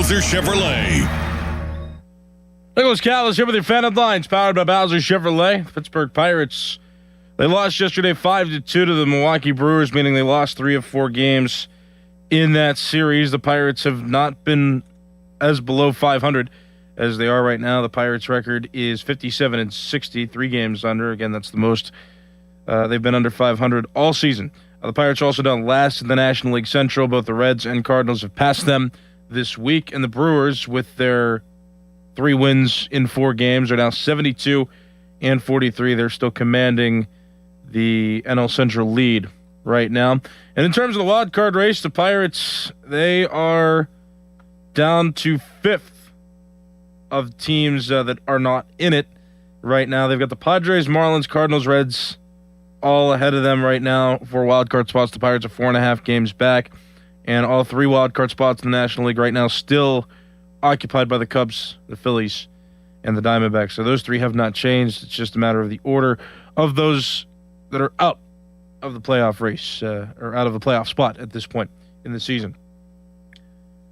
Bowser Chevrolet. Nicholas Callis here with your fan headlines, powered by Bowser Chevrolet. The Pittsburgh Pirates, they lost yesterday 5-2 to the Milwaukee Brewers, meaning they lost 3 of 4 games in that series. The Pirates have not been as below 500 as they are right now. The Pirates' record is 57-60, 3 games under. Again, that's the most they've been under 500 all season. The Pirates are also down last in the National League Central. Both the Reds and Cardinals have passed them this week, and the Brewers, with their 3 wins in 4 games, are now 72-43. They're still commanding the NL Central lead right now. And in terms of the wild card race, the Pirates, they are down to 5th of teams that are not in it right now. They've got the Padres, Marlins, Cardinals, Reds all ahead of them right now for wild card spots. The Pirates are 4.5 games back, and all 3 wild card spots in the National League right now still occupied by the Cubs, the Phillies, and the Diamondbacks. So those 3 have not changed. It's just a matter of the order of those that are out of the playoff race, or out of the playoff spot at this point in the season.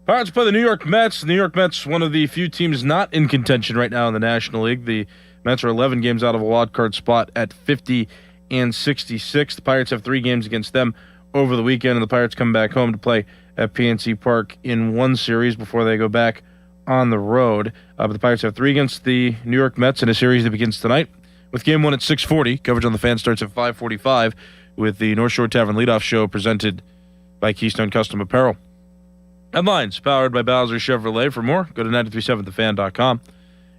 Pirates play the New York Mets. The New York Mets, one of the few teams not in contention right now in the National League. The Mets are 11 games out of a wild card spot at 50-66. The Pirates have 3 games against them over the weekend, and the Pirates come back home to play at PNC Park in one series before they go back on the road. But the Pirates have 3 against the New York Mets in a series that begins tonight, with Game 1 at 6:40. Coverage on the Fan starts at 5:45 with the North Shore Tavern Leadoff Show presented by Keystone Custom Apparel. Headlines powered by Bowser Chevrolet. For more, go to 937thefan.com.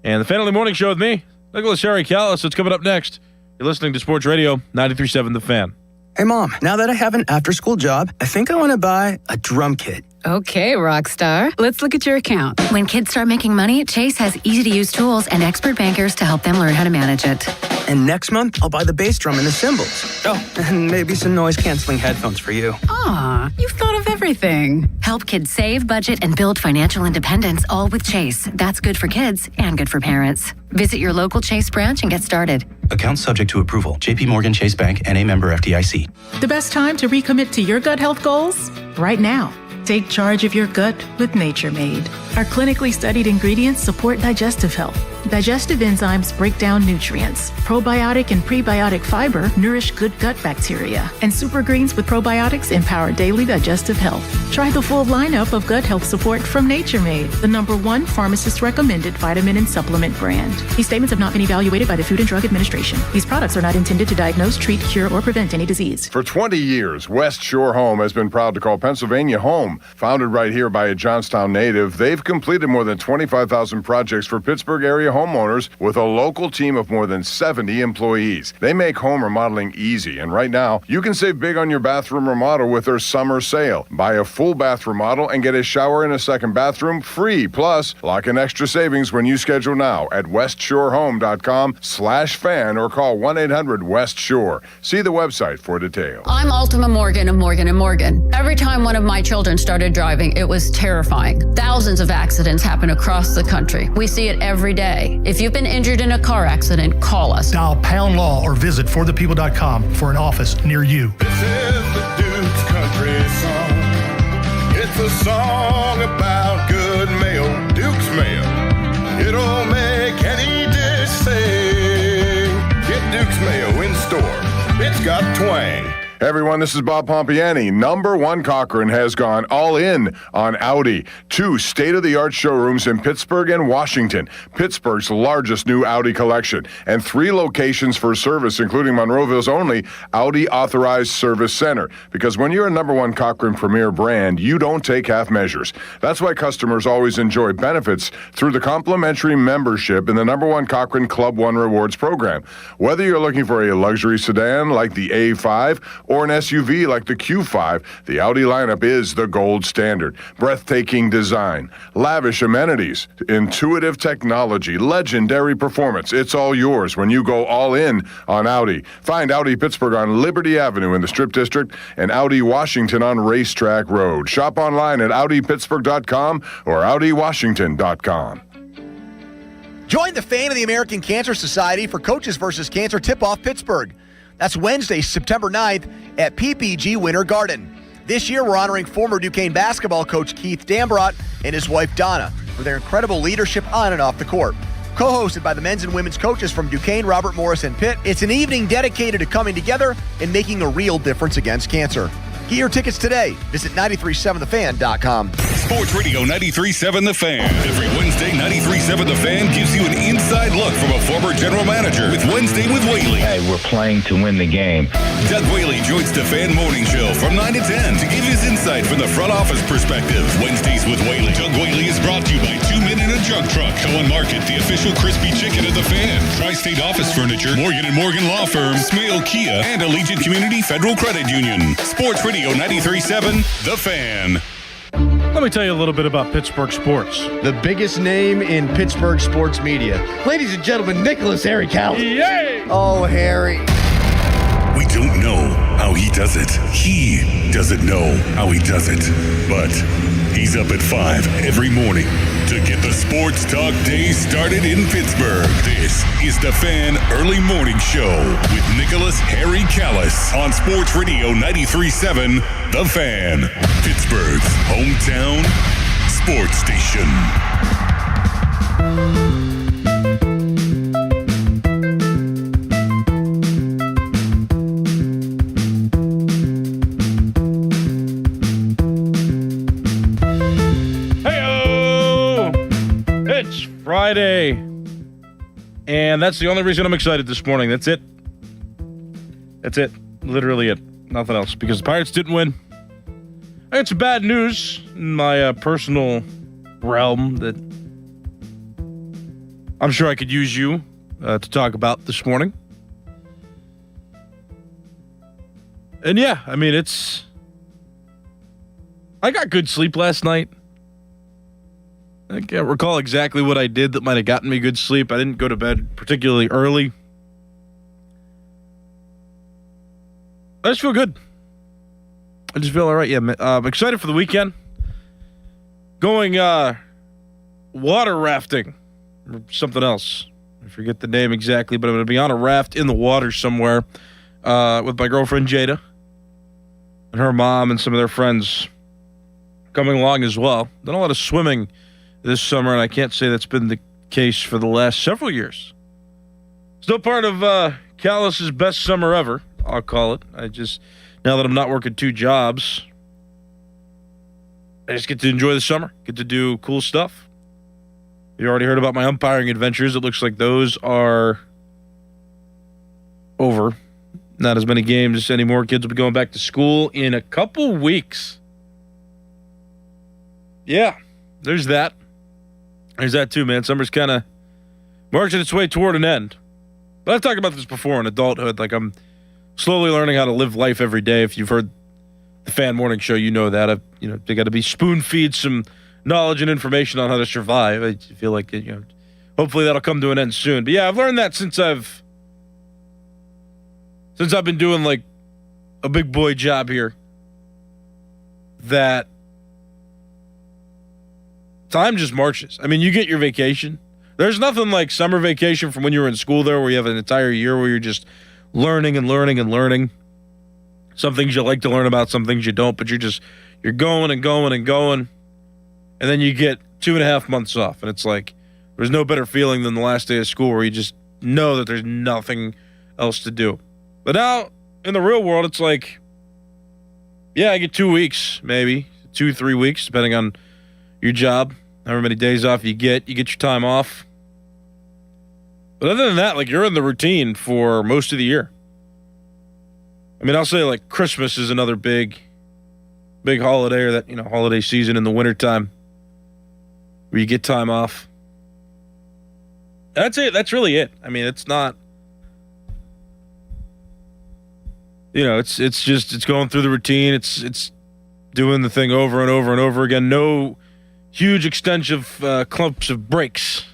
And the Fan Early Morning Show with me, Nicholas Harry Callis. It's coming up next. You're listening to Sports Radio 93.7 The Fan. Hey, Mom, now that I have an after-school job, I think I want to buy a drum kit. Okay, Rockstar. Let's look at your account. When kids start making money, Chase has easy-to-use tools and expert bankers to help them learn how to manage it. And next month, I'll buy the bass drum and the cymbals. Oh, and maybe some noise-canceling headphones for you. Aw, you've thought of everything. Help kids save, budget, and build financial independence, all with Chase. That's good for kids and good for parents. Visit your local Chase branch and get started. Account subject to approval. J.P. Morgan Chase Bank, N.A. member FDIC. The best time to recommit to your gut health goals? Right now. Take charge of your gut with Nature Made. Our clinically studied ingredients support digestive health. Digestive enzymes break down nutrients. Probiotic and prebiotic fiber nourish good gut bacteria. And super greens with probiotics empower daily digestive health. Try the full lineup of gut health support from Nature Made, the #1 pharmacist-recommended vitamin and supplement brand. These statements have not been evaluated by the Food and Drug Administration. These products are not intended to diagnose, treat, cure, or prevent any disease. For 20 years, West Shore Home has been proud to call Pennsylvania home. Founded right here by a Johnstown native, they've completed more than 25,000 projects for Pittsburgh area homeowners with a local team of more than 70 employees. They make home remodeling easy, and right now, you can save big on your bathroom remodel with their summer sale. Buy a full bath remodel and get a shower and a second bathroom free. Plus, lock in extra savings when you schedule now at westshorehome.com/fan or call 1-800-WEST-SHORE. See the website for details. I'm Ultima Morgan of Morgan & Morgan. Every time one of my children started driving, it was terrifying. Thousands of accidents happen across the country. We see it every day. If you've been injured in a car accident, call us. Dial Pound Law or visit forthepeople.com for an office near you. This is the Duke's Country Song. It's a song about good mayo, Duke's mayo. It'll make any dish sing. Get Duke's mayo in store. It's got twang. Hey everyone, this is Bob Pompiani. #1 Cochrane has gone all in on Audi. 2 state-of-the-art showrooms in Pittsburgh and Washington, Pittsburgh's largest new Audi collection, and 3 locations for service, including Monroeville's only Audi Authorized Service Center. Because when you're a #1 Cochrane Premier brand, you don't take half measures. That's why customers always enjoy benefits through the complimentary membership in the #1 Cochrane Club One Rewards program. Whether you're looking for a luxury sedan like the A5 or an SUV like the Q5, the Audi lineup is the gold standard. Breathtaking design, lavish amenities, intuitive technology, legendary performance. It's all yours when you go all in on Audi. Find Audi Pittsburgh on Liberty Avenue in the Strip District and Audi Washington on Racetrack Road. Shop online at AudiPittsburgh.com or AudiWashington.com. Join the Fan of the American Cancer Society for Coaches vs. Cancer Tip-Off Pittsburgh. That's Wednesday, September 9th at PPG Winter Garden. This year, we're honoring former Duquesne basketball coach Keith Dambrot and his wife Donna for their incredible leadership on and off the court. Co-hosted by the men's and women's coaches from Duquesne, Robert Morris, and Pitt, it's an evening dedicated to coming together and making a real difference against cancer. Get your tickets today. Visit 937thefan.com. Sports Radio 93.7 The Fan. Every Wednesday, 93.7 The Fan gives you an inside look from a former general manager with Wednesday with Whaley. Hey, we're playing to win the game. Doug Whaley joins the Fan Morning Show from 9 to 10 to give his insight from the front office perspective. Wednesdays with Whaley. Doug Whaley is brought to you by 2 Men in a Jug Truck. Cohen Market, the official crispy chicken of The Fan. Tri-State Office Furniture, Morgan & Morgan Law Firm, Smale Kia, and Allegiant Community Federal Credit Union. Sports Radio 93.7 The Fan. Let me tell you a little bit about Pittsburgh sports. The biggest name in Pittsburgh sports media. Ladies and gentlemen, Nicholas Harry Callis. Yay! Oh, Harry. We don't know how he does it. He doesn't know how he does it. But he's up at 5 every morning to get the sports talk day started in Pittsburgh. This is the Fan Early Morning Show with Nicholas Harry Callis on Sports Radio 93.7 The Fan, Pittsburgh's hometown sports station. It's Friday, and that's the only reason I'm excited this morning. That's it. That's it. Literally it. Nothing else, because the Pirates didn't win. I got some bad news in my personal realm that I'm sure I could use you to talk about this morning. And yeah, I mean, I got good sleep last night. I can't recall exactly what I did that might have gotten me good sleep. I didn't go to bed particularly early. I just feel good. I just feel all right. Yeah, I'm excited for the weekend. Going water rafting or something else. I forget the name exactly, but I'm going to be on a raft in the water somewhere with my girlfriend Jada and her mom and some of their friends coming along as well. Done a lot of swimming this summer, and I can't say that's been the case for the last several years. Still part of Callis's best summer ever, I'll call it. Now that I'm not working 2 jobs, I just get to enjoy the summer, get to do cool stuff. You already heard about my umpiring adventures. It looks like those are over. Not as many games anymore. Kids will be going back to school in a couple weeks. Yeah, there's that. There's that too, man. Summer's kind of marching its way toward an end. But I've talked about this before in adulthood. Like, I'm slowly learning how to live life every day. If you've heard the Fan Morning Show, you know that. They got to be spoon-feed some knowledge and information on how to survive. I feel like, hopefully that'll come to an end soon. But yeah, I've learned that since I've been doing like a big boy job here, that time just marches. I mean, you get your vacation. There's nothing like summer vacation from when you were in school there, where you have an entire year where you're just learning and learning and learning. Some things you like to learn about, some things you don't, but you're going and going and going. And then you get 2.5 months off. And it's like, there's no better feeling than the last day of school where you just know that there's nothing else to do. But now, in the real world, it's like, yeah, I get 2 weeks, maybe 2-3 weeks, depending on your job, however many days off you get your time off. But other than that, like, you're in the routine for most of the year. I mean, I'll say like Christmas is another big holiday, or that, holiday season in the wintertime where you get time off. That's it. That's really it. I mean, it's not, it's going through the routine. It's doing the thing over and over and over again. No huge extensive clumps of breaks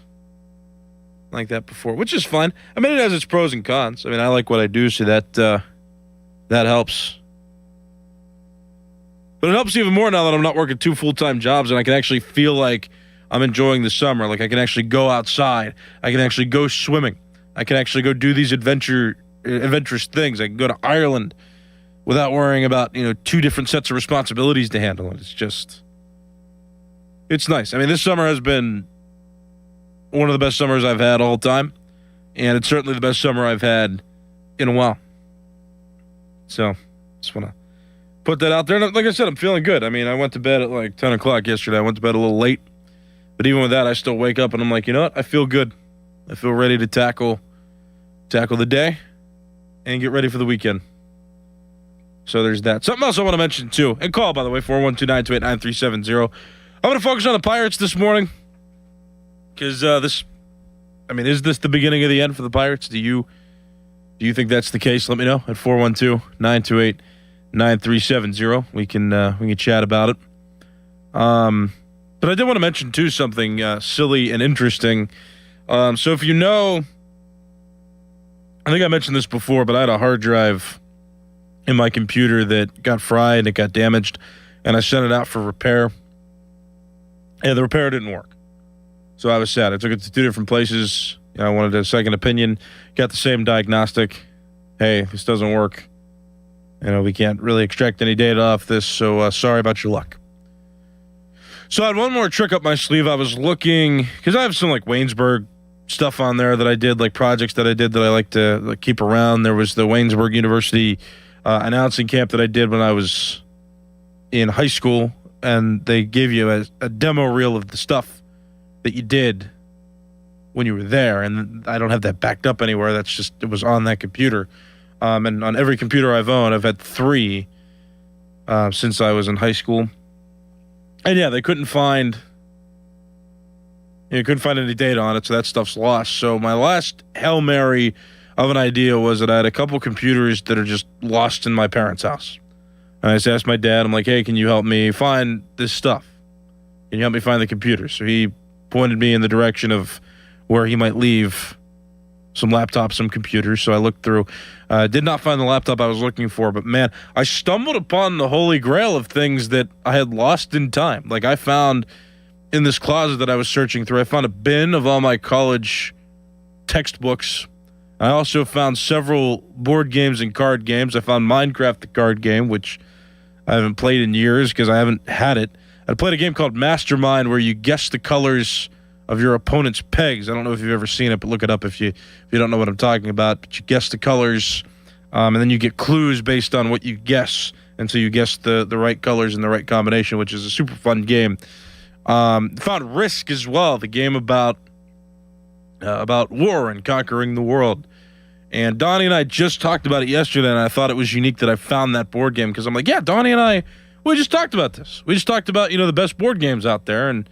like that before, which is fine. I mean, it has its pros and cons. I mean, I like what I do, so that helps. But it helps even more now that I'm not working 2 full-time jobs and I can actually feel like I'm enjoying the summer. Like, I can actually go outside. I can actually go swimming. I can actually go do these adventurous things. I can go to Ireland without worrying about, two different sets of responsibilities to handle. And it's nice. I mean, this summer has been one of the best summers I've had all time, and it's certainly the best summer I've had in a while. So, just want to put that out there. And like I said, I'm feeling good. I mean, I went to bed at like 10 o'clock yesterday. I went to bed a little late. But even with that, I still wake up and I'm like, you know what? I feel good. I feel ready to tackle the day and get ready for the weekend. So there's that. Something else I want to mention, too. And call, by the way, 412-928-9370. I'm going to focus on the Pirates this morning. Because is this the beginning of the end for the Pirates? Do you think that's the case? Let me know at 412-928-9370. We can chat about it. But I did want to mention, too, something silly and interesting. So if you know, I think I mentioned this before, but I had a hard drive in my computer that got fried and it got damaged, and I sent it out for repair, and the repair didn't work. So I was sad. I took it to 2 different places. I wanted a second opinion, got the same diagnostic. Hey, this doesn't work. We can't really extract any data off this, so sorry about your luck. So I had one more trick up my sleeve. I was looking, because I have some like Waynesburg stuff on there that I did, like projects that I did that I like to keep around. There was the Waynesburg University announcing camp that I did when I was in high school, and they gave you a demo reel of the stuff that you did when you were there, and I don't have that backed up anywhere. It was on that computer. And on every computer I've owned, I've had 3 since I was in high school. And yeah, they couldn't find any data on it, so that stuff's lost. So my last Hail Mary of an idea was that I had a couple computers that are just lost in my parents' house. And I just asked my dad, I'm like, hey, can you help me find this stuff? Can you help me find the computer? So he pointed me in the direction of where he might leave some laptops, some computers. So I looked through. Did not find the laptop I was looking for, but man, I stumbled upon the holy grail of things that I had lost in time. Like I found in this closet that I was searching through, I found a bin of all my college textbooks. I also found several board games and card games. I found Minecraft, the card game, which I haven't played in years because I haven't had it. I played a game called Mastermind where you guess the colors of your opponent's pegs. I don't know if you've ever seen it, but look it up if you don't know what I'm talking about. But you guess the colors, and then you get clues based on what you guess. And so you guess the right colors and the right combination, which is a super fun game. Found Risk as well, the game about war and conquering the world. And Donnie and I just talked about it yesterday, and I thought it was unique that I found that board game because I'm like, yeah, Donnie and I, we just talked about this. We just talked about, the best board games out there, and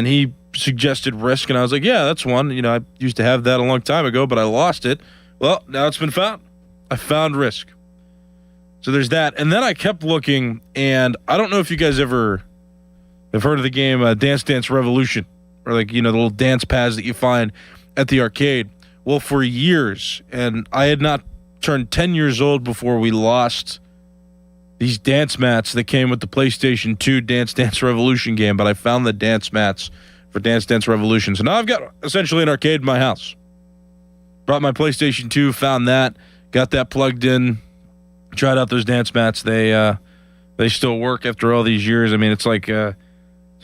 he suggested Risk, and I was like, yeah, that's one. I used to have that a long time ago, but I lost it. Well, now it's been found. I found Risk. So there's that. And then I kept looking, and I don't know if you guys ever have heard of the game Dance Dance Revolution, or the little dance pads that you find at the arcade. Well, for years, and I had not turned 10 years old before we lost these dance mats that came with the PlayStation 2 Dance Dance Revolution game, but I found the dance mats for Dance Dance Revolution. So now I've got essentially an arcade in my house. Brought my PlayStation 2, found that, got that plugged in, tried out those dance mats. They still work after all these years. I mean, it's like an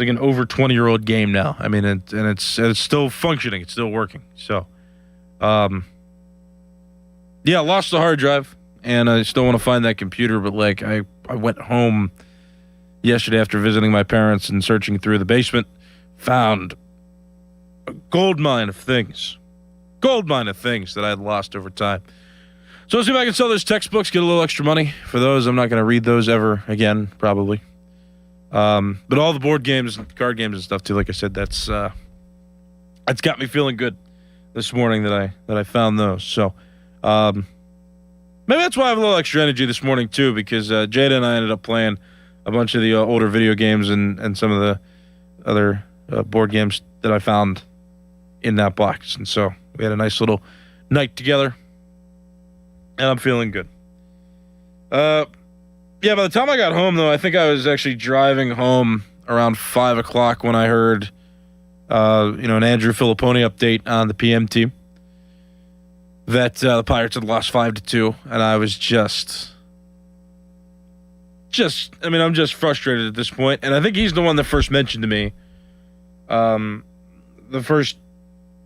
over 20-year-old game now. I mean, it's still functioning. It's still working. So, yeah, lost the hard drive, and I still want to find that computer. But like, I went home yesterday after visiting my parents and searching through the basement, found a gold mine of things that I had lost over time. So let's see if I can sell those textbooks, get a little extra money for those. I'm not going to read those ever again, probably. But all the board games and card games and stuff too, like I said, that's got me feeling good this morning that I found those. So maybe that's why I have a little extra energy this morning too, because Jada and I ended up playing a bunch of the older video games and some of the other board games that I found in that box. And so we had a nice little night together, and I'm feeling good. Yeah, by the time I got home, though, I think I was actually driving home around 5 o'clock when I heard, an Andrew Filipponi update on the PM team that the Pirates had lost 5-2, and I was just I'm just frustrated at this point, and I think he's the one that first mentioned to me the first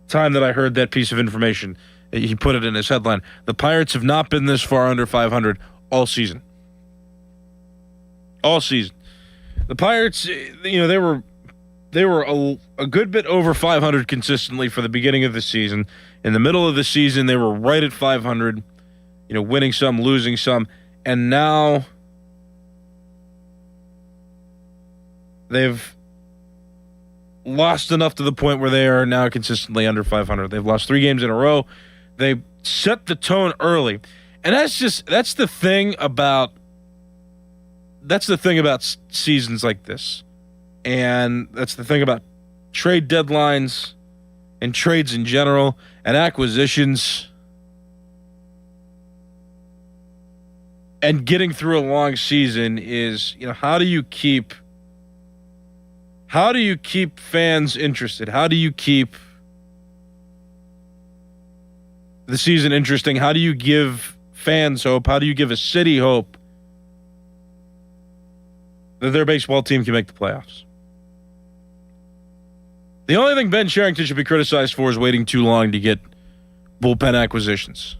time that I heard that piece of information. He put it in his headline. The Pirates have not been this far under 500 all season. All season. The Pirates, they were a good bit over 500 consistently for the beginning of the season. In the middle of the season, they were right at 500, winning some, losing some, and now they've lost enough to the point where they are now consistently under 500. They've lost 3 games in a row. They set the tone early. And that's the thing about seasons like this. And that's the thing about trade deadlines and trades in general and acquisitions and getting through a long season is, how do you keep fans interested? How do you keep the season interesting? How do you give fans hope? How do you give a city hope that their baseball team can make the playoffs? The only thing Ben Cherington should be criticized for is waiting too long to get bullpen acquisitions.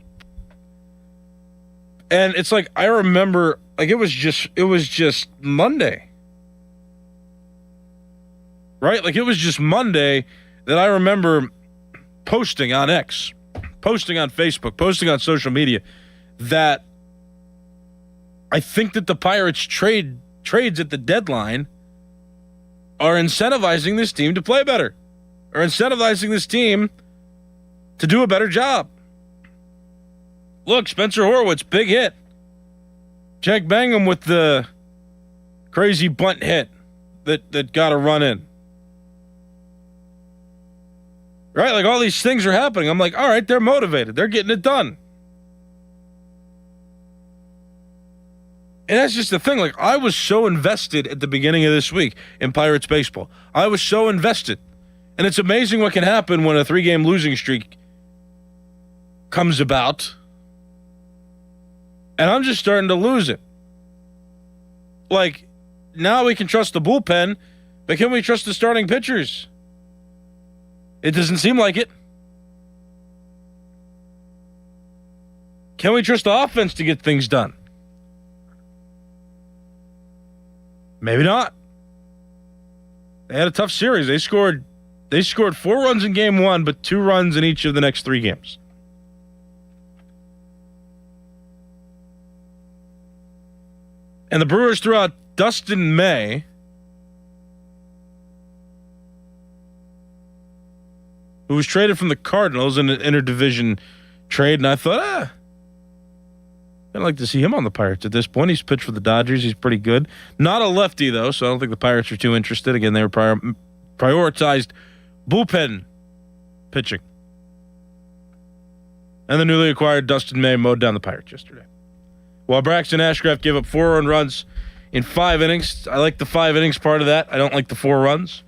And it's like, I remember, it was just Monday. Right? It was just Monday that I remember posting on X, posting on Facebook, posting on social media that I think that the Pirates trades at the deadline are incentivizing this team to play better, or incentivizing this team to do a better job. Look, Spencer Horwitz, big hit. Jack Bangham with the crazy bunt hit that got a run in. Right? All these things are happening. I'm like, all right, they're motivated. They're getting it done. And that's just the thing. I was so invested at the beginning of this week in Pirates baseball. I was so invested. And it's amazing what can happen when a 3-game losing streak comes about. And I'm just starting to lose it. Now we can trust the bullpen, but can we trust the starting pitchers? It doesn't seem like it. Can we trust the offense to get things done? Maybe not. They had a tough series. They scored 4 runs in game 1, but 2 runs in each of the next 3 games. And the Brewers threw out Dustin May, who was traded from the Cardinals in an interdivision trade, and I thought, I'd like to see him on the Pirates at this point. He's pitched for the Dodgers. He's pretty good. Not a lefty, though, so I don't think the Pirates are too interested. Again, they were prioritized bullpen pitching. And the newly acquired Dustin May mowed down the Pirates yesterday. While Braxton Ashcraft gave up 4 earned runs in 5 innings. I like the 5 innings part of that. I don't like the 4 runs.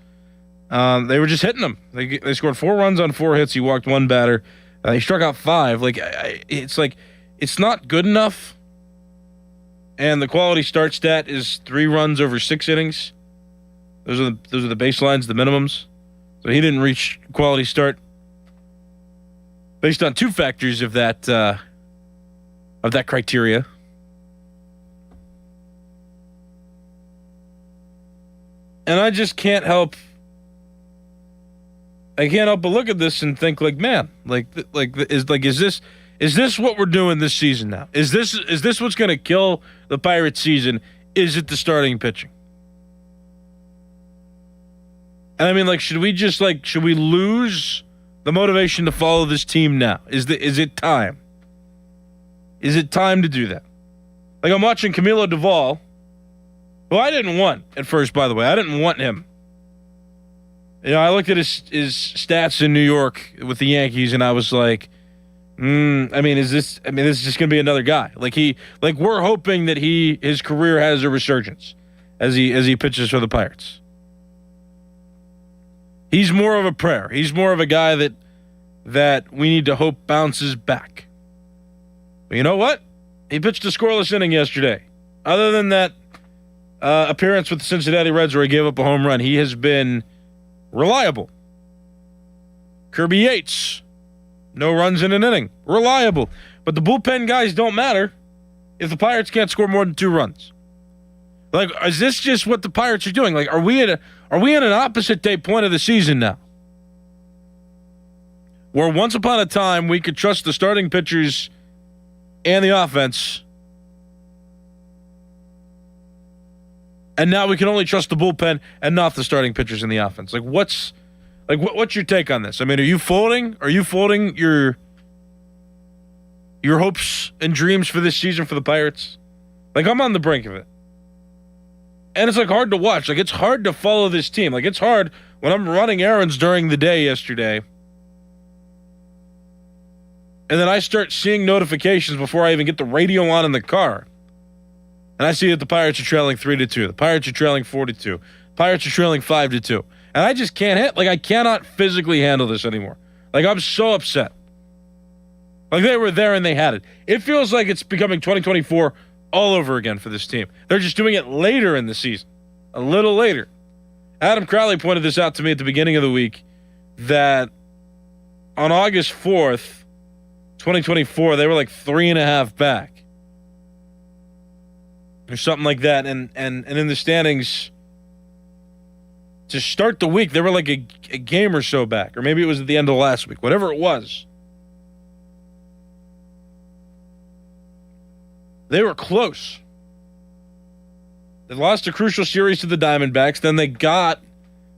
They were just hitting them. They scored 4 runs on 4 hits. He walked 1 batter. He struck out 5. It's not good enough. And the quality start stat is 3 runs over 6 innings. Those are the baselines, the minimums. So he didn't reach quality start based on 2 factors of that criteria. And I just can't help. I can't help but look at this and think, man, is this what we're doing this season now? Is this what's going to kill the Pirates season? Is it the starting pitching? And I mean, should we lose the motivation to follow this team now? Is it time? Is it time to do that? I'm watching Camilo Doval, who I didn't want at first, by the way. I didn't want him. I looked at his stats in New York with the Yankees, and I was like, is this just going to be another guy? We're hoping that his career has a resurgence as he pitches for the Pirates. He's more of a prayer. He's more of a guy that we need to hope bounces back. But you know what? He pitched a scoreless inning yesterday. Other than that appearance with the Cincinnati Reds where he gave up a home run. He has been reliable. Kirby Yates, no runs in an inning. Reliable. But the bullpen guys don't matter if the Pirates can't score more than 2 runs. Like, is this just what the Pirates are doing? Like, are we at an opposite day point of the season now? Where once upon a time we could trust the starting pitchers and the offense, and now we can only trust the bullpen and not the starting pitchers and the offense. Like, what's your take on this? I mean, are you folding your hopes and dreams for this season for the Pirates? Like, I'm on the brink of it. And it's, like, hard to watch. Like, it's hard to follow this team. Like, it's hard when I'm running errands during the day yesterday, and then I start seeing notifications before I even get the radio on in the car. And I see that the Pirates are trailing 3-2. The Pirates are trailing 4-2. Pirates are trailing 5-2. And I just can't hit. Like, I cannot physically handle this anymore. Like, I'm so upset. Like, they were there and they had it. It feels like it's becoming 2024 all over again for this team. They're just doing it later in the season. A little later. Adam Crowley pointed this out to me at the beginning of the week, that on August 4th, 2024, they were like 3.5 back. Or something like that. And in the standings, to start the week, they were like a game or so back. Or maybe it was at the end of last week. Whatever it was. They were close. They lost a crucial series to the Diamondbacks. Then they got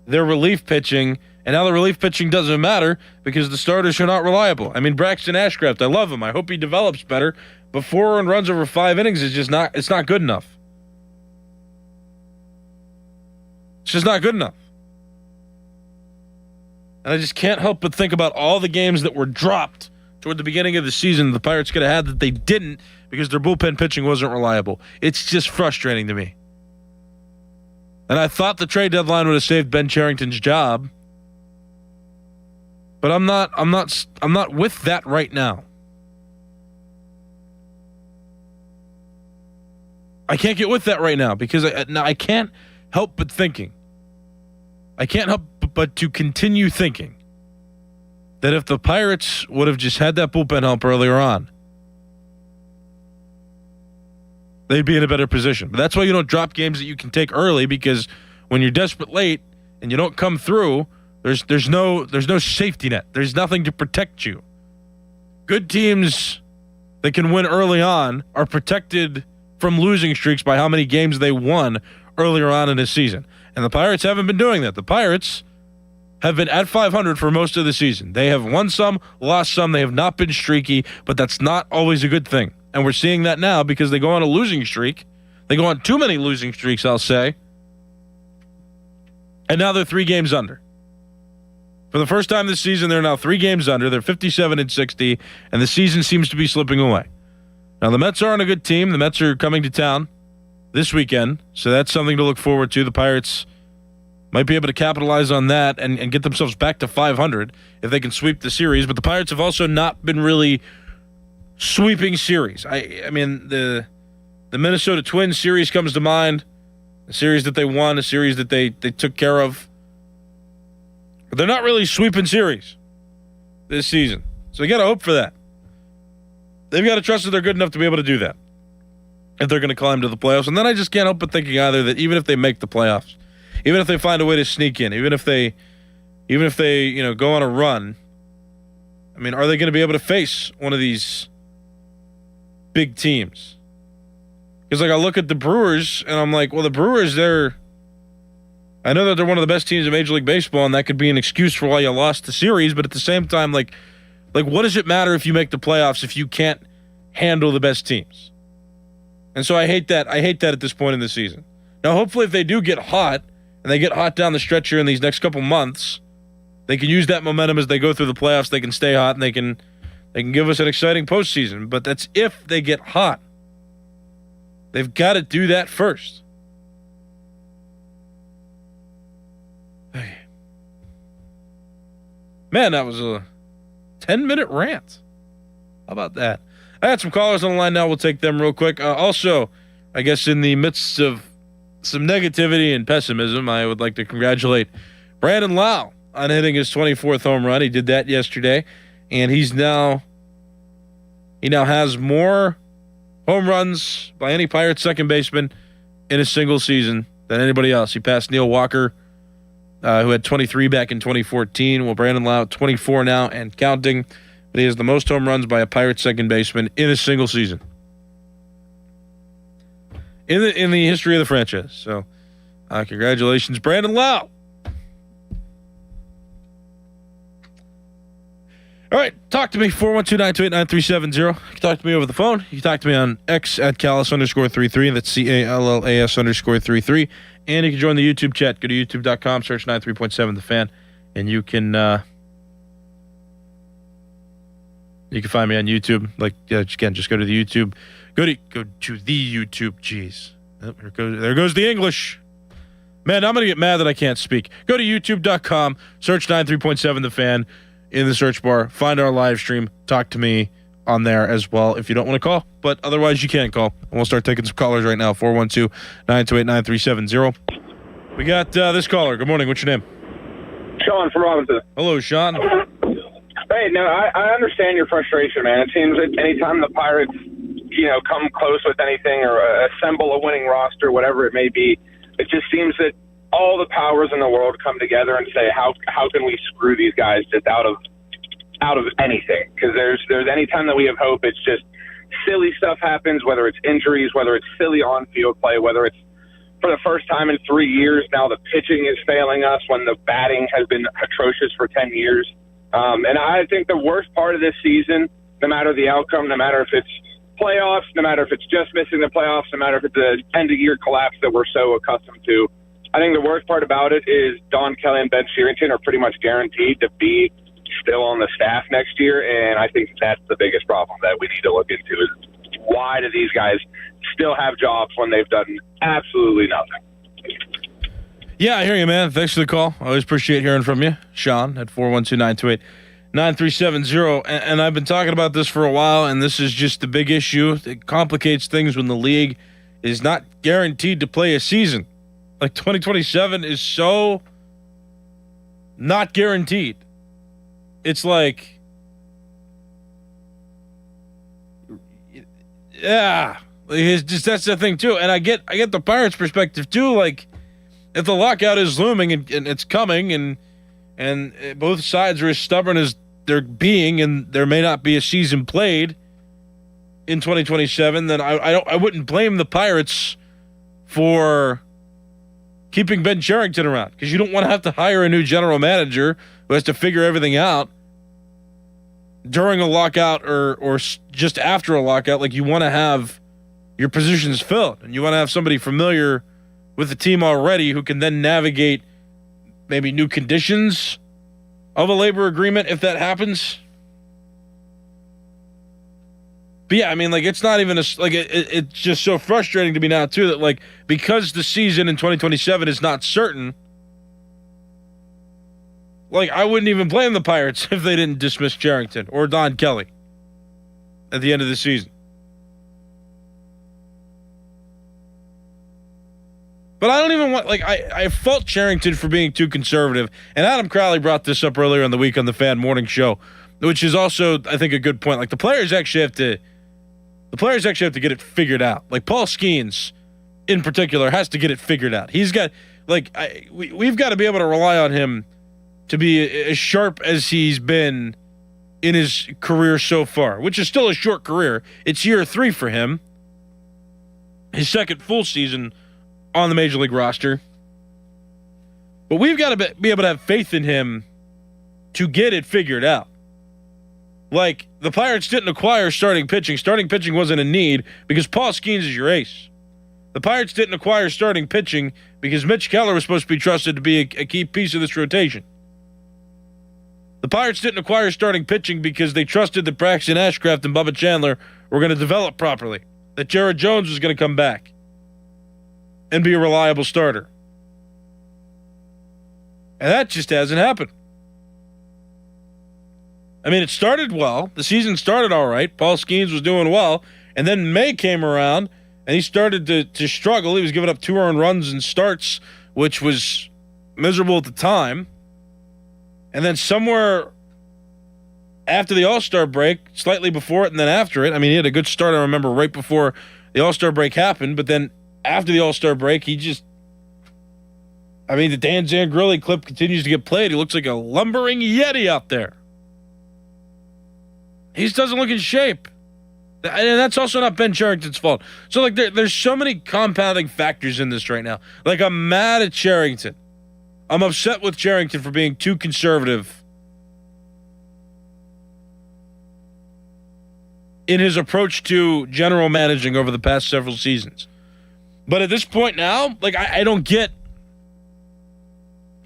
their relief pitching. And now the relief pitching doesn't matter because the starters are not reliable. I mean, Braxton Ashcraft, I love him. I hope he develops better. But 4 earned runs over 5 innings is just not, it's not good enough. It's just not good enough. And I just can't help but think about all the games that were dropped toward the beginning of the season the Pirates could have had that they didn't because their bullpen pitching wasn't reliable. It's just frustrating to me. And I thought the trade deadline would have saved Ben Cherington's job. But I'm not with that right now. I can't get with that right now because I can't help but thinking. I can't help but to continue thinking that if the Pirates would have just had that bullpen help earlier on, they'd be in a better position. But that's why you don't drop games that you can take early, because when you're desperate late and you don't come through, there's no safety net. There's nothing to protect you. Good teams that can win early on are protected from losing streaks by how many games they won earlier on in the season. And the Pirates haven't been doing that. The Pirates have been at 500 for most of the season. They have won some, lost some. They have not been streaky, but that's not always a good thing. And we're seeing that now because they go on a losing streak. They go on too many losing streaks, I'll say. And now they're 3 games under. For the first time this season, they're now 3 games under. They're 57-60, and the season seems to be slipping away. Now, the Mets aren't a good team. The Mets are coming to town this weekend, so that's something to look forward to. The Pirates might be able to capitalize on that and get themselves back to 500 if they can sweep the series. But the Pirates have also not been really sweeping series. I mean, the Minnesota Twins series comes to mind, a series that they won, a series that they took care of. But they're not really sweeping series this season. So you got to hope for that. They've got to trust that they're good enough to be able to do that if they're going to climb to the playoffs. And then I just can't help but thinking either that even if they make the playoffs, even if they find a way to sneak in, even if they go on a run, I mean, are they going to be able to face one of these big teams? Because I look at the Brewers and I'm like, well, the Brewers, I know that they're one of the best teams in Major League Baseball, and that could be an excuse for why you lost the series. But at the same time, like what does it matter if you make the playoffs if you can't handle the best teams? And so I hate that. I hate that at this point in the season. Now, hopefully, if they do get hot and they get hot down the stretch here in these next couple months, they can use that momentum as they go through the playoffs. They can stay hot and they can give us an exciting postseason. But that's if they get hot. They've got to do that first. Man, that was a 10-minute rant. How about that? I had some callers on the line now. We'll take them real quick. Also, I guess in the midst of some negativity and pessimism, I would like to congratulate Brandon Lau on hitting his 24th home run. He did that yesterday, and he now has more home runs by any Pirates second baseman in a single season than anybody else. He passed Neil Walker, who had 23 back in 2014. Well, Brandon Lau, 24 now and counting. But he has the most home runs by a Pirates second baseman in a single season in the history of the franchise. So, congratulations, Brandon Lau. All right, talk to me, 412-928-9370. You can talk to me over the phone. You can talk to me on X at Callis_33. That's CALLAS_33. And you can join the YouTube chat. Go to youtube.com, search 93.7 The Fan, and you can find me on YouTube. Again, just go to the YouTube. Go to the YouTube. Jeez. Oh, there goes the English. Man, I'm going to get mad that I can't speak. Go to youtube.com, search 93.7 The Fan. In the search bar, find our live stream, talk to me on there as well if you don't want to call, but otherwise you can call. And we'll start taking some callers right now, 412-928-9370. We got this caller. Good morning. What's your name? Sean from Robinson. Hello, Sean. Hey, no, I understand your frustration, man. It seems that anytime the Pirates, come close with anything or assemble a winning roster, whatever it may be, it just seems that all the powers in the world come together and say, how can we screw these guys just out of anything? Because there's any time that we have hope, it's just silly stuff happens, whether it's injuries, whether it's silly on-field play, whether it's for the first time in 3 years now the pitching is failing us when the batting has been atrocious for 10 years. And I think the worst part of this season, no matter the outcome, no matter if it's playoffs, no matter if it's just missing the playoffs, no matter if it's an end-of-year collapse that we're so accustomed to, I think the worst part about it is Don Kelly and Ben Cherington are pretty much guaranteed to be still on the staff next year, and I think that's the biggest problem that we need to look into is why do these guys still have jobs when they've done absolutely nothing? Yeah, I hear you, man. Thanks for the call. I always appreciate hearing from you. Sean at 412-928-9370. And I've been talking about this for a while, and this is just the big issue. It complicates things when the league is not guaranteed to play a season. Like 2027 is so not guaranteed. It's like, yeah, it's just, that's the thing too. And I get the Pirates' perspective too. Like, if the lockout is looming and it's coming, and both sides are as stubborn as they're being, and there may not be a season played in 2027, then I wouldn't blame the Pirates for keeping Ben Cherington around, because you don't want to have to hire a new general manager who has to figure everything out during a lockout or just after a lockout. Like, you want to have your positions filled, and you want to have somebody familiar with the team already who can then navigate maybe new conditions of a labor agreement if that happens. But yeah, I mean, like, it's not even it's just so frustrating to me now too that, like, because the season in 2027 is not certain, like, I wouldn't even blame the Pirates if they didn't dismiss Cherington or Don Kelly at the end of the season. But I don't even want, like, I fault Cherington for being too conservative. And Adam Crowley brought this up earlier in the week on the Fan Morning Show, which is also, I think, a good point. Like, the players actually have to get it figured out. Like, Paul Skeens, in particular, has to get it figured out. He's got, like, we've got to be able to rely on him to be as sharp as he's been in his career so far, which is still a short career. It's year 3 for him. His second full season on the Major League roster. But we've got to be able to have faith in him to get it figured out. Like, the Pirates didn't acquire starting pitching. Starting pitching wasn't a need because Paul Skeens is your ace. The Pirates didn't acquire starting pitching because Mitch Keller was supposed to be trusted to be a key piece of this rotation. The Pirates didn't acquire starting pitching because they trusted that Braxton Ashcraft and Bubba Chandler were going to develop properly, that Jared Jones was going to come back and be a reliable starter. And that just hasn't happened. I mean, it started well. The season started all right. Paul Skeens was doing well. And then May came around, And he started to struggle. He was giving up 2 earned runs and starts, which was miserable at the time. And then somewhere after the All-Star break, slightly before it and then after it, I mean, he had a good start, I remember, right before the All-Star break happened. But then after the All-Star break, the Dan Zangrilli clip continues to get played. He looks like a lumbering Yeti out there. He just doesn't look in shape. And that's also not Ben Cherington's fault. So, like, there's so many compounding factors in this right now. Like, I'm mad at Cherington. I'm upset with Cherington for being too conservative in his approach to general managing over the past several seasons. But at this point now, like, I don't get,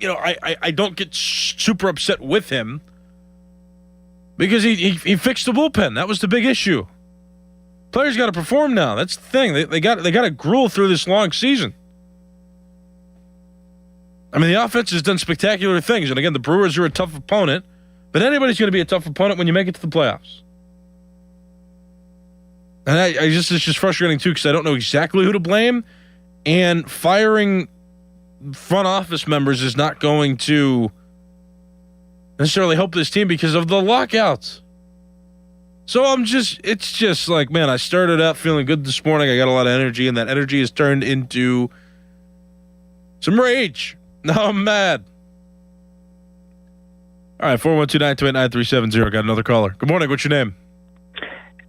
I don't get super upset with him because he fixed the bullpen. That was the big issue. Players got to perform now. That's the thing. They got to gruel through this long season. I mean, the offense has done spectacular things. And again, the Brewers are a tough opponent, but anybody's going to be a tough opponent when you make it to the playoffs. And it's just frustrating too because I don't know exactly who to blame. And firing front office members is not going to necessarily help this team because of the lockouts. So it's just like, man, I started out feeling good this morning. I got a lot of energy, and that energy has turned into some rage. Now I'm mad. All right, 412-928-9370. Got another caller. Good morning. What's your name?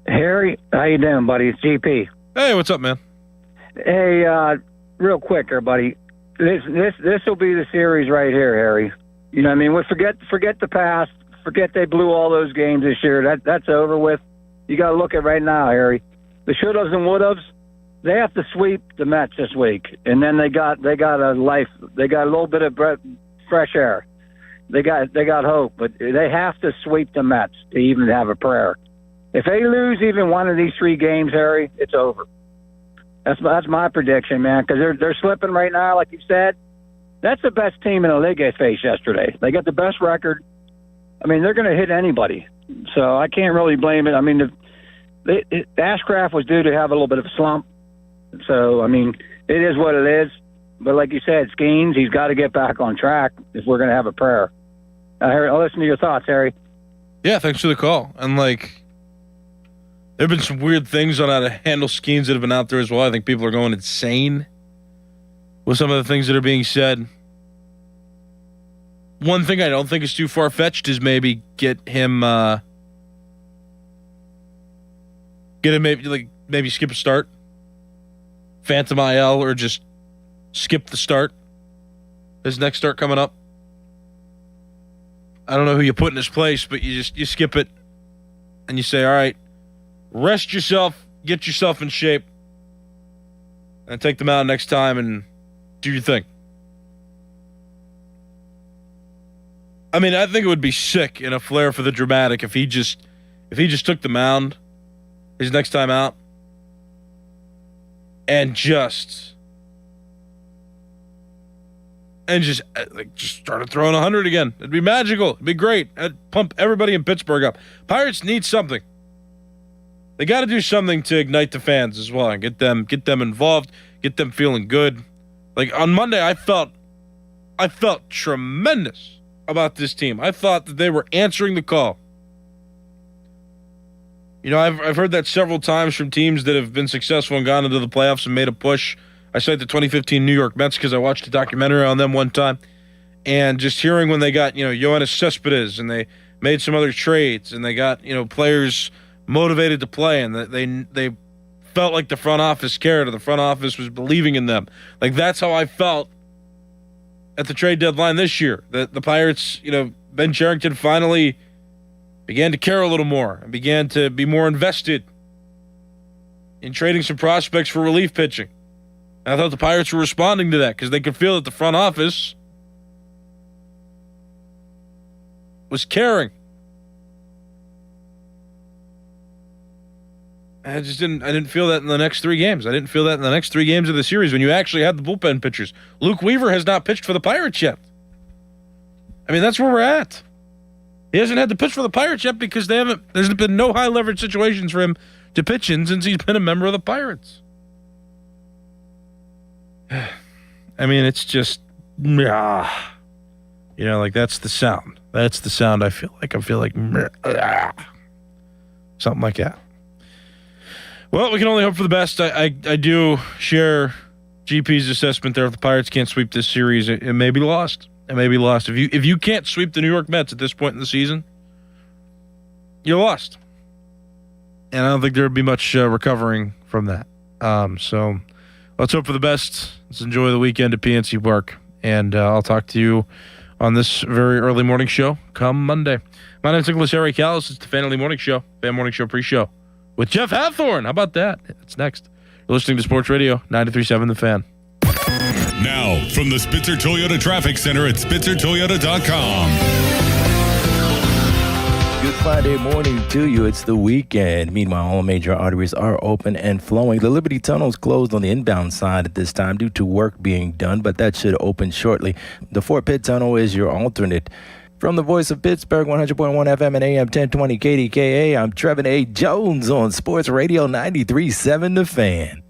Harry, how you doing, buddy? It's GP. Hey, what's up, man? Hey, real quick, everybody. This will be the series right here, Harry. You know what I mean? Forget the past. Forget they blew all those games this year. That's over with. You got to look at right now, Harry. The should-haves and would-haves, they have to sweep the Mets this week, and then they got a life. They got a little bit of fresh air. They got hope, but they have to sweep the Mets to even have a prayer. If they lose even one of these 3 games, Harry, it's over. That's my prediction, man, because they're slipping right now, like you said. That's the best team in the league they faced yesterday. They got the best record. I mean, they're going to hit anybody, so I can't really blame it. I mean, Ashcraft was due to have a little bit of a slump, so, I mean, it is what it is. But like you said, Skeens, he's got to get back on track if we're going to have a prayer. Harry, I'll listen to your thoughts, Harry. Yeah, thanks for the call. And, like, there have been some weird things on how to handle Skeens that have been out there as well. I think people are going insane with some of the things that are being said. One thing I don't think is too far-fetched is maybe get him maybe skip a start, phantom IL, or just skip the start. His next start coming up. I don't know who you put in his place, but you skip it and you say, all right, rest yourself, get yourself in shape, and take them out next time and do your thing. I mean, I think it would be sick in a flair for the dramatic if he just took the mound his next time out and just started throwing 100 again. It'd be magical. It'd be great. It'd pump everybody in Pittsburgh up. Pirates need something. They got to do something to ignite the fans as well and get them involved, get them feeling good. Like on Monday, I felt tremendous about this team. I thought that they were answering the call. You know, I've heard that several times from teams that have been successful and gone into the playoffs and made a push. I cite the 2015 New York Mets because I watched a documentary on them one time, and just hearing when they got, Yoenis Cespedes and they made some other trades and they got, players motivated to play and that they felt like the front office cared or the front office was believing in them. Like that's how I felt at the trade deadline this year. That the Pirates, Ben Cherington finally began to care a little more and began to be more invested in trading some prospects for relief pitching. And I thought the Pirates were responding to that because they could feel that the front office was caring. I didn't feel that in the next 3 games. I didn't feel that in the next 3 games of the series when you actually had the bullpen pitchers. Luke Weaver has not pitched for the Pirates yet. I mean, that's where we're at. He hasn't had to pitch for the Pirates yet because there's been no high leverage situations for him to pitch in since he's been a member of the Pirates. I mean, it's just, like that's the sound. That's the sound I feel like. Something like that. Well, we can only hope for the best. I do share GP's assessment there. If the Pirates can't sweep this series, it may be lost. It may be lost. If you can't sweep the New York Mets at this point in the season, you're lost. And I don't think there would be much recovering from that. So let's hope for the best. Let's enjoy the weekend at PNC Park. And I'll talk to you on this very early morning show come Monday. My name is Nicholas Harry Callis. It's the Fan Early Morning Show, Fan Morning Show pre-show with Jeff Hathorn. How about that? It's next. You're listening to Sports Radio 93.7 The Fan. Now, from the Spitzer Toyota Traffic Center at SpitzerToyota.com. Good Friday morning to you. It's the weekend. Meanwhile, all major arteries are open and flowing. The Liberty Tunnel is closed on the inbound side at this time due to work being done, but that should open shortly. The Fort Pitt Tunnel is your alternate. From the voice of Pittsburgh, 100.1 FM and AM 1020 KDKA, I'm Trevin A. Jones on Sports Radio 93.7 The Fan.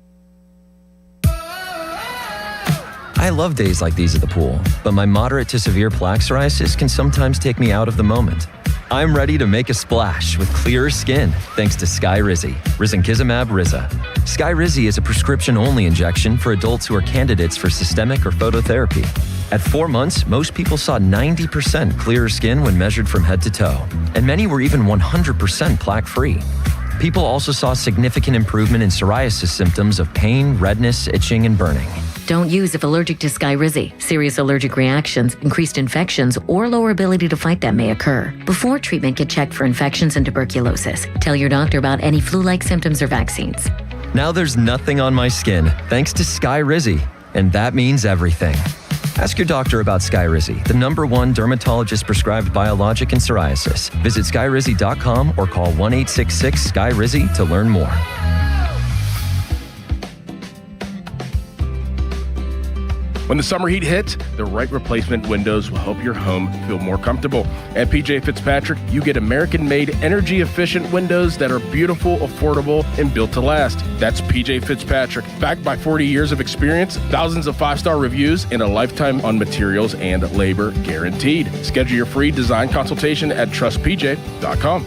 I love days like these at the pool, but my moderate to severe plaque psoriasis can sometimes take me out of the moment. I'm ready to make a splash with clearer skin thanks to Skyrizi, Risankizumab Riza. Skyrizi is a prescription-only injection for adults who are candidates for systemic or phototherapy. At 4 months, most people saw 90% clearer skin when measured from head to toe, and many were even 100% plaque-free. People also saw significant improvement in psoriasis symptoms of pain, redness, itching, and burning. Don't use if allergic to Skyrizi. Serious allergic reactions, increased infections, or lower ability to fight them may occur. Before treatment, get checked for infections and tuberculosis. Tell your doctor about any flu-like symptoms or vaccines. Now there's nothing on my skin thanks to Skyrizi, and that means everything. Ask your doctor about Skyrizi, the #1 dermatologist-prescribed biologic in psoriasis. Visit Skyrizi.com or call 1-866-SKY-RIZI to learn more. When the summer heat hits, the right replacement windows will help your home feel more comfortable. At PJ Fitzpatrick, you get American-made, energy-efficient windows that are beautiful, affordable, and built to last. That's PJ Fitzpatrick. Backed by 40 years of experience, thousands of 5-star reviews, and a lifetime on materials and labor guaranteed. Schedule your free design consultation at trustpj.com.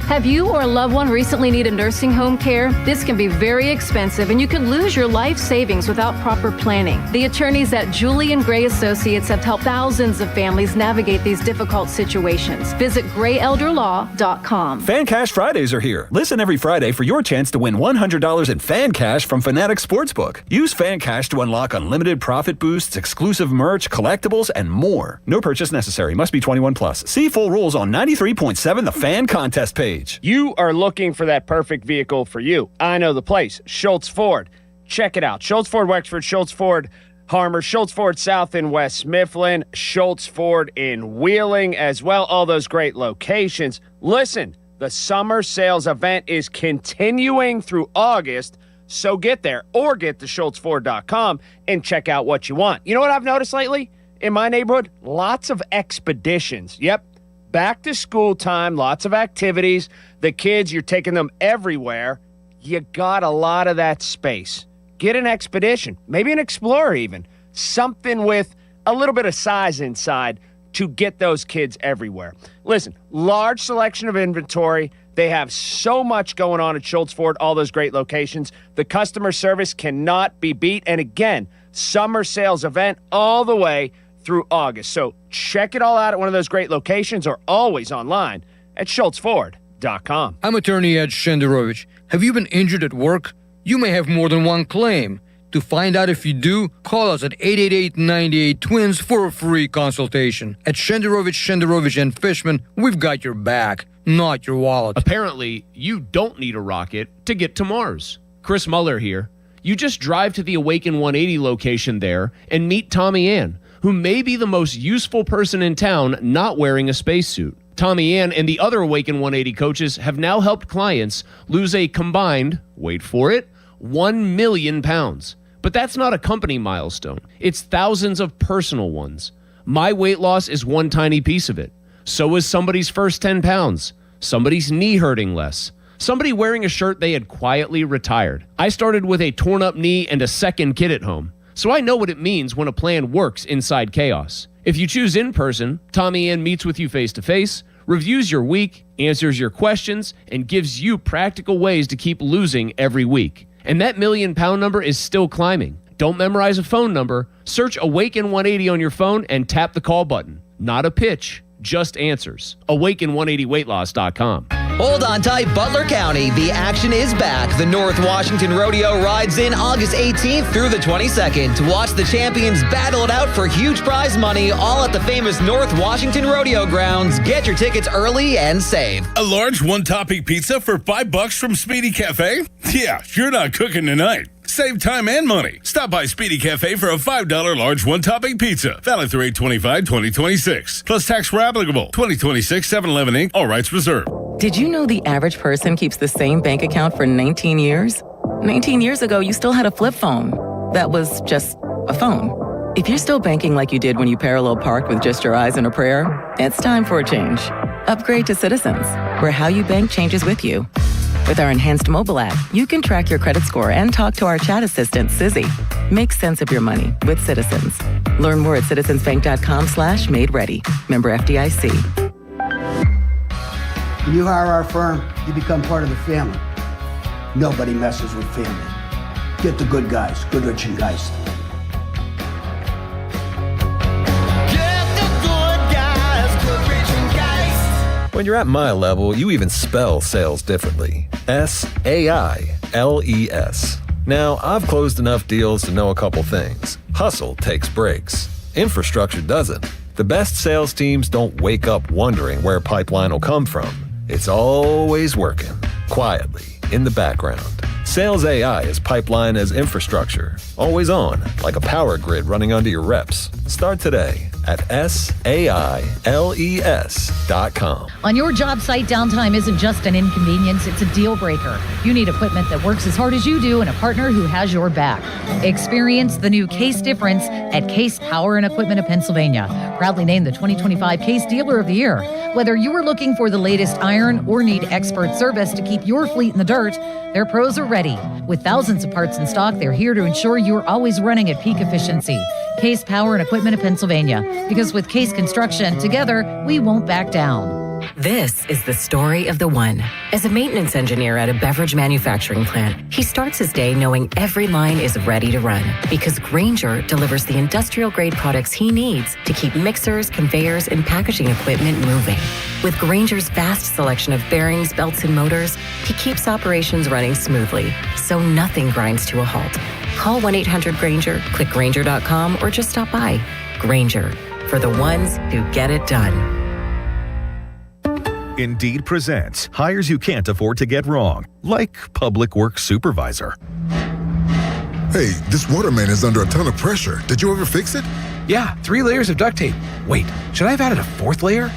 Have you or a loved one recently needed nursing home care? This can be very expensive and you could lose your life savings without proper planning. The attorneys at Julian Gray Associates have helped thousands of families navigate these difficult situations. Visit grayelderlaw.com. Fan Cash Fridays are here. Listen every Friday for your chance to win $100 in Fan Cash from Fanatics Sportsbook. Use Fan Cash to unlock unlimited profit boosts, exclusive merch, collectibles, and more. No purchase necessary. Must be 21 plus. See full rules on 93.7 The Fan contest page. You are looking for that perfect vehicle for you. I know the place, Schultz Ford. Check it out. Schultz Ford Wexford, Schultz Ford Harmer, Schultz Ford South in West Mifflin, Schultz Ford in Wheeling as well. All those great locations. Listen, the summer sales event is continuing through August, so get there or get to SchultzFord.com and check out what you want. You know what I've noticed lately? In my neighborhood, lots of expeditions. Yep. Back to school time, lots of activities. The kids, you're taking them everywhere. You got a lot of that space. Get an Expedition, maybe an Explorer even. Something with a little bit of size inside to get those kids everywhere. Listen, large selection of inventory. They have so much going on at Schultz Ford, all those great locations. The customer service cannot be beat. And again, summer sales event all the way through August. So check it all out at one of those great locations or always online at SchultzFord.com. I'm attorney Ed Shenderovich. Have you been injured at work? You may have more than one claim. To find out if you do, call us at 888-98-TWINS for a free consultation. At Shenderovich and Fishman, we've got your back, not your wallet. Apparently, you don't need a rocket to get to Mars. Chris Muller here. You just drive to the Awaken 180 location there and meet Tommy Ann, who may be the most useful person in town not wearing a spacesuit. Tommy Ann and the other Awaken 180 coaches have now helped clients lose a combined, wait for it, 1 million pounds. But that's not a company milestone. It's thousands of personal ones. My weight loss is one tiny piece of it. So is somebody's first 10 pounds, somebody's knee hurting less, Somebody wearing a shirt they had quietly retired. I started with a torn up knee and a second kid at home, so I know what it means when a plan works inside chaos. If you choose in person, Tommy Ann meets with you face to face, reviews your week, answers your questions, and gives you practical ways to keep losing every week. And that million-pound number is still climbing. Don't memorize a phone number. Search Awaken 180 on your phone and tap the call button. Not a pitch, just answers. Awaken180weightloss.com. Hold on tight, Butler County. The action is back. The North Washington Rodeo rides in August 18th through the 22nd to watch the champions battle it out for huge prize money, all at the famous North Washington Rodeo grounds. Get your tickets early and save. A large one-topping pizza for $5 from Speedy Cafe? Yeah, you're not cooking tonight. Save time and money. Stop by Speedy Cafe for a $5 large one-topping pizza. Valid through 8/25/2026. Plus tax were applicable. 2026 7-Eleven Inc. All rights reserved. Did you know the average person keeps the same bank account for 19 years? 19 years ago, you still had a flip phone. That was just a phone. If you're still banking like you did when you parallel parked with just your eyes and a prayer, it's time for a change. Upgrade to Citizens, where how you bank changes with you. With our enhanced mobile app, you can track your credit score and talk to our chat assistant, Sizzy. Make sense of your money with Citizens. Learn more at citizensbank.com/made-ready. Member FDIC. When you hire our firm, you become part of the family. Nobody messes with family. Get the good guys, Goodrich and Geist. When you're at my level, you even spell sales differently. S-A-I-L-E-S. Now, I've closed enough deals to know a couple things. Hustle takes breaks. Infrastructure doesn't. The best sales teams don't wake up wondering where pipeline will come from. It's always working, quietly, in the background. Sales AI is pipeline as infrastructure, always on, like a power grid running under your reps. Start today at SAILES.com. On your job site, downtime isn't just an inconvenience, it's a deal breaker. You need equipment that works as hard as you do and a partner who has your back. Experience the new Case difference at Case Power and Equipment of Pennsylvania. Proudly named the 2025 Case Dealer of the Year. Whether you are looking for the latest iron or need expert service to keep your fleet in the dirt, their pros are ready. With thousands of parts in stock, they're here to ensure you're always running at peak efficiency. Case Power and Equipment of Pennsylvania. Because with Case Construction, together, we won't back down. This is the story of the one. As a maintenance engineer at a beverage manufacturing plant, he starts his day knowing every line is ready to run because Grainger delivers the industrial-grade products he needs to keep mixers, conveyors, and packaging equipment moving. With Grainger's vast selection of bearings, belts, and motors, he keeps operations running smoothly, so nothing grinds to a halt. Call 1-800-GRAINGER, click Grainger.com, or just stop by. Grainger, for the ones who get it done. Indeed presents hires you can't afford to get wrong, like public works supervisor. Hey, this water main is under a ton of pressure. Did you ever fix it? Yeah, 3 layers of duct tape. Wait, should I have added a 4th layer?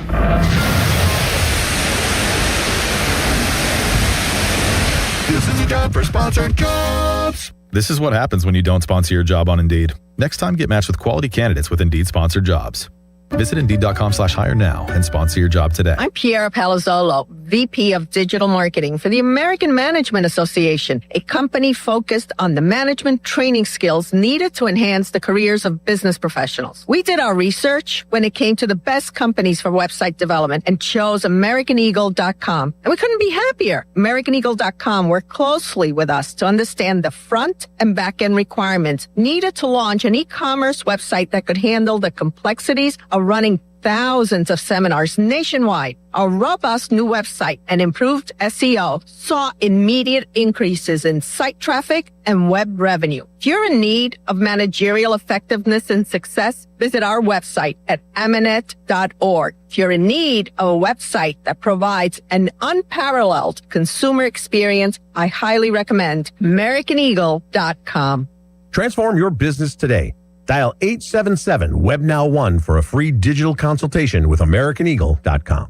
This is a job for sponsored jobs. This is what happens when you don't sponsor your job on Indeed. Next time, get matched with quality candidates with Indeed sponsored jobs. Visit Indeed.com/hire now and sponsor your job today. I'm Piera Palazzolo, VP of Digital Marketing for the American Management Association, a company focused on the management training skills needed to enhance the careers of business professionals. We did our research when it came to the best companies for website development and chose AmericanEagle.com. And we couldn't be happier. AmericanEagle.com worked closely with us to understand the front and back end requirements needed to launch an e-commerce website that could handle the complexities of running thousands of seminars nationwide. Our robust new website and improved SEO saw immediate increases in site traffic and web revenue. If you're in need of managerial effectiveness and success, visit our website at Amanet.org. If you're in need of a website that provides an unparalleled consumer experience, I highly recommend AmericanEagle.com. Transform your business today. Dial 877-WebNow1 for a free digital consultation with AmericanEagle.com.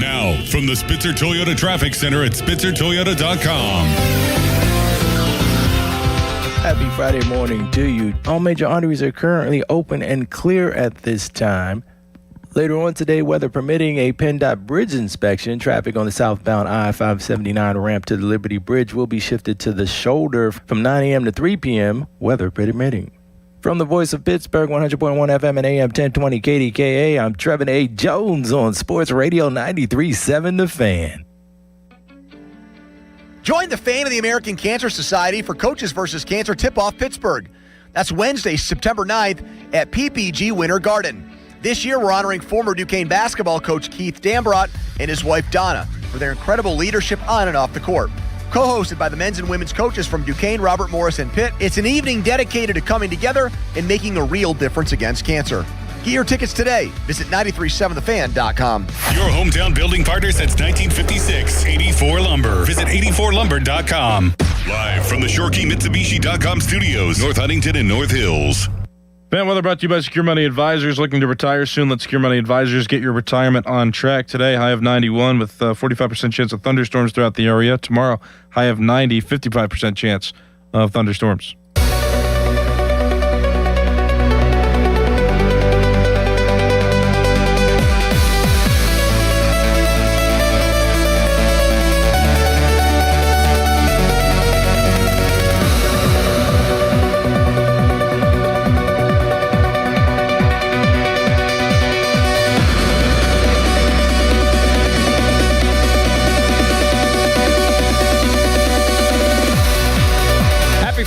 Now, from the Spitzer Toyota Traffic Center at SpitzerToyota.com. Happy Friday morning to you. All major arteries are currently open and clear at this time. Later on today, weather permitting, a PennDOT bridge inspection. Traffic on the southbound I-579 ramp to the Liberty Bridge will be shifted to the shoulder from 9 a.m. to 3 p.m., weather permitting. From the voice of Pittsburgh, 100.1 FM and AM 1020 KDKA, I'm Trevin A. Jones on Sports Radio 93.7 The Fan. Join the Fan of the American Cancer Society for Coaches vs. Cancer Tip-Off Pittsburgh. That's Wednesday, September 9th at PPG Winter Garden. This year, we're honoring former Duquesne basketball coach Keith Dambrot and his wife Donna for their incredible leadership on and off the court. Co-hosted by the men's and women's coaches from Duquesne, Robert Morris, and Pitt, it's an evening dedicated to coming together and making a real difference against cancer. Get your tickets today. Visit 937thefan.com. Your hometown building partner since 1956, 84 Lumber. Visit 84lumber.com. Live from the ShoreKeyMitsubishi.com studios, North Huntington and North Hills. Fan weather brought to you by Secure Money Advisors. Looking to retire soon? Let Secure Money Advisors get your retirement on track. Today, high of 91 with 45% chance of thunderstorms throughout the area. Tomorrow, high of 90, 55% chance of thunderstorms.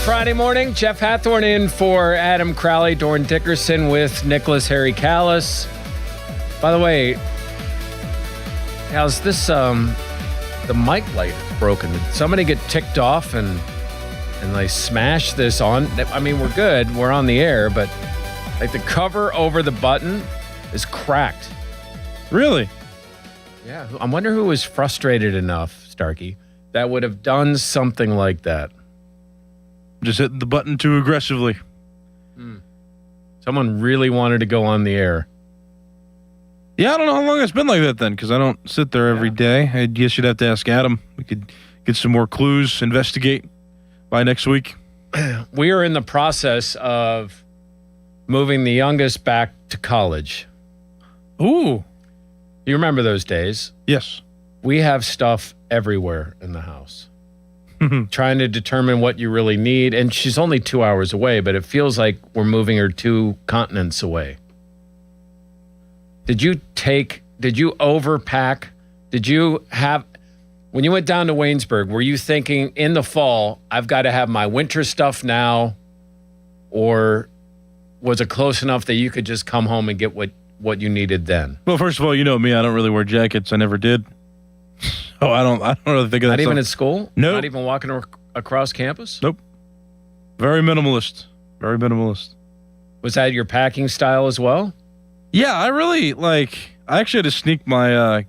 Friday morning, Jeff Hathorn in for Adam Crowley, Dorn Dickerson with Nicholas Harry Callis. By the way, how's this, the mic light is broken. Did somebody get ticked off and they smashed this on? I mean, we're good, we're on the air, but like the cover over the button is cracked. Really? Yeah, I wonder who was frustrated enough, Starkey, that would have done something like that. Just hitting the button too aggressively. Someone really wanted to go on the air. Yeah, I don't know how long it's been like that then, because I don't sit there every day. I guess you'd have to ask Adam. We could get some more clues, investigate by next week. We are in the process of moving the youngest back to college. Ooh. You remember those days? Yes. We have stuff everywhere in the house. Trying to determine what you really need. And she's only 2 hours away, but it feels like we're moving her 2 continents away. Did you overpack? Did you have, when you went down to Waynesburg, were you thinking in the fall, I've got to have my winter stuff now? Or was it close enough that you could just come home and get what you needed then? Well, first of all, you know me, I don't really wear jackets. I never did. Oh, I don't really think of that. Not even stuff. at school? No. Not even walking across campus? Nope. Very minimalist. Very minimalist. Was that your packing style as well? Yeah, I actually had to sneak my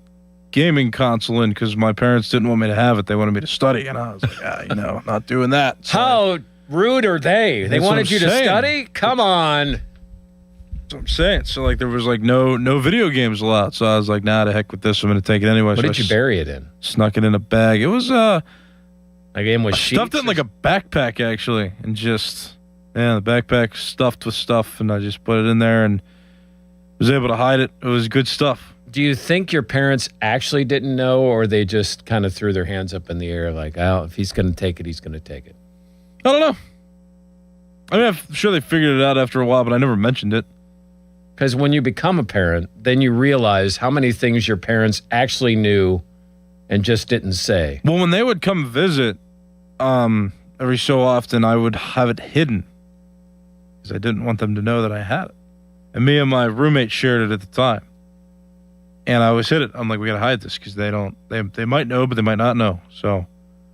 gaming console in because my parents didn't want me to have it. They wanted me to study, and I was like, not doing that. So how rude are they? They wanted you to study? Come on. That's what I'm saying. So like there was like no video games allowed. So I was like, nah, to heck with this. I'm gonna take it anyway. What so did you bury it in? Snuck it in a bag. It was a game with sheets. Stuffed it in like a backpack actually, and the backpack stuffed with stuff, and I just put it in there and was able to hide it. It was good stuff. Do you think your parents actually didn't know, or they just kind of threw their hands up in the air like, oh, if he's gonna take it, he's gonna take it? I don't know. I mean, I'm sure they figured it out after a while, but I never mentioned it. Because when you become a parent, then you realize how many things your parents actually knew and just didn't say. Well, when they would come visit, every so often I would have it hidden because I didn't want them to know that I had it. And me and my roommate shared it at the time. And I always hid it. I'm like, we got to hide this because they might know, but they might not know. So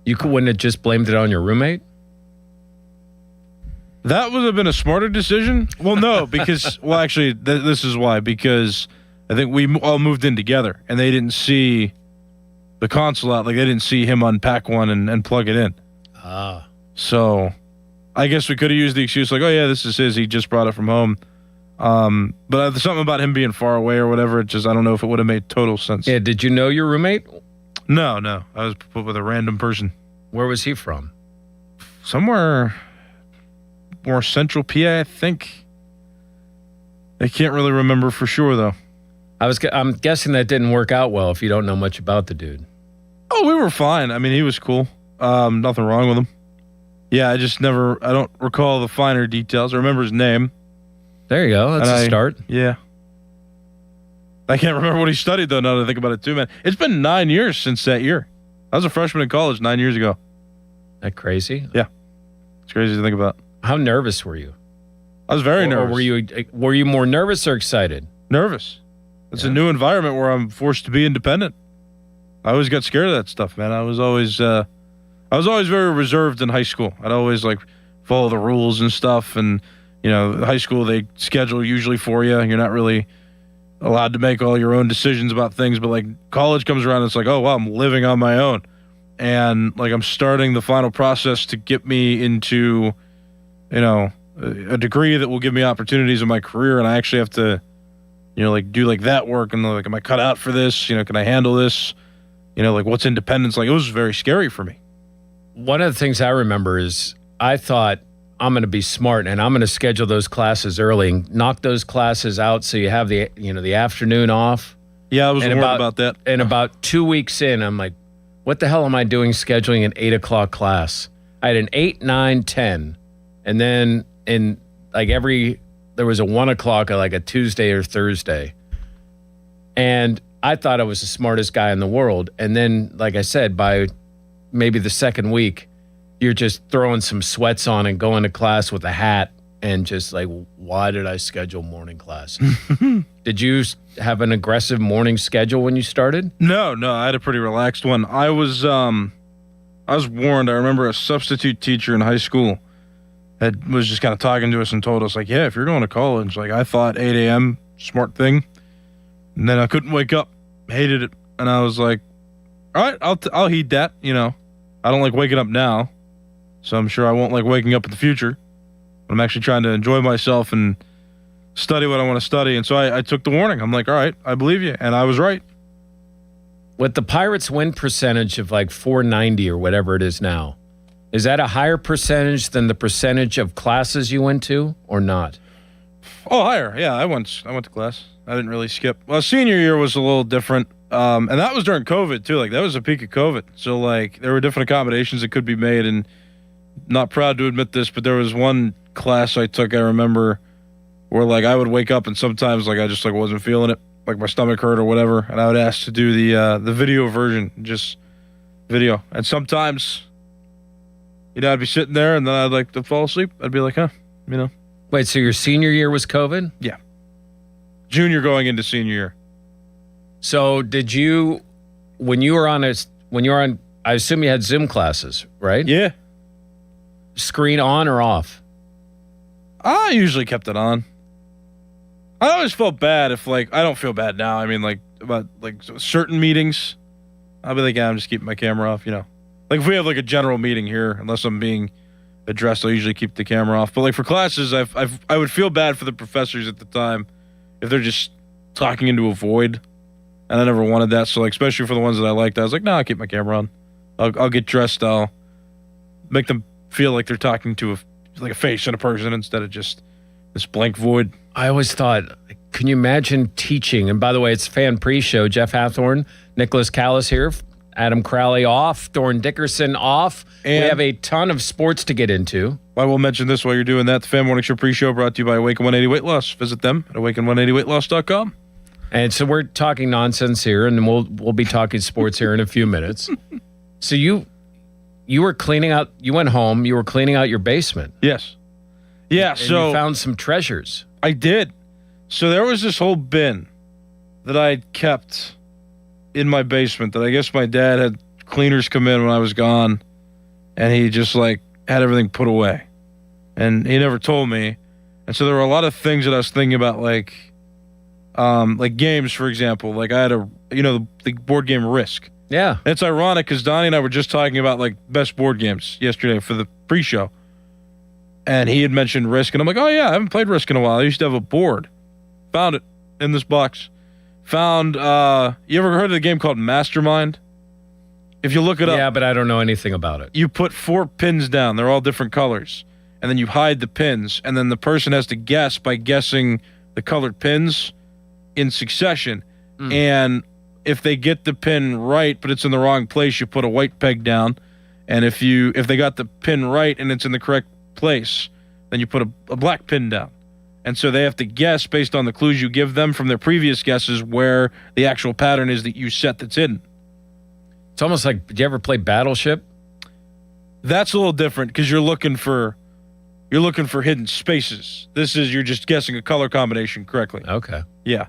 you wouldn't have just blamed it on your roommate? That would have been a smarter decision. Well, no, because, actually, this is why. Because I think we all moved in together, and they didn't see the console out. Like, they didn't see him unpack one and plug it in. Ah. So I guess we could have used the excuse like, oh, yeah, this is his. He just brought it from home. But there's something about him being far away or whatever. It just, I don't know if it would have made total sense. Yeah, did you know your roommate? No. I was put with a random person. Where was he from? Somewhere more central PA, I think. I can't really remember for sure, though. I'm guessing that didn't work out well if you don't know much about the dude. Oh, we were fine. I mean, he was cool. Nothing wrong with him. Yeah, I don't recall the finer details. I remember his name. There you go. That's a start. Yeah. I can't remember what he studied, though, now that I think about it, too, man. It's been 9 years since that year. I was a freshman in college 9 years ago. That crazy? Yeah. It's crazy to think about. How nervous were you? I was very nervous. Or were you more nervous or excited? Nervous. It's a new environment where I'm forced to be independent. I always got scared of that stuff, man. I was always very reserved in high school. I'd always follow the rules and stuff. And, high school, they schedule usually for you. You're not really allowed to make all your own decisions about things. But college comes around, and it's oh, wow, I'm living on my own. And I'm starting the final process to get me into, a degree that will give me opportunities in my career. And I actually have to, do that work. And am I cut out for this? Can I handle this? What's independence? It was very scary for me. One of the things I remember is I thought I'm going to be smart and I'm going to schedule those classes early and knock those classes out so you have the afternoon off. Yeah, I was worried about that. And about 2 weeks in, I'm like, what the hell am I doing scheduling an 8 o'clock class? I had an 8, 9, 10. And then there was a 1 o'clock a Tuesday or Thursday. And I thought I was the smartest guy in the world. And then, like I said, by maybe the second week, you're just throwing some sweats on and going to class with a hat and just why did I schedule morning classes? Did you have an aggressive morning schedule when you started? No, I had a pretty relaxed one. I was warned. I remember a substitute teacher in high school was just kind of talking to us and told us yeah, if you're going to college, I thought 8 a.m. smart thing. And then I couldn't wake up. Hated it. And I was like, all right, I'll heed that. I don't like waking up now. So I'm sure I won't like waking up in the future. But I'm actually trying to enjoy myself and study what I want to study. And so I took the warning. I'm like, all right, I believe you. And I was right. With the Pirates win percentage of 490 or whatever it is now, is that a higher percentage than the percentage of classes you went to or not? Oh, higher. Yeah, I went to class. I didn't really skip. Well, senior year was a little different. And that was during COVID too. That was the peak of COVID. So there were different accommodations that could be made, and not proud to admit this, but there was one class I took, I remember, where I would wake up and sometimes I just wasn't feeling it. My stomach hurt or whatever, and I would ask to do the video version, just video. And sometimes, I'd be sitting there and then I'd to fall asleep. I'd be like, Wait, so your senior year was COVID? Yeah. Junior going into senior year. So did you, when you were on, I assume you had Zoom classes, right? Yeah. Screen on or off? I usually kept it on. I always felt bad if I don't feel bad now. I mean about certain meetings, I'll be like, yeah, I'm just keeping my camera off, if we have a general meeting here, unless I'm being addressed, I'll usually keep the camera off. But for classes, I would feel bad for the professors at the time if they're just talking into a void. And I never wanted that. So especially for the ones that I liked, I was like, no, I'll keep my camera on. I'll get dressed. I'll make them feel like they're talking to a face and a person instead of just this blank void. I always thought, can you imagine teaching? And by the way, it's fan pre-show. Jeff Hathorn, Nicholas Callis here, Adam Crowley off, Thorne Dickerson off. And we have a ton of sports to get into. I will mention this while you're doing that. The Fan Morning Show pre-show brought to you by Awaken 180 Weight Loss. Visit them at awaken180weightloss.com. And so we're talking nonsense here, and we'll be talking sports here in a few minutes. So you were cleaning out. You went home. You were cleaning out your basement. Yes. Yeah. And so you found some treasures. I did. So there was this whole bin that I kept in my basement that I guess my dad had cleaners come in when I was gone, and he just had everything put away, and he never told me. And so there were a lot of things that I was thinking about, like games, for example. I had the board game Risk. Yeah. And it's ironic because Donnie and I were just talking about best board games yesterday for the pre-show. And he had mentioned Risk, and I'm like, oh yeah, I haven't played Risk in a while. I used to have a board. Found it in this box. Found, you ever heard of the game called Mastermind? If you look it up. Yeah, but I don't know anything about it. You put 4 pins down. They're all different colors. And then you hide the pins. And then the person has to guess by guessing the colored pins in succession. And if they get the pin right, but it's in the wrong place, you put a white peg down. And if they got the pin right and it's in the correct place, then you put a black pin down. And so they have to guess based on the clues you give them from their previous guesses where the actual pattern is that you set that's hidden. It's almost like, did you ever play Battleship? That's a little different because you're looking for hidden spaces. This is you're just guessing a color combination correctly. Okay. Yeah.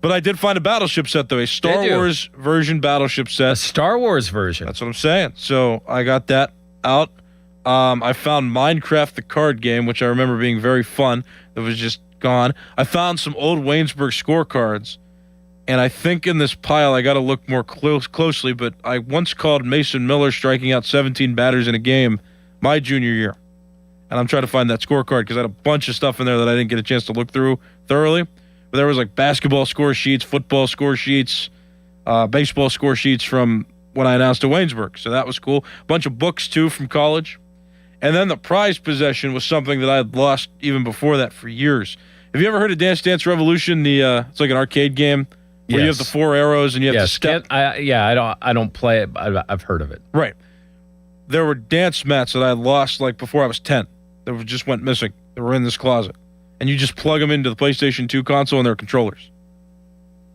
But I did find a Battleship set, though, a Star Wars version Battleship set. A Star Wars version. That's what I'm saying. So I got that out. I found Minecraft, the card game, which I remember being very fun. That was just gone. I found some old Waynesburg scorecards. And I think in this pile, I got to look more closely, but I once called Mason Miller striking out 17 batters in a game my junior year. And I'm trying to find that scorecard because I had a bunch of stuff in there that I didn't get a chance to look through thoroughly. But there was like basketball score sheets, football score sheets, baseball score sheets from when I announced to Waynesburg. So that was cool. A bunch of books, too, from college. And then the prize possession was something that I had lost even before that for years. Have you ever heard of Dance Dance Revolution? It's like an arcade game. Where you have the 4 arrows and you have to step. I don't play it, but I've heard of it. Right. There were dance mats that I lost like before I was 10 that just went missing. They were in this closet. And you just plug them into the PlayStation 2 console and they're controllers.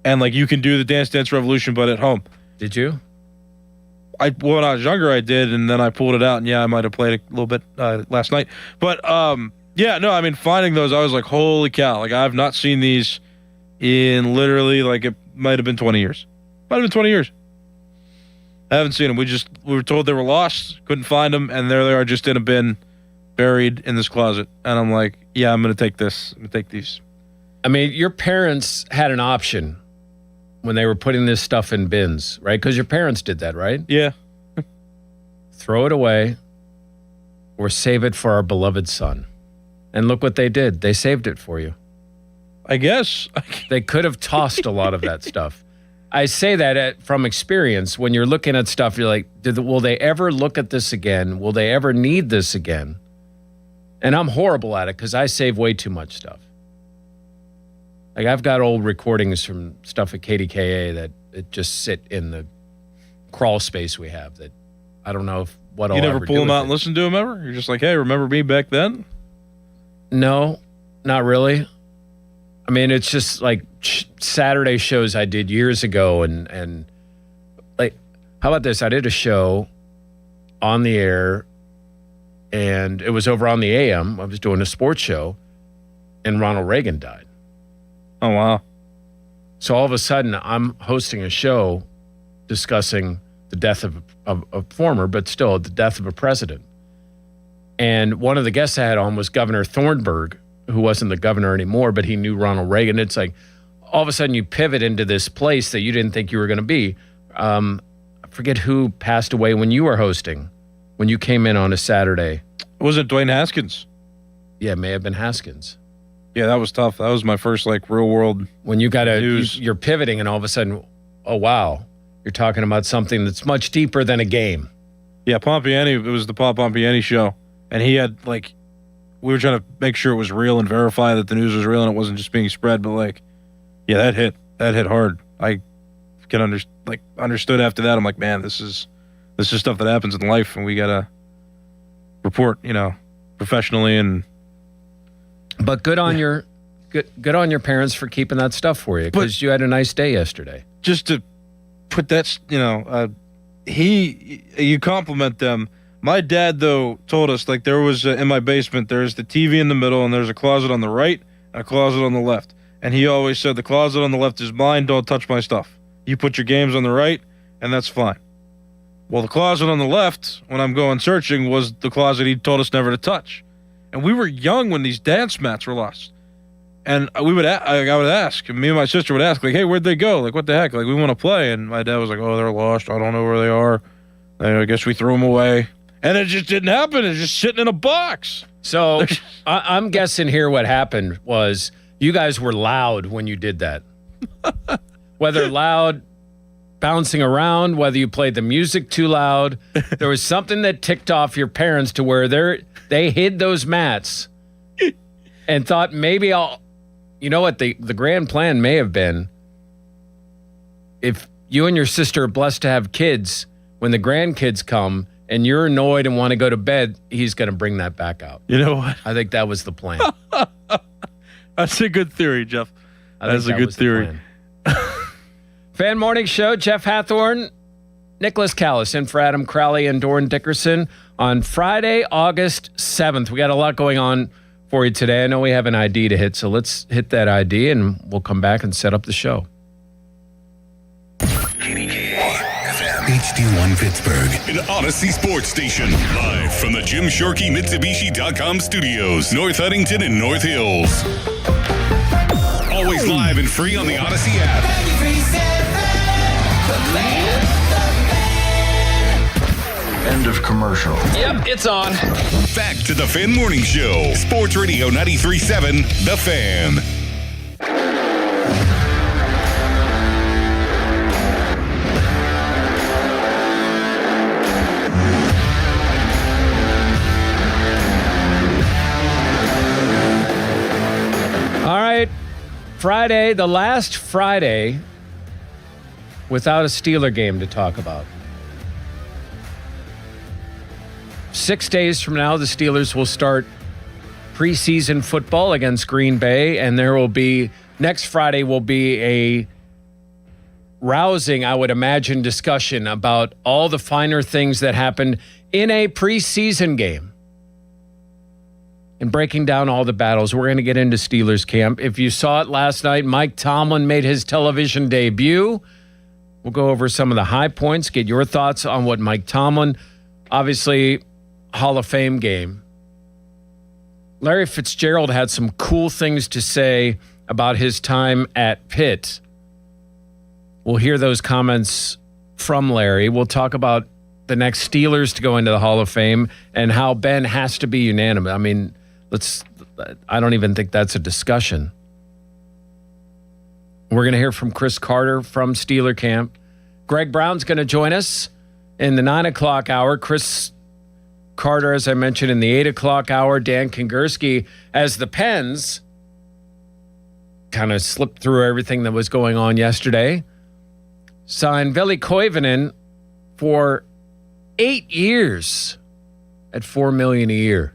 And like you can do the Dance Dance Revolution, but at home. Did you? When I was younger, I did, and then I pulled it out, and I might have played it a little bit last night. But finding those, I was like, holy cow. Like, I've not seen these in literally, like, it might have been 20 years. Might have been 20 years. I haven't seen them. We were told they were lost, couldn't find them, and there they are just in a bin, buried in this closet. And I'm like, yeah, I'm going to take this. I'm going to take these. I mean, your parents had an option when they were putting this stuff in bins, right? Because your parents did that, right? Yeah. Throw it away or save it for our beloved son. And look what they did. They saved it for you. I guess. They could have tossed a lot of that stuff. I say that from experience. When you're looking at stuff, you're like, will they ever look at this again? Will they ever need this again? And I'm horrible at it because I save way too much stuff. Like I've got old recordings from stuff at KDKA that it just sit in the crawl space we have that I don't know what I'll ever do. You never pull them out and listen to them ever? You're just like, hey, remember me back then? No, not really. I mean, it's just like Saturday shows I did years ago. And like, how about this? I did a show on the air and it was over on the AM. I was doing a sports show and Ronald Reagan died. Oh, wow. So all of a sudden I'm hosting a show discussing the death of a former, but still the death of a president. And one of the guests I had on was Governor Thornburg, who wasn't the governor anymore, but he knew Ronald Reagan. It's like all of a sudden you pivot into this place that you didn't think you were going to be. I forget who passed away when you were hosting, when you came in on a Saturday. Was it Dwayne Haskins? Yeah, it may have been Haskins. Yeah, that was tough. That was my first like real world when you got news. You're pivoting and all of a sudden, oh wow, you're talking about something that's much deeper than a game. Yeah, Pompiani, it was the Paul Pompiani show. And he had like, we were trying to make sure it was real and verify that the news was real and it wasn't just being spread. But like, yeah, that hit hard. I can understood after that. I'm like, man, this is stuff that happens in life, and we gotta report, professionally and. But good on your parents for keeping that stuff for you because you had a nice day yesterday. Just to put that, you compliment them. My dad, though, told us, like, there was, in my basement, there's the TV in the middle, and there's a closet on the right and a closet on the left. And he always said, the closet on the left is mine, don't touch my stuff. You put your games on the right, and that's fine. Well, the closet on the left, when I'm going searching, was the closet he told us never to touch. And we were young when these dance mats were lost. And I would ask, and me and my sister would ask, like, hey, where'd they go? Like, what the heck? Like, we want to play. And my dad was like, oh, they're lost. I don't know where they are. I guess we threw them away. And it just didn't happen. It's just sitting in a box. So I'm guessing here what happened was you guys were loud when you did that. Whether loud, bouncing around, whether you played the music too loud, there was something that ticked off your parents to where they hid those mats and thought maybe the grand plan may have been if you and your sister are blessed to have kids, when the grandkids come and you're annoyed and want to go to bed, he's going to bring that back out. You know what? I think that was the plan. That's a good theory, Jeff. That's a good theory. Fan Morning Show, Jeff Hathorn, Nicholas Callis in for Adam Crowley and Doran Dickerson on Friday, August 7th. We got a lot going on for you today. I know we have an ID to hit, so let's hit that ID and we'll come back and set up the show. HD1 Pittsburgh, an Odyssey Sports Station. Live from the Jim Shorkey Mitsubishi.com studios, North Huntington and North Hills. Always live and free on the Odyssey app. End of commercial. Yep, it's on. Back to the Fan Morning Show. Sports Radio 93.7, The Fan. All right, Friday, the last Friday without a Steeler game to talk about. 6 days from now, the Steelers will start preseason football against Green Bay, and there will be, next Friday will be a rousing, I would imagine, discussion about all the finer things that happened in a preseason game and breaking down all the battles. We're going to get into Steelers camp. If you saw it last night, Mike Tomlin made his television debut. We'll go over some of the high points, get your thoughts on what Mike Tomlin, obviously, Hall of Fame game. Larry Fitzgerald had some cool things to say about his time at Pitt. We'll hear those comments from Larry. We'll talk about the next Steelers to go into the Hall of Fame and how Ben has to be unanimous. I mean, I don't even think that's a discussion. We're going to hear from Chris Carter from Steeler camp. Greg Brown's going to join us in the 9 o'clock hour. Chris Carter, as I mentioned, in the 8 o'clock hour. Dan Kingerski, as the Pens kind of slipped through everything that was going on yesterday, signed Veli Koivunen for 8 years at $4 million a year.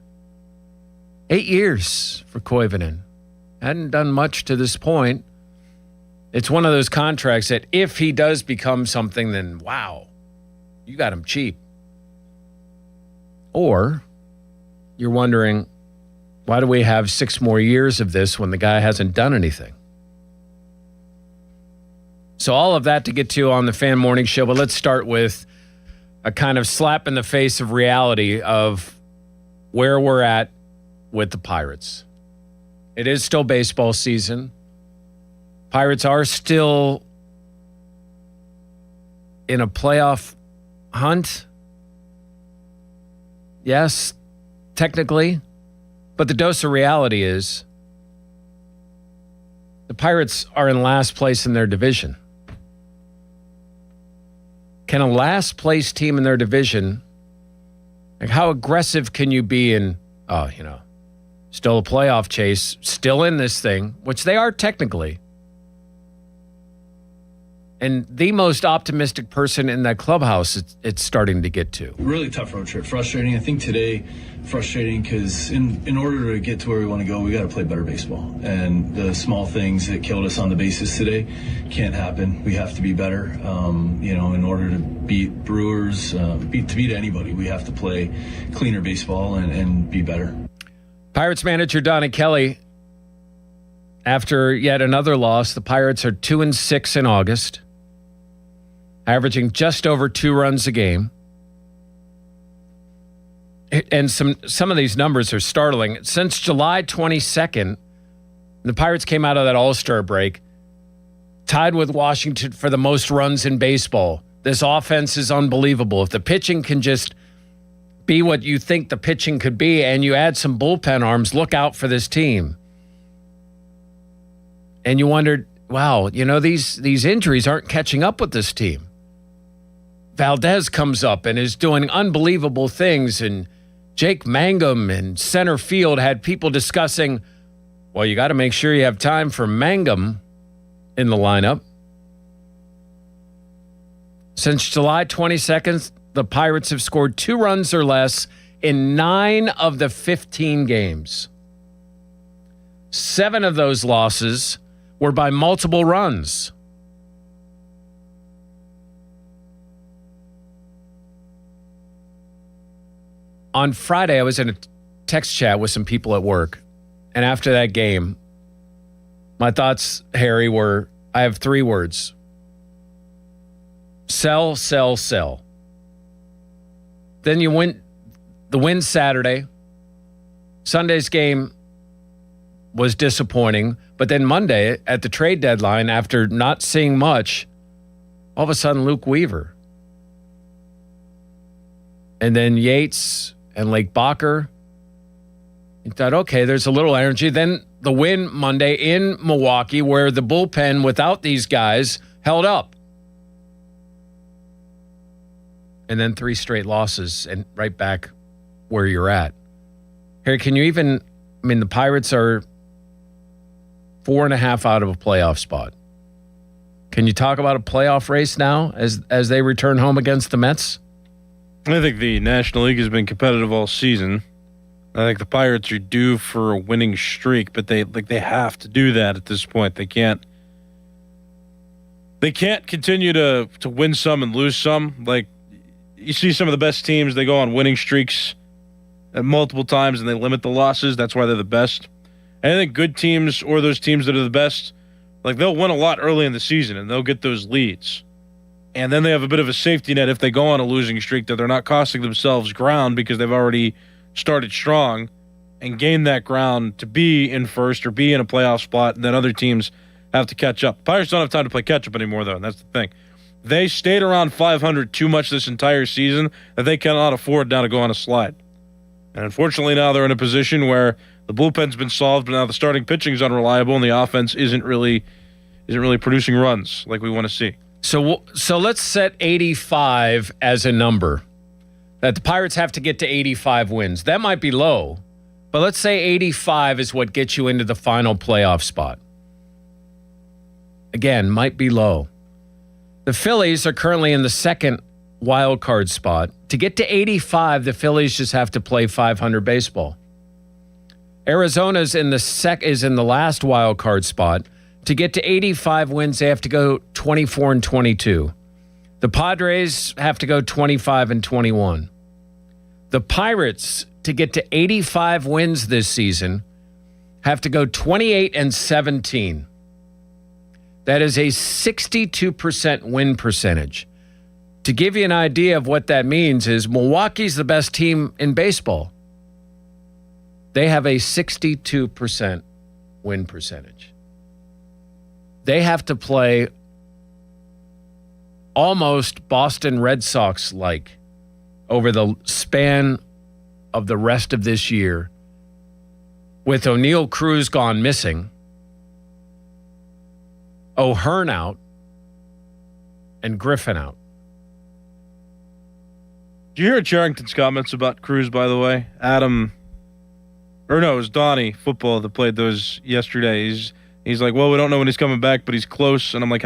8 years for Koivunen. Hadn't done much to this point. It's one of those contracts that if he does become something, then wow, you got him cheap. Or you're wondering, why do we have 6 more years of this when the guy hasn't done anything? So all of that to get to on the Fan Morning Show, but let's start with a kind of slap in the face of reality of where we're at with the Pirates. It is still baseball season. Pirates are still in a playoff hunt. Yes, technically. But the dose of reality is the Pirates are in last place in their division. Can a last place team in their division, like how aggressive can you be in, still a playoff chase, still in this thing, which they are technically. And the most optimistic person in that clubhouse, it's starting to get to. Really tough road trip. Frustrating. I think today, frustrating because in order to get to where we want to go, we got to play better baseball. And the small things that killed us on the bases today can't happen. We have to be better. In order to beat Brewers, to beat anybody, we have to play cleaner baseball and be better. Pirates manager Donnie Kelly, after yet another loss, the Pirates are 2-6 in August, averaging just over 2 runs a game. And some of these numbers are startling. Since July 22nd, the Pirates came out of that All-Star break, tied with Washington for the most runs in baseball. This offense is unbelievable. If the pitching can just be what you think the pitching could be and you add some bullpen arms, look out for this team. And you wondered, wow, these injuries aren't catching up with this team. Valdez comes up and is doing unbelievable things, and Jake Mangum in center field had people discussing, well, you got to make sure you have time for Mangum in the lineup. Since July 22nd, the Pirates have scored 2 runs or less in 9 of the 15 games. 7 of those losses were by multiple runs. On Friday, I was in a text chat with some people at work. And after that game, my thoughts, Harry, were, I have 3 words. Sell, sell, sell. Then you win the win Saturday. Sunday's game was disappointing. But then Monday, at the trade deadline, after not seeing much, all of a sudden Luke Weaver. And then Yates and Lake Bacher. You thought, okay, there's a little energy. Then the win Monday in Milwaukee, where the bullpen without these guys held up. And then 3 straight losses and right back where you're at. Harry, can you even, the Pirates are 4.5 out of a playoff spot. Can you talk about a playoff race now as they return home against the Mets? I think the National League has been competitive all season. I think the Pirates are due for a winning streak, but they have to do that at this point. They can't continue to win some and lose some. Like, you see some of the best teams, they go on winning streaks multiple times and they limit the losses. That's why they're the best. And I think good teams, or those teams that are the best, like, they'll win a lot early in the season and they'll get those leads. And then they have a bit of a safety net if they go on a losing streak, that they're not costing themselves ground because they've already started strong and gained that ground to be in first or be in a playoff spot, and then other teams have to catch up. Pirates don't have time to play catch up anymore, though, and that's the thing. They stayed around 500 too much this entire season that they cannot afford now to go on a slide. And unfortunately, now they're in a position where the bullpen's been solved, but now the starting pitching is unreliable and the offense isn't really producing runs like we want to see. So let's set 85 as a number. That the Pirates have to get to 85 wins. That might be low, but let's say 85 is what gets you into the final playoff spot. Again, might be low. The Phillies are currently in the second wild card spot. To get to 85, the Phillies just have to play 500 baseball. Arizona's in the last wild card spot. To get to 85 wins, they have to go 24-22. The Padres have to go 25-21. The Pirates, to get to 85 wins this season, have to go 28-17. That is a 62% win percentage. To give you an idea of what that means is Milwaukee's the best team in baseball. They have a 62% win percentage. They have to play almost Boston Red Sox-like over the span of the rest of this year, with O'Neal Cruz gone missing, O'Hearn out, and Griffin out. Did you hear Charrington's comments about Cruz, by the way? It was Donnie Football that played those yesterday. He's like, well, we don't know when he's coming back, but he's close. And I'm like,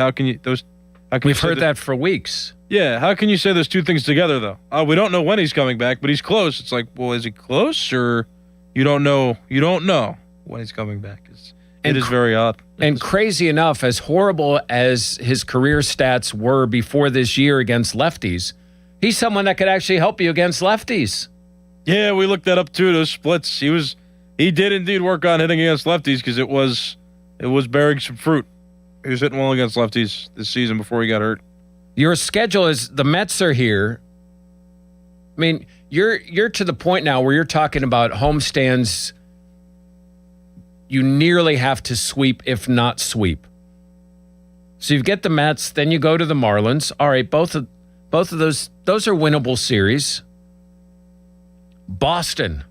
we've heard that for weeks. Yeah, how can you say those two things together, though? We don't know when he's coming back, but he's close. It's like, well, is he close, or you don't know when he's coming back? It is very odd. And crazy enough, as horrible as his career stats were before this year against lefties, he's someone that could actually help you against lefties. Yeah, we looked that up too, those splits. He did indeed work on hitting against lefties, because it was bearing some fruit. He was hitting well against lefties this season before he got hurt. Your schedule is, the Mets are here. I mean, you're to the point now where you're talking about homestands you nearly have to sweep, if not sweep. So you get the Mets, then you go to the Marlins. All right, both of those are winnable series. Boston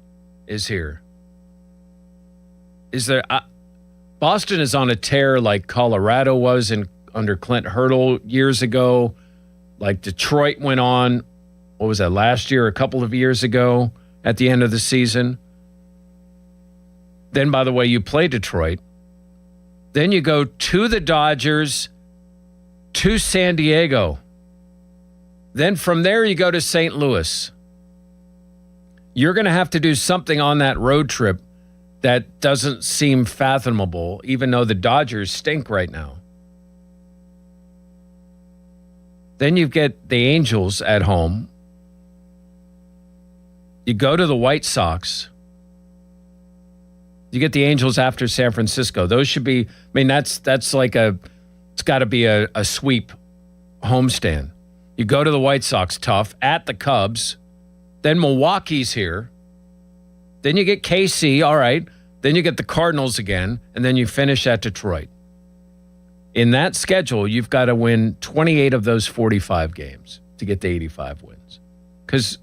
is here. Boston is on a tear like Colorado was under Clint Hurdle years ago, like Detroit went on, what was that, last year, a couple of years ago at the end of the season. Then, by the way, you play Detroit. Then you go to the Dodgers, to San Diego. Then from there, you go to St. Louis. You're going to have to do something on that road trip that doesn't seem fathomable, even though the Dodgers stink right now. Then you get the Angels at home. You go to the White Sox. You get the Angels after San Francisco. Those should be, that's like it's got to be a sweep homestand. You go to the White Sox, tough, at the Cubs. Then Milwaukee's here. Then you get KC, all right. Then you get the Cardinals again, and then you finish at Detroit. In that schedule, you've got to win 28 of those 45 games to get to 85 wins. Because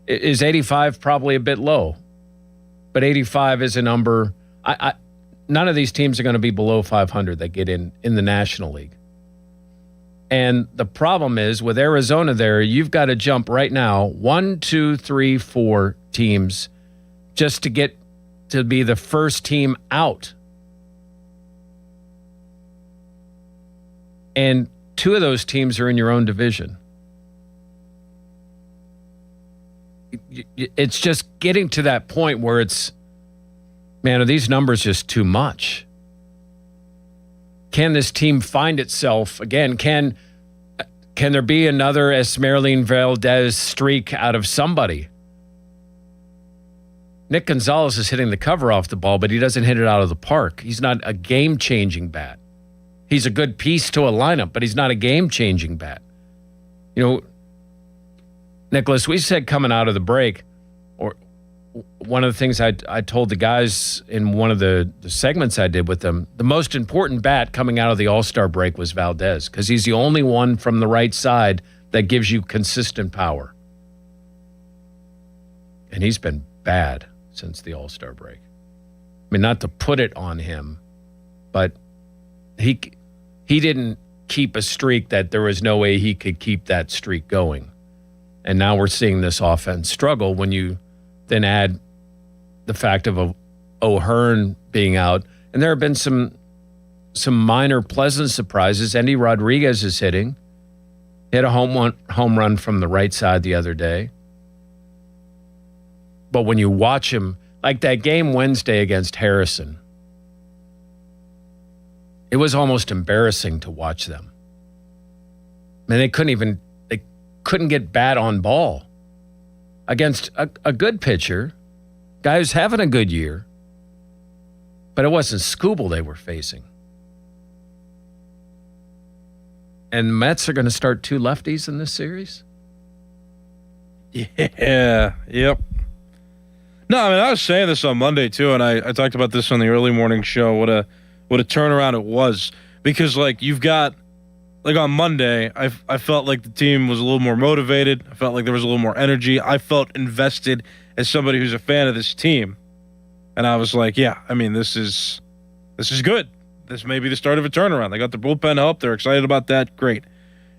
is 85 probably a bit low? But 85 is a number. None of these teams are going to be below 500 that get in the National League. And the problem is with Arizona there, you've got to jump right now 1, 2, 3, 4 teams just to get to be the first team out. And 2 of those teams are in your own division. It's just getting to that point where it's, man, are these numbers just too much? Can this team find itself again? Can there be another Esmeralyn Valdez streak out of somebody? Nick Gonzalez is hitting the cover off the ball, but he doesn't hit it out of the park. He's not a game-changing bat. He's a good piece to a lineup, but he's not a game-changing bat. You know, Nicholas, we said coming out of the break, or one of the things I told the guys in one of the segments I did with them, the most important bat coming out of the All-Star break was Valdez, because he's the only one from the right side that gives you consistent power. And he's been bad since the All-Star break. I mean, not to put it on him, but he didn't keep a streak that there was no way he could keep that streak going. And now we're seeing this offense struggle when you then add the fact of O'Hearn being out. And there have been some minor pleasant surprises. Endy Rodriguez is hitting. Hit a home run from the right side the other day. But when you watch him, like that game Wednesday against Harrison, it was almost embarrassing to watch them. I mean, they couldn't get bat on ball against a good pitcher, guy who's having a good year, but it wasn't Skubal they were facing. And the Mets are going to start 2 lefties in this series? Yeah, yep. No, I mean, I was saying this on Monday, too, and I talked about this on the early morning show, what a turnaround it was. Because, like, you've got, like, on Monday, I felt like the team was a little more motivated. I felt like there was a little more energy. I felt invested as somebody who's a fan of this team. And I was like, yeah, I mean, this is good. This may be the start of a turnaround. They got the bullpen help. They're excited about that. Great.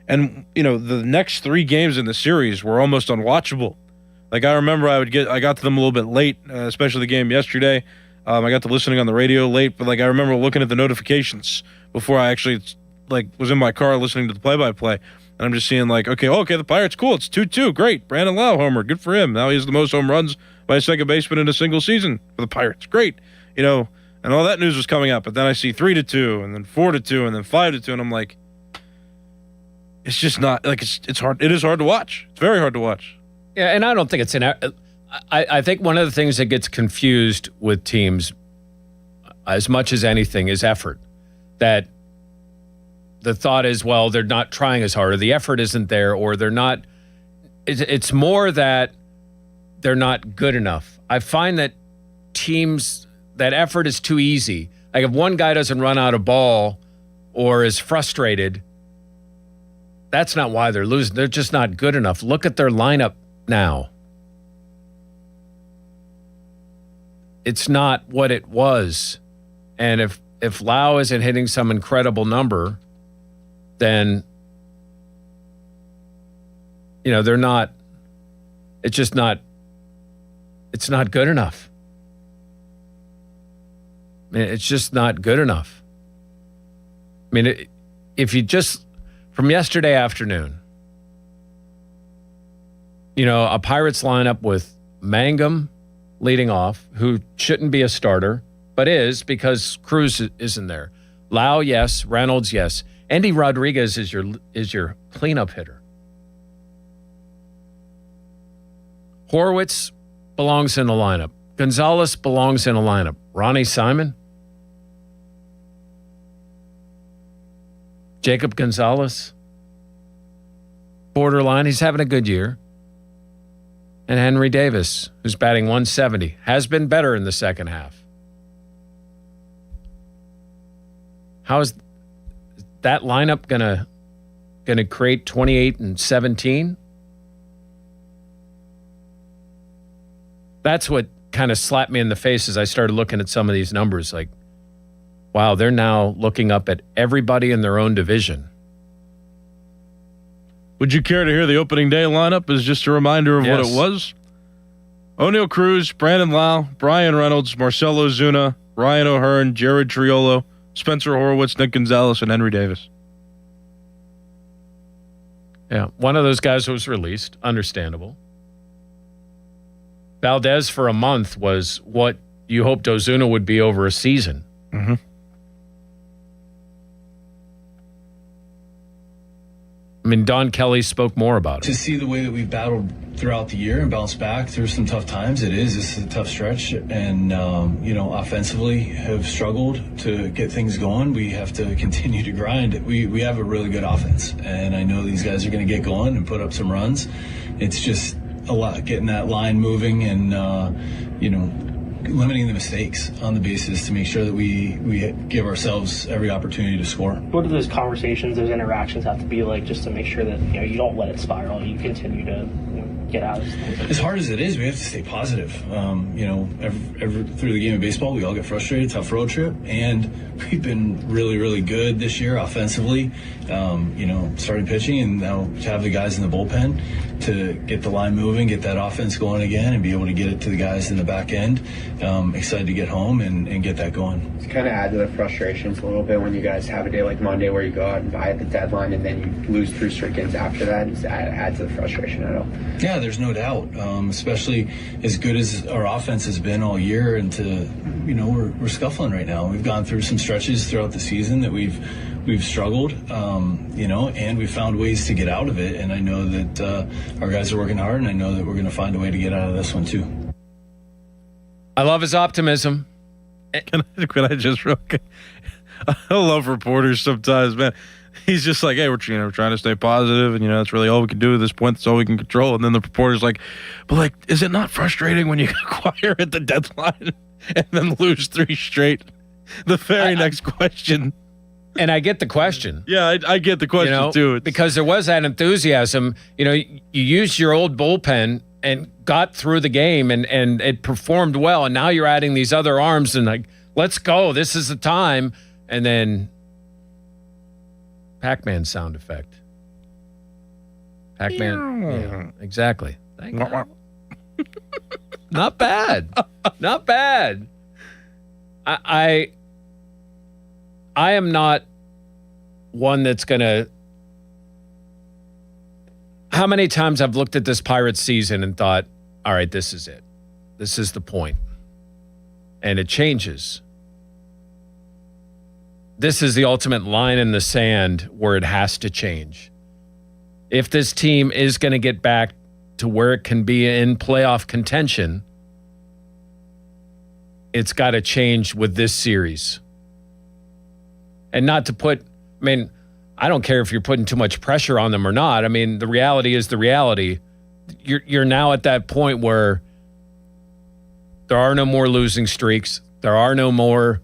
And, you know, the next 3 games in the series were almost unwatchable. Like, I remember I got to them a little bit late, especially the game yesterday. I got to listening on the radio late, but, like, I remember looking at the notifications before I actually, like, was in my car listening to the play-by-play. And I'm just seeing, like, okay, the Pirates, cool. It's 2-2. Great. Brandon Lau homer. Good for him. Now he has the most home runs by a second baseman in a single season for the Pirates. Great. You know, and all that news was coming up. But then I see 3-2 and then 4-2 and then 5-2. And I'm like, it's just not, like, it's hard. It is hard to watch. It's very hard to watch. Yeah, and I don't think it's I think one of the things that gets confused with teams as much as anything is effort. That the thought is, well, they're not trying as hard, or the effort isn't there, or they're not. It's more that they're not good enough. I find that teams, that effort is too easy. Like if one guy doesn't run out of ball or is frustrated, that's not why they're losing. They're just not good enough. Look at their lineup now. It's not what it was. And if Lau isn't hitting some incredible number, then, you know, they're not, it's just not, it's not good enough. I mean, it's just not good enough. I mean, if you just, from yesterday afternoon, a Pirates lineup with Mangum leading off, who shouldn't be a starter, but is because Cruz isn't there. Lau, yes. Reynolds, yes. Andy Rodriguez is your cleanup hitter. Horwitz belongs in the lineup. Gonzalez belongs in a lineup. Ronnie Simon? Jacob Gonzalez? Borderline. He's having a good year. And Henry Davis, who's batting 170, has been better in the second half. How is that lineup gonna create 28 and 17? That's what kind of slapped me in the face as I started looking at some of these numbers. Like, wow, they're now looking up at everybody in their own division. Would you care to hear the opening day lineup as just a reminder of what it was? O'Neill Cruz, Brandon Lau, Brian Reynolds, Marcell Ozuna, Ryan O'Hearn, Jared Triolo, Spencer Horwitz, Nick Gonzalez, and Henry Davis. Yeah, one of those guys was released. Understandable. Valdez for a month was what you hoped Ozuna would be over a season. Mm-hmm. I mean, Don Kelly spoke more about it. To see the way that we've battled throughout the year and bounced back through some tough times, this is a tough stretch. And, offensively have struggled to get things going. We have to continue to grind. We have a really good offense, and I know these guys are going to get going and put up some runs. It's just a lot getting that line moving and, limiting the mistakes on the bases to make sure that we give ourselves every opportunity to score. What do those conversations, those interactions have to be like just to make sure that you don't let it spiral, you continue to get out of things? As hard as it is, we have to stay positive. Every through the game of baseball, we all get frustrated, tough road trip, and we've been really, really good this year offensively. Starting pitching, and now to have the guys in the bullpen to get the line moving, get that offense going again, and be able to get it to the guys in the back end. Excited to get home and get that going. It's kind of add to the frustrations a little bit when you guys have a day like Monday where you go out and buy at the deadline and then you lose 3 straight games after that. It's add to the frustration at all. Yeah, there's no doubt. Especially as good as our offense has been all year, and we're scuffling right now. We've gone through some stretches throughout the season that we've struggled, and we found ways to get out of it. And I know that our guys are working hard, and I know that we're going to find a way to get out of this one too. I love his optimism. Can I just real quick? I love reporters sometimes, man. He's just like, hey, we're trying to stay positive, and that's really all we can do at this point. That's all we can control. And then the reporter's like, but is it not frustrating when you acquire at the deadline and then lose 3 straight? The very next question. And I get the question. Yeah, I get the question too. Because there was that enthusiasm. You used your old bullpen and got through the game, and it performed well. And now you're adding these other arms and let's go. This is the time. And then Pac-Man sound effect. Pac-Man. Yeah, exactly. Thank you. Not bad. Not bad. I am not one that's going to... How many times I've looked at this Pirates season and thought, all right, this is it. This is the point. And it changes. This is the ultimate line in the sand where it has to change. If this team is going to get back to where it can be in playoff contention, it's got to change with this series. And not to put, I don't care if you're putting too much pressure on them or not. The reality is the reality. You're now at that point where there are no more losing streaks. There are no more,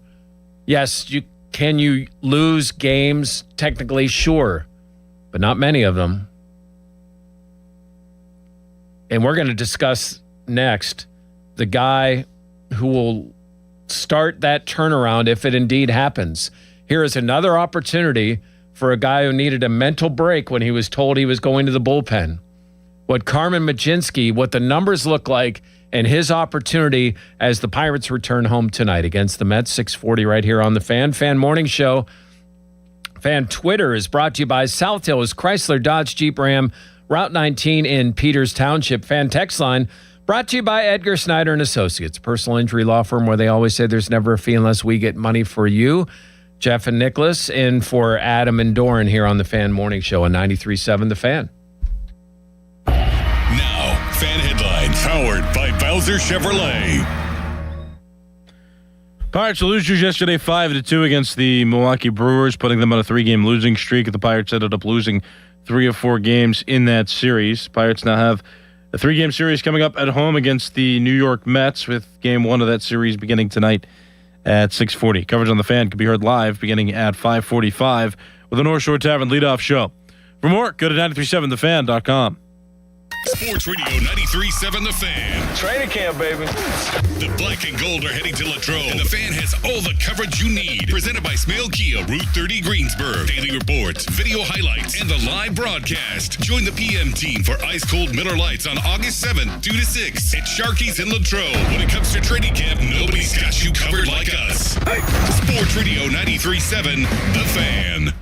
yes, can you lose games? Technically, sure, but not many of them. And we're going to discuss next the guy who will start that turnaround if it indeed happens. Here is another opportunity for a guy who needed a mental break when he was told he was going to the bullpen. What Carmen Mlodzinski, what the numbers look like, and his opportunity as the Pirates return home tonight against the Mets, 640 right here on the Fan Morning Show. Fan Twitter is brought to you by South Hills Chrysler Dodge Jeep Ram Route 19 in Peters Township. Fan text line brought to you by Edgar Snyder and Associates, personal injury law firm where they always say there's never a fee unless we get money for you. Jeff and Nicholas in for Adam and Doran here on the Fan Morning Show on 93.7 The Fan. Now, Fan Headlines, powered by Bowser Chevrolet. Pirates losers yesterday 5-2 against the Milwaukee Brewers, putting them on a 3-game losing streak. The Pirates ended up losing 3 of 4 games in that series. Pirates now have a 3-game series coming up at home against the New York Mets, with game 1 of that series beginning tonight at 6:40. Coverage on the Fan can be heard live beginning at 5:45 with the North Shore Tavern leadoff show. For more, go to 937thefan.com. Sports Radio 93.7 The Fan. Training camp, baby. The Black and Gold are heading to Latrobe, and The Fan has all the coverage you need. Presented by Smale Kia, Route 30 Greensburg. Daily reports, video highlights, and the live broadcast. Join the PM team for ice cold Miller Lights on August 7th, 2 to 6 at Sharky's in Latrobe. When it comes to training camp, nobody's got you covered like us. Sports Radio 93.7 The Fan.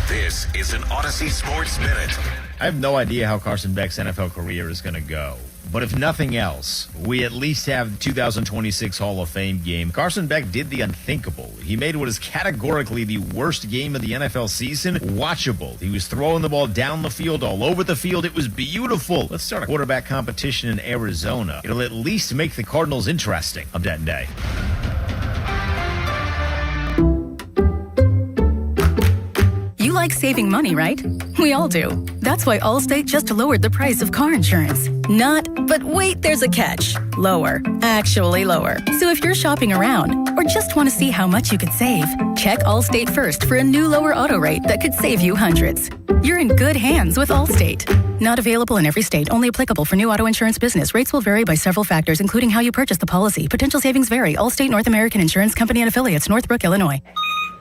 This is an Odyssey Sports Minute. I have no idea how Carson Beck's NFL career is going to go. But if nothing else, we at least have the 2026 Hall of Fame game. Carson Beck did the unthinkable. He made what is categorically the worst game of the NFL season watchable. He was throwing the ball down the field, all over the field. It was beautiful. Let's start a quarterback competition in Arizona. It'll at least make the Cardinals interesting on that day. You like saving money, right? We all do. That's why Allstate just lowered the price of car insurance. Not, but wait, there's a catch. Lower. Actually lower. So if you're shopping around or just want to see how much you could save, check Allstate first for a new lower auto rate that could save you hundreds. You're in good hands with Allstate. Not available in every state. Only applicable for new auto insurance business. Rates will vary by several factors, including how you purchase the policy. Potential savings vary. Allstate North American Insurance Company and Affiliates, Northbrook, Illinois.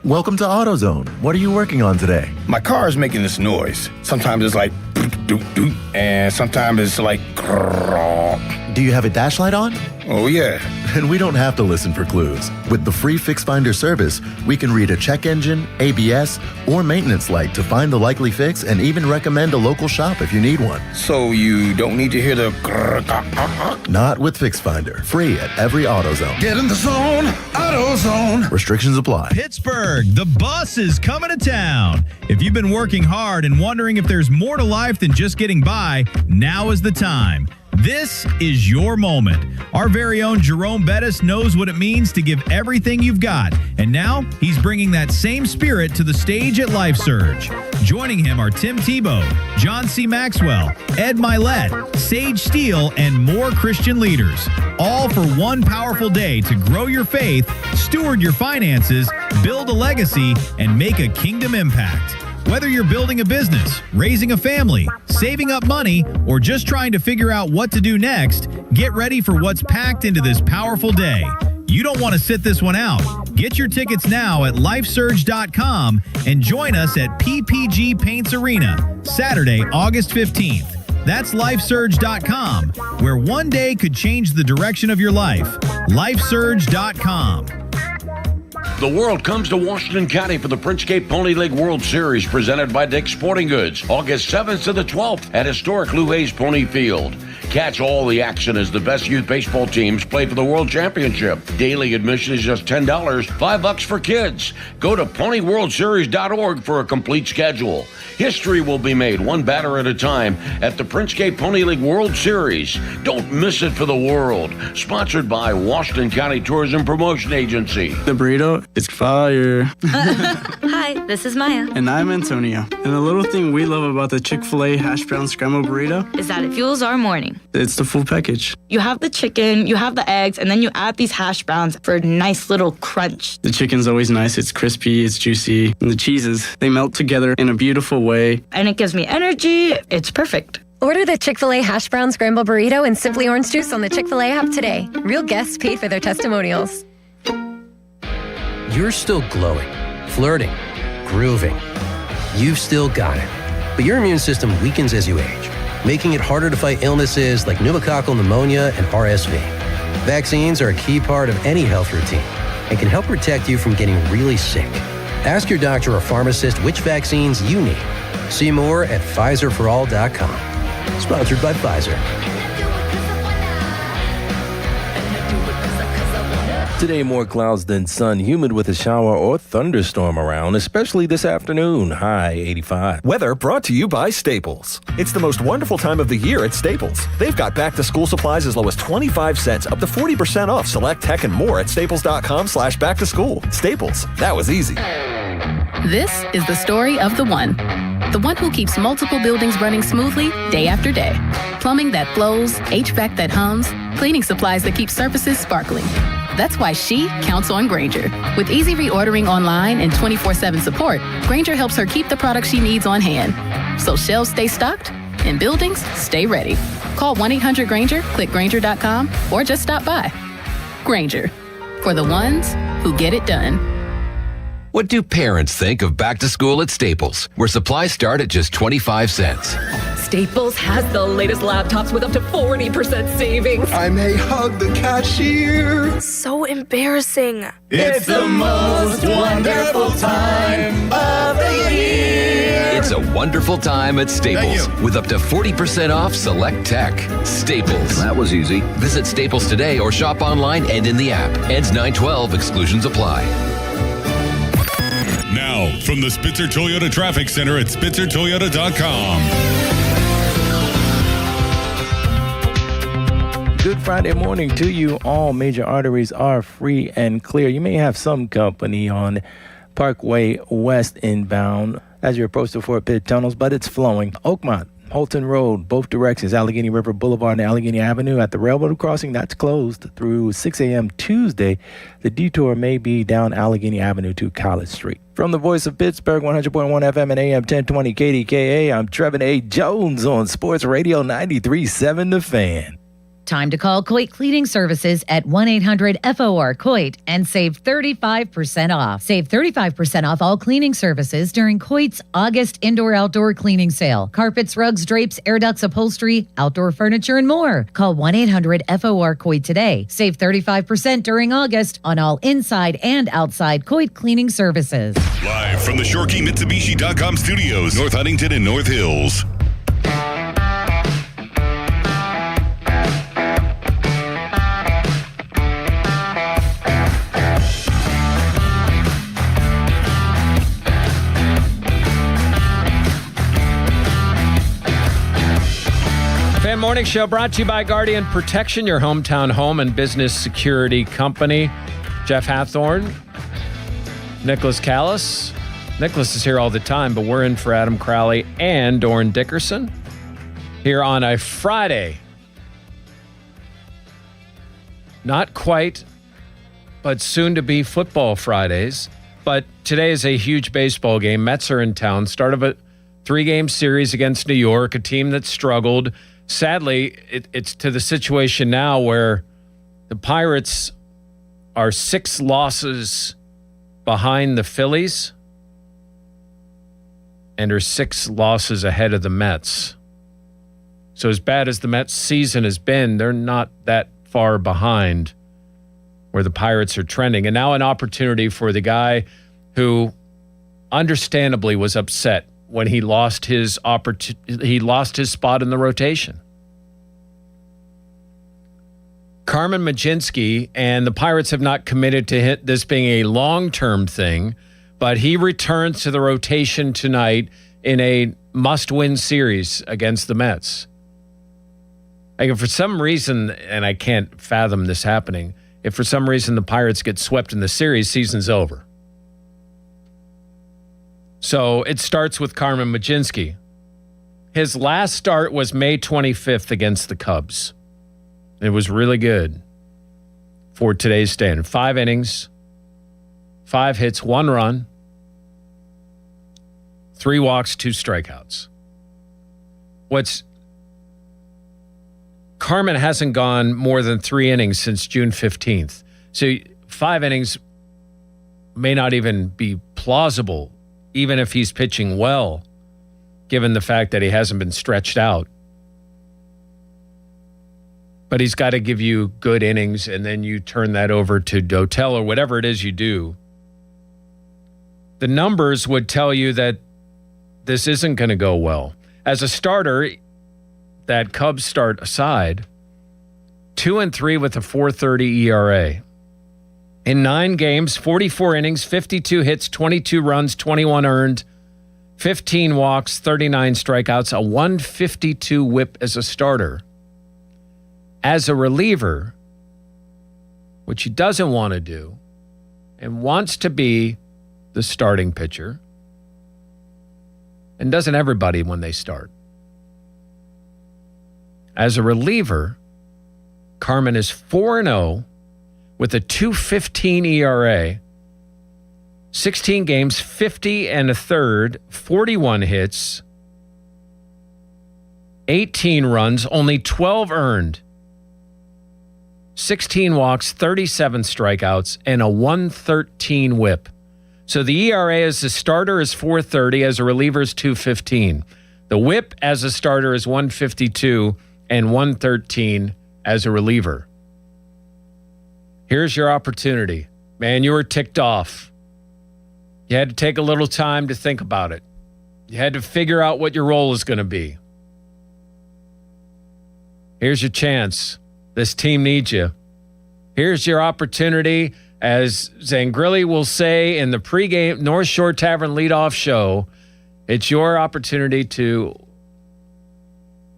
Welcome to AutoZone. What are you working on today? My car is making this noise. Sometimes it's like doot doot, and sometimes it's like grrr. Do you have a dash light on? Oh yeah. And we don't have to listen for clues. With the free Fix Finder service, we can read a check engine, ABS, or maintenance light to find the likely fix and even recommend a local shop if you need one. So you don't need to hear the grrr. Not with Fix Finder. Free at every AutoZone. Get in the zone, AutoZone. Restrictions apply. Pittsburgh, the bus is coming to town. If you've been working hard and wondering if there's more to life than just getting by, now is the time. This is your moment. Our very own Jerome Bettis knows what it means to give everything you've got. And now he's bringing that same spirit to the stage at Life Surge. Joining him are Tim Tebow, John C. Maxwell, Ed Milet, Sage Steele, and more Christian leaders. All for one powerful day to grow your faith, steward your finances, build a legacy, and make a kingdom impact. Whether you're building a business, raising a family, saving up money, or just trying to figure out what to do next, get ready for what's packed into this powerful day. You don't want to sit this one out. Get your tickets now at lifesurge.com and join us at PPG Paints Arena, Saturday, August 15th. That's lifesurge.com, where one day could change the direction of your life. Lifesurge.com. The world comes to Washington County for the Princecade Pony League World Series presented by Dick's Sporting Goods, August 7th to the 12th at historic Lou Hayes Pony Field. Catch all the action as the best youth baseball teams play for the World Championship. Daily admission is just $10, $5 for kids. Go to ponyworldseries.org for a complete schedule. History will be made one batter at a time at the Princecade Pony League World Series. Don't miss it for the world. Sponsored by Washington County Tourism Promotion Agency. The burrito is fire. Hi, this is Maya. And I'm Antonio. And the little thing we love about the Chick-fil-A hash brown scrambled burrito is that it fuels our morning. It's the full package. You have the chicken, you have the eggs, and then you add these hash browns for a nice little crunch. The chicken's always nice. It's crispy, it's juicy. And the cheeses, they melt together in a beautiful way. And it gives me energy. It's perfect. Order the Chick-fil-A hash brown scrambled burrito and Simply Orange Juice on the Chick-fil-A app today. Real guests paid for their testimonials. You're still glowing, flirting, grooving. You've still got it. But your immune system weakens as you age, making it harder to fight illnesses like pneumococcal pneumonia and RSV. Vaccines are a key part of any health routine and can help protect you from getting really sick. Ask your doctor or pharmacist which vaccines you need. See more at PfizerForAll.com. Sponsored by Pfizer. Today, more clouds than sun, humid with a shower or thunderstorm around, especially this afternoon. High 85. Weather brought to you by Staples. It's the most wonderful time of the year at Staples. They've got back-to-school supplies as low as 25 cents, up to 40% off select tech and more at staples.com/back-to-school. Staples, that was easy. This is the story of the one who keeps multiple buildings running smoothly day after day. Plumbing that flows, HVAC that hums, cleaning supplies that keep surfaces sparkling. That's why she counts on Grainger. With easy reordering online and 24/7 support, Grainger helps her keep the products she needs on hand. So shelves stay stocked and buildings stay ready. Call 1-800-GRAINGER, click Grainger.com, or just stop by. Grainger, for the ones who get it done. What do parents think of back to school at Staples, where supplies start at just 25 cents? Staples has the latest laptops with up to 40% savings. I may hug the cashier. So embarrassing. It's the most wonderful time of the year. It's a wonderful time at Staples with up to 40% off select tech. Staples. That was easy. Visit Staples today or shop online and in the app. Ends 9/12. Exclusions apply. Now, from the Spitzer Toyota Traffic Center at SpitzerToyota.com. Good Friday morning to you. All major arteries are free and clear. You may have some company on Parkway West inbound as you approach the Fort Pitt tunnels, but it's flowing. Oakmont, Holton Road, both directions, Allegheny River Boulevard and Allegheny Avenue at the railroad crossing, that's closed through 6 a.m. Tuesday. The detour may be down Allegheny Avenue to College Street. From the voice of Pittsburgh, 100.1 FM and AM 1020 KDKA, I'm Trevin A. Jones on Sports Radio 93.7 The Fan. Time to call Coit Cleaning Services at 1-800-FOR-COIT and save 35% off. Save 35% off all cleaning services during Coit's August indoor-outdoor cleaning sale. Carpets, rugs, drapes, air ducts, upholstery, outdoor furniture, and more. Call 1-800-FOR-COIT today. Save 35% during August on all inside and outside Coit Cleaning Services. Live from the ShoreKeyMitsubishi.com studios, North Huntington and North Hills. Fan Morning Show brought to you by Guardian Protection, your hometown home and business security company. Jeff Hathorn, Nicholas Callis. Nicholas is here all the time, but we're in for Adam Crowley and Doran Dickerson here on a Friday. Not quite, but soon to be football Fridays. But today is a huge baseball game. Mets are in town. Start of a 3-game series against New York, a team that struggled. Sadly, it's to the situation now where the Pirates are 6 losses behind the Phillies and are 6 losses ahead of the Mets. So as bad as the Mets season has been, they're not that far behind where the Pirates are trending. And now an opportunity for the guy who understandably was upset when he lost his spot in the rotation. Carmen Mlodzinski, and the Pirates have not committed to this being a long-term thing, but he returns to the rotation tonight in a must-win series against the Mets. Like if for some reason, and I can't fathom this happening, if for some reason the Pirates get swept in the series, season's over. So it starts with Carmen Mlodzinski. His last start was May 25th against the Cubs. It was really good for today's standard. 5 innings, 5 hits, 1 run, 3 walks, 2 strikeouts. Carmen hasn't gone more than 3 innings since June 15th. So 5 innings may not even be plausible, even if he's pitching well, given the fact that he hasn't been stretched out. But he's got to give you good innings, and then you turn that over to Dotel or whatever it is you do. The numbers would tell you that this isn't going to go well. As a starter, that Cubs start aside, 2-3 with a 4.30 ERA. In 9 games, 44 innings, 52 hits, 22 runs, 21 earned, 15 walks, 39 strikeouts, a 152 whip as a starter. As a reliever, which he doesn't want to do, and wants to be the starting pitcher, and doesn't everybody when they start. As a reliever, Carmen is 4-0 with a 2.15 ERA, 16 games, 50 1/3, 41 hits, 18 runs, only 12 earned, 16 walks, 37 strikeouts, and a 113 whip. So the ERA as a starter is 4.30, as a reliever is 2.15. The whip as a starter is 152 and 113 as a reliever. Here's your opportunity. Man, you were ticked off. You had to take a little time to think about it. You had to figure out what your role is going to be. Here's your chance. This team needs you. Here's your opportunity. As Zangrilli will say in the pregame North Shore Tavern leadoff show, it's your opportunity to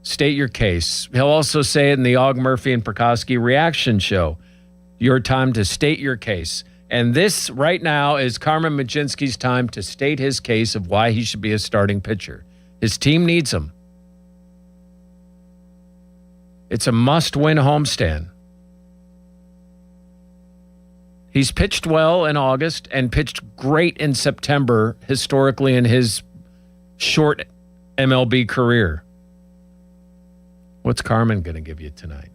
state your case. He'll also say it in the Og Murphy and Prikoski reaction show. Your time to state your case. And this right now is Carmen Mlodzinski's time to state his case of why he should be a starting pitcher. His team needs him. It's a must-win homestand. He's pitched well in August and pitched great in September, historically in his short MLB career. What's Carmen going to give you tonight?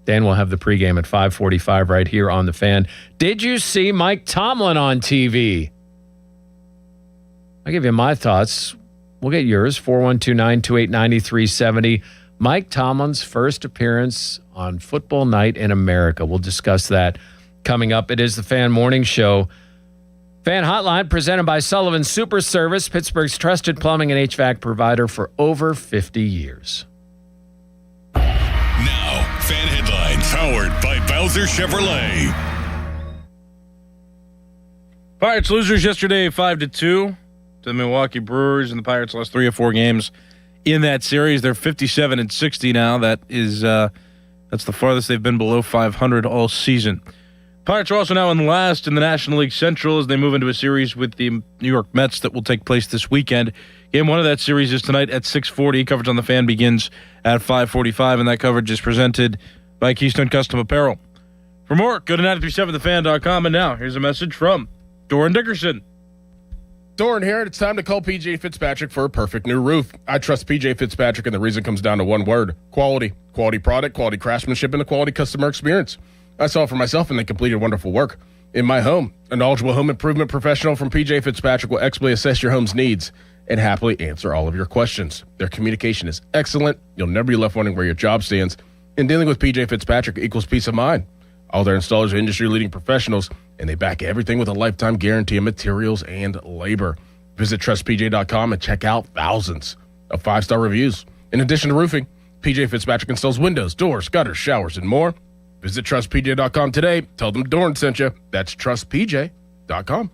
Dan will have the pregame at 5:45 right here on The Fan. Did you see Mike Tomlin on TV? I'll give you my thoughts. We'll get yours, 412-928-9370. Mike Tomlin's first appearance on Football Night in America. We'll discuss that coming up. It is the Fan Morning Show. Fan Hotline presented by Sullivan Super Service, Pittsburgh's trusted plumbing and HVAC provider for over 50 years. Now, Fan Headlines, powered by Bowser Chevrolet. Pirates losers yesterday, 5-2 to the Milwaukee Brewers, and the Pirates lost 3 of 4 games in that series. They're 57-60 now. That is that's the farthest they've been below 500 all season. Pirates are also now in last in the National League Central as they move into a series with the New York Mets that will take place this weekend. Game 1 of that series is tonight at 6:40. Coverage on The Fan begins at 5:45, and that coverage is presented by Keystone Custom Apparel. For more, go to 937thefan.com, and now here's a message from Doran Dickerson. Doran here, and it's time to call PJ Fitzpatrick for a perfect new roof. I trust PJ Fitzpatrick, and the reason comes down to one word: quality. Quality product, quality craftsmanship, and a quality customer experience. I saw it for myself, and they completed wonderful work in my home. A knowledgeable home improvement professional from PJ Fitzpatrick will expertly assess your home's needs and happily answer all of your questions. Their communication is excellent. You'll never be left wondering where your job stands. And dealing with PJ Fitzpatrick equals peace of mind. All their installers are industry-leading professionals, and they back everything with a lifetime guarantee of materials and labor. Visit trustpj.com and check out thousands of 5-star reviews. In addition to roofing, PJ Fitzpatrick installs windows, doors, gutters, showers, and more. Visit trustpj.com today. Tell them Doran sent you. That's trustpj.com.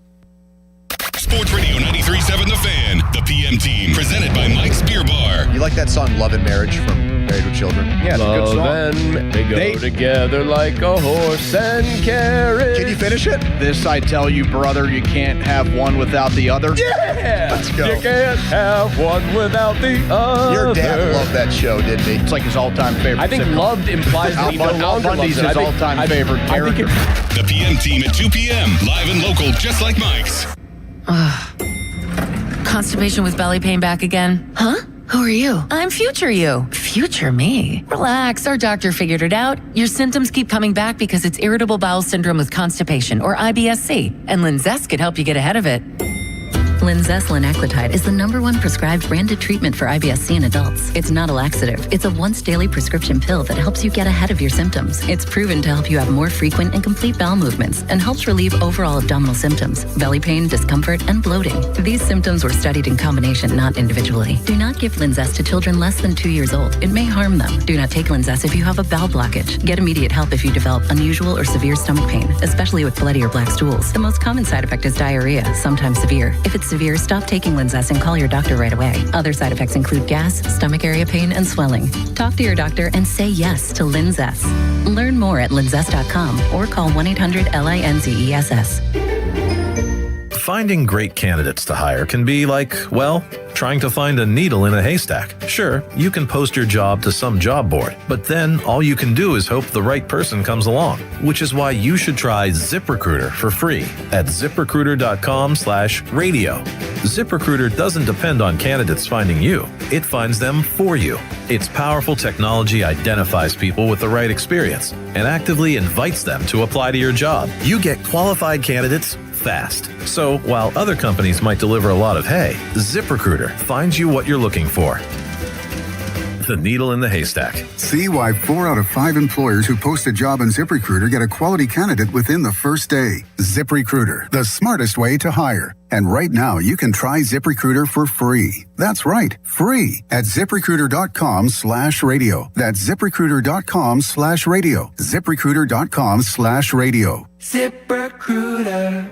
Sports Radio 93.7 The Fan, the PM team, presented by Mike's Beer Bar. You like that song Love and Marriage from Married with Children? Yeah, it's a good song. They go together like a horse and carriage. Can you finish it? This I tell you, brother, you can't have one without the other. Yeah! Let's go. You can't have one without the other. Your dad loved that show, didn't he? It's like his all-time favorite. I think sitcom. loved implies that he no longer Bundy's loves it. his all-time favorite character. The PM team at 2 p.m. Live and local, just like Mike's. Constipation with belly pain back again? Huh? Who are you? I'm future you. Future me? Relax, our doctor figured it out. Your symptoms keep coming back because it's irritable bowel syndrome with constipation, or IBS-C, and Linzess could help you get ahead of it. Linzess linaclotide is the #1 prescribed branded treatment for IBS-C in adults. It's not a laxative. It's a once-daily prescription pill that helps you get ahead of your symptoms. It's proven to help you have more frequent and complete bowel movements and helps relieve overall abdominal symptoms, belly pain, discomfort, and bloating. These symptoms were studied in combination, not individually. Do not give Linzess to children less than 2 years old. It may harm them. Do not take Linzess if you have a bowel blockage. Get immediate help if you develop unusual or severe stomach pain, especially with bloody or black stools. The most common side effect is diarrhea, sometimes severe. If it's severe, stop taking Linzess and call your doctor right away. Other side effects include gas, stomach area pain, and swelling. Talk to your doctor and say yes to Linzess. Learn more at linzess.com or call 1-800-LINZESS. Finding great candidates to hire can be like, well, trying to find a needle in a haystack. Sure, you can post your job to some job board, but then all you can do is hope the right person comes along, which is why you should try ZipRecruiter for free at ZipRecruiter.com/radio. ZipRecruiter doesn't depend on candidates finding you. It finds them for you. Its powerful technology identifies people with the right experience and actively invites them to apply to your job. You get qualified candidates fast. So while other companies might deliver a lot of hay, ZipRecruiter finds you what you're looking for. The needle in the haystack. See why 4 out of 5 employers who post a job on ZipRecruiter get a quality candidate within the first day. ZipRecruiter, the smartest way to hire. And right now, you can try ZipRecruiter for free. That's right, free at ZipRecruiter.com/radio. That's ZipRecruiter.com/radio. ZipRecruiter.com/radio. ZipRecruiter.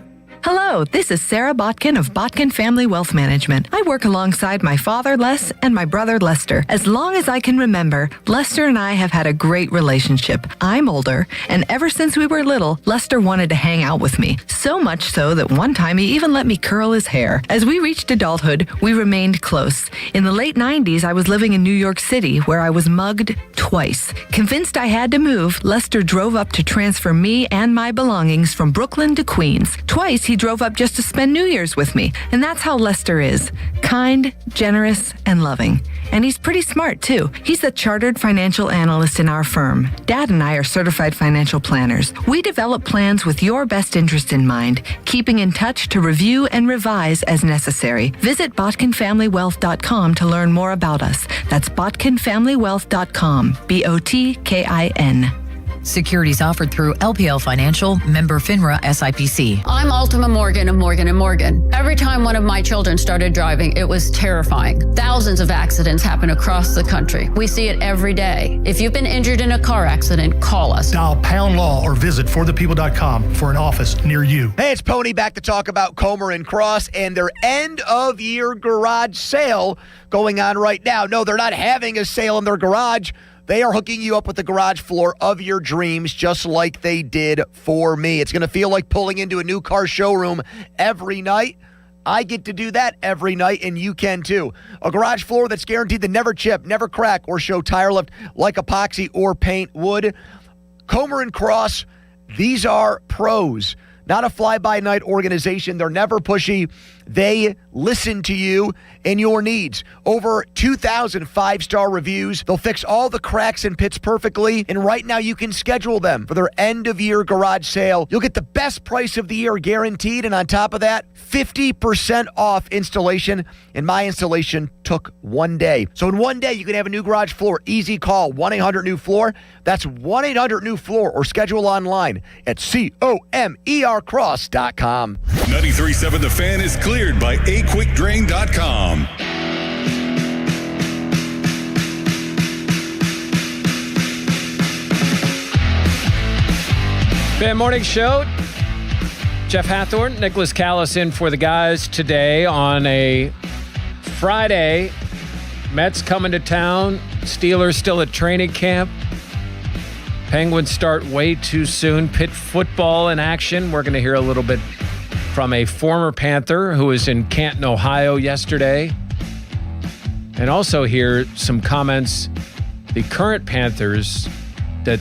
Hello, this is Sarah Botkin of Botkin Family Wealth Management. I work alongside my father, Les, and my brother, Lester. As long as I can remember, Lester and I have had a great relationship. I'm older, and ever since we were little, Lester wanted to hang out with me. So much so that one time he even let me curl his hair. As we reached adulthood, we remained close. In the late 90s, I was living in New York City, where I was mugged twice. Convinced I had to move, Lester drove up to transfer me and my belongings from Brooklyn to Queens. Twice, he drove up just to spend New Year's with me. And that's how Lester is. Kind, generous, and loving. And he's pretty smart, too. He's a chartered financial analyst in our firm. Dad and I are certified financial planners. We develop plans with your best interest in mind, keeping in touch to review and revise as necessary. Visit BotkinFamilyWealth.com to learn more about us. That's BotkinFamilyWealth.com. BOTKIN. Securities offered through LPL Financial, member FINRA SIPC. I'm Ultima Morgan of Morgan & Morgan. Every time one of my children started driving, it was terrifying. Thousands of accidents happen across the country. We see it every day. If you've been injured in a car accident, call us. Dial pound law or visit forthepeople.com for an office near you. Hey, it's Pony back to talk about Comer and Cross and their end-of-year garage sale going on right now. No, they're not having a sale in their garage. They are hooking you up with the garage floor of your dreams, just like they did for me. It's going to feel like pulling into a new car showroom every night. I get to do that every night, and you can too. A garage floor that's guaranteed to never chip, never crack, or show tire lift like epoxy or paint would. Comer and Cross, these are pros, not a fly-by-night organization. They're never pushy. They listen to you and your needs. Over 2,000 5-star reviews. They'll fix all the cracks and pits perfectly. And right now you can schedule them for their end-of-year garage sale. You'll get the best price of the year guaranteed. And on top of that, 50% off installation. And my installation took 1 day. So in 1 day, you can have a new garage floor. Easy call, 1-800-NEW-FLOOR. That's 1-800-NEW-FLOOR or schedule online at COMERcross.com. 93.7 The Fan is cleared by aquickdrain.com. Fan Morning Show. Jeff Hathorn, Nicholas Callis in for the guys today on a Friday. Mets coming to town. Steelers still at training camp. Penguins start way too soon. Pitt football in action. We're going to hear a little bit from a former Panther who was in Canton, Ohio yesterday. And also hear some comments the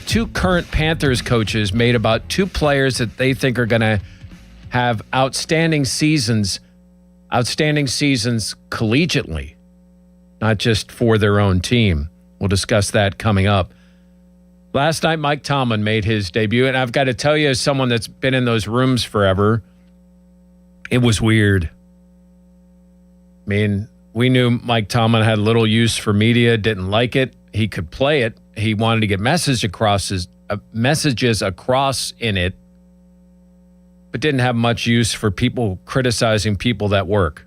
two current Panthers coaches made about two players that they think are going to have outstanding seasons collegiately, not just for their own team. We'll discuss that coming up. Last night, Mike Tomlin made his debut, and I've got to tell you, as someone that's been in those rooms forever, it was weird. I mean, we knew Mike Tomlin had little use for media, didn't like it. He could play it. He wanted to get messages across in it, but didn't have much use for people criticizing people that work.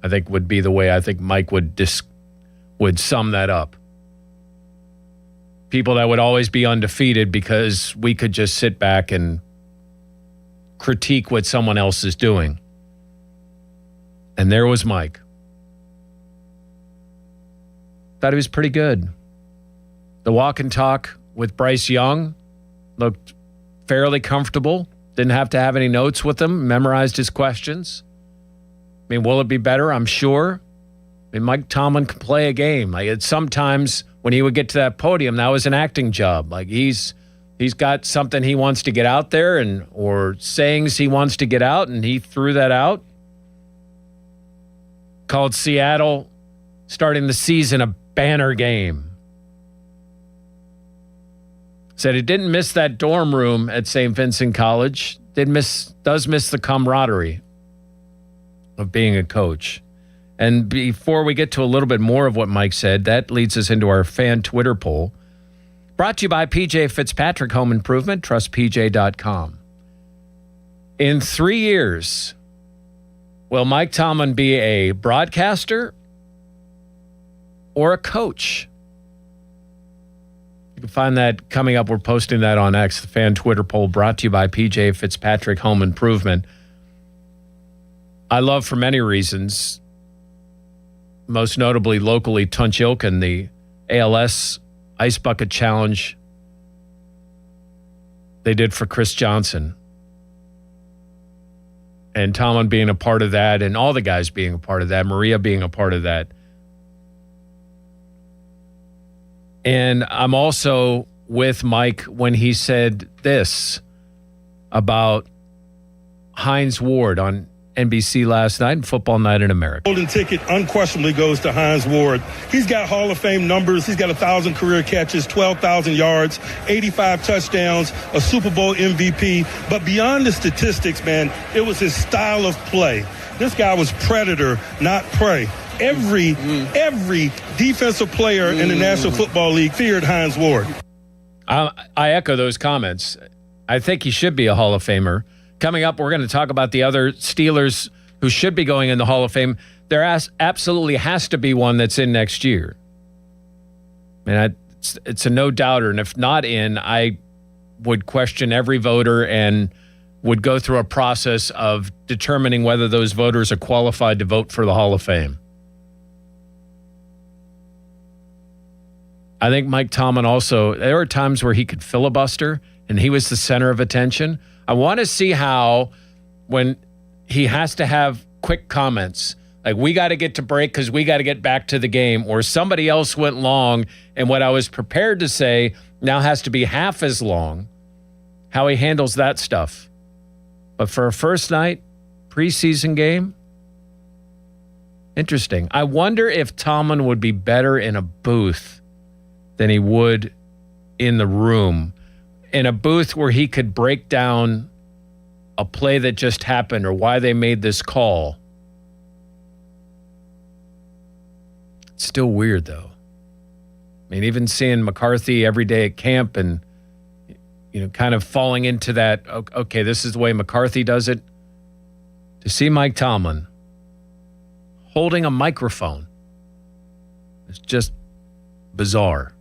I think would be the way I think Mike would sum that up. People that would always be undefeated because we could just sit back and critique what someone else is doing. And there was Mike. Thought he was pretty good. The walk and talk with Bryce Young looked fairly comfortable. Didn't have to have any notes with him. Memorized his questions. I mean, will it be better? I'm sure. I mean, Mike Tomlin can play a game. Like, sometimes when he would get to that podium, that was an acting job. Like, he's got something he wants to get out there, or sayings he wants to get out, and he threw that out. Called Seattle starting the season a banner game. Said he didn't miss that dorm room at St. Vincent College. Does miss the camaraderie of being a coach. And before we get to a little bit more of what Mike said, that leads us into our fan Twitter poll. Brought to you by PJ Fitzpatrick Home Improvement. TrustPJ.com. In 3 years, will Mike Tomlin be a broadcaster or a coach? You can find that coming up. We're posting that on X, the fan Twitter poll brought to you by PJ Fitzpatrick Home Improvement. I love, for many reasons, most notably locally, Tunch Ilkin, the ALS Ice Bucket Challenge they did for Chris Johnson. And Tomlin being a part of that, and all the guys being a part of that, Maria being a part of that. And I'm also with Mike when he said this about Hines Ward on NBC last night and Football Night in America. Golden ticket unquestionably goes to Hines Ward. He's got Hall of Fame numbers. He's got 1,000 career catches, 12,000 yards, 85 touchdowns, a Super Bowl MVP. But beyond the statistics, man, it was his style of play. This guy was predator, not prey. Every defensive player in the National Football League feared Hines Ward. I echo those comments. I think he should be a Hall of Famer. Coming up, we're going to talk about the other Steelers who should be going in the Hall of Fame. There absolutely has to be one that's in next year. I mean, it's a no-doubter. And if not in, I would question every voter and would go through a process of determining whether those voters are qualified to vote for the Hall of Fame. I think Mike Tomlin also, there were times where he could filibuster and he was the center of attention. I want to see how, when he has to have quick comments, like we got to get to break because we got to get back to the game, or somebody else went long and what I was prepared to say now has to be half as long, how he handles that stuff. But for a first night preseason game, interesting. I wonder if Tomlin would be better in a booth than he would in the room, in a booth where he could break down a play that just happened or why they made this call. It's still weird, though. I mean, even seeing McCarthy every day at camp and, you know, kind of falling into that, okay, this is the way McCarthy does it. To see Mike Tomlin holding a microphone, it's just bizarre.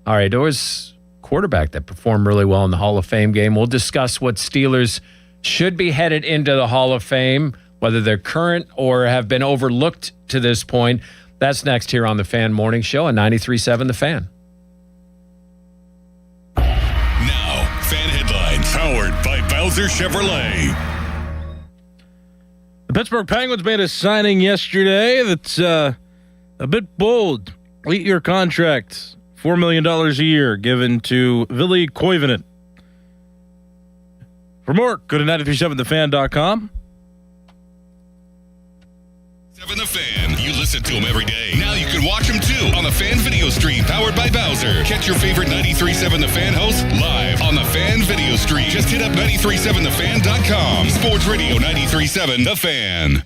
All right, there was a quarterback that performed really well in the Hall of Fame game. We'll discuss what Steelers should be headed into the Hall of Fame, whether they're current or have been overlooked to this point. That's next here on the Fan Morning Show on 93.7 The Fan. Now, Fan Headlines, powered by Bowser Chevrolet. The Pittsburgh Penguins made a signing yesterday that's a bit bold. 8-year contract. $4 million a year given to Ville Koivunen. For more, go to 937thefan.com. 7 The Fan. You listen to him every day. Now you can watch them too on the Fan Video Stream powered by Bowser. Catch your favorite 93.7 The Fan hosts live on the Fan Video Stream. Just hit up 937thefan.com. Sports Radio 93.7 The Fan.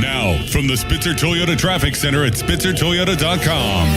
Now, from the Spitzer Toyota Traffic Center at spitzertoyota.com.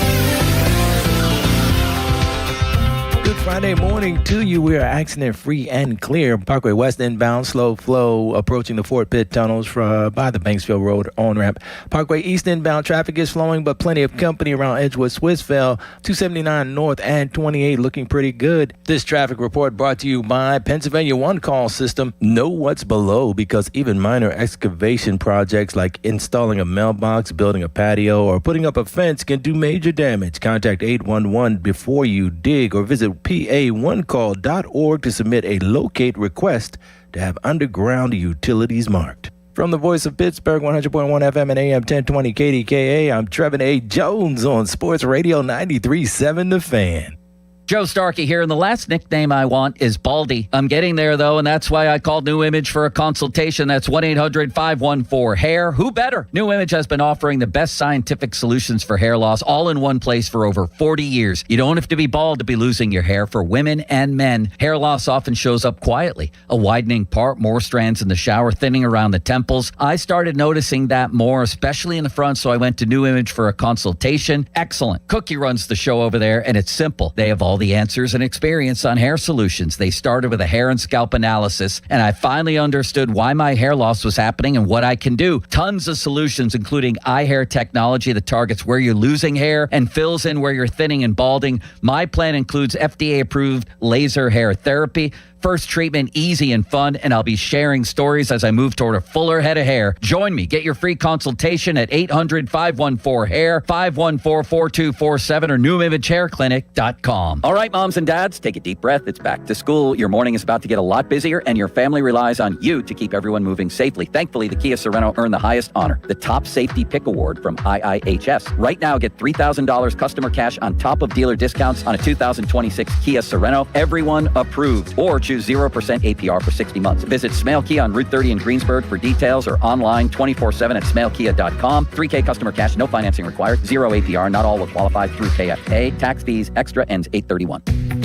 Good Friday morning to you. We are accident free and clear. Parkway West inbound, slow flow approaching the Fort Pitt tunnels by the Banksville Road on-ramp. Parkway East inbound traffic is flowing, but plenty of company around Edgewood, Swissvale, 279 North and 28 looking pretty good. This traffic report brought to you by Pennsylvania One Call System. Know what's below, because even minor excavation projects like installing a mailbox, building a patio, or putting up a fence can do major damage. Contact 811 before you dig or visit PA1call.org to submit a locate request to have underground utilities marked. From the voice of Pittsburgh, 100.1 FM and AM 1020 KDKA, I'm Trevin A. Jones on Sports Radio 93.7 The Fan. Joe Starkey here, and the last nickname I want is Baldy. I'm getting there, though, and that's why I called New Image for a consultation. That's 1-800-514-HAIR. Who better? New Image has been offering the best scientific solutions for hair loss all in one place for over 40 years. You don't have to be bald to be losing your hair. For women and men, hair loss often shows up quietly. A widening part, more strands in the shower, thinning around the temples. I started noticing that more, especially in the front, so I went to New Image for a consultation. Excellent. Cookie runs the show over there, and it's simple. They have all the answers and experience on hair solutions. They started with a hair and scalp analysis, and I finally understood why my hair loss was happening and what I can do. Tons of solutions, including eye hair technology that targets where you're losing hair and fills in where you're thinning and balding. My plan includes FDA-approved laser hair therapy. First treatment, easy and fun, and I'll be sharing stories as I move toward a fuller head of hair. Join me. Get your free consultation at 800-514-HAIR, 514-4247, or newimagehairclinic.com. All right, moms and dads, take a deep breath. It's back to school. Your morning is about to get a lot busier, and your family relies on you to keep everyone moving safely. Thankfully, the Kia Sorento earned the highest honor, the Top Safety Pick Award from IIHS. Right now, get $3,000 customer cash on top of dealer discounts on a 2026 Kia Sorento. Everyone approved. Or choose 0% APR for 60 months. Visit Smale Kia on Route 30 in Greensburg for details, or online 24/7 at smalekia.com. $3K customer cash, no financing required. 0 APR. Not all will qualify through KFA. Tax fees extra, ends 8/31.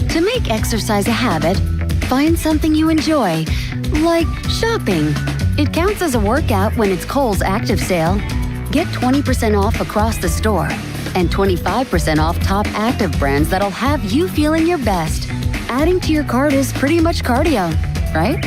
To make exercise a habit, find something you enjoy, like shopping. It counts as a workout when it's Kohl's Active Sale. Get 20% off across the store and 25% off top active brands that'll have you feeling your best. Adding to your cart is pretty much cardio, right?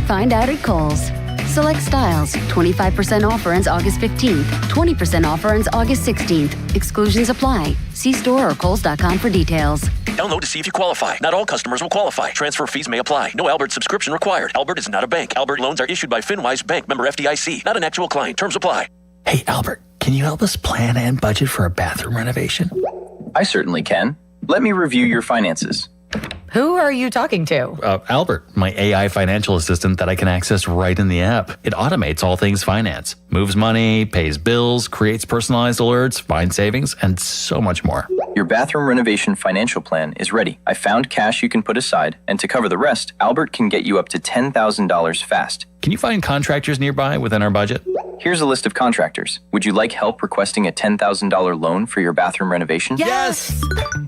Find out at Kohl's. Select styles. 25% offer ends August 15th. 20% offer ends August 16th. Exclusions apply. See store or Kohls.com for details. Download to see if you qualify. Not all customers will qualify. Transfer fees may apply. No Albert subscription required. Albert is not a bank. Albert loans are issued by FinWise Bank, member FDIC. Not an actual client. Terms apply. Hey, Albert, can you help us plan and budget for a bathroom renovation? I certainly can. Let me review your finances. Who are you talking to? Albert, my AI financial assistant that I can access right in the app. It automates all things finance, moves money, pays bills, creates personalized alerts, finds savings, and so much more. Your bathroom renovation financial plan is ready. I found cash you can put aside, and to cover the rest, Albert can get you up to $10,000 fast. Can you find contractors nearby within our budget? Here's a list of contractors. Would you like help requesting a $10,000 loan for your bathroom renovation? Yes!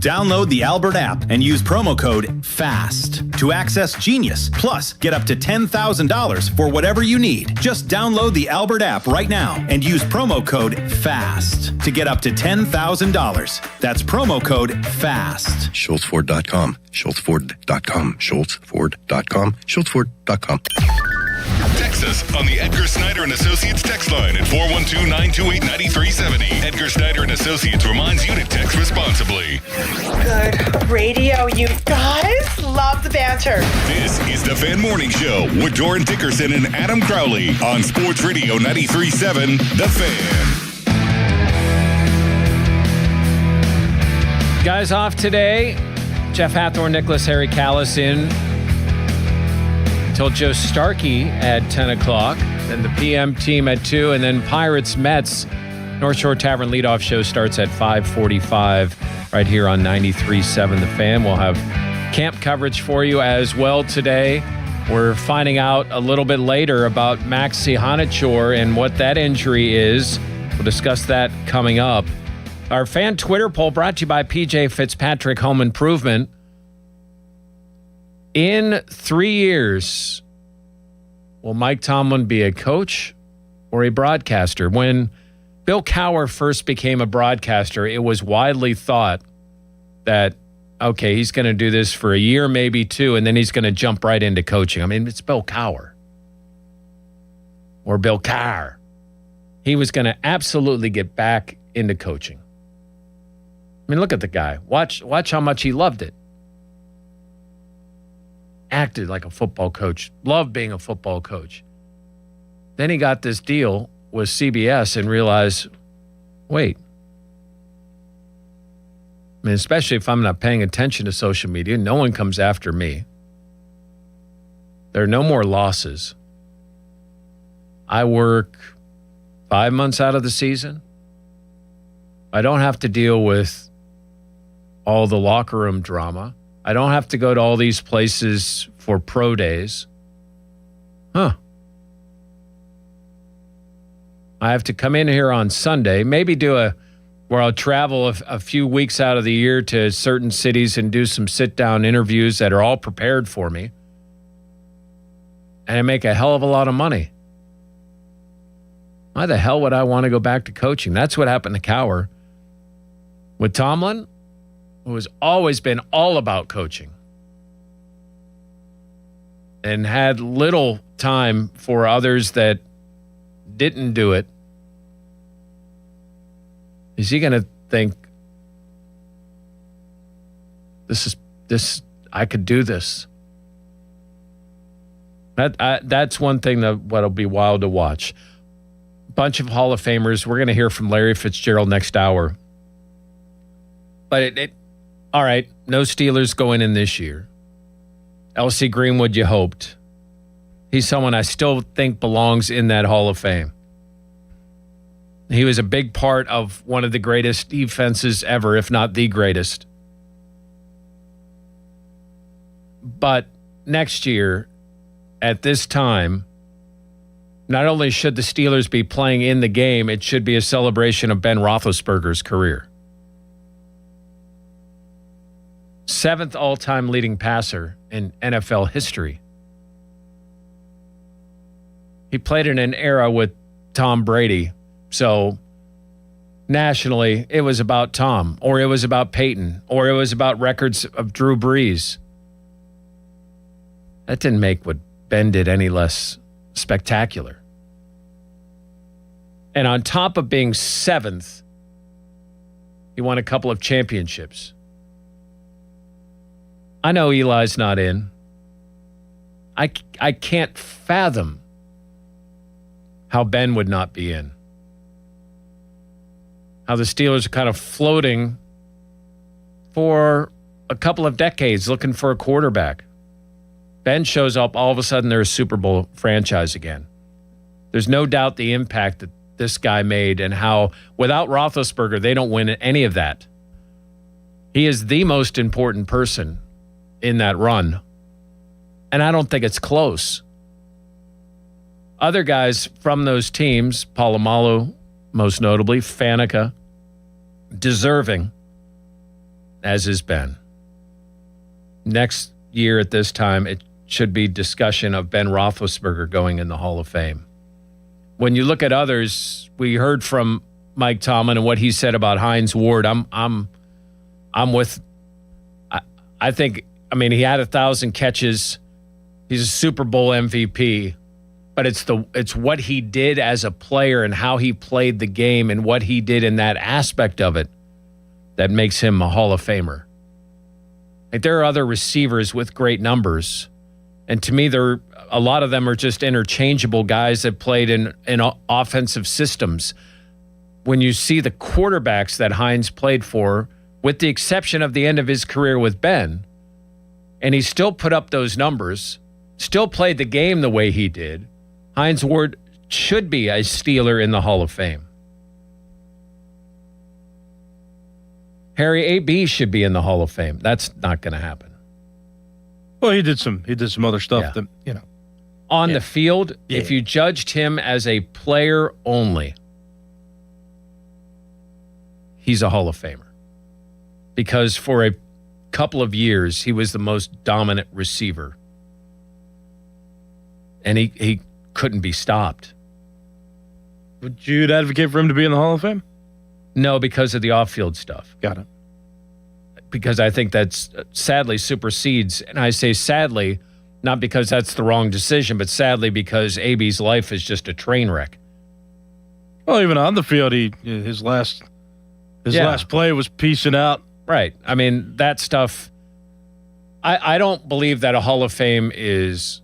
Download the Albert app and use promo code FAST to access Genius. Plus, get up to $10,000 for whatever you need. Just download the Albert app right now and use promo code FAST to get up to $10,000. That's promo code FAST. SchultzFord.com. SchultzFord.com. SchultzFord.com. SchultzFord.com. Text us on the Edgar Snyder and Associates text line at 412-928-9370. Edgar Snyder and Associates reminds you to text responsibly. Good radio, you guys. Love the banter. This is the Fan Morning Show with Doran Dickerson and Adam Crowley on Sports Radio 93.7 The Fan. Guys off today. Jeff Hathorn, Nicholas Harry Callis in. Until Joe Starkey at 10 o'clock, then the PM team at 2, and then Pirates Mets. North Shore Tavern leadoff show starts at 5:45 right here on 93.7 The Fan. We'll have camp coverage for you as well today. We're finding out a little bit later about Max Cihanachor and what that injury is. We'll discuss that coming up. Our fan Twitter poll brought to you by PJ Fitzpatrick Home Improvement. In 3 years, will Mike Tomlin be a coach or a broadcaster? When Bill Cowher first became a broadcaster, it was widely thought that, okay, he's going to do this for a year, maybe 2, and then he's going to jump right into coaching. I mean, it's Bill Cowher. Or Bill Cowher. He was going to absolutely get back into coaching. I mean, look at the guy. Watch how much he loved it. Acted like a football coach. Loved being a football coach. Then he got this deal with CBS and realized, wait. I mean, especially if I'm not paying attention to social media, no one comes after me. There are no more losses. I work 5 months out of the season. I don't have to deal with all the locker room drama. I don't have to go to all these places for pro days. I have to come in here on Sunday, maybe do where I'll travel a few weeks out of the year to certain cities and do some sit-down interviews that are all prepared for me. And I make a hell of a lot of money. Why the hell would I want to go back to coaching? That's what happened to Cowher. With Tomlin, who has always been all about coaching and had little time for others that didn't do it, is he going to think, I could do this? That's one thing what'll be wild to watch. Bunch of Hall of Famers. We're going to hear from Larry Fitzgerald next hour. But all right, no Steelers going in this year. L.C. Greenwood, you hoped. He's someone I still think belongs in that Hall of Fame. He was a big part of one of the greatest defenses ever, if not the greatest. But next year, at this time, not only should the Steelers be playing in the game, it should be a celebration of Ben Roethlisberger's career. 7th all-time leading passer in NFL history. He played in an era with Tom Brady. So nationally, it was about Tom, or it was about Peyton, or it was about records of Drew Brees. That didn't make what Ben did any less spectacular. And on top of being 7th, he won a couple of championships. I know Eli's not in. I can't fathom how Ben would not be in. How the Steelers are kind of floating for a couple of decades looking for a quarterback. Ben shows up, all of a sudden they're a Super Bowl franchise again. There's no doubt the impact that this guy made and how without Roethlisberger, they don't win any of that. He is the most important person in that run. And I don't think it's close. Other guys from those teams, Polamalu, most notably, Faneca, deserving, as is Ben. Next year at this time, it should be discussion of Ben Roethlisberger going in the Hall of Fame. When you look at others, we heard from Mike Tomlin and what he said about Hines Ward. I'm with. I think. I mean, he had 1,000 catches. He's a Super Bowl MVP. But it's what he did as a player and how he played the game and what he did in that aspect of it that makes him a Hall of Famer. Like, there are other receivers with great numbers, and to me, a lot of them are just interchangeable guys that played in offensive systems. When you see the quarterbacks that Hines played for, with the exception of the end of his career with Ben, and he still put up those numbers, still played the game the way he did, Hines Ward should be a Steeler in the Hall of Fame. Harry A.B. should be in the Hall of Fame. That's not going to happen. Well, he did some other stuff that, On the field, if you judged him as a player only, he's a Hall of Famer. Because for a couple of years, he was the most dominant receiver. And he couldn't be stopped. Would you advocate for him to be in the Hall of Fame? No, because of the off-field stuff. Got it. Because I think that's sadly supersedes, and I say sadly, not because that's the wrong decision, but sadly because AB's life is just a train wreck. Well, even on the field, his last play was piecing out. Right. I mean, that stuff, I don't believe that a Hall of Fame is,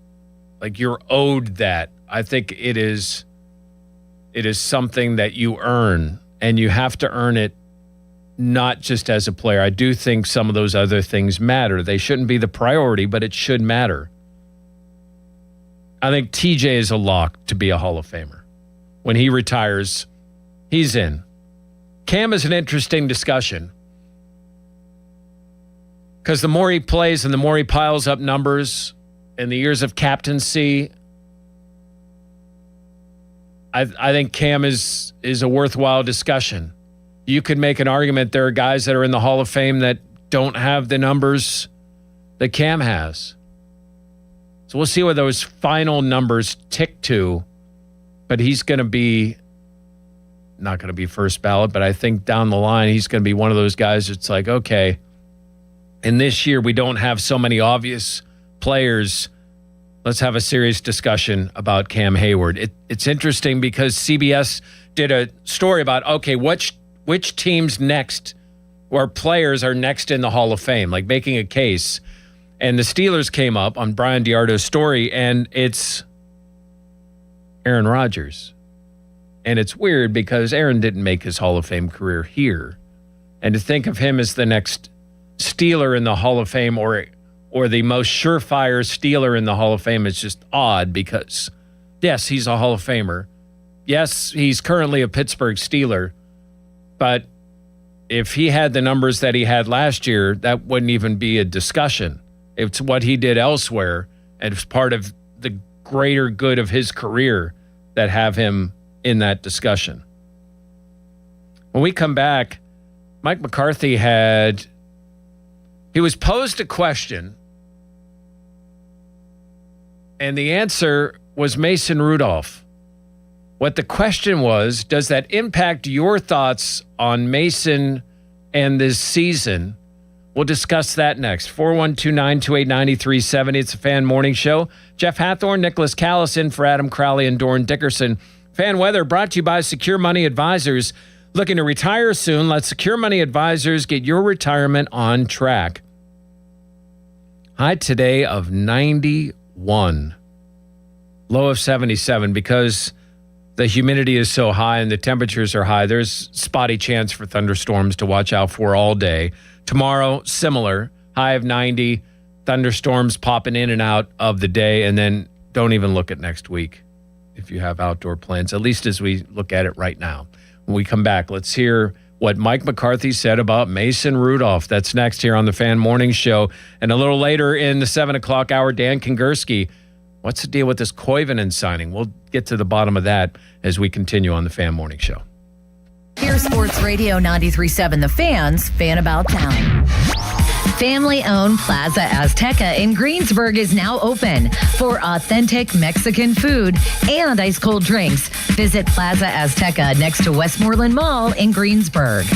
like, you're owed that. I think it is something that you earn, and you have to earn it not just as a player. I do think some of those other things matter. They shouldn't be the priority, but it should matter. I think TJ is a lock to be a Hall of Famer. When he retires, he's in. Cam is an interesting discussion because the more he plays and the more he piles up numbers in the years of captaincy, I think Cam is a worthwhile discussion. You could make an argument there are guys that are in the Hall of Fame that don't have the numbers that Cam has. So we'll see where those final numbers tick to, but he's going to be, not going to be first ballot, but I think down the line, he's going to be one of those guys that's like, okay, in this year, we don't have so many obvious players. Let's have a serious discussion about Cam Hayward. It's interesting because CBS did a story about, okay, which teams next or players are next in the Hall of Fame, like making a case. And the Steelers came up on Brian DiArdo's story, and it's Aaron Rodgers. And it's weird because Aaron didn't make his Hall of Fame career here. And to think of him as the next Steeler in the Hall of Fame or the most surefire Steeler in the Hall of Fame is just odd because, yes, he's a Hall of Famer. Yes, he's currently a Pittsburgh Steeler. But if he had the numbers that he had last year, that wouldn't even be a discussion. It's what he did elsewhere, and it's part of the greater good of his career that have him in that discussion. When we come back, Mike McCarthy he was posed a question, and the answer was Mason Rudolph. What the question was, does that impact your thoughts on Mason and this season? We'll discuss that next. 412-928-9370. It's a Fan Morning Show. Jeff Hathorn, Nicholas Callis in for Adam Crowley and Doran Dickerson. Fan Weather brought to you by Secure Money Advisors. Looking to retire soon? Let Secure Money Advisors get your retirement on track. High today of 91. Low of 77 because the humidity is so high and the temperatures are high. There's spotty chance for thunderstorms to watch out for all day. Tomorrow, similar, high of 90, thunderstorms popping in and out of the day, and then don't even look at next week if you have outdoor plans, at least as we look at it right now. When we come back, let's hear what Mike McCarthy said about Mason Rudolph. That's next here on the Fan Morning Show. And a little later in the 7 o'clock hour, Dan Kongursky. What's the deal with this Koivunen signing? We'll get to the bottom of that as we continue on the Fan Morning Show. Here's Sports Radio 93.7 The Fan's Fan About Town. Family-owned Plaza Azteca in Greensburg is now open for authentic Mexican food and ice-cold drinks. Visit Plaza Azteca next to Westmoreland Mall in Greensburg.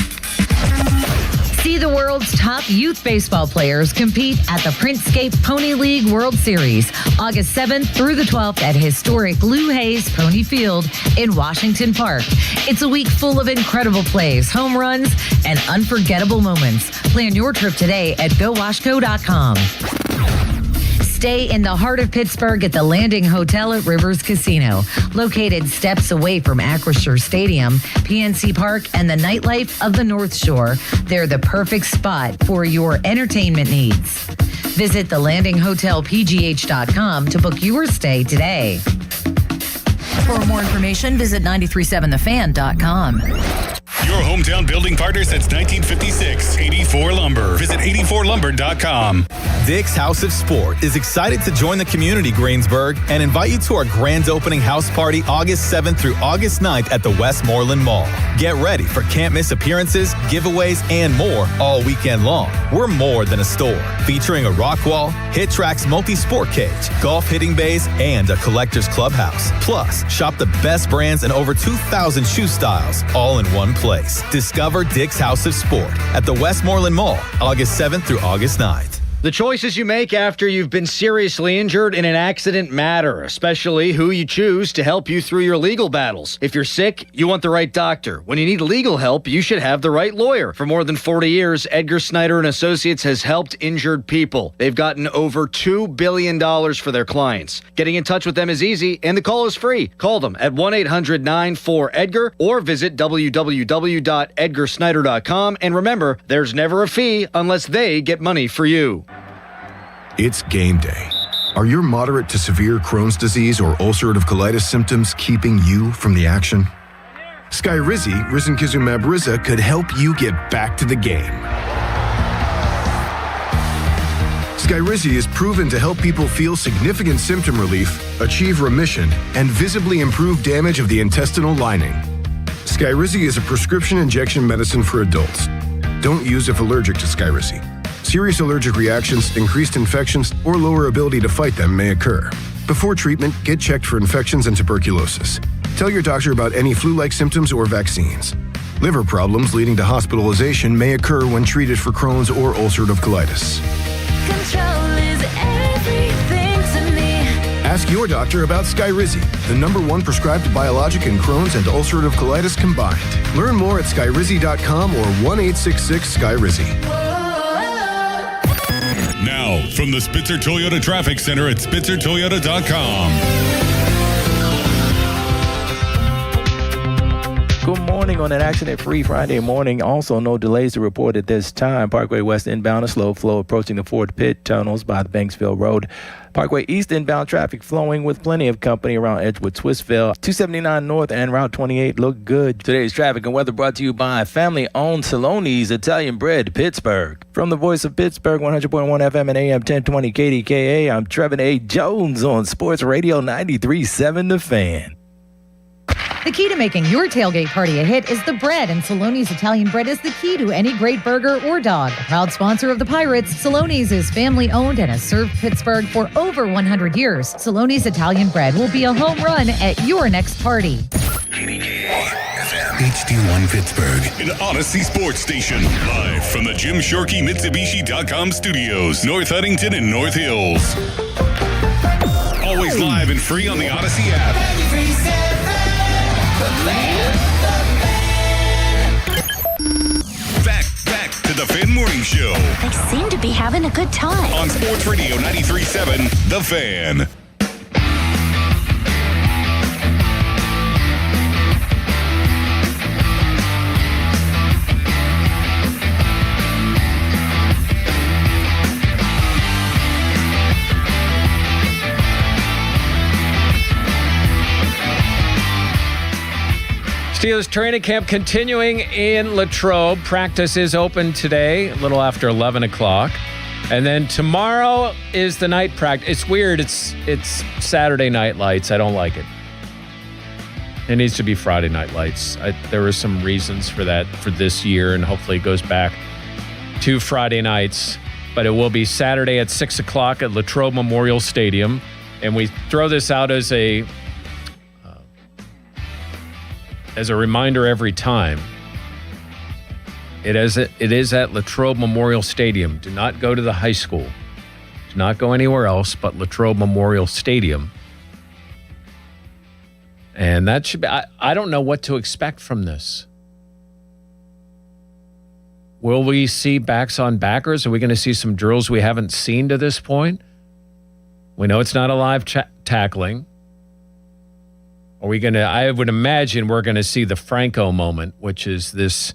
See the world's top youth baseball players compete at the Printscape Pony League World Series, August 7th through the 12th at historic Lou Hayes Pony Field in Washington Park. It's a week full of incredible plays, home runs, and unforgettable moments. Plan your trip today at GoWashco.com. Stay in the heart of Pittsburgh at the Landing Hotel at Rivers Casino. Located steps away from Acrisure Stadium, PNC Park, and the nightlife of the North Shore, they're the perfect spot for your entertainment needs. Visit thelandinghotelpgh.com to book your stay today. For more information, visit 937thefan.com. Your hometown building partner since 1956, 84 Lumber. Visit 84lumber.com. Dick's House of Sport is excited to join the community, Greensburg, and invite you to our grand opening house party August 7th through August 9th at the Westmoreland Mall. Get ready for can't-miss appearances, giveaways, and more all weekend long. We're more than a store, featuring a rock wall, Hit Tracks multi-sport cage, golf hitting bays, and a collector's clubhouse. Plus, shop the best brands and over 2,000 shoe styles, all in one place. Discover Dick's House of Sport at the Westmoreland Mall, August 7th through August 9th. The choices you make after you've been seriously injured in an accident matter, especially who you choose to help you through your legal battles. If you're sick, you want the right doctor. When you need legal help, you should have the right lawyer. For more than 40 years, Edgar Snyder and Associates has helped injured people. They've gotten over $2 billion for their clients. Getting in touch with them is easy, and the call is free. Call them at 1-800-94-EDGAR or visit www.edgarsnyder.com. And remember, there's never a fee unless they get money for you. It's game day. Are your moderate to severe Crohn's disease or ulcerative colitis symptoms keeping you from the action? Skyrizi, risankizumab Riza, could help you get back to the game. Skyrizi is proven to help people feel significant symptom relief, achieve remission, and visibly improve damage of the intestinal lining. Skyrizi is a prescription injection medicine for adults. Don't use if allergic to Skyrizi. Serious allergic reactions, increased infections, or lower ability to fight them may occur. Before treatment, get checked for infections and tuberculosis. Tell your doctor about any flu-like symptoms or vaccines. Liver problems leading to hospitalization may occur when treated for Crohn's or ulcerative colitis. Control is everything to me. Ask your doctor about Skyrizi, the #1 prescribed biologic in Crohn's and ulcerative colitis combined. Learn more at skyrizi.com or 1-866-SKYRIZI. Now, from the Spitzer Toyota Traffic Center at SpitzerToyota.com. Good morning on an accident-free Friday morning. Also, no delays to report at this time. Parkway West inbound, a slow flow approaching the Ford Pitt tunnels by the Banksville Road. Parkway East inbound traffic flowing with plenty of company around Edgewood, Swissville. 279 North and Route 28 look good. Today's traffic and weather brought to you by family-owned Saloni's Italian Bread, Pittsburgh. From the voice of Pittsburgh, 100.1 FM and AM 1020 KDKA, I'm Trevin A. Jones on Sports Radio 93.7 The Fan. The key to making your tailgate party a hit is the bread, and Saloni's Italian Bread is the key to any great burger or dog. A proud sponsor of the Pirates, Saloni's is family-owned and has served Pittsburgh for over 100 years. Saloni's Italian Bread will be a home run at your next party. HD1 Pittsburgh, an Odyssey sports station. Live from the Jim Shorkey Mitsubishi.com studios, North Huntington and North Hills. Always live and free on the Odyssey app. Back to the Fan Morning Show. They seem to be having a good time. On Sports Radio 93.7, The Fan. Steelers training camp continuing in Latrobe. Practice is open today, a little after 11 o'clock. And then tomorrow is the night practice. It's weird. It's Saturday night lights. I don't like it. It needs to be Friday night lights. There were some reasons for that for this year, and hopefully it goes back to Friday nights. But it will be Saturday at 6 o'clock at Latrobe Memorial Stadium. And we throw this out as a reminder every time. It is at Latrobe Memorial Stadium. Do not go to the high school. Do not go anywhere else but Latrobe Memorial Stadium. And that should be, I don't know what to expect from this. Will we see backs on backers? Are we going to see some drills we haven't seen to this point? We know it's not a live tackling. Are we going to, I would imagine we're going to see the Franco moment, which is this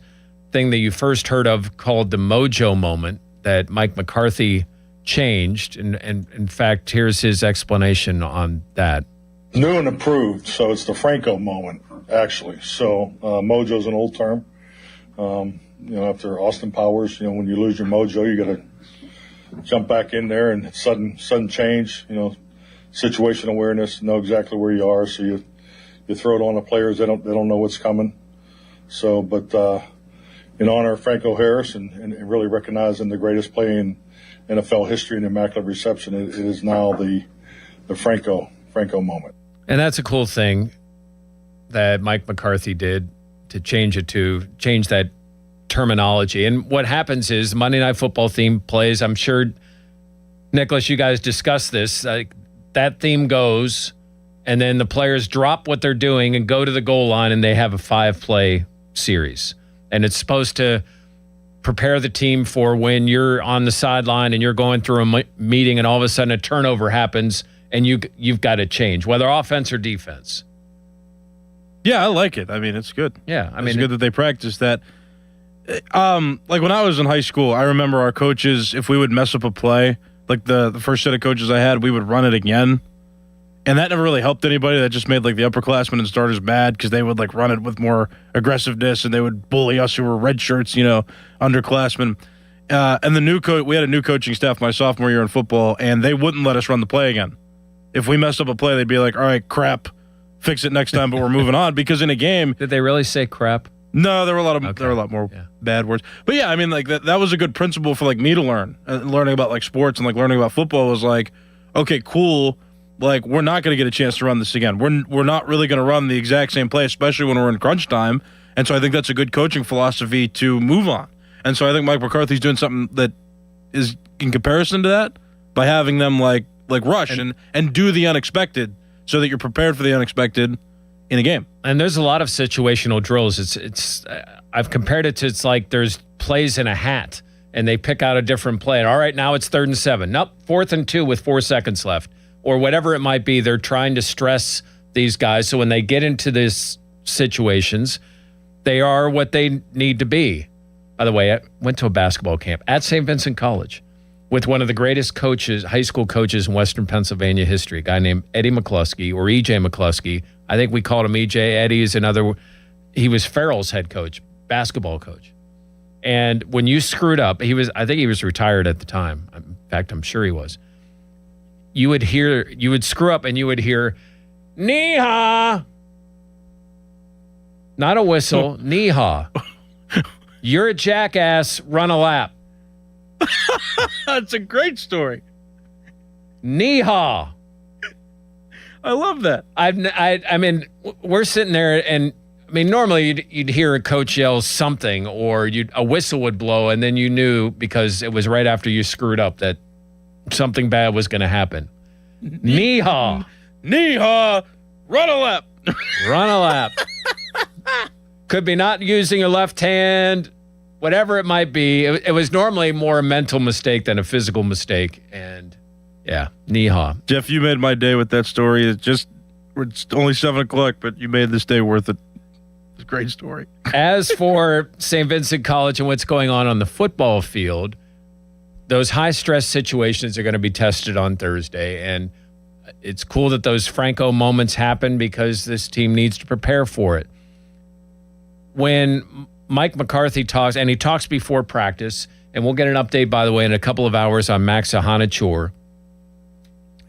thing that you first heard of called the Mojo moment that Mike McCarthy changed. And in fact, here's his explanation on that. New and approved, so it's the Franco moment, actually. So Mojo's an old term. After Austin Powers, when you lose your mojo, you got to jump back in there and sudden change, situation awareness, know exactly where you are. So you throw it on the players. They don't know what's coming. So, but in honor of Franco Harris and really recognizing the greatest play in NFL history in Immaculate Reception, it is now the Franco moment. And that's a cool thing that Mike McCarthy did to change that terminology. And what happens is Monday Night Football theme plays. I'm sure, Nicholas, you guys discussed this. That theme goes, and then the players drop what they're doing and go to the goal line, and they have a 5-play series. And it's supposed to prepare the team for when you're on the sideline and you're going through a meeting and all of a sudden a turnover happens and you've got to change, whether offense or defense. Yeah, I like it. I mean, it's good. Yeah, it's good that they practice that. Like when I was in high school, I remember our coaches, if we would mess up a play, like the first set of coaches I had, we would run it again. And that never really helped anybody. That just made like the upperclassmen and starters mad because they would like run it with more aggressiveness and they would bully us who were red shirts, underclassmen. And the new coach, we had a new coaching staff my sophomore year in football, and they wouldn't let us run the play again. If we messed up a play, they'd be like, all right, crap, fix it next time, but we're moving on. Because in a game, did they really say crap? No, there were a lot more bad words. But yeah, I mean, like that was a good principle for like me to learn. Learning about like sports and like learning about football was like, okay, cool. Like we're not going to get a chance to run this again. We're not really going to run the exact same play, especially when we're in crunch time. And so I think that's a good coaching philosophy to move on. And so I think Mike McCarthy's doing something that is in comparison to that by having them like rush and do the unexpected so that you're prepared for the unexpected in a game. And there's a lot of situational drills. It's I've compared it to, it's like there's plays in a hat and they pick out a different play. All right, now it's 3rd and 7. Nope, 4th and 2 with 4 seconds left. Or whatever it might be, they're trying to stress these guys. So when they get into these situations, they are what they need to be. By the way, I went to a basketball camp at St. Vincent College with one of the greatest coaches, high school coaches in Western Pennsylvania history, a guy named Eddie McCluskey or E.J. McCluskey. I think we called him E.J. Eddie is he was Farrell's head coach, basketball coach. And when you screwed up, I think he was retired at the time. In fact, I'm sure he was. You would screw up and you would hear, Neha. Not a whistle, Neha. You're a jackass, run a lap. That's a great story. Neha. I love that. I mean, we're sitting there and I mean, normally you'd hear a coach yell something or a whistle would blow and then you knew because it was right after you screwed up that something bad was going to happen. Neha. Neha, run a lap. Run a lap. Could be not using your left hand, whatever it might be. It was normally more a mental mistake than a physical mistake. And yeah, Neha. Jeff, you made my day with that story. It's only 7 o'clock, but you made this day worth it. It's a great story. As for St. Vincent College and what's going on the football field, those high-stress situations are going to be tested on Thursday, and it's cool that those Franco moments happen because this team needs to prepare for it. When Mike McCarthy talks, and he talks before practice, and we'll get an update, by the way, in a couple of hours on Max Ahanichor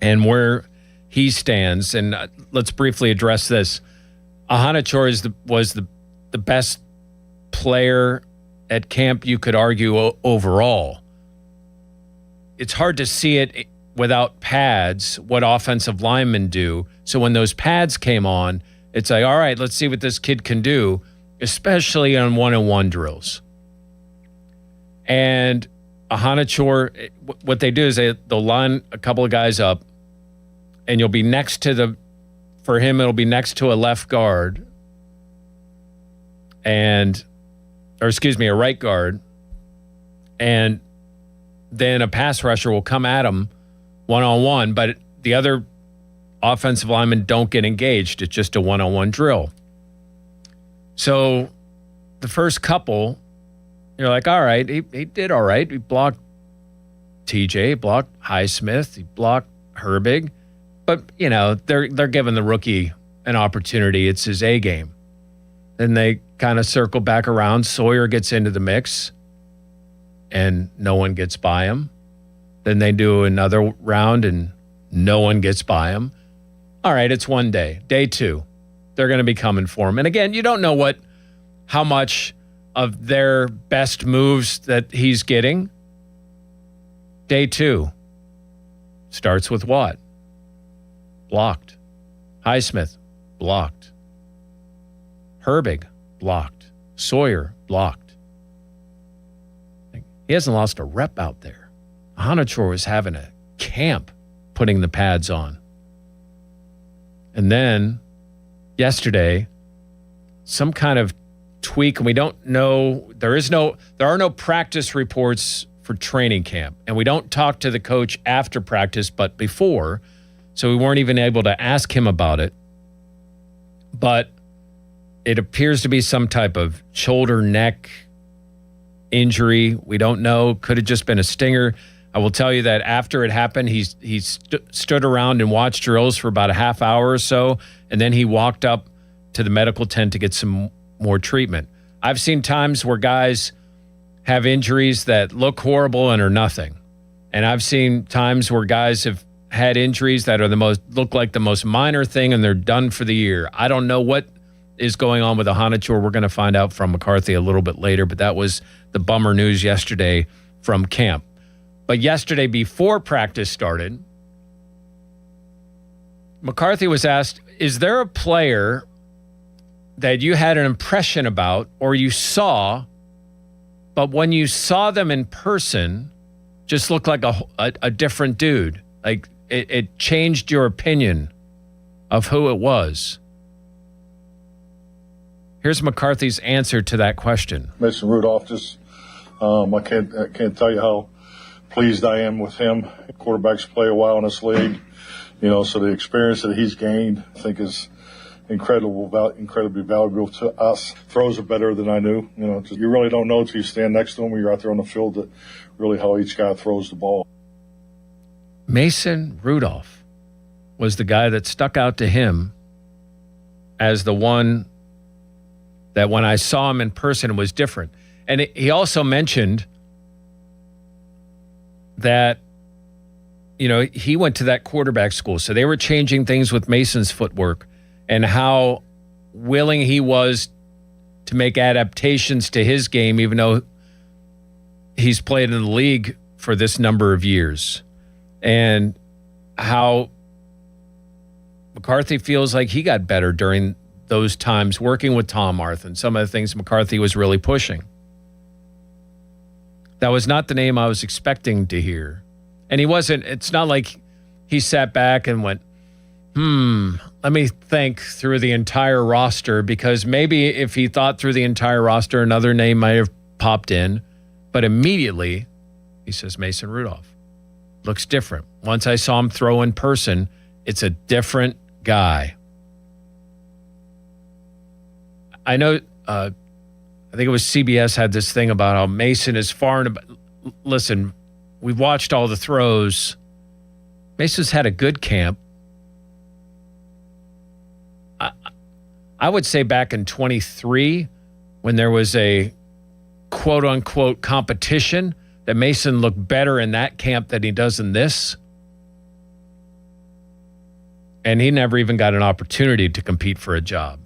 and where he stands. And let's briefly address this. Ahanichor was the best player at camp, you could argue, overall. It's hard to see it without pads, what offensive linemen do. So when those pads came on, it's like, all right, let's see what this kid can do, especially on one-on-one drills. And Ahanichor, what they do is they'll line a couple of guys up, and you'll be next to for him, it'll be next to a left guard, a right guard, and then a pass rusher will come at him one-on-one, but the other offensive linemen don't get engaged. It's just a one-on-one drill. So the first couple, you're like, all right, he did all right. He blocked TJ, blocked Highsmith, he blocked Herbig, but, they're giving the rookie an opportunity. It's his A game. Then they kind of circle back around. Sawyer gets into the mix, and no one gets by him. Then they do another round and no one gets by him. All right, it's one day. Day 2, they're going to be coming for him. And again, you don't know how much of their best moves that he's getting. Day 2 starts with what? Blocked. Highsmith, blocked. Herbig, blocked. Sawyer, blocked. He hasn't lost a rep out there. Hanachor was having a camp putting the pads on. And then yesterday, some kind of tweak, and we don't know, there are no practice reports for training camp. And we don't talk to the coach after practice, but before. So we weren't even able to ask him about it. But it appears to be some type of shoulder, neck injury. We don't know. Could have just been a stinger. I will tell you that after it happened, he stood around and watched drills for about a half hour or so, and then he walked up to the medical tent to get some more treatment. I've seen times where guys have injuries that look horrible and are nothing. And I've seen times where guys have had injuries that are look like the most minor thing and they're done for the year. I don't know what is going on with Hanachor. We're going to find out from McCarthy a little bit later, but that was the bummer news yesterday from camp. But yesterday, before practice started, McCarthy was asked, is there a player that you had an impression about or you saw, but when you saw them in person, just looked like a different dude? Like it changed your opinion of who it was. Here's McCarthy's answer to that question. Mason Rudolph, just I can't tell you how pleased I am with him. Quarterbacks play a while in this league, so the experience that he's gained, I think, is incredibly valuable to us. Throws are better than I knew. You really don't know until you stand next to him when you're out there on the field that really how each guy throws the ball. Mason Rudolph was the guy that stuck out to him as the one that when I saw him in person was different. And he also mentioned that, he went to that quarterback school. So they were changing things with Mason's footwork and how willing he was to make adaptations to his game, even though he's played in the league for this number of years. And how McCarthy feels like he got better during those times working with Tom Arth and some of the things McCarthy was really pushing. That was not the name I was expecting to hear. And it's not like he sat back and went, let me think through the entire roster, because maybe if he thought through the entire roster, another name might have popped in. But immediately, he says, Mason Rudolph. Looks different. Once I saw him throw in person, it's a different guy. I know, I think it was CBS had this thing about how Mason is far and listen, we've watched all the throws. Mason's had a good camp. I would say back in 23, when there was a quote unquote competition, that Mason looked better in that camp than he does in this. And he never even got an opportunity to compete for a job.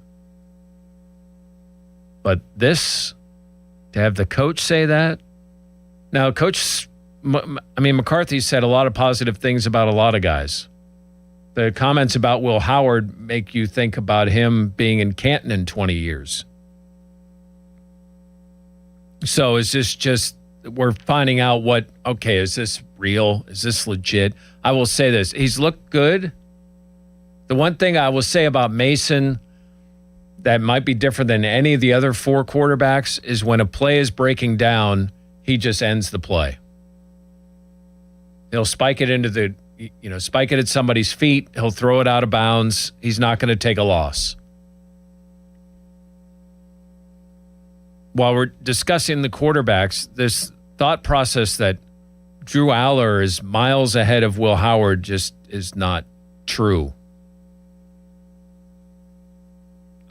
But this, to have the coach say that. Now, McCarthy said a lot of positive things about a lot of guys. The comments about Will Howard make you think about him being in Canton in 20 years. So is this just, we're finding out is this real? Is this legit? I will say this, he's looked good. The one thing I will say about Mason that might be different than any of the other 4 quarterbacks is when a play is breaking down, he just ends the play. He'll spike it spike it at somebody's feet. He'll throw it out of bounds. He's not going to take a loss. While we're discussing the quarterbacks, this thought process that Drew Aller is miles ahead of Will Howard just is not true.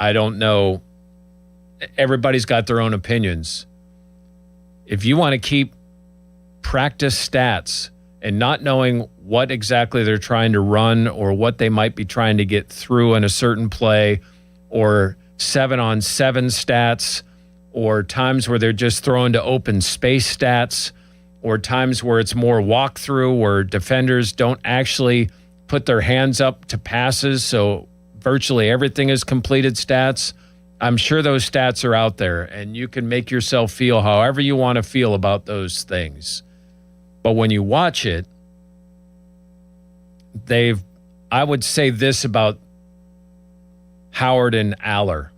I don't know. Everybody's got their own opinions. If you want to keep practice stats and not knowing what exactly they're trying to run or what they might be trying to get through in a certain play, or 7-on-7 stats, or times where they're just throwing to open space stats, or times where it's more walkthrough where defenders don't actually put their hands up to passes, so virtually everything is completed stats. I'm sure those stats are out there, and you can make yourself feel however you want to feel about those things. But when you watch it, I would say this about Howard and Aller.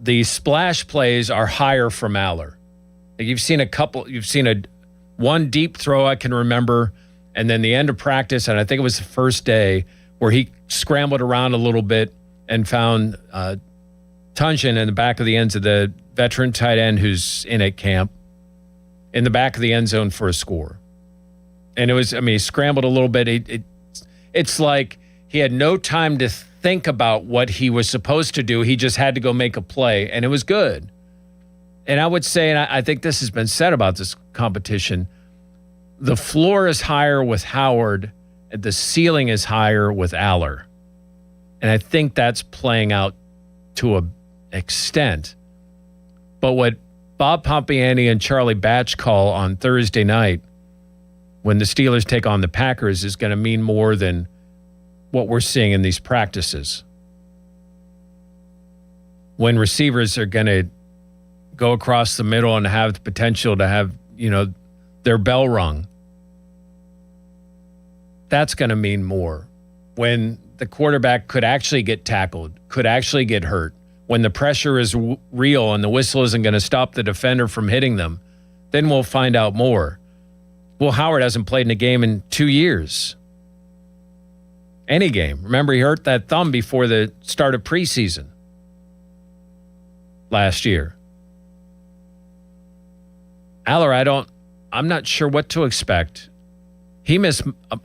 The splash plays are higher from Aller. You've seen one deep throw I can remember, and then the end of practice, and I think it was the first day, where he scrambled around a little bit and found Tunjan in the back of the ends of the veteran tight end who's in at camp, in the back of the end zone for a score. And he scrambled a little bit. It's like he had no time to think about what he was supposed to do. He just had to go make a play, and it was good. And I would say, and I think this has been said about this competition, the floor is higher with Howard, and the ceiling is higher with Aller. And I think that's playing out to an extent. But what Bob Pompiani and Charlie Batch call on Thursday night when the Steelers take on the Packers is going to mean more than what we're seeing in these practices. When receivers are going to go across the middle and have the potential to have, their bell rung, that's going to mean more. When the quarterback could actually get tackled, could actually get hurt, when the pressure is real and the whistle isn't going to stop the defender from hitting them, then we'll find out more. Well, Howard hasn't played in a game in 2 years. Any game. Remember, he hurt that thumb before the start of preseason last year. Aller, I'm not sure what to expect. He missed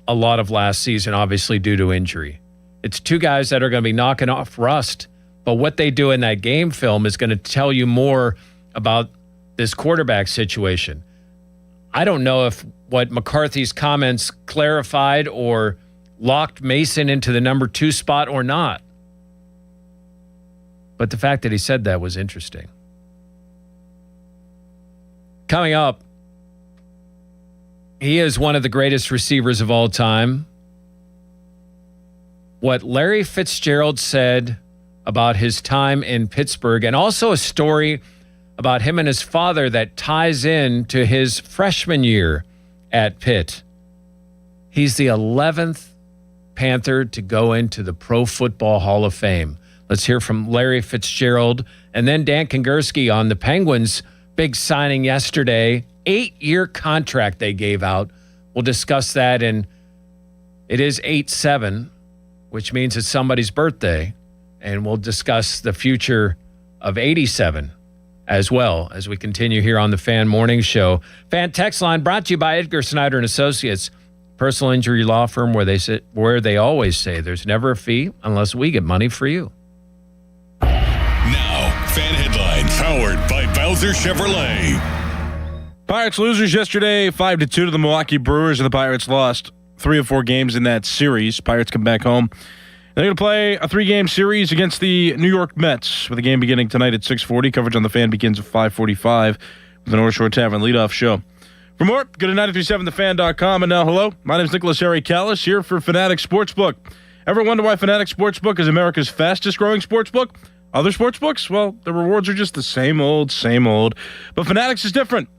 a lot of last season, obviously, due to injury. It's two guys that are going to be knocking off rust, but what they do in that game film is going to tell you more about this quarterback situation. I don't know if what McCarthy's comments clarified or locked Mason into the number 2 spot or not. But the fact that he said that was interesting. Coming up, he is one of the greatest receivers of all time. What Larry Fitzgerald said about his time in Pittsburgh, and also a story about him and his father that ties in to his freshman year at Pitt. He's the 11th Panther to go into the Pro Football Hall of Fame. Let's hear from Larry Fitzgerald, and then Dan Kongursky on the Penguins' big signing yesterday. 8-year contract they gave out. We'll discuss that, and it is 8/7, which means it's somebody's birthday, and we'll discuss the future of 87 as well as we continue here on the Fan Morning Show. Fan Text Line brought to you by Edgar Snyder and Associates, personal injury law firm where they always say there's never a fee unless we get money for you. Now, Fan Headlines, powered by Bowser Chevrolet. Pirates losers yesterday, 5-2 to the Milwaukee Brewers, and the Pirates lost 3 of 4 games in that series. Pirates come back home. They're going to play a 3-game series against the New York Mets, with a game beginning tonight at 6:40. Coverage on the Fan begins at 5:45 with the North Shore Tavern leadoff show. For more, go to 937thefan.com. And now, hello, my name is Nicholas Harry Callis here for Fanatics Sportsbook. Ever wonder why Fanatics Sportsbook is America's fastest growing sportsbook? Other sportsbooks, well, the rewards are just the same old, same old. But Fanatics is different.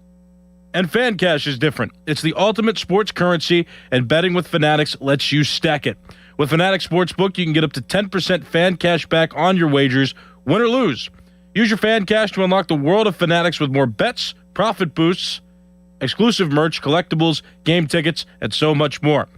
And Fan Cash is different. It's the ultimate sports currency, and betting with Fanatics lets you stack it. With Fanatics Sportsbook, you can get up to 10% Fan Cash back on your wagers, win or lose. Use your Fan Cash to unlock the world of Fanatics with more bets, profit boosts, exclusive merch, collectibles, game tickets, and so much more.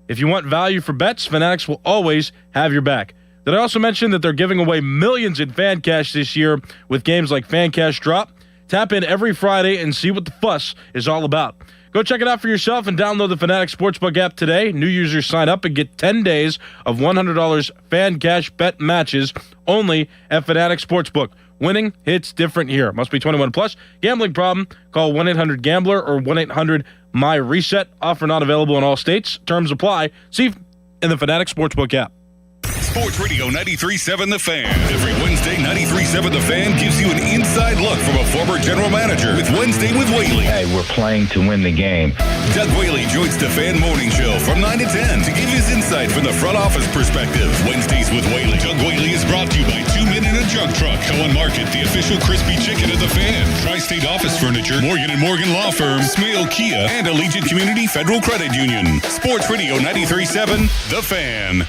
If you want value for bets, Fanatics will always have your back. Did I also mention that they're giving away millions in Fan Cash this year with games like Fan Cash Drop? Tap in every Friday and see what the fuss is all about. Go check it out for yourself and download the Fanatics Sportsbook app today. New users sign up and get 10 days of $100 Fan Cash bet matches only at Fanatics Sportsbook. Winning hits different here. Must be 21 plus. Gambling problem? Call 1-800-GAMBLER or 1-800-MY-RESET. Offer not available in all states. Terms apply. See in the Fanatics Sportsbook app. Sports Radio 93.7 The Fan. Every Wednesday, 93.7 The Fan gives you an inside look from a former general manager with Wednesday with Whaley. Hey, we're playing to win the game. Doug Whaley joins the Fan Morning Show from 9 to 10 to give his insight from the front office perspective. Wednesdays with Whaley. Doug Whaley is brought to you by 2 Men in a Junk Truck. Cohen Market, the official crispy chicken of the Fan. Tri-State Office Furniture, Morgan & Morgan Law Firm, Smale Kia, and Allegiant Community Federal Credit Union. Sports Radio 93.7 The Fan.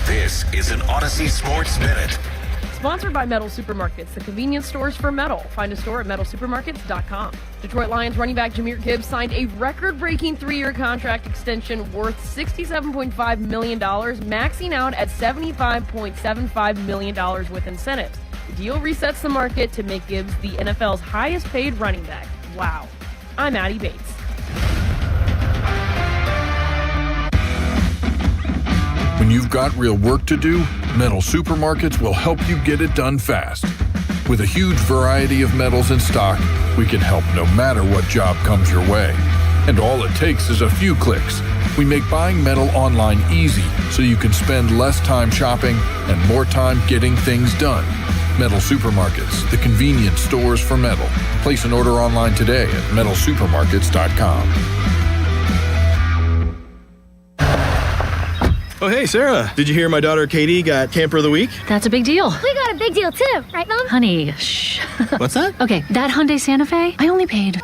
This is an Odyssey Sports Minute. Sponsored by Metal Supermarkets, the convenience stores for metal. Find a store at metalsupermarkets.com. Detroit Lions running back Jahmyr Gibbs signed a record-breaking 3-year contract extension worth $67.5 million, maxing out at $75.75 million with incentives. The deal resets the market to make Gibbs the NFL's highest-paid running back. Wow. I'm Addie Bates. When you've got real work to do, Metal Supermarkets will help you get it done fast. With a huge variety of metals in stock, we can help no matter what job comes your way. And all it takes is a few clicks. We make buying metal online easy so you can spend less time shopping and more time getting things done. Metal Supermarkets, the convenience stores for metal. Place an order online today at metalsupermarkets.com. Oh, hey, Sarah. Did you hear my daughter Katie got Camper of the Week? That's a big deal. We got a big deal too, right, Mom? Honey, shh. What's that? Okay, that Hyundai Santa Fe, I only paid.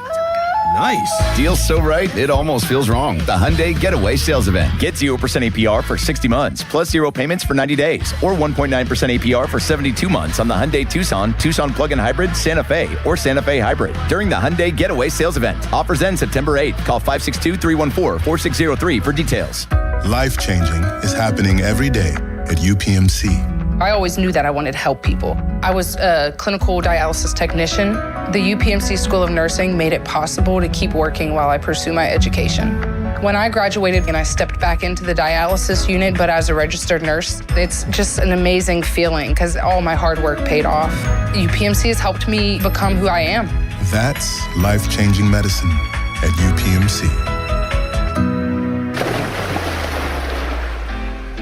Nice. Deal's so right, it almost feels wrong. The Hyundai Getaway Sales Event. Get 0% APR for 60 months, plus 0 payments for 90 days, or 1.9% APR for 72 months on the Hyundai Tucson, Tucson Plug-in Hybrid, Santa Fe, or Santa Fe Hybrid during the Hyundai Getaway Sales Event. Offers end September 8th. Call 562-314-4603 for details. Life-changing is happening every day at UPMC. I always knew that I wanted to help people. I was a clinical dialysis technician. The UPMC School of Nursing made it possible to keep working while I pursue my education. When I graduated and I stepped back into the dialysis unit, but as a registered nurse, it's just an amazing feeling because all my hard work paid off. UPMC has helped me become who I am. That's life-changing medicine at UPMC.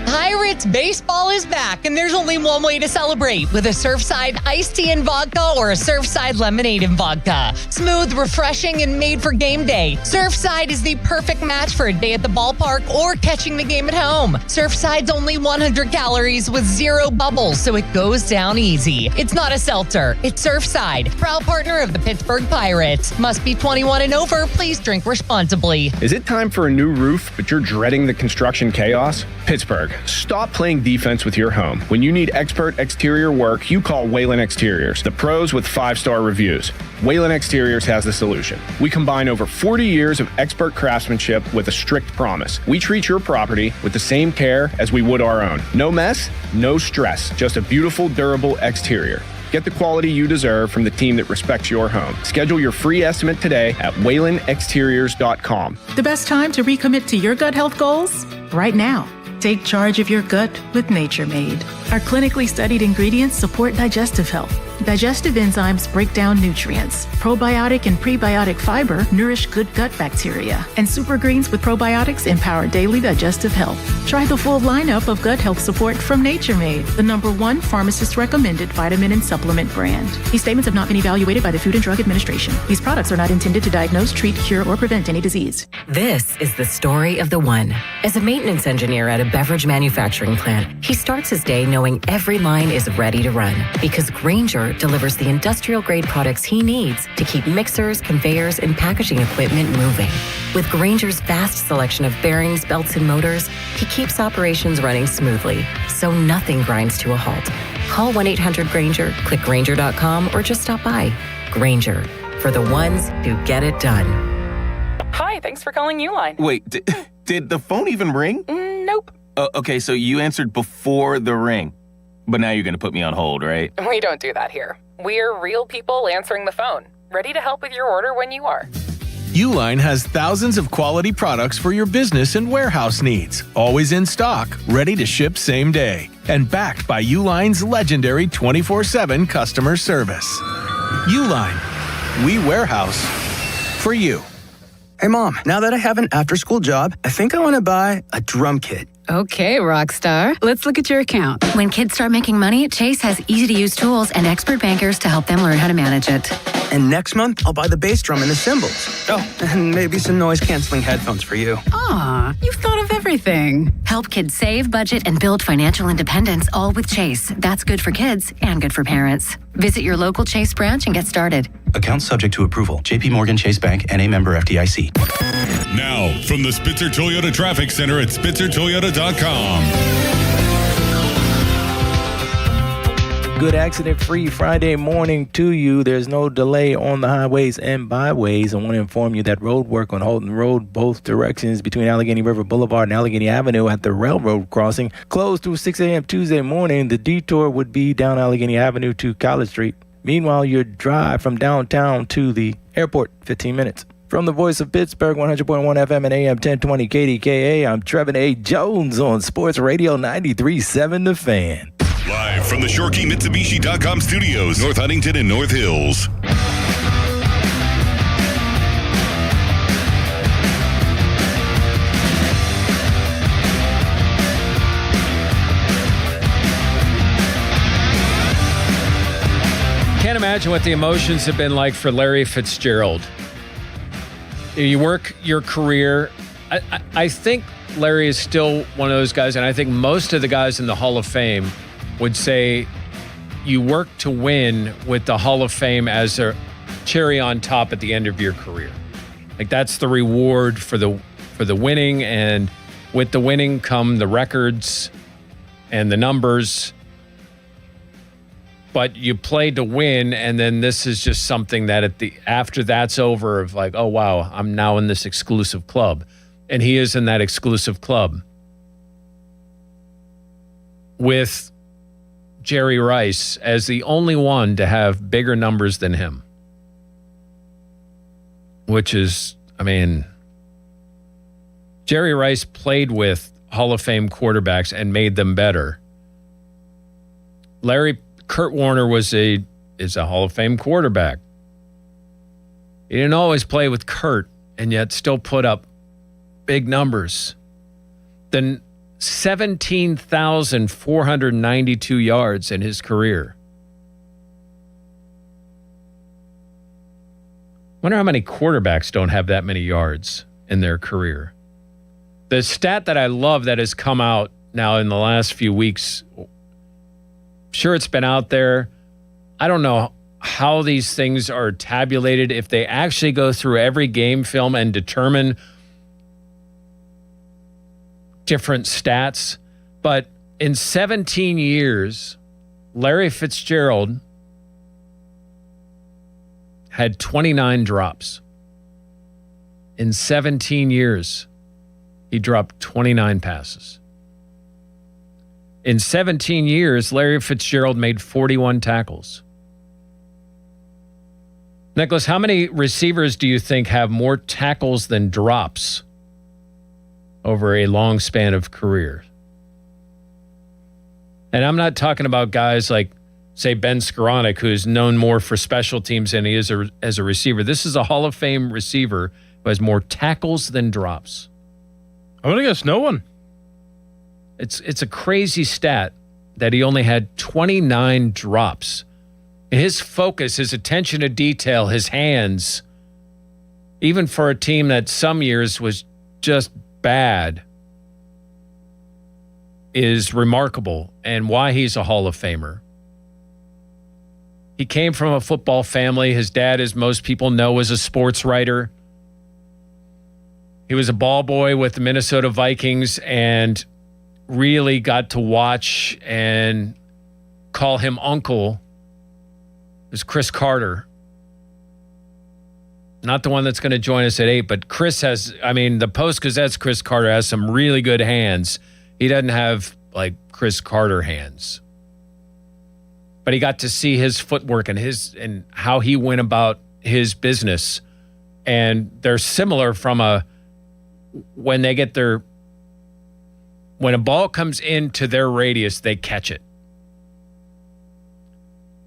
Pirates baseball is back, and there's only one way to celebrate, with a Surfside iced tea and vodka or a Surfside lemonade and vodka. Smooth, refreshing, and made for game day. Surfside is the perfect match for a day at the ballpark or catching the game at home. Surfside's only 100 calories with 0 bubbles, so it goes down easy. It's not a seltzer. It's Surfside, proud partner of the Pittsburgh Pirates. Must be 21 and over. Please drink responsibly. Is it time for a new roof, but you're dreading the construction chaos? Pittsburgh, stop playing defense with your home. When you need expert exterior work, you call Whalen Exteriors, the pros with 5-star reviews. Whalen Exteriors has the solution. We combine over 40 years of expert craftsmanship with a strict promise. We treat your property with the same care as we would our own. No mess, no stress, just a beautiful, durable exterior. Get the quality you deserve from the team that respects your home. Schedule your free estimate today at WhalenExteriors.com. The best time to recommit to your gut health goals? Right now. Take charge of your gut with Nature Made. Our clinically studied ingredients support digestive health. Digestive enzymes break down nutrients. Probiotic and prebiotic fiber nourish good gut bacteria. And super greens with probiotics empower daily digestive health. Try the full lineup of gut health support from Nature Made, the #1 pharmacist-recommended vitamin and supplement brand. These statements have not been evaluated by the Food and Drug Administration. These products are not intended to diagnose, treat, cure, or prevent any disease. This is the story of the one. As a maintenance engineer at a beverage manufacturing plant, he starts his day knowing every line is ready to run because Grainger delivers the industrial-grade products he needs to keep mixers, conveyors, and packaging equipment moving. With Grainger's vast selection of bearings, belts, and motors, he keeps operations running smoothly, so nothing grinds to a halt. Call 1-800-GRAINGER, click Grainger.com, or just stop by. Grainger, for the ones who get it done. Hi, thanks for calling Uline. Wait, did the phone even ring? Nope. Okay, so you answered before the ring. But now you're going to put me on hold, right? We don't do that here. We're real people answering the phone, ready to help with your order when you are. Uline has thousands of quality products for your business and warehouse needs, always in stock, ready to ship same day, and backed by Uline's legendary 24/7 customer service. Uline, we warehouse for you. Hey, Mom, now that I have an after-school job, I think I want to buy a drum kit. Okay, Rockstar. Let's look at your account. When kids start making money, Chase has easy-to-use tools and expert bankers to help them learn how to manage it. And next month, I'll buy the bass drum and the cymbals. Oh, and maybe some noise-canceling headphones for you. Aw, you've thought of everything. Help kids save, budget, and build financial independence, all with Chase. That's good for kids and good for parents. Visit your local Chase branch and get started. Account subject to approval. JP Morgan Chase Bank, N.A. member FDIC. Now, from the Spitzer Toyota Traffic Center at SpitzerToyota.com. Good accident-free Friday morning to you. There's no delay on the highways and byways. I want to inform you that road work on Holton Road, both directions between Allegheny River Boulevard and Allegheny Avenue at the railroad crossing, closed through 6 a.m. Tuesday morning. The detour would be down Allegheny Avenue to College Street. Meanwhile, your drive from downtown to the airport, 15 minutes. From the voice of Pittsburgh, 100.1 FM and AM 1020 KDKA, I'm Trevin A. Jones on Sports Radio 93.7 The Fan. Live from the ShoreKeyMitsubishi.com studios, North Huntington and North Hills. Can't imagine what the emotions have been like for Larry Fitzgerald. You work your career. I think Larry is still one of those guys, and I think most of the guys in the Hall of Fame would say you work to win with the Hall of Fame as a cherry on top at the end of your career. Like that's the reward for the winning, and with the winning come the records and the numbers. But you play to win, and then this is just something that after that's over, of like, oh wow, I'm now in this exclusive club, and he is in that exclusive club with Jerry Rice as the only one to have bigger numbers than him, which is, I mean, Jerry Rice played with Hall of Fame quarterbacks and made them better. Kurt Warner is a Hall of Fame quarterback. He didn't always play with Kurt and yet still put up big numbers. Then 17,492 yards in his career. Wonder how many quarterbacks don't have that many yards in their career. The stat that I love that has come out now in the last few weeks, sure, it's been out there. I don't know how these things are tabulated, if they actually go through every game film and determine different stats. But in 17 years, Larry Fitzgerald had 29 drops. In 17 years, he dropped 29 passes. In 17 years, Larry Fitzgerald made 41 tackles. Nicholas, how many receivers do you think have more tackles than drops over a long span of career? And I'm not talking about guys like, say, Ben Skoranek, who's known more for special teams than he is as a receiver. This is a Hall of Fame receiver who has more tackles than drops. I'm going to guess no one. It's a crazy stat that he only had 29 drops. His focus, his attention to detail, his hands, even for a team that some years was just bad, is remarkable, and why he's a Hall of Famer. He came from a football family. His dad, as most people know, was a sports writer. He was a ball boy with the Minnesota Vikings and really got to watch and call him uncle. It was Chris Carter. Not the one that's going to join us at 8, but Chris has, the Post-Gazette's Chris Carter has some really good hands. He doesn't have, like, Chris Carter hands. But he got to see his footwork and how he went about his business And they're similar from when a ball comes into their radius, they catch it.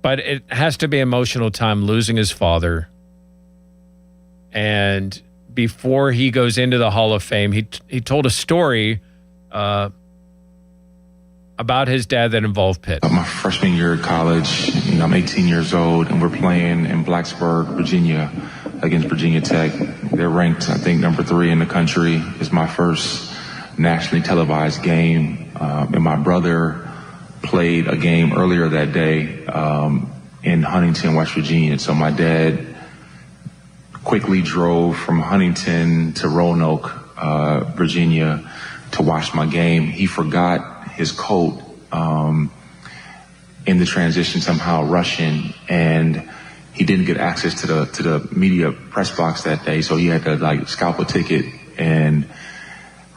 But it has to be emotional time losing his father. And before he goes into the Hall of Fame, he told a story about his dad that involved Pitt. My freshman year of college, I'm 18 years old, and we're playing in Blacksburg, Virginia, against Virginia Tech. They're ranked, I think, number 3 in the country. It's my first nationally televised game, and my brother played a game earlier that day in Huntington, West Virginia. So my dad quickly drove from Huntington to Roanoke, Virginia, to watch my game. He forgot his coat in the transition, somehow rushing, and he didn't get access to the media press box that day, so he had to scalp a ticket. And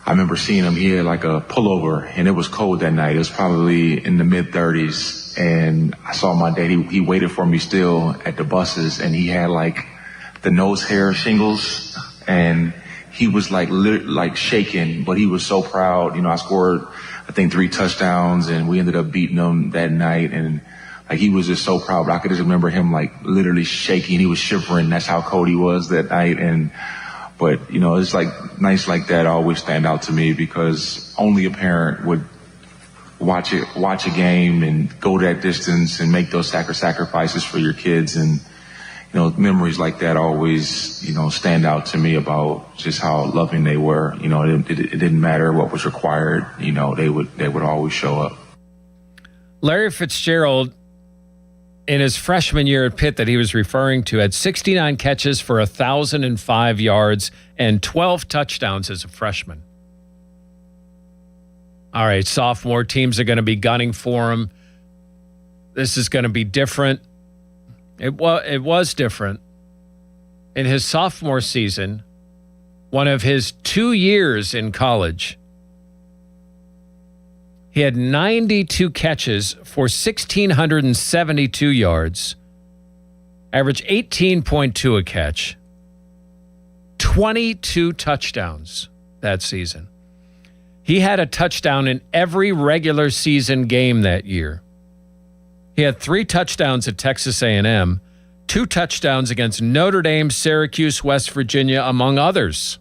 I remember seeing him. He had a pullover, and it was cold that night. It was probably in the mid-30s, and I saw my dad. He waited for me still at the buses, and he had the nose hair shingles, and he was shaking, but he was so proud. I scored, I think, 3 touchdowns, and we ended up beating them that night. And he was just so proud. But I could just remember him literally shaking. He was shivering. That's how cold he was that night. But it's nights like that always stand out to me, because only a parent would watch a game and go that distance and make those sacrifices for your kids. And memories like that always, stand out to me about just how loving they were. It didn't matter what was required. They would always show up. Larry Fitzgerald, in his freshman year at Pitt that he was referring to, had 69 catches for 1,005 yards and 12 touchdowns as a freshman. All right, sophomore teams are going to be gunning for him. This is going to be different. It was different. In his sophomore season, one of his 2 years in college, he had 92 catches for 1,672 yards, average 18.2 a catch, 22 touchdowns that season. He had a touchdown in every regular season game that year. He had 3 touchdowns at Texas A&M, 2 touchdowns against Notre Dame, Syracuse, West Virginia, among others.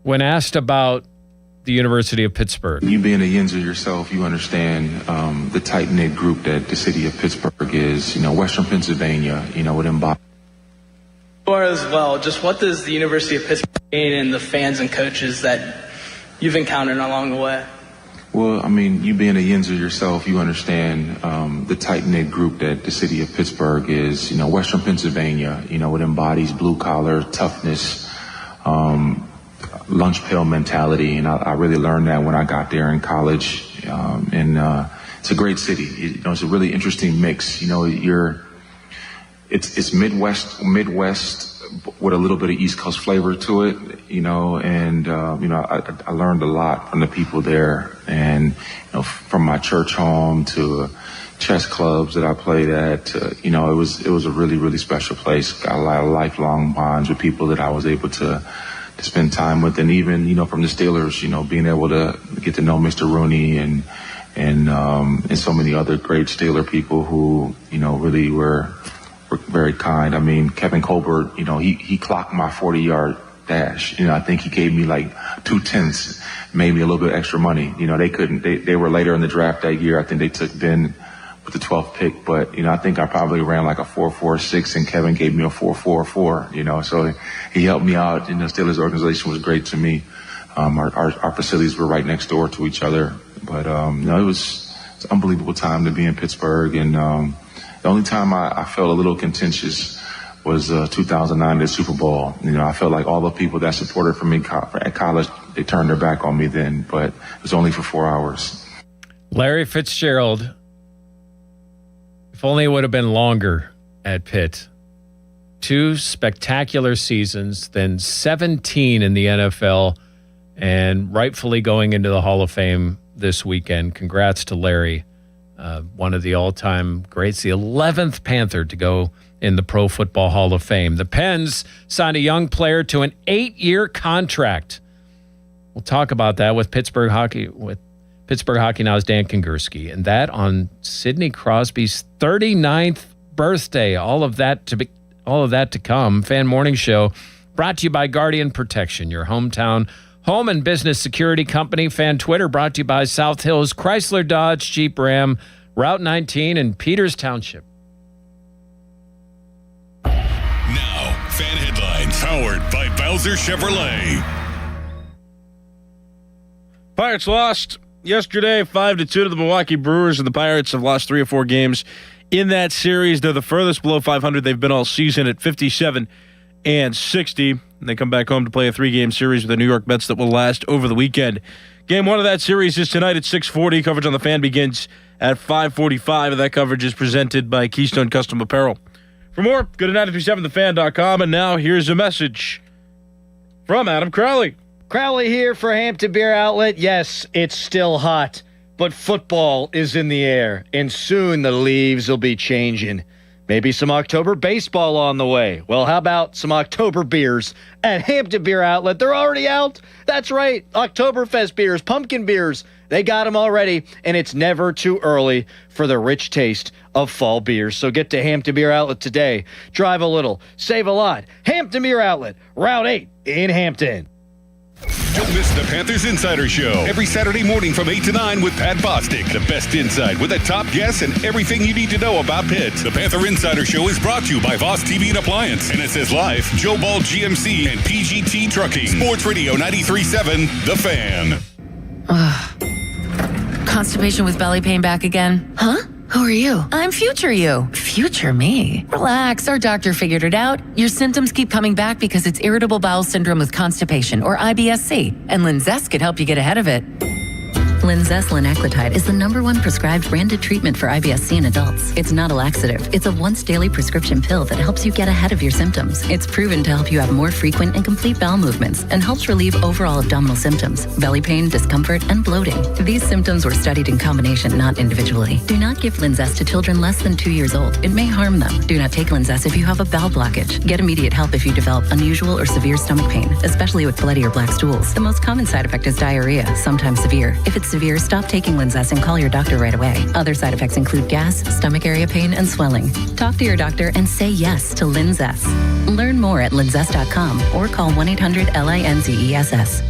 When asked about the University of Pittsburgh. You being a Yinzer yourself, you understand the tight-knit group that the city of Pittsburgh is. Western Pennsylvania, it embodies. As well, just what does the University of Pittsburgh mean and the fans and coaches that you've encountered along the way? Well, you being a Yinzer yourself, you understand the tight-knit group that the city of Pittsburgh is. Western Pennsylvania, it embodies blue-collar toughness, lunch pail mentality, and I really learned that when I got there in college. It's a great city. It's a really interesting mix. It's Midwest with a little bit of East Coast flavor to it, I learned a lot from the people there, and from my church home to chess clubs that I played at, it was a really, really special place. Got a lot of lifelong bonds with people that I was able to spend time with, and even from the Steelers, being able to get to know Mr. Rooney and so many other great Steeler people who really were very kind. Kevin Colbert, he clocked my 40-yard dash. I think he gave me 2/10, maybe a little bit extra money. They were later in the draft that year. I think they took Ben with the 12th pick, but I think I probably ran a 4.46, and Kevin gave me a 4.44. So he helped me out. The Steelers organization was great to me. Our facilities were right next door to each other, but it was an unbelievable time to be in Pittsburgh. And the only time I felt a little contentious was 2009, the Super Bowl. I felt like all the people that supported for me at college, they turned their back on me then, but it was only for 4 hours. Larry Fitzgerald, if only it would have been longer at Pitt. 2 spectacular seasons, then 17 in the NFL, and rightfully going into the Hall of Fame this weekend. Congrats to Larry one of the all-time greats, the 11th Panther to go in the Pro Football Hall of Fame. The Pens signed a young player to an 8-year contract. We'll talk about that with Pittsburgh Hockey Now's Dan Kingerski, and that on Sidney Crosby's 39th birthday. All of that to come. Fan Morning Show brought to you by Guardian Protection, your hometown home and business security company. Fan Twitter brought to you by South Hills Chrysler Dodge Jeep Ram, Route 19 in Peters Township. Now, fan headlines powered by Bowser Chevrolet. Pirates lost yesterday 5-2 to the Milwaukee Brewers, and the Pirates have lost 3 or 4 games in that series. They're the furthest below 500 they've been all season at 57-60. And they come back home to play a 3-game series with the New York Mets that will last over the weekend. Game 1 of that series is tonight at 6:40. Coverage on the Fan begins at 5:45, and that coverage is presented by Keystone Custom Apparel. For more, go to 937thefan.com, and now here's a message from Adam Crowley. Crowley here for Hampton Beer Outlet. Yes, it's still hot, but football is in the air, and soon the leaves will be changing. Maybe some October baseball on the way. Well, how about some October beers at Hampton Beer Outlet? They're already out. That's right. Oktoberfest beers, pumpkin beers. They got them already, and it's never too early for the rich taste of fall beers. So get to Hampton Beer Outlet today. Drive a little, save a lot. Hampton Beer Outlet, Route 8 in Hampton. Don't miss the Panthers Insider Show every Saturday morning from 8 to 9 with Pat Bostic. The best insight with the top guests and everything you need to know about Pitt. The Panther Insider Show is brought to you by Voss TV and Appliance, NSS Life, Joe Ball GMC, and PGT Trucking. Sports Radio 93.7, The Fan. Constipation with belly pain back again? Huh? Who are you? I'm future you. Future me? Relax, our doctor figured it out. Your symptoms keep coming back because it's irritable bowel syndrome with constipation, or IBS-C, and Linzess could help you get ahead of it. Linzess linaclotide is the #1 prescribed branded treatment for IBS-C in adults. It's not a laxative. It's a once-daily prescription pill that helps you get ahead of your symptoms. It's proven to help you have more frequent and complete bowel movements and helps relieve overall abdominal symptoms, belly pain, discomfort, and bloating. These symptoms were studied in combination, not individually. Do not give Linzess to children less than 2 years old. It may harm them. Do not take Linzess if you have a bowel blockage. Get immediate help if you develop unusual or severe stomach pain, especially with bloody or black stools. The most common side effect is diarrhea, sometimes severe. If it's severe, stop taking Linzess and call your doctor right away. Other side effects include gas, stomach area pain, and swelling. Talk to your doctor and say yes to Linzess. Learn more at linzess.com or call 1-800-LINZESS.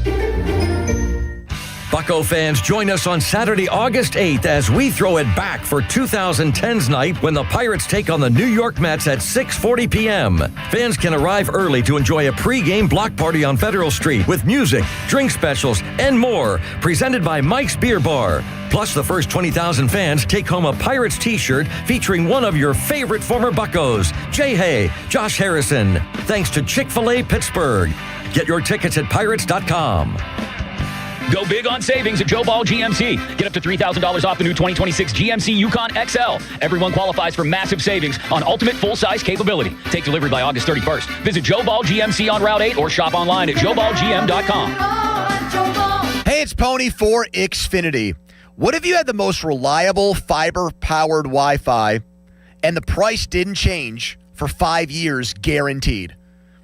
Bucco fans, join us on Saturday, August 8th as we throw it back for 2010's night when the Pirates take on the New York Mets at 6:40 p.m. Fans can arrive early to enjoy a pre-game block party on Federal Street with music, drink specials, and more, presented by Mike's Beer Bar. Plus, the first 20,000 fans take home a Pirates t-shirt featuring one of your favorite former Buccos, Jay Hay, Josh Harrison. Thanks to Chick-fil-A Pittsburgh. Get your tickets at pirates.com. Go big on savings at Joe Ball GMC. Get up to $3,000 off the new 2026 GMC Yukon XL. Everyone qualifies for massive savings on ultimate full-size capability. Take delivery by August 31st. Visit Joe Ball GMC on Route 8 or shop online at joeballgm.com. Hey, it's Pony for Xfinity. What if you had the most reliable fiber-powered Wi-Fi and the price didn't change for 5 years guaranteed?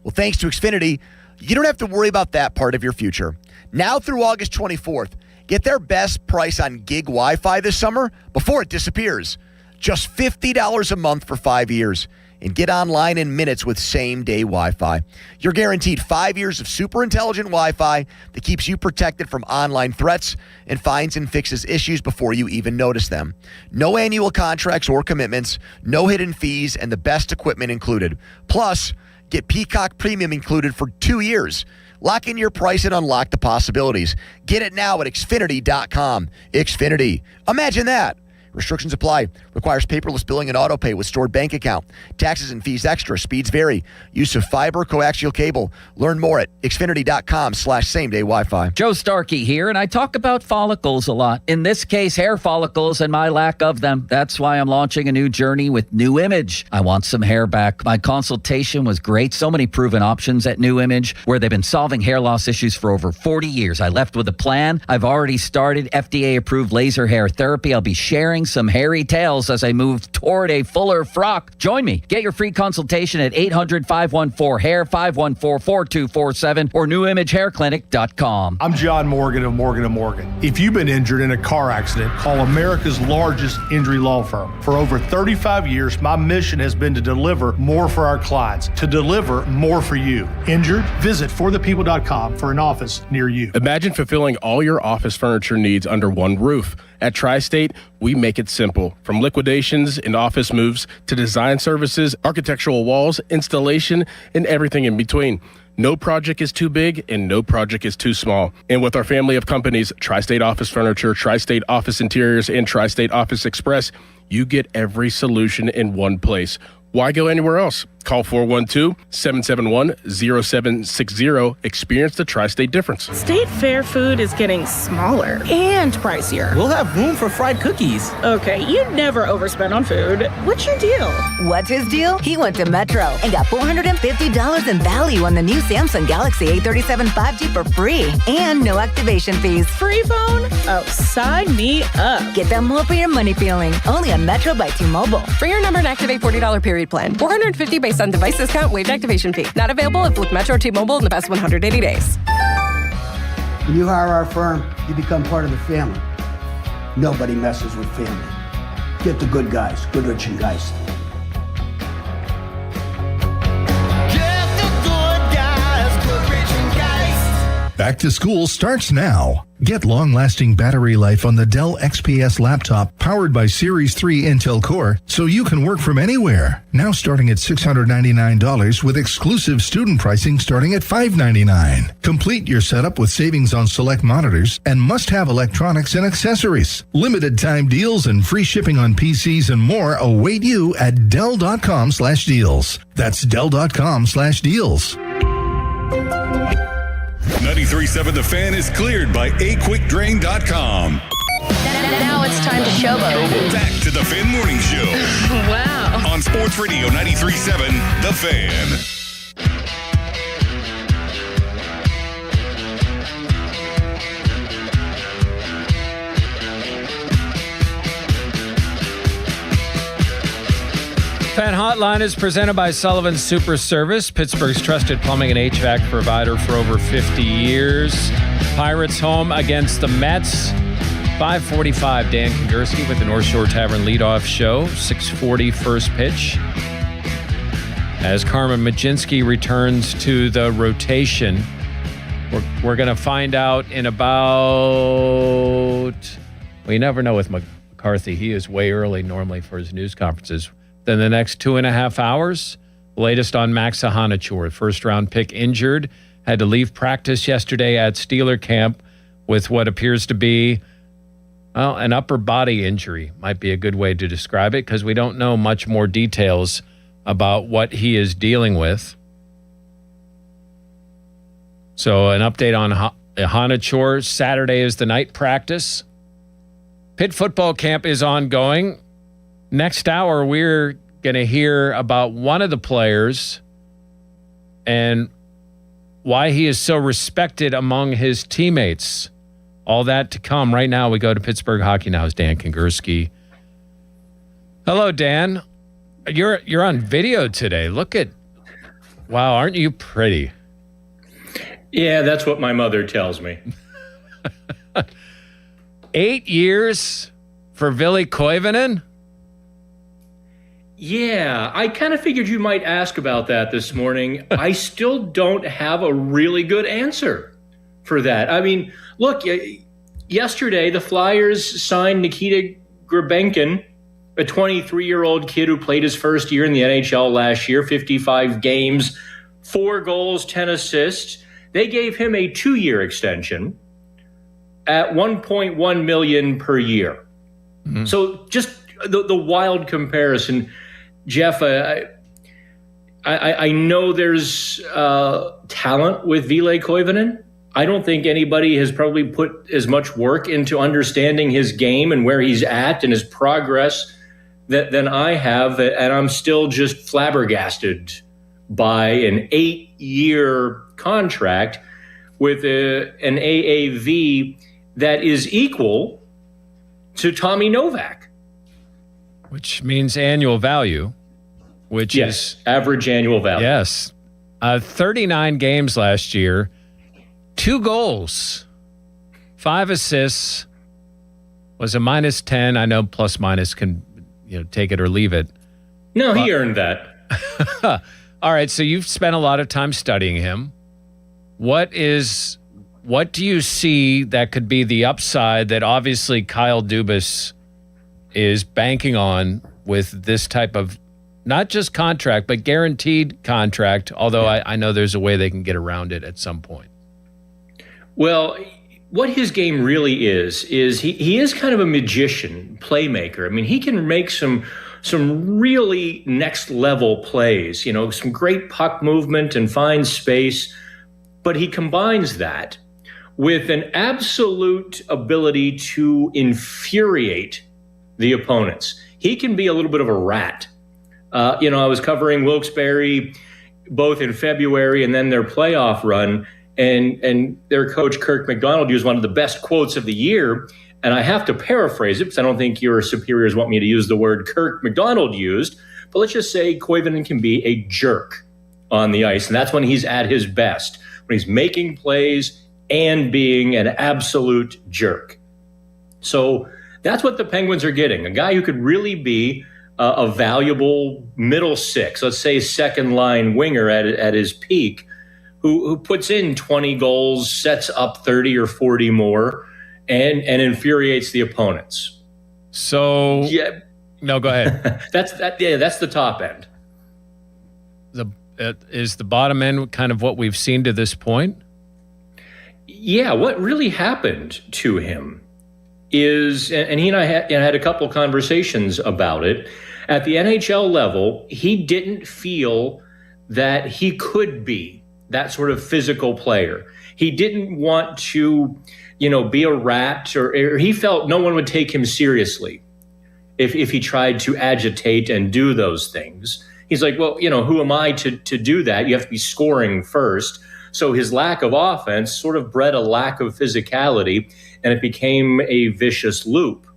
Well, thanks to Xfinity, you don't have to worry about that part of your future. Now through August 24th, get their best price on gig Wi-Fi this summer before it disappears. Just $50 a month for 5 years. And get online in minutes with same-day Wi-Fi. You're guaranteed 5 years of super intelligent Wi-Fi that keeps you protected from online threats and finds and fixes issues before you even notice them. No annual contracts or commitments, no hidden fees, and the best equipment included. Plus, get Peacock Premium included for 2 years. Lock in your price and unlock the possibilities. Get it now at Xfinity.com. Xfinity. Imagine that. Restrictions apply. Requires paperless billing and auto pay with stored bank account. Taxes and fees extra. Speeds vary. Use of fiber, coaxial cable. Learn more at Xfinity.com/same-day Wi-Fi. Joe Starkey here, and I talk about follicles a lot. In this case, hair follicles and my lack of them. That's why I'm launching a new journey with New Image. I want some hair back. My consultation was great. So many proven options at New Image, where they've been solving hair loss issues for over 40 years. I left with a plan. I've already started FDA-approved laser hair therapy. I'll be sharing sharing some hairy tales as I move toward a fuller frock. Join me. Get your free consultation at 800-514-HAIR, 514-4247, or newimagehairclinic.com. I'm John Morgan of Morgan & Morgan. If you've been injured in a car accident, call America's largest injury law firm. For over 35 years, my mission has been to deliver more for our clients, to deliver more for you. Injured? Visit forthepeople.com for an office near you. Imagine fulfilling all your office furniture needs under one roof. At Tri-State, we make it simple. From liquidations and office moves to design services, architectural walls, installation, and everything in between. No project is too big and no project is too small. And with our family of companies, Tri-State Office Furniture, Tri-State Office Interiors, and Tri-State Office Express, you get every solution in one place. Why go anywhere else? Call 412-771-0760. Experience the Tri-State difference. State Fair food is getting smaller and pricier. We'll have room for fried cookies. Okay, you never overspend on food. What's your deal? What's his deal? He went to Metro and got $450 in value on the new Samsung Galaxy A37 5G for free and no activation fees. Free phone? Oh, sign me up. Get that more for your money feeling. Only on Metro by T-Mobile. For your number and activate $40 period plan. $450 based on device discount, waived activation fee. Not available if with Metro T-Mobile in the past 180 days. When you hire our firm, you become part of the family. Nobody messes with family. Get the good guys, Goodrich and Geist. Back to school starts now. Get long-lasting battery life on the Dell XPS laptop powered by Series 3 Intel Core so you can work from anywhere. Now starting at $699 with exclusive student pricing starting at $599. Complete your setup with savings on select monitors and must-have electronics and accessories. Limited time deals and free shipping on PCs and more await you at Dell.com/deals. That's Dell.com/deals. 93.7 The Fan is cleared by aquickdrain.com. Now it's time to showboat. Back to the Fan Morning Show. Wow. On Sports Radio 93.7 The Fan. Fan Hotline is presented by Sullivan Super Service, Pittsburgh's trusted plumbing and HVAC provider for over 50 years. Pirates home against the Mets. 5:45, Dan Kagurski with the North Shore Tavern leadoff show. 6:40 first pitch. As Carmen Mlodzinski returns to the rotation, we're going to find out in about... We never know with McCarthy. He is way early normally for his news conferences. Then the next 2.5 hours, latest on Max Ahanachour, first-round pick injured, had to leave practice yesterday at Steeler camp with what appears to be, well, an upper body injury. Might be a good way to describe it because we don't know much more details about what he is dealing with. So an update on Ahanachour. Saturday is the night practice. Pitt football camp is ongoing. Next hour, we're going to hear about one of the players and why he is so respected among his teammates. All that to come. Right now, we go to Pittsburgh Hockey Now's Dan Kagurski. Hello, Dan. You're on video today. Look at, wow, aren't you pretty? Yeah, that's what my mother tells me. 8 years for Ville Koivunen? Yeah, I kind of figured you might ask about that this morning. I still don't have a really good answer for that. I mean, look, yesterday the Flyers signed Nikita Grebenkin, a 23-year-old kid who played his first year in the NHL last year, 55 games, 4 goals, 10 assists. They gave him a 2-year extension at $1.1 million per year. Mm-hmm. So just the wild comparison. Jeff, I know there's talent with Ville Koivunen. I don't think anybody has probably put as much work into understanding his game and where he's at and his progress than I have. And I'm still just flabbergasted by an 8-year contract with an AAV that is equal to Tommy Novak. which means annual value, which is average annual value. Yes. 39 games last year, 2 goals, 5 assists, was a -10. I know plus minus can take it or leave it. No, he earned that. All right, so you've spent a lot of time studying him. What do you see that could be the upside that obviously Kyle Dubas is banking on with this type of not just contract, but guaranteed contract, although I know there's a way they can get around it at some point. Well, what his game really is he is kind of a magician, playmaker. I mean, he can make some really next level plays, some great puck movement and find space, but he combines that with an absolute ability to infuriate the opponents. He can be a little bit of a rat. I was covering Wilkes-Barre both in February and then their playoff run, and their coach, Kirk McDonald, used one of the best quotes of the year, and I have to paraphrase it because I don't think your superiors want me to use the word Kirk McDonald used, but let's just say Koivunen can be a jerk on the ice, and that's when he's at his best, when he's making plays and being an absolute jerk. So that's what the Penguins are getting, a guy who could really be a valuable middle six, let's say second line winger at his peak, who puts in 20 goals, sets up 30 or 40 more, and infuriates the opponents. So no, go ahead. That's the top end. Is the bottom end kind of what we've seen to this point? Yeah, what really happened to him is, and he and I had a couple of conversations about it, at the NHL level, he didn't feel that he could be that sort of physical player. He didn't want to, be a rat, or he felt no one would take him seriously if he tried to agitate and do those things. He's like, well, who am I to do that? You have to be scoring first. So his lack of offense sort of bred a lack of physicality, and it became a vicious loop.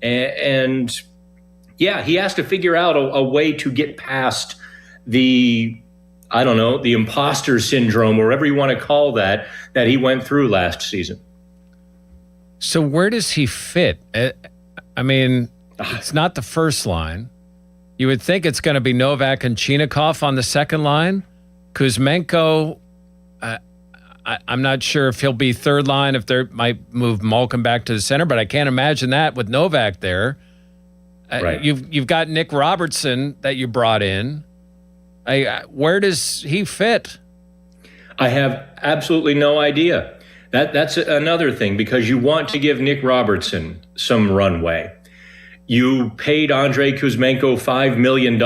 And he has to figure out a way to get past the imposter syndrome, or whatever you want to call that he went through last season. So where does he fit? I mean, it's not the first line. You would think it's going to be Novak and Chinakhov on the second line. Kuzmenko, I'm not sure if he'll be third line, if they might move Malkin back to the center, but I can't imagine that with Novak there. Right. You've got Nick Robertson that you brought in. Where does he fit? I have absolutely no idea. That's another thing, because you want to give Nick Robertson some runway. You paid Andrei Kuzmenko $5 million,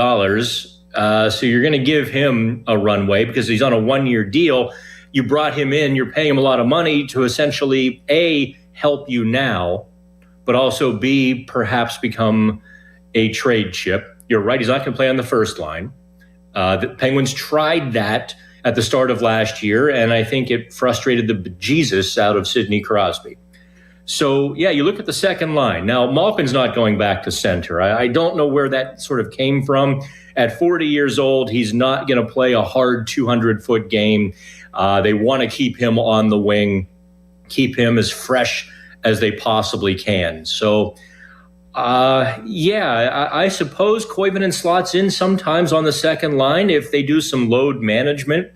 so you're going to give him a runway because he's on a 1-year deal. You brought him in, you're paying him a lot of money to essentially, A, help you now, but also B, perhaps become a trade chip. You're right, he's not going to play on the first line. The Penguins tried that at the start of last year, and I think it frustrated the bejesus out of Sidney Crosby. So, you look at the second line. Now, Malkin's not going back to center. I don't know where that sort of came from. At 40 years old, he's not going to play a hard 200-foot game. They want to keep him on the wing, keep him as fresh as they possibly can. So, I suppose Koivunen slots in sometimes on the second line if they do some load management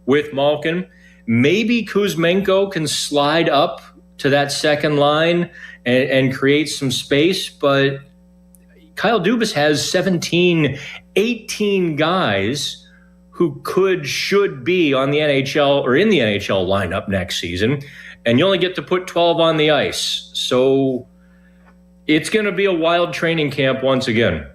with Malkin. Maybe Kuzmenko can slide up to that second line and create some space, but Kyle Dubas has 18 guys who should be on the NHL or in the NHL lineup next season, and you only get to put 12 on the ice. So it's going to be a wild training camp once again.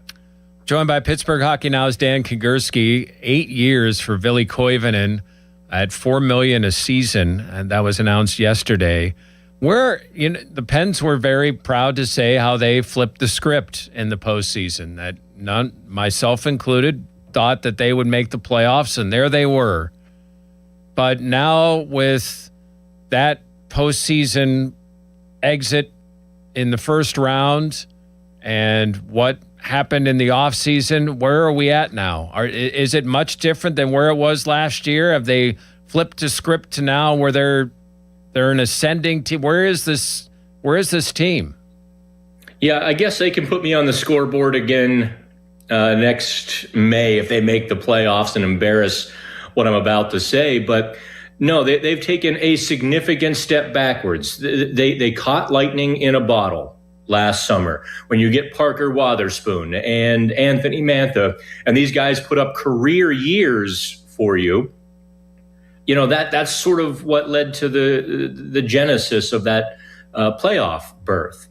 Joined by Pittsburgh Hockey Now's Dan Kigursky. 8 years for Ville Koivunen at $4 million a season, and that was announced yesterday. The Pens were very proud to say how they flipped the script in the postseason. That none, myself included, thought that they would make the playoffs, and there they were. But now with that postseason exit in the first round and what happened in the offseason. Where are we at now? Is it much different than where it was last year? Have they flipped the script to now where they're an ascending team? Where is this team? Yeah, I guess they can put me on the scoreboard again next May if they make the playoffs and embarrass what I'm about to say. But no, they've taken a significant step backwards. They caught lightning in a bottle last summer when you get Parker Wotherspoon and Anthony Mantha, and these guys put up career years for you. You know, that's sort of what led to the genesis of that playoff berth.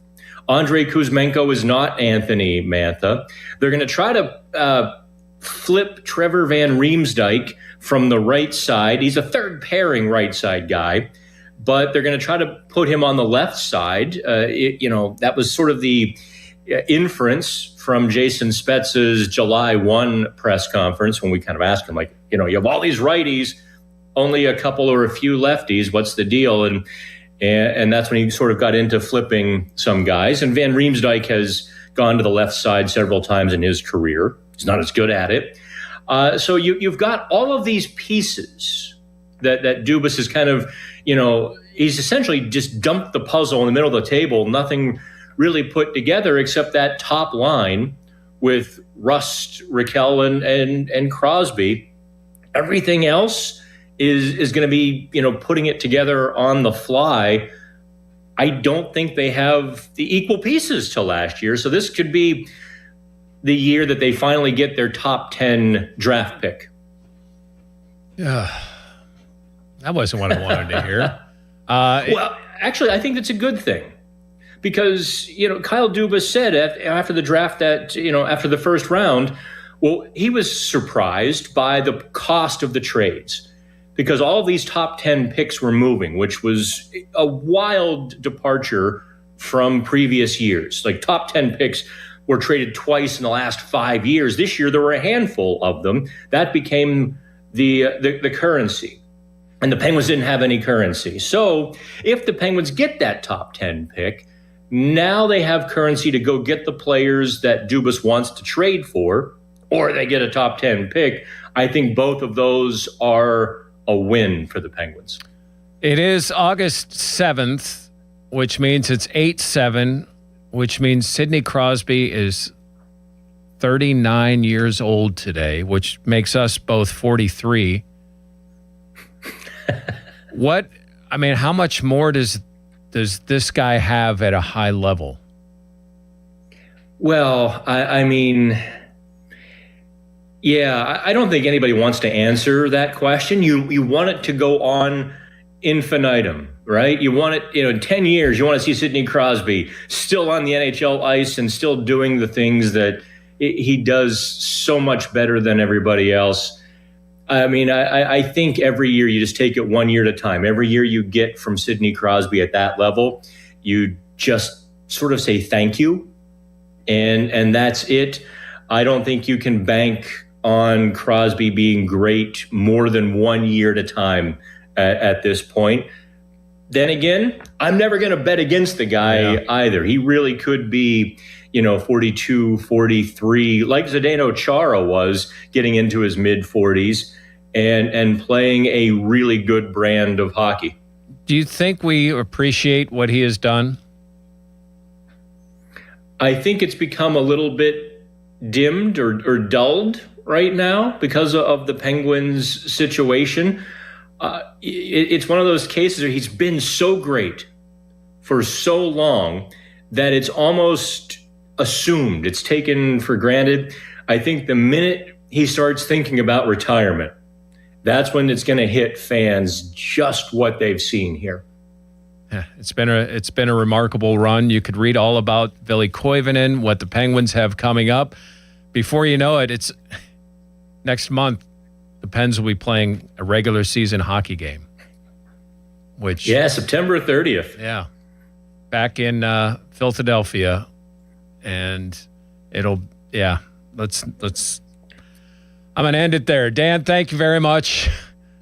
Andrei Kuzmenko is not Anthony Mantha. They're going to try to flip Trevor Van Riemsdyk from the right side. He's a third pairing right side guy, but they're going to try to put him on the left side. That was sort of the inference from Jason Spetz's July 1 press conference when we kind of asked him, like, you have all these righties, only a couple or a few lefties. What's the deal? And that's when he sort of got into flipping some guys. And Van Riemsdyk has gone to the left side several times in his career. He's not as good at it. So you've got all of these pieces that Dubas is kind of, he's essentially just dumped the puzzle in the middle of the table. Nothing really put together except that top line with Rust, Raquel, and Crosby. Everything else is going to be, putting it together on the fly. I don't think they have the equal pieces to last year. So this could be the year that they finally get their top 10 draft pick. Yeah, that wasn't what I wanted to hear. Well, actually, I think that's a good thing because, Kyle Dubas said after the draft that, after the first round, well, he was surprised by the cost of the trades because all of these top 10 picks were moving, which was a wild departure from previous years. Like top 10 picks were traded twice in the last 5 years. This year, there were a handful of them. That became the currency. And the Penguins didn't have any currency. So if the Penguins get that top 10 pick, now they have currency to go get the players that Dubas wants to trade for, or they get a top 10 pick. I think both of those are a win for the Penguins. It is August 7th, which means it's 8-7, which means Sidney Crosby is 39 years old today, which makes us both 43. How much more does this guy have at a high level? Well, I don't think anybody wants to answer that question. You want it to go on infinitum, right? You want it, in 10 years, you want to see Sidney Crosby still on the NHL ice and still doing the things that he does so much better than everybody else. I think every year you just take it 1 year at a time. Every year you get from Sidney Crosby at that level, you just sort of say thank you, and that's it. I don't think you can bank on Crosby being great more than 1 year at a time at this point. Then again, I'm never going to bet against the guy either. He really could be, 42, 43, like Zdeno Chara was getting into his mid-40s and playing a really good brand of hockey. Do you think we appreciate what he has done? I think it's become a little bit dimmed or dulled right now because of the Penguins' situation. It's one of those cases where he's been so great for so long that it's almost assumed. It's taken for granted. I think the minute he starts thinking about retirement, that's when it's going to hit fans just what they've seen here. Yeah, it's been a remarkable run. You could read all about Ville Koivunen, what the Penguins have coming up. Before you know it, it's next month. The Pens will be playing a regular season hockey game. September 30th. Yeah, back in Philadelphia, and let's. I'm gonna end it there. Dan, thank you very much.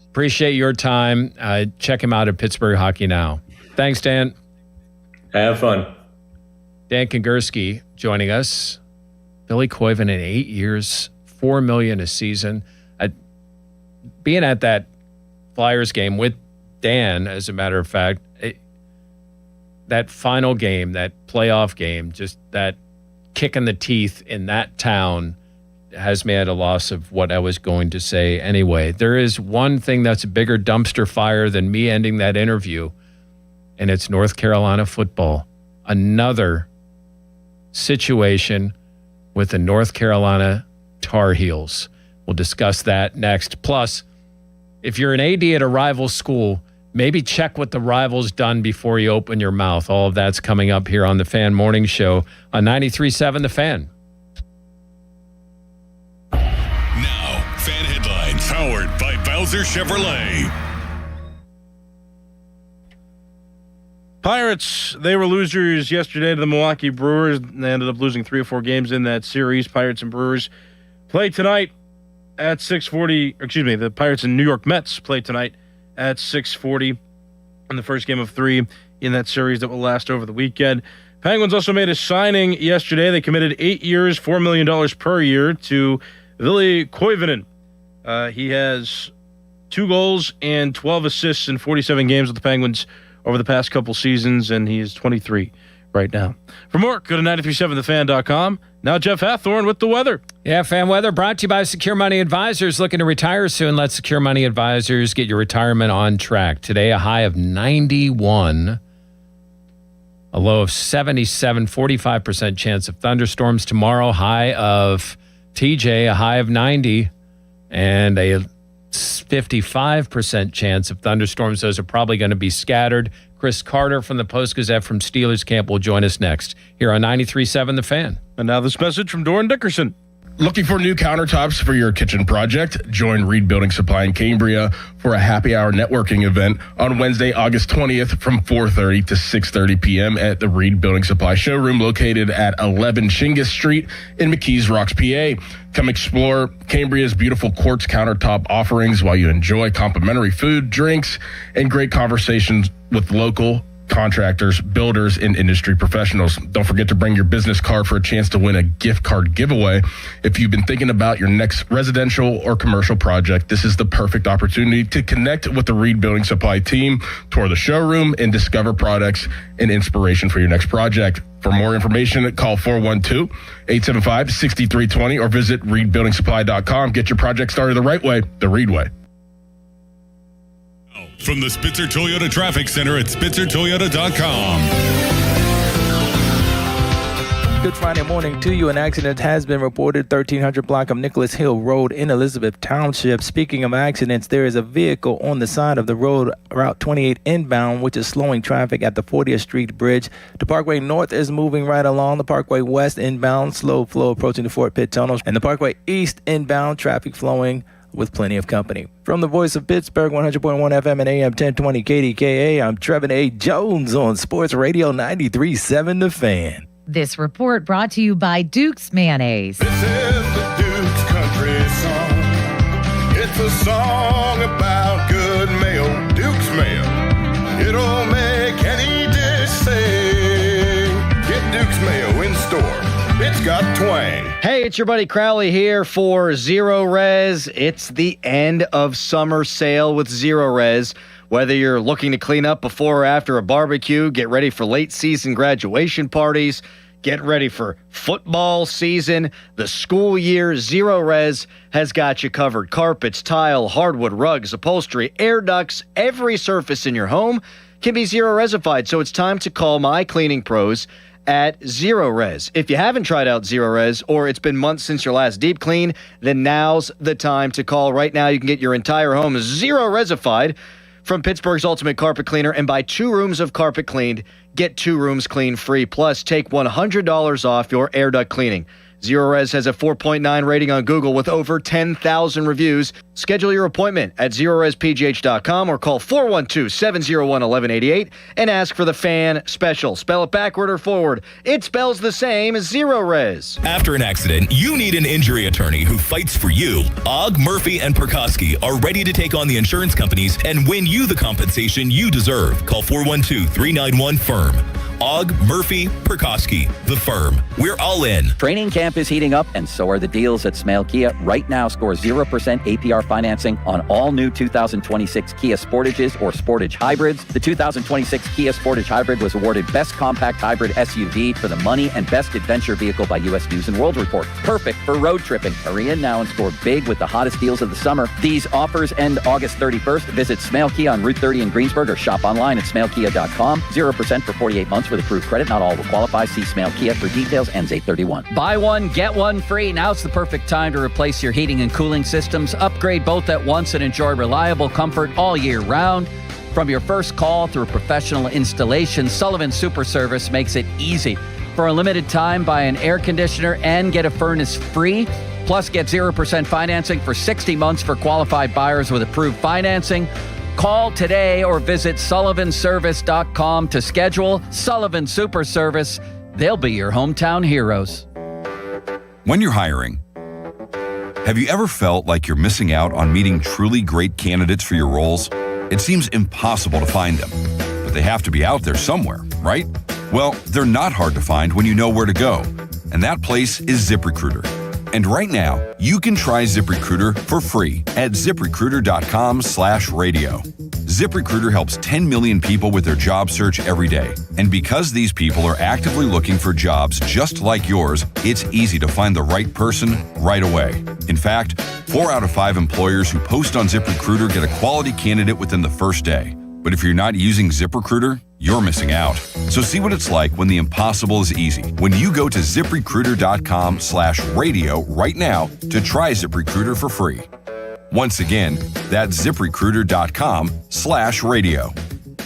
Appreciate your time. Check him out at Pittsburgh Hockey Now. Thanks, Dan. Have fun. Dan Kingerski joining us. Billy Koivunen in 8 years, $4 million a season. Being at that Flyers game with Dan, as a matter of fact, that final game, that playoff game, just that kick in the teeth in that town has me at a loss of what I was going to say anyway. There is one thing that's a bigger dumpster fire than me ending that interview, and it's North Carolina football. Another situation with the North Carolina Tar Heels. We'll discuss that next. Plus, if you're an AD at a rival school, maybe check what the rival's done before you open your mouth. All of that's coming up here on the Fan Morning Show on 93.7 The Fan. Now, Fan Headlines, powered by Bowser Chevrolet. Pirates, they were losers yesterday to the Milwaukee Brewers. They ended up losing 3 or 4 games in that series. Pirates and Brewers play tonight at 6:40. The Pirates and New York Mets play tonight at 6:40 in the first game of 3 in that series that will last over the weekend. Penguins also made a signing yesterday. They committed 8 years, $4 million per year to Billy Koivunen. He has 2 goals and 12 assists in 47 games with the Penguins over the past couple seasons, and he is 23 right now. For more, go to 937thefan.com. Now Jeff Hathorn with the weather. Yeah, fan weather brought to you by Secure Money Advisors. Looking to retire soon? Let Secure Money Advisors get your retirement on track. Today, a high of 91, a low of 77, 45% chance of thunderstorms. Tomorrow, high of TJ, a high of 90, and a 55% chance of thunderstorms. Those are probably going to be scattered. Chris Carter from the Post-Gazette from Steelers Camp will join us next here on 93.7 The Fan. And now this message from Doran Dickerson. Looking for new countertops for your kitchen project? Join Reed Building Supply in Cambria for a happy hour networking event on Wednesday, August 20th from 4:30 to 6:30 p.m. at the Reed Building Supply showroom located at 11 Shingus Street in McKees Rocks, PA. Come explore Cambria's beautiful quartz countertop offerings while you enjoy complimentary food, drinks, and great conversations with local contractors, builders, and industry professionals. Don't forget to bring your business card for a chance to win a gift card giveaway. If you've been thinking about your next residential or commercial project, this is the perfect opportunity to connect with the Reed Building Supply team, tour the showroom, and discover products and inspiration for your next project. For more information, call 412-875-6320 or visit reedbuildingsupply.com. Get your project started the right way, the Reed way. From the Spitzer Toyota Traffic Center at SpitzerToyota.com. Good Friday morning to you. An accident has been reported 1300 block of Nicholas Hill Road in Elizabeth Township. Speaking of accidents, there is a vehicle on the side of the road, Route 28 inbound, which is slowing traffic at the 40th Street Bridge. The Parkway North is moving right along. The Parkway West inbound, slow flow approaching the Fort Pitt Tunnel. And the Parkway East inbound, traffic flowing with plenty of company. From the voice of Pittsburgh, 100.1 FM and AM 1020 KDKA, I'm Trevin A. Jones on Sports Radio 93.7 The Fan. This report brought to you by Duke's Mayonnaise. This is the Duke's Country Song. It's a song about good mayo. Duke's Mayo. It'll make any dish sing. Get Duke's Mayo in store. It's got twang. Hey, it's your buddy Crowley here for Zero Res. It's the end of summer sale with Zero Res. Whether you're looking to clean up before or after a barbecue, get ready for late season graduation parties, get ready for football season, the school year, Zero Res has got you covered. Carpets, tile, hardwood, rugs, upholstery, air ducts, every surface in your home can be Zero Resified. So it's time to call my cleaning pros at Zero Res. If you haven't tried out Zero Res or it's been months since your last deep clean, then now's the time to call. Right now you can get your entire home Zero Resified from Pittsburgh's Ultimate Carpet Cleaner, and buy 2 rooms of carpet cleaned, get 2 rooms cleaned free. Plus, take $100 off your air duct cleaning. Zero Res has a 4.9 rating on Google with over 10,000 reviews. Schedule your appointment at ZeroResPGH.com or call 412-701-1188 and ask for the Fan Special. Spell it backward or forward. It spells the same as Zero Res. After an accident, you need an injury attorney who fights for you. Ogg, Murphy, and Perkoski are ready to take on the insurance companies and win you the compensation you deserve. Call 412-391-FIRM. Og, Murphy, Perkoski, The Firm. We're all in. Training camp is heating up, and so are the deals at Smale Kia. Right now, score 0% APR financing on all new 2026 Kia Sportages or Sportage Hybrids. The 2026 Kia Sportage Hybrid was awarded Best Compact Hybrid SUV for the money and Best Adventure Vehicle by U.S. News & World Report. Perfect for road tripping. Hurry in now and score big with the hottest deals of the summer. These offers end August 31st. Visit Smale Kia on Route 30 in Greensburg or shop online at smalekia.com. 0% for 48 months with approved credit. Not all will qualify. See Smale Kia for details. Ends 8/31. Buy one, get one free. Now's the perfect time to replace your heating and cooling systems. Upgrade both at once and enjoy reliable comfort all year round. From your first call through professional installation, Sullivan Super Service makes it easy. For a limited time, buy an air conditioner and get a furnace free. Plus, get 0% financing for 60 months for qualified buyers with approved financing. Call today or visit sullivanservice.com to schedule. Sullivan Super Service. They'll be your hometown heroes. When you're hiring, have you ever felt like you're missing out on meeting truly great candidates for your roles? It seems impossible to find them, but they have to be out there somewhere, right? Well, they're not hard to find when you know where to go, and that place is ZipRecruiter. And right now, you can try ZipRecruiter for free at ZipRecruiter.com/radio. ZipRecruiter helps 10 million people with their job search every day. And because these people are actively looking for jobs just like yours, it's easy to find the right person right away. In fact, 4 out of 5 employers who post on ZipRecruiter get a quality candidate within the first day. But if you're not using ZipRecruiter, you're missing out. So see what it's like when the impossible is easy. When you go to ZipRecruiter.com/radio right now to try ZipRecruiter for free. Once again, that's ZipRecruiter.com/radio.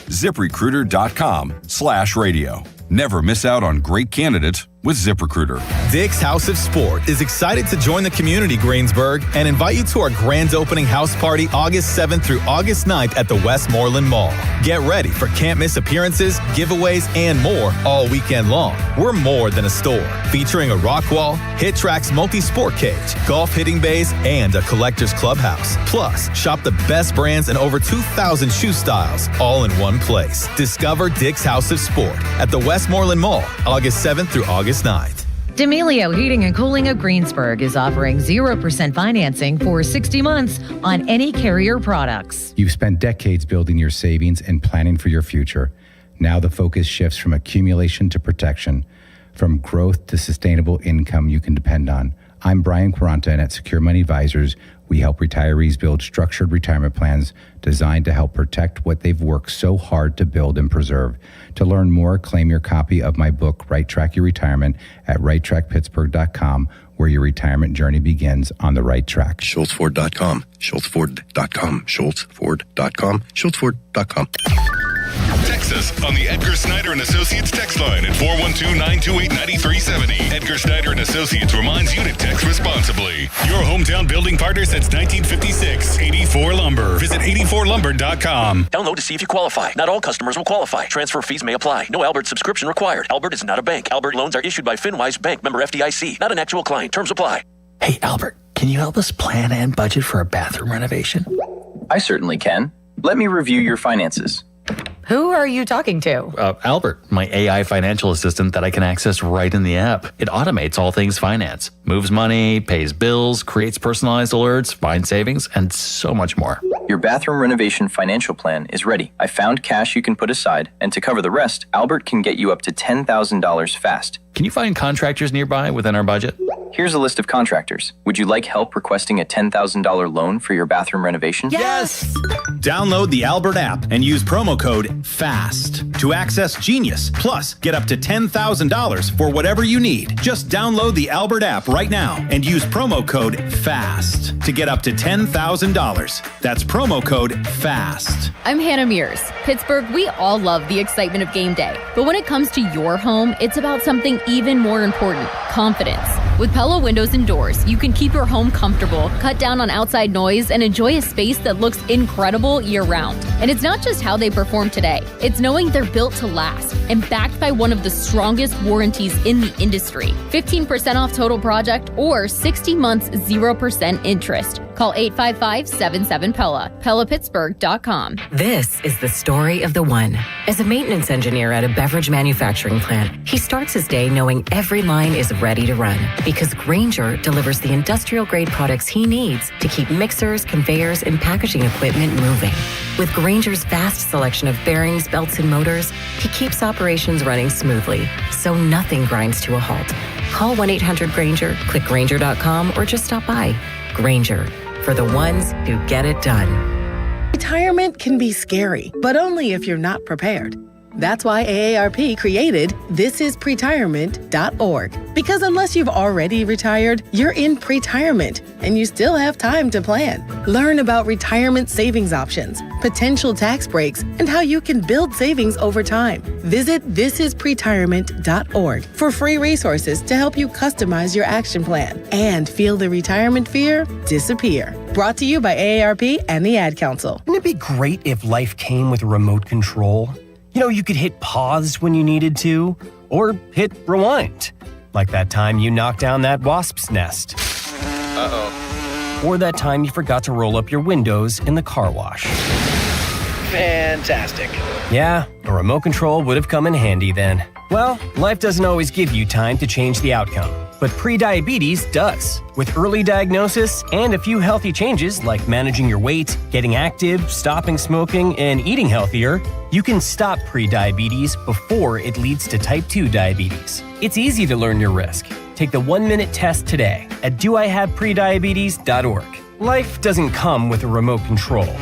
ZipRecruiter.com/radio. Never miss out on great candidates with ZipRecruiter. Dick's House of Sport is excited to join the community, Greensburg, and invite you to our grand opening house party August 7th through August 9th at the Westmoreland Mall. Get ready for can't-miss appearances, giveaways, and more all weekend long. We're more than a store, featuring a rock wall, Hit Tracks multi-sport cage, golf hitting bays, and a collector's clubhouse. Plus, shop the best brands and over 2,000 shoe styles, all in one place. Discover Dick's House of Sport at the Westmoreland Mall, August 7th through August 9th. D'Amelio Heating and Cooling of Greensburg is offering 0% financing for 60 months on any Carrier products. You've spent decades building your savings and planning for your future. Now the focus shifts from accumulation to protection, from growth to sustainable income you can depend on. I'm Brian Quaranta, and at Secure Money Advisors, we help retirees build structured retirement plans designed to help protect what they've worked so hard to build and preserve. To learn more, claim your copy of my book, Right Track Your Retirement, at righttrackpittsburgh.com, where your retirement journey begins on the right track. SchultzFord.com, SchultzFord.com, SchultzFord.com, SchultzFord.com. Text us on the Edgar Snyder and Associates text line at 412-928-9370. Edgar Snyder and Associates reminds you to text responsibly. Your hometown building partner since 1956. 84 Lumber. Visit 84lumber.com. Download to see if you qualify. Not all customers will qualify. Transfer fees may apply. No Albert subscription required. Albert is not a bank. Albert loans are issued by FinWise Bank, member FDIC. Not an actual client. Terms apply. Hey, Albert, can you help us plan and budget for a bathroom renovation? I certainly can. Let me review your finances. Who are you talking to? Albert, my AI financial assistant that I can access right in the app. It automates all things finance, moves money, pays bills, creates personalized alerts, finds savings, and so much more. Your bathroom renovation financial plan is ready. I found cash you can put aside, and to cover the rest, Albert can get you up to $10,000 fast. Can you find contractors nearby within our budget? Here's a list of contractors. Would you like help requesting a $10,000 loan for your bathroom renovation? Yes! Download the Albert app and use promo code FAST to access Genius. Plus, get up to $10,000 for whatever you need. Just download the Albert app right now and use promo code FAST to get up to $10,000. That's promo code FAST. I'm Hannah Mears. Pittsburgh, we all love the excitement of game day. But when it comes to your home, it's about something even more important: confidence. With Pella Windows and Doors, you can keep your home comfortable, cut down on outside noise, and enjoy a space that looks incredible year-round. And it's not just how they perform today. It's knowing they're built to last and backed by one of the strongest warranties in the industry. 15% off total project or 60 months 0% interest. Call 855-77-PELA. PELAPittsburgh.com. This is the story of the one. As a maintenance engineer at a beverage manufacturing plant, he starts his day knowing every line is ready to run because Grainger delivers the industrial-grade products he needs to keep mixers, conveyors, and packaging equipment moving. With Grainger's vast selection of bearings, belts, and motors, he keeps operations running smoothly, so nothing grinds to a halt. Call 1-800-GRAINGER, click Grainger.com, or just stop by. Grainger, for the ones who get it done. Retirement can be scary, but only if you're not prepared. That's why AARP created thisispretirement.org. Because unless you've already retired, you're in pretirement, and you still have time to plan. Learn about retirement savings options, potential tax breaks, and how you can build savings over time. Visit thisispretirement.org for free resources to help you customize your action plan and feel the retirement fear disappear. Brought to you by AARP and the Ad Council. Wouldn't it be great if life came with a remote control? You know, you could hit pause when you needed to, or hit rewind. Like that time you knocked down that wasp's nest. Uh-oh. Or that time you forgot to roll up your windows in the car wash. Fantastic. Yeah, a remote control would have come in handy then. Well, life doesn't always give you time to change the outcome, but prediabetes does. With early diagnosis and a few healthy changes like managing your weight, getting active, stopping smoking, and eating healthier, you can stop prediabetes before it leads to type 2 diabetes. It's easy to learn your risk. Take the 1-minute test today at doihaveprediabetes.org. Life doesn't come with a remote control.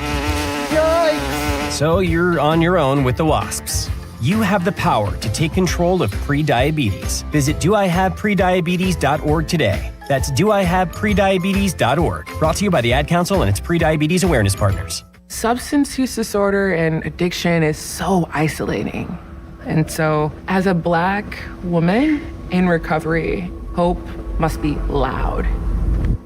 Yikes! So you're on your own with the wasps. You have the power to take control of prediabetes. Visit doihaveprediabetes.org today. That's doihaveprediabetes.org. Brought to you by the Ad Council and its prediabetes awareness partners. Substance use disorder and addiction is so isolating. And so, as a Black woman in recovery, hope must be loud.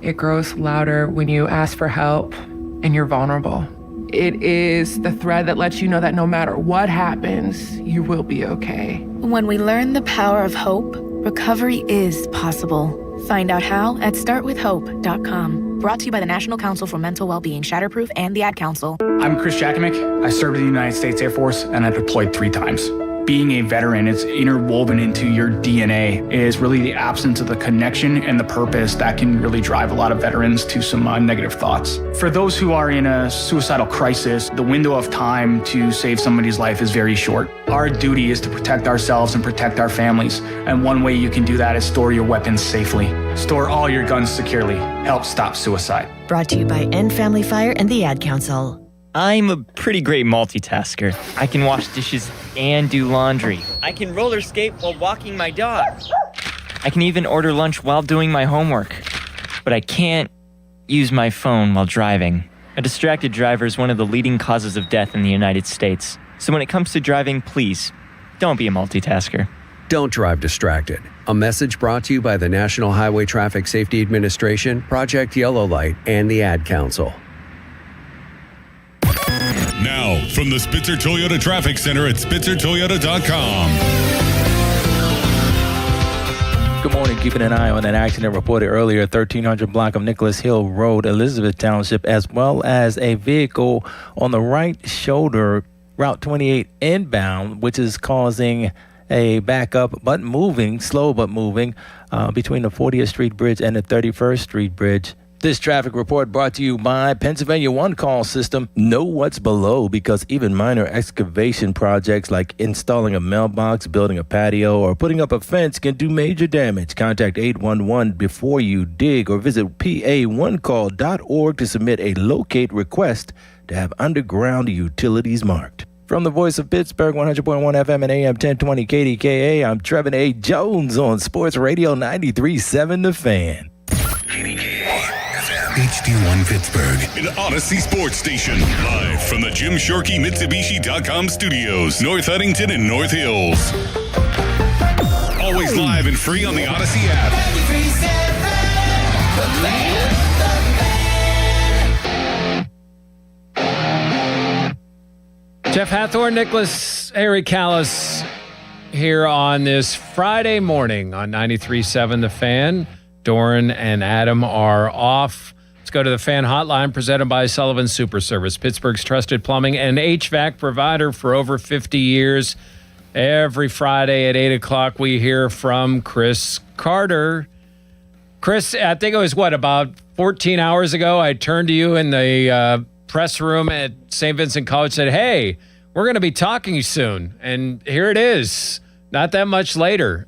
It grows louder when you ask for help and you're vulnerable. It is the thread that lets you know that no matter what happens, you will be okay. When we learn the power of hope, recovery is possible. Find out how at startwithhope.com. Brought to you by the National Council for Mental Wellbeing, Shatterproof, and the Ad Council. I'm Chris Jakimick. I served in the United States Air Force and I deployed 3 times. Being a veteran, it's interwoven into your DNA, is really the absence of the connection and the purpose that can really drive a lot of veterans to some negative thoughts. For those who are in a suicidal crisis, the window of time to save somebody's life is very short. Our duty is to protect ourselves and protect our families. And one way you can do that is store your weapons safely. Store all your guns securely. Help stop suicide. Brought to you by End Family Fire and the Ad Council. I'm a pretty great multitasker. I can wash dishes and do laundry. I can roller skate while walking my dog. I can even order lunch while doing my homework. But I can't use my phone while driving. A distracted driver is one of the leading causes of death in the United States. So when it comes to driving, please, don't be a multitasker. Don't drive distracted. A message brought to you by the National Highway Traffic Safety Administration, Project Yellow Light, and the Ad Council. Now, from the Spitzer Toyota Traffic Center at SpitzerToyota.com. Good morning. Keeping an eye on an accident reported earlier, 1300 block of Nicholas Hill Road, Elizabeth Township, as well as a vehicle on the right shoulder, Route 28 inbound, which is causing a backup, but moving, slow but moving, between the 40th Street Bridge and the 31st Street Bridge. This traffic report brought to you by Pennsylvania One Call System. Know what's below, because even minor excavation projects like installing a mailbox, building a patio, or putting up a fence can do major damage. Contact 811 before you dig or visit pa1call.org to submit a locate request to have underground utilities marked. From the voice of Pittsburgh, 100.1 FM and AM 1020 KDKA, I'm Trevin A. Jones on Sports Radio 93.7 The Fan. HD1 Pittsburgh, an Odyssey Sports Station. Live from the Jim Shorkey Mitsubishi.com studios, North Huntington and North Hills. Always live and free on the Odyssey app. Jeff Hathorn, Nicholas Harry Callis here on this Friday morning on 93.7 The Fan. Doran and Adam are off. Let's go to the fan hotline presented by Sullivan Super Service, Pittsburgh's trusted plumbing and HVAC provider for over 50 years. Every Friday at 8 o'clock, we hear from Chris Carter. Chris, I think it was, about 14 hours ago, I turned to you in the press room at St. Vincent College and said, hey, we're going to be talking soon. And here it is, not that much later.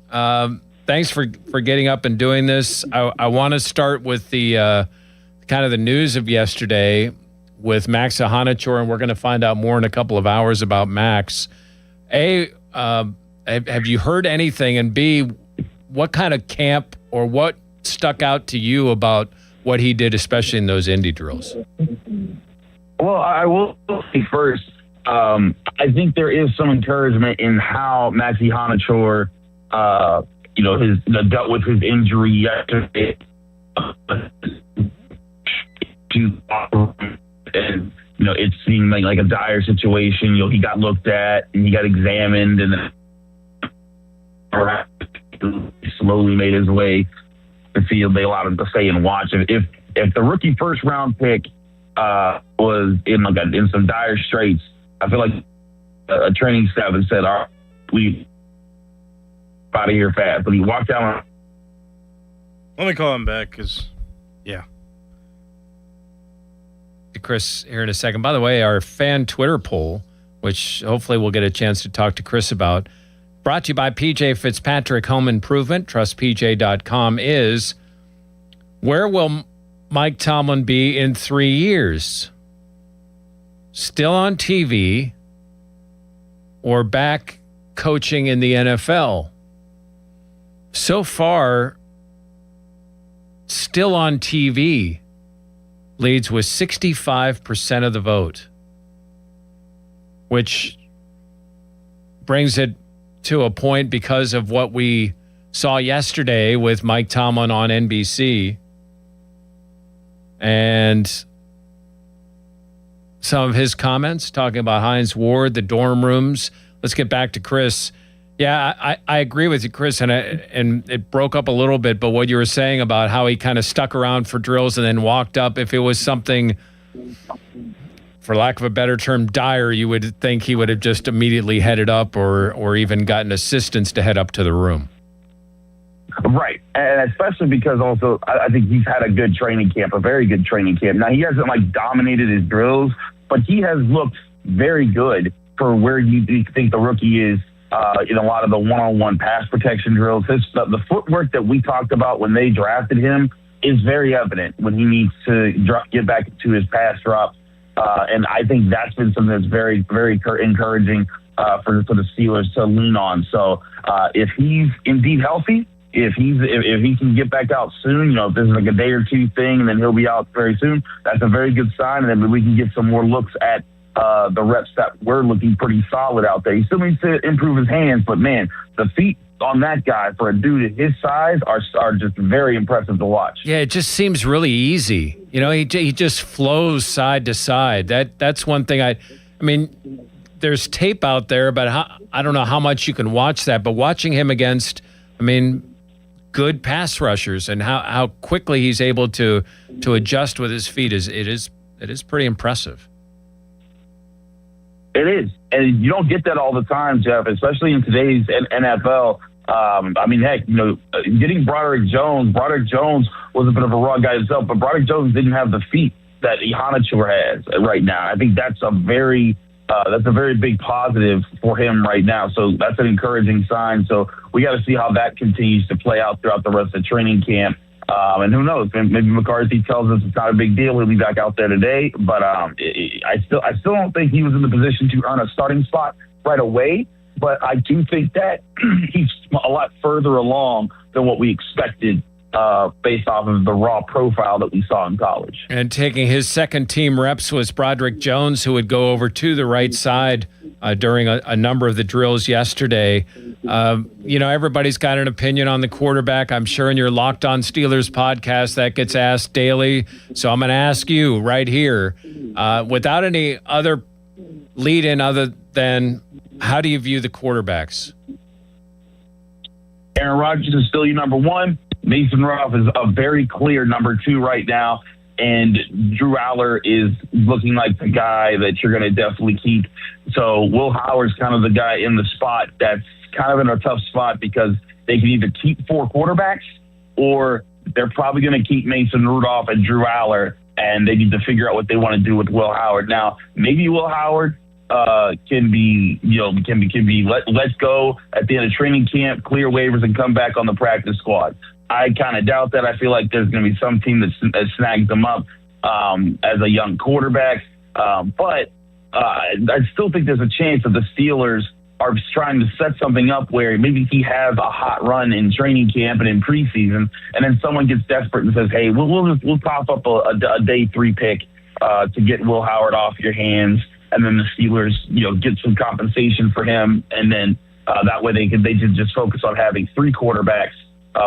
Thanks for getting up and doing this. I want to start with the kind of the news of yesterday with Max Ihanachor, and we're going to find out more in a couple of hours about Max. A, have you heard anything? And B, what kind of camp or what stuck out to you about what he did, especially in those indie drills? Well, I will say first, I think there is some encouragement in how Max Ihanachor, dealt with his injury yesterday. And it seemed like a dire situation. He got looked at and he got examined, and then slowly made his way to the field. They allowed him to stay and watch. If the rookie first round pick was in some dire straits, I feel like a training staff had said, "All right, we out of here fast." But he walked out. Let me call him back because, yeah. Chris here in a second. By the way, our fan Twitter poll, which hopefully we'll get a chance to talk to Chris about, brought to you by PJ Fitzpatrick Home Improvement, trustpj.com, is where will Mike Tomlin be in 3 years? Still on TV or back coaching in the NFL? So far, still on TV leads with 65% of the vote, which brings it to a point because of what we saw yesterday with Mike Tomlin on NBC and some of his comments talking about Hines Ward, the dorm rooms. Let's get back to Chris. Yeah, I agree with you, Chris, and it broke up a little bit, but what you were saying about how he kind of stuck around for drills and then walked up, if it was something, for lack of a better term, dire, you would think he would have just immediately headed up or even gotten assistance to head up to the room. Right, and especially because also I think he's had a good training camp, a very good training camp. Now, he hasn't dominated his drills, but he has looked very good for where you think the rookie is. In a lot of the one-on-one pass protection drills, the footwork that we talked about when they drafted him is very evident when he needs to get back to his pass drop. And I think that's been something that's very, very encouraging for the Steelers to lean on. So if he's indeed healthy, if he can get back out soon, if this is a day or two thing, and then he'll be out very soon, that's a very good sign. And then we can get some more looks at the reps that were looking pretty solid out there. He still needs to improve his hands, but man, the feet on that guy for a dude his size are just very impressive to watch. Yeah, it just seems really easy. He just flows side to side. That's one thing I mean, there's tape out there, but I don't know how much you can watch that, but watching him against, good pass rushers and how quickly he's able to adjust with his feet is pretty impressive. It is. And you don't get that all the time, Jeff, especially in today's NFL. Getting Broderick Jones was a bit of a raw guy himself, but Broderick Jones didn't have the feet that Ihanachor has right now. I think that's a very big positive for him right now. So that's an encouraging sign. So we got to see how that continues to play out throughout the rest of training camp. And who knows? Maybe McCarthy tells us it's not a big deal. He'll be back out there today. But I still don't think he was in the position to earn a starting spot right away. But I do think that he's a lot further along than what we expected based off of the raw profile that we saw in college. And taking his second team reps was Broderick Jones, who would go over to the right side during a number of the drills yesterday. Everybody's got an opinion on the quarterback. I'm sure in your Locked On Steelers podcast that gets asked daily. So I'm going to ask you right here, without any other lead-in other than how do you view the quarterbacks? Aaron Rodgers is still your number one. Mason Rudolph is a very clear number two right now. and Drew Aller is looking like the guy that you're going to definitely keep. So Will Howard's kind of the guy in the spot that's kind of in a tough spot because they can either keep 4 quarterbacks or they're probably going to keep Mason Rudolph and Drew Aller, and they need to figure out what they want to do with Will Howard. Now, maybe Will Howard can be let's go at the end of training camp, clear waivers, and come back on the practice squad. I kind of doubt that. I feel like there's going to be some team that snags them up as a young quarterback. But I still think there's a chance that the Steelers are trying to set something up where maybe he has a hot run in training camp and in preseason, and then someone gets desperate and says, "Hey, we'll pop up a day 3 pick to get Will Howard off your hands," and then the Steelers, get some compensation for him, and then that way they can just focus on having 3 quarterbacks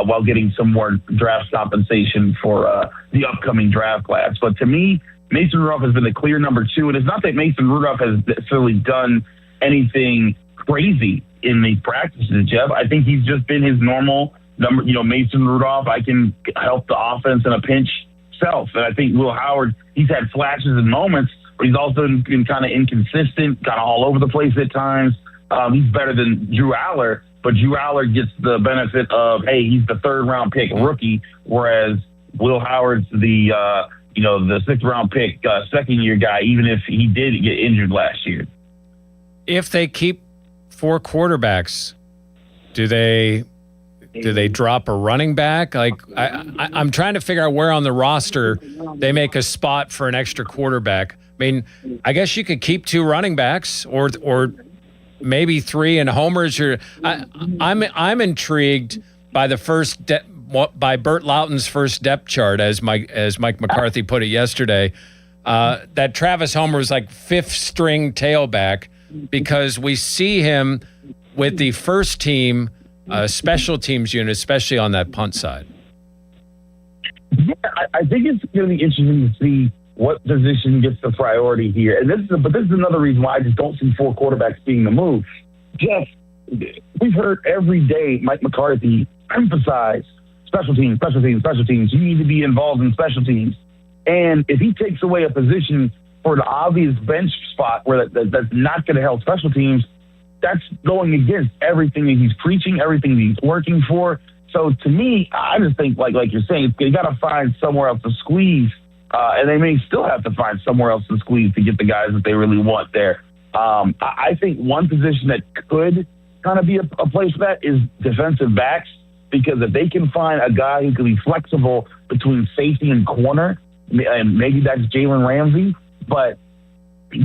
while getting some more draft compensation for the upcoming draft class. But to me, Mason Rudolph has been the clear number 2, and it's not that Mason Rudolph has necessarily done anything crazy in these practices, Jeff. I think he's just been his normal number. Mason Rudolph, I can help the offense in a pinch self. And I think Will Howard, he's had flashes and moments, but he's also been kind of inconsistent, kind of all over the place at times. He's better than Drew Aller, but Drew Aller gets the benefit of, hey, he's the 3rd-round pick rookie, whereas Will Howard's the 6th-round pick, second-year guy, even if he did get injured last year. If they keep 4 quarterbacks, do they drop a running back? Like I'm trying to figure out where on the roster they make a spot for an extra quarterback. I mean, I guess you could keep 2 running backs or maybe 3 and homers. I'm intrigued by by Bert Loughton's first depth chart, as Mike McCarthy put it yesterday. That Travis Homer was like 5th string tailback, because we see him with the first team special teams unit, especially on that punt side. Yeah, I think it's going to be interesting to see what position gets the priority here. And this is another reason why I just don't see 4 quarterbacks being the move. Jeff, we've heard every day Mike McCarthy emphasize special teams. You need to be involved in special teams. And if he takes away a position for the obvious bench spot where that's not going to help special teams, that's going against everything that he's preaching, everything that he's working for. So to me, I just think, like you're saying, they got to find somewhere else to squeeze, and they may still have to find somewhere else to squeeze to get the guys that they really want there. I think one position that could kind of be a place for that is defensive backs, because if they can find a guy who can be flexible between safety and corner, and maybe that's Jalen Ramsey, but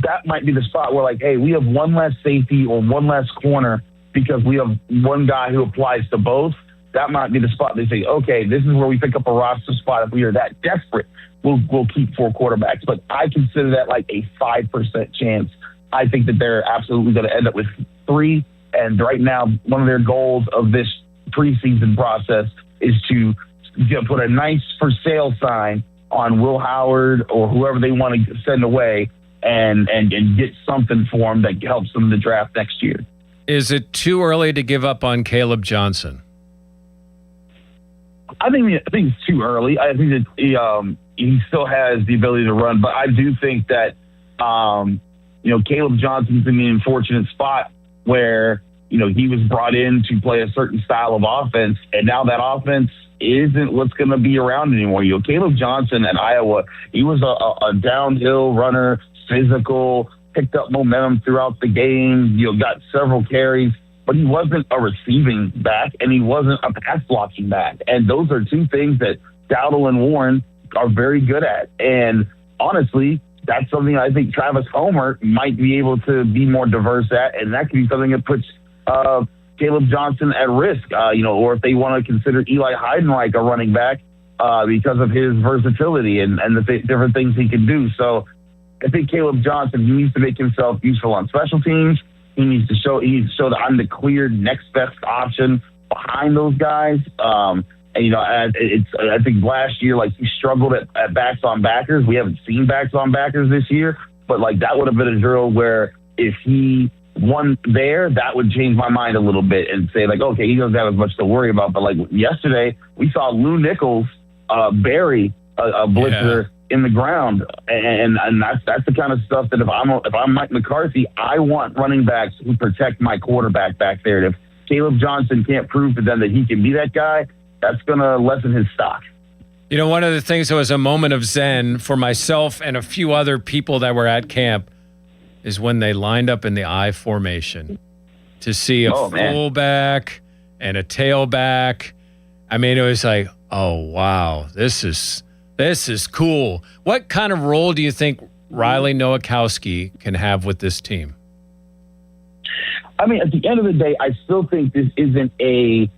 that might be the spot where, like, hey, we have one less safety or one less corner because we have one guy who applies to both. That might be the spot they say, okay, this is where we pick up a roster spot. If we are that desperate, we'll keep 4 quarterbacks. But I consider that like a 5% chance. I think that they're absolutely going to end up with 3. And right now, one of their goals of this preseason process is to put a nice for sale sign on Will Howard or whoever they want to send away and get something for him that helps them in the draft next year. Is it too early to give up on Caleb Johnson? I think it's too early. I think that he still has the ability to run, but I do think that Caleb Johnson's in the unfortunate spot where he was brought in to play a certain style of offense, and now that offense isn't what's going to be around anymore. Caleb Johnson at Iowa, he was a downhill runner, physical, picked up momentum throughout the game, got several carries, but he wasn't a receiving back and he wasn't a pass blocking back. And those are 2 things that Dowdle and Warren are very good at. And honestly, that's something I think Travis Homer might be able to be more diverse at, and that could be something that puts Caleb Johnson at risk, or if they want to consider Eli Heidenreich a running back because of his versatility and the different things he can do. So I think Caleb Johnson, he needs to make himself useful on special teams. He needs to show that I'm the clear next best option behind those guys. I think last year, like, he struggled at backs on backers. We haven't seen backs on backers this year, but like that would have been a drill where if he won there, that would change my mind a little bit and say, like, okay, he doesn't have as much to worry about. But like yesterday, we saw Lou Nichols bury a blitzer in the ground, and that's the kind of stuff that if I'm Mike McCarthy, I want running backs who protect my quarterback back there. And if Caleb Johnson can't prove to them that he can be that guy, that's going to lessen his stock. You know, one of the things that was a moment of zen for myself and a few other people that were at camp is when they lined up in the I formation to see a fullback and a tailback. I mean, it was like, oh, wow, this is cool. What kind of role do you think Riley Nowakowski can have with this team? I mean, at the end of the day, I still think this isn't a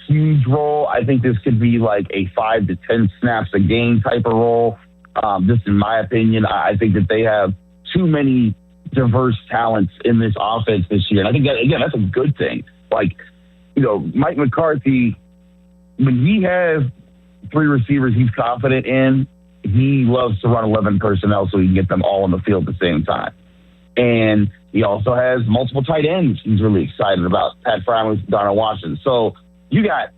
huge role. I think this could be like a 5 to 10 snaps a game type of role. Just in my opinion, I think that they have too many diverse talents in this offense this year. And I think that, again, that's a good thing. Like, you know, Mike McCarthy, when he has 3 receivers he's confident in, he loves to run 11 personnel so he can get them all on the field at the same time. And he also has multiple tight ends he's really excited about, Pat Freiermuth, Darnell Washington. So you got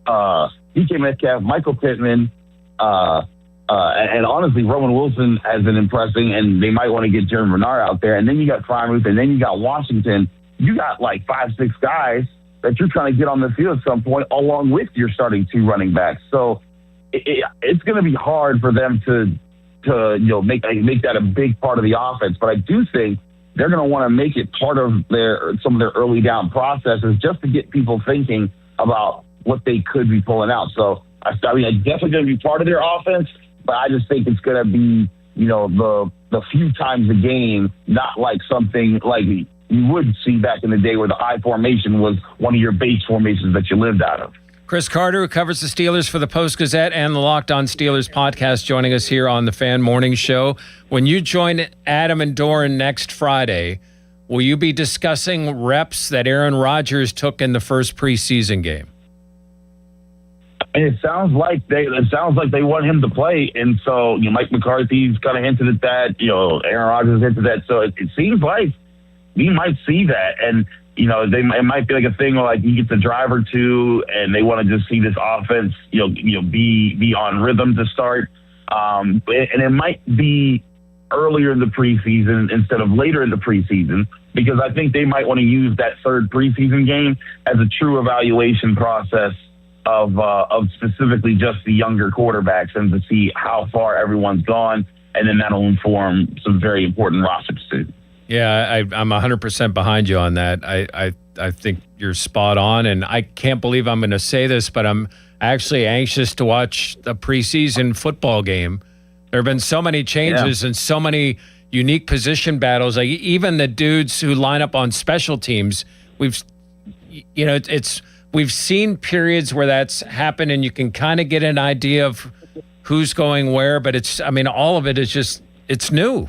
DK Metcalf, Michael Pittman, and honestly, Roman Wilson has been impressing, and they might want to get Jeremy Renard out there. And then you got Freiermuth, and then you got Washington. You got like 5-6 guys that you're trying to get on the field at some point, along with your starting 2 running backs. So it's going to be hard for them to make that a big part of the offense. But I do think they're going to want to make it part of some of their early down processes just to get people thinking about what they could be pulling out. So I mean, it's definitely going to be part of their offense, but I just think it's going to be, the few times a game, not like something like you would see back in the day where the I formation was one of your base formations that you lived out of. Chris Carter, who covers the Steelers for the Post-Gazette and the Locked On Steelers podcast, joining us here on the Fan Morning Show. When you join Adam and Doran next Friday, will you be discussing reps that Aaron Rodgers took in the first preseason game? And it sounds like they want him to play, and so Mike McCarthy's kind of hinted at that. Aaron Rodgers hinted at that. So it seems like we might see that, and it might be like a thing where like you get the drive or two, and they want to just see this offense, be on rhythm to start. And it might be earlier in the preseason instead of later in the preseason, because I think they might want to use that third preseason game as a true evaluation process of specifically just the younger quarterbacks and to see how far everyone's gone, and then that'll inform some very important roster decisions. Yeah, I'm 100% behind you on that. I think you're spot on, and I can't believe I'm going to say this, but I'm actually anxious to watch the preseason football game. There have been so many changes and so many unique position battles. Like even the dudes who line up on special teams, we've seen periods where that's happened, and you can kind of get an idea of who's going where. But all of it is just it's new.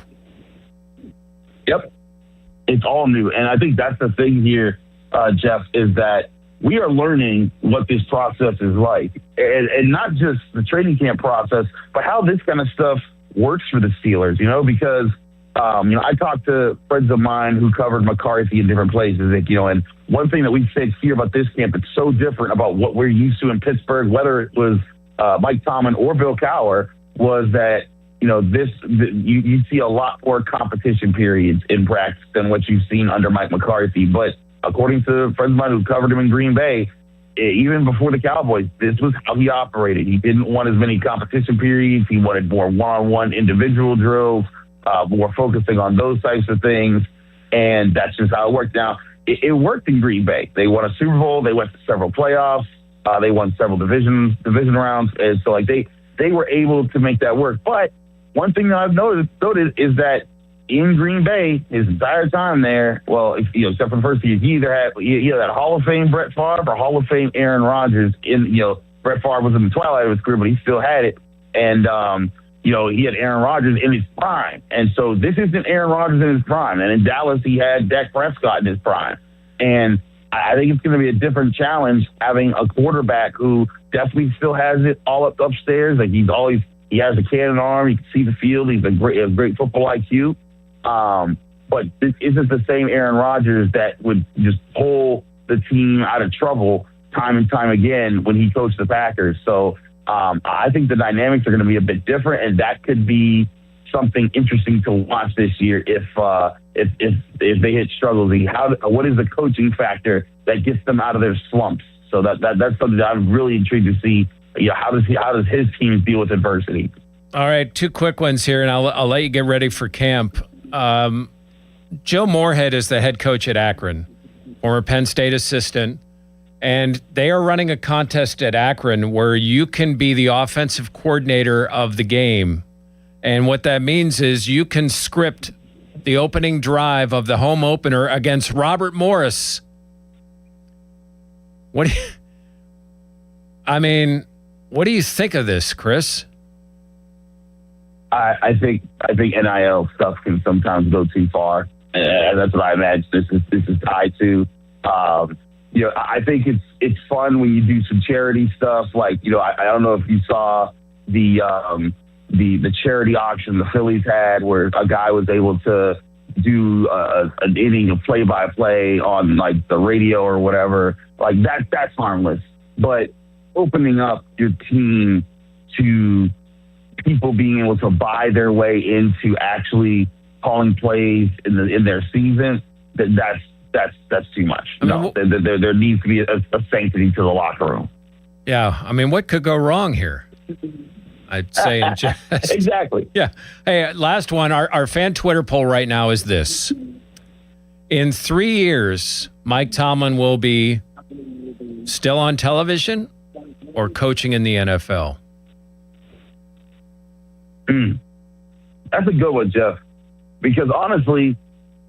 Yep. It's all new. And I think that's the thing here, Jeff, is that we are learning what this process is like. And not just the training camp process, but how this kind of stuff works for the Steelers, because, I talked to friends of mine who covered McCarthy in different places, and one thing that we said here about this camp, it's so different about what we're used to in Pittsburgh, whether it was Mike Tomlin or Bill Cowher, was that you see a lot more competition periods in practice than what you've seen under Mike McCarthy. But according to friends of mine who covered him in Green Bay, even before the Cowboys, this was how he operated. He didn't want as many competition periods. He wanted more one-on-one individual drills, more focusing on those types of things. And that's just how it worked. Now, it worked in Green Bay. They won a Super Bowl. They went to several playoffs. They won several division rounds. And so they were able to make that work. But one thing that I've noticed is that in Green Bay, his entire time there, well, except for the first year, he either had Hall of Fame Brett Favre or Hall of Fame Aaron Rodgers. Brett Favre was in the twilight of his career, but he still had it. And, he had Aaron Rodgers in his prime. And so this isn't Aaron Rodgers in his prime. And in Dallas, he had Dak Prescott in his prime. And I think it's going to be a different challenge having a quarterback who definitely still has it all upstairs. Like he has a cannon arm. He can see the field. He's a great football IQ. But this isn't the same Aaron Rodgers that would just pull the team out of trouble time and time again when he coached the Packers. So I think the dynamics are going to be a bit different, and that could be something interesting to watch this year if they hit struggles. What is the coaching factor that gets them out of their slumps? So that's something that I'm really intrigued to see. How does his team deal with adversity? All right, 2 quick ones here, and I'll let you get ready for camp. Joe Moorhead is the head coach at Akron, former Penn State assistant, and they are running a contest at Akron where you can be the offensive coordinator of the game. And what that means is you can script the opening drive of the home opener against Robert Morris. What do you think of this, Chris? I think NIL stuff can sometimes go too far, and that's what I imagine this is tied to. I think it's fun when you do some charity stuff. Like, I don't know if you saw the charity auction the Phillies had, where a guy was able to do an inning of play-by-play on like the radio or whatever. Like that's harmless. But opening up your team to people being able to buy their way into actually calling plays in their season, that's too much. There needs to be a sanctity to the locker room. Yeah, what could go wrong here? I'd say in jest. Exactly. Yeah. Hey, last one. Our fan Twitter poll right now is this. In 3 years, Mike Tomlin will be still on television or coaching in the NFL? That's a good one, Jeff. Because honestly,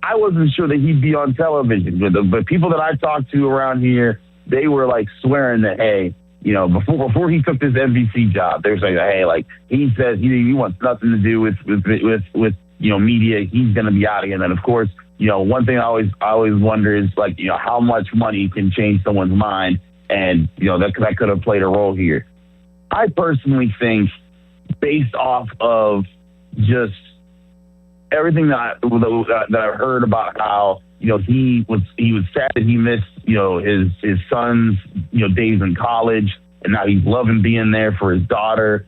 I wasn't sure that he'd be on television. But people that I talked to around here, they were like swearing that, hey, before he took this NBC job, they were saying, hey, like he says he wants nothing to do with media. He's going to be out of here. And then, of course, one thing I always wonder is like, how much money can change someone's mind, and that could have played a role here. I personally think, based off of just everything that I've heard about how he was sad that he missed his son's days in college, and now he's loving being there for his daughter.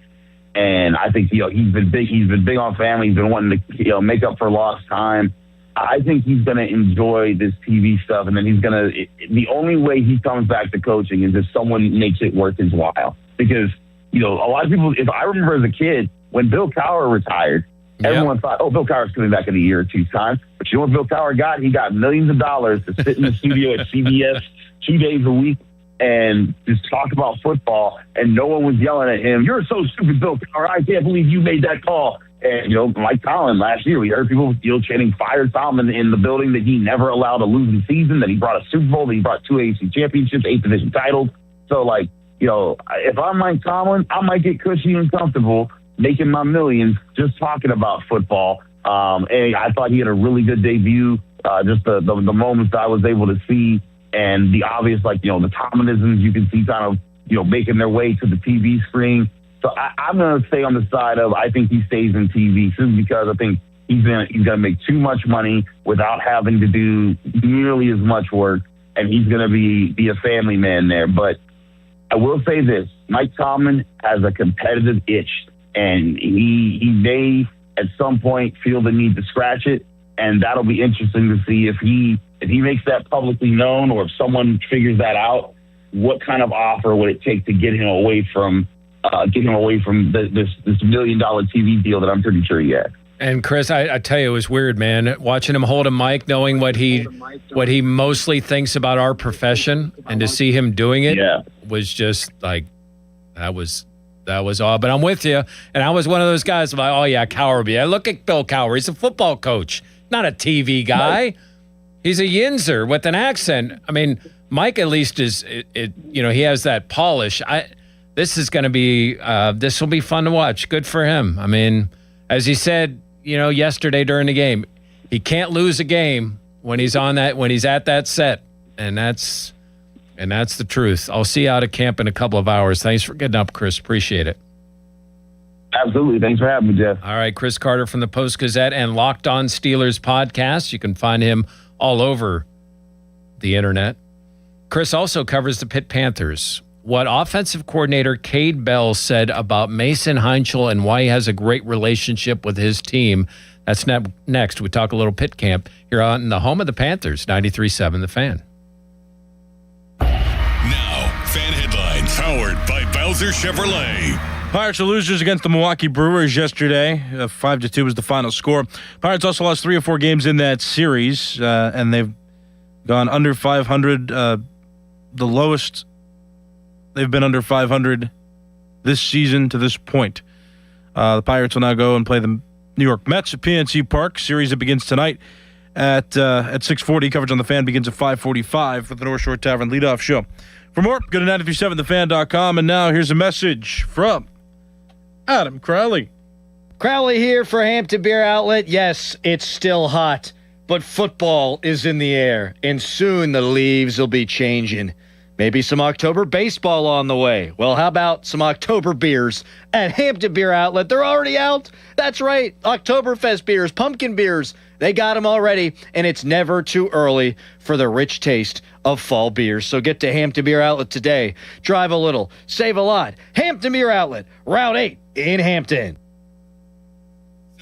And I think he's been big on family. He's been wanting to make up for lost time. I think he's going to enjoy this TV stuff, and then the only way he comes back to coaching is if someone makes it worth his while. Because a lot of people, if I remember as a kid when Bill Cowher retired, everyone thought, Bill Cowher's coming back in a year or two's time. But you know what Bill Cowher got? He got millions of dollars to sit in the studio at CBS 2 days a week and just talk about football, and no one was yelling at him, "You're so stupid, Bill Cowher. I can't believe you made that call." And, Mike Tomlin last year, we heard people chanting fire Tomlin in the building, that he never allowed a losing season, that he brought a Super Bowl, that he brought 2 AFC championships, 8 division titles. So, if I'm Mike Tomlin, I might get cushy and comfortable making my millions just talking about football. And I thought he had a really good debut. Just the moments that I was able to see, and the obvious, the Tomlinisms you can see kind of, making their way to the TV screen. So I'm going to stay on the side of, I think he stays in TV, simply because I think he's going to make too much money without having to do nearly as much work, and he's going to be a family man there. But I will say this, Mike Tomlin has a competitive itch, and he may at some point feel the need to scratch it, and that'll be interesting to see if he makes that publicly known, or if someone figures that out. What kind of offer would it take to get him away from this $1 million TV deal that I'm pretty sure he had? And Chris, I tell you, it was weird, man. Watching him hold a mic, knowing what he mostly thinks about our profession, and to see him doing it was just like, that was all. But I'm with you, and I was one of those guys like, oh yeah, Cowher. Look at Bill Cowher. He's a football coach, not a TV guy. Right. He's a yinzer with an accent. Mike at least is, he has that polish. This is going to be, this will be fun to watch. Good for him. As he said, yesterday during the game, he can't lose a game when he's at that set. And that's the truth. I'll see you out at camp in a couple of hours. Thanks for getting up, Chris. Appreciate it. Absolutely. Thanks for having me, Jeff. All right. Chris Carter from the Post-Gazette and Locked On Steelers podcast. You can find him all over the internet. Chris also covers the Pitt Panthers what offensive coordinator Cade Bell said about Mason Heinchel and why he has a great relationship with his team. That's next. We talk a little pit camp here on the home of the Panthers, 93.7 The Fan. Now, fan headlines powered by Bowser Chevrolet. Pirates are losers against the Milwaukee Brewers yesterday. 5-2 was the final score. Pirates also lost 3 or 4 games in that series, and they've gone under 500. The lowest they've been under 500 this season to this point. The Pirates will now go and play the New York Mets at PNC Park. Series that begins tonight at 6:40. Coverage on The Fan begins at 5:45 for the North Shore Tavern leadoff show. For more, go to 937thefan.com. And now here's a message from Adam Crowley. Crowley here for Hampton Beer Outlet. Yes, it's still hot, but football is in the air, and soon the leaves will be changing. Maybe some October baseball on the way. Well, how about some October beers at Hampton Beer Outlet? They're already out. That's right. Oktoberfest beers, pumpkin beers. They got them already, and it's never too early for the rich taste of fall beers. So get to Hampton Beer Outlet today. Drive a little, save a lot. Hampton Beer Outlet, Route 8 in Hampton.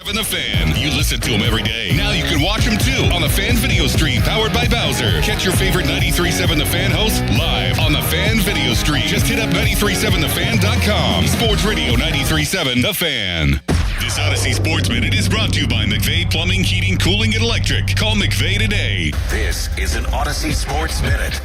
The Fan. You listen to him every day. Now you can watch him too on the Fan video stream powered by Bowser. Catch your favorite 93.7 The Fan hosts live on the Fan video stream. Just hit up 937thefan.com. Sports Radio 93.7 The Fan. This Odyssey Sports Minute is brought to you by McVeigh Plumbing, Heating, Cooling, and Electric. Call McVeigh today. This is an Odyssey Sports Minute.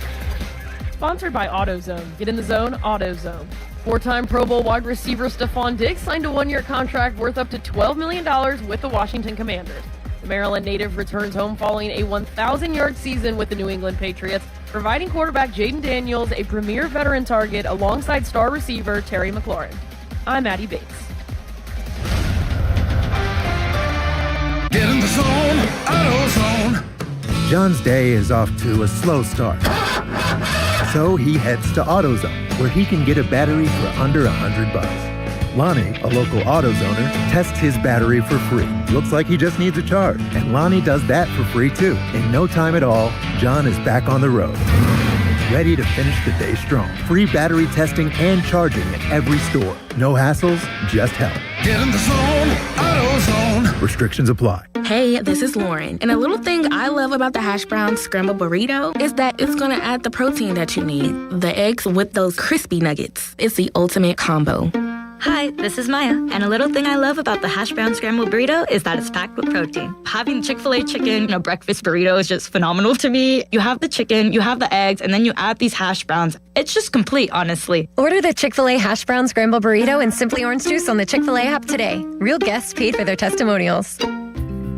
Sponsored by AutoZone. Get in the zone, AutoZone. 4-time Pro Bowl wide receiver Stephon Diggs signed a 1-year contract worth up to $12 million with the Washington Commanders. The Maryland native returns home following a 1,000-yard season with the New England Patriots, providing quarterback Jaden Daniels a premier veteran target alongside star receiver Terry McLaurin. I'm Maddie Bates. Get in the zone, AutoZone. John's day is off to a slow start. So he heads to AutoZone, where he can get a battery for under $100. Lonnie, a local AutoZoner, tests his battery for free. Looks like he just needs a charge, and Lonnie does that for free too. In no time at all, John is back on the road, ready to finish the day strong. Free battery testing and charging at every store. No hassles, just help. Get in the zone, AutoZone. Restrictions apply. Hey, this is Lauren. And a little thing I love about the hash brown scrambled burrito is that it's going to add the protein that you need. The eggs with those crispy nuggets. It's the ultimate combo. Hi, this is Maya, and a little thing I love about the hash brown scrambled burrito is that it's packed with protein. Having Chick-fil-A chicken, breakfast burrito is just phenomenal to me. You have the chicken, you have the eggs, and then you add these hash browns. It's just complete, honestly. Order the Chick-fil-A hash brown scrambled burrito and Simply Orange Juice on the Chick-fil-A app today. Real guests paid for their testimonials.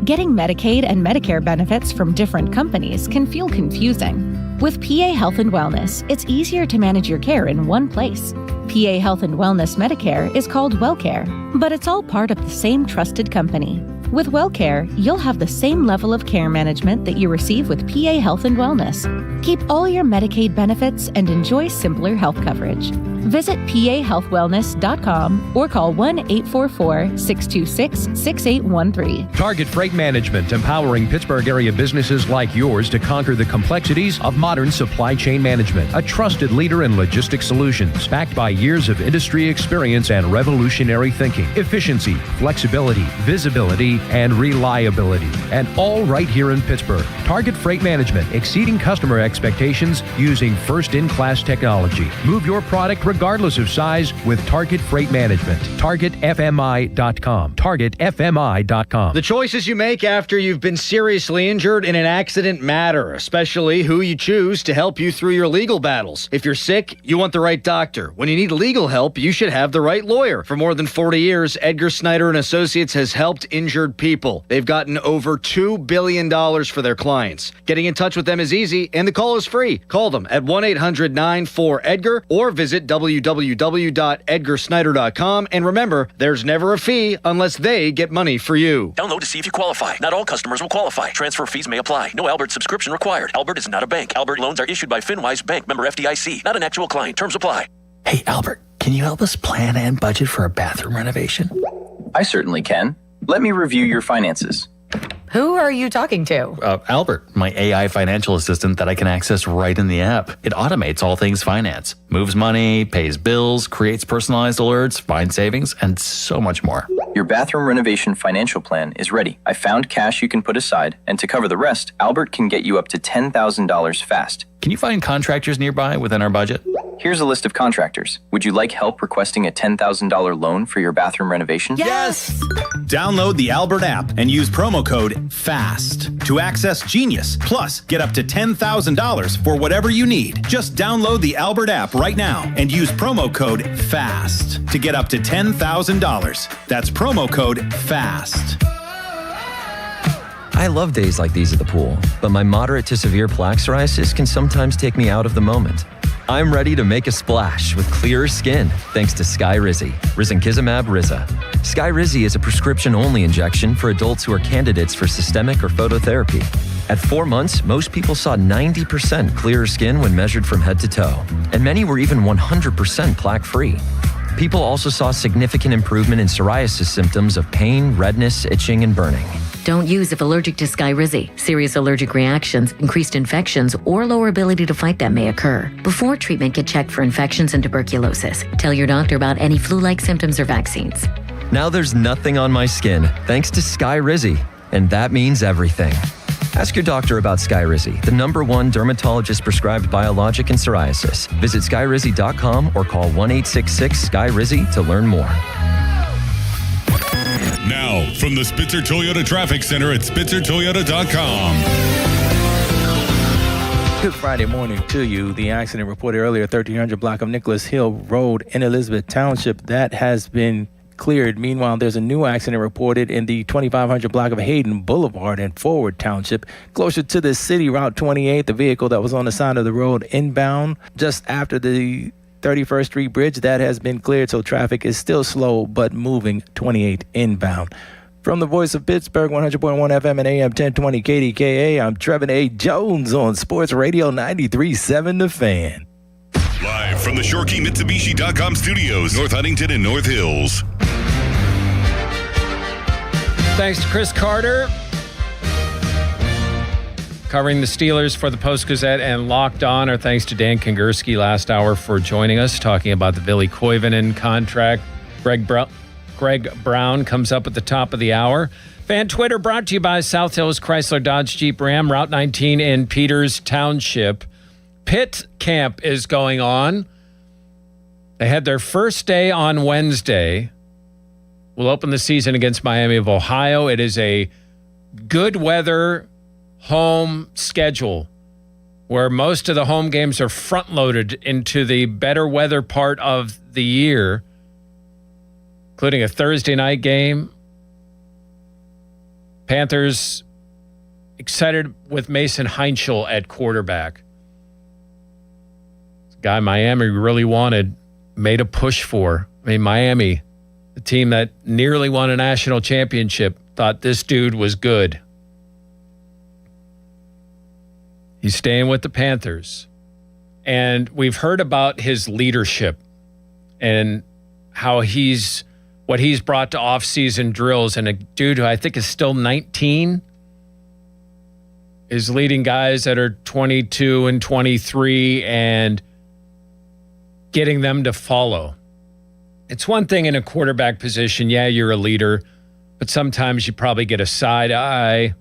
Getting Medicaid and Medicare benefits from different companies can feel confusing. With PA Health and Wellness, it's easier to manage your care in one place. PA Health and Wellness Medicare is called WellCare, but it's all part of the same trusted company. With WellCare, you'll have the same level of care management that you receive with PA Health and Wellness. Keep all your Medicaid benefits and enjoy simpler health coverage. Visit pahealthwellness.com or call 1-844-626-6813. Target Freight Management, empowering Pittsburgh area businesses like yours to conquer the complexities of modern supply chain management. A trusted leader in logistics solutions, backed by years of industry experience and revolutionary thinking. Efficiency, flexibility, visibility, and reliability. And all right here in Pittsburgh. Target Freight Management, exceeding customer expectations using first-in-class technology. Move your product regardless of size with Target Freight Management. TargetFMI.com. TargetFMI.com. The choices you make after you've been seriously injured in an accident matter, especially who you choose to help you through your legal battles. If you're sick, you want the right doctor. When you need legal help, you should have the right lawyer. For more than 40 years, Edgar Snyder & Associates has helped injured people. They've gotten over $2 billion for their clients. Getting in touch with them is easy, and the call is free. Call them at 1-800-94-EDGAR or visit www.edgarsnyder.com. And remember, there's never a fee unless they get money for you. Download to see if you qualify. Not all customers will qualify. Transfer fees may apply. No Albert subscription required. Albert is not a bank. Albert loans are issued by FinWise Bank, member FDIC. Not an actual client. Terms apply. Hey, Albert, can you help us plan and budget for a bathroom renovation? I certainly can. Let me review your finances. Who are you talking to? Albert, my AI financial assistant that I can access right in the app. It automates all things finance, moves money, pays bills, creates personalized alerts, finds savings, and so much more. Your bathroom renovation financial plan is ready. I found cash you can put aside, and to cover the rest, Albert can get you up to $10,000 fast. Can you find contractors nearby within our budget? Here's a list of contractors. Would you like help requesting a $10,000 loan for your bathroom renovation? Yes! Download the Albert app and use promo code FAST to access Genius. Plus, get up to $10,000 for whatever you need. Just download the Albert app right now and use promo code FAST to get up to $10,000. That's promo code FAST. I love days like these at the pool, but my moderate to severe plaque psoriasis can sometimes take me out of the moment. I'm ready to make a splash with clearer skin thanks to Skyrizi, risankizumab Riza. Skyrizi is a prescription-only injection for adults who are candidates for systemic or phototherapy. At 4 months, most people saw 90% clearer skin when measured from head to toe, and many were even 100% plaque-free. People also saw significant improvement in psoriasis symptoms of pain, redness, itching, and burning. Don't use if allergic to Skyrizi. Serious allergic reactions, increased infections, or lower ability to fight them may occur. Before treatment, get checked for infections and tuberculosis. Tell your doctor about any flu-like symptoms or vaccines. Now there's nothing on my skin thanks to Skyrizi, and that means everything. Ask your doctor about Skyrizi, the #1 dermatologist-prescribed biologic in psoriasis. Visit skyrizi.com or call 1-866-SKY-RIZI to learn more. Now, from the Spitzer Toyota Traffic Center at SpitzerToyota.com. Good Friday morning to you. The accident reported earlier, 1300 block of Nicholas Hill Road in Elizabeth Township. That has been cleared. Meanwhile, there's a new accident reported in the 2500 block of Hayden Boulevard in Forward Township. Closer to the city, Route 28, the vehicle that was on the side of the road inbound just after the 31st Street Bridge, that has been cleared, so traffic is still slow but moving 28 inbound. From the voice of Pittsburgh, 100.1 FM and AM 1020 KDKA, I'm Trevin A. Jones on Sports Radio 93.7 The Fan. Live from the ShoreKeyMitsubishi.com studios, North Huntington and North Hills. Thanks to Chris Carter, covering the Steelers for the Post-Gazette and Locked On. Our thanks to Dan Kingerski last hour for joining us, talking about the Billy Koivunen contract. Greg Brown comes up at the top of the hour. Fan Twitter brought to you by South Hills Chrysler Dodge Jeep Ram, Route 19 in Peters Township. Pitt camp is going on. They had their first day on Wednesday. We'll open the season against Miami of Ohio. It is a good weather home schedule where most of the home games are front loaded into the better weather part of the year, including a Thursday night game. Panthers excited with Mason Heinchel at quarterback. Guy Miami really wanted, made a push for. I mean, Miami, the team that nearly won a national championship, thought this dude was good. He's staying with the Panthers. And we've heard about his leadership and how what he's brought to off-season drills. And a dude who I think is still 19 is leading guys that are 22 and 23 and getting them to follow. It's one thing in a quarterback position. Yeah, you're a leader, but sometimes you probably get a side eye.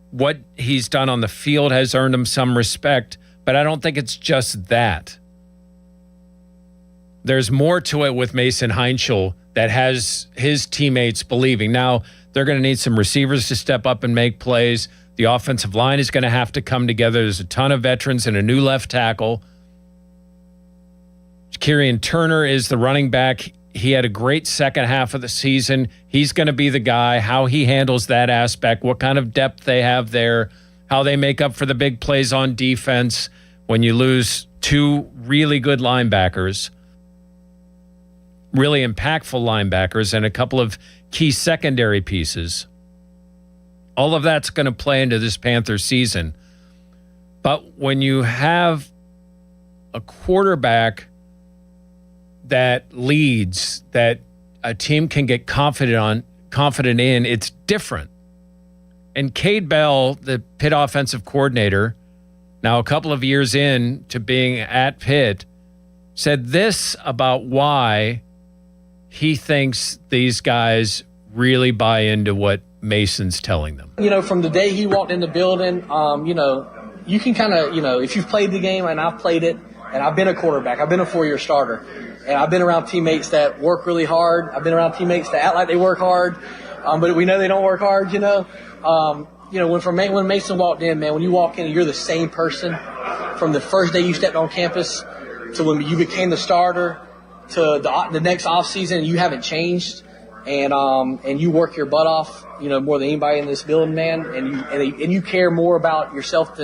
What he's done on the field has earned him some respect, but I don't think it's just that. There's more to it with Mason Heinchel that has his teammates believing. Now, they're going to need some receivers to step up and make plays. The offensive line is going to have to come together. There's a ton of veterans and a new left tackle. Kieran Turner is the running back. He had a great second half of the season. He's going to be the guy, how he handles that aspect, what kind of depth they have there, how they make up for the big plays on defense when you lose two really good linebackers, really impactful linebackers, and a couple of key secondary pieces. All of that's going to play into this Panthers season. But when you have a quarterback that leads, that a team can get confident confident in. It's different. And Cade Bell, the Pitt offensive coordinator, now a couple of years in to being at Pitt, said this about why he thinks these guys really buy into what Mason's telling them. From the day he walked in the building, you can kind of, if you've played the game, and I've played it, and I've been a quarterback, I've been a 4-year starter, and I've been around teammates that work really hard. I've been around teammates that act like they work hard, but we know they don't work hard, when Mason walked in, man, when you walk in, you're the same person from the first day you stepped on campus to when you became the starter to the next offseason. You haven't changed, and you work your butt off, more than anybody in this building, man, and you care more about yourself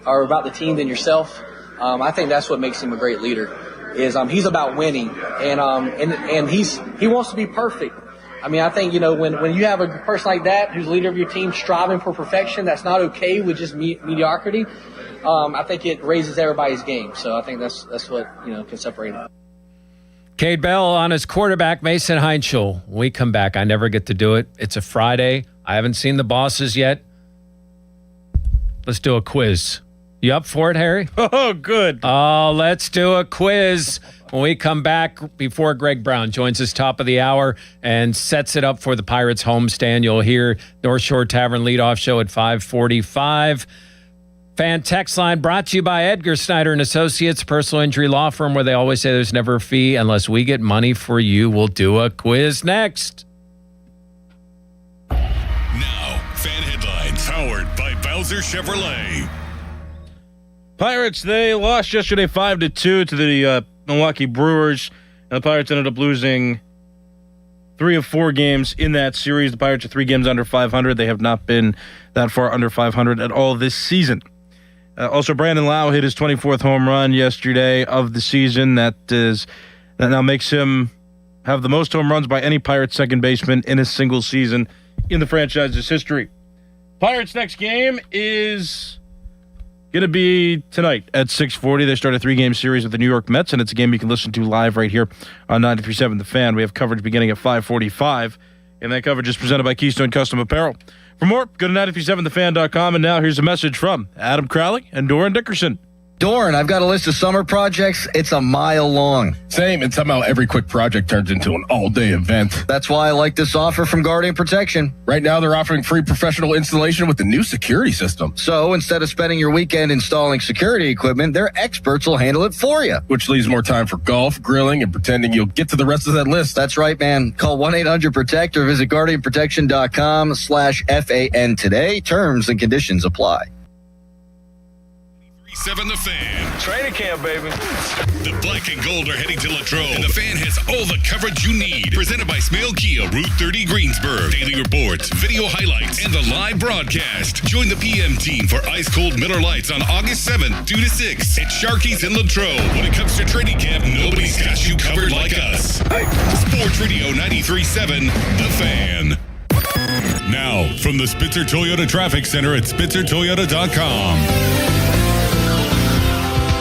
or about the team than yourself. I think that's what makes him a great leader. Is he's about winning, and he wants to be perfect. I mean, I think, when you have a person like that who's the leader of your team striving for perfection, that's not okay with just mediocrity. I think it raises everybody's game. So I think that's what, can separate them. Cade Bell on his quarterback, Mason Heinschel. When we come back, I never get to do it. It's a Friday. I haven't seen the bosses yet. Let's do a quiz. You up for it, Harry? Oh, good. Oh, let's do a quiz. When we come back, before Greg Brown joins us top of the hour and sets it up for the Pirates homestand, you'll hear North Shore Tavern leadoff show at 5:45. Fan text line brought to you by Edgar Snyder and Associates, personal injury law firm, where they always say there's never a fee unless we get money for you. We'll do a quiz next. Now, fan headlines powered by Bowser Chevrolet. Pirates, they lost yesterday 5-2 to the Milwaukee Brewers. And the Pirates ended up losing 3 of 4 games in that series. The Pirates are 3 games under 500. They have not been that far under 500 at all this season. Also, Brandon Lau hit his 24th home run yesterday of the season. That now makes him have the most home runs by any Pirates second baseman in a single season in the franchise's history. Pirates' next game is going to be tonight at 6:40. They start a 3-game series with the New York Mets, and it's a game you can listen to live right here on 93.7 The Fan. We have coverage beginning at 5:45, and that coverage is presented by Keystone Custom Apparel. For more, go to 937thefan.com, and now here's a message from Adam Crowley and Doran Dickerson. Doran, I've got a list of summer projects. It's a mile long. Same, and somehow every quick project turns into an all-day event. That's why I like this offer from Guardian Protection. Right now, they're offering free professional installation with the new security system. So instead of spending your weekend installing security equipment, their experts will handle it for you. Which leaves more time for golf, grilling, and pretending you'll get to the rest of that list. That's right, man. Call 1-800-PROTECT or visit guardianprotection.com/FAN today. Terms and conditions apply. 7 The Fan. Training camp, baby. The black and gold are heading to Latrobe, and The Fan has all the coverage you need. Presented by Smale Kia, Route 30 Greensburg. Daily reports, video highlights, and the live broadcast. Join the PM team for ice cold Miller Lights on August 7th, 2 to 6 at Sharky's in Latrobe. When it comes to training camp, nobody's got you covered like us. Sports Radio 93.7 The Fan. Now, from the Spitzer Toyota Traffic Center at SpitzerToyota.com.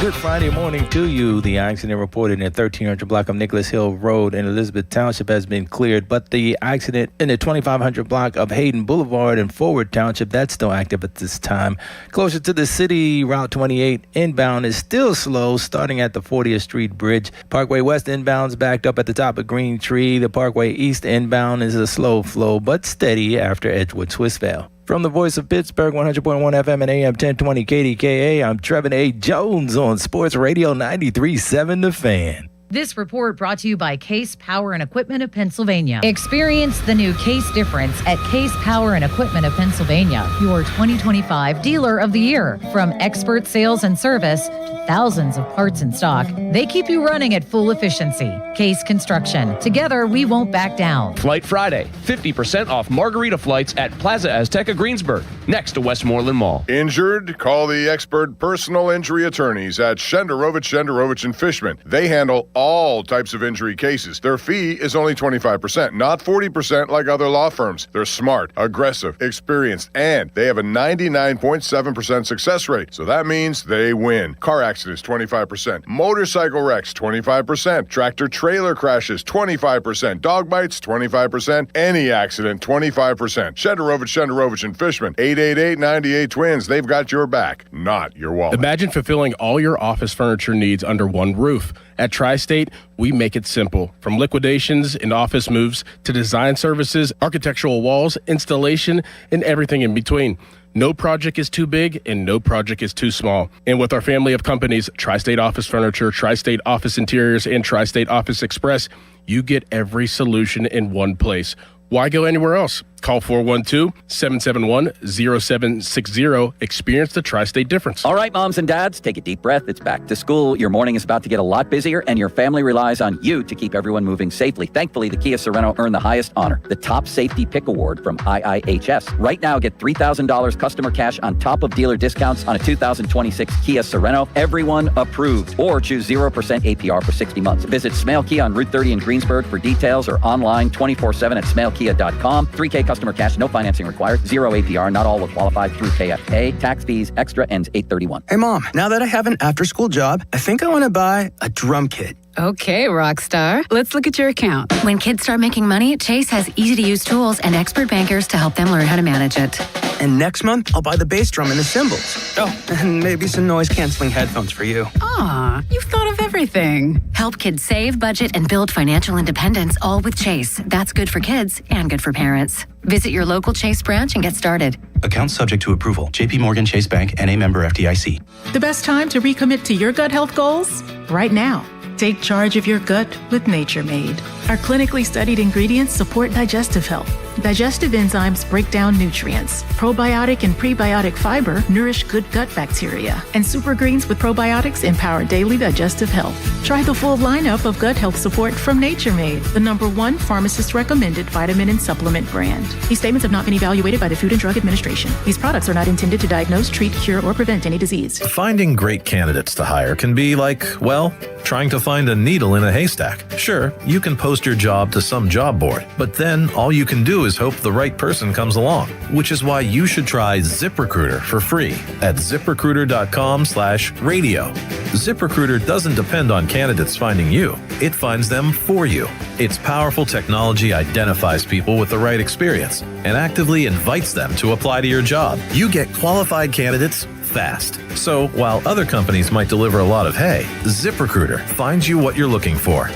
Good Friday morning to you. The accident reported in the 1300 block of Nicholas Hill Road in Elizabeth Township has been cleared, but the accident in the 2500 block of Hayden Boulevard in Forward Township, that's still active at this time. Closer to the city, Route 28 inbound is still slow, starting at the 40th Street Bridge. Parkway West inbound's backed up at the top of Green Tree. The Parkway East inbound is a slow flow, but steady after Edgewood Swissvale. From the voice of Pittsburgh, 100.1 FM and AM 1020 KDKA, I'm Trevin A. Jones on Sports Radio 93.7 The Fan. This report brought to you by Case Power and Equipment of Pennsylvania. Experience the new Case difference at Case Power and Equipment of Pennsylvania, your 2025 Dealer of the Year. From expert sales and service to thousands of parts in stock, they keep you running at full efficiency. Case Construction. Together, we won't back down. Flight Friday. 50% off Margarita flights at Plaza Azteca Greensburg, next to Westmoreland Mall. Injured? Call the expert personal injury attorneys at Shenderovich and Fishman. They handle all types of injury cases. Their fee is only 25%, not 40% like other law firms. They're smart, aggressive, experienced, and they have a 99.7% success rate. So that means they win. Car accidents, 25%. Motorcycle wrecks, 25%. Tractor trailer crashes, 25%. Dog bites, 25%. Any accident, 25%. Shenderovich and Fishman, 888-98-TWINS. They've got your back, not your wallet. Imagine fulfilling all your office furniture needs under one roof. At Tri-State, we make it simple. From liquidations and office moves to design services, architectural walls, installation, and everything in between. No project is too big and no project is too small. And with our family of companies, Tri-State Office Furniture, Tri-State Office Interiors, and Tri-State Office Express, you get every solution in one place. Why go anywhere else? Call 412-771-0760. Experience the Tri-State difference. All right, moms and dads, take a deep breath. It's back to school. Your morning is about to get a lot busier, and your family relies on you to keep everyone moving safely. Thankfully, the Kia Sorento earned the highest honor, the Top Safety Pick Award from IIHS. Right now, get $3,000 customer cash on top of dealer discounts on a 2026 Kia Sorento. Everyone approved. Or choose 0% APR for 60 months. Visit Smale Kia on Route 30 in Greensburg for details or online 24/7 at smalekia.com. 3K customer cash, no financing required, 0 APR, not all will qualify through KFA. Tax fees, extra, ends 8/31. Hey, Mom, now that I have an after-school job, I think I want to buy a drum kit. Okay, Rockstar. Let's look at your account. When kids start making money, Chase has easy-to-use tools and expert bankers to help them learn how to manage it. And next month, I'll buy the bass drum and the cymbals. Oh, and maybe some noise-canceling headphones for you. Aw, you've thought of everything. Help kids save, budget, and build financial independence, all with Chase. That's good for kids and good for parents. Visit your local Chase branch and get started. Account subject to approval. JP Morgan Chase Bank, N.A. member FDIC. The best time to recommit to your gut health goals? Right now. Take charge of your gut with Nature Made. Our clinically studied ingredients support digestive health. Digestive enzymes break down nutrients. Probiotic and prebiotic fiber nourish good gut bacteria. And super greens with probiotics empower daily digestive health. Try the full lineup of gut health support from Nature Made, the #1 pharmacist-recommended vitamin and supplement brand. These statements have not been evaluated by the Food and Drug Administration. These products are not intended to diagnose, treat, cure, or prevent any disease. Finding great candidates to hire can be like, well, trying to find a needle in a haystack. Sure, you can post your job to some job board, but then all you can do is hope the right person comes along, which is why you should try ZipRecruiter for free at ZipRecruiter.com/radio. ZipRecruiter doesn't depend on candidates finding you. It finds them for you. Its powerful technology identifies people with the right experience and actively invites them to apply to your job. You get qualified candidates fast. So while other companies might deliver a lot of hay, ZipRecruiter finds you what you're looking for.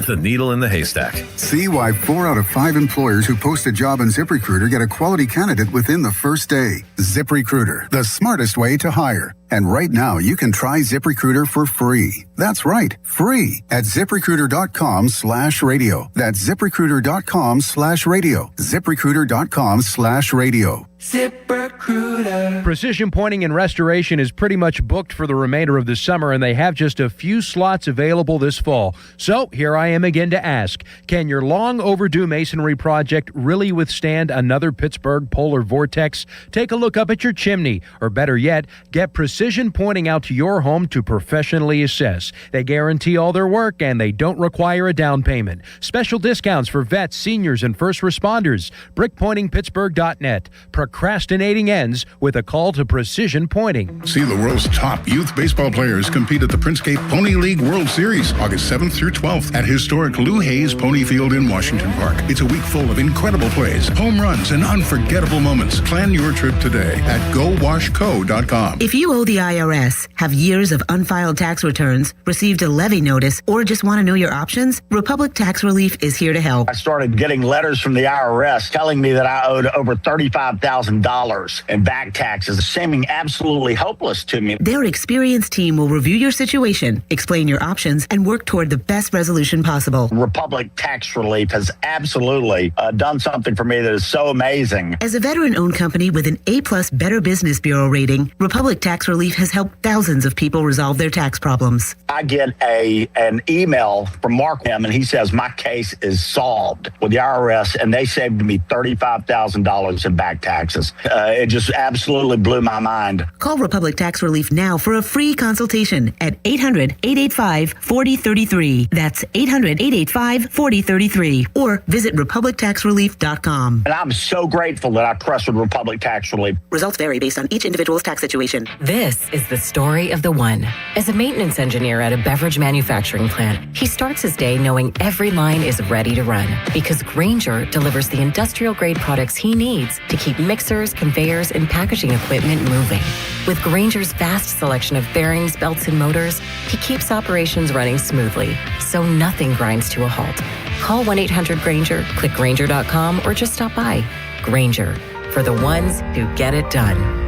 The needle in the haystack. See why 4 out of 5 employers who post a job on ZipRecruiter get a quality candidate within the first day. ZipRecruiter, the smartest way to hire. And right now, you can try ZipRecruiter for free. That's right, free at ZipRecruiter.com/radio. That's ZipRecruiter.com/radio. ZipRecruiter.com/radio. ZipRecruiter. Precision Pointing and Restoration is pretty much booked for the remainder of the summer, and they have just a few slots available this fall. So here I am again to ask, can your long overdue masonry project really withstand another Pittsburgh polar vortex? Take a look up at your chimney, or better yet, get Precision Pointing out to your home to professionally assess. They guarantee all their work, and they don't require a down payment. Special discounts for vets, seniors, and first responders. BrickPointingPittsburgh.net. Procrastinating ends with a call to Precision Pointing. See the world's top youth baseball players compete at the Princegate Pony League World Series, August 7th through 12th at historic Lou Hayes Pony Field in Washington Park. It's a week full of incredible plays, home runs, and unforgettable moments. Plan your trip today at GoWashCo.com. If you owe the IRS, have years of unfiled tax returns, received a levy notice, or just want to know your options, Republic Tax Relief is here to help. I started getting letters from the IRS telling me that I owed over $35,000 in back taxes, seeming absolutely hopeless to me. Their experienced team will review your situation, explain your options, and work toward the best resolution possible. Republic Tax Relief has absolutely done something for me that is so amazing. As a veteran-owned company with an A+ Better Business Bureau rating, Republic Tax Relief has helped thousands of people resolve their tax problems. I get an email from Mark M, and he says my case is solved with the IRS, and they saved me $35,000 in back taxes. It just absolutely blew my mind. Call Republic Tax Relief now for a free consultation at 800-885-4033. That's 800-885-4033. Or visit republictaxrelief.com. And I'm so grateful that I trusted Republic Tax Relief. Results vary based on each individual's tax situation. This is the story of the one. As a maintenance engineer at a beverage manufacturing plant, he starts his day knowing every line is ready to run because Grainger delivers the industrial-grade products he needs to keep mixers, conveyors, and packaging equipment moving. With Grainger's vast selection of bearings, belts, and motors, he keeps operations running smoothly, so nothing grinds to a halt. Call 1-800-GRAINGER, click Grainger.com, or just stop by. Grainger, for the ones who get it done.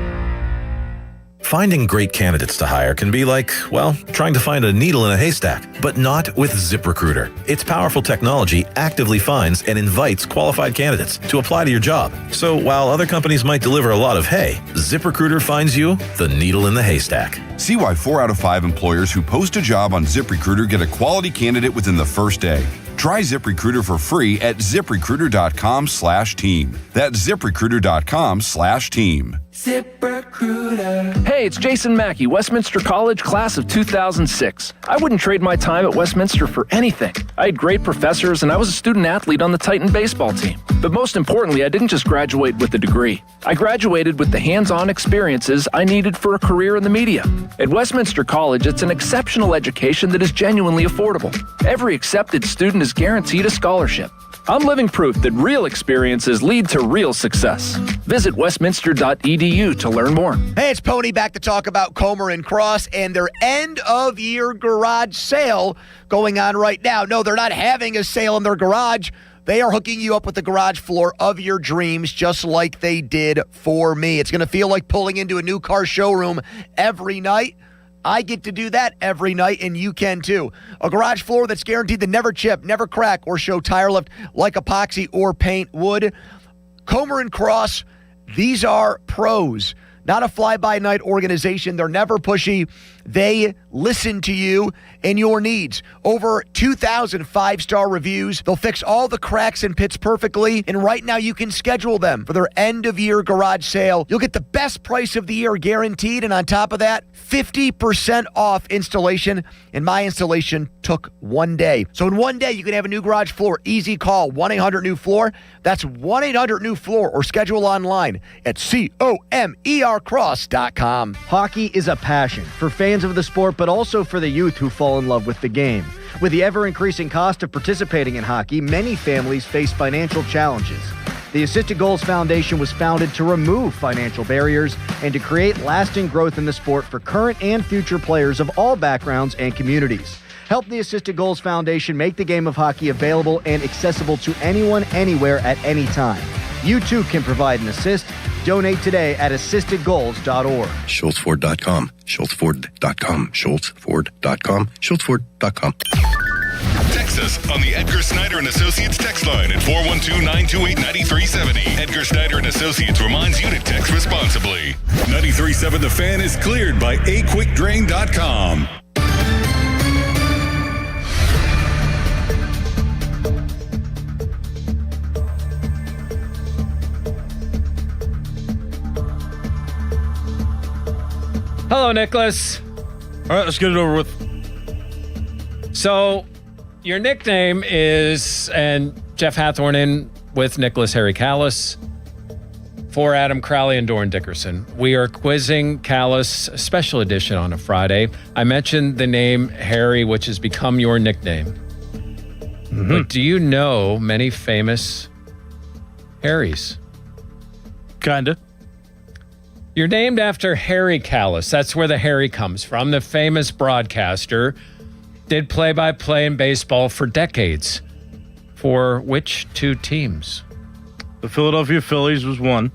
Finding great candidates to hire can be like, well, trying to find a needle in a haystack, but not with ZipRecruiter. Its powerful technology actively finds and invites qualified candidates to apply to your job. So while other companies might deliver a lot of hay, ZipRecruiter finds you the needle in the haystack. See why 4 out of 5 employers who post a job on ZipRecruiter get a quality candidate within the first day. Try ZipRecruiter for free at ZipRecruiter.com/team. That's ZipRecruiter.com/team. ZipRecruiter. Hey, it's Jason Mackey, Westminster College, class of 2006. I wouldn't trade my time at Westminster for anything. I had great professors, and I was a student athlete on the Titan baseball team. But most importantly, I didn't just graduate with a degree. I graduated with the hands-on experiences I needed for a career in the media. At Westminster College, it's an exceptional education that is genuinely affordable. Every accepted student is guaranteed a scholarship. I'm living proof that real experiences lead to real success. Visit westminster.edu to learn more. Hey, it's Pony back to talk about Comer and Cross and their end-of-year garage sale going on right now. No, they're not having a sale in their garage. They are hooking you up with the garage floor of your dreams, just like they did for me. It's going to feel like pulling into a new car showroom every night. I get to do that every night, and you can too. A garage floor that's guaranteed to never chip, never crack, or show tire lift like epoxy or paint would. Comer and Cross, these are pros, not a fly-by-night organization. They're never pushy. They listen to you and your needs. Over 2,000 5-star reviews. They'll fix all the cracks and pits perfectly. And right now you can schedule them for their end-of-year garage sale. You'll get the best price of the year guaranteed. And on top of that, 50% off installation. And my installation took 1 day. So in 1 day, you can have a new garage floor. Easy call, 1-800-NEW-FLOOR. That's 1-800-NEW-FLOOR or schedule online at COMERcross.com. Hockey is a passion for fans of the sport, but also for the youth who fall in love with the game. With the ever-increasing cost of participating in hockey, many families face financial challenges. The Assisted Goals Foundation was founded to remove financial barriers and to create lasting growth in the sport for current and future players of all backgrounds and communities. Help the Assisted Goals Foundation make the game of hockey available and accessible to anyone, anywhere, at any time. You too can provide an assist. Donate today at assistedgoals.org. SchultzFord.com. SchultzFord.com. SchultzFord.com. SchultzFord.com. Text us on the Edgar Snyder and Associates text line at 412-928-9370. Edgar Snyder and Associates reminds you to text responsibly. 93.7 The Fan is cleared by aquickdrain.com. Hello, Nicholas. All right, let's get it over with. So, your nickname is, and Jeff Hathorn in with Nicholas Harry Callis for Adam Crowley and Doran Dickerson. We are quizzing Callis special edition on a Friday. I mentioned the name Harry, which has become your nickname. Mm-hmm. But do you know many famous Harrys? Kinda. You're named after Harry Callis. That's where the Harry comes from. The famous broadcaster did play-by-play in baseball for decades. For which two teams? The Philadelphia Phillies was one.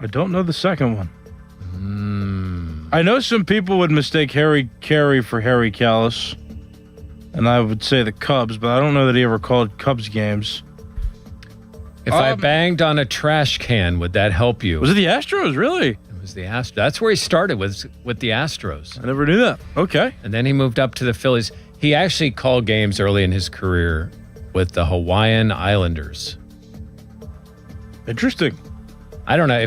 I don't know the second one. I know some people would mistake Harry Carey for Harry Callis, and I would say the Cubs, but I don't know that he ever called Cubs games. If I banged on a trash can, would that help you? Was it the Astros, really? It was the Astros. That's where he started with the Astros. I never knew that. Okay. And then he moved up to the Phillies. He actually called games early in his career with the Hawaiian Islanders. Interesting. I don't know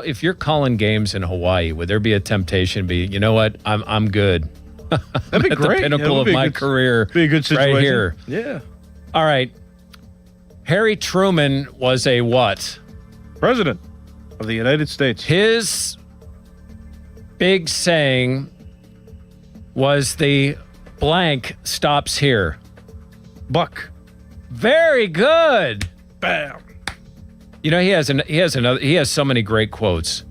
if you're calling games in Hawaii, would there be a temptation to be, you know what, I'm good. That'd be at great. The pinnacle of my career. Be a good situation. Right here. Yeah. All right. Harry Truman was a what? President of the United States. His big saying was the blank stops here. Buck. Very good. Bam. You know, he has so many great quotes.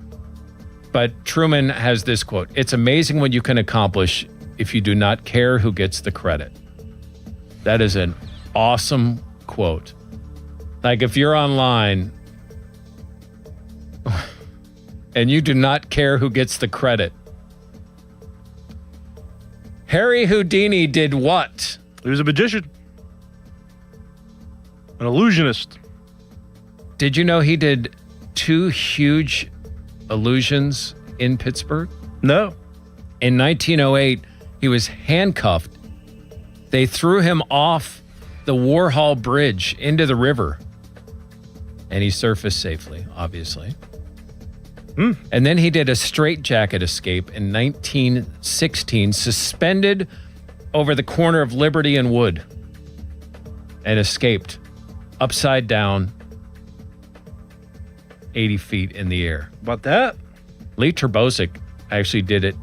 But Truman has this quote. It's amazing what you can accomplish if you do not care who gets the credit. That is an awesome quote. Like if you're online and you do not care who gets the credit. Harry Houdini did what? He was a magician. An illusionist. Did you know he did 2 huge illusions in Pittsburgh? No. In 1908, he was handcuffed. They threw him off the Warhol Bridge into the river. And he surfaced safely, obviously. And then he did a straitjacket escape in 1916, suspended over the corner of Liberty and Wood, and escaped upside down 80 feet in the air. About that? Lee Terbosic actually did it.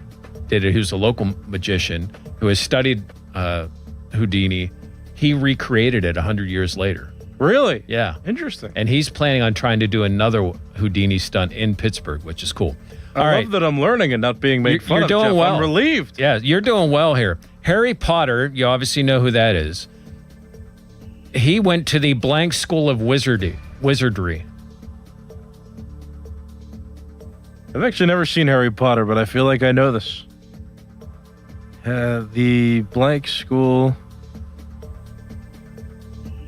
He was a local magician who has studied Houdini. He recreated it 100 years later. Really? Yeah. Interesting. And he's planning on trying to do another Houdini stunt in Pittsburgh, which is cool. I love that I'm learning and not being made fun you're of. Doing Jeff. well. I'm relieved. Yeah, you're doing well here. Harry Potter, you obviously know who that is. He went to the blank school of wizardry. I've actually never seen Harry Potter, but I feel like I know this. The blank school.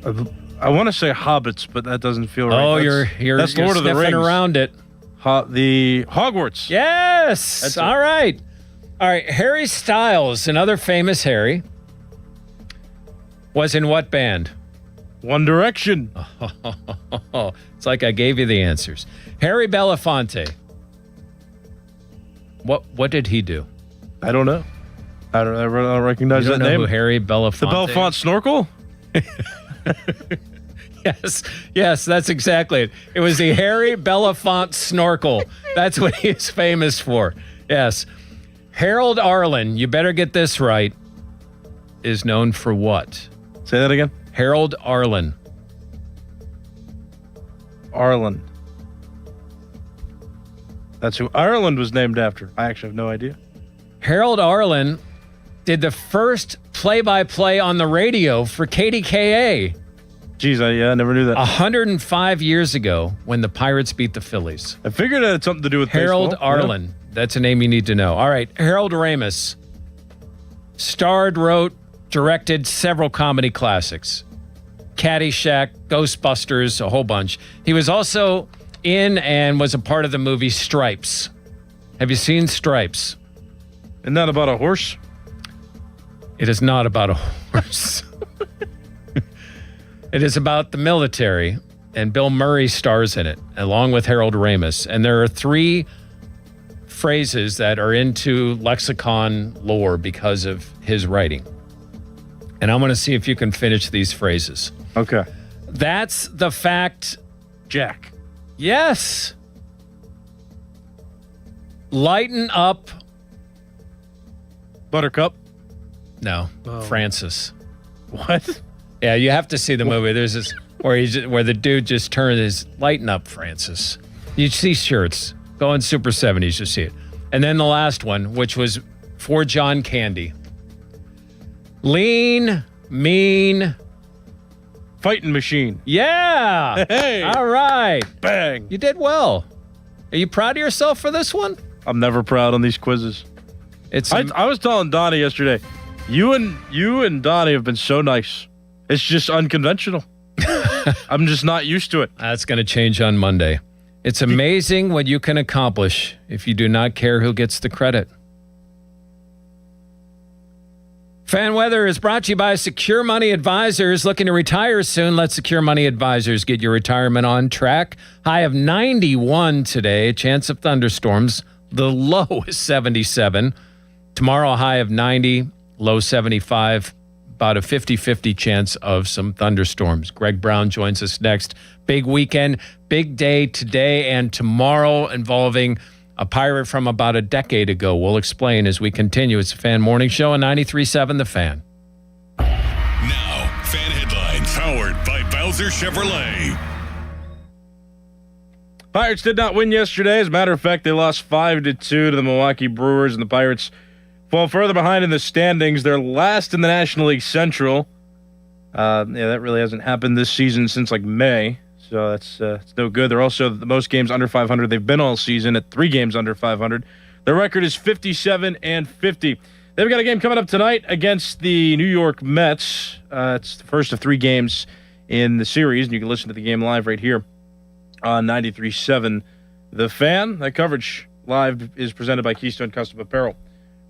I want to say hobbits, but that doesn't feel right. Oh, you're that's Lord of the Rings. Around it. The Hogwarts. Yes. That's all right. All right. Harry Styles, another famous Harry, was in what band? One Direction. It's like I gave you the answers. Harry Belafonte. What did he do? I don't know. I don't recognize you don't that know name. Who Harry Belafonte? The Belfont Snorkel? Yes, that's exactly it. It was the Harry Belafonte snorkel. That's what he's famous for. Yes. Harold Arlen, you better get this right, is known for what? Say that again. Harold Arlen. Arlen. That's who Ireland was named after. I actually have no idea. Harold Arlen did the first play-by-play on the radio for KDKA. Geez, I never knew that. 105 years ago when the Pirates beat the Phillies. I figured it had something to do with Harold baseball. Arlen. Yeah. That's a name you need to know. All right, Harold Ramis. Starred, wrote, directed several comedy classics. Caddyshack, Ghostbusters, a whole bunch. He was also in and was a part of the movie Stripes. Have you seen Stripes? Isn't that about a horse? It is not about a horse. It is about the military, and Bill Murray stars in it, along with Harold Ramis. And there are 3 phrases that are into lexicon lore because of his writing. And I'm going to see if you can finish these phrases. Okay. That's the fact. Jack. Yes. Lighten up. Buttercup. No. Oh. Francis. What? Yeah, you have to see the movie. There's this where the dude just turns his lighten up, Francis. You see shirts. Go on Super 70s, you see it. And then the last one, which was for John Candy. Lean, mean, fighting machine. Yeah. Hey. All right. Bang. You did well. Are you proud of yourself for this one? I'm never proud on these quizzes. I was telling Donnie yesterday, you and Donnie have been so nice. It's just unconventional. I'm just not used to it. That's going to change on Monday. It's amazing what you can accomplish if you do not care who gets the credit. Fan weather is brought to you by Secure Money Advisors. Looking to retire soon? Let Secure Money Advisors get your retirement on track. High of 91 today. Chance of thunderstorms. The low is 77. Tomorrow, a high of 90, low 75. About a 50-50 chance of some thunderstorms. Greg Brown joins us next. Big weekend, big day today and tomorrow involving a pirate from about a decade ago. We'll explain as we continue. It's a Fan Morning Show on 93.7 The Fan. Now, Fan Headlines, powered by Bowser Chevrolet. Pirates did not win yesterday. As a matter of fact, they lost 5-2 to the Milwaukee Brewers, and the Pirates fall further behind in the standings. They're last in the National League Central. That really hasn't happened this season since like May. So that's it's no good. They're also the most games under 500 they've been all season at 3 games under 500. Their record is 57-50. They've got a game coming up tonight against the New York Mets. It's the first of 3 games in the series, and you can listen to the game live right here on 93.7 The Fan. That coverage live is presented by Keystone Custom Apparel.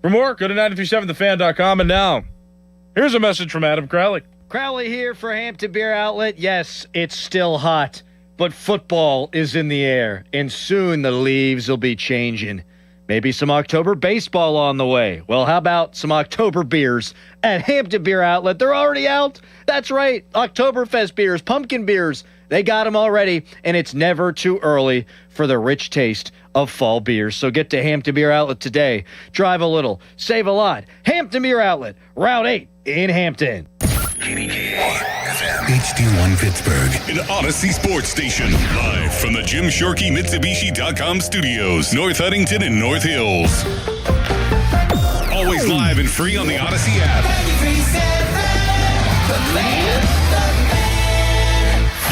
For more, go to 937thefan.com. And now, here's a message from Adam Crowley. Crowley here for Hampton Beer Outlet. Yes, it's still hot, but football is in the air, and soon the leaves will be changing. Maybe some October baseball on the way. Well, how about some October beers at Hampton Beer Outlet? They're already out. That's right, Oktoberfest beers, pumpkin beers. They got them already, and it's never too early for the rich taste of fall beers. So get to Hampton Beer Outlet today. Drive a little, save a lot. Hampton Beer Outlet, Route 8 in Hampton. HD1 Pittsburgh, an Odyssey Sports Station. Live from the Jim Shorkey Mitsubishi.com studios, North Huntington and North Hills. Always live and free on the Odyssey app.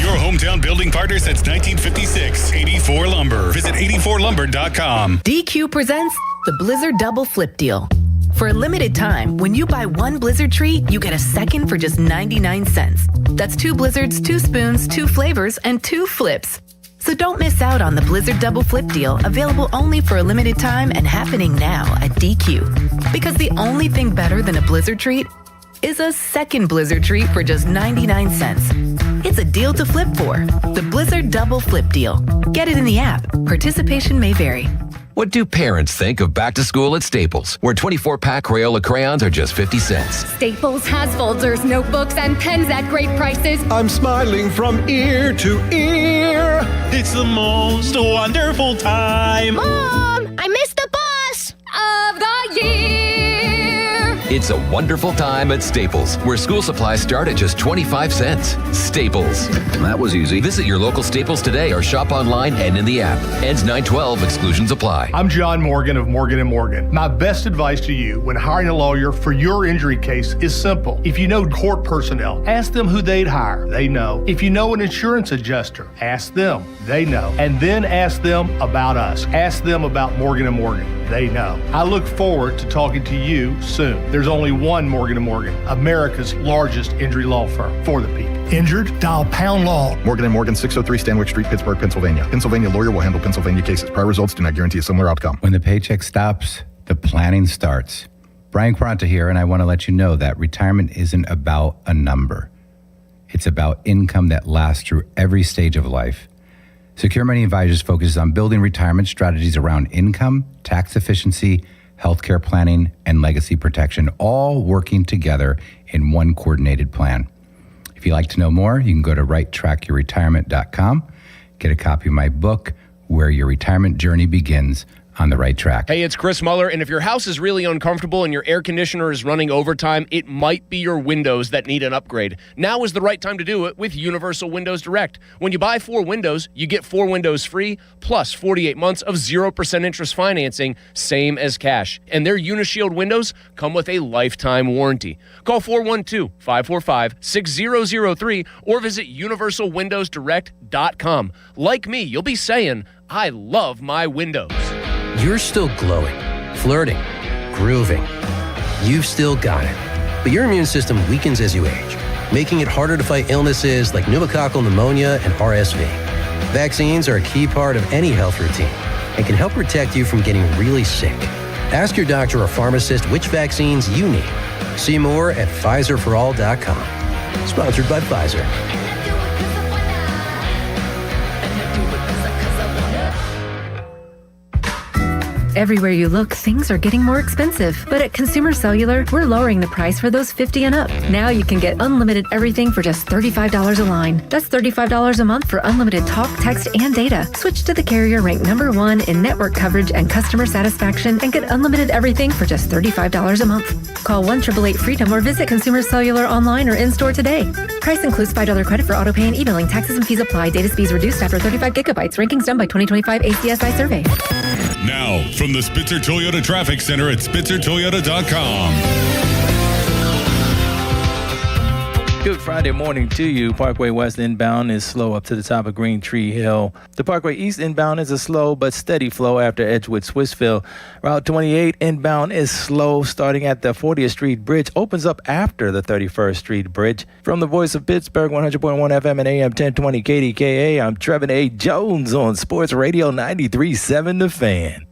Your hometown building partner since 1956. 84 Lumber. Visit 84lumber.com. DQ presents the Blizzard Double Flip Deal. For a limited time, when you buy 1 Blizzard treat, you get a second for just 99 cents. That's 2 Blizzards, 2 spoons, 2 flavors, and 2 flips. So don't miss out on the Blizzard Double Flip Deal, available only for a limited time and happening now at DQ. Because the only thing better than a Blizzard treat is a second Blizzard treat for just 99 cents. It's a deal to flip for. The Blizzard Double Flip Deal. Get it in the app. Participation may vary. What do parents think of back to school at Staples, where 24-pack Crayola crayons are just 50 cents? Staples has folders, notebooks, and pens at great prices. I'm smiling from ear to ear. It's the most wonderful time. Mom, I missed the bus of the year. It's a wonderful time at Staples, where school supplies start at just 25 cents. Staples. That was easy. Visit your local Staples today or shop online and in the app. Ends 9/12. Exclusions apply. I'm John Morgan of Morgan & Morgan. My best advice to you when hiring a lawyer for your injury case is simple. If you know court personnel, ask them who they'd hire. They know. If you know an insurance adjuster, ask them. They know. And then ask them about us. Ask them about Morgan & Morgan. They know. I look forward to talking to you soon. There's only one Morgan & Morgan, America's largest injury law firm for the people. Injured? Dial Pound Law. Morgan & Morgan, 603 Stanwyck Street, Pittsburgh, Pennsylvania. Pennsylvania lawyer will handle Pennsylvania cases. Prior results do not guarantee a similar outcome. When the paycheck stops, the planning starts. Brian Quaranta here, and I want to let you know that retirement isn't about a number. It's about income that lasts through every stage of life. Secure Money Advisors focuses on building retirement strategies around income, tax efficiency, healthcare planning, and legacy protection, all working together in one coordinated plan. If you'd like to know more, you can go to righttrackyourretirement.com, get a copy of my book, Where Your Retirement Journey Begins, on the right track. Hey, it's Chris Muller, and if your house is really uncomfortable and your air conditioner is running overtime, it might be your windows that need an upgrade. Now is the right time to do it with Universal Windows Direct. When you buy 4 windows, you get 4 windows free, plus 48 months of 0% interest financing, same as cash. And their Unishield windows come with a lifetime warranty. Call 412-545-6003 or visit universalwindowsdirect.com. Like me, you'll be saying, I love my windows. You're still glowing, flirting, grooving. You've still got it. But your immune system weakens as you age, making it harder to fight illnesses like pneumococcal pneumonia and RSV. Vaccines are a key part of any health routine and can help protect you from getting really sick. Ask your doctor or pharmacist which vaccines you need. See more at PfizerForAll.com. Sponsored by Pfizer. Everywhere you look, things are getting more expensive. But at Consumer Cellular, we're lowering the price for those 50 and up. Now you can get unlimited everything for just $35 a line. That's $35 a month for unlimited talk, text, and data. Switch to the carrier ranked #1 in network coverage and customer satisfaction and get unlimited everything for just $35 a month. Call 1-888-FREEDOM or visit Consumer Cellular online or in-store today. Price includes $5 credit for auto pay and e-billing. Taxes and fees apply. Data speeds reduced after 35 gigabytes. Rankings done by 2025 ACSI survey. Now, from the Spitzer Toyota Traffic Center at SpitzerToyota.com. Good Friday morning to you. Parkway West inbound is slow up to the top of Green Tree Hill. The Parkway East inbound is a slow but steady flow after Edgewood Swissville. Route 28 inbound is slow starting at the 40th Street Bridge. Opens up after the 31st Street Bridge. From the voice of Pittsburgh, 100.1 FM and AM 1020 KDKA, I'm Trevin A. Jones on Sports Radio 93.7 The Fan.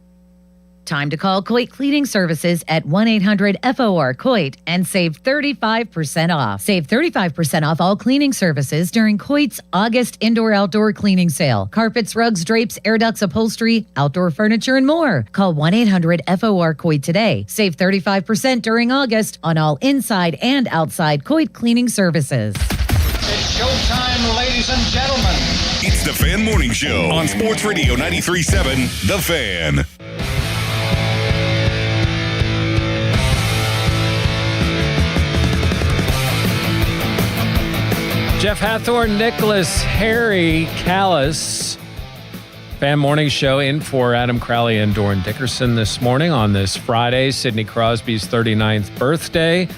Time to call Coit Cleaning Services at 1-800-FOR-COIT and save 35% off. Save 35% off all cleaning services during Coit's August indoor-outdoor cleaning sale. Carpets, rugs, drapes, air ducts, upholstery, outdoor furniture, and more. Call 1-800-FOR-COIT today. Save 35% during August on all inside and outside Coit Cleaning Services. It's showtime, ladies and gentlemen. It's the Fan Morning Show on Sports Radio 93.7 The Fan. Jeff Hathorn, Nicholas, Harry Callis. Fan Morning Show in for Adam Crowley and Doran Dickerson this morning on this Friday, Sidney Crosby's 39th birthday.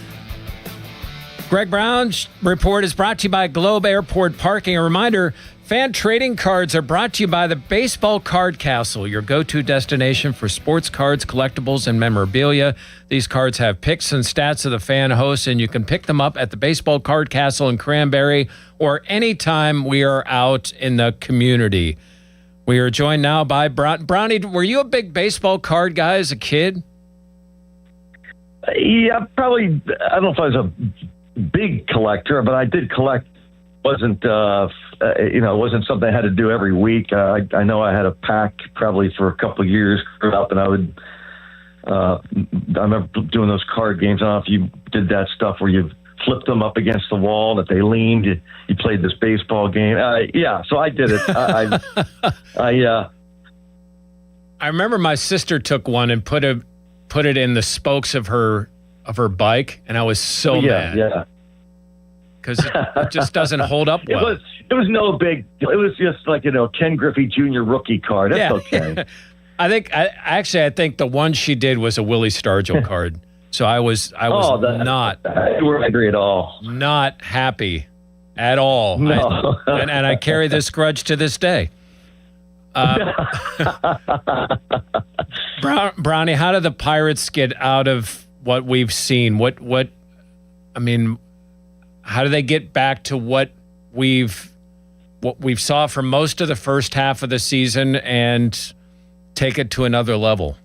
Greg Brown's report is brought to you by Globe Airport Parking. A reminder, fan trading cards are brought to you by the Baseball Card Castle, your go-to destination for sports cards, collectibles, and memorabilia. These cards have pics and stats of the fan hosts, and you can pick them up at the Baseball Card Castle in Cranberry or anytime we are out in the community. We are joined now by Brownie. Were you a big baseball card guy as a kid? Yeah, probably. I don't know if I was a big collector, but I did collect. Wasn't wasn't something I had to do every week. I know I had a pack probably for a couple of years growing up, and I would. I remember doing those card games. I don't know if you did that stuff where you flipped them up against the wall, that they leaned. You played this baseball game. Yeah, so I did it. I remember my sister took one and put it in the spokes of her bike, and I was so mad. Yeah. Because it just doesn't hold up well. It was no big deal. It was just like, Ken Griffey Jr. rookie card. That's okay. I think the one she did was a Willie Stargell card. So I was not. I don't agree at all. Not happy at all. No. And I carry this grudge to this day. Brownie, how did the Pirates get out of what we've seen? How do they get back to what we've saw for most of the first half of the season and take it to another level?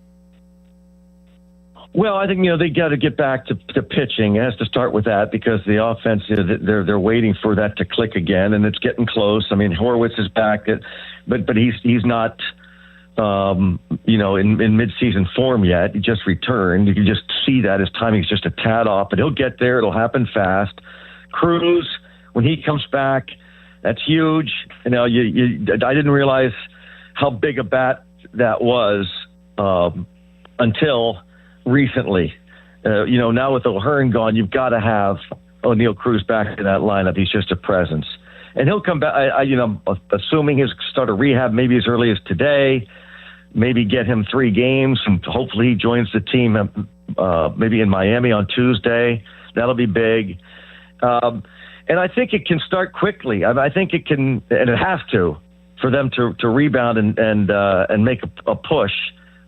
Well, I think they got to get back to pitching. It has to start with that because the offense, they're waiting for that to click again, and it's getting close. I mean, Horwitz is back, but he's not in midseason form yet. He just returned. You can just see that his timing's just a tad off, but he'll get there. It'll happen fast. Cruz, when he comes back, that's huge. I didn't realize how big a bat that was until recently. Now with O'Hearn gone, you've got to have O'Neal Cruz back in that lineup. He's just a presence. And he'll come back, assuming he'll start a rehab maybe as early as today, maybe get him 3 games, and hopefully he joins the team maybe in Miami on Tuesday. That'll be big. And I think it can start quickly. I think it can, and it has to, for them to rebound and make a push.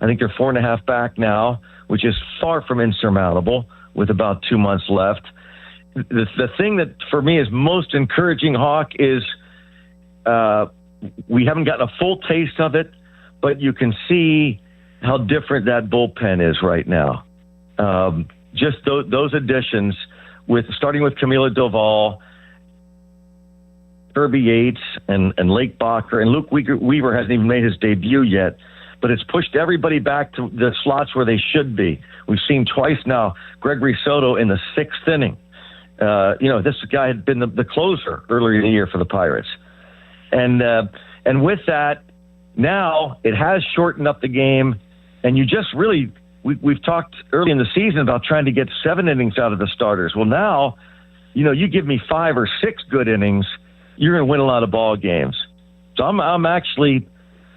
I think they're 4.5 back now, which is far from insurmountable with about 2 months left. The thing that for me is most encouraging, Hawk, is we haven't gotten a full taste of it, but you can see how different that bullpen is right now. Just those additions, starting with Camilo Doval, Kirby Yates, and Lake Bacher, and Luke Weaver hasn't even made his debut yet, but it's pushed everybody back to the slots where they should be. We've seen twice now Gregory Soto in the 6th inning. This guy had been the closer earlier in the year for the Pirates. And with that, now it has shortened up the game, and you just really, we've talked early in the season about trying to get 7 innings out of the starters. Well, now, you give me 5 or 6 good innings, you're going to win a lot of ball games. So I'm actually,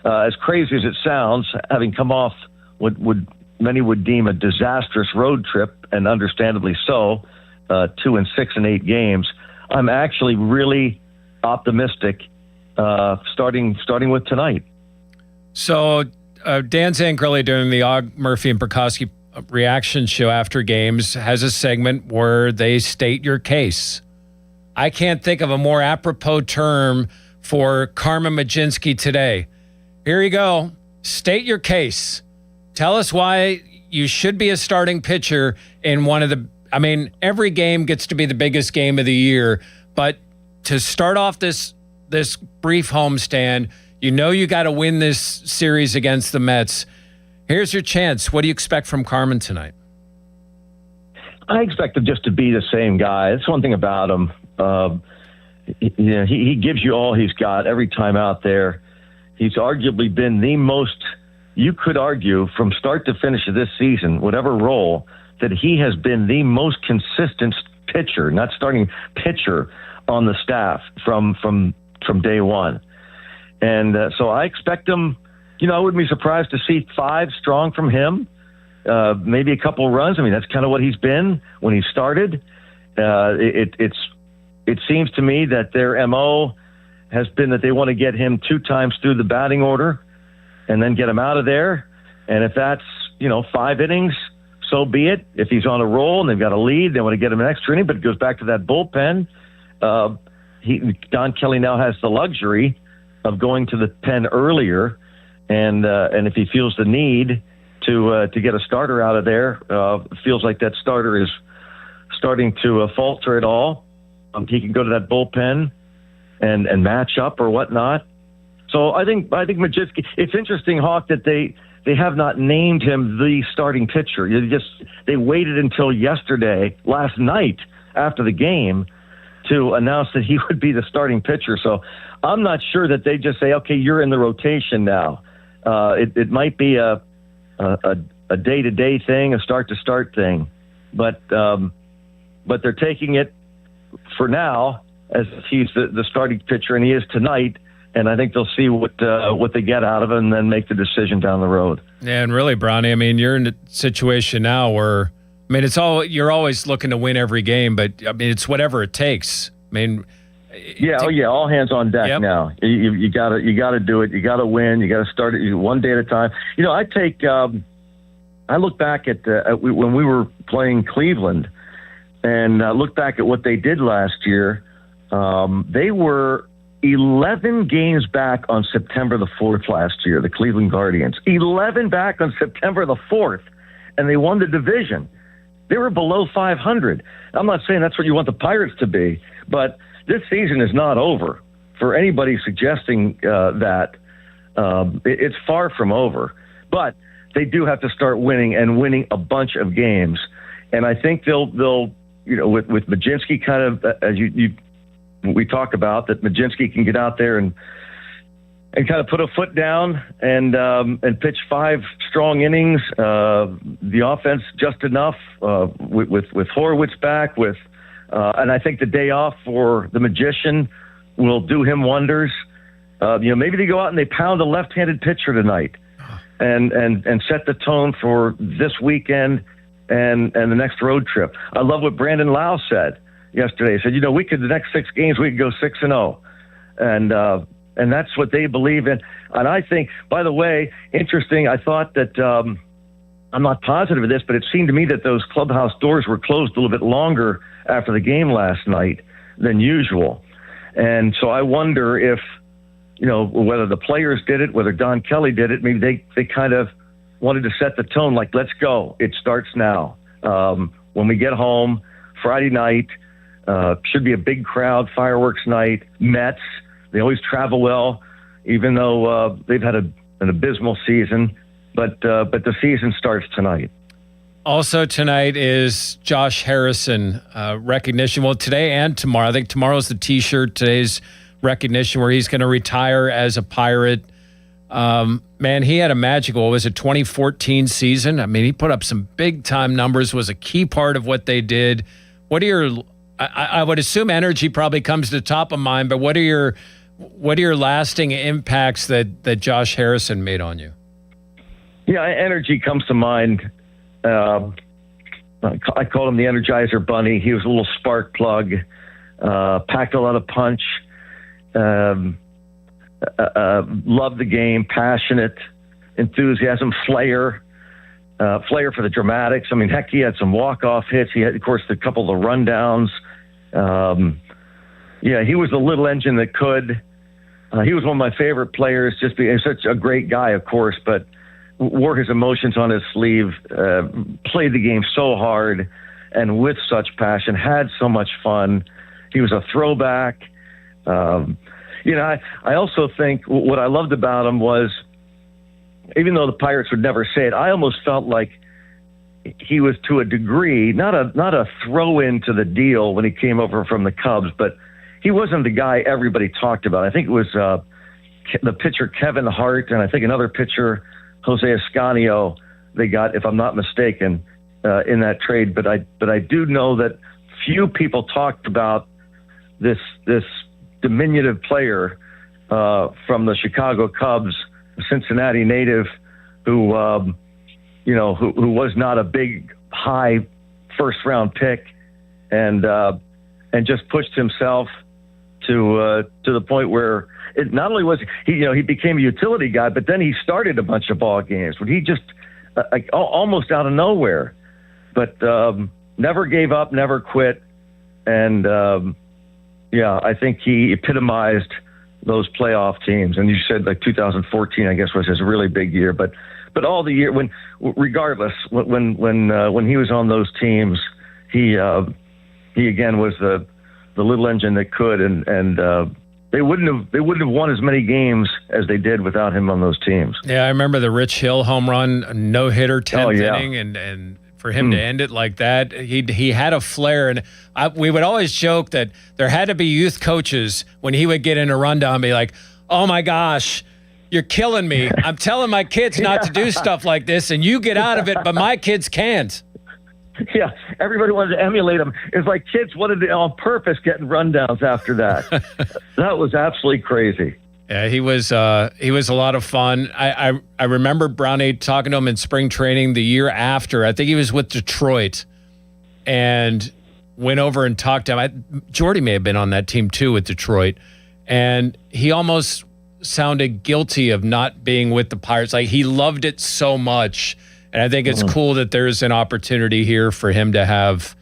as crazy as it sounds, having come off what many would deem a disastrous road trip, and understandably so, 2 and 6 and 8 games, I'm actually really optimistic starting with tonight. So Dan Zangrelli during the Og Murphy and Prokosky reaction show after games has a segment where they state your case. I can't think of a more apropos term for Carmen Mlodzinski today. Here you go. State your case. Tell us why you should be a starting pitcher in one of the, every game gets to be the biggest game of the year, but to start off this brief homestand, you got to win this series against the Mets. Here's your chance. What do you expect from Carmen tonight? I expect him just to be the same guy. That's one thing about him. He gives you all he's got every time out there. He's arguably been the most, you could argue, from start to finish of this season, whatever role, that he has been the most consistent pitcher, not starting pitcher, on the staff from day one. And so I expect him, I wouldn't be surprised to see 5 strong from him, maybe a couple runs. That's kind of what he's been when he started. It seems to me that their MO has been that they want to get him 2 times through the batting order and then get him out of there. And if that's, 5 innings, so be it. If he's on a roll and they've got a lead, they want to get him an extra inning, but it goes back to that bullpen. Don Kelly now has the luxury of going to the pen earlier, and if he feels the need to get a starter out of there, feels like that starter is starting to falter at all, he can go to that bullpen and match up or whatnot. So I think Mlodzinski. It's interesting, Hawk, that they have not named him the starting pitcher. They waited until last night after the game, to announce that he would be the starting pitcher. So I'm not sure that they just say, okay, you're in the rotation now. It might be a day-to-day thing, a start-to-start thing, but they're taking it for now as if he's the starting pitcher, and he is tonight. And I think they'll see what they get out of it and then make the decision down the road. Yeah, and really, Bronny, you're in a situation now where, you're always looking to win every game, but it's whatever it takes. All hands on deck now. You gotta do it. You gotta win. You gotta start it one day at a time. I look back at when we were playing Cleveland, and look back at what they did last year. They were 11 games back on September the 4th last year, the Cleveland Guardians. 11 back on September the 4th, and they won the division. They were below 500. I'm not saying that's what you want the Pirates to be, but this season is not over. For anybody suggesting that, it's far from over. But they do have to start winning a bunch of games. And I think they'll with Mlodzinski kind of, as we talk about, that Mlodzinski can get out there and kind of put a foot down and pitch 5 strong innings. The offense just enough with Horwitz back, and I think the day off for the Magician will do him wonders. Maybe they go out and they pound a left-handed pitcher tonight, and set the tone for this weekend and the next road trip. I love what Brandon Lau said yesterday. He said, the next 6 games we could go 6-0, and that's what they believe in. And I think, by the way, interesting, I thought that, I'm not positive of this, but it seemed to me that those clubhouse doors were closed a little bit longer after the game last night than usual. And so I wonder if, whether the players did it, whether Don Kelly did it, maybe they kind of wanted to set the tone, like, let's go. It starts now. When we get home, Friday night, should be a big crowd, fireworks night. Mets, they always travel well, even though they've had an abysmal season. But the season starts tonight. Also tonight is Josh Harrison recognition. Well, today and tomorrow. I think tomorrow's the T-shirt. Today's recognition where he's going to retire as a Pirate. Man, he had a magical, was it 2014 season? I mean, he put up some big-time numbers, was a key part of what they did. What are your, I would assume energy probably comes to the top of mind, but what are your lasting impacts that Josh Harrison made on you? Yeah, energy comes to mind. I called him the Energizer Bunny. He was a little spark plug, packed a lot of punch, loved the game, passionate, enthusiasm, flair for the dramatics. I mean, heck, he had some walk-off hits. He had, of course, a couple of the rundowns. Yeah, he was the little engine that could. He was one of my favorite players, just being such a great guy, of course, but wore his emotions on his sleeve, played the game so hard and with such passion, had so much fun. He was a throwback. I also think what I loved about him was, even though the Pirates would never say it, I almost felt like he was, to a degree, not a throw-in to the deal when he came over from the Cubs, but he wasn't the guy everybody talked about. I think it was the pitcher Kevin Hart, and I think another pitcher, Jose Ascanio, they got, if I'm not mistaken, in that trade. But I do know that few people talked about this diminutive player from the Chicago Cubs, a Cincinnati native, who was not a big, high first-round pick, and just pushed himself to the point where it not only was he became a utility guy, but then he started a bunch of ball games when he just almost out of nowhere, but never gave up, never quit, and I think he epitomized those playoff teams. And you said like 2014, I guess, was his really big year, but all the year regardless, when he was on those teams, he again was the little engine that could, and they wouldn't have won as many games as they did without him on those teams. Yeah, I remember the Rich Hill home run, no hitter, 10th inning, and for him to end it like that, he had a flair, and we would always joke that there had to be youth coaches when he would get in a rundown and be like, "Oh my gosh, you're killing me! I'm telling my kids not to do stuff like this, and you get out of it, but my kids can't." Yeah, everybody wanted to emulate him. It's like kids wanted to, on purpose, getting rundowns after that. That was absolutely crazy. Yeah, he was a lot of fun. I remember Brownie talking to him in spring training the year after. I think he was with Detroit, and went over and talked to him. Jordy may have been on that team too with Detroit, and he almost sounded guilty of not being with the Pirates. Like, he loved it so much. And I think it's cool that there's an opportunity here for him to have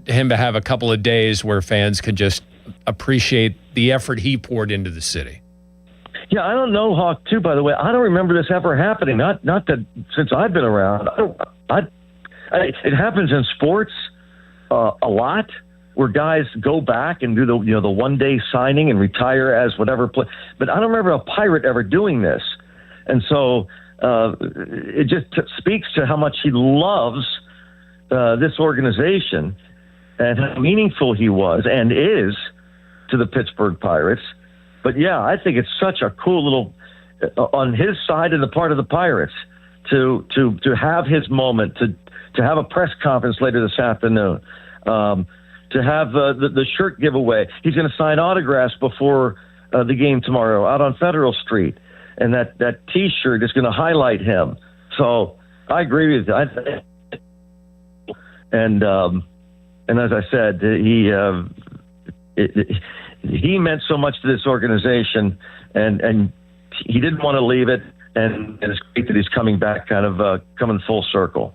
a couple of days where fans can just appreciate the effort he poured into the city. Yeah, I don't know, Hawk, too, by the way. I don't remember this ever happening. Not that since I've been around. It happens in sports a lot, where guys go back and do the one-day signing and retire as whatever play. But I don't remember a Pirate ever doing this. And so it just speaks to how much he loves this organization and how meaningful he was and is to the Pittsburgh Pirates. But yeah, I think it's such a cool little on his side and the part of the Pirates to have his moment, to have a press conference later this afternoon, to have the shirt giveaway. He's going to sign autographs before the game tomorrow out on Federal Street. And that T-shirt is going to highlight him. So I agree with you. And as I said, he meant so much to this organization, and he didn't want to leave it. And it's great that he's coming back, kind of coming full circle.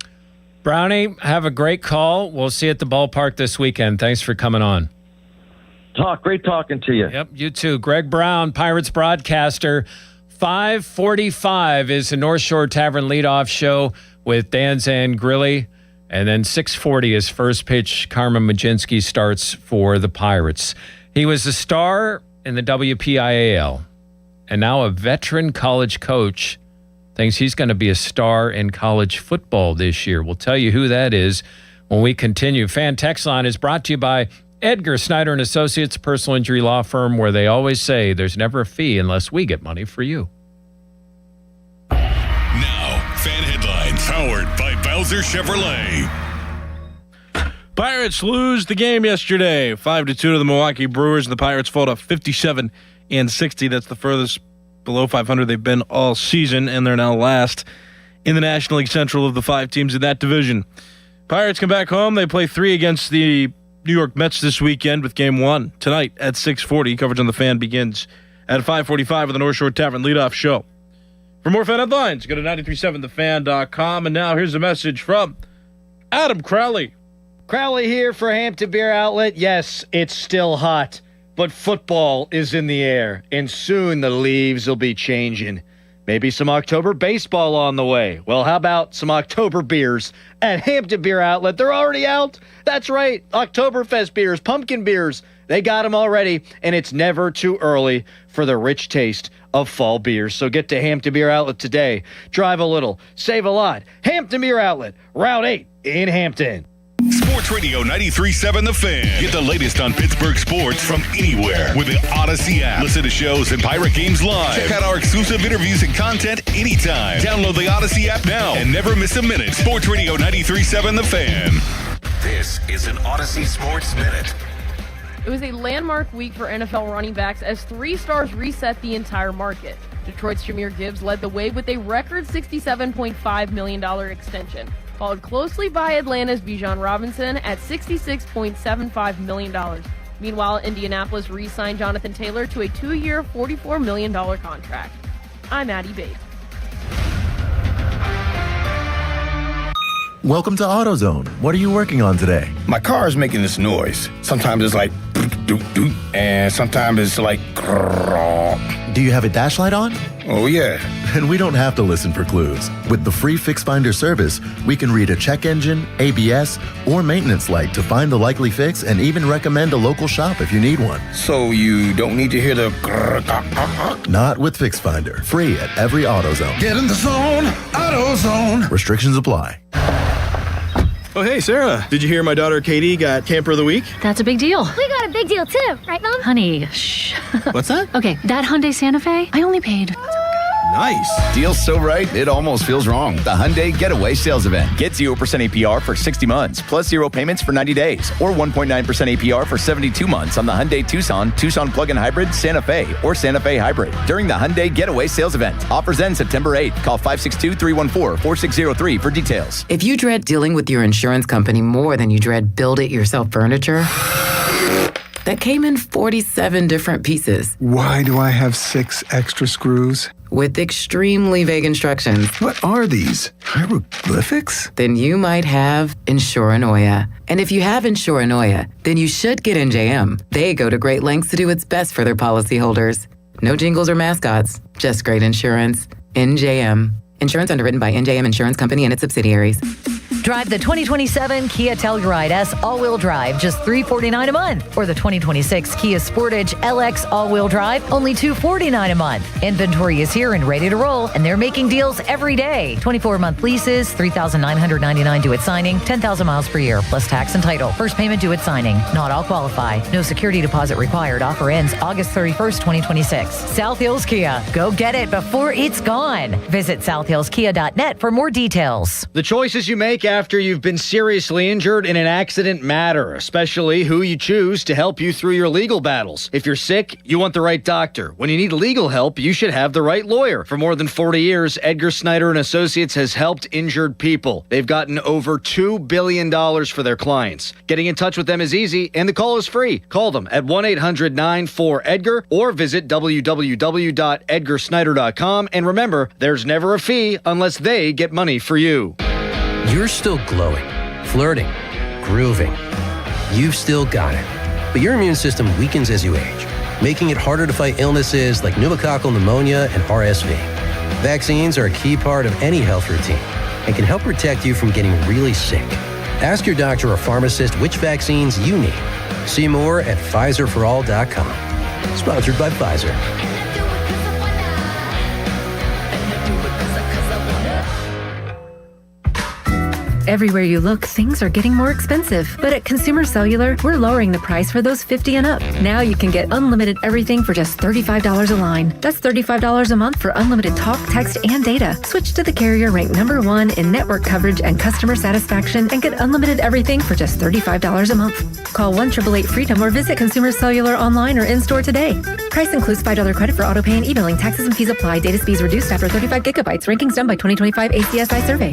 Brownie, have a great call. We'll see you at the ballpark this weekend. Thanks for coming on. Great talking to you. Yep, you too. Greg Brown, Pirates broadcaster. 5:45 is the North Shore Tavern leadoff show with Dan Zangrilli. And then 6:40 is first pitch. Carmen Majinski starts for the Pirates. He was a star in the WPIAL and now a veteran college coach. Thinks he's going to be a star in college football this year. We'll tell you who that is when we continue. Fan Text Line is brought to you by Edgar Snyder and Associates, personal injury law firm, where they always say there's never a fee unless we get money for you. Now, fan headlines powered by Bowser Chevrolet. Pirates lose the game yesterday, 5-2 to the Milwaukee Brewers, and the Pirates fall to 57-60. That's the furthest below 500 they've been all season, and they're now last in the National League Central of the 5 teams in that division. Pirates come back home. They play 3 against the New York Mets this weekend with Game 1 tonight at 6:40. Coverage on the Fan begins at 5:45 with the North Shore Tavern leadoff show. For more fan headlines, go to 937thefan.com. And now here's a message from Adam Crowley. Crowley here for Hampton Beer Outlet. Yes, it's still hot, but football is in the air, and soon the leaves will be changing. Maybe some October baseball on the way. Well, how about some October beers at Hampton Beer Outlet? They're already out. That's right. Oktoberfest beers, pumpkin beers. They got them already, and it's never too early for the rich taste of fall beers. So get to Hampton Beer Outlet today. Drive a little, save a lot. Hampton Beer Outlet, Route 8 in Hampton. Sports Radio 93.7 The Fan. Get the latest on Pittsburgh sports from anywhere with the Odyssey app. Listen to shows and Pirate games live. Check out our exclusive interviews and content anytime. Download the Odyssey app now and never miss a minute. Sports Radio 93.7 The Fan. This is an Odyssey Sports Minute. It was a landmark week for NFL running backs as 3 stars reset the entire market. Detroit's Jahmyr Gibbs led the way with a record $67.5 million extension, followed closely by Atlanta's Bijan Robinson at $66.75 million. Meanwhile, Indianapolis re-signed Jonathan Taylor to a 2-year, $44 million contract. I'm Addie Bates. Welcome to AutoZone. What are you working on today? My car is making this noise. Sometimes it's like doot doot, and sometimes it's like grrrr. Do you have a dash light on? Oh yeah. And we don't have to listen for clues. With the free Fix Finder service, we can read a check engine, ABS, or maintenance light to find the likely fix and even recommend a local shop if you need one. So you don't need to hear the grrrr. Not with Fix Finder. Free at every AutoZone. Get in the zone, AutoZone. Restrictions apply. Oh, hey, Sarah. Did you hear my daughter Katie got Camper of the Week? That's a big deal. We got a big deal too, right, Mom? Honey, shh. What's that? Okay, that Hyundai Santa Fe, I only paid. Nice. Deal's so right, it almost feels wrong. The Hyundai Getaway Sales Event. Get 0% APR for 60 months, plus 0 payments for 90 days, or 1.9% APR for 72 months on the Hyundai Tucson, Tucson Plug-in Hybrid, Santa Fe, or Santa Fe Hybrid during the Hyundai Getaway Sales Event. Offers end September 8th. Call 562-314-4603 for details. If you dread dealing with your insurance company more than you dread build-it-yourself furniture, that came in 47 different pieces. Why do I have 6 extra screws? With extremely vague instructions. What are these? Hieroglyphics? Then you might have Insuranoia. And if you have Insuranoia, then you should get NJM. They go to great lengths to do what's best for their policyholders. No jingles or mascots, just great insurance. NJM. Insurance underwritten by NJM Insurance Company and its subsidiaries. Drive the 2027 Kia Telluride S all-wheel drive, just $349 a month. Or the 2026 Kia Sportage LX all-wheel drive, only $249 a month. Inventory is here and ready to roll, and they're making deals every day. 24-month leases, $3,999 due at signing, 10,000 miles per year, plus tax and title. First payment due at signing. Not all qualify. No security deposit required. Offer ends August 31st, 2026. South Hills Kia. Go get it before it's gone. Visit southhillskia.net for more details. The choices you make after you've been seriously injured in an accident matter, especially who you choose to help you through your legal battles. If you're sick, you want the right doctor. When you need legal help, you should have the right lawyer. For more than 40 years, Edgar Snyder and Associates has helped injured people. They've gotten over $2 billion for their clients. Getting in touch with them is easy, and the call is free. Call them at 1-800-94-EDGAR or visit www.edgarsnyder.com. And remember, there's never a fee unless they get money for you. You're still glowing, flirting, grooving. You've still got it. But your immune system weakens as you age. making it harder to fight illnesses like pneumococcal pneumonia and RSV. Vaccines are a key part of any health routine and can help protect you from getting really sick. Ask your doctor or pharmacist which vaccines you need. See more at PfizerForAll.com. Sponsored by Pfizer. Everywhere you look, things are getting more expensive. But at Consumer Cellular, we're lowering the price for those 50 and up. Now you can get unlimited everything for just $35 a line. That's $35 a month for unlimited talk, text, and data. Switch to the carrier ranked #1 in network coverage and customer satisfaction and get unlimited everything for just $35 a month. Call 1-888-FREEDOM or visit Consumer Cellular online or in-store today. Price includes $5 credit for auto pay and e-billing. Taxes and fees apply. Data speeds reduced after 35 gigabytes. Rankings done by 2025 ACSI survey.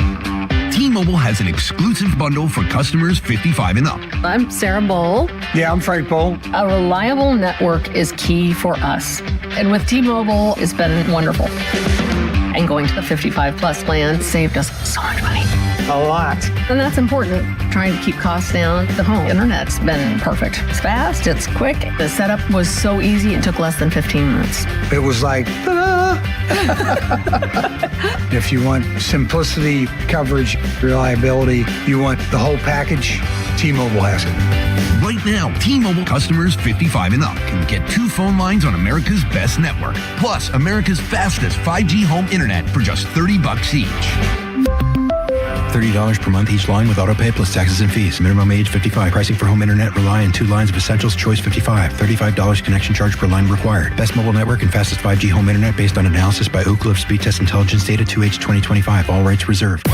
T-Mobile has an exclusive bundle for customers 55 and up. I'm Sarah Bowl. Yeah, I'm Frank Bowl. A reliable network is key for us. And with T-Mobile, it's been wonderful. And going to the 55 plus plan saved us so much money. A lot. And that's important. Trying to keep costs down. The home internet's been perfect. It's fast, it's quick. The setup was so easy, it took less than 15 minutes. It was like, ta-da! If you want simplicity, coverage, reliability, you want the whole package, T-Mobile has it. Right now, T-Mobile customers 55 and up can get 2 phone lines on America's best network, plus America's fastest 5G home internet for just $30 each. $30 per month each line with autopay plus taxes and fees. Minimum age 55. Pricing for home internet rely on 2 lines of essentials. Choice 55. $35 connection charge per line required. Best mobile network and fastest 5G home internet based on analysis by Ookla of Speed Test Intelligence data 2H 2025. All rights reserved.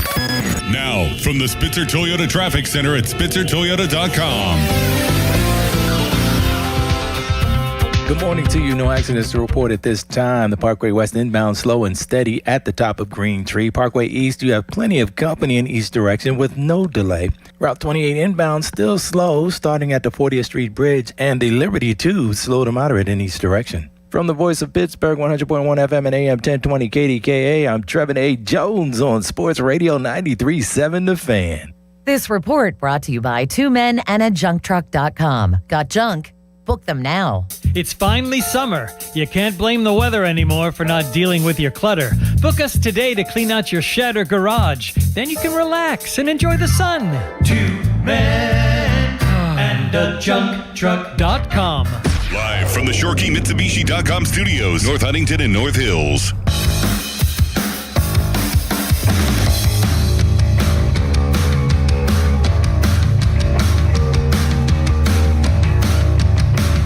Now, from the Spitzer Toyota Traffic Center at SpitzerToyota.com. Good morning to you. No accidents to report at this time. The Parkway West inbound slow and steady at the top of Green Tree. Parkway East, you have plenty of company in east direction with no delay. Route 28 inbound still slow, starting at the 40th Street Bridge, and the Liberty 2 slow to moderate in east direction. From the voice of Pittsburgh, 100.1 FM and AM 1020 KDKA, I'm Trevin A. Jones on Sports Radio 93.7 The Fan. This report brought to you by 2 Men and a JunkTruck.com. Got junk? Book them now. It's finally summer. You can't blame the weather anymore for not dealing with your clutter. Book us today to clean out your shed or garage. Then you can relax and enjoy the sun. 2 Men and a JunkTruck.com. Live from the ShoreKeyMitsubishi.com studios, North Huntington and North Hills.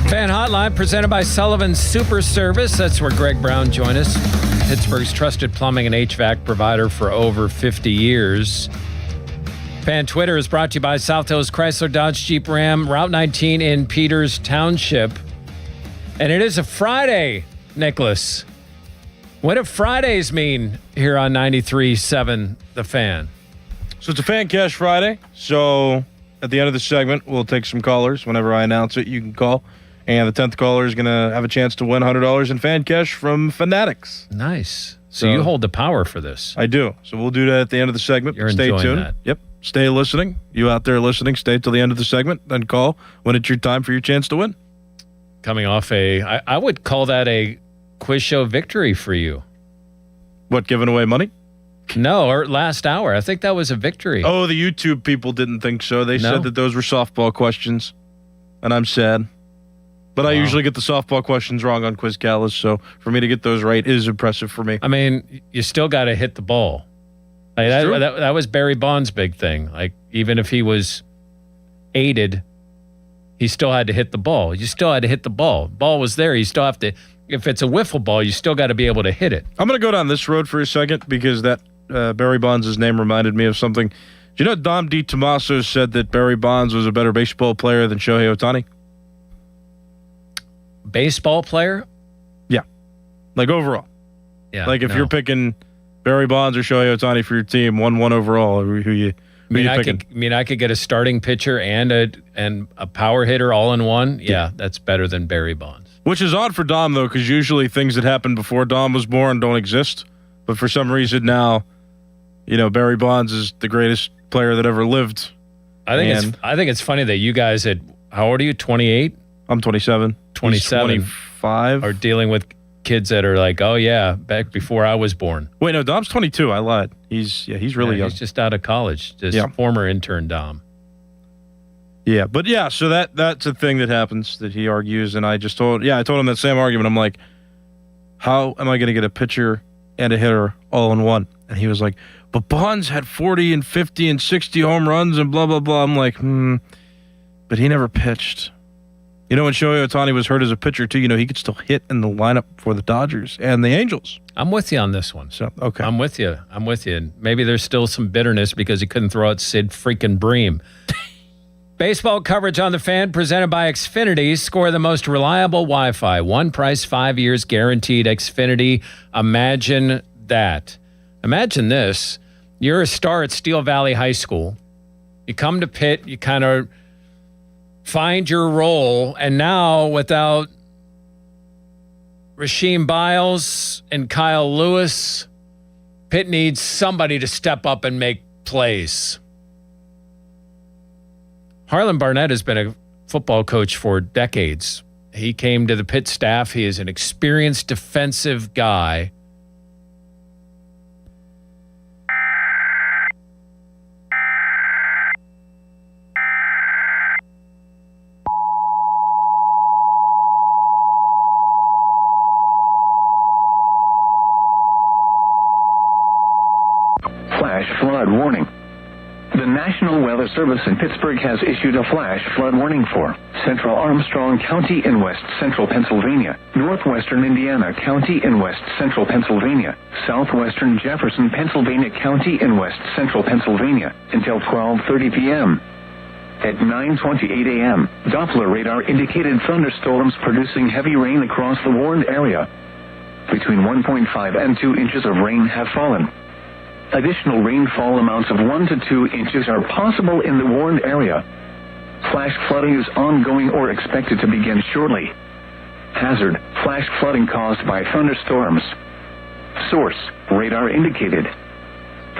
Fan Hotline presented by Sullivan Super Service. That's where Greg Brown joined us. Pittsburgh's trusted plumbing and HVAC provider for over 50 years. Fan Twitter is brought to you by South Hills Chrysler Dodge Jeep Ram, Route 19 in Peters Township. And it is a Friday, Nicholas. What do Fridays mean here on 93.7 The Fan? So it's a Fan Cash Friday. So at the end of the segment, we'll take some callers. Whenever I announce it, you can call. And the 10th caller is going to have a chance to win $100 in Fan Cash from Fanatics. Nice. So you hold the power for this. I do. So we'll do that at the end of the segment. You're Stay enjoying tuned. that. Yep. Stay listening. You out there listening, stay till the end of the segment, then call when it's your time for your chance to win. Coming off I would call that a quiz show victory for you. What, giving away money? No, or last hour. I think that was a victory. Oh, the YouTube people didn't think so. They said that those were softball questions, and I'm sad. But I usually get the softball questions wrong on Quiz Callis, so for me to get those right is impressive for me. I mean, you still got to hit the ball. Like that was Barry Bonds' big thing. Like, even if he was aided, he still had to hit the ball. You still had to hit the ball. Ball was there. You still have to, if it's a wiffle ball, you still got to be able to hit it. I'm going to go down this road for a second because that Barry Bonds' name reminded me of something. Do you know Dom DiTomaso said that Barry Bonds was a better baseball player than Shohei Ohtani? Baseball player? Yeah. Like overall. Yeah. Like if you're picking Barry Bonds or Shohei Ohtani for your team, 1-1 overall, who you picking? I could get a starting pitcher and a power hitter all in one. Yeah, that's better than Barry Bonds. Which is odd for Dom, though, because usually things that happened before Dom was born don't exist. But for some reason now, Barry Bonds is the greatest player that ever lived. I think it's funny that you guys how old are you, 28? I'm 27. 27. 25. Or dealing with kids that are like, oh, yeah, back before I was born. Wait, no, Dom's 22. I lied. He's really young. He's just out of college. Just former intern Dom. Yeah, but yeah, so that's a thing that happens that he argues, and I told him that same argument. I'm like, how am I going to get a pitcher and a hitter all in one? And he was like, but Bonds had 40 and 50 and 60 home runs and blah, blah, blah. I'm like, but he never pitched. You know, when Shohei Ohtani was hurt as a pitcher, too, he could still hit in the lineup for the Dodgers and the Angels. I'm with you on this one. So, okay. I'm with you. And maybe there's still some bitterness because he couldn't throw out Sid freaking Bream. Baseball coverage on The Fan presented by Xfinity. Score the most reliable Wi-Fi. One price, 5 years guaranteed. Xfinity. Imagine that. Imagine this. You're a star at Steel Valley High School. You come to Pitt. You kind of find your role. And now without Rasheem Biles and Kyle Lewis, Pitt needs somebody to step up and make plays. Harlan Barnett has been a football coach for decades. He came to the Pitt staff. He is an experienced defensive guy. Flash flood warning. The National Weather Service in Pittsburgh has issued a flash flood warning for Central Armstrong County in west central Pennsylvania, northwestern Indiana County in west central Pennsylvania, southwestern Jefferson, Pennsylvania County in west central Pennsylvania until 12:30 p.m. At 9:28 a.m., Doppler radar indicated thunderstorms producing heavy rain across the warned area. Between 1.5 and 2 inches of rain have fallen. Additional rainfall amounts of 1 to 2 inches are possible in the warned area. Flash flooding is ongoing or expected to begin shortly. Hazard: flash flooding caused by thunderstorms. Source: radar indicated.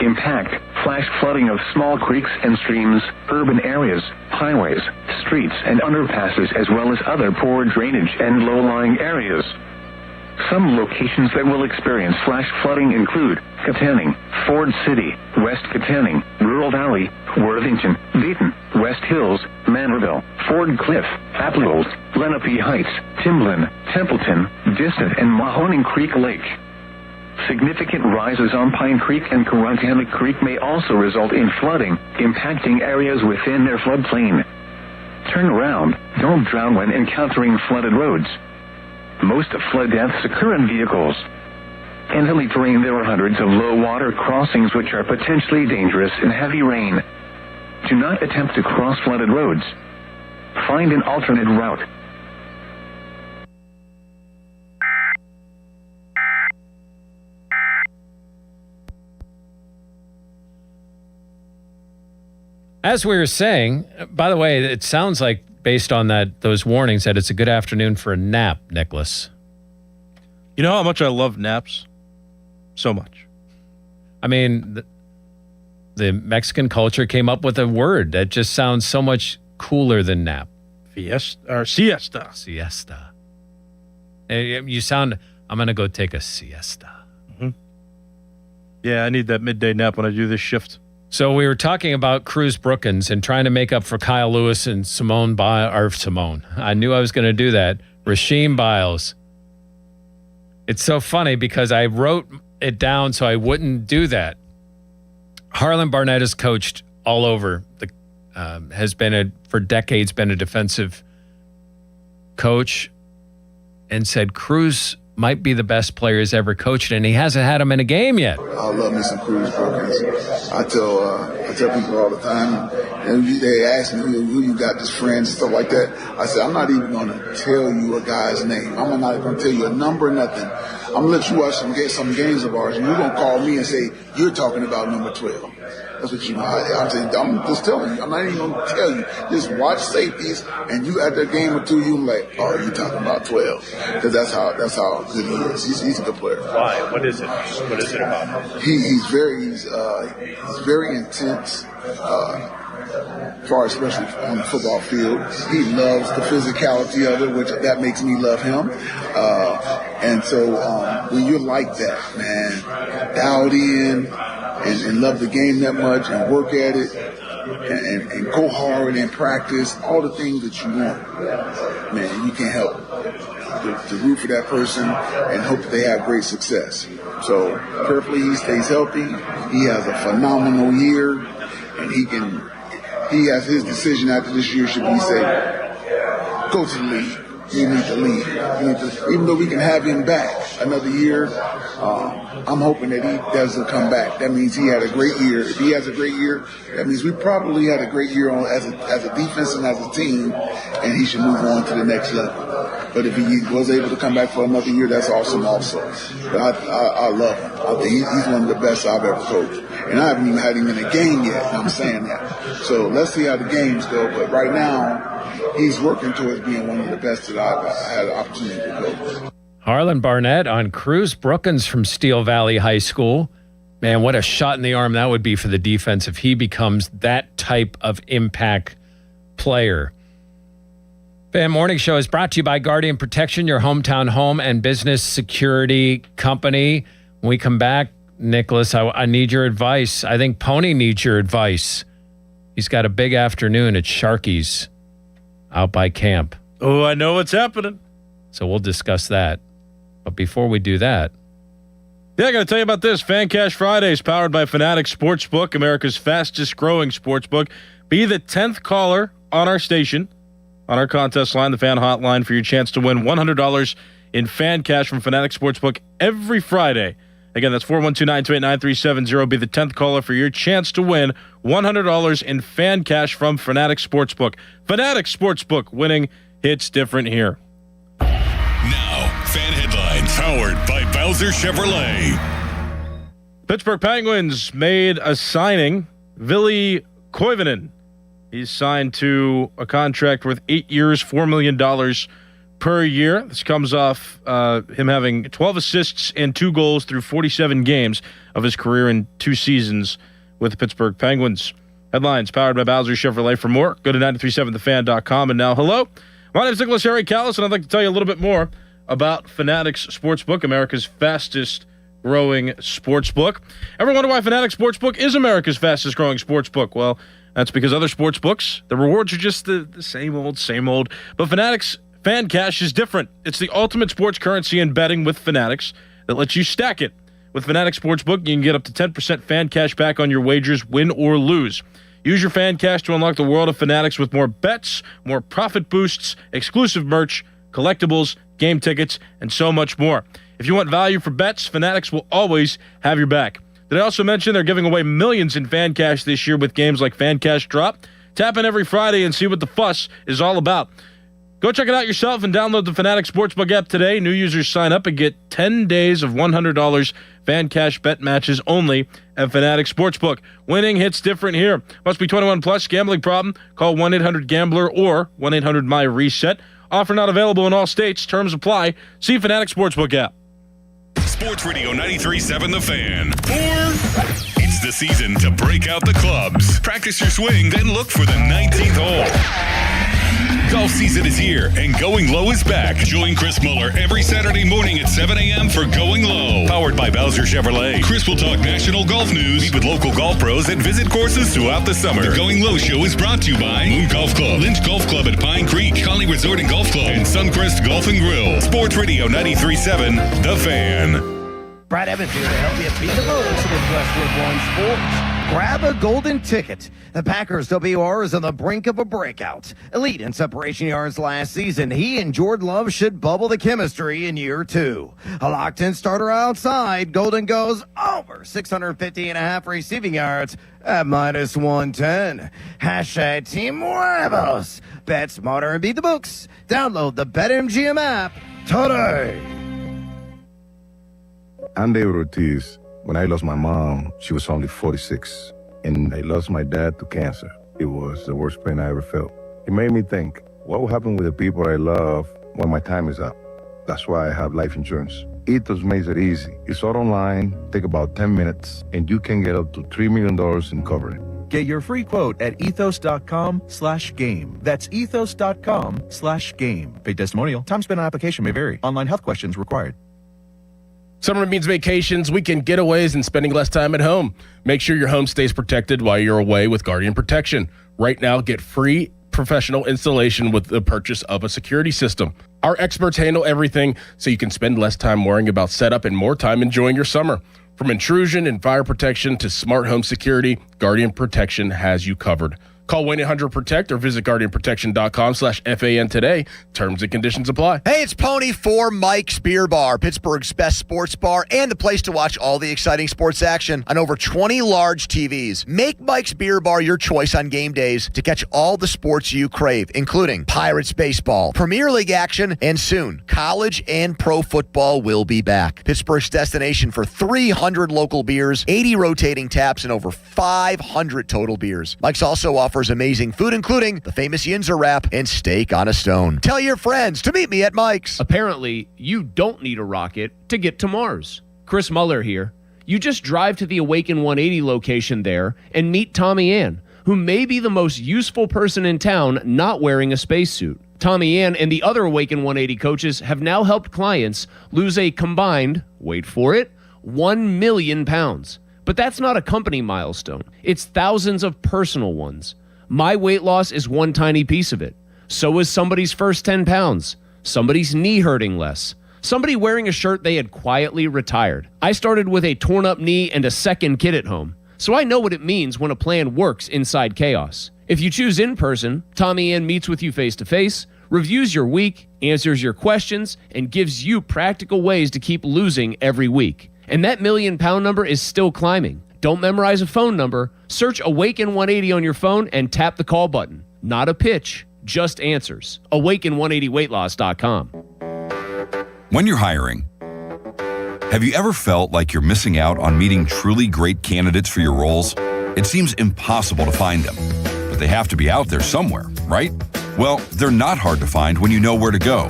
Impact: flash flooding of small creeks and streams, urban areas, highways, streets, and underpasses, as well as other poor drainage and low-lying areas. Some locations that will experience flash flooding include Katanning, Ford City, West Katanning, Rural Valley, Worthington, Dayton, West Hills, Manorville, Ford Cliff, Applewold, Lenape Heights, Timlin, Templeton, Distant, and Mahoning Creek Lake. Significant rises on Pine Creek and Karantanuk Creek may also result in flooding, impacting areas within their floodplain. Turn around, don't drown when encountering flooded roads. Most flood deaths occur in vehicles. In hilly terrain, there are hundreds of low water crossings which are potentially dangerous in heavy rain. Do not attempt to cross flooded roads. Find an alternate route. As we were saying, by the way, it sounds like, based on those warnings, that it's a good afternoon for a nap, Nicholas. You know how much I love naps? So much. I mean, the Mexican culture came up with a word that just sounds so much cooler than nap. Siesta. Siesta. You sound, I'm going to go take a siesta. Mm-hmm. Yeah, I need that midday nap when I do this shift. So we were talking about Cruz Brookins and trying to make up for Kyle Lewis and Simone. I knew I was going to do that. Rasheem Biles. It's so funny because I wrote it down so I wouldn't do that. Harlan Barnett has coached all over. For decades been a defensive coach, and said Cruz might be the best player he's ever coached, and he hasn't had him in a game yet. I love me some Cruz Brookins. I tell people all the time, and they ask me who you got as friends and stuff like that. I said, I'm not even going to tell you a guy's name. I'm not going to tell you a number, nothing. I'm going to let you watch some games of ours, and you're going to call me and say, you're talking about number 12. That's what you know. I'm just telling you. I'm not even going to tell you. Just watch safeties, and you at a game or two, you're like, oh, you're talking about 12. Because that's how good he is. He's a good player. Why? What is it? What is it about him? He's very intense. as far as especially on the football field. He loves the physicality of it, which that makes me love him. And so when you're like that, man, dialed in and love the game that much and work at it and go hard and practice, all the things that you want, man, you can't help to root for that person and hope that they have great success. So prayerfully he stays healthy. He has a phenomenal year, and he has his decision after this year should be say, go to the league. You need to leave. Even though we can have him back another year, I'm hoping that he doesn't come back. That means he had a great year. If he has a great year, that means we probably had a great year as a defense and as a team, and he should move on to the next level. But if he was able to come back for another year, that's awesome also. But I love him. I think he's one of the best I've ever coached. And I haven't even had him in a game yet, and I'm saying that. So let's see how the games go. But right now, he's working towards being one of the best that I've had the opportunity to coach. Harlan Barnett on Cruz Brookins from Steel Valley High School. Man, what a shot in the arm that would be for the defense if he becomes that type of impact player. Fan Morning Show is brought to you by Guardian Protection, your hometown home and business security company. When we come back, Nicholas, I need your advice. I think Pony needs your advice. He's got a big afternoon at Sharky's out by camp. Oh, I know what's happening. So we'll discuss that. But before we do that, I got to tell you about this. Fan Cash Fridays powered by Fanatics Sportsbook, America's fastest growing sportsbook. Be the 10th caller on our station, on our contest line, the fan hotline, for your chance to win $100 in fan cash from Fanatics Sportsbook every Friday. Again, that's 412-928-9370. Be the 10th caller for your chance to win $100 in fan cash from Fanatics Sportsbook. Fanatics Sportsbook, winning hits different here. Now, fan headlines powered by Bowser Chevrolet. Pittsburgh Penguins made a signing. Ville Koivunen. He's signed to a contract worth 8 years, $4 million per year. This comes off him having 12 assists and 2 goals through 47 games of his career in 2 seasons with the Pittsburgh Penguins. Headlines powered by Bowser Chevrolet. For more, go to 937thefan.com. And now, hello. My name is Nicholas Harry Callis, and I'd like to tell you a little bit more about Fanatics Sportsbook, America's fastest growing sportsbook. Ever wonder why Fanatics Sportsbook is America's fastest growing sportsbook? Well, that's because other sportsbooks, the rewards are just the same old. But Fanatics Fan Cash is different. It's the ultimate sports currency in betting with Fanatics that lets you stack it. With Fanatics Sportsbook, you can get up to 10% fan cash back on your wagers, win or lose. Use your fan cash to unlock the world of Fanatics with more bets, more profit boosts, exclusive merch, collectibles, game tickets, and so much more. If you want value for bets, Fanatics will always have your back. Did I also mention they're giving away millions in fan cash this year with games like Fan Cash Drop? Tap in every Friday and see what the fuss is all about. Go check it out yourself and download the Fanatics Sportsbook app today. New users sign up and get 10 days of $100 fan cash bet matches only at Fanatics Sportsbook. Winning hits different here. Must be 21 plus. Gambling problem? Call 1-800-GAMBLER or 1-800-MY-RESET. Offer not available in all states. Terms apply. See Fanatics Sportsbook app. Sports Radio 93.7 The Fan. It's the season to break out the clubs. Practice your swing, then look for the 19th hole. Golf season is here, and Going Low is back. Join Chris Muller every Saturday morning at 7 a.m. for Going Low. Powered by Bowser Chevrolet. Chris will talk national golf news, meet with local golf pros, and visit courses throughout the summer. The Going Low show is brought to you by Moon Golf Club, Lynch Golf Club at Pine Creek, Conley Resort and Golf Club, and Suncrest Golf and Grill. Sports Radio 93.7 The Fan. Brad Evans here to help you beat the most in Westwood One Sports. Grab a golden ticket. The Packers WR is on the brink of a breakout. Elite in separation yards last season, he and Jordan Love should bubble the chemistry in year 2. A locked-in starter outside, Golden goes over 650.5 receiving yards at -110. Hashtag Team Huevos. Bet smarter and beat the books. Download the BetMGM app today. I'm David Ortiz. When I lost my mom, she was only 46, and I lost my dad to cancer. It was the worst pain I ever felt. It made me think, what will happen with the people I love when my time is up? That's why I have life insurance. Ethos makes it easy. It's all online, take about 10 minutes, and you can get up to $3 million in coverage. Get your free quote at ethos.com/game. That's ethos.com/game. Paid testimonial. Time spent on application may vary. Online health questions required. Summer means vacations, weekend getaways, and spending less time at home. Make sure your home stays protected while you're away with Guardian Protection. Right now, get free professional installation with the purchase of a security system. Our experts handle everything so you can spend less time worrying about setup and more time enjoying your summer. From intrusion and fire protection to smart home security, Guardian Protection has you covered. Call 1-800-PROTECT or visit guardianprotection.com/FAN today. Terms and conditions apply. Hey, it's Pony for Mike's Beer Bar, Pittsburgh's best sports bar and the place to watch all the exciting sports action on over 20 large TVs. Make Mike's Beer Bar your choice on game days to catch all the sports you crave, including Pirates baseball, Premier League action, and soon, college and pro football will be back. Pittsburgh's destination for 300 local beers, 80 rotating taps, and over 500 total beers. Mike's also offers amazing food, including the famous Yinzer wrap and steak on a stone. Tell your friends to meet me at Mike's. Apparently, you don't need a rocket to get to Mars. Chris Muller here. You just drive to the Awaken 180 location there and meet Tommy Ann, who may be the most useful person in town not wearing a spacesuit. Tommy Ann and the other Awaken 180 coaches have now helped clients lose a combined, wait for it, 1 million pounds. But that's not a company milestone. It's thousands of personal ones. My weight loss is one tiny piece of it. So is somebody's first 10 pounds. Somebody's knee hurting less. Somebody wearing a shirt they had quietly retired. I started with a torn up knee and a second kid at home. So I know what it means when a plan works inside chaos. If you choose in person, Tommy Ann meets with you face to face, reviews your week, answers your questions, and gives you practical ways to keep losing every week. And that 1 million pound number is still climbing. Don't memorize a phone number. Search Awaken 180 on your phone and tap the call button. Not a pitch, just answers. Awaken180weightloss.com. When you're hiring, have you ever felt like you're missing out on meeting truly great candidates for your roles? It seems impossible to find them, but they have to be out there somewhere, right? Well, they're not hard to find when you know where to go,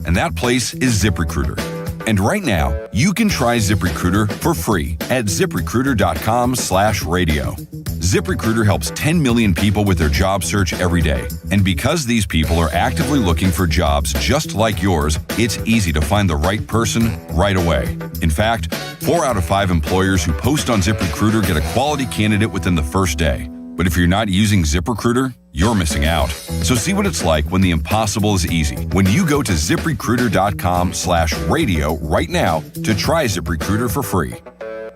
and that place is ZipRecruiter. And right now, you can try ZipRecruiter for free at ZipRecruiter.com/radio. ZipRecruiter helps 10 million people with their job search every day. And because these people are actively looking for jobs just like yours, it's easy to find the right person right away. In fact, 4 out of 5 employers who post on ZipRecruiter get a quality candidate within the first day. But if you're not using ZipRecruiter, you're missing out. So see what it's like when the impossible is easy. When you go to ZipRecruiter.com/radio right now to try ZipRecruiter for free.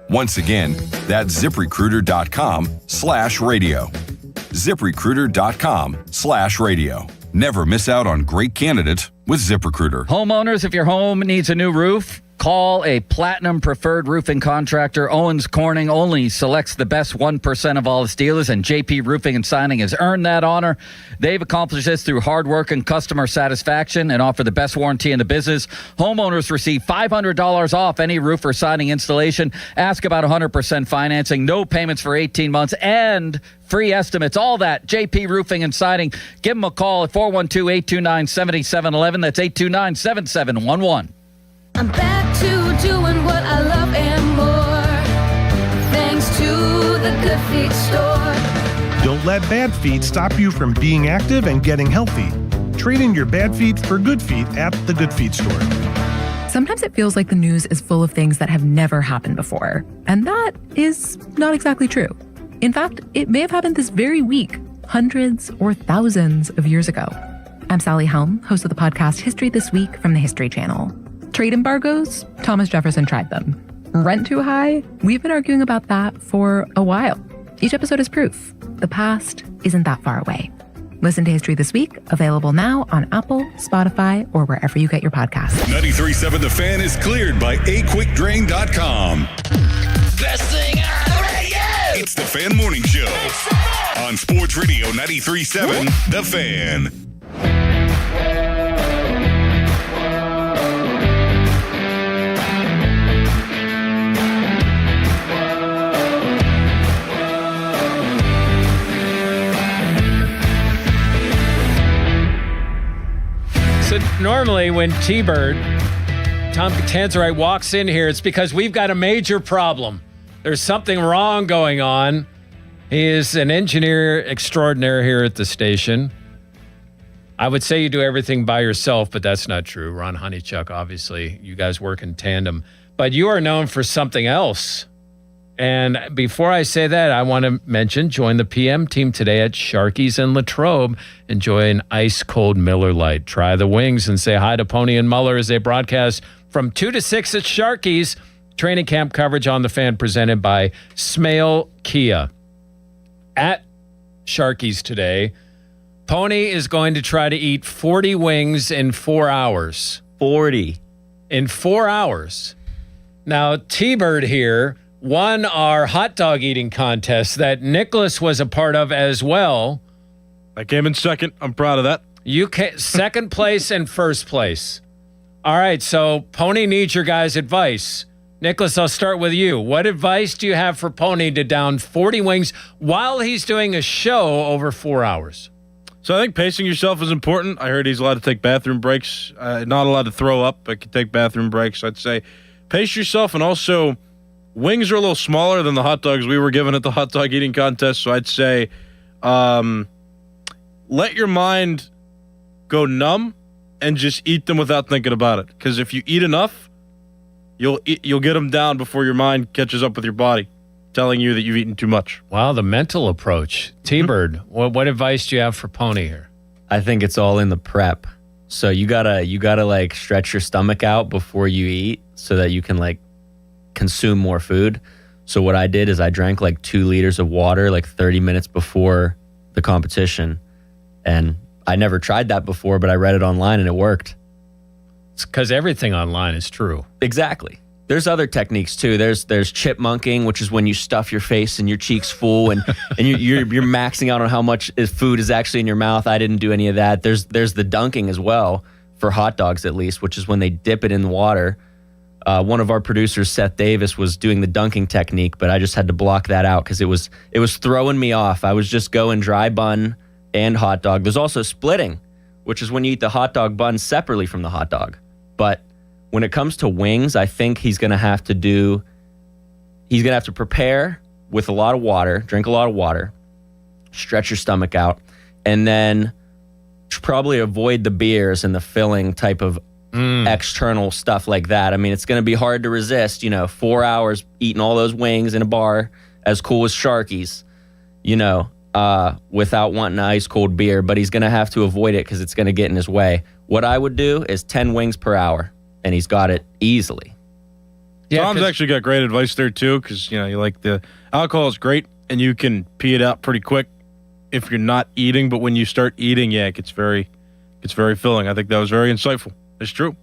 Once again, that's ZipRecruiter.com/radio. ZipRecruiter.com/radio. Never miss out on great candidates with ZipRecruiter. Homeowners, if your home needs a new roof, call a Platinum Preferred Roofing Contractor. Owens Corning only selects the best 1% of all its dealers, and JP Roofing and Signing has earned that honor. They've accomplished this through hard work and customer satisfaction and offer the best warranty in the business. Homeowners receive $500 off any roof or siding installation. Ask about 100% financing, no payments for 18 months, and free estimates. All that, JP Roofing and Siding. Give them a call at 412-829-7711. That's 829-7711. I'm back to doing what I love and more, thanks to the Good Feet store. Don't let bad feet stop you from being active and getting healthy. Trade in your bad feet for good feet at the Good Feet store. Sometimes it feels like the news is full of things that have never happened before, and that is not exactly true. In fact, it may have happened this very week, hundreds or thousands of years ago. I'm Sally Helm, host of the podcast History This Week from the History Channel. Trade embargoes? Thomas Jefferson tried them. Rent too high? We've been arguing about that for a while. Each episode is proof. The past isn't that far away. Listen to History This Week, available now on Apple, Spotify, or wherever you get your podcasts. 93.7 The Fan is cleared by aquickdrain.com. Best thing on the radio! It's the Fan Morning Show on Sports Radio 93.7 The Fan. So normally when T-Bird, Tom Tanzarite, walks in here, it's because we've got a major problem. There's something wrong going on, He is an engineer extraordinaire here at the station. I would say you do everything by yourself, but that's not true. Ron Honeychuck, obviously, you guys work in tandem. But you are known for something else. And before I say that, I want to mention, join the PM team today at Sharky's in Latrobe. Enjoy an ice-cold Miller Lite. Try the wings and say hi to Pony and Muller as they broadcast from 2 to 6 at Sharky's. Training camp coverage on the Fan presented by Smale Kia. At Sharky's today, Pony is going to try to eat 40 wings in 4 hours. 40. In 4 hours. Now, T-Bird here won our hot dog eating contest that Nicholas was a part of as well. I came in second. I'm proud of that. You came second place and first place. All right, so Pony needs your guys' advice. Nicholas, I'll start with you. What advice do you have for Pony to down 40 wings while he's doing a show over 4 hours? So I think pacing yourself is important. I heard he's allowed to take bathroom breaks. Not allowed to throw up, but can take bathroom breaks. I'd say pace yourself, and also wings are a little smaller than the hot dogs we were given at the hot dog eating contest. So I'd say let your mind go numb and just eat them without thinking about it. Because if you eat enough, you'll get them down before your mind catches up with your body, telling you that you've eaten too much. Wow, the mental approach. T-Bird, what advice do you have for Pony here? I think it's all in the prep. So you gotta like stretch your stomach out before you eat so that you can like consume more food. So what I did is I drank like 2 liters of water like 30 minutes before the competition. And I never tried that before, but I read it online and it worked. It's because everything online is true. Exactly. There's other techniques too. There's chipmunking, which is when you stuff your face and your cheeks full and you're maxing out on how much food is actually in your mouth. I didn't do any of that. There's the dunking as well, for hot dogs at least, which is when they dip it in the water. One of our producers, Seth Davis, was doing the dunking technique, but I just had to block that out because it was throwing me off. I was just going dry bun and hot dog. There's also splitting, which is when you eat the hot dog bun separately from the hot dog. But when it comes to wings, I think he's going to have to prepare with a lot of water, drink a lot of water, stretch your stomach out, and then probably avoid the beers and the filling type of external stuff like that. I mean, it's going to be hard to resist, 4 hours eating all those wings in a bar as cool as Sharky's, without wanting an ice cold beer, but he's going to have to avoid it because it's going to get in his way. What I would do is 10 wings per hour, and he's got it easily. Yeah, Tom's actually got great advice there too, because you like the alcohol is great, and you can pee it out pretty quick if you're not eating. But when you start eating, it gets very filling. I think that was very insightful. It's true.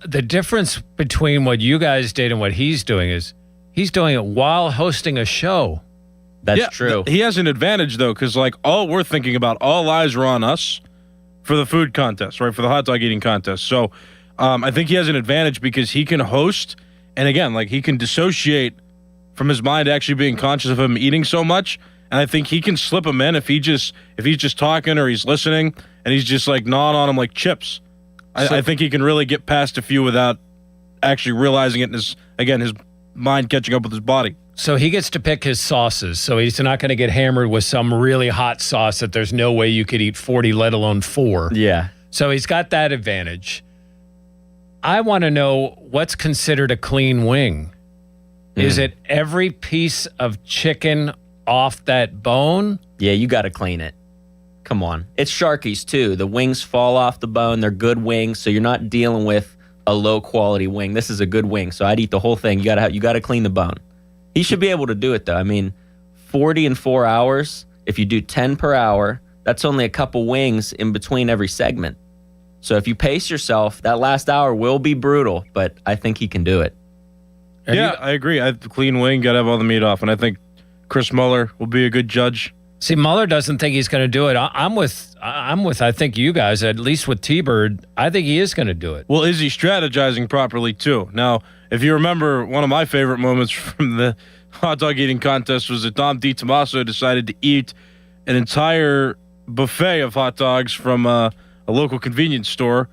The difference between what you guys did and what he's doing is he's doing it while hosting a show. That's true. He has an advantage though, because all we're thinking about, all eyes are on us for the food contest, right? For the hot dog eating contest. So I think he has an advantage because he can host, and again, he can dissociate from his mind actually being conscious of him eating so much. And I think he can slip him in if he's just talking or he's listening and he's just gnawing on him like chips. I think he can really get past a few without actually realizing it, and his mind catching up with his body. So he gets to pick his sauces. So he's not going to get hammered with some really hot sauce that there's no way you could eat 40, let alone 4. Yeah. So he's got that advantage. I want to know what's considered a clean wing. Is it every piece of chicken off that bone? Yeah, you got to clean it. Come on. It's Sharky's too. The wings fall off the bone. They're good wings, so you're not dealing with a low quality wing. This is a good wing, so I'd eat the whole thing. You got to clean the bone. He should be able to do it though. I mean, 40 in 4 hours. If you do 10 per hour, that's only a couple wings in between every segment. So if you pace yourself, that last hour will be brutal, but I think he can do it. I agree. The clean wing, got to have all the meat off, and I think Chris Muller will be a good judge. See, Muller doesn't think he's going to do it. I'm with. I think you guys, at least with T-Bird, I think he is going to do it. Well, is he strategizing properly too? Now, if you remember, one of my favorite moments from the hot dog eating contest was that Dom DiTomaso decided to eat an entire buffet of hot dogs from a local convenience store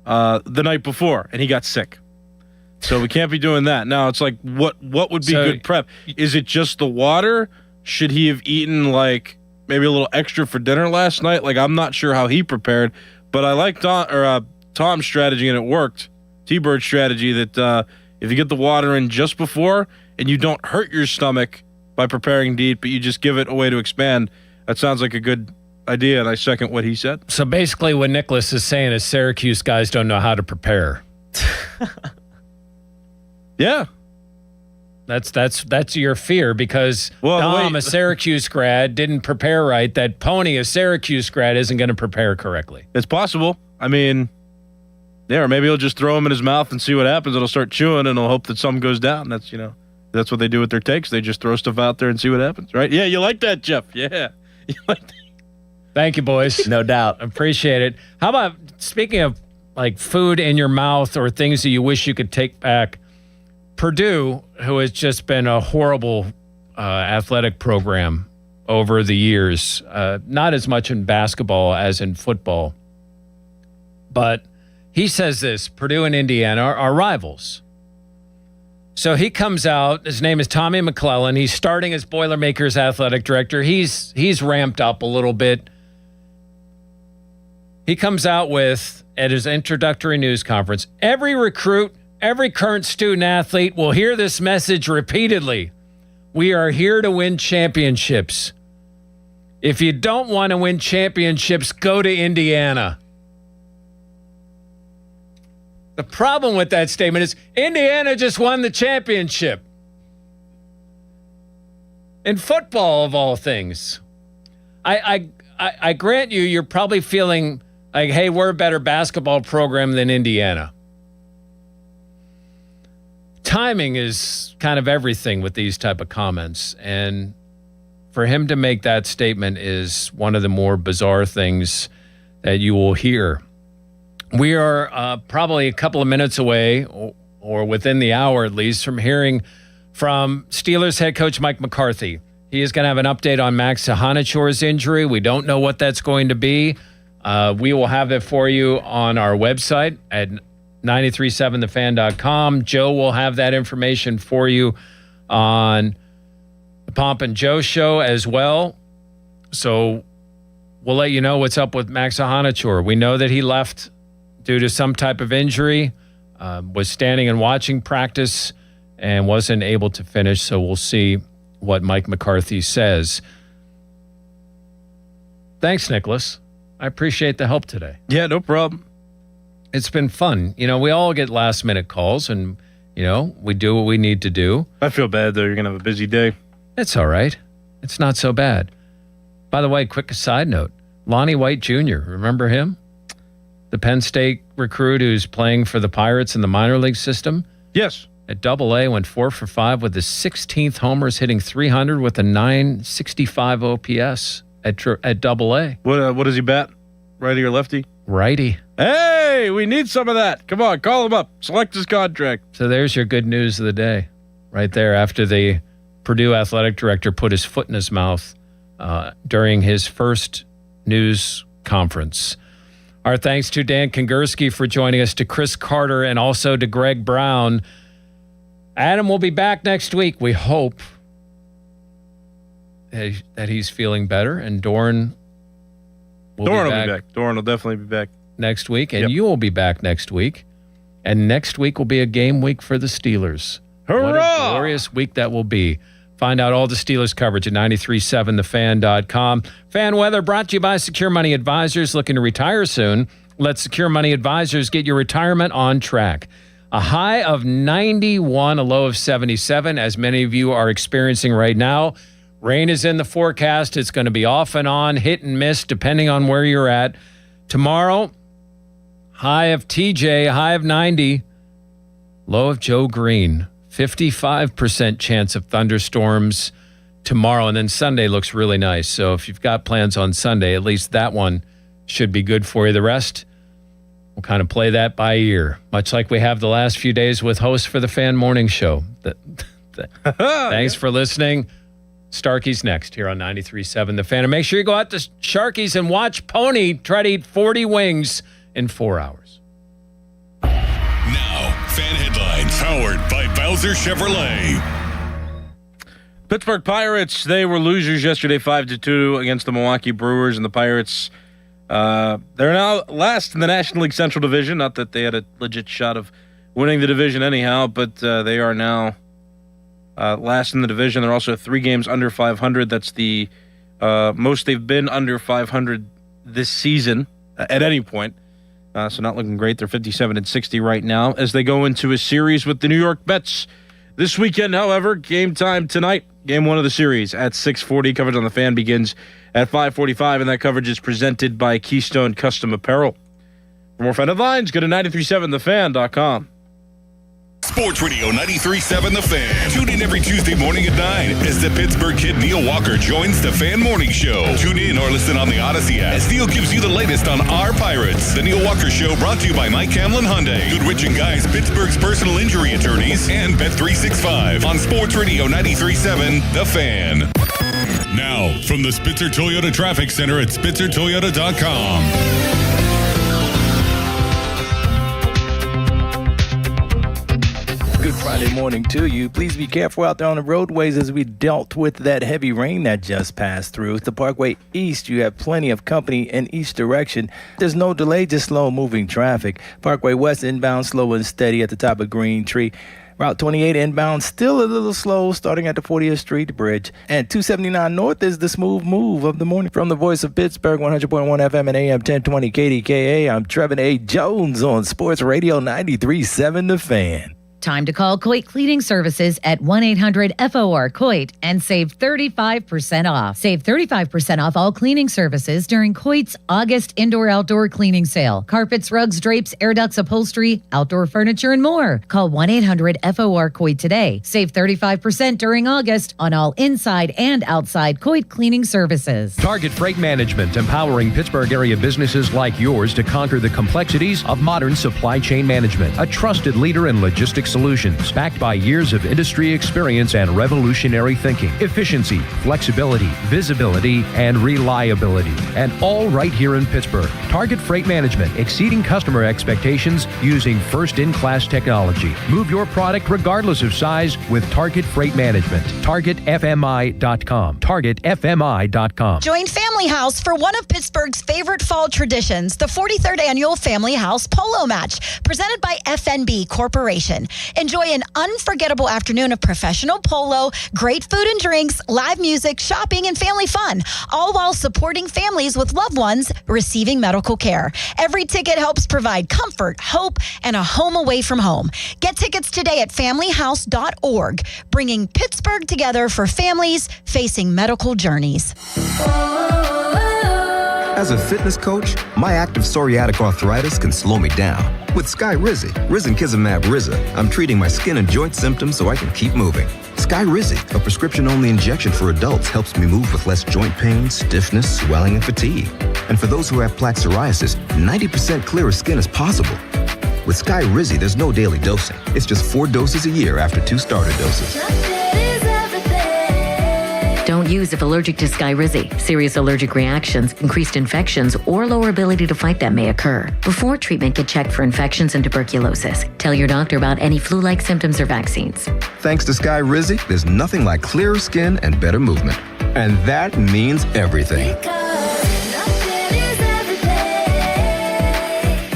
the night before, and he got sick. So we can't be doing that. Now it's what would be good prep? Is it just the water? should he have eaten like maybe a little extra for dinner last night? Like, I'm not sure how he prepared, but I like Tom's strategy, and it worked. T-Bird's strategy that if you get the water in just before and you don't hurt your stomach by preparing to eat, but you just give it a way to expand, that sounds like a good idea, and I second what he said. So basically what Nicholas is saying is Syracuse guys don't know how to prepare. Yeah. That's your fear because Tom, a Syracuse grad, didn't prepare right. That Pony, a Syracuse grad, isn't going to prepare correctly. It's possible. I mean, yeah, or maybe he'll just throw them in his mouth and see what happens. It'll start chewing, and he'll hope that something goes down. That's what they do with their takes. They just throw stuff out there and see what happens, right? Yeah, you like that, Jeff. Yeah. You like that. Thank you, boys. No doubt. Appreciate it. How about, speaking of like food in your mouth or things that you wish you could take back, Purdue, who has just been a horrible athletic program over the years, not as much in basketball as in football, but he says this, Purdue and Indiana are rivals. So he comes out, his name is Tommy McClellan. He's starting as Boilermakers athletic director. He's ramped up a little bit. He comes out with, at his introductory news conference, every recruit, every current student athlete will hear this message repeatedly. We are here to win championships. If you don't want to win championships, go to Indiana. The problem with that statement is Indiana just won the championship. In football, of all things. I grant you're probably feeling like, hey, we're a better basketball program than Indiana. Timing is kind of everything with these type of comments. And for him to make that statement is one of the more bizarre things that you will hear. We are probably a couple of minutes away, or within the hour at least, from hearing from Steelers head coach Mike McCarthy. He is going to have an update on Max Sahanachour's injury. We don't know what that's going to be. We will have it for you on our website at 937thefan.com. Joe will have that information for you on the Pomp and Joe show as well. So we'll let you know what's up with Max Sahanachour. We know that he left due to some type of injury, was standing and watching practice and wasn't able to finish. So we'll see what Mike McCarthy says. Thanks, Nicholas. I appreciate the help today. Yeah, no problem. It's been fun. You know, we all get last minute calls and, you know, we do what we need to do. I feel bad, though. You're going to have a busy day. It's all right. It's not so bad. By the way, quick side note, Lonnie White Jr., remember him? The Penn State recruit who's playing for the Pirates in the minor league system? Yes. At Double-A, went 4 for 5 with his 16th homers, hitting 300 with a 965 OPS at Double-A. What does he bat? Righty or lefty? Righty. Hey, we need some of that. Come on, call him up. Select his contract. So there's your good news of the day. Right there after the Purdue athletic director put his foot in his mouth during his first news conference. Our thanks to Dan Kongursky for joining us, to Chris Carter, and also to Greg Brown. Adam will be back next week. We hope that he's feeling better, and Doran will be back. Doran will definitely be back next week, and you will be back next week. And next week will be a game week for the Steelers. Hurrah! What a glorious week that will be. Find out all the Steelers coverage at 937thefan.com. Fan weather brought to you by Secure Money Advisors. Looking to retire soon? Let Secure Money Advisors get your retirement on track. A high of 91, a low of 77, as many of you are experiencing right now. Rain is in the forecast. It's going to be off and on, hit and miss, depending on where you're at. Tomorrow, high of TJ, high of 90, low of Joe Green. 55% chance of thunderstorms tomorrow, and then Sunday looks really nice. So if you've got plans on Sunday, at least that one should be good for you. The rest, we'll kind of play that by ear, much like we have the last few days with hosts for the Fan Morning Show. Thanks for listening. Starkey's next here on 93.7 The Fan. And make sure you go out to Sharky's and watch Pony try to eat 40 wings in 4 hours. Now, Fan Headlines, powered by Bowser Chevrolet. Pittsburgh Pirates, they were losers yesterday 5-2 against the Milwaukee Brewers, and the Pirates, they're now last in the National League Central Division. Not that they had a legit shot of winning the division anyhow, but they are now last in the division. They're also 3 games under 500. That's the most they've been under 500 this season at any point. So not looking great. They're 57-60 right now as they go into a series with the New York Mets this weekend. However, game time tonight. Game 1 of the series at 6:40. Coverage on the Fan begins at 5:45, and that coverage is presented by Keystone Custom Apparel. For more Fan headlines, go to 937thefan.com. Sports Radio 93.7 The Fan. Tune in every Tuesday morning at 9 as the Pittsburgh kid Neil Walker joins the Fan Morning Show. Tune in or listen on the Odyssey app as Neil gives you the latest on our Pirates. The Neil Walker Show brought to you by Mike Hamlin Hyundai, Goodrich & Guys, Pittsburgh's personal injury attorneys, and Bet365 on Sports Radio 93.7 The Fan. Now, from the Spitzer Toyota Traffic Center at SpitzerToyota.com. Good Friday morning to you. Please be careful out there on the roadways as we dealt with that heavy rain that just passed through. It's the Parkway East. You have plenty of company in each direction. There's no delay, just slow moving traffic. Parkway West inbound slow and steady at the top of Green Tree. Route 28 inbound still a little slow starting at the 40th Street Bridge. And 279 North is the smooth move of the morning. From the voice of Pittsburgh, 100.1 FM and AM 1020 KDKA, I'm Trevin A. Jones on Sports Radio 93.7 The Fan. Time to call Coit Cleaning Services at 1-800-FOR-COIT and save 35% off. Save 35% off all cleaning services during Coit's August indoor-outdoor cleaning sale. Carpets, rugs, drapes, air ducts, upholstery, outdoor furniture, and more. Call 1-800-FOR-COIT today. Save 35% during August on all inside and outside Coit cleaning services. Target Freight Management, empowering Pittsburgh area businesses like yours to conquer the complexities of modern supply chain management. A trusted leader in logistics solutions, backed by years of industry experience and revolutionary thinking, efficiency, flexibility, visibility, and reliability. And all right here in Pittsburgh. Target Freight Management, exceeding customer expectations using first-in-class technology. Move your product regardless of size with Target Freight Management. TargetFMI.com. TargetFMI.com. Join Family House for one of Pittsburgh's favorite fall traditions, the 43rd Annual Family House Polo Match, presented by FNB Corporation. Enjoy an unforgettable afternoon of professional polo, great food and drinks, live music, shopping, and family fun, all while supporting families with loved ones receiving medical care. Every ticket helps provide comfort, hope, and a home away from home. Get tickets today at familyhouse.org, bringing Pittsburgh together for families facing medical journeys. As a fitness coach, my active psoriatic arthritis can slow me down. With Skyrizi, Risankizumab Riza, I'm treating my skin and joint symptoms so I can keep moving. Skyrizi, a prescription-only injection for adults, helps me move with less joint pain, stiffness, swelling, and fatigue. And for those who have plaque psoriasis, 90% clearer skin is possible. With Skyrizi, there's no daily dosing. It's just 4 doses a year after 2 starter doses. Don't use if allergic to Skyrizi. Serious allergic reactions, increased infections, or lower ability to fight them may occur. Before treatment, get checked for infections and tuberculosis. Tell your doctor about any flu-like symptoms or vaccines. Thanks to Skyrizi, there's nothing like clearer skin and better movement. And that means everything.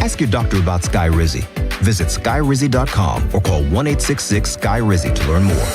Ask your doctor about Skyrizi. Visit Skyrizi.com or call 1-866-SKY-RIZI to learn more.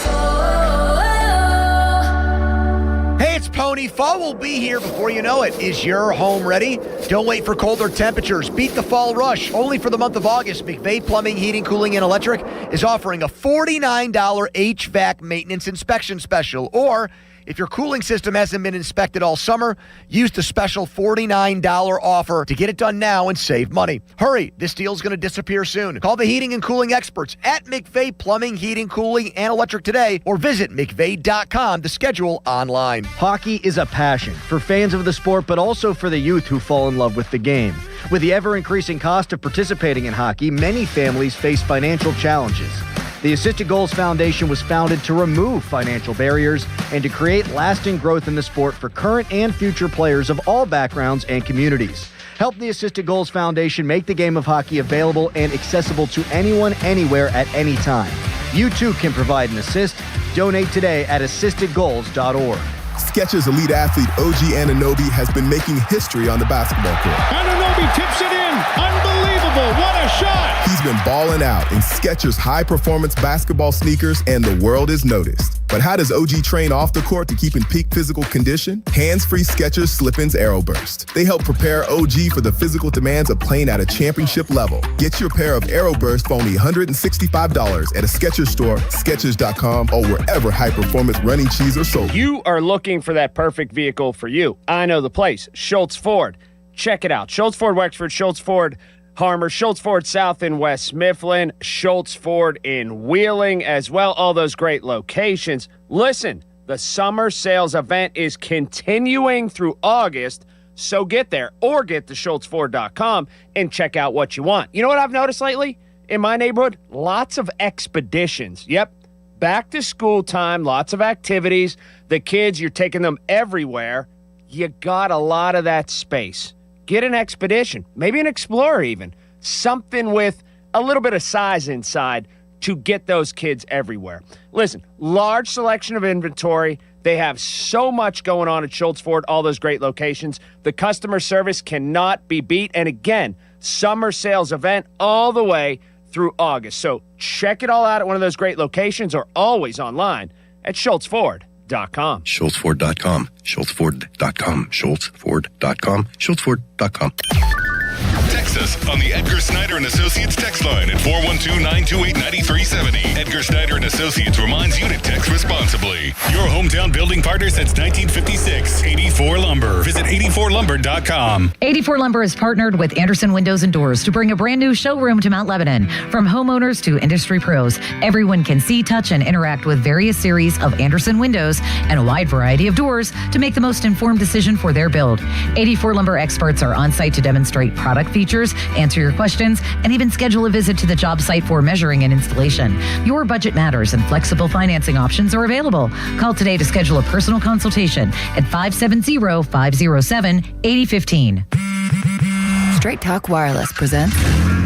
Hey, it's Pony. Fall will be here before you know it. Is your home ready? Don't wait for colder temperatures. Beat the fall rush. Only for the month of August, McVeigh Plumbing, Heating, Cooling, and Electric is offering a $49 HVAC maintenance inspection special. Or if your cooling system hasn't been inspected all summer, use the special $49 offer to get it done now and save money. Hurry, this deal's going to disappear soon. Call the heating and cooling experts at McVeigh Plumbing, Heating, Cooling, and Electric today, or visit McVeigh.com to schedule online. Hockey is a passion for fans of the sport, but also for the youth who fall in love with the game. With the ever-increasing cost of participating in hockey, many families face financial challenges. The Assisted Goals Foundation was founded to remove financial barriers and to create lasting growth in the sport for current and future players of all backgrounds and communities. Help the Assisted Goals Foundation make the game of hockey available and accessible to anyone, anywhere, at any time. You too can provide an assist. Donate today at assistedgoals.org. Skechers elite athlete OG Anunoby has been making history on the basketball court. Anunoby tips it in. Unbelievable. What a shot. He's been balling out in Skechers high-performance basketball sneakers, and the world is noticed. But how does OG train off the court to keep in peak physical condition? Hands-free Skechers Slip-ins Aeroburst. They help prepare OG for the physical demands of playing at a championship level. Get your pair of Aeroburst for only $165 at a Skechers store, Skechers.com, or wherever high-performance running shoes are sold. You are looking for that perfect vehicle for you. I know the place, Schultz Ford. Check it out. Schultz Ford Wexford, Schultz Ford Harmer, Schultz Ford South in West Mifflin, Schultz Ford in Wheeling as well. All those great locations. Listen, the summer sales event is continuing through August, so get there or get to SchultzFord.com and check out what you want. You know what I've noticed lately in my neighborhood? Lots of expeditions. Yep. Back to school time, lots of activities. The kids, you're taking them everywhere. You got a lot of that space. Get an Expedition, maybe an Explorer even. Something with a little bit of size inside to get those kids everywhere. Listen, large selection of inventory. They have so much going on at Schultz Ford, all those great locations. The customer service cannot be beat. And again, summer sales event all the way through August. So check it all out at one of those great locations or always online at SchultzFord.com. SchultzFord.com. SchultzFord.com. SchultzFord.com. SchultzFord.com. Text us on the Edgar Snyder and Associates text line at 412-928-9370. Edgar Snyder and Associates reminds you to text responsibly. Your hometown building partner since 1956. 84 Lumber. Visit 84lumber.com. 84 Lumber is partnered with Anderson Windows and Doors to bring a brand new showroom to Mount Lebanon. From homeowners to industry pros, everyone can see, touch, and interact with various series of Anderson windows and a wide variety of doors to make the most informed decision for their build. 84 Lumber experts are on site to demonstrate product features, answer your questions, and even schedule a visit to the job site for measuring and installation. Your budget matters and flexible financing options are available. Call today to schedule a personal consultation at 570-507-8015. Straight Talk Wireless presents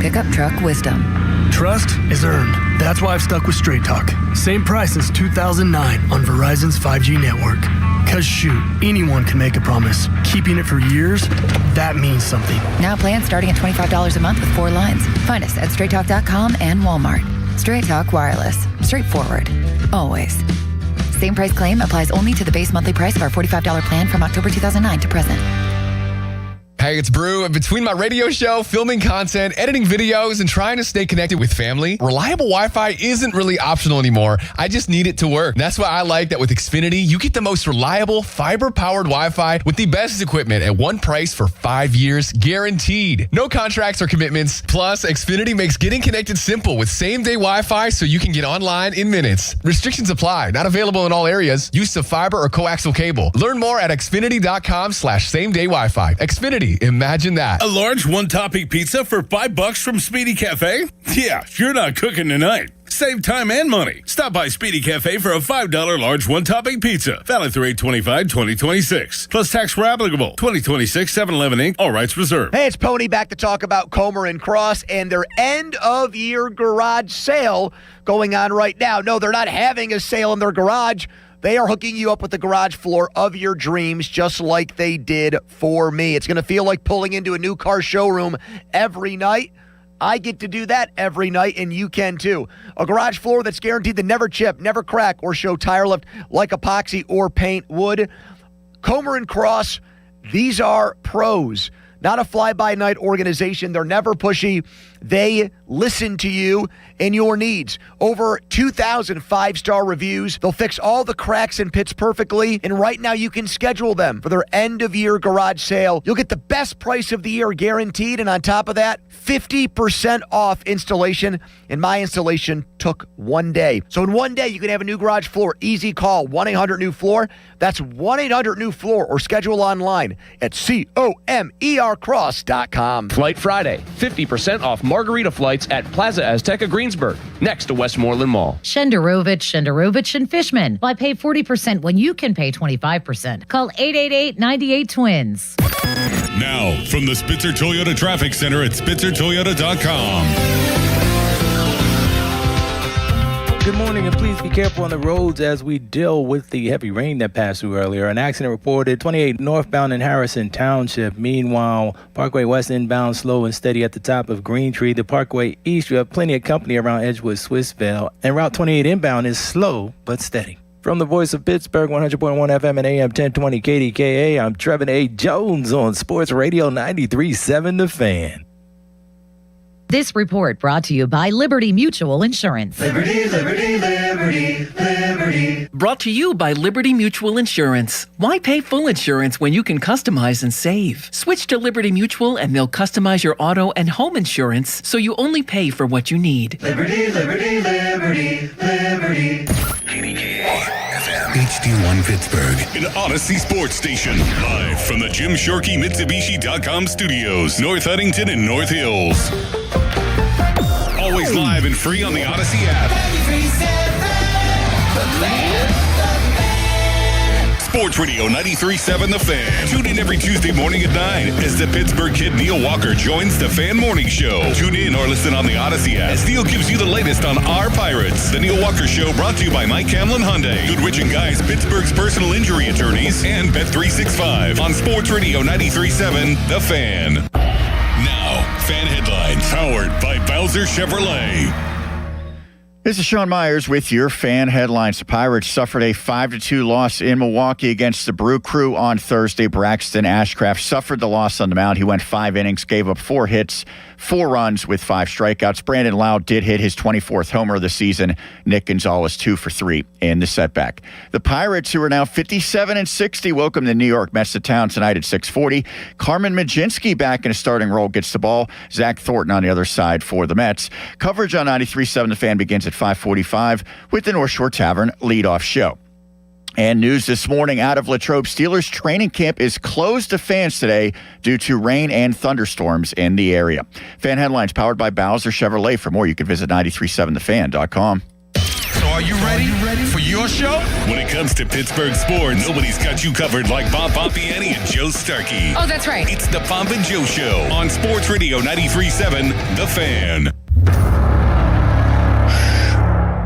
Pickup Truck Wisdom. Trust is earned. That's why I've stuck with Straight Talk. Same price since 2009 on Verizon's 5G network. Cause shoot, anyone can make a promise. Keeping it for years, that means something. Now plans starting at $25 a month with 4 lines. Find us at straighttalk.com and Walmart. Straight Talk Wireless. Straightforward. Always. Same price claim applies only to the base monthly price of our $45 plan from October 2009 to present. Hey, it's Brew. Between my radio show, filming content, editing videos, and trying to stay connected with family, reliable Wi-Fi isn't really optional anymore. I just need it to work. And that's why I like that with Xfinity, you get the most reliable, fiber-powered Wi-Fi with the best equipment at one price for 5 years, guaranteed. No contracts or commitments. Plus, Xfinity makes getting connected simple with same-day Wi-Fi so you can get online in minutes. Restrictions apply. Not available in all areas. Use of fiber or coaxial cable. Learn more at xfinity.com/same-day Wi-Fi. Xfinity. Imagine that. A large one-topping pizza for $5 from Speedy Cafe? Yeah, you're not cooking tonight. Save time and money. Stop by Speedy Cafe for a $5 large one-topping pizza. Valid through 8/25/2026. Plus tax where applicable. 2026 7-Eleven Inc. All rights reserved. Hey, it's Pony back to talk about Comer and Cross and their end-of-year garage sale going on right now. No, they're not having a sale in their garage. They are hooking you up with the garage floor of your dreams, just like they did for me. It's going to feel like pulling into a new car showroom every night. I get to do that every night, and you can too. A garage floor that's guaranteed to never chip, never crack, or show tire lift like epoxy or paint would. Comer and Cross, these are pros, not a fly-by-night organization. They're never pushy. They listen to you and your needs. Over 2,000 5-star reviews. They'll fix all the cracks and pits perfectly. And right now you can schedule them for their end-of-year garage sale. You'll get the best price of the year guaranteed. And on top of that, 50% off installation. And my installation took 1 day. So in 1 day, you can have a new garage floor. Easy call, 1-800-NEW-FLOOR. That's 1-800-NEW-FLOOR or schedule online at COMERcross.com. Flight Friday, 50% off Margarita flights at Plaza Azteca Greensburg, next to Westmoreland Mall. Shenderovich and Fishman. Why pay 40% when you can pay 25%? Call 888-98-TWINS. Now, from the Spitzer Toyota Traffic Center at SpitzerToyota.com. Good morning, and please be careful on the roads as we deal with the heavy rain that passed through earlier. An accident reported 28 northbound in Harrison Township. Meanwhile, Parkway West inbound slow and steady at the top of Green Tree. The Parkway East, you have plenty of company around Edgewood, Swissvale. And Route 28 inbound is slow but steady. From the voice of Pittsburgh, 100.1 FM and AM 1020 KDKA, I'm Trevin A. Jones on Sports Radio 93.7 The Fan. This report brought to you by Liberty Mutual Insurance. Liberty, liberty, liberty, liberty. Brought to you by Liberty Mutual Insurance. Why pay full insurance when you can customize and save? Switch to Liberty Mutual and they'll customize your auto and home insurance so you only pay for what you need. Liberty, liberty, liberty, liberty. HD1 Pittsburgh, an Odyssey Sports Station. Live from the Jim Shorkey Mitsubishi.com studios, North Huntington and North Hills. Always live and free on the Odyssey app. Sports Radio 93.7 The Fan. Tune in every Tuesday morning at 9 as the Pittsburgh kid Neil Walker joins the Fan Morning Show. Tune in or listen on the Odyssey app as Neil gives you the latest on our Pirates. The Neil Walker Show brought to you by Mike Camlin Hyundai, Goodrich & Guys, Pittsburgh's personal injury attorneys, and Bet365 on Sports Radio 93.7 The Fan. Now, Fan Headlines, powered by Bowser Chevrolet. This is Sean Myers with your Fan Headlines. The Pirates suffered a 5-2 loss in Milwaukee against the Brew Crew on Thursday. Braxton Ashcraft suffered the loss on the mound. He went 5 innings, gave up 4 hits, 4 runs with 5 strikeouts. Brandon Lowe did hit his 24th homer of the season. Nick Gonzalez 2 for 3 in the setback. The Pirates, who are now 57-60, welcome the New York Mets to town tonight at 6:40. Carmen Majinski back in a starting role gets the ball. Zach Thornton on the other side for the Mets. Coverage on 93.7 The Fan begins at 5:45 with the North Shore Tavern leadoff show. And news this morning out of Latrobe, Steelers training camp is closed to fans today due to rain and thunderstorms in the area. Fan Headlines powered by Bowser Chevrolet. For more, you can visit 937thefan.com. So are you ready for your show? When it comes to Pittsburgh sports, nobody's got you covered like Bob Pompiani and Joe Starkey. Oh, that's right. It's the Pomp and Joe Show on Sports Radio 93.7 The Fan.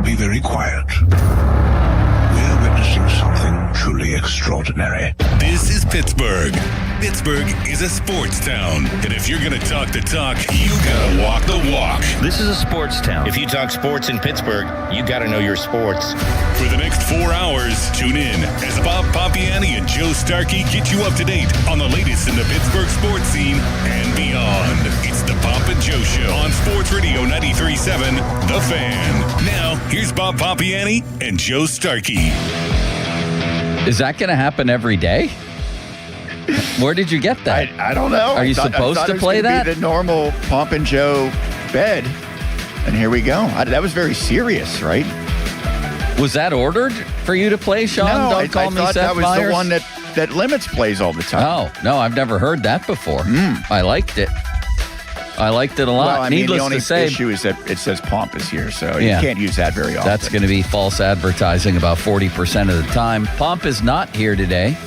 Be very quiet. We're witnessing something truly extraordinary. This is Pittsburgh. Pittsburgh is a sports town. And if you're going to talk the talk, you got to walk the walk. This is a sports town. If you talk sports in Pittsburgh, you got to know your sports. For the next 4 hours, tune in as Bob Pompiani and Joe Starkey get you up to date on the latest in the Pittsburgh sports scene and beyond. It's the Pomp and Joe Show on Sports Radio 93.7 The Fan. Now, here's Bob Pompiani and Joe Starkey. Is that going to happen every day? Where did you get that? I don't know. Are you supposed to play that? Be the normal Pomp and Joe bed. And here we go. That was very serious, right? Was that ordered for you to play, Sean? No, Don't call me thought Seth that was Meyers? the one that Limits plays all the time. Oh, no, I've never heard that before. I liked it. I liked it a lot. Well, I mean, Needless the only to say, issue is that it says Pomp is here, so Yeah. you can't use that very often. that's going to be false advertising about 40% of the time. Pomp is not here today.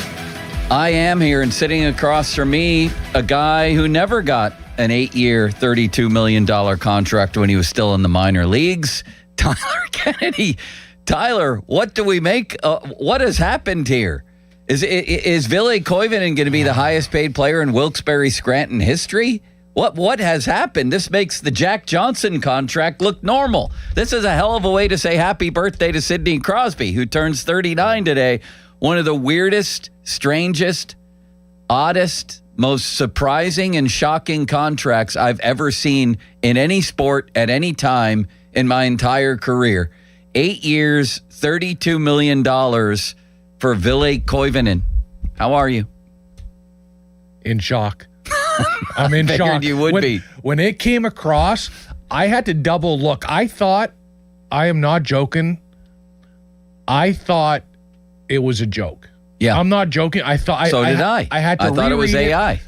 I am here, and sitting across from me, a guy who never got an 8-year, $32 million contract when he was still in the minor leagues, Tyler Kennedy. Tyler, what do we make? What has happened here? Is Ville Koivunen going to be the highest paid player in Wilkes-Barre Scranton history? What has happened? This makes the Jack Johnson contract look normal. This is a hell of a way to say happy birthday to Sidney Crosby, who turns 39 today. One of the weirdest, strangest, oddest, most surprising and shocking contracts I've ever seen in any sport at any time in my entire career. 8 years, $32 million for Ville Koivunen. How are you? In shock. I'm in shock. You would be. When it came across, I had to double look. I thought, I am not joking, I thought it was a joke. Yeah. I'm not joking. I thought So did I. I had to I thought it was reread AI.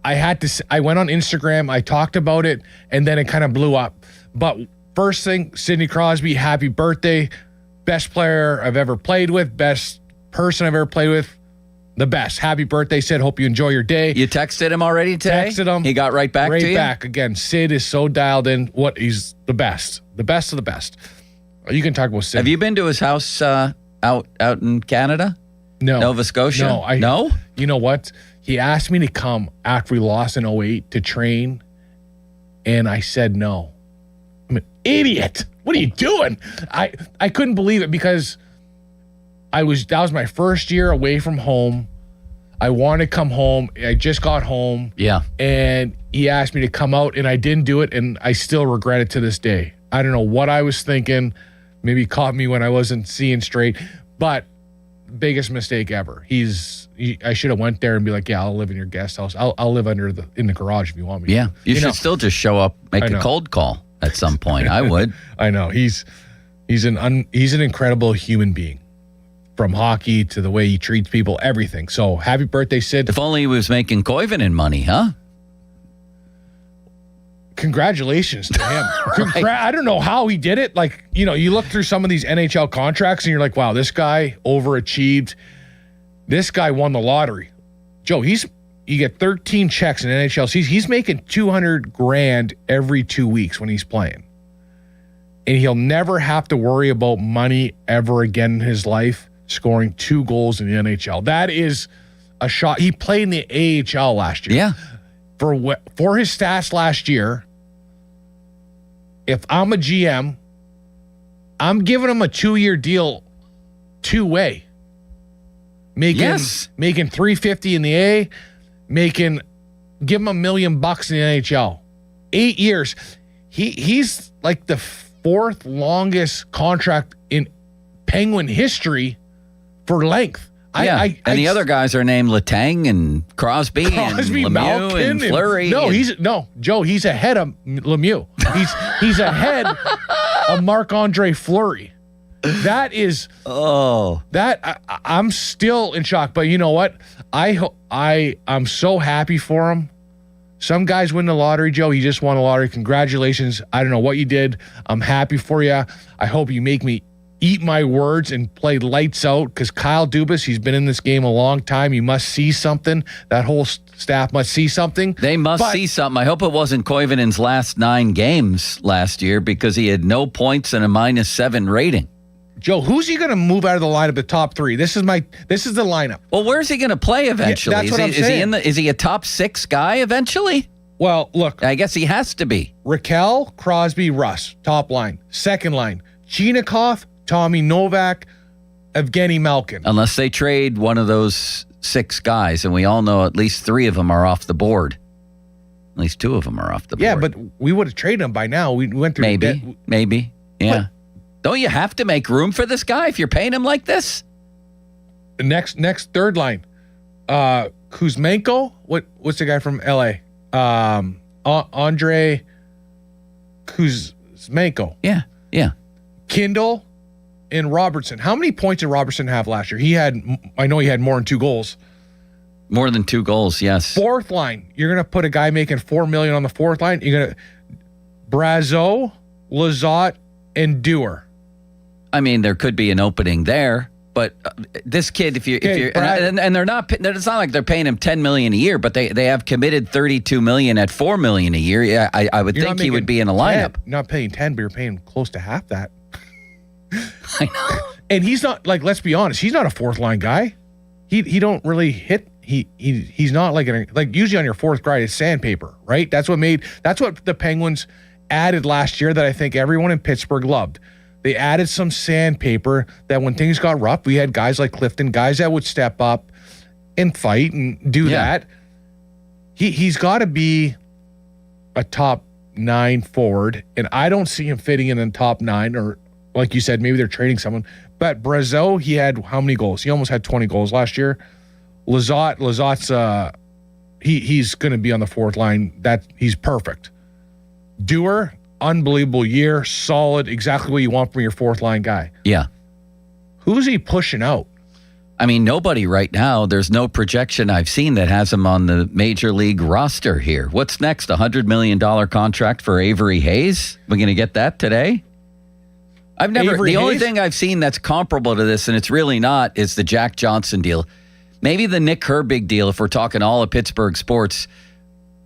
I went on Instagram, I talked about it, and then it kind of blew up. But first thing, Sidney Crosby, happy birthday. Best player I've ever played with, best person I've ever played with. The best. Happy birthday, Sid. Hope you enjoy your day. You texted him already today? Texted him. He got right back to you? Right back. Again, Sid is so dialed in. He's the best. The best of the best. You can talk about Sid. Have you been to his house out in Canada? No. Nova Scotia? No. No? You know what? He asked me to come after we lost in 2008 to train, and I said no. I'm an idiot. What are you doing? I couldn't believe it because that was my first year away from home. I wanted to come home. I just got home. Yeah. And he asked me to come out, and I didn't do it, and I still regret it to this day. I don't know what I was thinking. Maybe he caught me when I wasn't seeing straight, but biggest mistake ever. I should have went there and be like, yeah, I'll live in your guest house. I'll live in the garage if you want me. Yeah. You should still just show up, make a cold call at some point. I would. I know. He's an incredible human being. From hockey to the way he treats people, everything. So happy birthday, Sid. If only he was making Koivunen money, huh? Congratulations to him. I don't know how he did it. Like, you look through some of these NHL contracts and you're like, wow, this guy overachieved. This guy won the lottery. Joe, you get 13 checks in NHL season. He's making $200,000 every 2 weeks when he's playing. And he'll never have to worry about money ever again in his life, scoring 2 goals in the NHL. That is a shot. He played in the AHL last year. Yeah. For his stats last year, if I'm a GM, I'm giving him a 2-year deal 2-way. Making $350 in the A, give him $1 million in the NHL. 8 years. He's like the 4th longest contract in Penguin history for length. The other guys are named Letang and Crosby and Lemieux Malkin and Fleury. Joe, he's ahead of Lemieux. He's ahead of Marc-Andre Fleury. That is I'm still in shock. But you know what? I'm so happy for him. Some guys win the lottery, Joe. He just won the lottery. Congratulations. I don't know what you did. I'm happy for you. I hope you make me eat my words and play lights out because Kyle Dubas, he's been in this game a long time. He must see something. That whole staff must see something. They must see something. I hope it wasn't Koivunen's last 9 games last year because he had no points and a -7 rating. Joe, who's he going to move out of the lineup, the top 3? This is the lineup. Well, where's he going to play eventually? Yeah, that's what I'm saying. Is he a top 6 guy eventually? Well, look. I guess he has to be. Raquel, Crosby, Russ, top line. Second line, Chinakhov, Tommy Novak, Evgeny Malkin. Unless they trade one of those 6 guys, and we all know at least 3 of them are off the board. At least 2 of them are off the board. Yeah, but we would have traded them by now. We went through maybe. Yeah. Don't you have to make room for this guy if you're paying him like this? The next third line, Kuzmenko. What's the guy from LA? Andre Kuzmenko. Yeah. Kindle and Robertson. How many points did Robertson have last year? I know he had more than 2 goals. More than 2 goals, yes. Fourth line, you're gonna put a guy making $4 million on the fourth line. You're gonna Brazeau, Lizotte, and Dewar. I mean, there could be an opening there, but this kid, if you're, and they're not, it's not like they're paying him $10 million a year, but they have committed $32 million at $4 million a year. Yeah, I would think he would be in a lineup. Not paying 10, but you're paying close to half that. I know. And he's not like, let's be honest, he's not a 4th line guy. He don't really hit. He's not like usually on your 4th guy is sandpaper, right? That's what the Penguins added last year that I think everyone in Pittsburgh loved. They added some sandpaper that when things got rough, we had guys like Clifton, guys that would step up and fight and do that. He's got to be a top 9 forward, and I don't see him fitting in the top 9, or like you said, maybe they're trading someone. But Brazeau, he had how many goals? He almost had 20 goals last year. Lizotte's he's going to be on the 4th line. He's perfect. Dewar, unbelievable year, solid, exactly what you want from your 4th line guy. Yeah. Who's he pushing out? I mean, nobody right now. There's no projection I've seen that has him on the major league roster here. What's next? A $100 million contract for Avery Hayes? We're going to get that today? The only thing I've seen that's comparable to this, and it's really not, is the Jack Johnson deal. Maybe the Nick Herbig deal, if we're talking all of Pittsburgh sports.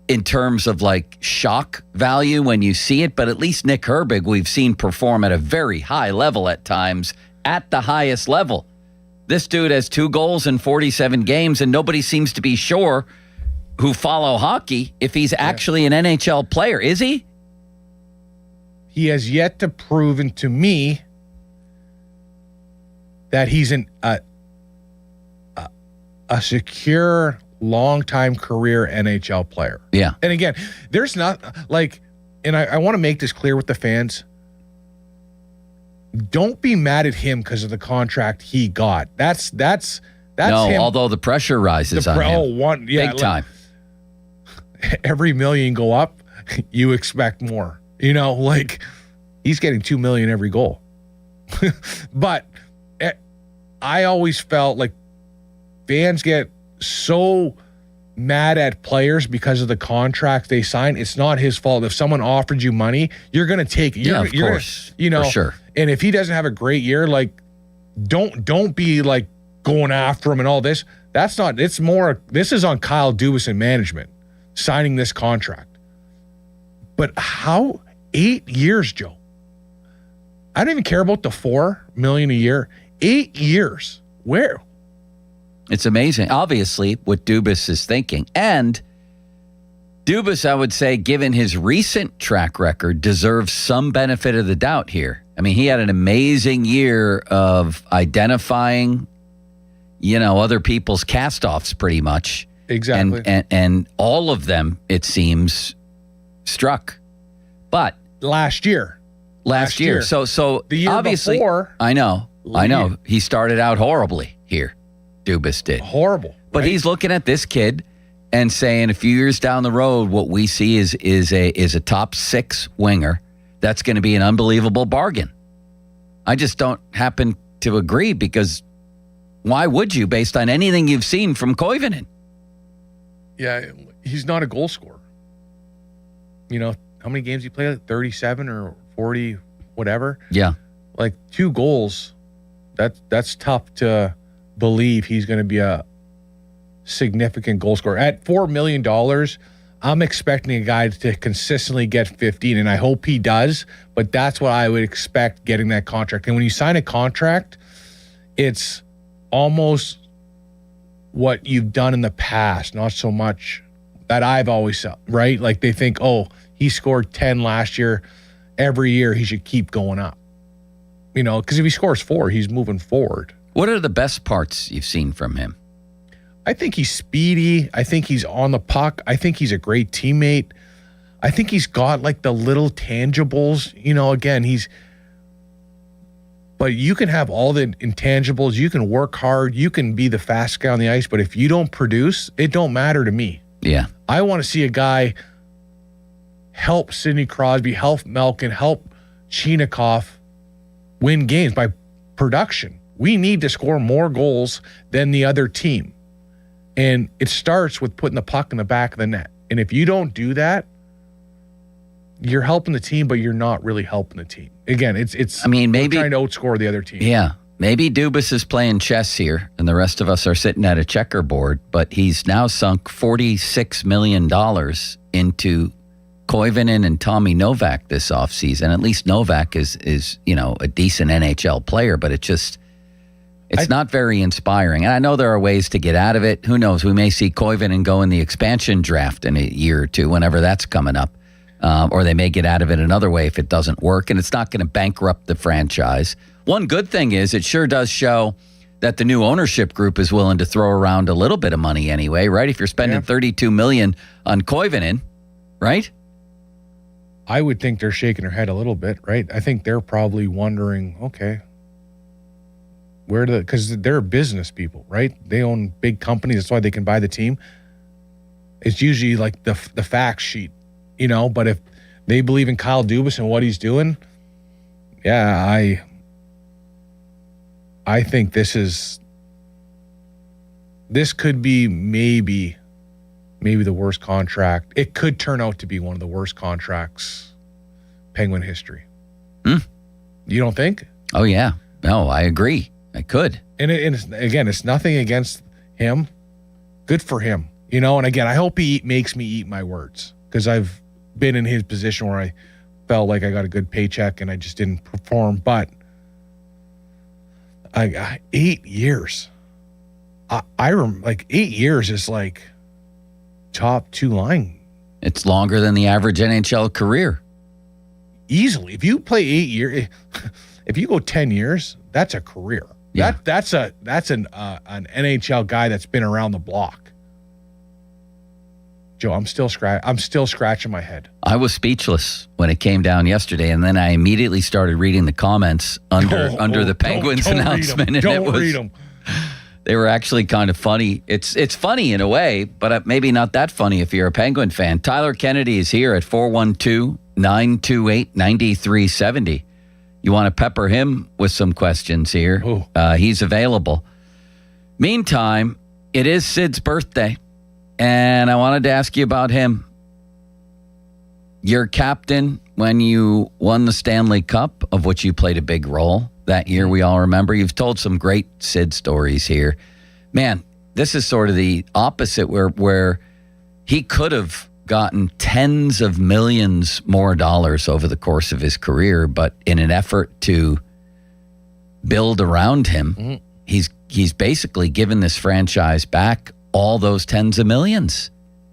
in terms of like shock value when you see it, but at least Nick Herbig we've seen perform at a very high level at times, at the highest level. This dude has 2 goals in 47 games, and nobody seems to be sure who follow hockey if he's actually an NHL player. Is he? He has yet to proven to me that he's a secure, long-time career NHL player. Yeah. And again, there's not like, and I want to make this clear with the fans. Don't be mad at him because of the contract he got. That's no, him. although the pressure rises on him. Big time. Every million go up, you expect more. You know, like he's getting $2 million every goal. But I always felt like fans get so mad at players because of the contract they sign. It's not his fault. If someone offered you money, you're going to take it. Of course. You know, for sure. And if he doesn't have a great year, like don't be like going after him and all this. That's not, it's more, this is on Kyle Dubas and management signing this contract. But how 8 years, Joe? I don't even care about the $4 million a year. 8 years. Where? It's amazing. Obviously, what Dubas is thinking. And Dubas, I would say, given his recent track record, deserves some benefit of the doubt here. I mean, he had an amazing year of identifying, other people's cast-offs pretty much. Exactly. And all of them, it seems, struck. But last year. So the year obviously, before, I know. He started out horribly here. Dubas did. Horrible. But he's looking at this kid and saying a few years down the road, what we see is a top 6 winger. That's going to be an unbelievable bargain. I just don't happen to agree, because why would you, based on anything you've seen from Koivunen? Yeah, he's not a goal scorer. How many games he played? 37 or 40, whatever. Yeah. Like 2 goals. That's tough to believe he's going to be a significant goal scorer. At $4 million, I'm expecting a guy to consistently get 15, and I hope he does, but that's what I would expect getting that contract. And when you sign a contract, it's almost what you've done in the past, not so much that I've always felt, right? Like they think, oh, he scored 10 last year. Every year he should keep going up. Because if he scores 4, he's moving forward. What are the best parts you've seen from him? I think he's speedy. I think he's on the puck. I think he's a great teammate. I think he's got like the little tangibles. Again, but you can have all the intangibles. You can work hard. You can be the fast guy on the ice. But if you don't produce, it don't matter to me. Yeah. I want to see a guy help Sidney Crosby, help Malkin, help Chinakhov win games by production. We need to score more goals than the other team. And it starts with putting the puck in the back of the net. And if you don't do that, you're helping the team, but you're not really helping the team. Again, maybe trying to outscore the other team. Yeah. Maybe Dubas is playing chess here, and the rest of us are sitting at a checkerboard, but he's now sunk $46 million into Koivunen and Tommy Novak this offseason. At least Novak is a decent NHL player, but it's not very inspiring. And I know there are ways to get out of it. Who knows? We may see Koivunen go in the expansion draft in a year or two, whenever that's coming up. Or they may get out of it another way if it doesn't work, and it's not going to bankrupt the franchise. One good thing is it sure does show that the new ownership group is willing to throw around a little bit of money anyway, right? If you're spending $32 million on Koivunen, right? I would think they're shaking their head a little bit, right? I think they're probably wondering, okay, because they're business people, right? They own big companies. That's why they can buy the team. It's usually like the fact sheet, but if they believe in Kyle Dubas and what he's doing, yeah, I think this could be maybe the worst contract. It could turn out to be one of the worst contracts Penguin history. You don't think? Oh, yeah. No, I agree. I could. And it's nothing against him. Good for him. You know, and again, I hope he makes me eat my words, because I've been in his position where I felt like I got a good paycheck and I just didn't perform. But 8 years. I remember, like, 8 years is like top 2 line. It's longer than the average NHL career. Easily. If you play 8 years, if you go 10 years, that's a career. Yeah. That's an NHL guy that's been around the block. Joe, I'm still scratching my head. I was speechless when it came down yesterday, and then I immediately started reading the comments under the Penguins announcement, and don't read them. They were actually kind of funny. It's funny in a way, but maybe not that funny if you're a Penguin fan. Tyler Kennedy is here at 412-928-9370. You want to pepper him with some questions here. He's available. Meantime, it is Sid's birthday, and I wanted to ask you about him. Your captain when you won the Stanley Cup, of which you played a big role that year, we all remember. You've told some great Sid stories here. Man, this is sort of the opposite where he could have gotten tens of millions more dollars over the course of his career, but in an effort to build around him, he's basically given this franchise back all those tens of millions.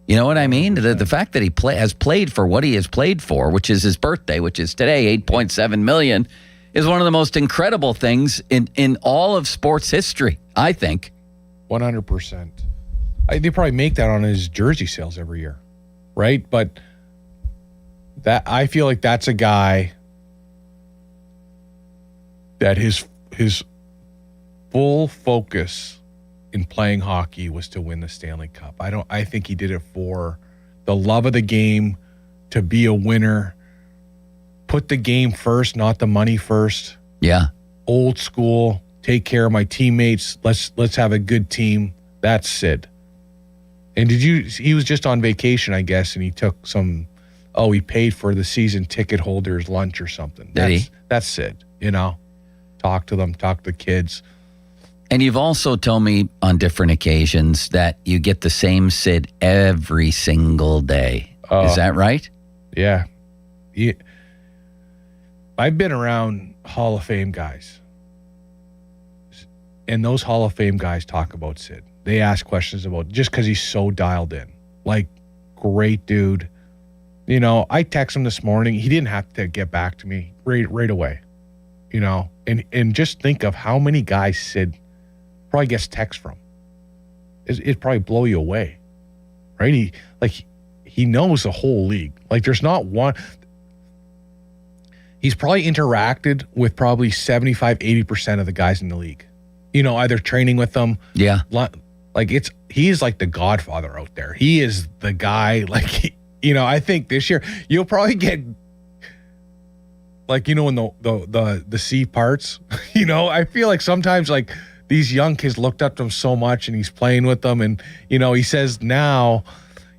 You know what I mean? The fact that he has played for what he has played for, which is his birthday, which is today, $8.7 million, is one of the most incredible things in all of sports history, I think. 100%. They probably make that on his jersey sales every year, right? But that, I feel like that's a guy that his full focus in playing hockey was to win the Stanley Cup. I think he did it for the love of the game, to be a winner, put the game first, not the money first. Yeah. Old school, take care of my teammates. Let's have a good team. That's Sid. And he was just on vacation, I guess, and he took he paid for the season ticket holders lunch or something. That's Sid, you know. Talk to them, talk to the kids. And you've also told me on different occasions that you get the same Sid every single day. Is that right? Yeah. I've been around Hall of Fame guys. And those Hall of Fame guys talk about Sid. They ask questions about, just because he's so dialed in. Like, great dude. You know, I text him this morning. He didn't have to get back to me right away. You know, and just think of how many guys Sid probably gets text from. It'd probably blow you away, right? He knows the whole league. Like, there's not one. He's probably interacted with probably 75, 80% of the guys in the league. You know, either training with them. Yeah. He's like the Godfather out there. He is the guy. I think this year you'll probably get, like, you know, when the C parts, you know, I feel like sometimes, like, these young kids looked up to him so much, and he's playing with them. And, you know, he says now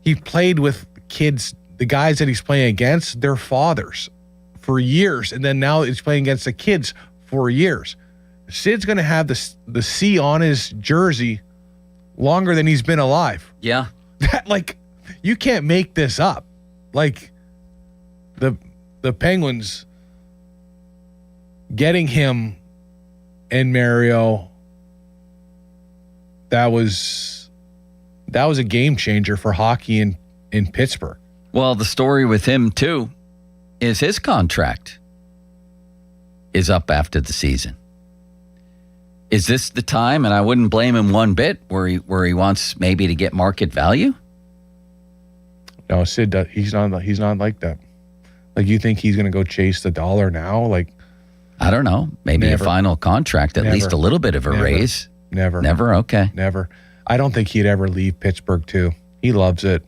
he played with kids, the guys that he's playing against, their fathers for years. And then now he's playing against the kids for years. Sid's going to have the C on his jersey longer than he's been alive. Yeah. Like, you can't make this up. Like, the Penguins getting him and Mario, that was a game changer for hockey in Pittsburgh. Well, the story with him too is his contract is up after the season. Is this the time, and I wouldn't blame him one bit, where he wants maybe to get market value? No, Sid, he's not like that. Like, you think he's going to go chase the dollar now? Like, I don't know. Maybe a final contract, at least a little bit of a raise. Never. Okay. Never. I don't think he'd ever leave Pittsburgh too. He loves it.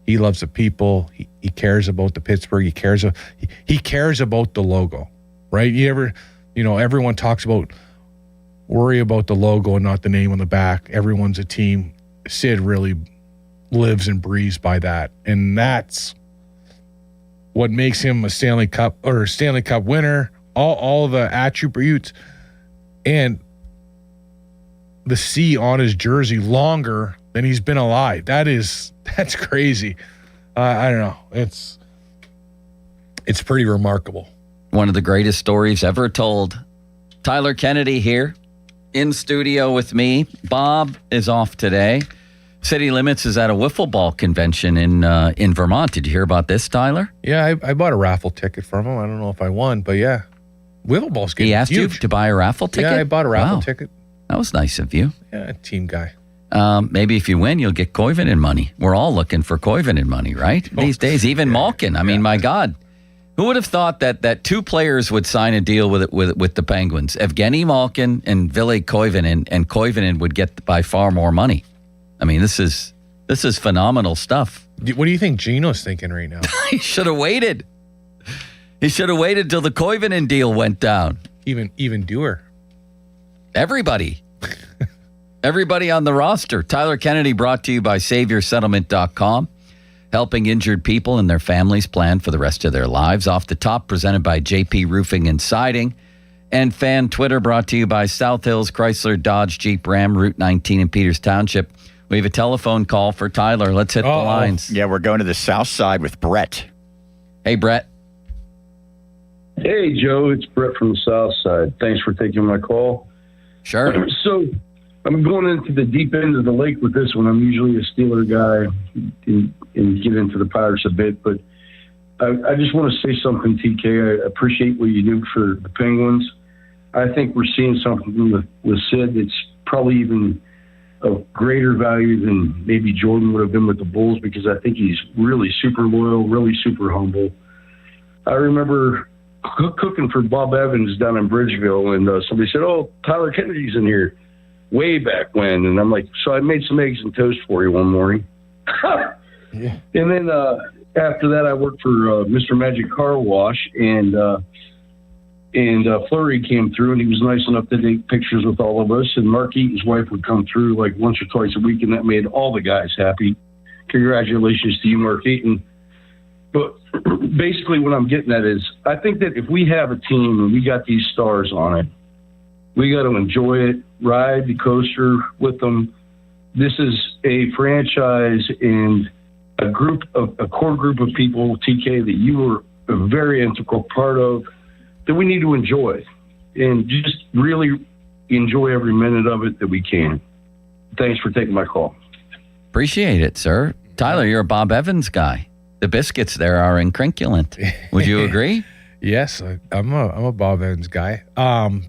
He loves the people. He cares about the Pittsburgh. He cares about the logo, right? Everyone talks about, worry about the logo and not the name on the back. Everyone's a team. Sid really lives and breathes by that. And that's what makes him a Stanley Cup winner, all the attributes, and the C on his jersey longer than he's been alive. That's crazy. I don't know. It's pretty remarkable. One of the greatest stories ever told. Tyler Kennedy here in studio with me. Bob is off today. City Limits is at a wiffle ball convention in Vermont. Did you hear about this, Tyler? Yeah, I bought a raffle ticket from him. I don't know if I won, but yeah. Wiffle ball's getting He asked huge. you to buy a raffle ticket? Yeah, I bought a raffle ticket. That was nice of you. Yeah, team guy. Maybe if you win, you'll get Koivunen money. We're all looking for Koivunen money, right? These days, even Malkin. I mean, my God. Who would have thought that two players would sign a deal with the Penguins? Evgeny Malkin and Ville Koivunen, and Koivunen would get by far more money. I mean, this is phenomenal stuff. What do you think Gino's thinking right now? He should have waited. He should have waited till the Koivunen deal went down. Even Dewar. Everybody. Everybody on the roster. Tyler Kennedy brought to you by SaveYourSettlement.com. Helping injured people and their families plan for the rest of their lives. Off the top, presented by JP Roofing and Siding. And Fan Twitter brought to you by South Hills Chrysler Dodge Jeep Ram, Route 19 in Peters Township. We have a telephone call for Tyler. Let's hit the lines. Yeah, we're going to the south side with Brett. Hey, Brett. Hey, Joe. It's Brett from the south side. Thanks for taking my call. Sure. So I'm going into the deep end of the lake with this one. I'm usually a Steeler guy and get into the Pirates a bit, but I just want to say something, TK. I appreciate what you do for the Penguins. I think we're seeing something with Sid that's probably even of greater value than maybe Jordan would have been with the Bulls, because I think he's really super loyal, really super humble. I remember cooking for Bob Evans down in Bridgeville, and somebody said, "Oh, Tyler Kennedy's in here," way back when. And I'm like, so I made some eggs and toast for you one morning. Yeah. And then after that, I worked for Mr. Magic Car Wash, and Fleury came through, and he was nice enough to take pictures with all of us. And Mark Eaton's wife would come through like once or twice a week, and that made all the guys happy. Congratulations to you, Mark Eaton. But basically what I'm getting at is, I think that if we have a team and we got these stars on it, we got to enjoy it, ride the coaster with them. This is a franchise and a core group of people, TK, that you were a very integral part of, that we need to enjoy and just really enjoy every minute of it that we can. Thanks for taking my call. Appreciate it, sir. Tyler, you're a Bob Evans guy. The biscuits there are incrinculant. Would you agree? Yes, I'm a Bob Evans guy.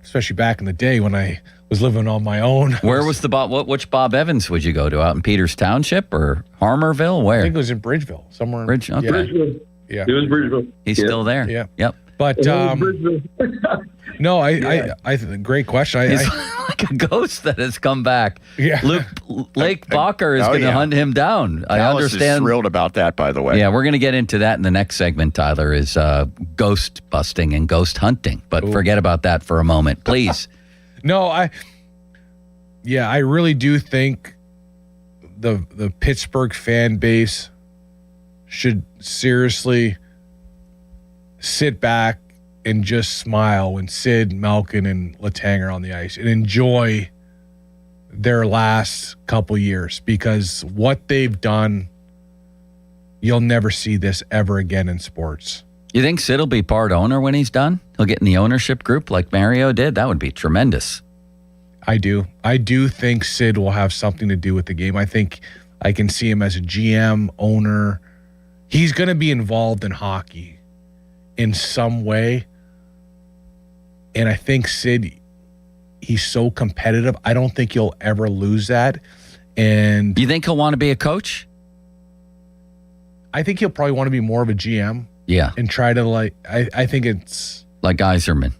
Especially back in the day when I was living on my own. Where was the Bob? Which Bob Evans would you go to? Out in Peters Township or Harmerville? Where? I think it was in Bridgeville, somewhere. Okay. Bridgeville. Yeah, it was Bridgeville. He's still there. Yeah. Yep. But no, I great question. He's like a ghost that has come back. Yeah. Lake Bacher is going to hunt him down. I Dallas understand. is thrilled about that, by the way. Yeah, we're going to get into that in the next segment, Tyler, is ghost busting and ghost hunting. But forget about that for a moment, please. No, I really do think the Pittsburgh fan base should seriously sit back and just smile when Sid, Malkin, and Letang are on the ice and enjoy their last couple years, because what they've done, you'll never see this ever again in sports. You think Sid will be part owner when he's done? He'll get in the ownership group like Mario did? That would be tremendous. I do. I do think Sid will have something to do with the game. I think I can see him as a GM, owner. He's going to be involved in hockey in some way. And I think Sid, he's so competitive. I don't think he'll ever lose that. And you think he'll want to be a coach? I think he'll probably want to be more of a GM. Yeah. And try to I think it's like Yzerman.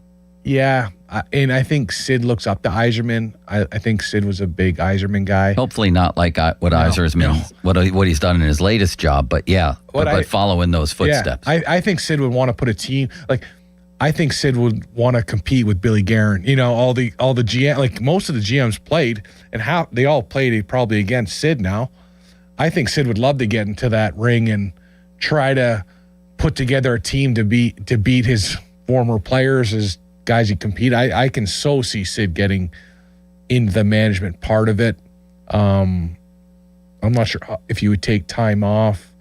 Yeah. And I think Sid looks up to Yzerman. I think Sid was a big Yzerman guy. Hopefully not like what Yzerman, what he's done in his latest job, but yeah, but follow in those footsteps. Yeah, I think Sid would want to put a team, I think Sid would want to compete with Billy Guerin. You know, all the GM, most of the GMs played, and they all played probably against Sid now. I think Sid would love to get into that ring and try to put together a team to beat his former players, his guys he compete. I can so see Sid getting into the management part of it. I'm not sure if you would take time off.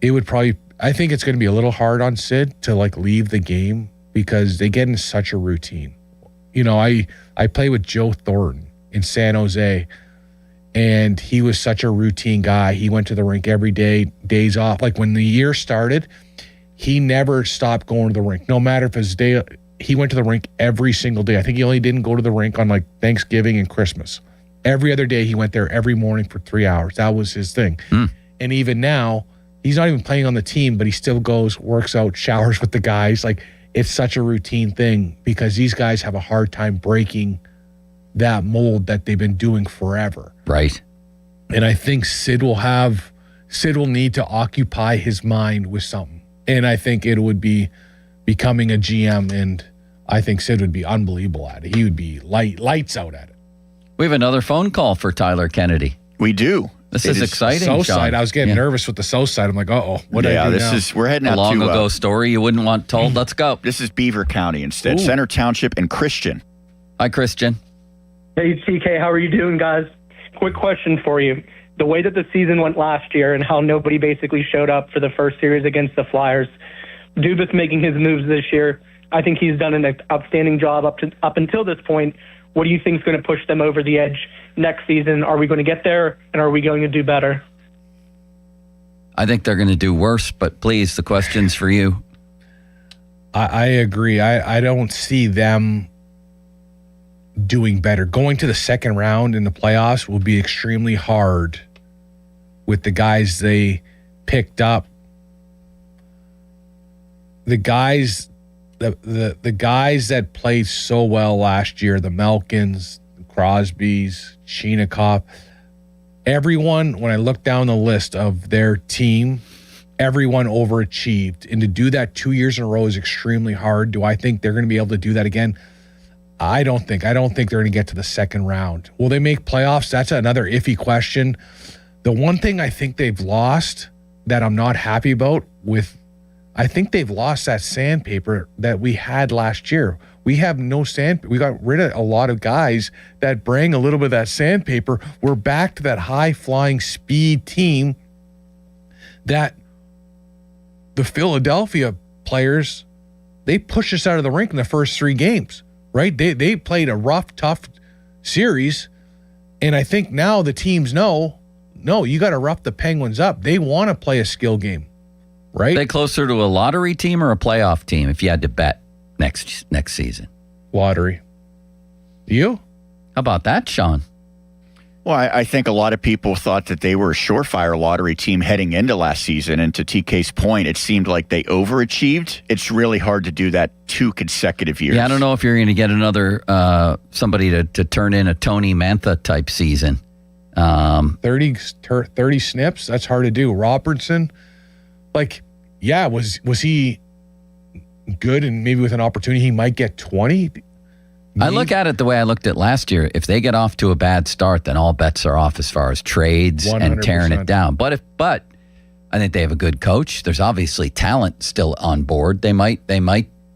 It would probably, I think it's going to be a little hard on Sid to like leave the game because they get in such a routine. You know, I play with Joe Thornton in San Jose, and he was such a routine guy. He went to the rink every day, days off. Like when the year started, he never stopped going to the rink. No matter if his day, he went to the rink every single day. I think he only didn't go to the rink on like Thanksgiving and Christmas. Every other day he went there every morning for 3 hours. That was his thing. And even now, he's not even playing on the team, but he still goes, works out, showers with the guys. Like, it's such a routine thing because these guys have a hard time breaking that mold that they've been doing forever. Right. And I think Sid will need to occupy his mind with something. And I think it would be becoming a GM, and I think Sid would be unbelievable at it. He would be lights out at it. We have another phone call for Tyler Kennedy. We do. This is exciting, South Sean. side. I was getting nervous with the south side. I'm like, what do I do now? We're heading out to a long ago story you wouldn't want told. Let's go. This is Beaver County instead. Center Township and Christian. Hi, Christian. Hey, TK, how are you doing, guys? Quick question for you. The way that the season went last year and how nobody basically showed up for the first series against the Flyers, Dubas making his moves this year, I think he's done an outstanding job up until this point. What do you think is going to push them over the edge next season? Are we going to get there, and are we going to do better? I think they're going to do worse, but please, the question's for you. I agree. I don't see them doing better. Going to the second round in the playoffs will be extremely hard with the guys they picked up. The guys that played so well last year, the Malkins, the Crosbys, Chinakhov, everyone, when I look down the list of their team, everyone overachieved. And to do that 2 years in a row is extremely hard. Do I think they're going to be able to do that again? I don't think they're going to get to the second round. Will they make playoffs? That's another iffy question. The one thing I think they've lost that I'm not happy about I think they've lost that sandpaper that we had last year. We have no sandpaper. We got rid of a lot of guys that bring a little bit of that sandpaper. We're back to that high-flying speed team that the Philadelphia players, they pushed us out of the rink in the first 3 games, right? They played a rough, tough series, and I think now the teams know, no, you got to rough the Penguins up. They want to play a skill game. Right? Are they closer to a lottery team or a playoff team if you had to bet next season? Lottery. You? How about that, Sean? Well, I think a lot of people thought that they were a surefire lottery team heading into last season. And to TK's point, it seemed like they overachieved. It's really hard to do that 2 consecutive years. Yeah, I don't know if you're going to get another somebody to turn in a Tony Mantha type season. 30 snips, that's hard to do. Robertson, was he good and maybe with an opportunity he might get 20? I look at it the way I looked at last year. If they get off to a bad start, then all bets are off as far as trades 100%. And tearing it down. But I think they have a good coach. There's obviously talent still on board. They might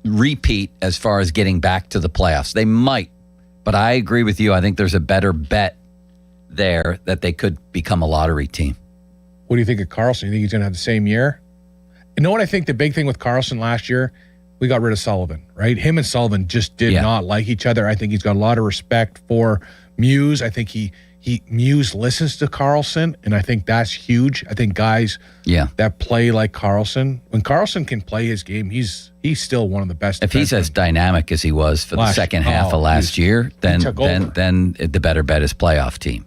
repeat as far as getting back to the playoffs. They might. But I agree with you. I think there's a better bet there that they could become a lottery team. What do you think of Carlson? You think he's going to have the same year? You know what I think the big thing with Carlson last year? We got rid of Sullivan, right? Him and Sullivan just did not like each other. I think he's got a lot of respect for Muse. I think Muse listens to Carlson, and I think that's huge. I think guys that play like Carlson, when Carlson can play his game, he's still one of the best. If he's as dynamic as he was for the second half of last year, then the better bet is playoff team.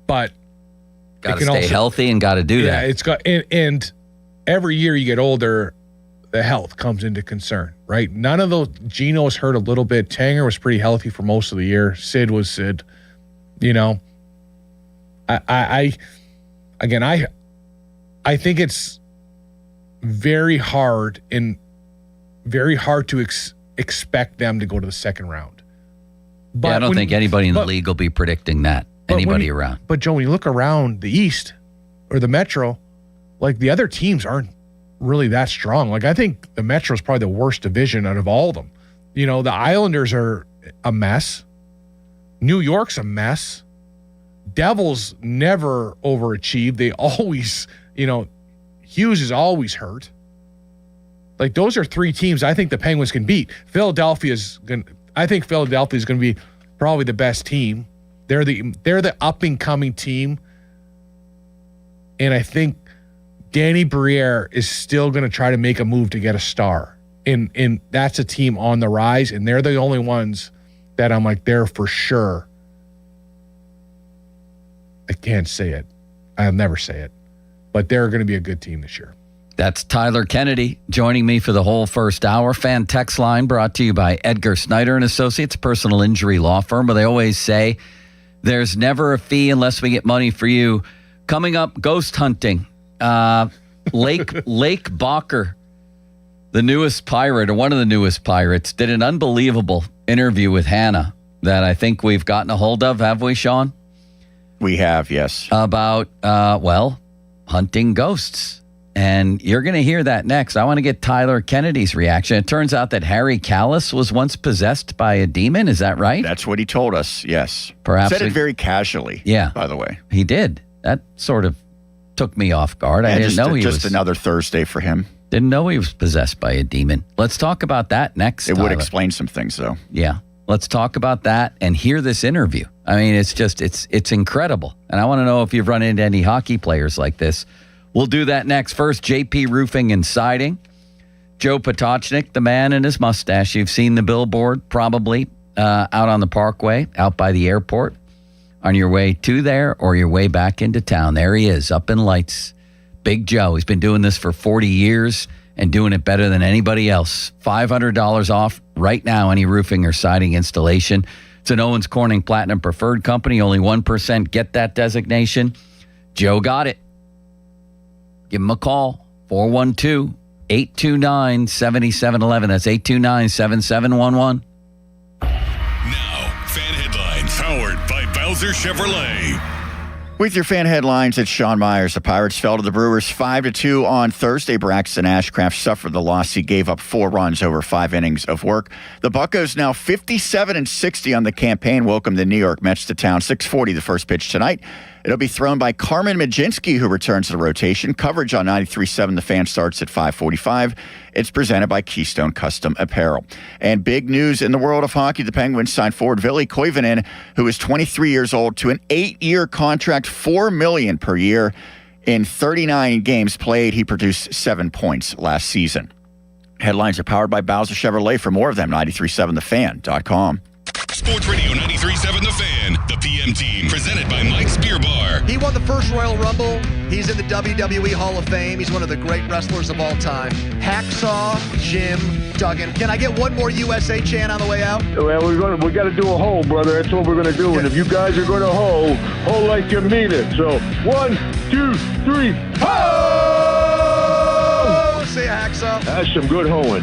But got to stay healthy and got to do that. It's got and every year you get older, the health comes into concern, right? None of those. Gino was hurt a little bit. Tanger was pretty healthy for most of the year. Sid was Sid. You know, I think it's very hard to expect them to go to the second round. But I don't think anybody in the league will be predicting that. Anybody around. But Joe, when you look around the East or the Metro, like the other teams aren't really that strong. Like I think the Metro is probably the worst division out of all of them. You know, the Islanders are a mess. New York's a mess. Devils never overachieve. They always, Hughes is always hurt. Like, those are 3 teams I think the Penguins can beat. I think Philadelphia is going to be probably the best team. They're the up and coming team, and I think Danny Briere is still going to try to make a move to get a star. And that's a team on the rise, and they're the only ones that I'm like, they're for sure. I can't say it. I'll never say it. But they're going to be a good team this year. That's Tyler Kennedy joining me for the whole first hour. Fan text line brought to you by Edgar Snyder and Associates, personal injury law firm, where they always say there's never a fee unless we get money for you. Coming up, ghost hunting. Lake Bacher, the newest pirate, or one of the newest pirates, did an unbelievable interview with Hannah that I think we've gotten a hold of, have we, Sean? We have, yes. About, hunting ghosts. And you're going to hear that next. I want to get Tyler Kennedy's reaction. It turns out that Harry Callis was once possessed by a demon. Is that right? That's what he told us, yes. Perhaps said it very casually, by the way. He did. That sort of took me off guard. I didn't know he was. Just another Thursday for him. Didn't know he was possessed by a demon. Let's talk about that next. It would explain some things, though. Yeah. Let's talk about that and hear this interview. I mean, it's incredible. And I want to know if you've run into any hockey players like this. We'll do that next. First, JP Roofing and Siding. Joe Potochnik, the man and his mustache. You've seen the billboard probably out on the Parkway, out by the airport, on your way to there or your way back into town. There he is, up in lights. Big Joe. He's been doing this for 40 years and doing it better than anybody else. $500 off right now, any roofing or siding installation. It's an Owens Corning Platinum Preferred Company. Only 1% get that designation. Joe got it. Give him a call, 412-829-7711. That's 829-7711. Now, fan headlines powered by Bowser Chevrolet. With your fan headlines, it's Sean Myers. The Pirates fell to the Brewers 5-2 on Thursday. Braxton Ashcraft suffered the loss. He gave up 4 runs over 5 innings of work. The Buccos now 57-60 on the campaign. Welcome the New York Mets to town. 6:40 the first pitch tonight. It'll be thrown by Carmen Majinski, who returns to the rotation. Coverage on 93.7 The Fan starts at 5:45. It's presented by Keystone Custom Apparel. And big news in the world of hockey. The Penguins signed forward Ville Koivunen, who is 23 years old, to an 8-year contract, $4 million per year. In 39 games played, he produced 7 points last season. Headlines are powered by Bowser Chevrolet. For more of them, 937thefan.com. Sports Radio 93.7 The Fan, the PM team, presented by Mike's Beer Bar. He won the first Royal Rumble. He's in the WWE Hall of Fame. He's one of the great wrestlers of all time. Hacksaw Jim Duggan. Can I get one more USA chant on the way out? Well, we got to do a hole, brother. That's what we're going to do. And if you guys are going to hole like you mean it. So 1, 2, 3, ho! Say a hacksaw. That's some good hoeing.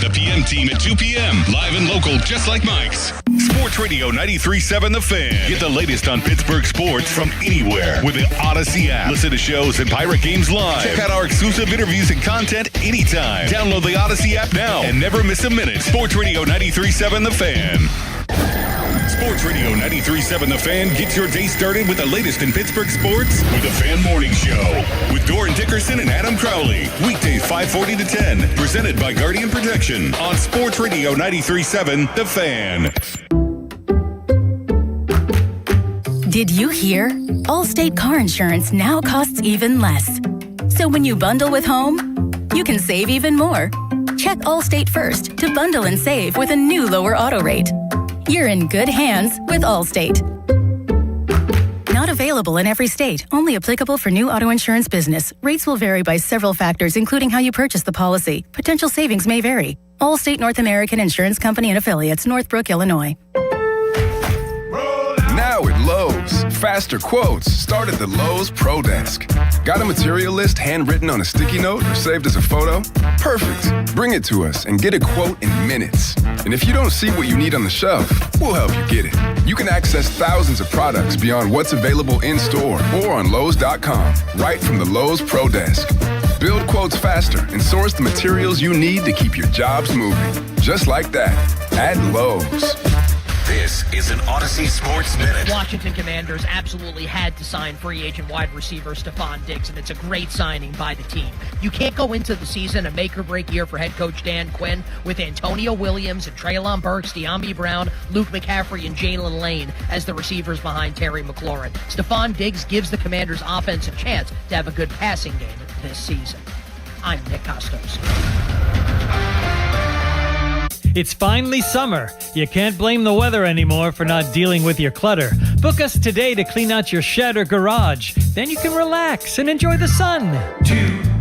The PM team at 2 p.m. Live and local, just like Mike's. Sports Radio 93.7 The Fan. Get the latest on Pittsburgh sports from anywhere with the Odyssey app. Listen to shows and Pirate games live. Check out our exclusive interviews and content anytime. Download the Odyssey app now and never miss a minute. Sports Radio 93.7 The Fan. Sports Radio 93.7 The Fan gets your day started with the latest in Pittsburgh sports with the Fan Morning Show with Doran Dickerson and Adam Crowley. Weekdays 5:40 to 10. Presented by Guardian Protection on Sports Radio 93.7 The Fan. Did you hear? Allstate car insurance now costs even less. So when you bundle with home, you can save even more. Check Allstate first to bundle and save with a new lower auto rate. You're in good hands with Allstate. Not available in every state. Only applicable for new auto insurance business. Rates will vary by several factors, including how you purchase the policy. Potential savings may vary. Allstate North American Insurance Company and Affiliates, Northbrook, Illinois. Now at Lowe's, faster quotes start at the Lowe's Pro Desk. Got a material list handwritten on a sticky note or saved as a photo? Perfect. Bring it to us and get a quote in minutes. And if you don't see what you need on the shelf, we'll help you get it. You can access thousands of products beyond what's available in-store or on Lowe's.com, right from the Lowe's Pro Desk. Build quotes faster and source the materials you need to keep your jobs moving. Just like that, at Lowe's. This is an Odyssey Sports Minute. Washington Commanders absolutely had to sign free agent wide receiver Stephon Diggs, and it's a great signing by the team. You can't go into the season a make-or-break year for head coach Dan Quinn with Antonio Williams and Treylon Burks, De'Ami Brown, Luke McCaffrey, and Jalen Lane as the receivers behind Terry McLaurin. Stephon Diggs gives the Commanders offense a chance to have a good passing game this season. I'm Nick Costos. It's finally summer. You can't blame the weather anymore for not dealing with your clutter. Book us today to clean out your shed or garage. Then you can relax and enjoy the sun. 2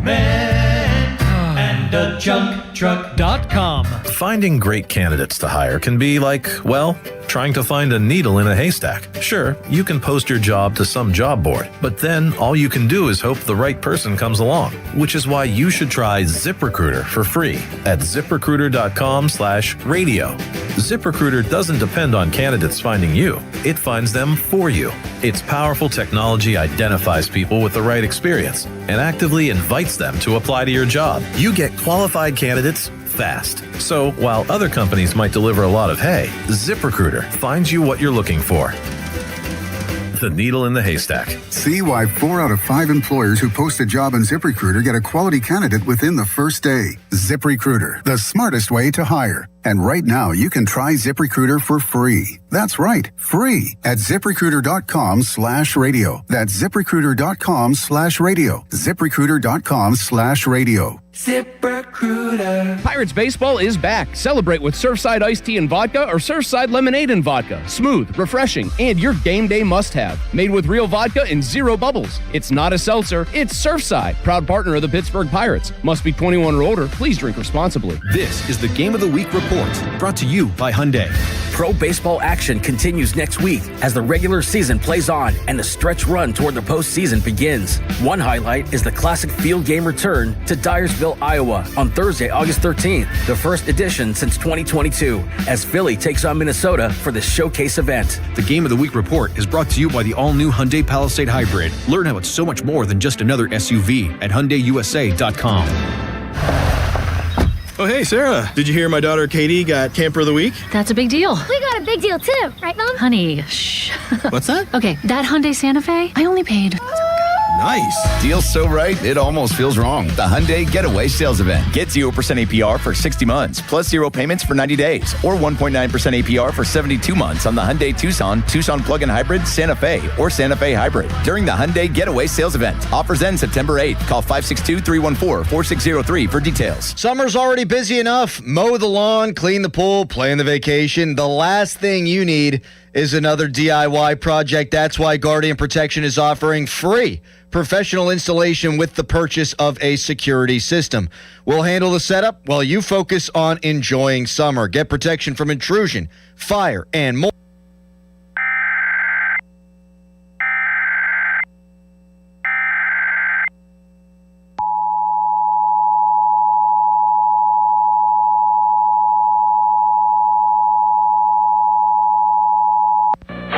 men and a junk truck.com. Finding great candidates to hire can be like, well, trying to find a needle in a haystack. Sure, you can post your job to some job board, but then all you can do is hope the right person comes along, which is why you should try ZipRecruiter for free at ZipRecruiter.com/radio. ZipRecruiter doesn't depend on candidates finding you. It finds them for you. Its powerful technology identifies people with the right experience and actively invites them to apply to your job. You get qualified candidates fast. So while other companies might deliver a lot of hay, ZipRecruiter finds you what you're looking for. The needle in the haystack. See why 4 out of 5 employers who post a job on ZipRecruiter get a quality candidate within the first day. ZipRecruiter, the smartest way to hire. And right now, you can try ZipRecruiter for free. That's right, free at ZipRecruiter.com/radio. That's ZipRecruiter.com/radio. ZipRecruiter.com/radio. ZipRecruiter. Pirates baseball is back. Celebrate with Surfside iced tea and vodka or Surfside lemonade and vodka. Smooth, refreshing, and your game day must-have. Made with real vodka and 0 bubbles. It's not a seltzer, it's Surfside. Proud partner of the Pittsburgh Pirates. Must be 21 or older. Please drink responsibly. This is the Game of the Week Report, brought to you by Hyundai. Pro baseball action continues next week as the regular season plays on and the stretch run toward the postseason begins. One highlight is the classic field game return to Dyersville, Iowa on Thursday, August 13th, the first edition since 2022, as Philly takes on Minnesota for the showcase event. The Game of the Week Report is brought to you by the all-new Hyundai Palisade Hybrid. Learn how it's so much more than just another SUV at HyundaiUSA.com. Oh, hey, Sarah. Did you hear my daughter Katie got Camper of the Week? That's a big deal. We got a big deal too, right, Mom? Honey, shh. What's that? Okay, that Hyundai Santa Fe, I only paid... Nice. Deal's so right, it almost feels wrong. The Hyundai Getaway Sales Event. Get 0% APR for 60 months, plus 0 payments for 90 days, or 1.9% APR for 72 months on the Hyundai Tucson, Tucson Plug-in Hybrid, Santa Fe, or Santa Fe Hybrid during the Hyundai Getaway Sales Event. Offers end September 8th. Call 562-314-4603 for details. Summer's already busy enough. Mow the lawn, clean the pool, plan the vacation. The last thing you need is another DIY project. That's why Guardian Protection is offering free professional installation with the purchase of a security system. We'll handle the setup while you focus on enjoying summer. Get protection from intrusion, fire, and more.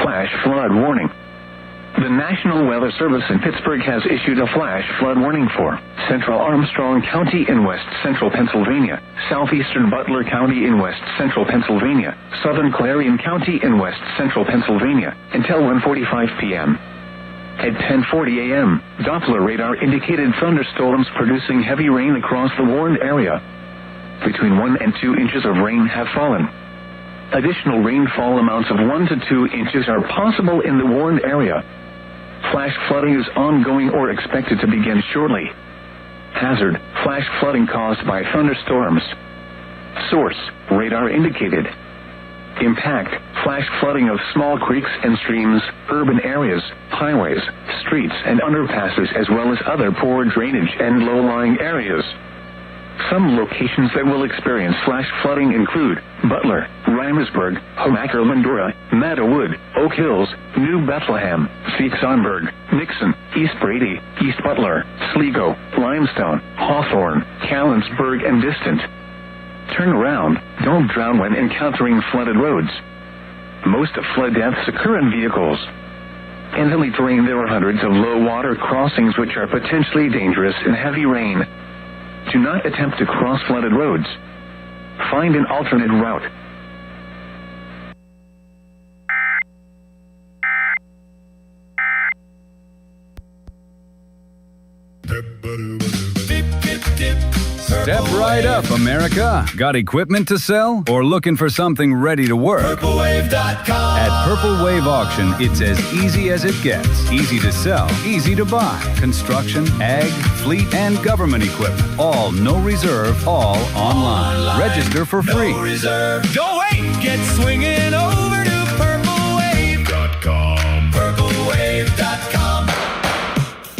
Flash flood warning. The National Weather Service in Pittsburgh has issued a flash flood warning for Central Armstrong County in west central Pennsylvania, southeastern Butler County in west central Pennsylvania, southern Clarion County in west central Pennsylvania until 1:45 p.m. At 10:40 a.m., Doppler radar indicated thunderstorms producing heavy rain across the warned area. Between 1 and 2 inches of rain have fallen. Additional rainfall amounts of 1 to 2 inches are possible in the warned area. Flash flooding is ongoing or expected to begin shortly. Hazard: flash flooding caused by thunderstorms. Source: radar indicated. Impact: flash flooding of small creeks and streams, urban areas, highways, streets, and underpasses, as well as other poor drainage and low-lying areas. Some locations that will experience flash flooding include Butler, Reimersburg, Homaker, Mendora, Meadowood, Oak Hills, New Bethlehem, Fixonburg, Nixon, East Brady, East Butler, Sligo, Limestone, Hawthorne, Callensburg, and Distant. Turn around. Don't drown when encountering flooded roads. Most flood deaths occur in vehicles. In hilly terrain, there are hundreds of low water crossings which are potentially dangerous in heavy rain. Do not attempt to cross flooded roads. Find an alternate route. Step right up, America. Got equipment to sell or looking for something ready to work? PurpleWave.com. At Purple Wave Auction, it's as easy as it gets. Easy to sell, easy to buy. Construction, ag, fleet, and government equipment. All no reserve, all online. Register for free. No reserve. Don't wait. Get swinging over to PurpleWave.com. PurpleWave.com.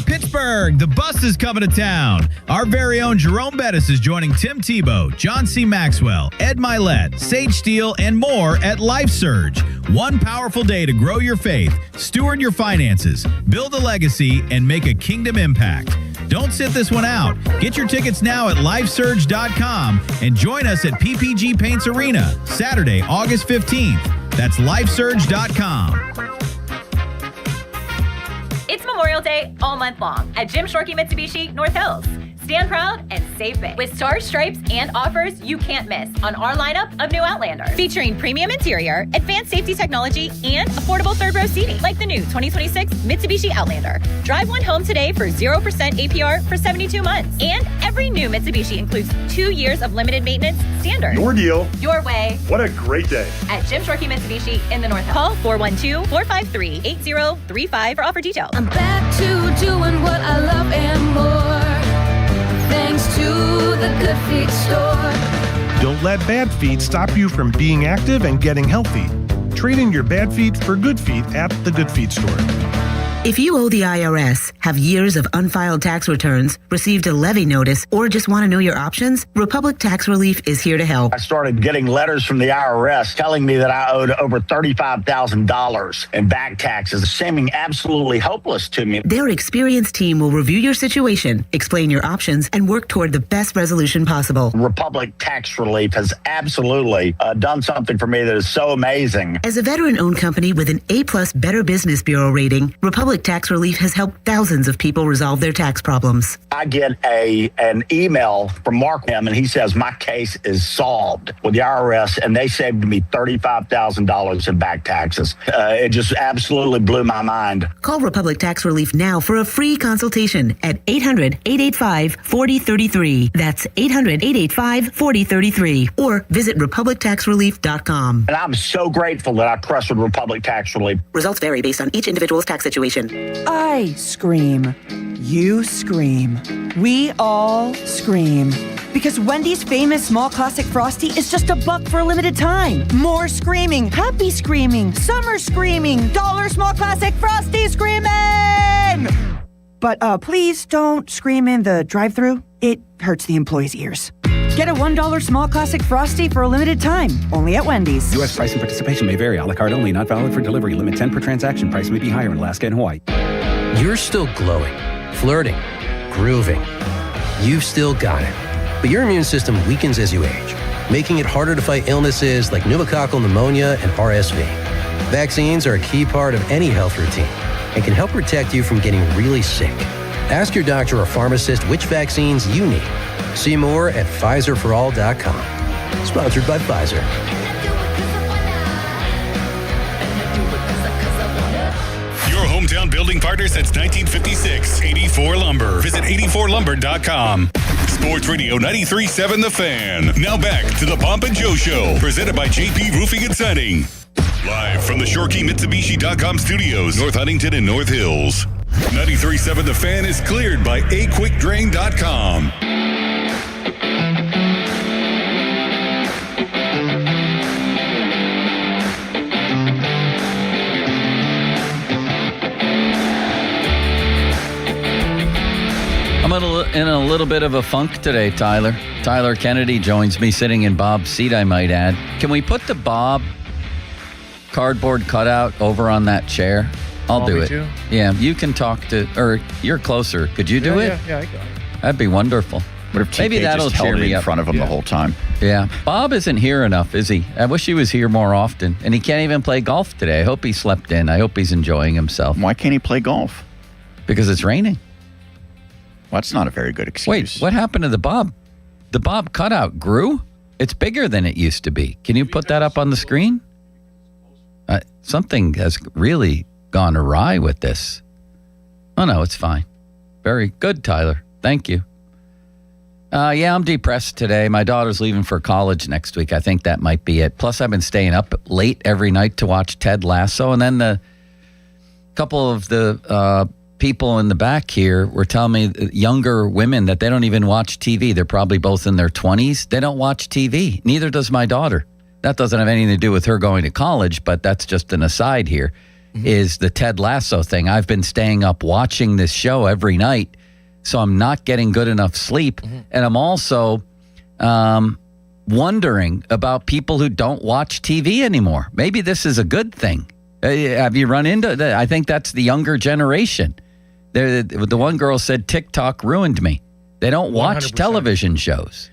Pittsburgh, the bus is coming to town. Our very own Jerome Bettis is joining Tim Tebow, John C. Maxwell, Ed Milet, Sage Steele, and more at Life Surge. One powerful day to grow your faith, steward your finances, build a legacy, and make a kingdom impact. Don't sit this one out. Get your tickets now at lifesurge.com and join us at PPG Paints Arena, Saturday, August 15th. That's lifesurge.com. It's Memorial Day all month long at Jim Shorkey Mitsubishi North Hills. Stand proud and save big with stars, stripes, and offers you can't miss on our lineup of new Outlander. Featuring premium interior, advanced safety technology, and affordable third-row seating, like the new 2026 Mitsubishi Outlander. Drive one home today for 0% APR for 72 months. And every new Mitsubishi includes 2 years of limited maintenance standard. Your deal. Your way. What a great day. At Jim Shorkey Mitsubishi in the North Hills. Call 412-453-8035 for offer details. I'm back to doing what I love and more. Thanks to the Good Feet store. Don't let bad feet stop you from being active and getting healthy. Trade in your bad feet for good feet at the Good Feet store. If you owe the IRS, have years of unfiled tax returns, received a levy notice, or just want to know your options, Republic Tax Relief is here to help. I started getting letters from the IRS telling me that I owed over $35,000 in back taxes, seeming absolutely hopeless to me. Their experienced team will review your situation, explain your options, and work toward the best resolution possible. Republic Tax Relief has absolutely done something for me that is so amazing. As a veteran-owned company with an A+ Better Business Bureau rating, Republic Tax Relief has helped thousands of people resolve their tax problems. I get an email from Mark M, and he says my case is solved with the IRS, and they saved me $35,000 in back taxes. It just absolutely blew my mind. Call Republic Tax Relief now for a free consultation at 800-885-4033. That's 800-885-4033. Or visit republictaxrelief.com. And I'm so grateful that I trusted Republic Tax Relief. Results vary based on each individual's tax situation. I scream. You scream. We all scream. Because Wendy's famous small classic Frosty is just $1 for a limited time. More screaming. Happy screaming. Summer screaming. Dollar small classic Frosty screaming! But please don't scream in the drive-thru. It hurts the employees' ears. Get a $1 small classic Frosty for a limited time. Only at Wendy's. U.S. price and participation may vary. A la carte only. Not valid for delivery. Limit 10 per transaction. Price may be higher in Alaska and Hawaii. You're still glowing, flirting, grooving. You've still got it. But your immune system weakens as you age, making it harder to fight illnesses like pneumococcal pneumonia and RSV. Vaccines are a key part of any health routine and can help protect you from getting really sick. Ask your doctor or pharmacist which vaccines you need. See more at PfizerForAll.com. Sponsored by Pfizer. Your hometown building partner since 1956, 84 Lumber. Visit 84lumber.com. Sports Radio 93.7 The Fan. Now back to the Pomp and Joe Show, presented by JP Roofing and Siding. Live from the ShorkeyMitsubishi.com studios, North Huntington and North Hills. 93.7 The Fan is cleared by AQuickDrain.com. I'm in a little bit of a funk today, Tyler. Tyler Kennedy joins me sitting in Bob's seat, I might add. Can we put the Bob cardboard cutout over on that chair? I'll do it. Yeah, you can talk to, or you're closer. Could you do it? Yeah, I got it. That'd be wonderful. What if Maybe TK that'll just held cheer it me in up. front of him the whole time? Yeah. Bob isn't here enough, is he? I wish he was here more often. And he can't even play golf today. I hope he slept in. I hope he's enjoying himself. Why can't he play golf? Because it's raining. Well, that's not a very good excuse. Wait, what happened to the Bob? The Bob cutout grew? It's bigger than it used to be. Can you put that up on the screen? Something has really gone awry with this. Oh, no, it's fine. Very good, Tyler. Thank you. Yeah, I'm depressed today. My daughter's leaving for college next week. I think that might be it. Plus, I've been staying up late every night to watch Ted Lasso. And then the couple of the people in the back here were telling me, younger women, that they don't even watch TV. They're probably both in their 20s. They don't watch TV. Neither does my daughter. That doesn't have anything to do with her going to college, but that's just an aside here, is the Ted Lasso thing. I've been staying up watching this show every night, so I'm not getting good enough sleep. And I'm also wondering about people who don't watch TV anymore. Maybe this is a good thing. Have you run into that? I think that's the younger generation. The one girl said TikTok ruined me. They don't watch 100%. television shows.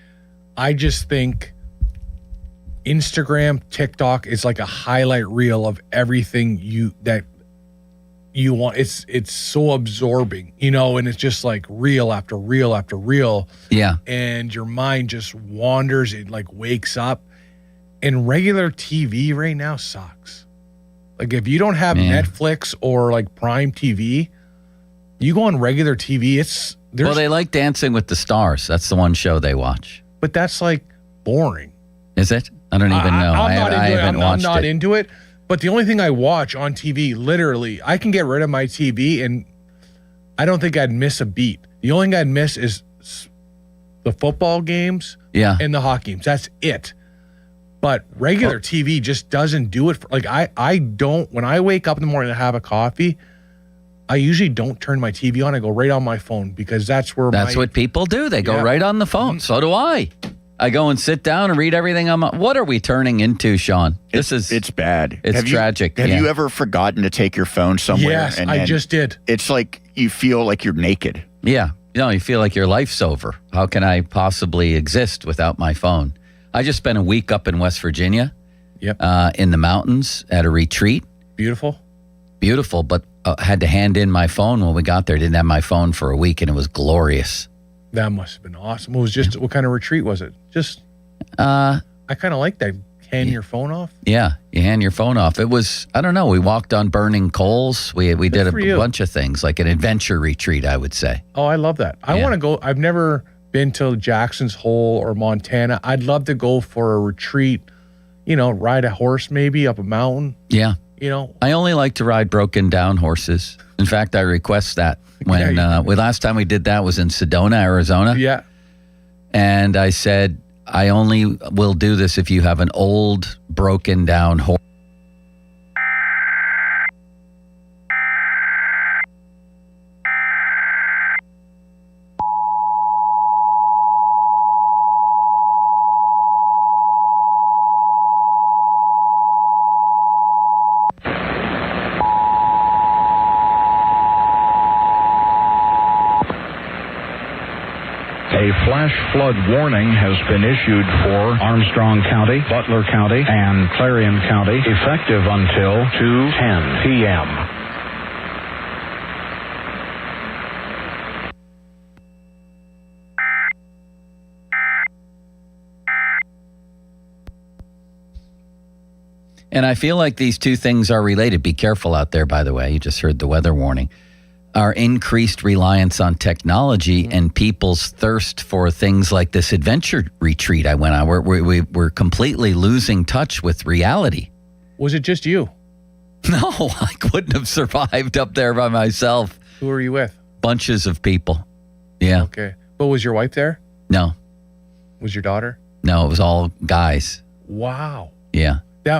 I just think Instagram, TikTok is like a highlight reel of everything you want. It's so absorbing, and it's just like reel after reel after reel. Yeah. And your mind just wanders. It like wakes up. And regular TV right now sucks. Like if you don't have Netflix or like Prime TV, you go on regular TV, Well, they like Dancing with the Stars. That's the one show they watch. But that's like boring. Is it? I don't even know. I'm not into it. But the only thing I watch on TV, literally, I can get rid of my TV and I don't think I'd miss a beat. The only thing I'd miss is the football games and the hockey games. That's it. But regular TV just doesn't do it. I don't, when I wake up in the morning to have a coffee, I usually don't turn my TV on. I go right on my phone because that's where That's what people do. They go right on the phone. So do I. I go and sit down and read everything what are we turning into, Sean? It's bad. It's tragic. Have you ever forgotten to take your phone somewhere? Yes, I just did. It's like you feel like you're naked. Yeah. You feel like your life's over. How can I possibly exist without my phone? I just spent a week up in West Virginia. Yep. In the mountains at a retreat. Beautiful, but had to hand in my phone when we got there. Didn't have my phone for a week, and it was glorious. That must have been awesome. It was just, what kind of retreat was it? I kind of like that. Hand your phone off? Yeah, you hand your phone off. It was, I don't know, we walked on burning coals. We did a bunch of things, like an adventure retreat, I would say. Oh, I love that. I want to go. I've never been to Jackson's Hole or Montana. I'd love to go for a retreat, ride a horse maybe up a mountain. Yeah. I only like to ride broken down horses. In fact, I request that. When last time we did that was in Sedona, Arizona. Yeah. And I said, I only will do this if you have an old, broken down horse. A flash flood warning has been issued for Armstrong County, Butler County, and Clarion County, effective until 2:10 p.m. And I feel like these two things are related. Be careful out there, by the way. You just heard the weather warning. Our increased reliance on technology and people's thirst for things like this adventure retreat I went on. We're completely losing touch with reality. Was it just you? No, I couldn't have survived up there by myself. Who were you with? Bunches of people. Yeah. Okay. But was your wife there? No. Was your daughter? No, it was all guys. Wow. Yeah.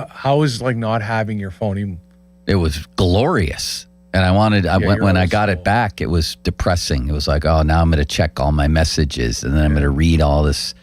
How is not having your phone? It was glorious. And when I got it back, it was depressing. It was like, oh, now I'm going to check all my messages, and then I'm going to read all this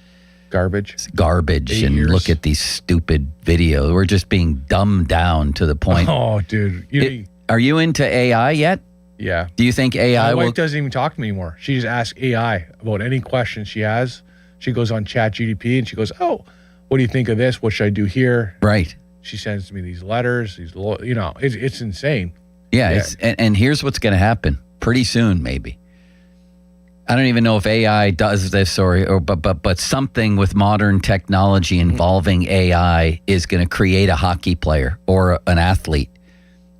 garbage and look at these stupid videos. We're just being dumbed down to the point. Oh, dude. Are you into AI yet? Yeah. Do you think AI My wife doesn't even talk to me anymore. She just asks AI about any question she has. She goes on ChatGPT and she goes, oh, what do you think of this? What should I do here? Right. She sends me these letters. It's insane. Yeah. And here's what's going to happen pretty soon, maybe. I don't even know if AI does this but something with modern technology involving AI is going to create a hockey player or an athlete.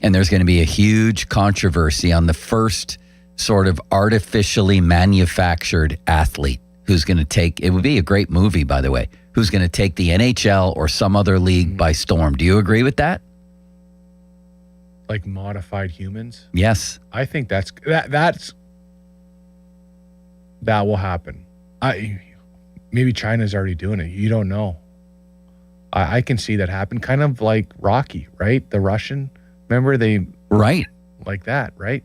And there's going to be a huge controversy on the first sort of artificially manufactured athlete who's going to take, it would be a great movie, by the way, who's going to take the NHL or some other league by storm. Do you agree with that? Like modified humans? Yes. I think that will happen. Maybe China's already doing it. You don't know. I can see that happen. Kind of like Rocky, right? The Russian. Remember they... Right. Like that, right?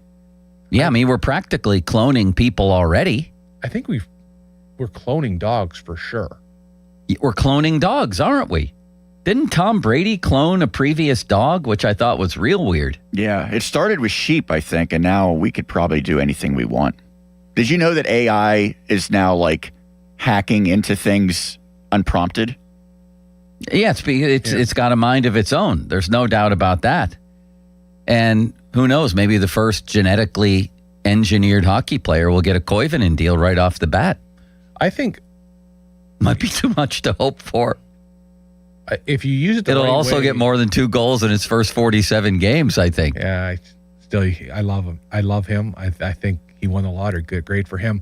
Yeah, I mean, we're practically cloning people already. I think we're cloning dogs for sure. We're cloning dogs, aren't we? Didn't Tom Brady clone a previous dog, which I thought was real weird? Yeah, it started with sheep, I think, and now we could probably do anything we want. Did you know that AI is now like hacking into things unprompted? Yeah, it's got a mind of its own. There's no doubt about that. And who knows, maybe the first genetically engineered hockey player will get a Koivunen deal right off the bat. I think might be too much to hope for. If you use it the It'll right also way, get more than 2 goals in its first 47 games, I think. Yeah, I love him. I love him. I think he won the lottery. Great for him.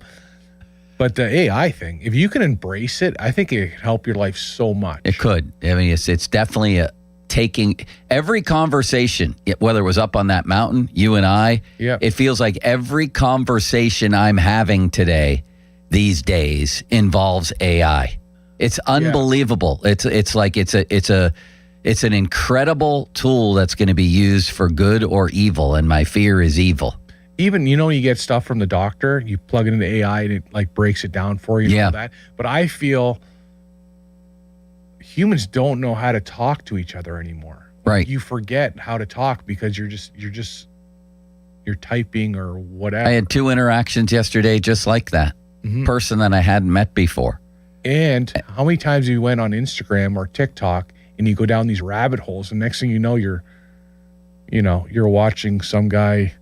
But the AI thing, if you can embrace it, I think it could help your life so much. It could. I mean, it's definitely taking every conversation, whether it was up on that mountain, you and I, it feels like every conversation I'm having today, these days, involves AI. It's unbelievable. It's like it's an incredible tool that's going to be used for good or evil, and my fear is evil. Even, you get stuff from the doctor, you plug it into AI and it like breaks it down for you and all that. But I feel humans don't know how to talk to each other anymore. Right. You forget how to talk because you're typing or whatever. I had 2 interactions yesterday just like that. Person that I hadn't met before. And how many times you went on Instagram or TikTok and you go down these rabbit holes and next thing you know, you're watching some guy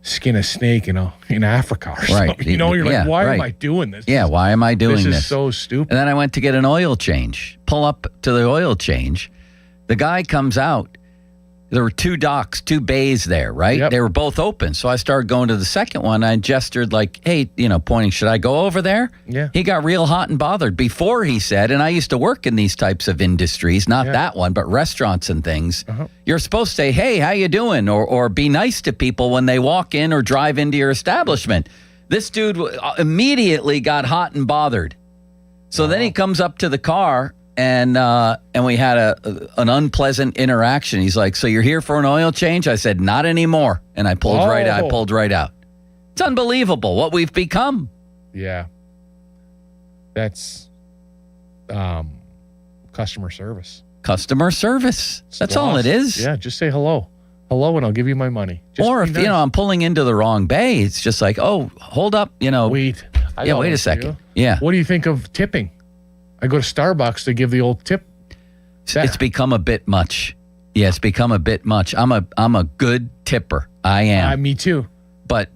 skin a snake in Africa or something. You're like, why am I doing this? Yeah, why am I doing this? This is so stupid. And then I went to get an oil change. Pull up to the oil change. The guy comes out. There were 2 docks, 2 bays there, right? Yep. They were both open. So I started going to the second one. I gestured like, hey, pointing, should I go over there? Yeah. He got real hot and bothered. Before he said, and I used to work in these types of industries, not that one, but restaurants and things. You're supposed to say, hey, how you doing? Or be nice to people when they walk in or drive into your establishment. This dude immediately got hot and bothered. So then he comes up to the car and we had an unpleasant interaction. He's like, so you're here for an oil change? I said, not anymore. And I pulled right out. It's unbelievable what we've become. Yeah. That's customer service. Customer service. That's all it is. Yeah, just say hello. Hello, and I'll give you my money. Just or if, nice. I'm pulling into the wrong bay, it's just like, oh, hold up, Wait. Wait a second. Yeah. What do you think of tipping? I go to Starbucks to give the old tip. It's become a bit much. Yeah, it's become a bit much. I'm a good tipper. I am. Me too. But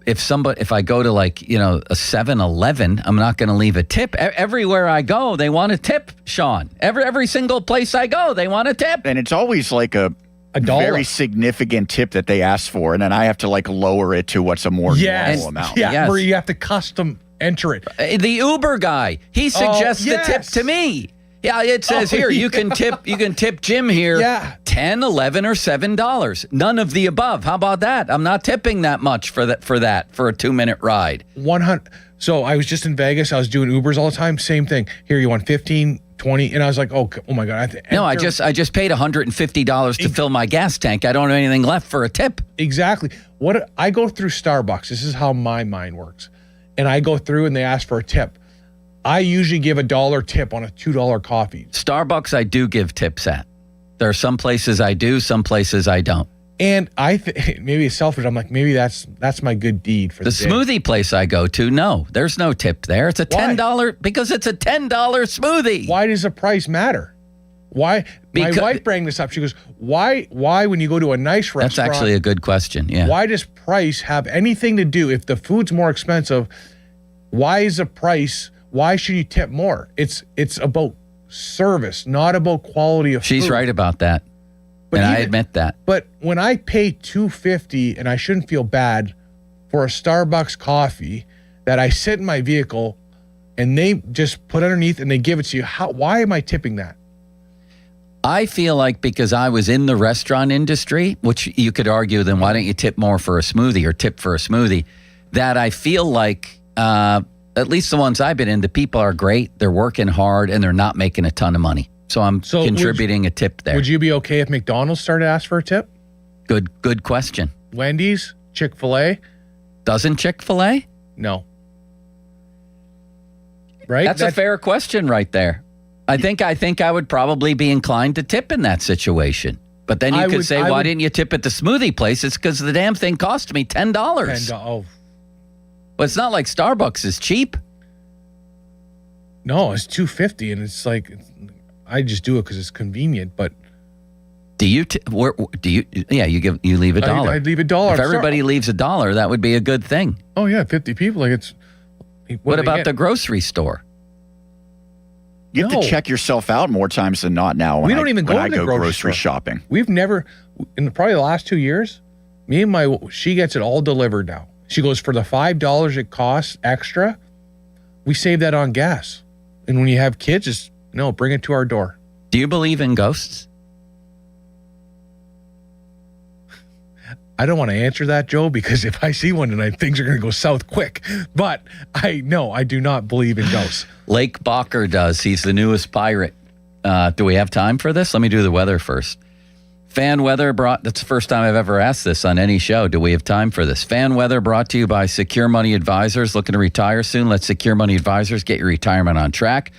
if I go to a 7-Eleven, I'm not going to leave a tip. Everywhere I go, they want a tip, Sean. Every single place I go, they want a tip. And it's always like a very significant tip that they ask for, and then I have to lower it to what's a more normal amount. Yeah, where you have to custom enter it. The Uber guy, he suggests the tip to me. Yeah, it says here you can tip Jim here. Yeah. $10, $11, or $7. None of the above. How about that? I'm not tipping that much for a 2-minute ride. 100. So I was just in Vegas. I was doing Ubers all the time. Same thing. Here you want 15, 20, and I was like, oh my god. I just paid $150 to fill my gas tank. I don't have anything left for a tip. Exactly. What I go through Starbucks. This is how my mind works. And I go through and they ask for a tip. I usually give $1 tip on a $2 coffee. Starbucks, I do give tips at. There are some places I do, some places I don't. And maybe it's selfish. I'm like, maybe that's my good deed for the day. Smoothie place I go to, no, there's no tip there. It's a $10 because it's a $10 smoothie. Why does the price matter? Why? My wife brought this up. She goes, why when you go to a nice restaurant? That's actually a good question, yeah. Why does price have anything to do, if the food's more expensive, why is the price, why should you tip more? It's about service, not about quality of food. She's right about that. But I admit that. But when I pay $2.50, and I shouldn't feel bad for a Starbucks coffee that I sit in my vehicle and they just put underneath and they give it to you. Why am I tipping that? I feel like because I was in the restaurant industry, which you could argue, then why don't you tip more for a smoothie or tip for a smoothie? That I feel like, at least the ones I've been in, the people are great, they're working hard, and they're not making a ton of money. So I'm contributing a tip there. Would you be okay if McDonald's started to ask for a tip? Good question. Wendy's, Chick-fil-A? Doesn't Chick-fil-A? No. Right? That's a fair question right there. I think I would probably be inclined to tip in that situation. But then you could say, why didn't you tip at the smoothie place? It's because the damn thing cost me $10. Oh. But it's not like Starbucks is cheap. No, it's $2.50, and it's like I just do it because it's convenient. But you leave $1. I'd leave $1. If everybody leaves $1, that would be a good thing. Oh yeah, 50 people. Like it's. What about the grocery store? You have to check yourself out more times than not now. We don't even go to the grocery store. Shopping. We've never, in probably the last 2 years, she gets it all delivered now. She goes, for the $5 it costs extra, we save that on gas. And when you have kids, bring it to our door. Do you believe in ghosts? I don't want to answer that, Joe, because if I see one tonight, things are going to go south quick. But I do not believe in ghosts. Lake Bacher does. He's the newest pirate. Do we have time for this? Let me do the weather first. Fan weather that's the first time I've ever asked this on any show. Do we have time for this? Fan weather brought to you by Secure Money Advisors. Looking to retire soon? Let Secure Money Advisors get your retirement on track.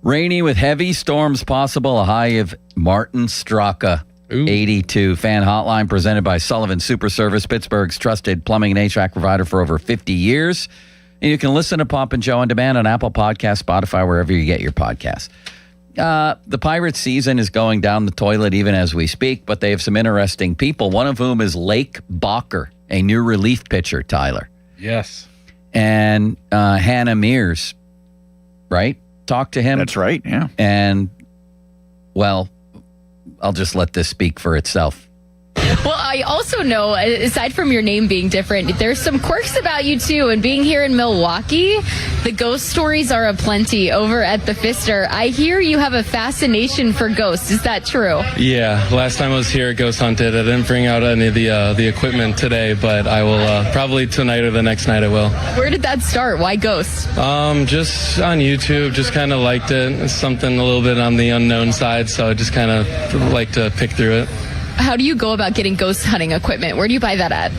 Rainy with heavy storms possible. A high of Martin Straka. 82. Fan hotline presented by Sullivan Super Service, Pittsburgh's trusted plumbing and HVAC provider for over 50 years. And you can listen to Pomp and Joe on demand on Apple Podcasts, Spotify, wherever you get your podcasts. The Pirates season is going down the toilet even as we speak, but they have some interesting people, one of whom is Lake Bacher, a new relief pitcher, Tyler. Yes. And Hannah Mears, right? Talk to him. That's right, yeah. And, well, I'll just let this speak for itself. Well, I also know, aside from your name being different, there's some quirks about you, too. And being here in Milwaukee, the ghost stories are aplenty over at the Pfister. I hear you have a fascination for ghosts. Is that true? Yeah. Last time I was here, ghost hunted. I didn't bring out any of the equipment today, but I will probably tonight or the next night I will. Where did that start? Why ghosts? Just on YouTube. Just kind of liked it. It's something a little bit on the unknown side, so I just kind of like to pick through it. How do you go about getting ghost hunting equipment? Where do you buy that at?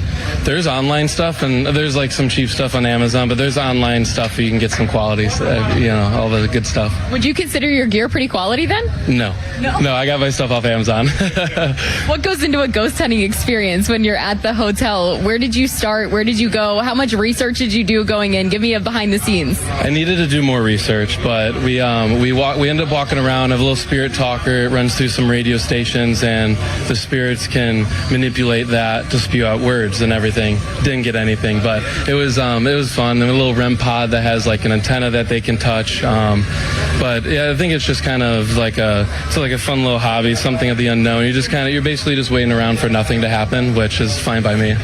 There's online stuff, and there's like some cheap stuff on Amazon, but there's online stuff where you can get some quality, all the good stuff. Would you consider your gear pretty quality then? No, I got my stuff off Amazon. What goes into a ghost hunting experience when you're at the hotel? Where did you start? Where did you go? How much research did you do going in? Give me a behind the scenes. I needed to do more research, but we ended up walking around. I have a little spirit talker. It runs through some radio stations, and the spirits can manipulate that to spew out words and everything. Didn't get anything, but it was fun. And a little REM pod that has like an antenna that they can touch. But yeah, I think it's just kind of like a fun little hobby, something of the unknown. You're basically just waiting around for nothing to happen, which is fine by me.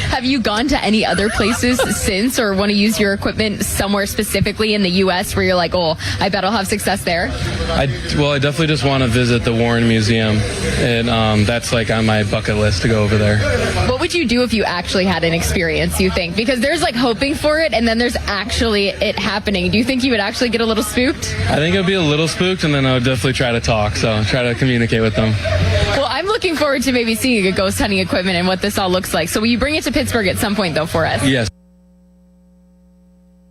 Have you gone to any other places since, or want to use your equipment somewhere specifically in the U.S. where you're like, oh, I bet I'll have success there? I definitely just want to visit the Warren Museum, and that's like on my bucket list to go over there. What would you do if you actually had an experience, you think? Because there's like hoping for it, and then there's actually it happening. Do you think you would actually get a little spooked? I think it would be a little spooked, and then I would definitely try to talk, so try to communicate with them. Well, I'm looking forward to maybe seeing a ghost hunting equipment and what this all looks like. So will you bring it to Pittsburgh at some point, though, for us? Yes.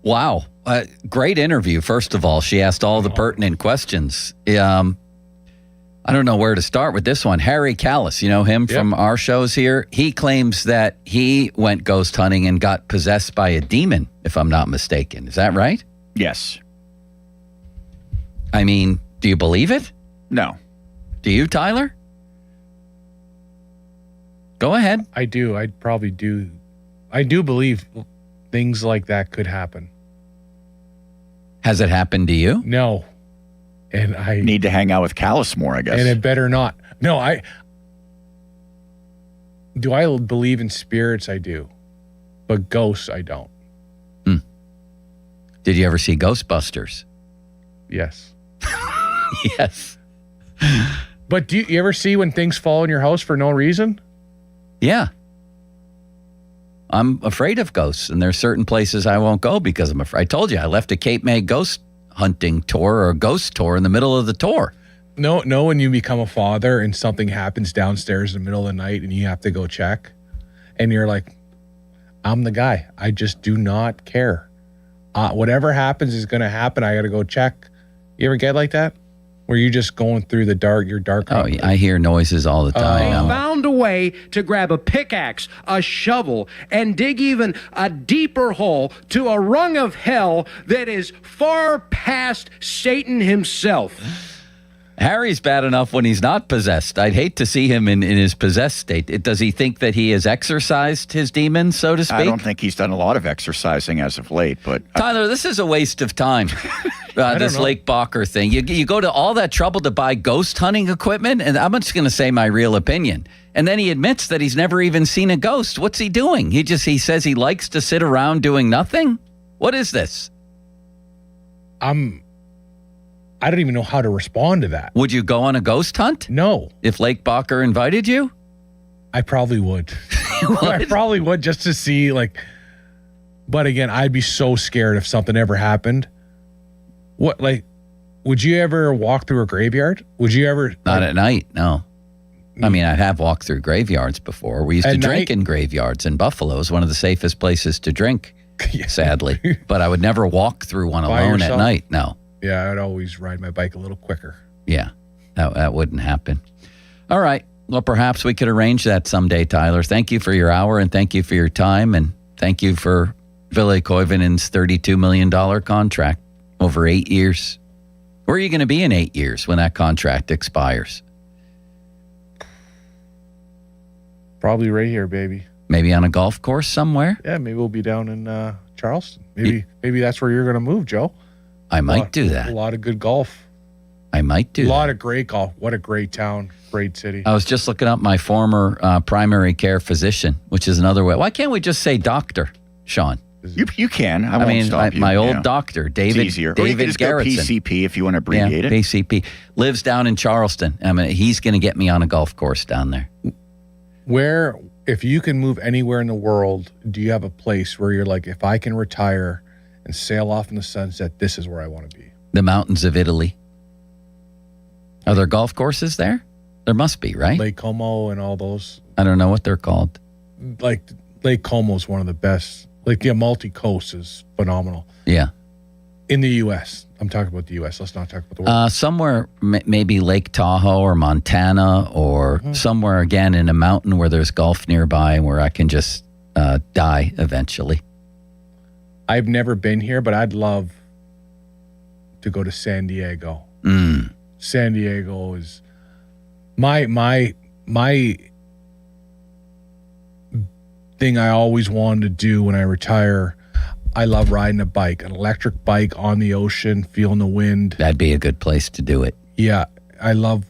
Wow. Great interview, first of all. She asked all the pertinent questions. I don't know where to start with this one. Harry Callis, you know him from our shows here. He claims that he went ghost hunting and got possessed by a demon, if I'm not mistaken. Is that right? Yes. I mean, do you believe it? No. Do you, Tyler? Go ahead. I do. I probably do. I do believe things like that could happen. Has it happened to you? No. And I need to hang out with Callis more, I guess. And it better not. No, I believe in spirits? I do. But ghosts, I don't. Did you ever see Ghostbusters? Yes. Yes. But do you ever see when things fall in your house for no reason? Yeah. I'm afraid of ghosts, and there's certain places I won't go because I'm afraid. I told you, I left a Cape May ghost hunting tour or a ghost tour in the middle of the tour. No, when you become a father and something happens downstairs in the middle of the night and you have to go check, and you're like, I'm the guy. I just do not care. Whatever happens is going to happen. I got to go check. You ever get like that? Where you're just going through the dark, you're dark. Oh, I hear noises all the time. They found a way to grab a pickaxe, a shovel, and dig even a deeper hole to a rung of hell that is far past Satan himself. Harry's bad enough when he's not possessed. I'd hate to see him in his possessed state. Does he think that he has exorcised his demons, so to speak? I don't think he's done a lot of exercising as of late, but... Tyler, this is a waste of time, this Lake Bacher thing. You go to all that trouble to buy ghost hunting equipment, and I'm just going to say my real opinion. And then he admits that he's never even seen a ghost. What's he doing? He says he likes to sit around doing nothing? What is this? I don't even know how to respond to that. Would you go on a ghost hunt? No. If Lake Bacher invited you? I probably would. I probably would just to see, but again, I'd be so scared if something ever happened. Would you ever walk through a graveyard? Would you ever? Not at night, no. I mean, I have walked through graveyards before. We used to drink in graveyards in Buffalo. It's one of the safest places to drink, sadly. But I would never walk through one alone at night, no. Yeah, I'd always ride my bike a little quicker. Yeah, that wouldn't happen. All right. Well, perhaps we could arrange that someday, Tyler. Thank you for your hour, and thank you for your time, and thank you for Ville Koivunen's $32 million contract over 8 years. Where are you going to be in 8 years when that contract expires? Probably right here, baby. Maybe on a golf course somewhere? Yeah, maybe we'll be down in Charleston. Maybe that's where you're going to move, Joe. I might do that. A lot of good golf. I might do that. A lot of great golf. What a great town, great city. I was just looking up my former primary care physician, which is another way. Why can't we just say doctor, Sean? You can. I won't stop you. My old doctor, David. It's easier. Or you can just go PCP if you want to abbreviate it. PCP. Lives down in Charleston. I mean, he's going to get me on a golf course down there. If you can move anywhere in the world, do you have a place where you're like, if I can retire and sail off in the sunset, this is where I want to be? The mountains of Italy. Are there golf courses there? There must be, right? Lake Como and all those. I don't know what they're called. Like Lake Como is one of the best. Like the Amalfi Coast is phenomenal. Yeah. In the U.S. I'm talking about the U.S. Let's not talk about the world. Somewhere, maybe Lake Tahoe or Montana or somewhere, again, in a mountain where there's golf nearby where I can just die eventually. I've never been here, but I'd love to go to San Diego. San Diego is my thing I always wanted to do when I retire. I love riding a bike, an electric bike on the ocean, feeling the wind. That'd be a good place to do it. Yeah. I love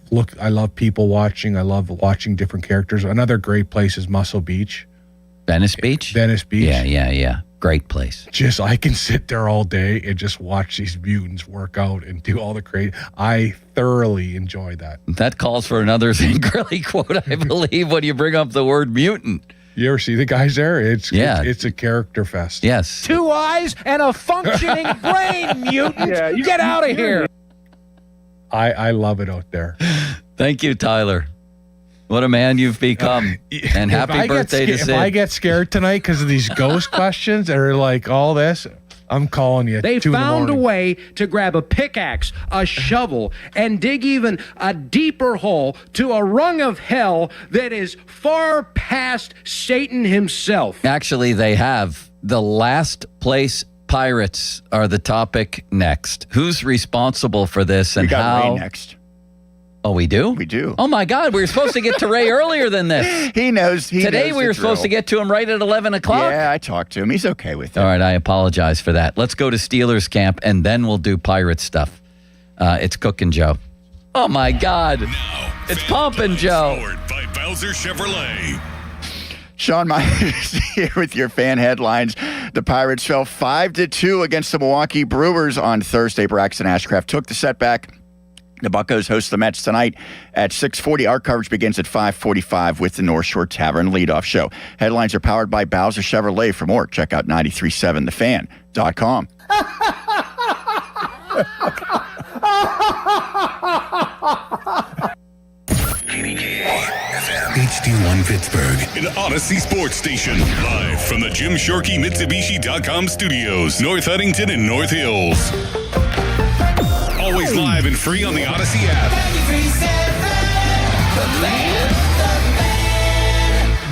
people watching. I love watching different characters. Another great place is Muscle Beach. Venice Beach? Venice Beach. Yeah. Great place. I can sit there all day and just watch these mutants work out and do all the crazy. I thoroughly enjoy that. That calls for another Zingerly quote, I believe, when you bring up the word mutant. You ever see the guys there? It's a character fest. Yes. 2 eyes and a functioning brain, mutant. Yeah, get out of here. I love it out there. Thank you, Tyler. What a man you've become. And happy birthday to Sid. If I get scared tonight because of these ghost questions or like all this, I'm calling you. They found a way to grab a pickaxe, a shovel, and dig even a deeper hole to a rung of hell that is far past Satan himself. Actually, they have. The last place pirates are the topic next. Who's responsible for this and we got how? Ray next. Oh, we do? We do. Oh, my God. We were supposed to get to Ray earlier than this. He knows. Today we were supposed to get to him right at 11 o'clock. Yeah, I talked to him. He's okay with it. All right. I apologize for that. Let's go to Steelers camp, and then we'll do pirate stuff. It's Cook and Joe. Oh, my God. It's Pumpin' Joe. Powered by Bowser Chevrolet. Sean Myers here with your fan headlines. The Pirates fell 5-2 against the Milwaukee Brewers on Thursday. Braxton Ashcraft took the setback. The Buccos host the Mets tonight at 6:40. Our coverage begins at 5:45 with the North Shore Tavern leadoff show. Headlines are powered by Bowser Chevrolet. For more, check out 937thefan.com. HD1 Pittsburgh, an Odyssey sports station. Live from the Jim Shorkey Mitsubishi.com studios, North Huntington and North Hills. Always live and free on the Odyssey app.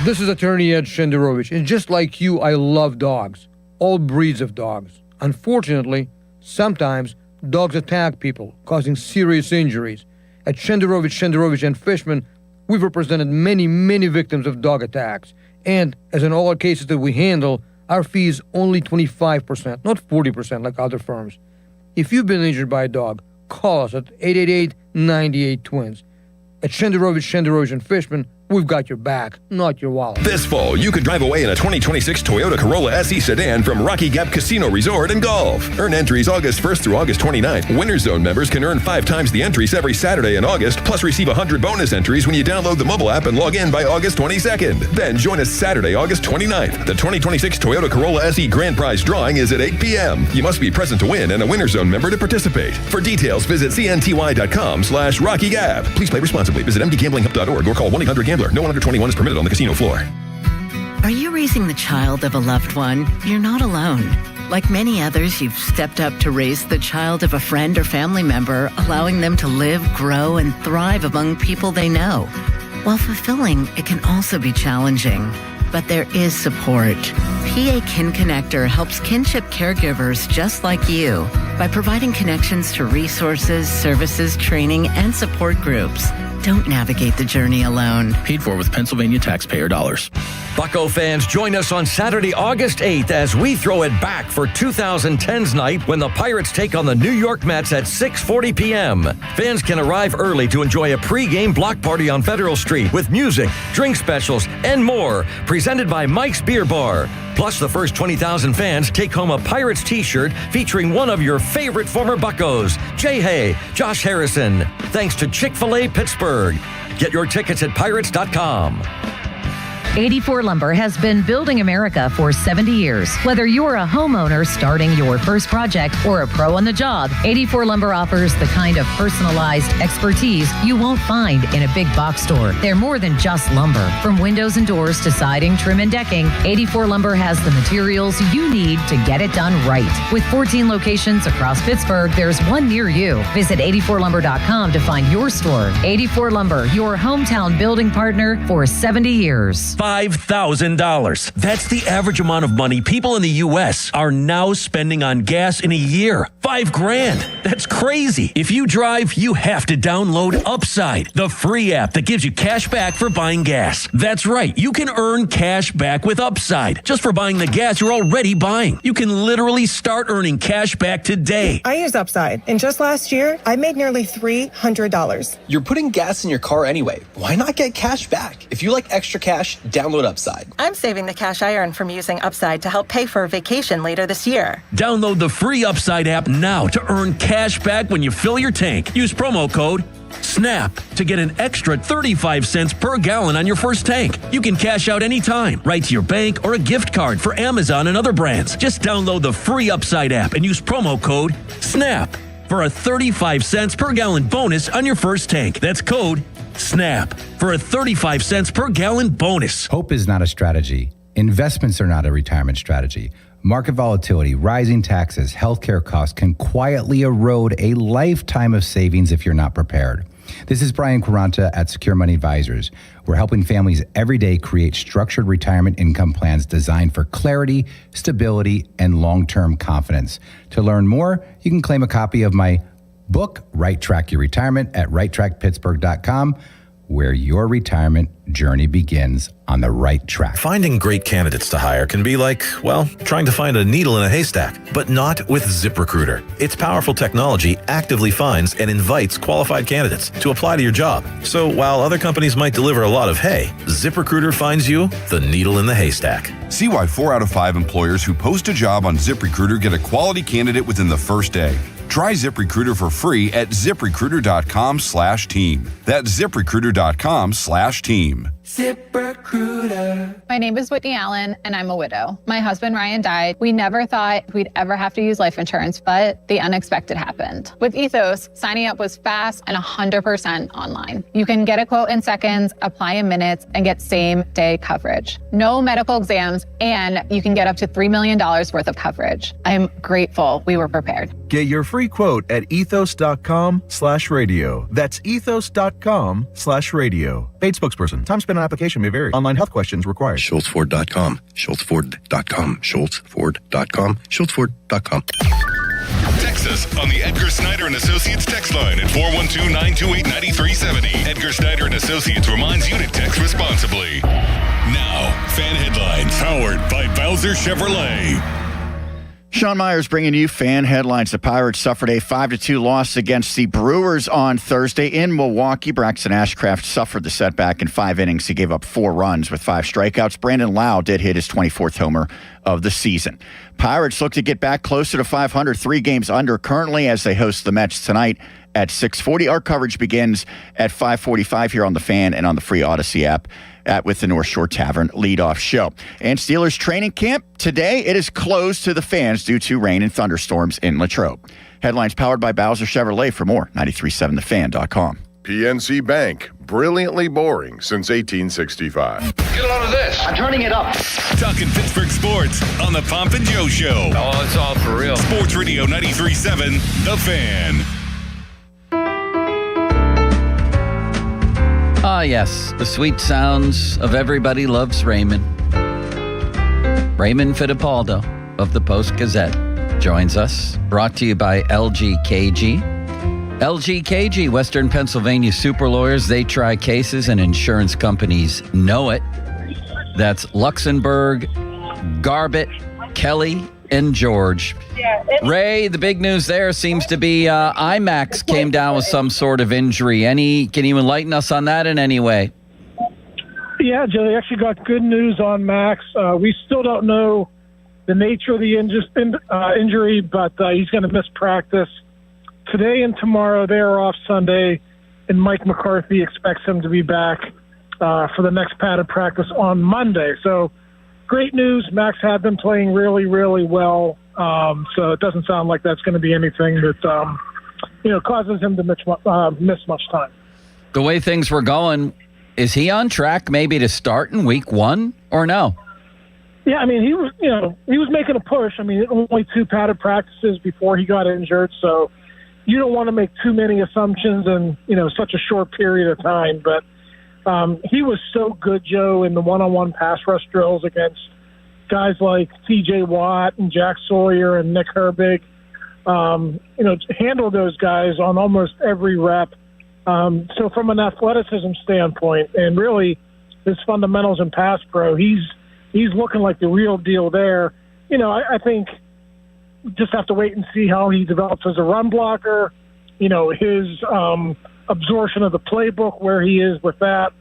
This is attorney Ed Shenderovich, and just like you, I love dogs. All breeds of dogs. Unfortunately, sometimes dogs attack people, causing serious injuries. At Shenderovich, and Fishman, we've represented many victims of dog attacks. And as in all our cases that we handle, our fee is only 25%, not 40% like other firms. If you've been injured by a dog, call us at 888-98-TWINS. At Shenderovich, and Fishman, we've got your back, not your wallet. This fall, you could drive away in a 2026 Toyota Corolla SE sedan from Rocky Gap Casino Resort and Golf. Earn entries August 1st through August 29th. Winter Zone members can earn 5 times the entries every Saturday in August, plus receive 100 bonus entries when you download the mobile app and log in by August 22nd. Then join us Saturday, August 29th. The 2026 Toyota Corolla SE Grand Prize drawing is at 8 p.m. You must be present to win and a Winter Zone member to participate. For details, visit cnty.com/Rocky Gap. Please play responsibly. Visit mdgamblinghelp.org or call 1-800-GAMBLER. No one under 21 is permitted on the casino floor. Are you raising the child of a loved one? You're not alone. Like many others, you've stepped up to raise the child of a friend or family member, allowing them to live, grow, and thrive among people they know. While fulfilling, it can also be challenging. But there is support. PA Kin Connector helps kinship caregivers just like you by providing connections to resources, services, training, and support groups. Don't navigate the journey alone. Paid for with Pennsylvania taxpayer dollars. Bucco fans, join us on Saturday, August 8th as we throw it back for 2010's night when the Pirates take on the New York Mets at 6:40 p.m. Fans can arrive early to enjoy a pre-game block party on Federal Street with music, drink specials, and more, presented by Mike's Beer Bar. Plus, the first 20,000 fans take home a Pirates t-shirt featuring one of your favorite former Buccos, Jay Hay, Josh Harrison, thanks to Chick-fil-A Pittsburgh. Get your tickets at pirates.com. 84 Lumber has been building America for 70 years. Whether you're a homeowner starting your first project or a pro on the job, 84 Lumber offers the kind of personalized expertise you won't find in a big box store. They're more than just lumber. From windows and doors to siding, trim, and decking, 84 Lumber has the materials you need to get it done right. With 14 locations across Pittsburgh, there's one near you. Visit 84lumber.com to find your store. 84 Lumber, your hometown building partner for 70 years. $5,000. That's the average amount of money people in the U.S. are now spending on gas in a year. $5,000. That's crazy. If you drive, you have to download Upside, the free app that gives you cash back for buying gas. That's right. You can earn cash back with Upside just for buying the gas you're already buying. You can literally start earning cash back today. I use Upside, and just last year, I made nearly $300. You're putting gas in your car anyway. Why not get cash back? If you like extra cash, download Upside. I'm saving the cash I earn from using Upside to help pay for a vacation later this year. Download the free Upside app now to earn cash back when you fill your tank. Use promo code SNAP to get an extra 35 cents per gallon on your first tank. You can cash out anytime, right to your bank or a gift card for Amazon and other brands. Just download the free Upside app and use promo code SNAP for a 35 cents per gallon bonus on your first tank. That's code SNAP for a 35 cents per gallon bonus. Hope is not a strategy. Investments are not a retirement strategy. Market volatility, rising taxes, healthcare costs can quietly erode a lifetime of savings if you're not prepared. This is Brian Quaranta at Secure Money Advisors. We're helping families every day create structured retirement income plans designed for clarity, stability, and long-term confidence. To learn more, you can claim a copy of my book, Right Track Your Retirement, at righttrackpittsburgh.com, where your retirement journey begins on the right track. Finding great candidates to hire can be like, well, trying to find a needle in a haystack, but not with ZipRecruiter. Its powerful technology actively finds and invites qualified candidates to apply to your job. So while other companies might deliver a lot of hay, ZipRecruiter finds you the needle in the haystack. See why 4 out of 5 employers who post a job on ZipRecruiter get a quality candidate within the first day. Try ZipRecruiter for free at ZipRecruiter.com/team. That's ZipRecruiter.com/team. ZipRecruiter. My name is Whitney Allen, and I'm a widow. My husband, Ryan, died. We never thought we'd ever have to use life insurance, but the unexpected happened. With Ethos, signing up was fast and 100% online. You can get a quote in seconds, apply in minutes, and get same-day coverage. No medical exams, and you can get up to $3 million worth of coverage. I'm grateful we were prepared. Get your free quote at ethos.com/radio. That's ethos.com/radio. Paid spokesperson. Time spent on application may vary. Online health questions required. SchultzFord.com. SchultzFord.com. SchultzFord.com. SchultzFord.com. Text us on the Edgar Snyder and Associates text line at 412-928-9370. Edgar Snyder and Associates reminds you to text responsibly. Now, fan headlines powered by Bowser Chevrolet. Sean Myers bringing you fan headlines. The Pirates suffered a 5-2 loss against the Brewers on Thursday in Milwaukee. Braxton Ashcraft suffered the setback in 5 innings. He gave up 4 runs with 5 strikeouts. Brandon Lau did hit his 24th homer of the season. Pirates look to get back closer to 500, 3 games under currently as they host the Mets tonight at 6:40. Our coverage begins at 5:45 here on the Fan and on the free Odyssey app with the North Shore Tavern leadoff show. And Steelers training camp today, it is closed to the fans due to rain and thunderstorms in Latrobe. Headlines powered by Bowser Chevrolet. For more, 937thefan.com. PNC Bank, brilliantly boring since 1865. Get a load of this. I'm turning it up. Talking Pittsburgh sports on the Pomp and Joe Show. Oh, it's all for real. Sports Radio 93.7, The Fan. Ah, yes, the sweet sounds of Everybody Loves Raymond. Raymond Fittipaldo of the Post-Gazette joins us, brought to you by LGKG. LGKG, Western Pennsylvania super lawyers. They try cases and insurance companies know it. That's Luxembourg, Garbett, Kelly, and George. Ray, the big news there seems to be IMAX came down with some sort of injury. Can you enlighten us on that in any way? Yeah, Joe, they actually got good news on Max. We still don't know the nature of the injury, but he's going to miss practice. Today and tomorrow, they are off Sunday, and Mike McCarthy expects him to be back for the next padded practice on Monday. So great news. Max had been playing really, really well. So it doesn't sound like that's going to be anything that, causes him to miss much time. The way things were going, is he on track maybe to start in week 1 or no? Yeah, I mean, he was making a push. I mean, only 2 padded practices before he got injured. So you don't want to make too many assumptions in, such a short period of time. But he was so good, Joe, in the one-on-one pass rush drills against guys like T.J. Watt and Jack Sawyer and Nick Herbig. Handled those guys on almost every rep. So from an athleticism standpoint and really his fundamentals in pass pro, he's looking like the real deal there. I think just have to wait and see how he develops as a run blocker, his absorption of the playbook, where he is with that.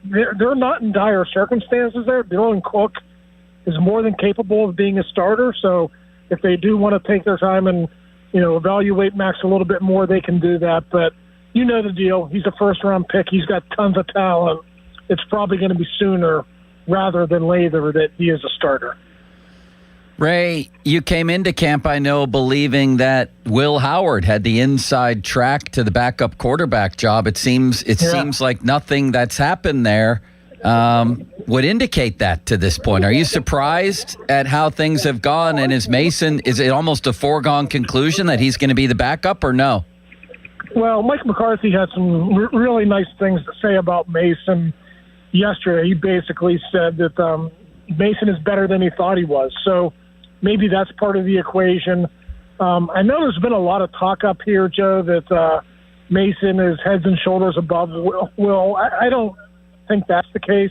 They're not in dire circumstances there. Dylan Cook is more than capable of being a starter. So if they do want to take their time and, evaluate Max a little bit more, they can do that. But you know the deal. He's a first-round pick. He's got tons of talent. It's probably going to be sooner rather than later that he is a starter. Ray, you came into camp, I know, believing that Will Howard had the inside track to the backup quarterback job. It seems like nothing that's happened there would indicate that to this point. Are you surprised at how things have gone? And is it almost a foregone conclusion that he's going to be the backup or no? Well, Mike McCarthy had some really nice things to say about Mason yesterday. He basically said that Mason is better than he thought he was. So maybe that's part of the equation. I know there's been a lot of talk up here, Joe, that Mason is heads and shoulders above Will. I don't think that's the case.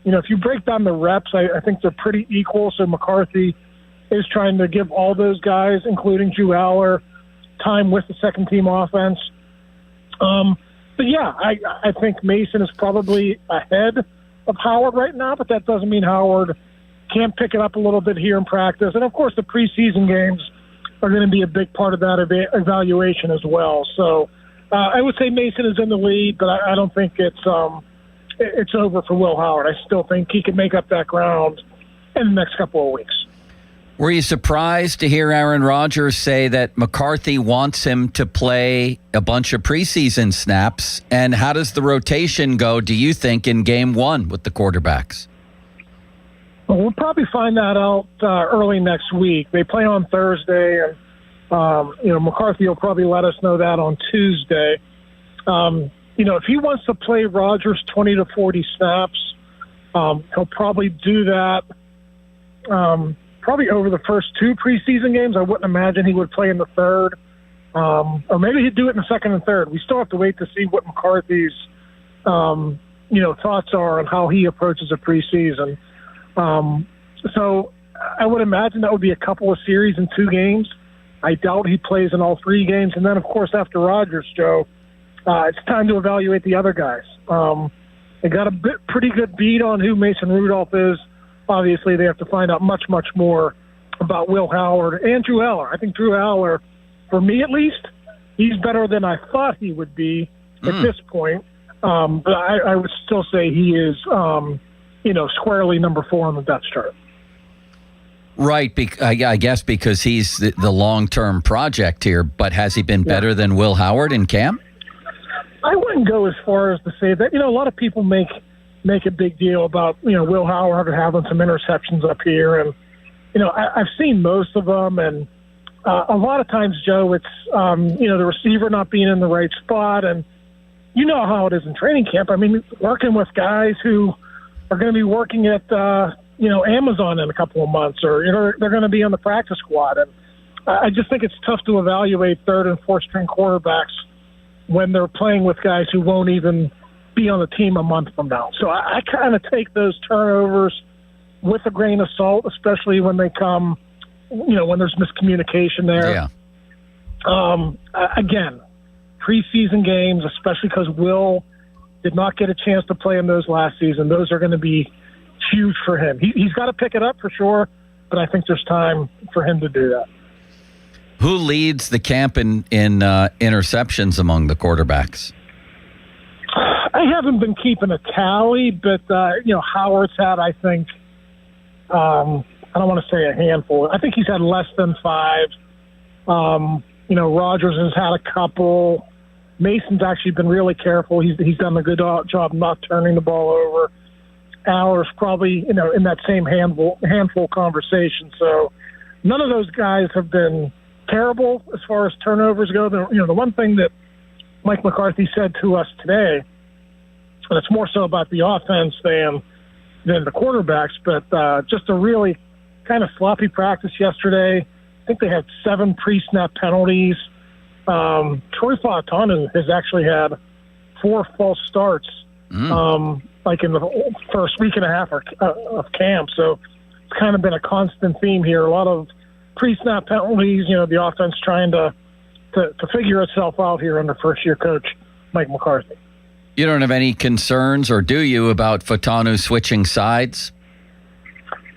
You know, if you break down the reps, I think they're pretty equal. So McCarthy is trying to give all those guys, including Drew Aller, time with the second-team offense. But, yeah, I think Mason is probably ahead of Howard right now, but that doesn't mean Howard can't pick it up a little bit here in practice. And, of course, the preseason games are going to be a big part of that evaluation as well. So I would say Mason is in the lead, but I don't think it's over for Will Howard. I still think he can make up that ground in the next couple of weeks. Were you surprised to hear Aaron Rodgers say that McCarthy wants him to play a bunch of preseason snaps? And how does the rotation go, do you think, in game one with the quarterbacks? Well, we'll probably find that out early next week. They play on Thursday, and McCarthy will probably let us know that on Tuesday. If he wants to play Rodgers 20 to 40 snaps, he'll probably do that probably over the first two preseason games. I wouldn't imagine he would play in the third. Or maybe he'd do it in the second and third. We still have to wait to see what McCarthy's, thoughts are on how he approaches a preseason. So I would imagine that would be a couple of series in 2 games. I doubt he plays in all 3 games. And then, of course, after Rodgers, Joe, it's time to evaluate the other guys. They got a pretty good beat on who Mason Rudolph is. Obviously, they have to find out much, much more about Will Howard and Drew Aller. I think Drew Aller, for me at least, he's better than I thought he would be at this point. But I would still say he is, squarely number 4 on the depth chart. Right, I guess because he's the long-term project here, but has he been better than Will Howard in camp? I wouldn't go as far as to say that. A lot of people make a big deal about, Will Howard having some interceptions up here. And, I've seen most of them. And a lot of times, Joe, it's, the receiver not being in the right spot. And you know how it is in training camp. I mean, working with guys who are going to be working at, Amazon in a couple of months, or, they're going to be on the practice squad. And I just think it's tough to evaluate third and fourth string quarterbacks when they're playing with guys who won't even be on the team a month from now. So I kind of take those turnovers with a grain of salt, especially when they come, when there's miscommunication there. Yeah. Again, preseason games, especially because Will did not get a chance to play in those last season, those are going to be huge for him. He's got to pick it up for sure, but I think there's time for him to do that. Who leads the camp in interceptions among the quarterbacks? I haven't been keeping a tally, but, Howard's had, I think, I don't want to say a handful. I think he's had less than 5. Rodgers has had a couple. Mason's actually been really careful. He's done a good job not turning the ball over. Aller's probably, in that same handful conversation. So none of those guys have been terrible as far as turnovers go. The one thing that Mike McCarthy said to us today, and it's more so about the offense than the quarterbacks, but just a really kind of sloppy practice yesterday. I think they had 7 pre-snap penalties. Troy Fautanu has actually had 4 false starts, like in the first week and a half of camp. So it's kind of been a constant theme here. A lot of pre-snap penalties, the offense trying to figure itself out here under first-year coach Mike McCarthy. You don't have any concerns, or do you, about Fautanu switching sides?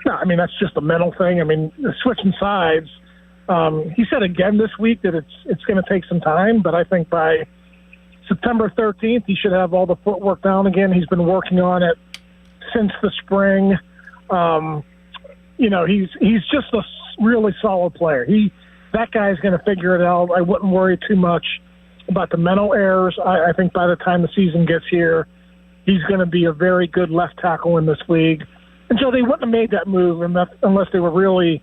No, I mean, that's just a mental thing. I mean, switching sides, he said again this week that it's going to take some time, but I think by September 13th, he should have all the footwork down again. He's been working on it since the spring. He's just a really solid player. That guy's going to figure it out. I wouldn't worry too much about the mental errors. I think by the time the season gets here, he's going to be a very good left tackle in this league. And so they wouldn't have made that move unless they were really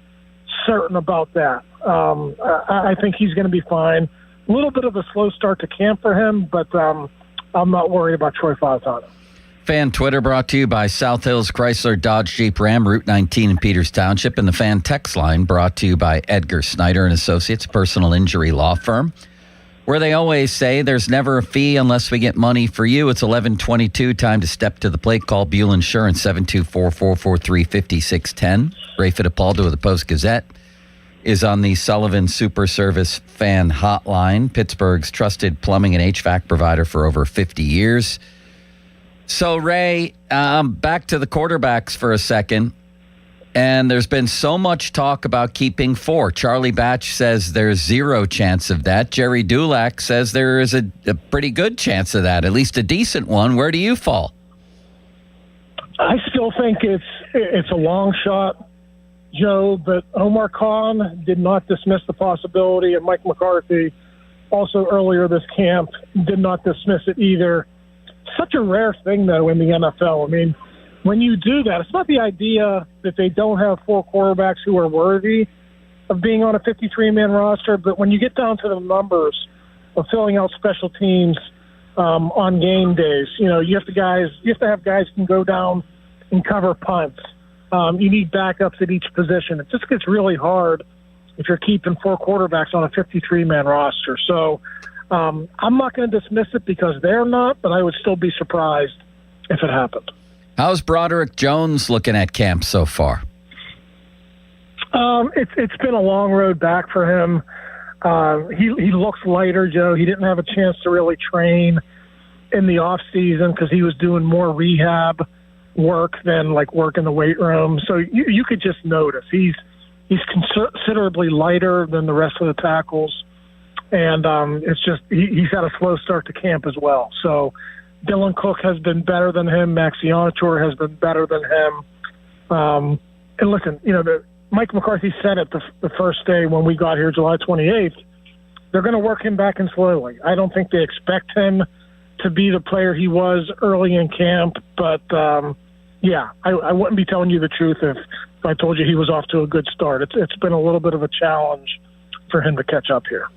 certain about that. I think he's going to be fine. A little bit of a slow start to camp for him, but I'm not worried about Troy Fautanu. Fan Twitter brought to you by South Hills Chrysler Dodge Jeep Ram, Route 19 in Peters Township, and the Fan Text Line brought to you by Edgar Snyder and Associates, personal injury law firm. where they always say there's never a fee unless we get money for you. It's 11:22. Time to step to the plate. Call Buell Insurance 724-443-5610. Ray Fittipaldo of the Post-Gazette is on the Sullivan Super Service fan hotline, Pittsburgh's trusted plumbing and HVAC provider for over 50 years. So, Ray, back to the quarterbacks for a second. And there's been so much talk about keeping 4. Charlie Batch says there's 0 chance of that. Jerry Dulac says there is a pretty good chance of that, at least a decent one. Where do you fall? I still think it's a long shot, Joe, but Omar Khan did not dismiss the possibility, and Mike McCarthy also earlier this camp did not dismiss it either. Such a rare thing, though, in the NFL. I mean, when you do that, it's not the idea that they don't have 4 quarterbacks who are worthy of being on a 53-man roster, but when you get down to the numbers of filling out special teams on game days, you have to have guys who can go down and cover punts. You need backups at each position. It just gets really hard if you're keeping 4 quarterbacks on a 53-man roster. So I'm not going to dismiss it because they're not, but I would still be surprised if it happened. How's Broderick Jones looking at camp so far? It's been a long road back for him. He looks lighter, Joe. He didn't have a chance to really train in the off season because he was doing more rehab work than like work in the weight room. So you could just notice he's considerably lighter than the rest of the tackles, and it's just he's had a slow start to camp as well. So Dylan Cook has been better than him. Max Ionitor has been better than him. And listen, Mike McCarthy said it the first day when we got here, July 28th, they're going to work him back in slowly. I don't think they expect him to be the player he was early in camp, but I wouldn't be telling you the truth if I told you he was off to a good start. It's been a little bit of a challenge for him to catch up here.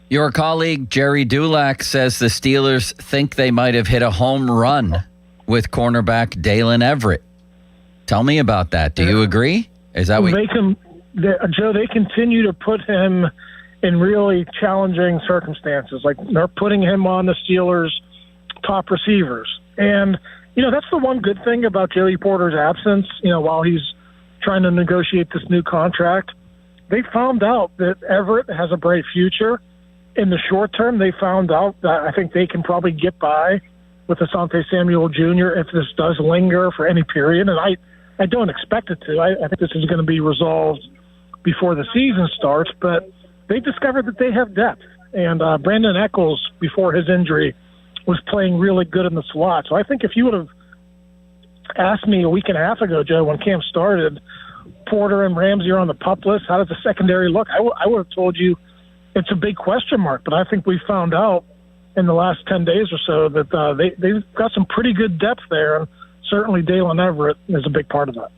Your colleague, Jerry Dulac, says the Steelers think they might have hit a home run with cornerback Dalen Everett. Tell me about that. Do you agree? Is that Joe, they continue to put him in really challenging circumstances. Like they're putting him on the Steelers' top receivers. And, that's the one good thing about Joey Porter's absence, while he's trying to negotiate this new contract. They found out that Everett has a bright future. In the short term, they found out that I think they can probably get by with Asante Samuel Jr. if this does linger for any period. And I don't expect it to. I think this is going to be resolved before the season starts. But they discovered that they have depth. And Brandon Echols, before his injury, was playing really good in the slot. So I think if you would have asked me a week and a half ago, Joe, when camp started, Porter and Ramsey are on the PUP list, how does the secondary look? I would have told you it's a big question mark, but I think we found out in the last 10 days or so that they've got some pretty good depth there, and certainly Dalen Everett is a big part of that.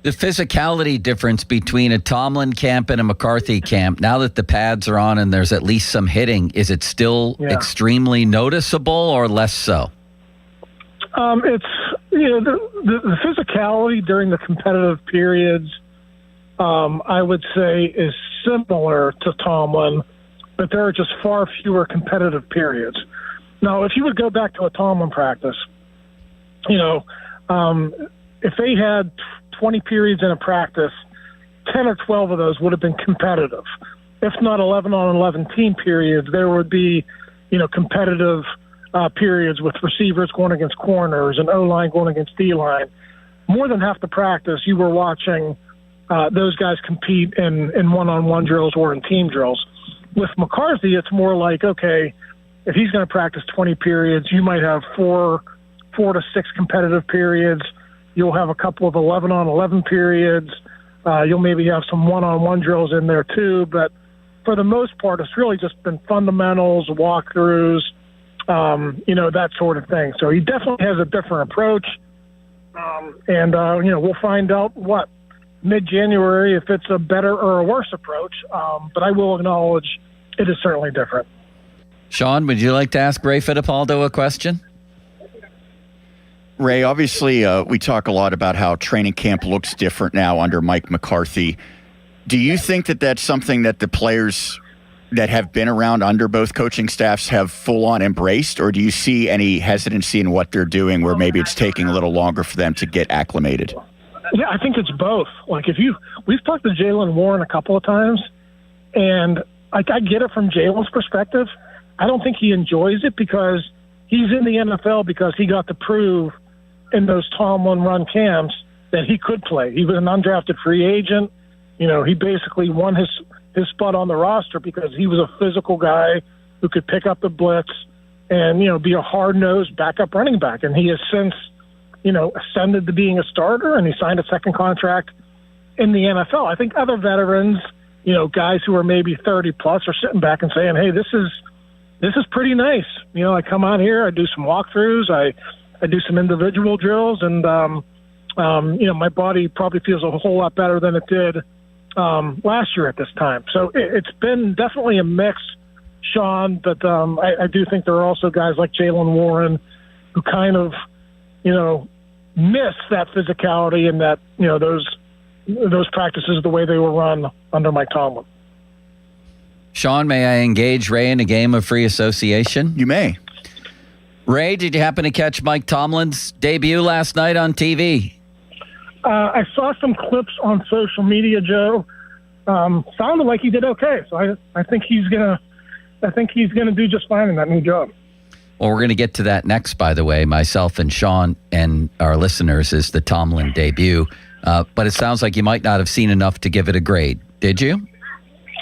The physicality difference between a Tomlin camp and a McCarthy camp, now that the pads are on and there's at least some hitting, is it still extremely noticeable or less so? It's, the physicality during the competitive periods, I would say, is similar to Tomlin, but there are just far fewer competitive periods. Now, if you would go back to a Tomlin practice, if they had 20 periods in a practice, 10 or 12 of those would have been competitive. If not 11-on-11 team periods, there would be, competitive periods with receivers going against corners and O-line going against D-line. More than half the practice, you were watching those guys compete in one-on-one drills or in team drills. With McCarthy, it's more like, okay, if he's going to practice 20 periods, you might have four to six competitive periods. You'll have a couple of 11-on-11 periods. You'll maybe have some one-on-one drills in there too. But for the most part, it's really just been fundamentals, walkthroughs, that sort of thing. So he definitely has a different approach. We'll find out mid-January if it's a better or a worse approach. But I will acknowledge it is certainly different. Sean, would you like to ask Ray Fittipaldo a question? Ray, obviously, we talk a lot about how training camp looks different now under Mike McCarthy. Do you think that that's something that the players that have been around under both coaching staffs have full on embraced, or do you see any hesitancy in what they're doing where maybe it's taking a little longer for them to get acclimated? Yeah, I think it's both. Like we've talked to Jaylen Warren a couple of times, and I get it from Jalen's perspective. I don't think he enjoys it because he's in the NFL because he got to prove in those Tomlin run camps that he could play. He was an undrafted free agent. He basically won his spot on the roster because he was a physical guy who could pick up the blitz and, be a hard-nosed backup running back. And he has since, ascended to being a starter, and he signed a second contract in the NFL. I think other veterans, guys who are maybe 30-plus are sitting back and saying, hey, this is pretty nice. I come out here, I do some walkthroughs, I do some individual drills, and, my body probably feels a whole lot better than it did last year at this time. So it's been definitely a mix, Sean, but I do think there are also guys like Jaylen Warren who kind of, miss that physicality and that, those practices the way they were run under Mike Tomlin. Sean, may I engage Ray in a game of free association? You may. Ray, did you happen to catch Mike Tomlin's debut last night on TV? I saw some clips on social media, Joe. Sounded like he did okay, so I think he's gonna do just fine in that new job. Well, we're going to get to that next, by the way. Myself and Sean and our listeners is the Tomlin debut. But it sounds like you might not have seen enough to give it a grade. Did you?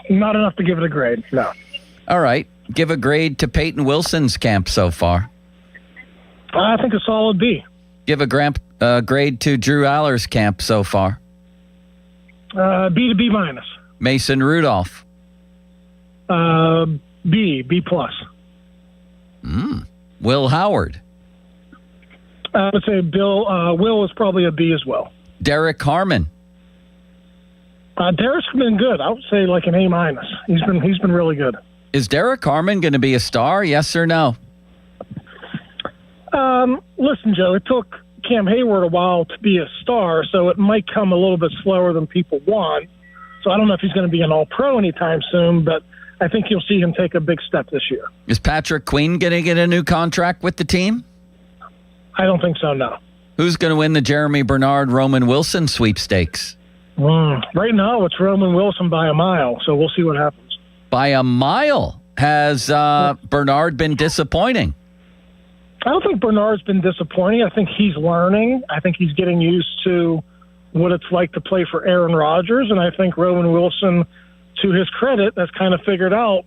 Not enough to give it a grade, no. All right. Give a grade to Peyton Wilson's camp so far. I think a solid B. Give a grade to Drew Aller's camp so far. B to B minus. Mason Rudolph. B plus. Will Howard. I would say Will is probably a B as well. Derek Harmon. Derek's been good. I would say like an A minus. He's been really good. Is Derek Harmon going to be a star? Yes or no? Listen, Joe, it took Cam Hayward a while to be a star, so it might come a little bit slower than people want. So I don't know if he's going to be an all-pro anytime soon, but I think you'll see him take a big step this year. Is Patrick Queen going to get a new contract with the team? I don't think so, no. Who's going to win the Jeremy Bernard, Roman Wilson sweepstakes? Right now, it's Roman Wilson by a mile, so we'll see what happens. By a mile? Has Bernard been disappointing? I don't think Bernard's been disappointing. I think he's learning. I think he's getting used to what it's like to play for Aaron Rodgers, and I think Roman Wilson, to his credit, has kind of figured out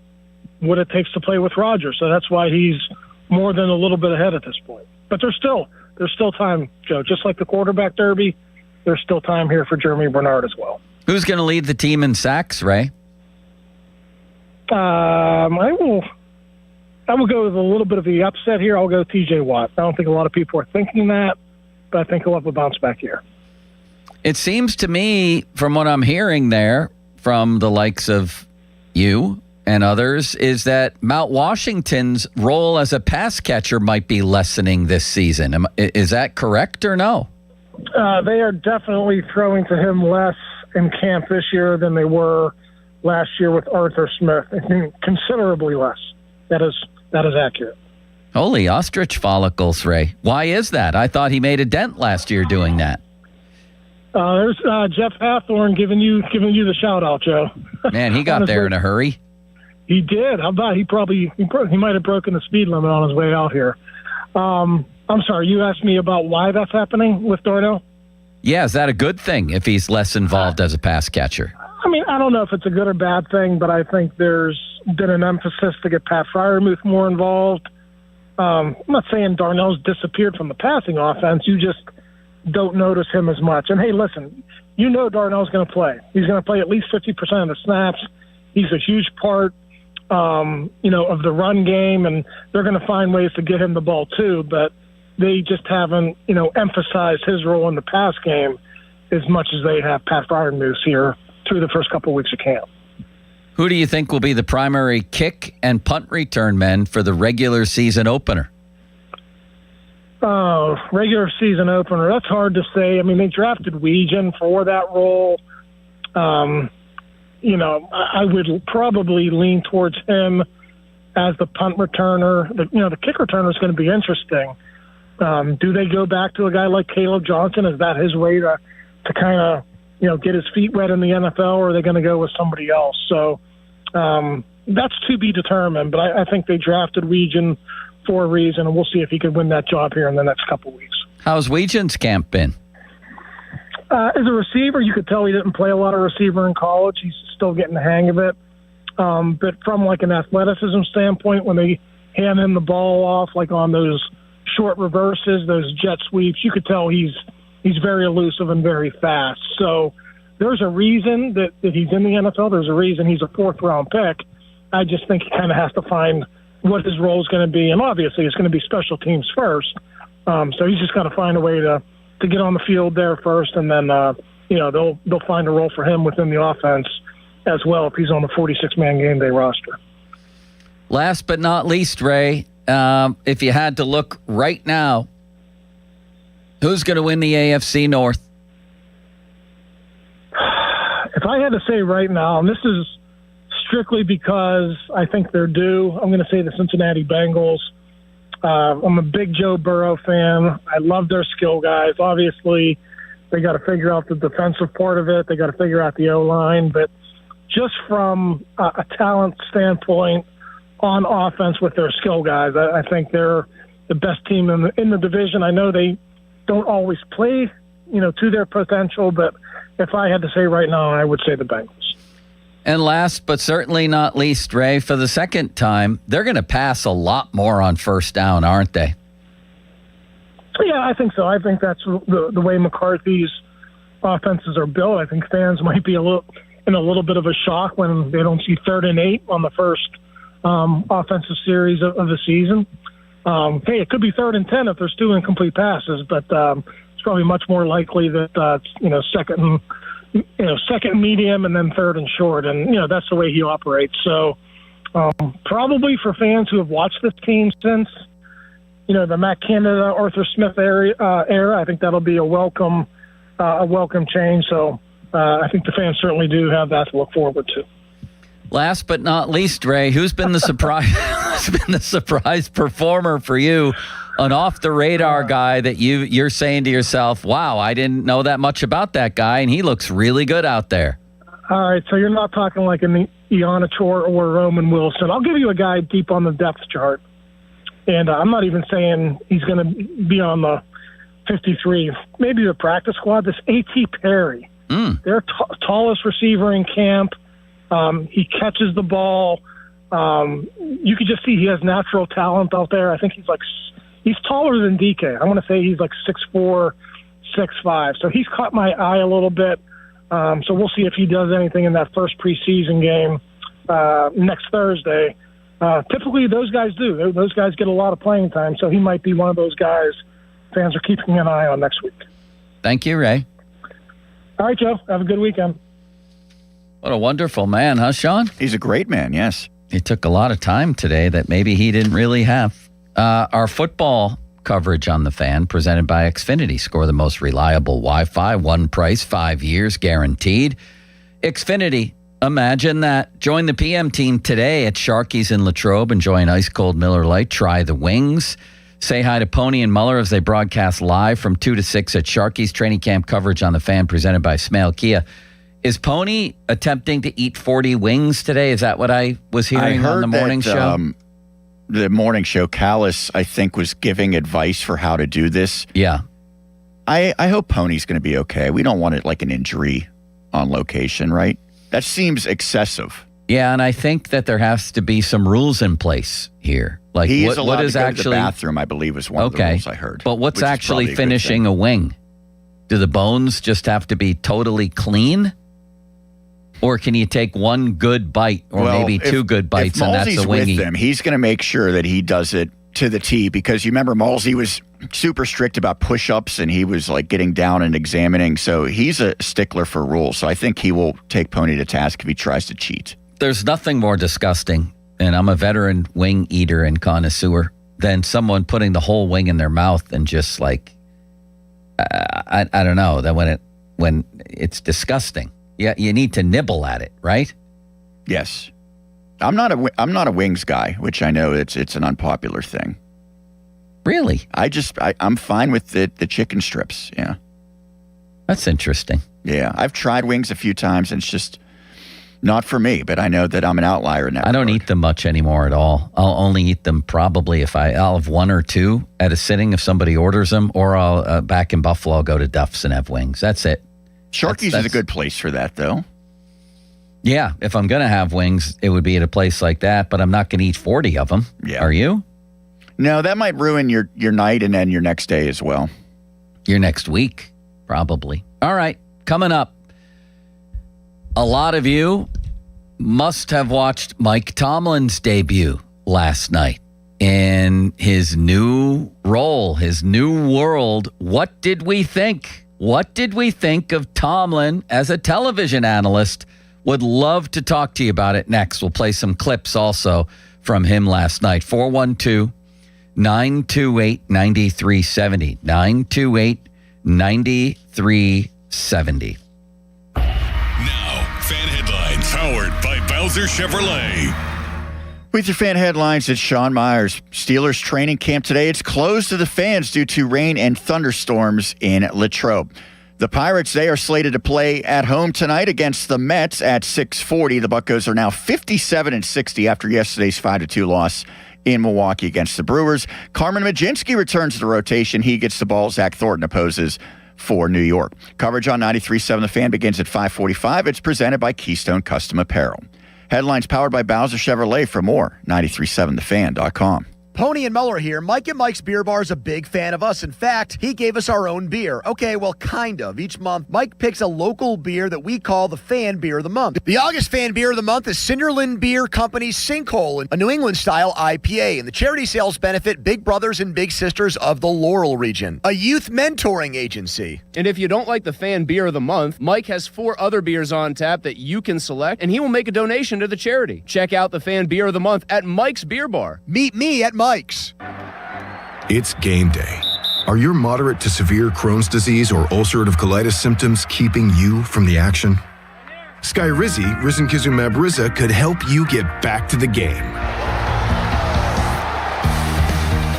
what it takes to play with Rodgers. So that's why he's more than a little bit ahead at this point. But there's still time, Joe. Just like the quarterback derby, there's still time here for Jeremy Bernard as well. Who's going to lead the team in sacks, Ray? I will go with a little bit of the upset here. I'll go TJ Watt. I don't think a lot of people are thinking that, but I think he'll have a bounce back here. It seems to me, from what I'm hearing there, from the likes of you and others, is that Mount Washington's role as a pass catcher might be lessening this season. Is that correct or no? They are definitely throwing to him less in camp this year than they were last year with Arthur Smith. I think considerably less. That is accurate. Holy ostrich follicles, Ray. Why is that? I thought he made a dent last year doing that. There's Jeff Hathorn giving you the shout out, Joe. Man, he got there in a hurry. He did. How about he might have broken the speed limit on his way out here. I'm sorry, you asked me about why that's happening with Darnell? Yeah, is that a good thing if he's less involved as a pass catcher? I mean, I don't know if it's a good or bad thing, but I think there's been an emphasis to get Pat Freiermuth more involved. I'm not saying Darnell's disappeared from the passing offense. You just don't notice him as much. And, hey, listen, you know Darnell's going to play. He's going to play at least 50% of the snaps. He's a huge part, of the run game, and they're going to find ways to get him the ball too, but they just haven't, emphasized his role in the pass game as much as they have Pat Freiermuth here through the first couple of weeks of camp. Who do you think will be the primary kick and punt return men for the regular season opener? Regular season opener, that's hard to say. I mean, they drafted Weegan for that role. I would probably lean towards him as the punt returner. The kick returner is going to be interesting. Do they go back to a guy like Caleb Johnson? Is that his way to kind of, get his feet wet in the NFL, or are they going to go with somebody else? So that's to be determined. But I think they drafted Weegan for a reason, and we'll see if he could win that job here in the next couple of weeks. How's Weegan's camp been? As a receiver, you could tell he didn't play a lot of receiver in college. He's still getting the hang of it. But from like an athleticism standpoint, when they hand him the ball off, like on those short reverses, those jet sweeps, you could tell he's very elusive and very fast. So there's a reason that he's in the NFL. There's a reason he's a 4th-round pick. I just think he kind of has to find what his role is going to be. And obviously it's going to be special teams first. So he's just got to find a way to get on the field there first, and then they'll find a role for him within the offense as well if he's on the 46-man game day roster. Last but not least, Ray, if you had to look right now, who's going to win the AFC North? If I had to say right now, and this is strictly because I think they're due, I'm going to say the Cincinnati Bengals. I'm a big Joe Burrow fan. I love their skill guys. Obviously, they got to figure out the defensive part of it. They got to figure out the O-line. But just from a talent standpoint on offense with their skill guys, I think they're the best team in the division. I know they don't always play, to their potential, but if I had to say right now, I would say the Bengals. And last but certainly not least, Ray, for the second time, they're going to pass a lot more on first down, aren't they? Yeah, I think so. I think that's the way McCarthy's offenses are built. I think fans might be in a little bit of a shock when they don't see 3rd and 8 on the first offensive series of the season. Hey, it could be 3rd and 10 if there's 2 incomplete passes, but it's probably much more likely that second medium and then 3rd and short, and that's the way he operates. So probably for fans who have watched this team since the Matt Canada, Arthur Smith era, I think that'll be a welcome change. So I think the fans certainly do have that to look forward to. Last but not least, Ray, who's been the surprise performer for you? An off-the-radar guy that you're saying to yourself, wow, I didn't know that much about that guy, and he looks really good out there. All right, so you're not talking like an Ianachor or Roman Wilson. I'll give you a guy deep on the depth chart, and I'm not even saying he's going to be on the 53, maybe the practice squad. This A.T. Perry, their tallest receiver in camp. He catches the ball. You could just see he has natural talent out there. I think he's taller than DK. I want to say he's like 6'4", 6'5". So he's caught my eye a little bit. So we'll see if he does anything in that first preseason game next Thursday. Typically those guys do. Those guys get a lot of playing time. So he might be one of those guys fans are keeping an eye on next week. Thank you, Ray. All right, Joe. Have a good weekend. What a wonderful man, huh, Sean? He's a great man, yes. He took a lot of time today that maybe he didn't really have. Our football coverage on The Fan, presented by Xfinity. Score the most reliable Wi-Fi, one price, 5 years guaranteed. Xfinity, imagine that. Join the PM team today at Sharky's in Latrobe. Enjoy an ice-cold Miller Lite. Try the wings. Say hi to Pony and Muller as they broadcast live from 2 to 6 at Sharky's. Training camp coverage on The Fan, presented by Smale Kia. Is Pony attempting to eat 40 wings today? Is that what I was hearing on the morning show? The morning show, Callis, I think, was giving advice for how to do this. Yeah. I hope Pony's going to be okay. We don't want it like an injury on location, right? That seems excessive. Yeah, and I think that there has to be some rules in place here. Like he what, is allowed what is to go actually to the bathroom, I believe, is one of the rules I heard. But what's which is actually probably finishing a wing? Do the bones just have to be totally clean? Or can you take one good bite or maybe two good bites and that's a wingy? With them, he's going to make sure that he does it to the T, because you remember Malsey was super strict about push-ups and he was like getting down and examining. So he's a stickler for rules. So I think he will take Pony to task if he tries to cheat. There's nothing more disgusting, and I'm a veteran wing eater and connoisseur, than someone putting the whole wing in their mouth and just like, I don't know, that when it's disgusting. Yeah, you need to nibble at it, right? Yes. I'm not a wings guy, which I know it's an unpopular thing. Really? I'm fine with the chicken strips. Yeah. That's interesting. Yeah, I've tried wings a few times, and it's just not for me. But I know that I'm an outlier in that. I don't eat them much anymore at all. I'll only eat them probably if I'll have one or two at a sitting if somebody orders them, or I'll back in Buffalo, I'll go to Duff's and have wings. That's it. Sharky's is a good place for that, though. Yeah, if I'm going to have wings, it would be at a place like that, but I'm not going to eat 40 of them. Yeah. Are you? No, that might ruin your night and then your next day as well. Your next week, probably. All right, coming up. A lot of you must have watched Mike Tomlin's debut last night in his new role, his new world. What did we think? What did we think of Tomlin as a television analyst? Would love to talk to you about it next. We'll play some clips also from him last night. 412-928-9370. 928-9370. Now, fan headlines powered by Bowser Chevrolet. With your fan headlines, it's Sean Myers. Steelers training camp today. It's closed to the fans due to rain and thunderstorms in Latrobe. The Pirates, they are slated to play at home tonight against the Mets at 6:40. The Buccos are now 57-60 after yesterday's 5-2 loss in Milwaukee against the Brewers. Carmen Mlodzinski returns to the rotation. He gets the ball. Zach Thornton opposes for New York. Coverage on 93.7 The Fan begins at 5:45. It's presented by Keystone Custom Apparel. Headlines powered by Bowser Chevrolet. For more, 937thefan.com. Pony and Muller here. Mike and Mike's Beer Bar is a big fan of us. In fact, he gave us our own beer. Okay, well, kind of. Each month, Mike picks a local beer that we call the Fan Beer of the Month. The August Fan Beer of the Month is Cinderland Beer Company's Sinkhole, a New England-style IPA. And the charity sales benefit Big Brothers and Big Sisters of the Laurel region, a youth mentoring agency. And if you don't like the Fan Beer of the Month, Mike has 4 other beers on tap that you can select, and he will make a donation to the charity. Check out the Fan Beer of the Month at Mike's Beer Bar. Meet me at Mike's. It's game day. Are your moderate to severe Crohn's disease or ulcerative colitis symptoms keeping you from the action? Skyrizi, risankizumab Riza, could help you get back to the game.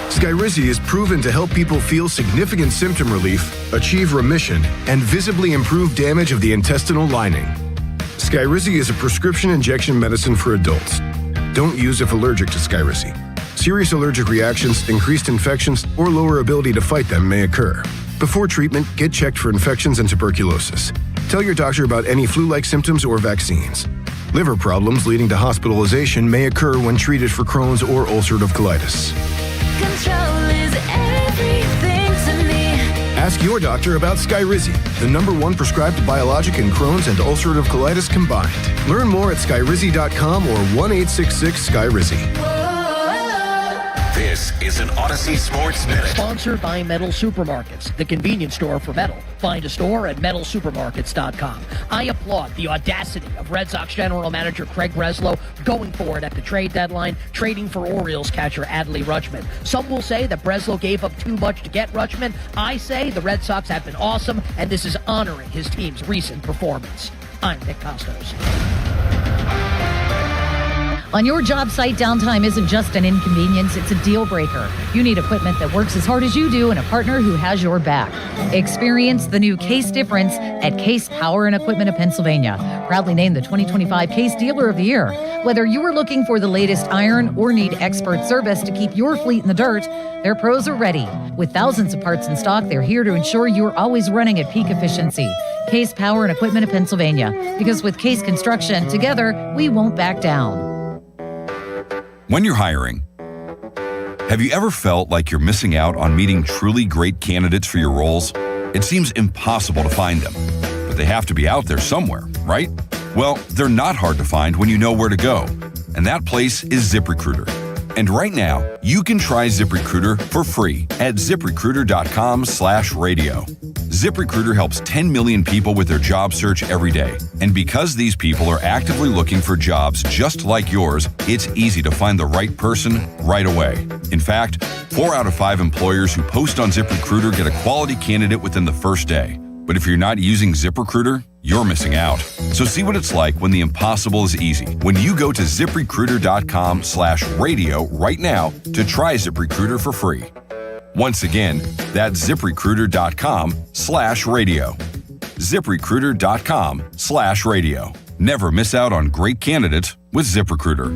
Skyrizi is proven to help people feel significant symptom relief, achieve remission, and visibly improve damage of the intestinal lining. Skyrizi is a prescription injection medicine for adults. Don't use if allergic to Skyrizi. Serious allergic reactions, increased infections, or lower ability to fight them may occur. Before treatment, get checked for infections and tuberculosis. Tell your doctor about any flu-like symptoms or vaccines. Liver problems leading to hospitalization may occur when treated for Crohn's or ulcerative colitis. Control is everything to me. Ask your doctor about Skyrizi, the #1 prescribed biologic in Crohn's and ulcerative colitis combined. Learn more at skyrizi.com or 1-866-SKYRIZI. This is an Odyssey Sports Minute. Sponsored by Metal Supermarkets, the convenience store for metal. Find a store at metalsupermarkets.com. I applaud the audacity of Red Sox general manager Craig Breslow going for it at the trade deadline, trading for Orioles catcher Adley Rutschman. Some will say that Breslow gave up too much to get Rutschman. I say the Red Sox have been awesome, and this is honoring his team's recent performance. I'm Nick Costos. On your job site, downtime isn't just an inconvenience, it's a deal breaker. You need equipment that works as hard as you do and a partner who has your back. Experience the new Case difference at Case Power and Equipment of Pennsylvania. Proudly named the 2025 Case Dealer of the Year. Whether you are looking for the latest iron or need expert service to keep your fleet in the dirt, their pros are ready. With thousands of parts in stock, they're here to ensure you're always running at peak efficiency. Case Power and Equipment of Pennsylvania. Because with Case Construction, together, we won't back down. When you're hiring, have you ever felt like you're missing out on meeting truly great candidates for your roles? It seems impossible to find them, but they have to be out there somewhere, right? Well, they're not hard to find when you know where to go, and that place is ZipRecruiter. And right now, you can try ZipRecruiter for free at ZipRecruiter.com/radio. ZipRecruiter helps 10 million people with their job search every day. And because these people are actively looking for jobs just like yours, it's easy to find the right person right away. In fact, 4 out of 5 employers who post on ZipRecruiter get a quality candidate within the first day. But if you're not using ZipRecruiter, you're missing out. So see what it's like when the impossible is easy. When you go to ZipRecruiter.com/radio right now to try ZipRecruiter for free. Once again, that's ZipRecruiter.com/radio. ZipRecruiter.com/radio. Never miss out on great candidates with ZipRecruiter.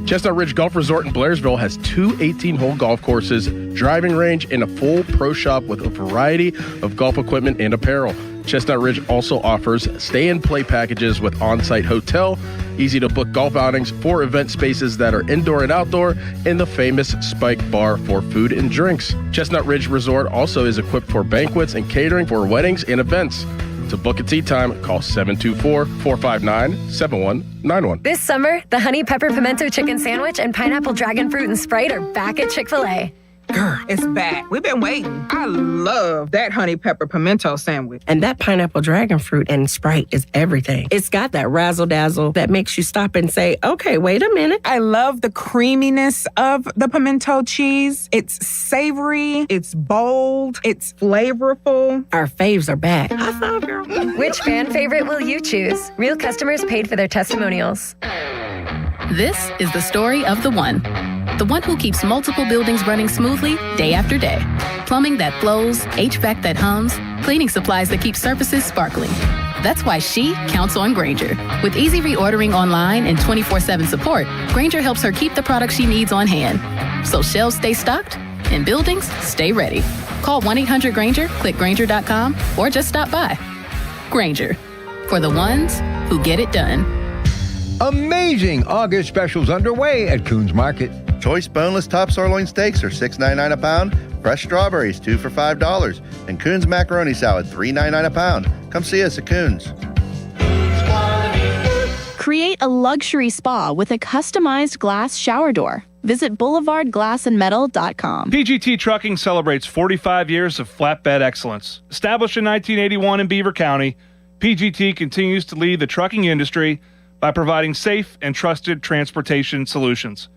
Chestnut Ridge Golf Resort in Blairsville has 2 18-hole golf courses, driving range, and a full pro shop with a variety of golf equipment and apparel. Chestnut Ridge also offers stay-and-play packages with on-site hotel, easy-to-book golf outings, 4 event spaces that are indoor and outdoor, and the famous Spike Bar for food and drinks. Chestnut Ridge Resort also is equipped for banquets and catering for weddings and events. To book a tee time, call 724-459-7191. This summer, the Honey Pepper Pimento Chicken Sandwich and Pineapple Dragon Fruit and Sprite are back at Chick-fil-A. Girl, it's back. We've been waiting. I love that honey pepper pimento sandwich. And that pineapple dragon fruit and Sprite is everything. It's got that razzle-dazzle that makes you stop and say, okay, wait a minute. I love the creaminess of the pimento cheese. It's savory, it's bold, it's flavorful. Our faves are back. High five, girl. Which fan favorite will you choose? Real customers paid for their testimonials. This is the story of the one who keeps multiple buildings running smoothly day after day. Plumbing that flows, HVAC that hums, cleaning supplies that keep surfaces sparkling. That's why she counts on Grainger. With easy reordering online and 24/7 support, Grainger helps her keep the products she needs on hand. So shelves stay stocked and buildings stay ready. Call 1-800-GRAINGER, click Grainger.com, or just stop by. Grainger, for the ones who get it done. Amazing August specials underway at Coons Market. Choice boneless top sirloin steaks are $6.99 a pound. Fresh strawberries, 2 for $5. And Coons macaroni salad, $3.99 a pound. Come see us at Coons. Create a luxury spa with a customized glass shower door. Visit BoulevardGlassandMetal.com. PGT Trucking celebrates 45 years of flatbed excellence. Established in 1981 in Beaver County, PGT continues to lead the trucking industry by providing safe and trusted transportation solutions.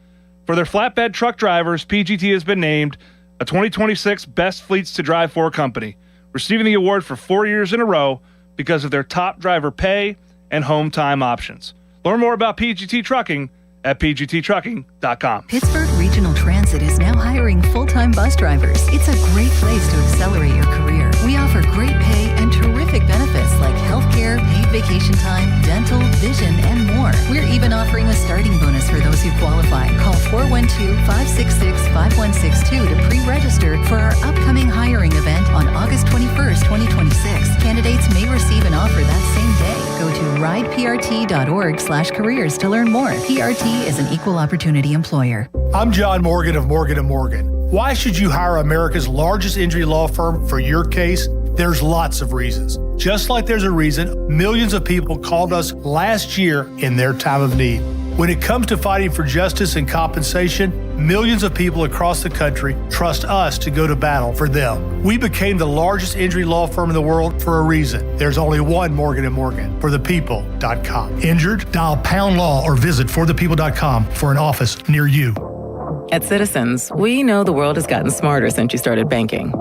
For their flatbed truck drivers, PGT has been named a 2026 Best Fleets to Drive For company, receiving the award for 4 years in a row because of their top driver pay and home time options. Learn more about PGT Trucking at pgttrucking.com. Pittsburgh Regional Transit is now hiring full-time bus drivers. It's a great place to accelerate your career. We offer great pay and terrific benefits like healthcare, paid vacation time, dental, vision, and more. We're even offering a starting bonus for those who qualify. Call 412-566-5162 to pre-register for our upcoming hiring event on August 21st, 2026. Candidates may receive an offer that same day. Go to rideprt.org/careers to learn more. PRT is an equal opportunity employer. I'm John Morgan of Morgan & Morgan. Why should you hire America's largest injury law firm for your case? There's lots of reasons. Just like there's a reason millions of people called us last year in their time of need. When it comes to fighting for justice and compensation, millions of people across the country trust us to go to battle for them. We became the largest injury law firm in the world for a reason. There's only one Morgan & Morgan, forthepeople.com. Injured? Dial pound law or visit forthepeople.com for an office near you. At Citizens, we know the world has gotten smarter since you started banking.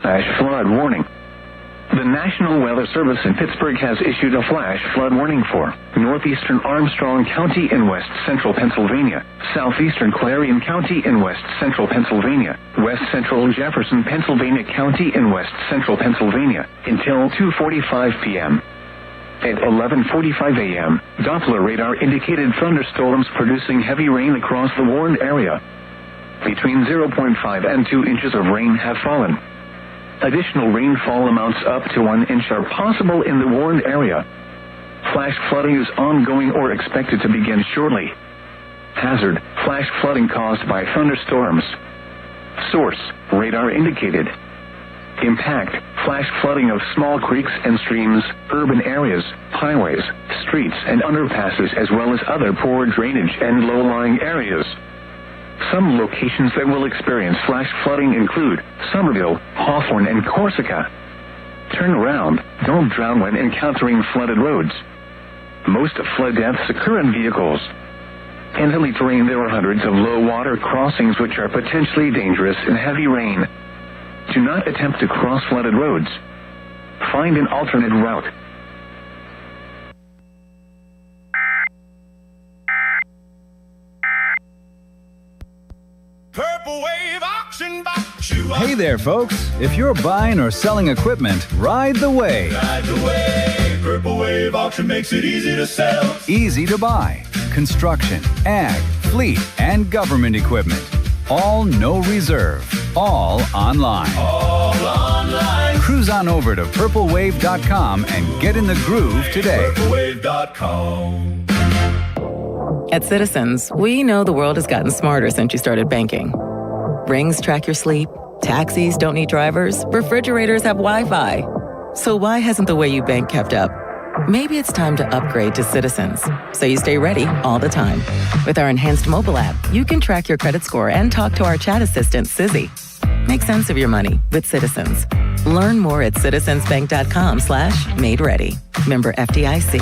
Flash flood warning. The National Weather Service in Pittsburgh has issued a flash flood warning for northeastern Armstrong County in west central Pennsylvania, southeastern Clarion County in west central Pennsylvania, west central Jefferson, Pennsylvania County in west central Pennsylvania until 2:45 p.m. At 11:45 a.m., Doppler radar indicated thunderstorms producing heavy rain across the warned area. Between 0.5 and 2 inches of rain have fallen. Additional rainfall amounts up to 1 inch are possible in the warned area. Flash flooding is ongoing or expected to begin shortly. Hazard, flash flooding caused by thunderstorms. Source, radar indicated. Impact, flash flooding of small creeks and streams, urban areas, highways, streets, and underpasses, as well as other poor drainage and low-lying areas. Some locations that will experience flash flooding include Somerville, Hawthorne, and Corsica. Turn around. Don't drown when encountering flooded roads. Most flood deaths occur in vehicles. In hilly terrain, there are hundreds of low water crossings which are potentially dangerous in heavy rain. Do not attempt to cross flooded roads. Find an alternate route. Purple Wave Auction Box. Hey there, folks. If you're buying or selling equipment, ride the wave. Ride the wave. Purple Wave Auction makes it easy to sell. Easy to buy. Construction, ag, fleet, and government equipment. All no reserve. All online. All online. Cruise on over to purplewave.com and get in the groove today. Purplewave.com. At Citizens, we know the world has gotten smarter since you started banking. Rings track your sleep, taxis don't need drivers, refrigerators have Wi-Fi. So why hasn't the way you bank kept up? Maybe it's time to upgrade to Citizens, so you stay ready all the time. With our enhanced mobile app, you can track your credit score and talk to our chat assistant, Sizzy. Make sense of your money with Citizens. Learn more at citizensbank.com/made ready. Member FDIC.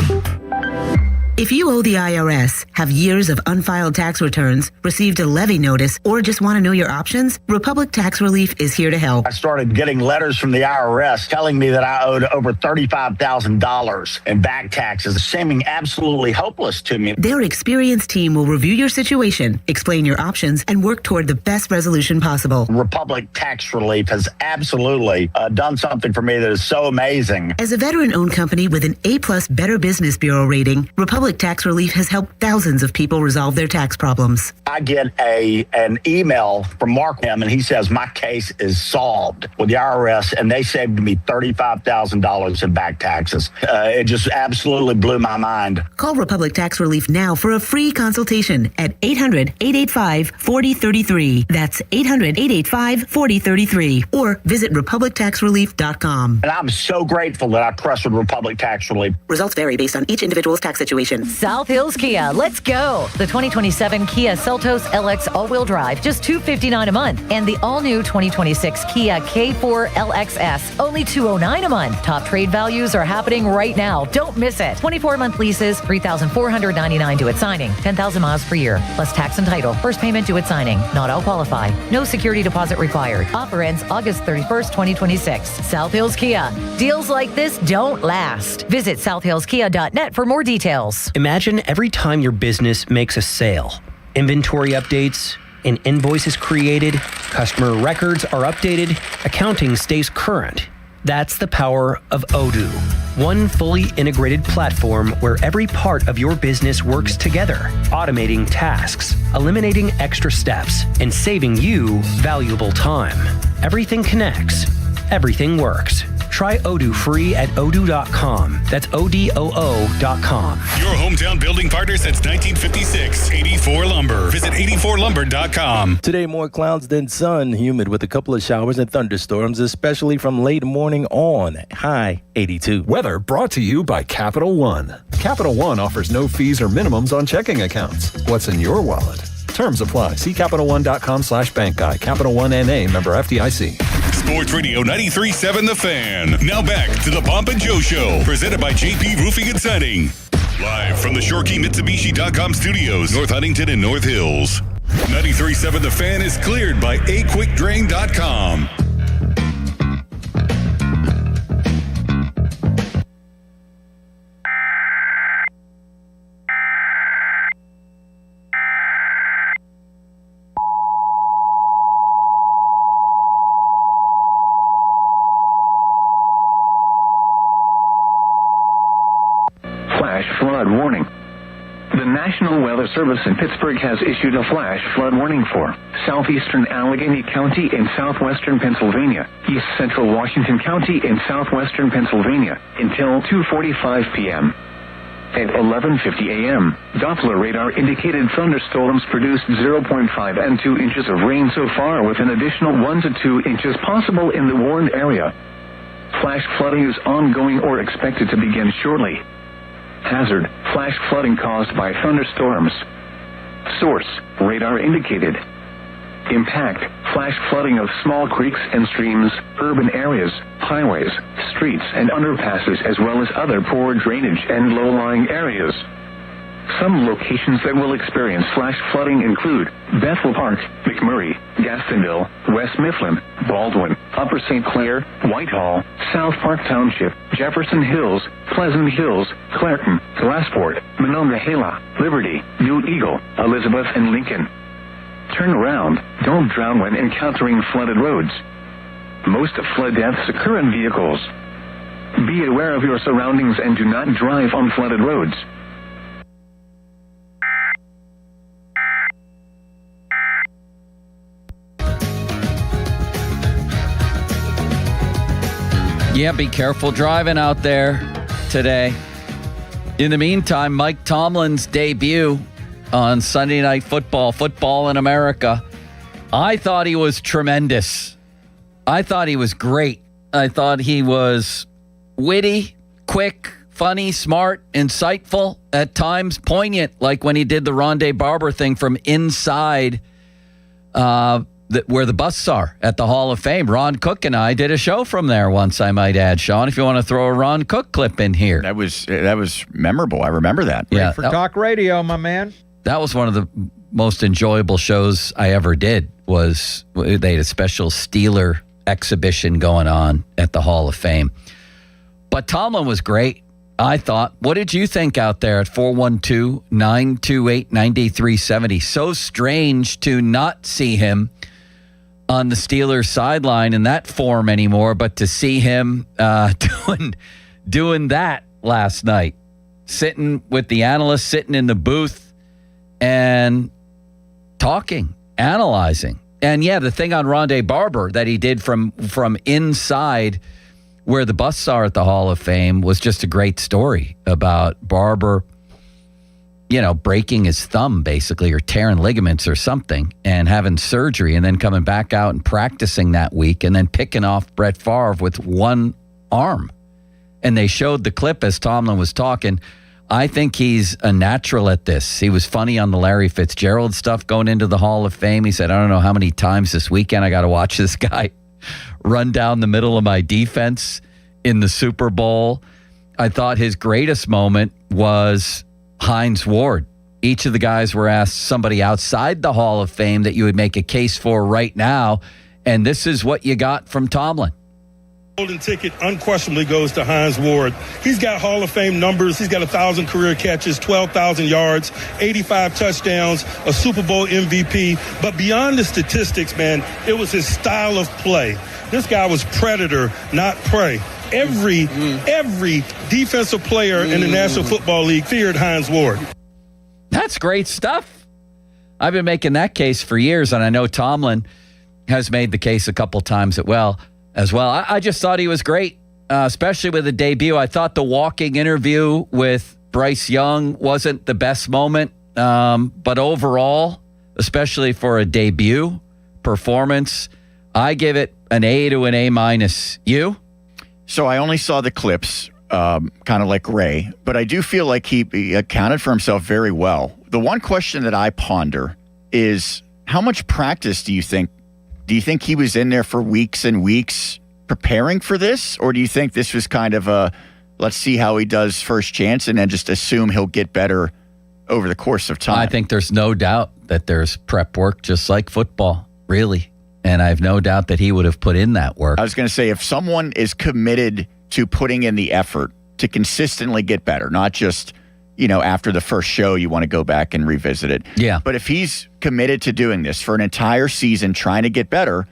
If you owe the IRS, have years of unfiled tax returns, received a levy notice, or just want to know your options, Republic Tax Relief is here to help. I started getting letters from the IRS telling me that I owed over $35,000 in back taxes, seeming absolutely hopeless to me. Their experienced team will review your situation, explain your options, and work toward the best resolution possible. Republic Tax Relief has absolutely done something for me that is so amazing. As a veteran-owned company with an A+ Better Business Bureau rating, Republic Tax Relief has helped thousands of people resolve their tax problems. I get an email from Mark M, and he says my case is solved with the IRS, and they saved me $35,000 in back taxes. It just absolutely blew my mind. Call Republic Tax Relief now for a free consultation at 800-885-4033. That's 800-885-4033. Or visit republictaxrelief.com. And I'm so grateful that I trusted Republic Tax Relief. Results vary based on each individual's tax situation. South Hills Kia, let's go. The 2027 Kia Seltos LX all-wheel drive, just $259 a month. And the all-new 2026 Kia K4 LXS, only $209 a month. Top trade values are happening right now. Don't miss it. 24-month leases, $3,499 due at signing, 10,000 miles per year, plus tax and title. First payment due at signing. Not all qualify. No security deposit required. Offer ends August 31st, 2026. South Hills Kia. Deals like this don't last. Visit southhillskia.net for more details. Imagine every time your business makes a sale. Inventory updates, an invoice is created, customer records are updated, accounting stays current. That's the power of Odoo. One fully integrated platform where every part of your business works together, automating tasks, eliminating extra steps, and saving you valuable time. Everything connects. Everything works. Try Odoo free at odoo.com. That's ODOO.com. Your hometown building partner since 1956. 84 Lumber. Visit 84lumber.com. Today, more clouds than sun. Humid with a couple of showers and thunderstorms, especially from late morning on. High 82. Weather brought to you by Capital One. Capital One offers no fees or minimums on checking accounts. What's in your wallet? Terms apply. See CapitalOne.com/bank guide. Capital One NA, member FDIC. Sports Radio 93.7 The Fan. Now back to the Pomp and Joe Show, presented by JP Roofing and Siding. Live from the ShoreKeyMitsubishi.com studios, North Huntington and North Hills. 93.7 The Fan is cleared by AQuickDrain.com. Flood warning. The National Weather Service in Pittsburgh has issued a flash flood warning for southeastern Allegheny County in southwestern Pennsylvania, east central Washington County in southwestern Pennsylvania until 2:45 p.m. At 11:50 a.m., Doppler radar indicated thunderstorms produced 0.5 and 2 inches of rain so far, with an additional 1 to 2 inches possible in the warned area. Flash flooding is ongoing or expected to begin shortly. Hazard, flash flooding caused by thunderstorms. Source, radar indicated. Impact, flash flooding of small creeks and streams, urban areas, highways, streets, and underpasses, as well as other poor drainage and low-lying areas. Some locations that will experience flash flooding include Bethel Park, McMurray, Gastonville, West Mifflin, Baldwin, Upper St. Clair, Whitehall, South Park Township, Jefferson Hills, Pleasant Hills, Clairton, Glassport, Monongahela, Liberty, New Eagle, Elizabeth, and Lincoln. Turn around. Don't drown when encountering flooded roads. Most flood deaths occur in vehicles. Be aware of your surroundings and do not drive on flooded roads. Yeah, be careful driving out there today. In the meantime, Mike Tomlin's debut on Sunday Night Football, Football in America. I thought he was tremendous. I thought he was great. I thought he was witty, quick, funny, smart, insightful, at times poignant, like when he did the Rondé Barber thing from inside where the busts are at the Hall of Fame. Ron Cook and I did a show from there once, I might add, Sean, if you want to throw a Ron Cook clip in here. That was memorable. I remember that. Yeah, For talk radio, my man. That was one of the most enjoyable shows I ever did. Was they had a special Steeler exhibition going on at the Hall of Fame. But Tomlin was great, I thought. What did you think out there at 412-928-9370? So strange to not see him on the Steelers sideline in that form anymore, but to see him doing that last night, sitting with the analysts, sitting in the booth and talking, analyzing. And yeah, the thing on Rondé Barber that he did from inside where the busts are at the Hall of Fame was just a great story about Barber, breaking his thumb basically, or tearing ligaments or something, and having surgery, and then coming back out and practicing that week, and then picking off Brett Favre with one arm. And they showed the clip as Tomlin was talking. I think he's a natural at this. He was funny on the Larry Fitzgerald stuff going into the Hall of Fame. He said, I don't know how many times this weekend I got to watch this guy run down the middle of my defense in the Super Bowl. I thought his greatest moment was Hines Ward. Each of the guys were asked somebody outside the Hall of Fame that you would make a case for right now, and this is what you got from Tomlin. Golden ticket unquestionably goes to Hines Ward. He's got Hall of Fame numbers. He's got 1,000 career catches, 12,000 yards, 85 touchdowns, a Super Bowl MVP. But beyond the statistics, man, it was his style of play. This guy was predator, not prey. Every defensive player in the National Football League feared Hines Ward. That's great stuff. I've been making that case for years, and I know Tomlin has made the case a couple times as well. I just thought he was great, especially with the debut. I thought the walking interview with Bryce Young wasn't the best moment, but overall, especially for a debut performance, I give it an A to an A-. You? So I only saw the clips, kind of like Ray, but I do feel like he accounted for himself very well. The one question that I ponder is, how much practice do you think he was in there for weeks and weeks preparing for this? Or do you think this was kind of a, let's see how he does first chance and then just assume he'll get better over the course of time? I think there's no doubt that there's prep work, just like football, really. And I have no doubt that he would have put in that work. I was going to say, if someone is committed to putting in the effort to consistently get better, not just, after the first show, you want to go back and revisit it. Yeah. But if he's committed to doing this for an entire season, trying to get better,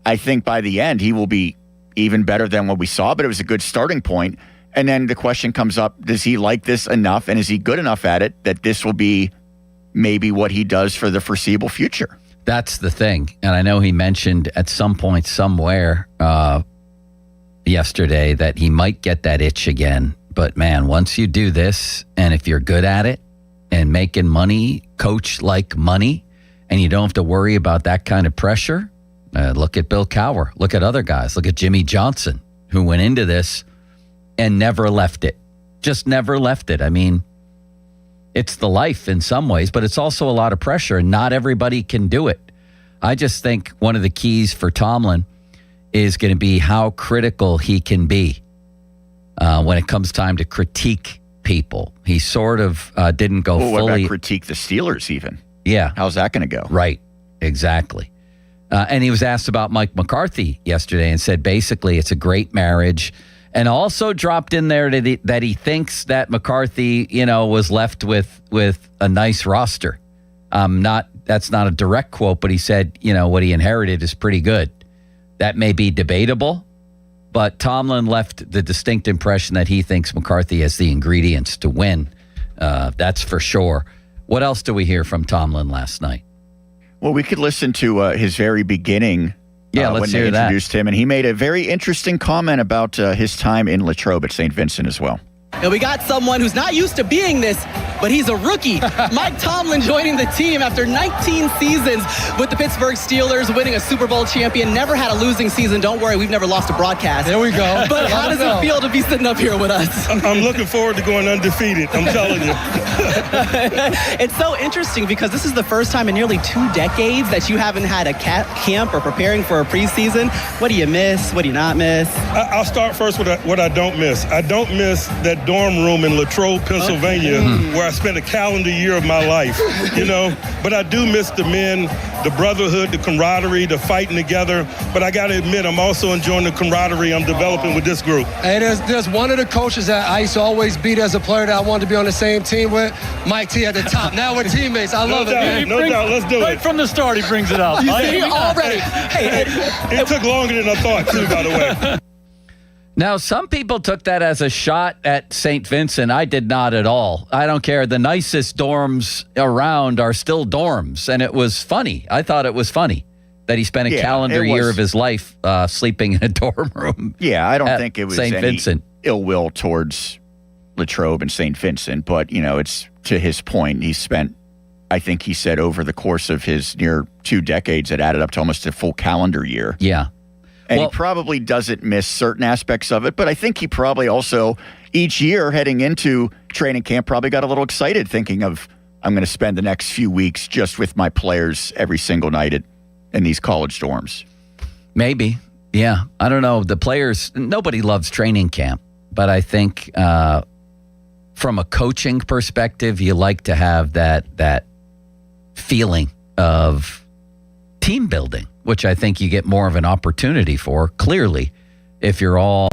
I think by the end, he will be even better than what we saw, but it was a good starting point. And then the question comes up, does he like this enough, and is he good enough at it that this will be maybe what he does for the foreseeable future? That's the thing. And I know he mentioned at some point somewhere yesterday that he might get that itch again. But man, once you do this, and if you're good at it and making money, coach like money, and you don't have to worry about that kind of pressure, look at Bill Cowher, look at other guys, look at Jimmy Johnson, who went into this and never left it. Just never left it. I mean, it's the life in some ways, but it's also a lot of pressure, and not everybody can do it. I just think one of the keys for Tomlin is going to be how critical he can be when it comes time to critique people. He sort of didn't go fully. What about critique the Steelers even? Yeah. How's that going to go? Right. Exactly. And he was asked about Mike McCarthy yesterday and said basically it's a great marriage, and also dropped in there that he thinks that McCarthy, was left with a nice roster. That's not a direct quote, but he said, what he inherited is pretty good. That may be debatable, but Tomlin left the distinct impression that he thinks McCarthy has the ingredients to win. That's for sure. What else do we hear from Tomlin last night? Well, we could listen to his very beginning let's when they hear that. introduced him, and he made a very interesting comment about his time in Latrobe at St. Vincent as well. And we got someone who's not used to being this, but he's a rookie. Mike Tomlin joining the team after 19 seasons with the Pittsburgh Steelers, winning a Super Bowl champion. Never had a losing season. Don't worry, we've never lost a broadcast. There we go. But how does it feel to be sitting up here with us? I'm looking forward to going undefeated, I'm telling you. It's so interesting because this is the first time in nearly 2 decades that you haven't had a camp or preparing for a preseason. What do you miss? What do you not miss? I'll start first with what I don't miss. I don't miss that dorm room in Latrobe, Pennsylvania, where I spent a calendar year of my life, But I do miss the men, the brotherhood, the camaraderie, the fighting together. But I got to admit, I'm also enjoying the camaraderie I'm developing with this group. Hey, there's one of the coaches that I used to always beat as a player that I wanted to be on the same team with, Mike T at the top. Now we're teammates. I love it, man. No doubt. Let's do it. Right from the start, he brings it up. You see, already. Hey, it took longer than I thought, too, by the way. Now, some people took that as a shot at St. Vincent. I did not at all. I don't care. The nicest dorms around are still dorms, and it was funny. I thought it was funny that he spent a calendar year of his life sleeping in a dorm room. Yeah, I don't think it was St. any Vincent. Ill will towards Latrobe and St. Vincent, but, it's to his point. He spent, I think he said, over the course of his near 2 decades, it added up to almost a full calendar year. Yeah. And he probably doesn't miss certain aspects of it, but I think he probably also, each year heading into training camp, probably got a little excited thinking of, I'm going to spend the next few weeks just with my players every single night in these college dorms. Maybe. Yeah. I don't know. The players, nobody loves training camp, but I think from a coaching perspective, you like to have that feeling of team building, which I think you get more of an opportunity for, clearly, if you're all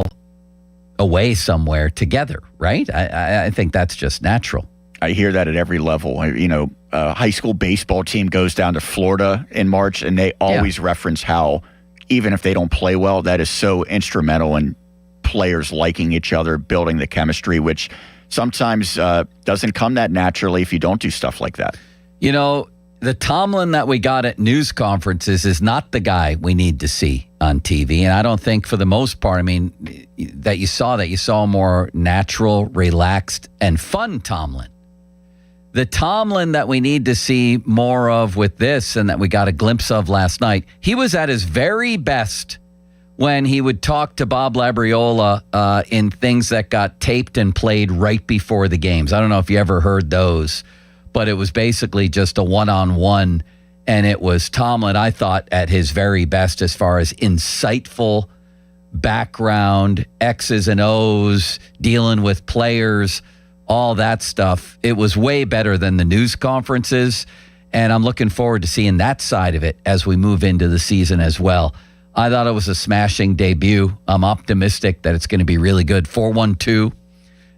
away somewhere together, right? I think that's just natural. I hear that at every level. A high school baseball team goes down to Florida in March, and they always reference how, even if they don't play well, that is so instrumental in players liking each other, building the chemistry, which sometimes doesn't come that naturally if you don't do stuff like that. The Tomlin that we got at news conferences is not the guy we need to see on TV. And I don't think for the most part, that you saw a more natural, relaxed, and fun Tomlin. The Tomlin that we need to see more of with this and that we got a glimpse of last night, he was at his very best when he would talk to Bob Labriola in things that got taped and played right before the games. I don't know if you ever heard those, but it was basically just a one-on-one, and it was Tomlin, I thought, at his very best as far as insightful background, X's and O's, dealing with players, all that stuff. It was way better than the news conferences, and I'm looking forward to seeing that side of it as we move into the season as well. I thought it was a smashing debut. I'm optimistic that it's going to be really good.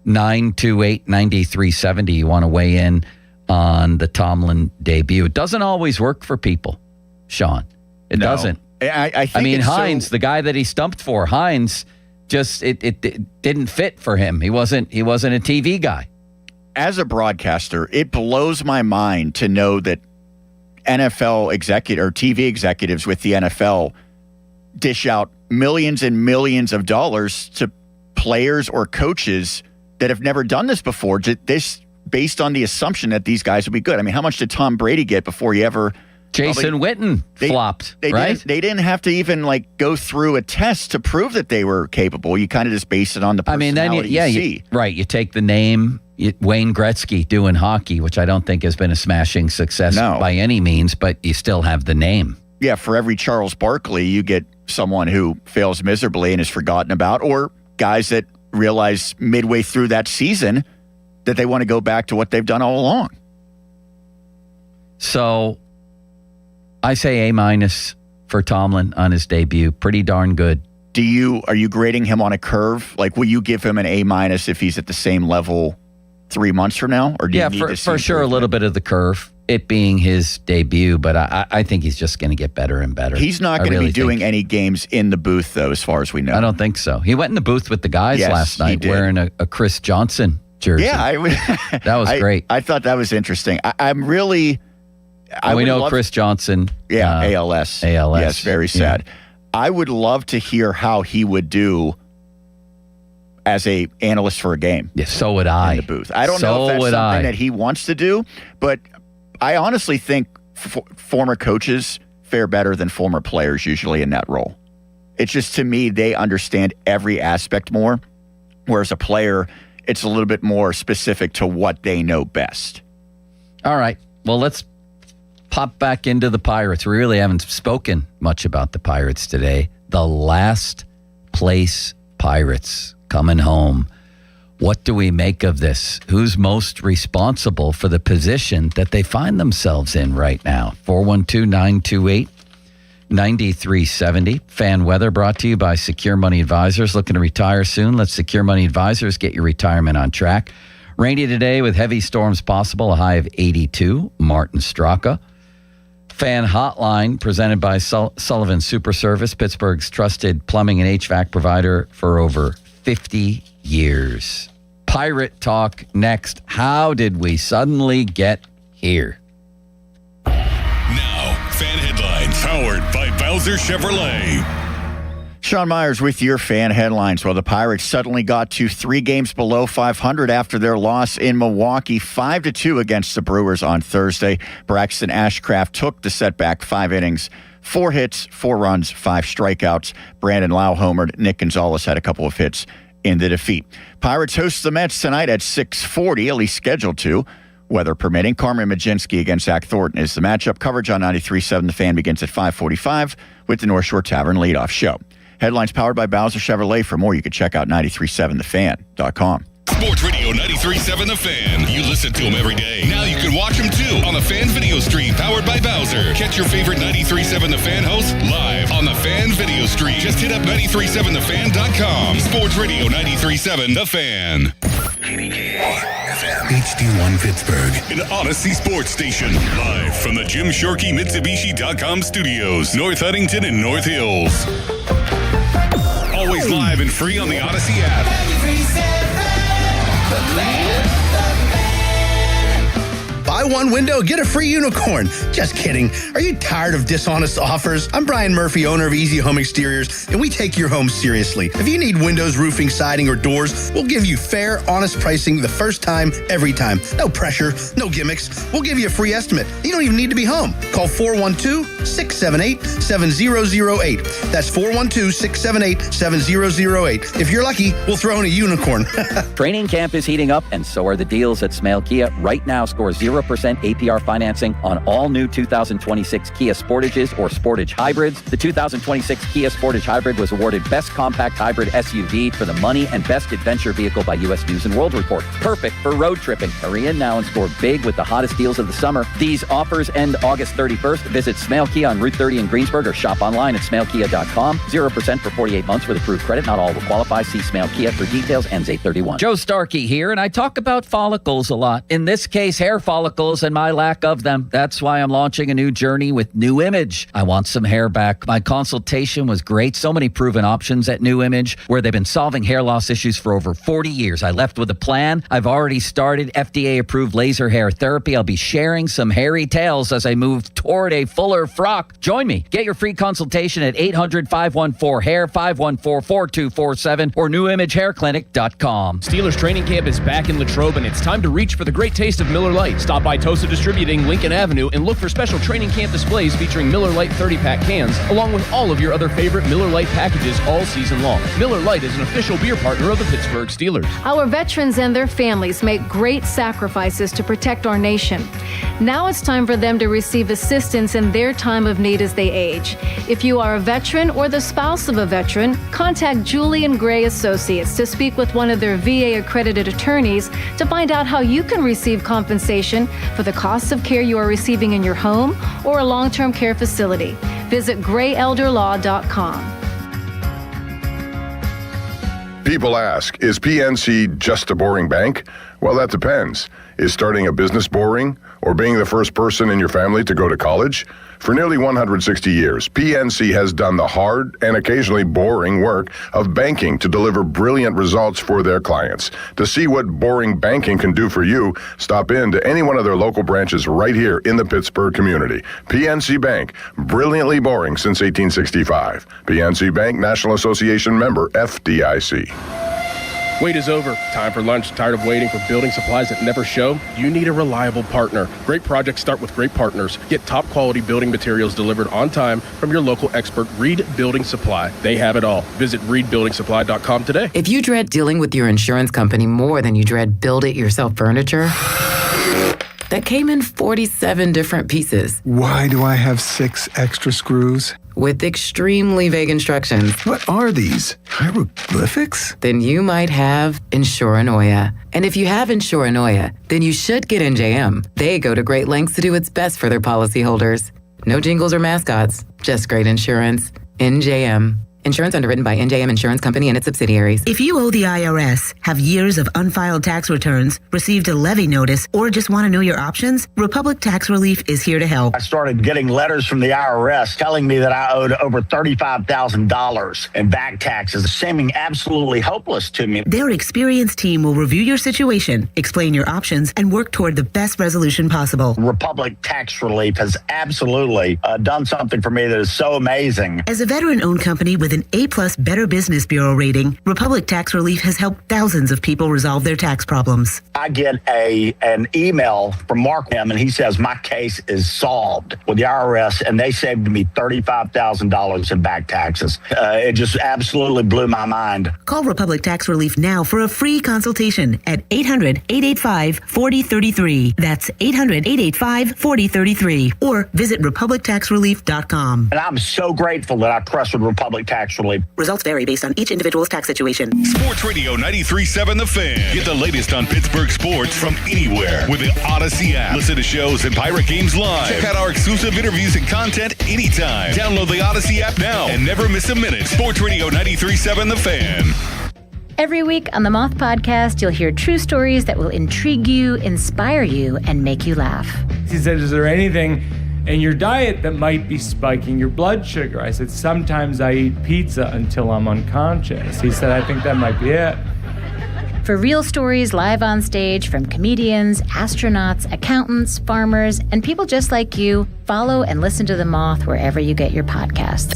412-928-9370. You want to weigh in on the Tomlin debut. It doesn't always work for people, Sean. It doesn't. I think Hines, the guy that he stumped for, Hines, just it didn't fit for him. He wasn't a TV guy. As a broadcaster, it blows my mind to know that NFL executive or TV executives with the NFL dish out millions and millions of dollars to players or coaches that have never done this before. Based on the assumption that these guys would be good. How much did Tom Brady get before he ever... Jason Witten flopped, right? They didn't have to even go through a test to prove that they were capable. You kind of just base it on the personality you see. You take the name, Wayne Gretzky doing hockey, which I don't think has been a smashing success by any means, but you still have the name. yeah, for every Charles Barkley, you get someone who fails miserably and is forgotten about, or guys that realize midway through that season that they want to go back to what they've done all along. So I say A- for Tomlin on his debut. Pretty darn good. Are you grading him on a curve? Like, will you give him an A- if he's at the same level 3 months from now? Or do you need to see for sure, a little bit of the curve, it being his debut, but I think he's just going to get better and better. He's not going to be doing any games in the booth, though, as far as we know. I don't think so. He went in the booth with the guys last night wearing a Chris Johnson jersey. Yeah, that was great. I thought that was interesting. I'm really... we know Chris Johnson. Yeah, ALS. Yes, very sad. Yeah. I would love to hear how he would do as a analyst for a game. Yeah, so would I. In the booth. I don't know if that's something that he wants to do, but I honestly think former coaches fare better than former players usually in that role. It's just, to me, they understand every aspect more, whereas a player, it's a little bit more specific to what they know best. All right. Well, let's pop back into the Pirates. We really haven't spoken much about the Pirates today. The last place Pirates coming home. What do we make of this? Who's most responsible for the position that they find themselves in right now? 412-928-9370. Fan weather brought to you by Secure Money Advisors. Looking to retire soon? Let Secure Money Advisors get your retirement on track. Rainy today with heavy storms possible, a high of 82. Martin Straka. Fan Hotline presented by Sullivan Super Service, Pittsburgh's trusted plumbing and HVAC provider for over 50 years. Pirate talk next. How did we suddenly get here? Now, fan headlines powered by Bowser Chevrolet. Sean Myers with your fan headlines. Well, the Pirates suddenly got to 3 games below 500 after their loss in Milwaukee, 5-2 against the Brewers on Thursday. Braxton Ashcraft took the setback, 5 innings, 4 hits, 4 runs, 5 strikeouts. Brandon Lau homered. Nick Gonzalez had a couple of hits in the defeat. Pirates host the Mets tonight at 6:40, at least scheduled to. Weather permitting. Carmen Mlodzinski against Zach Thornton is the matchup. Coverage on 93.7 The Fan begins at 5:45 with the North Shore Tavern leadoff show. Headlines powered by Bowser Chevrolet. For more, you can check out 937thefan.com. Sports Radio 93.7 The Fan. You listen to them every day. Now you can watch them too on the Fan Video Stream powered by Bowser. Catch your favorite 93.7 The Fan hosts live on the Fan Video Stream. Just hit up 937thefan.com. Sports Radio 93.7 The Fan. HD1 Pittsburgh, an Odyssey sports station. Live from the Jim Shorkey Mitsubishi.com studios, North Huntington and North Hills. Always live and free on the Odyssey app. Buy one window, get a free unicorn. Just kidding. Are you tired of dishonest offers? I'm Brian Murphy, owner of Easy Home Exteriors, and we take your home seriously. If you need windows, roofing, siding, or doors, we'll give you fair, honest pricing the first time, every time. No pressure, no gimmicks. We'll give you a free estimate. You don't even need to be home. Call 412-678-7008. That's 412-678-7008. If you're lucky, we'll throw in a unicorn. Training camp is heating up, and so are the deals at Smale Kia. Right now, score 0% APR financing on all new 2026 Kia Sportages or Sportage Hybrids. The 2026 Kia Sportage Hybrid was awarded Best Compact Hybrid SUV for the money and Best Adventure Vehicle by U.S. News & World Report. Perfect for road tripping. Hurry in now and score big with the hottest deals of the summer. These offers end August 31st. Visit Smale Kia on Route 30 in Greensburg or shop online at smalekia.com. 0% for 48 months with approved credit. Not all will qualify. See Smale Kia for details. Ends 8/31. Joe Starkey here, and I talk about follicles a lot. In this case, hair follicles and my lack of them. That's why I'm launching a new journey with New Image. I want some hair back. My consultation was great. So many proven options at New Image, where they've been solving hair loss issues for over 40 years. I left with a plan. I've already started FDA-approved laser hair therapy. I'll be sharing some hairy tales as I move toward a fuller frock. Join me. Get your free consultation at 800-514-HAIR, 514-4247, or newimagehairclinic.com. Steelers training camp is back in Latrobe, and it's time to reach for the great taste of Miller Lite. Stop by by Tosa Distributing, Lincoln Avenue, and look for special training camp displays featuring Miller Lite 30-pack cans, along with all of your other favorite Miller Lite packages all season long. Miller Lite is an official beer partner of the Pittsburgh Steelers. Our veterans and their families make great sacrifices to protect our nation. Now it's time for them to receive assistance in their time of need as they age. If you are a veteran or the spouse of a veteran, contact Julian Gray Associates to speak with one of their VA-accredited attorneys to find out how you can receive compensation for the costs of care you are receiving in your home or a long-term care facility. Visit grayelderlaw.com. People ask, is PNC just a boring bank? Well, that depends. Is starting a business boring? Or being the first person in your family to go to college? For nearly 160 years, PNC has done the hard and occasionally boring work of banking to deliver brilliant results for their clients. To see what boring banking can do for you, stop in to any one of their local branches right here in the Pittsburgh community. PNC Bank, brilliantly boring since 1865. PNC Bank, National Association member, FDIC. Wait is over. Time for lunch. Tired of waiting for building supplies that never show? You need a reliable partner. Great projects start with great partners. Get top quality building materials delivered on time from your local expert, Reed Building Supply. They have it all. Visit reedbuildingsupply.com today. If you dread dealing with your insurance company more than you dread build-it-yourself furniture, that came in 47 different pieces. Why do I have 6 extra screws? With extremely vague instructions. What are these? Hieroglyphics? Then you might have Insuranoia. And if you have Insuranoia, then you should get NJM. They go to great lengths to do what's best for their policyholders. No jingles or mascots, just great insurance. NJM. Insurance underwritten by NJM Insurance Company and its subsidiaries. If you owe the IRS, have years of unfiled tax returns, received a levy notice, or just want to know your options, Republic Tax Relief is here to help. I started getting letters from the IRS telling me that I owed over $35,000 in back taxes, seeming absolutely hopeless to me. Their experienced team will review your situation, explain your options, and work toward the best resolution possible. Republic Tax Relief has absolutely done something for me that is so amazing. As a veteran-owned company with an A+ Better Business Bureau rating, Republic Tax Relief has helped thousands of people resolve their tax problems. I get an email from Mark and he says my case is solved with the IRS, and they saved me $35,000 in back taxes. It just absolutely blew my mind. Call Republic Tax Relief now for a free consultation at 800-885-4033. That's 800-885-4033. Or visit republictaxrelief.com. And I'm so grateful that I trusted Republic Tax Relief. Results vary based on each individual's tax situation. Sports Radio 93.7 The Fan. Get the latest on Pittsburgh sports from anywhere with the Odyssey app. Listen to shows and Pirate Games live. Check out our exclusive interviews and content anytime. Download the Odyssey app now and never miss a minute. Sports Radio 93.7 The Fan. Every week on the Moth Podcast, you'll hear true stories that will intrigue you, inspire you, and make you laugh. He said, is there anything in your diet that might be spiking your blood sugar? I said, sometimes I eat pizza until I'm unconscious. He said, I think that might be it. For real stories live on stage from comedians, astronauts, accountants, farmers, and people just like you, follow and listen to The Moth wherever you get your podcasts.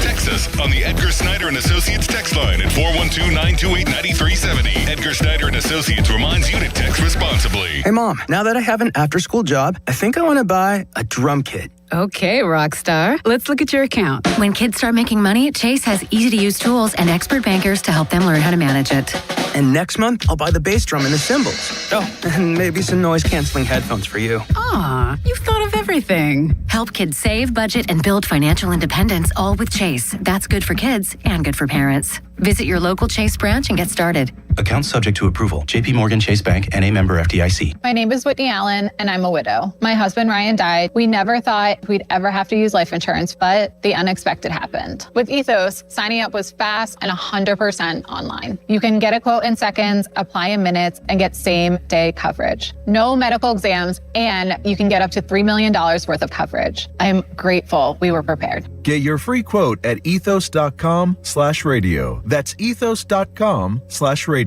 Text us on the Edgar Snyder and Associates text line at 412-928-9370. Edgar Snyder and Associates reminds you to text responsibly. Hey, Mom, now that I have an after-school job, I think I want to buy a drum kit. Okay, Rockstar. Let's look at your account. When kids start making money, Chase has easy-to-use tools and expert bankers to help them learn how to manage it. And next month, I'll buy the bass drum and the cymbals. Oh, and maybe some noise-canceling headphones for you. Aw, you've thought of everything. Help kids save, budget, and build financial independence, all with Chase. That's good for kids and good for parents. Visit your local Chase branch and get started. Account subject to approval. J.P. Morgan Chase Bank, N.A. member FDIC. My name is Whitney Allen, and I'm a widow. My husband, Ryan, died. We never thought we'd ever have to use life insurance, but the unexpected happened. With Ethos, signing up was fast and 100% online. You can get a quote in seconds, apply in minutes, and get same-day coverage. No medical exams, and you can get up to $3 million worth of coverage. I'm grateful we were prepared. Get your free quote at ethos.com/radio. That's ethos.com/radio.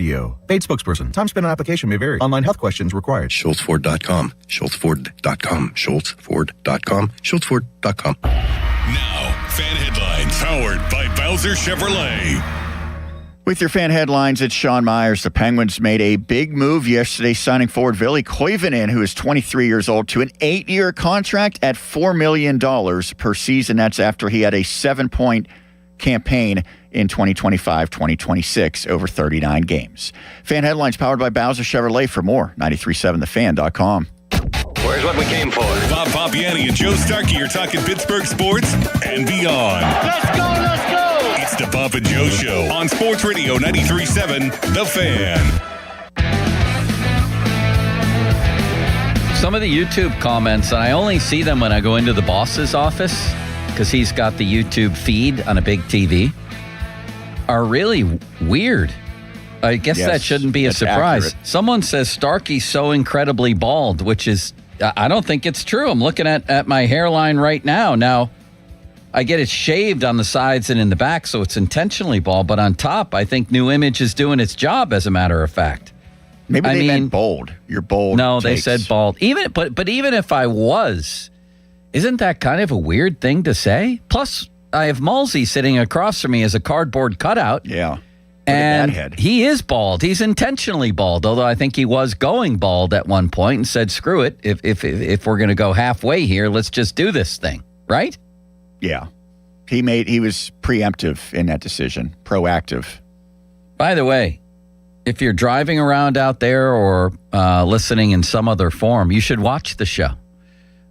Paid spokesperson. Time spent on application may vary. Online health questions required. SchultzFord.com. SchultzFord.com. SchultzFord.com. SchultzFord.com. Now, fan headlines powered by Bowser Chevrolet. With your fan headlines, it's Sean Myers. The Penguins made a big move yesterday, signing forward Ville Koivunen, who is 23 years old, to an 8-year contract at $4 million per season. That's after he had a 7-point campaign in 2025-2026 over 39 games. Fan headlines powered by Bowser Chevrolet. For more, 937thefan.com. Where's what we came for? Bob Pompiani and Joe Starkey are talking Pittsburgh sports and beyond. Let's go, let's go! It's the Bob and Joe Show on Sports Radio 93.7 The Fan. Some of the YouTube comments, and I only see them when I go into the boss's office because he's got the YouTube feed on a big TV, are really weird. I guess that shouldn't be a surprise. Accurate. Someone says Starkey's so incredibly bald, which is, I don't think it's true. I'm looking at my hairline right now. Now, I get it shaved on the sides and in the back, so it's intentionally bald. But on top, I think New Image is doing its job, as a matter of fact. Maybe they meant bold. You're bold. No, they said bald. But even if I was, isn't that kind of a weird thing to say? Plus, I have Malsey sitting across from me as a cardboard cutout. Yeah. And he is bald. He's intentionally bald, although I think he was going bald at one point and said, screw it. If we're going to go halfway here, let's just do this thing. Right? Yeah. He was preemptive in that decision, proactive. By the way, if you're driving around out there or listening in some other form, you should watch the show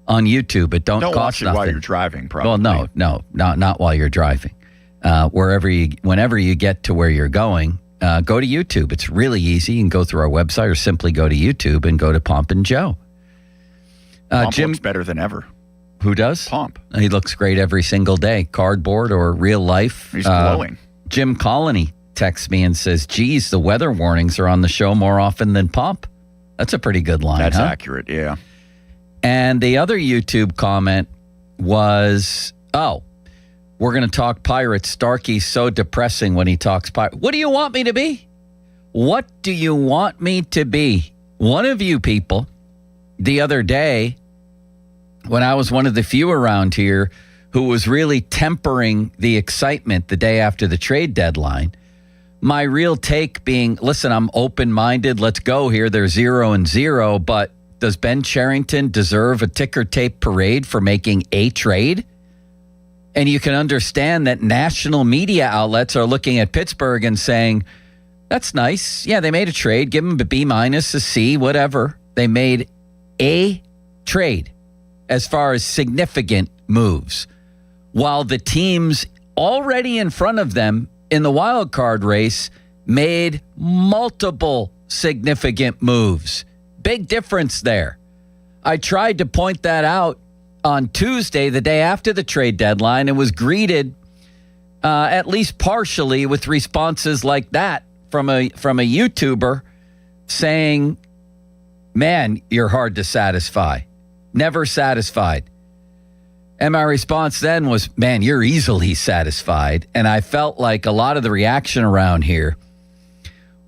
on YouTube. It don't cost watch it nothing. while you're driving, probably. Well, no, not while you're driving. Whenever you get to where you're going, go to YouTube. It's really easy. You can go through our website or simply go to YouTube and go to Pomp and Joe. Pomp looks better than ever. Who does? Pomp. He looks great every single day, cardboard or real life. He's glowing. Jim Colony texts me and says, geez, the weather warnings are on the show more often than Pomp. That's a pretty good line, That's huh? accurate, yeah. And the other YouTube comment was, we're going to talk Pirates. Starkey's so depressing when he talks Pirates. What do you want me to be? What do you want me to be? One of you people, the other day, when I was one of the few around here who was really tempering the excitement the day after the trade deadline, my real take being, listen, I'm open-minded. Let's go here. They're 0-0, but does Ben Cherington deserve a ticker tape parade for making a trade? And you can understand that national media outlets are looking at Pittsburgh and saying, that's nice. Yeah, they made a trade. Give them a B-, a C, whatever. They made a trade as far as significant moves, while the teams already in front of them in the wild card race made multiple significant moves. Big difference there. I tried to point that out on Tuesday, the day after the trade deadline, and was greeted at least partially with responses like that from a YouTuber saying, man, you're hard to satisfy. Never satisfied. And my response then was, man, you're easily satisfied. And I felt like a lot of the reaction around here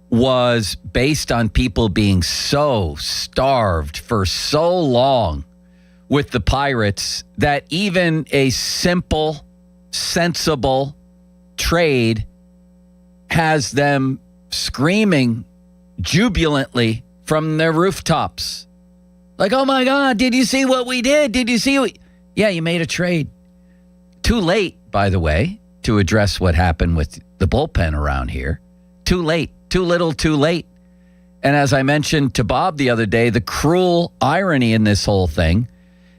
was based on people being so starved for so long with the Pirates that even a simple, sensible trade has them screaming jubilantly from their rooftops. Like, oh my God, did you see what we did? Did you see what? Yeah, you made a trade. Too late, by the way, to address what happened with the bullpen around here. Too late, too little, too late. And as I mentioned to Bob the other day, the cruel irony in this whole thing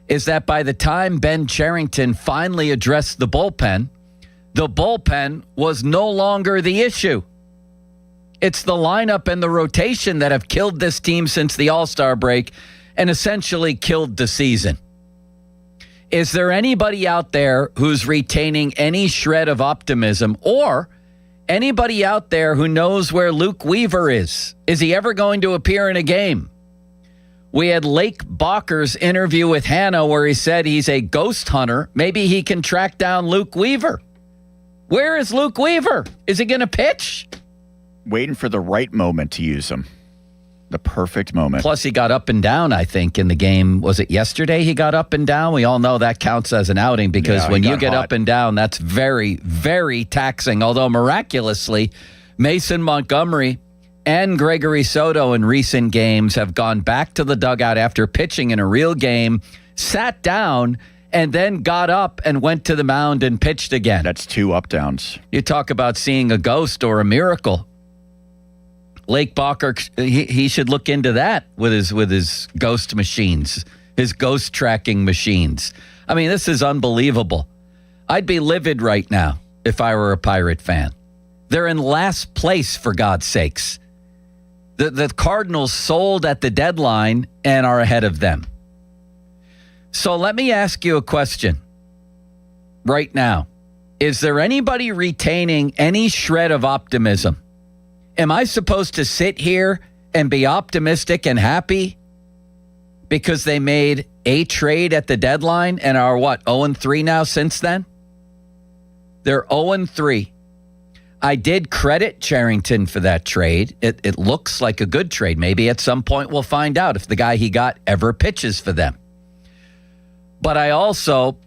is that by the time Ben Cherington finally addressed the bullpen was no longer the issue. It's the lineup and the rotation that have killed this team since the All-Star break and essentially killed the season. Is there anybody out there who's retaining any shred of optimism, or anybody out there who knows where Luke Weaver is? Is he ever going to appear in a game? We had Lake Bakker's interview with Hannah where he said he's a ghost hunter. Maybe he can track down Luke Weaver. Where is Luke Weaver? Is he going to pitch? Waiting for the right moment to use him. The perfect moment. Plus, he got up and down, I think, in the game. Was it yesterday he got up and down? We all know that counts as an outing because when you get up and down, that's very, very taxing. Although miraculously, Mason Montgomery and Gregory Soto in recent games have gone back to the dugout after pitching in a real game, sat down, and then got up and went to the mound and pitched again. That's 2 up-downs. You talk about seeing a ghost or a miracle. Lake Bacher, he should look into that with his ghost machines, his ghost tracking machines. I mean, this is unbelievable. I'd be livid right now if I were a Pirate fan. They're in last place, for God's sakes. The Cardinals sold at the deadline and are ahead of them. So let me ask you a question right now. Is there anybody retaining any shred of optimism? Am I supposed to sit here and be optimistic and happy because they made a trade at the deadline and are 0-3 now since then? They're 0-3. I did credit Cherington for that trade. It looks like a good trade. Maybe at some point we'll find out if the guy he got ever pitches for them. But I also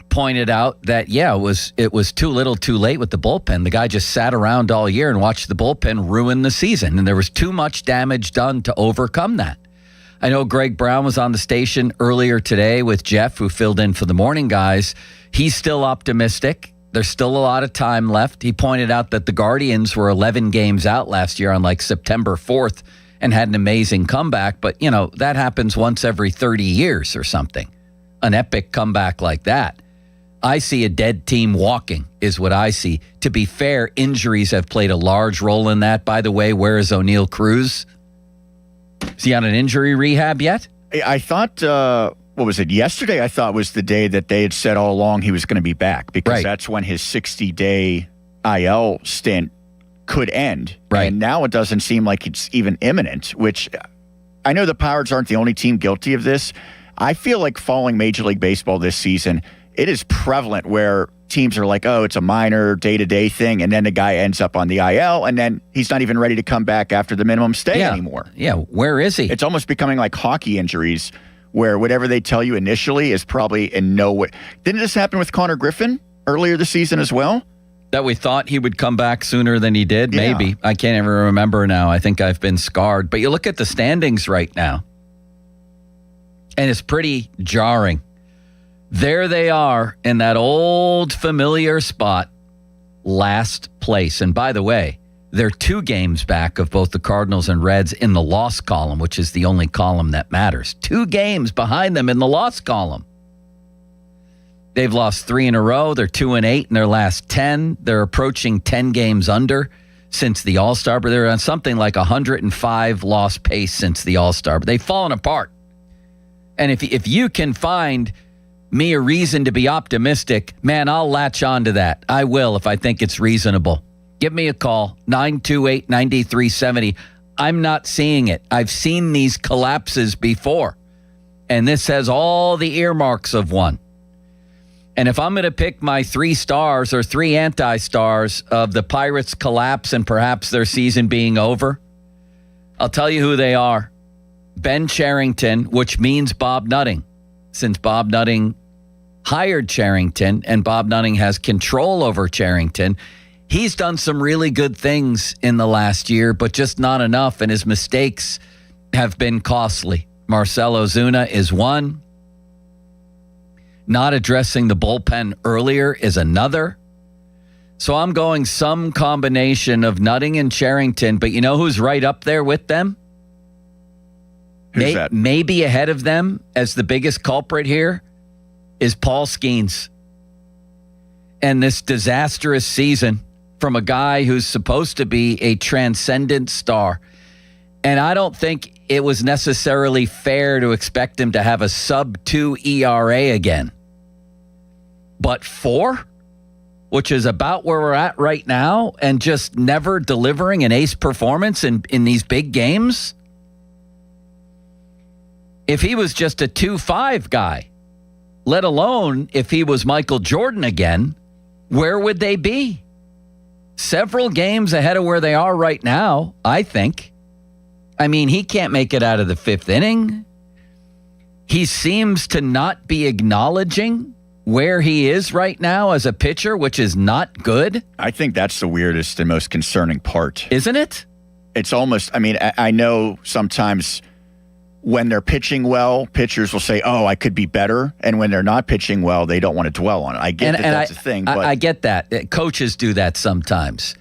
pointed out that, it was too little too late with the bullpen. The guy just sat around all year and watched the bullpen ruin the season, and there was too much damage done to overcome that. I know Greg Brown was on the station earlier today with Jeff, who filled in for the morning guys. He's still optimistic. There's still a lot of time left. He pointed out that the Guardians were 11 games out last year on September 4th and had an amazing comeback. But, that happens once every 30 years or something. An epic comeback like that. I see a dead team walking is what I see. To be fair, injuries have played a large role in that. By the way, where is O'Neal Cruz? Is he on an injury rehab yet? I thought, what was it, yesterday I thought was the day that they had said all along he was going to be back because that's when his 60-day IL stint could end. Right. And now it doesn't seem like it's even imminent, which I know the Pirates aren't the only team guilty of this. I feel like following Major League Baseball this season, it is prevalent where teams are like, it's a minor day-to-day thing, and then the guy ends up on the IL, and then he's not even ready to come back after the minimum stay anymore. Yeah, where is he? It's almost becoming like hockey injuries, where whatever they tell you initially is probably in no way. Didn't this happen with Connor Griffin earlier this season as well? That we thought he would come back sooner than he did? Yeah. Maybe. I can't even remember now. I think I've been scarred. But you look at the standings right now, and it's pretty jarring. There they are in that old familiar spot, last place. And by the way, they're 2 games back of both the Cardinals and Reds in the loss column, which is the only column that matters. 2 games behind them in the loss column. They've lost 3 in a row. They're 2-8 in their last 10. They're approaching 10 games under since the All-Star. But they're on something like 105 loss pace since the All-Star. But they've fallen apart. And if you can find me a reason to be optimistic, man, I'll latch on to that. I will if I think it's reasonable. Give me a call, 928-9370. I'm not seeing it. I've seen these collapses before, and this has all the earmarks of one. And if I'm going to pick my 3 stars or 3 anti-stars of the Pirates' collapse and perhaps their season being over, I'll tell you who they are. Ben Cherington, which means Bob Nutting. Since Bob Nutting hired Cherington and Bob Nutting has control over Cherington, he's done some really good things in the last year, but just not enough, and his mistakes have been costly. Marcell Ozuna is one. Not addressing the bullpen earlier is another. So I'm going some combination of Nutting and Cherington, but you know who's right up there with them? Who's that? Maybe ahead of them as the biggest culprit here is Paul Skeens. And this disastrous season from a guy who's supposed to be a transcendent star. And I don't think it was necessarily fair to expect him to have a sub-2 ERA again. But 4, which is about where we're at right now, and just never delivering an ace performance in these big games? If he was just a 2.5 guy, let alone if he was Michael Jordan again, where would they be? Several games ahead of where they are right now, I think. I mean, he can't make it out of the 5th inning. He seems to not be acknowledging where he is right now as a pitcher, which is not good? I think that's the weirdest and most concerning part. Isn't it? It's almost, I know sometimes when they're pitching well, pitchers will say, I could be better. And when they're not pitching well, they don't want to dwell on it. I get that's a thing. But I get that. Coaches do that sometimes.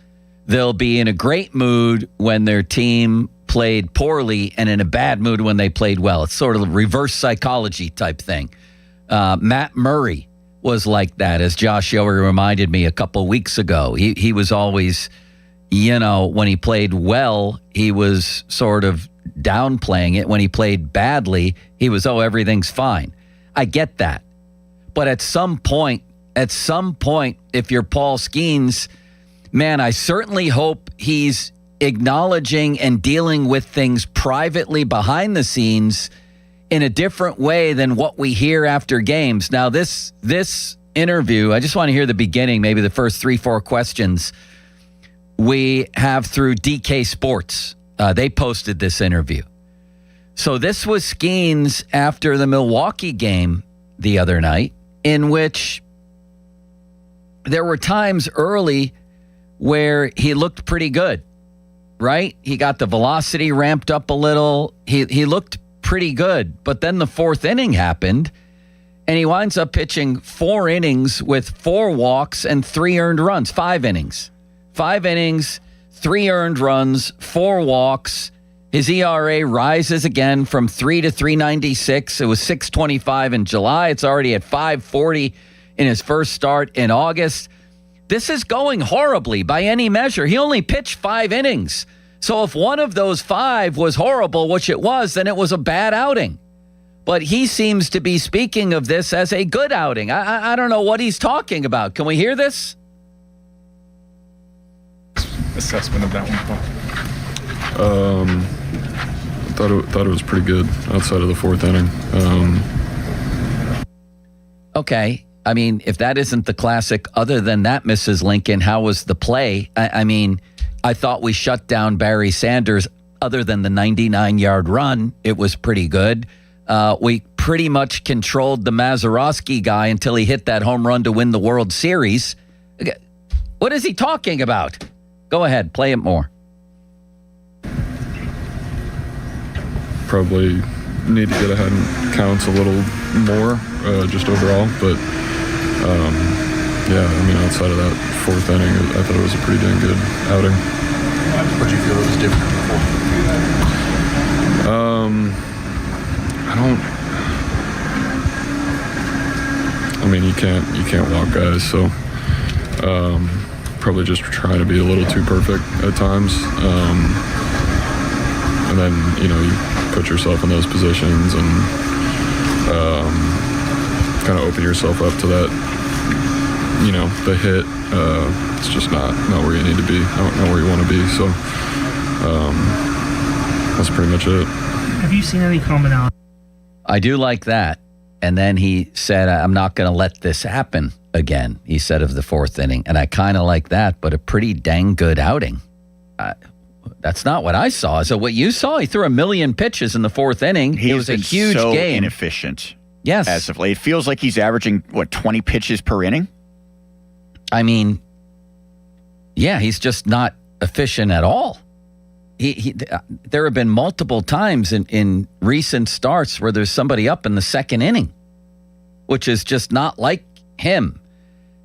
They'll be in a great mood when their team played poorly and in a bad mood when they played well. It's sort of a reverse psychology type thing. Matt Murray was like that, as Josh Yowie reminded me a couple weeks ago. He was always, when he played well, he was sort of downplaying it. When he played badly, he was, everything's fine. I get that. But at some point, if you're Paul Skeens, man, I certainly hope he's acknowledging and dealing with things privately behind the scenes in a different way than what we hear after games. Now, this interview, I just want to hear the beginning, maybe the first 3-4 questions we have through DK Sports. They posted this interview. So this was Skeens after the Milwaukee game the other night, in which there were times early where he looked pretty good, right? He got the velocity ramped up a little. He looked pretty good. But then the fourth inning happened, and he winds up pitching 4 innings with 4 walks and 3 earned runs. 5 innings. 5 innings, 3 earned runs, 4 walks. His ERA rises again from 3 to 3.96. It was 6.25 in July. It's already at 5.40 in his first start in August. This is going horribly by any measure. He only pitched 5 innings. So if one of those 5 was horrible, which it was, then it was a bad outing. But he seems to be speaking of this as a good outing. I don't know what he's talking about. Can we hear this? Assessment of that one, Paul. Thought it was pretty good outside of the 4th inning. Okay. I mean, if that isn't the classic, other than that, Mrs. Lincoln, how was the play? I thought we shut down Barry Sanders. Other than the 99-yard run, it was pretty good. We pretty much controlled the Mazeroski guy until he hit that home run to win the World Series. What is he talking about? Go ahead, play it more. Probably need to get ahead and counts a little more, just overall. But, outside of that 4th inning, I thought it was a pretty dang good outing. What do you feel was different in the 4th? You can't walk guys, so probably just trying to be a little too perfect at times. And then, you put yourself in those positions and kind of open yourself up to that, the hit. It's just not where you need to be, not where you want to be. So that's pretty much it. Have you seen any commonality? I do like that. And then he said, I'm not going to let this happen again, he said of the 4th inning. And I kind of like that, but a pretty dang good outing. That's not what I saw. Is it what you saw? He threw 1 million pitches in the 4th inning. It was a huge game. Inefficient. Yes. As of late. It feels like he's averaging, 20 pitches per inning? He's just not efficient at all. There have been multiple times in recent starts where there's somebody up in the 2nd inning, which is just not like him.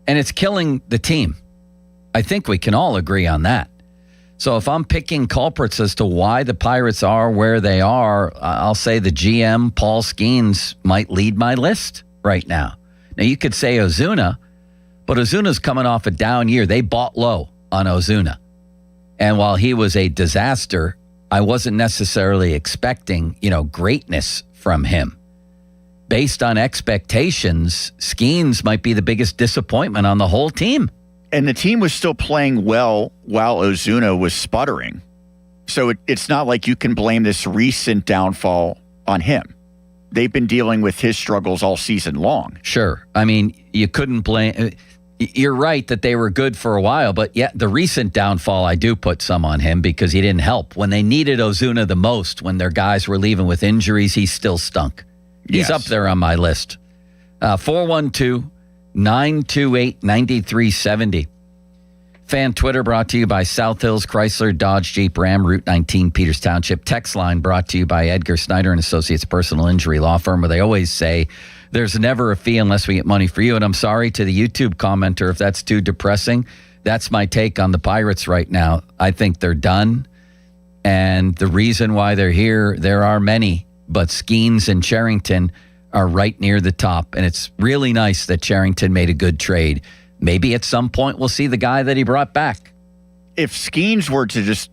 And it's killing the team. I think we can all agree on that. So if I'm picking culprits as to why the Pirates are where they are, I'll say the GM, Paul Skeens, might lead my list right now. Now, you could say Ozuna, but Ozuna's coming off a down year. They bought low on Ozuna. And while he was a disaster, I wasn't necessarily expecting, greatness from him. Based on expectations, Skeens might be the biggest disappointment on the whole team. And the team was still playing well while Ozuna was sputtering. So it's not like you can blame this recent downfall on him. They've been dealing with his struggles all season long. Sure. You couldn't blame... You're right that they were good for a while, but the recent downfall, I do put some on him because he didn't help. When they needed Ozuna the most, when their guys were leaving with injuries, he still stunk. He's up there on my list. 412 928-9370. Fan Twitter brought to you by South Hills Chrysler Dodge Jeep Ram, Route 19, Peters Township. Text line brought to you by Edgar Snyder and Associates Personal Injury Law Firm, where they always say there's never a fee unless we get money for you. And I'm sorry to the YouTube commenter if that's too depressing. That's my take on the Pirates right now. I think they're done. And the reason why they're here, there are many, but Skeens and Cherington are right near the top. And it's really nice that Cherington made a good trade. Maybe at some point we'll see the guy that he brought back. If Skeens were to just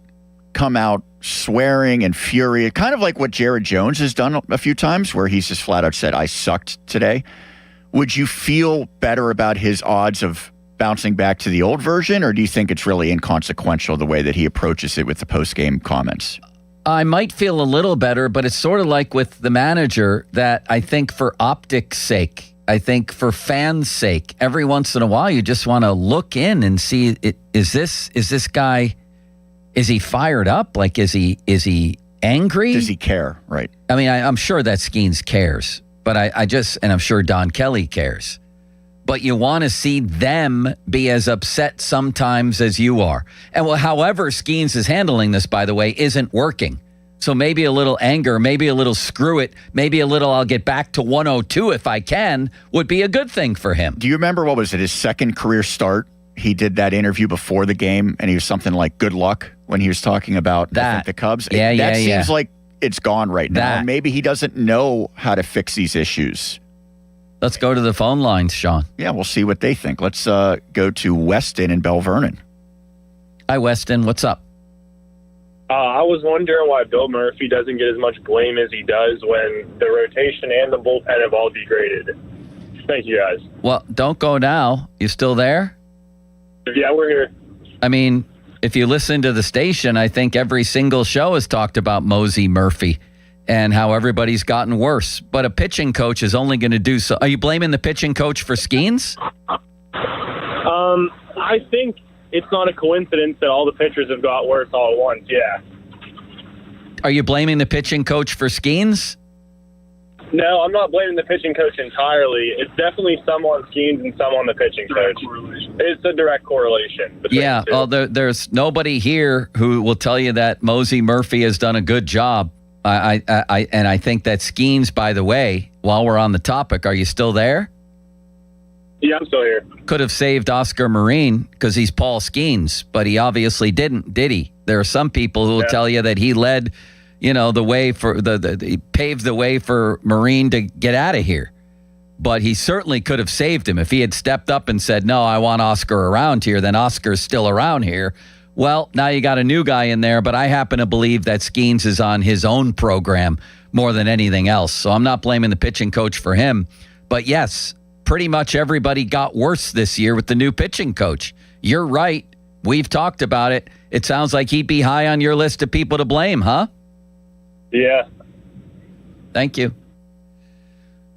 come out swearing and furious, kind of like what Jared Jones has done a few times, where he's just flat out said, I sucked today, would you feel better about his odds of bouncing back to the old version, or do you think it's really inconsequential the way that he approaches it with the post-game comments? I might feel a little better, but it's sort of like with the manager that I think for optics' sake, I think for fans' sake, every once in a while you just want to look in and see, is this guy, is he fired up? Like, is he angry? Does he care? Right. I mean, I'm sure that Skeens cares, but and I'm sure Don Kelly cares. But you want to see them be as upset sometimes as you are. And however Skeens is handling this, by the way, isn't working. So maybe a little anger, maybe a little screw it, maybe a little I'll get back to 102 if I can would be a good thing for him. Do you remember, what was it, his second career start? He did that interview before the game, and he was something like good luck when he was talking about the Cubs. That seems like it's gone right now. Maybe he doesn't know how to fix these issues. Let's go to the phone lines, Sean. Yeah, we'll see what they think. Let's go to Weston in Bell Vernon. Hi, Weston. What's up? I was wondering why Bill Murphy doesn't get as much blame as he does when the rotation and the bullpen have all degraded. Thank you, guys. Well, don't go now. You still there? Yeah, we're here. I mean, if you listen to the station, I think every single show has talked about Mosey Murphy and how everybody's gotten worse. But a pitching coach is only going to do so. Are you blaming the pitching coach for Skeens? I think it's not a coincidence that all the pitchers have got worse all at once, yeah. Are you blaming the pitching coach for Skeens? No, I'm not blaming the pitching coach entirely. It's definitely some on Skeens and some on the pitching coach. It's a direct correlation. Yeah, well, there's nobody here who will tell you that Mosey Murphy has done a good job. And I think that Skeens, by the way, while we're on the topic, are you still there? Yeah, I'm still here. Could have saved Oscar Marine because he's Paul Skeens, but he obviously didn't, did he? There are some people who will tell you that he led, the way for he paved the way for Marine to get out of here. But he certainly could have saved him if he had stepped up and said, "No, I want Oscar around here." Then Oscar's still around here. Well, now you got a new guy in there, but I happen to believe that Skeens is on his own program more than anything else. So I'm not blaming the pitching coach for him. But yes, pretty much everybody got worse this year with the new pitching coach. You're right. We've talked about it. It sounds like he'd be high on your list of people to blame, huh? Yeah. Thank you.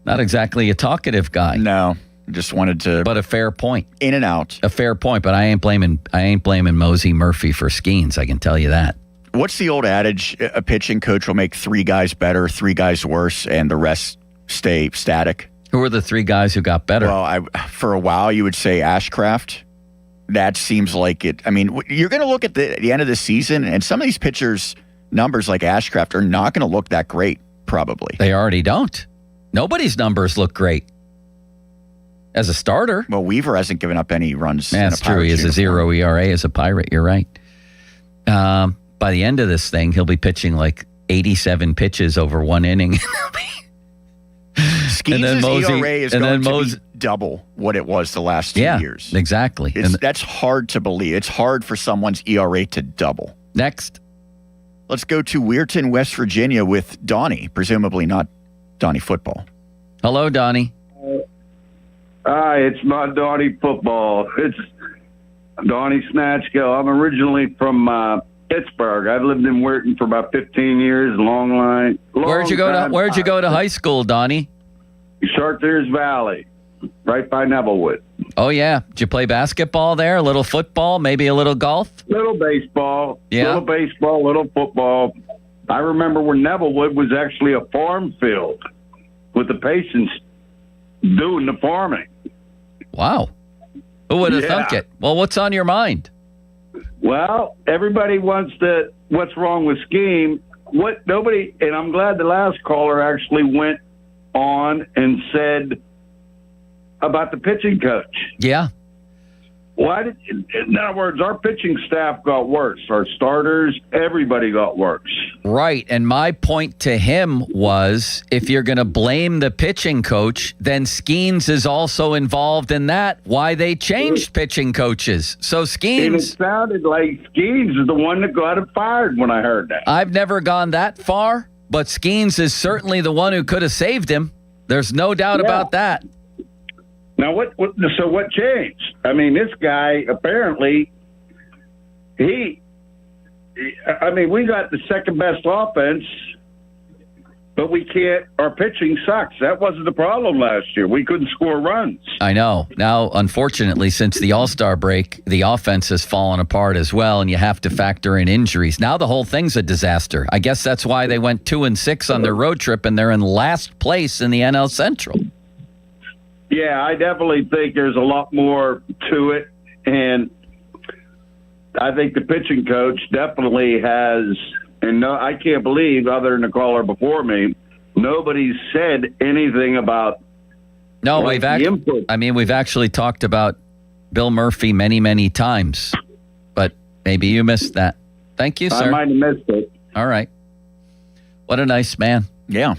Not exactly a talkative guy. No. Just wanted to, but a fair point. In and out. A fair point, but I ain't blaming Mosey Murphy for Skeens. I can tell you that. What's the old adage? A pitching coach will make 3 guys better, 3 guys worse, and the rest stay static. Who are the 3 guys who got better? Well, for a while you would say Ashcraft. That seems like it. I mean, you're going to look at the end of the season, and some of these pitchers' numbers like Ashcraft are not going to look that great. Probably they already don't. Nobody's numbers look great. As a starter. Well, Weaver hasn't given up any runs. That's true. He has a 0 ERA as a Pirate. You're right. By the end of this thing, he'll be pitching like 87 pitches over 1 inning. Skeens' ERA is going to be double what it was the last 2 years. Exactly. That's hard to believe. It's hard for someone's ERA to double. Next. Let's go to Weirton, West Virginia with Donnie, presumably not Donnie Football. Hello, Donnie. Hi, it's not Donnie Football. It's Donnie Snatchkill. I'm originally from Pittsburgh. I've lived in Weirton for about 15 years. Where'd you go to high school, Donnie? Chartiers Valley, right by Nevillewood. Oh yeah. Did you play basketball there? A little football, maybe a little golf? Little baseball. Yeah. Little baseball, little football. I remember when Nevillewood was actually a farm field with the patients doing the farming. Wow. Who would have thunk it? Well, what's on your mind? Well, everybody wants what's wrong with Scheme. And I'm glad the last caller actually went on and said about the pitching coach. Yeah. In other words, our pitching staff got worse. Our starters, everybody got worse. Right. And my point to him was, if you're going to blame the pitching coach, then Skeens is also involved in that. Why they changed pitching coaches. So Skeens... And it sounded like Skeens is the one that got him fired when I heard that. I've never gone that far, but Skeens is certainly the one who could have saved him. There's no doubt about that. Now, what changed? I mean, this guy, apparently, we got the second best offense, but our pitching sucks. That wasn't the problem last year. We couldn't score runs. I know. Now, unfortunately, since the All-Star break, the offense has fallen apart as well, and you have to factor in injuries. Now the whole thing's a disaster. I guess that's why they went 2-6 on their road trip, and they're in last place in the NL Central. Yeah, I definitely think there's a lot more to it, and I think the pitching coach definitely has, and no, I can't believe, other than the caller before me, nobody's said anything about. No, we've actually talked about Bill Murphy many, many times, but maybe you missed that. Thank you, sir. I might have missed it. All right. What a nice man. Yeah.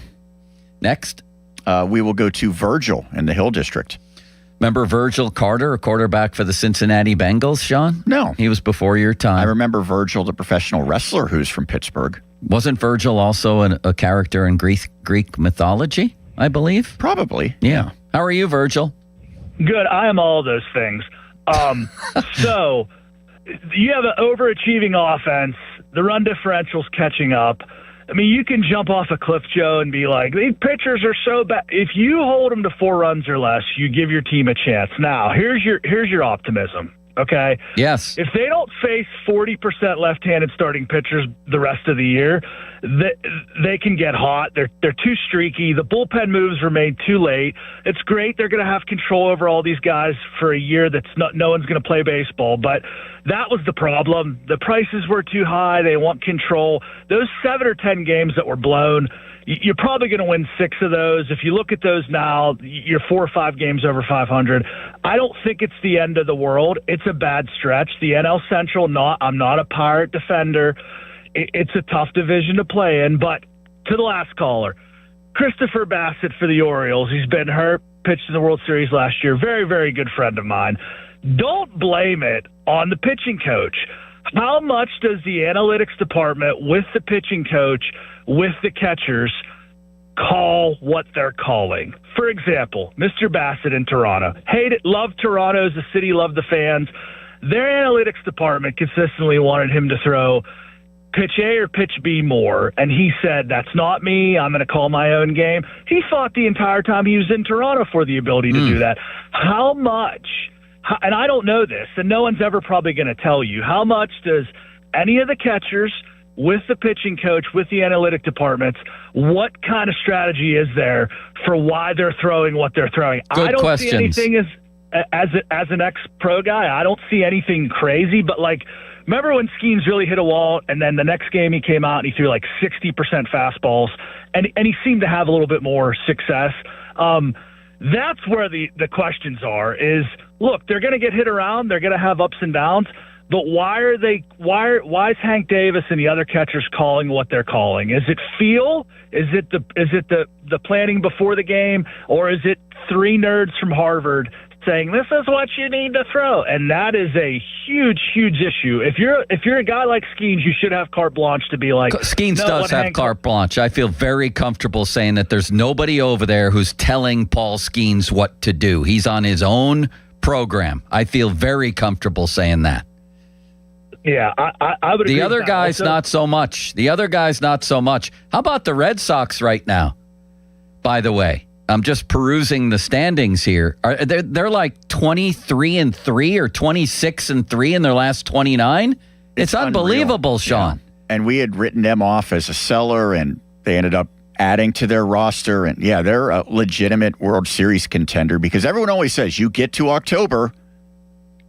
Next. We will go to Virgil in the Hill District. Remember Virgil Carter, a quarterback for the Cincinnati Bengals, Sean? No. He was before your time. I remember Virgil, the professional wrestler who's from Pittsburgh. Wasn't Virgil also a character in Greek mythology, I believe? Probably. Yeah. How are you, Virgil? Good. I am all those things. So you have an overachieving offense. The run differential's catching up. I mean, you can jump off a cliff, Joe, and be like, these pitchers are so bad. If you hold them to 4 runs or less, you give your team a chance. Now, here's your optimism, okay? Yes. If they don't face 40% left-handed starting pitchers the rest of the year, they can get hot. They're too streaky. The bullpen moves were made too late. It's great. They're going to have control over all these guys for a year no one's going to play baseball, but that was the problem. The prices were too high. They want control. Those 7 or 10 games that were blown, you're probably going to win 6 of those. If you look at those now, you're 4 or 5 games over 500. I don't think it's the end of the world. It's a bad stretch. The NL Central, I'm not a Pirate defender. It's a tough division to play in, but to the last caller, Christopher Bassett for the Orioles. He's been hurt, pitched in the World Series last year. Very, very good friend of mine. Don't blame it on the pitching coach. How much does the analytics department with the pitching coach, with the catchers, call what they're calling? For example, Mr. Bassett in Toronto. Hate it, love Toronto as a city, love the fans. Their analytics department consistently wanted him to throw pitch A or pitch B more, and he said, that's not me, I'm going to call my own game. He fought the entire time he was in Toronto for the ability to do that. How much, and I don't know this, and no one's ever probably going to tell you, how much does any of the catchers with the pitching coach, with the analytic departments, what kind of strategy is there for why they're throwing what they're throwing? Good I don't questions. see anything as an ex-pro guy, I don't see anything crazy, but like, remember when Skeens really hit a wall, and then the next game he came out and he threw like 60% fastballs, and he seemed to have a little bit more success. That's where the questions are, is, look, they're going to get hit around, they're going to have ups and downs, but why is Hank Davis and the other catchers calling what they're calling? Is it feel? Is it the planning before the game, or is it 3 nerds from Harvard saying this is what you need to throw? And that is a huge, huge issue. If you're a guy like Skeens, you should have carte blanche to be like, Skeens does have carte blanche. I feel very comfortable saying that there's nobody over there who's telling Paul Skeens what to do. He's on his own program. I feel very comfortable saying that. Yeah, I would agree. The other with that. guys, Also, not so much. The other guys, not so much. How about the Red Sox right now, by the way? I'm just perusing the standings here. They're like 23-3 or 26-3 in their last 29. It's unbelievable, unreal. Sean. Yeah. And we had written them off as a seller, and they ended up adding to their roster. And yeah, they're a legitimate World Series contender because everyone always says you get to October,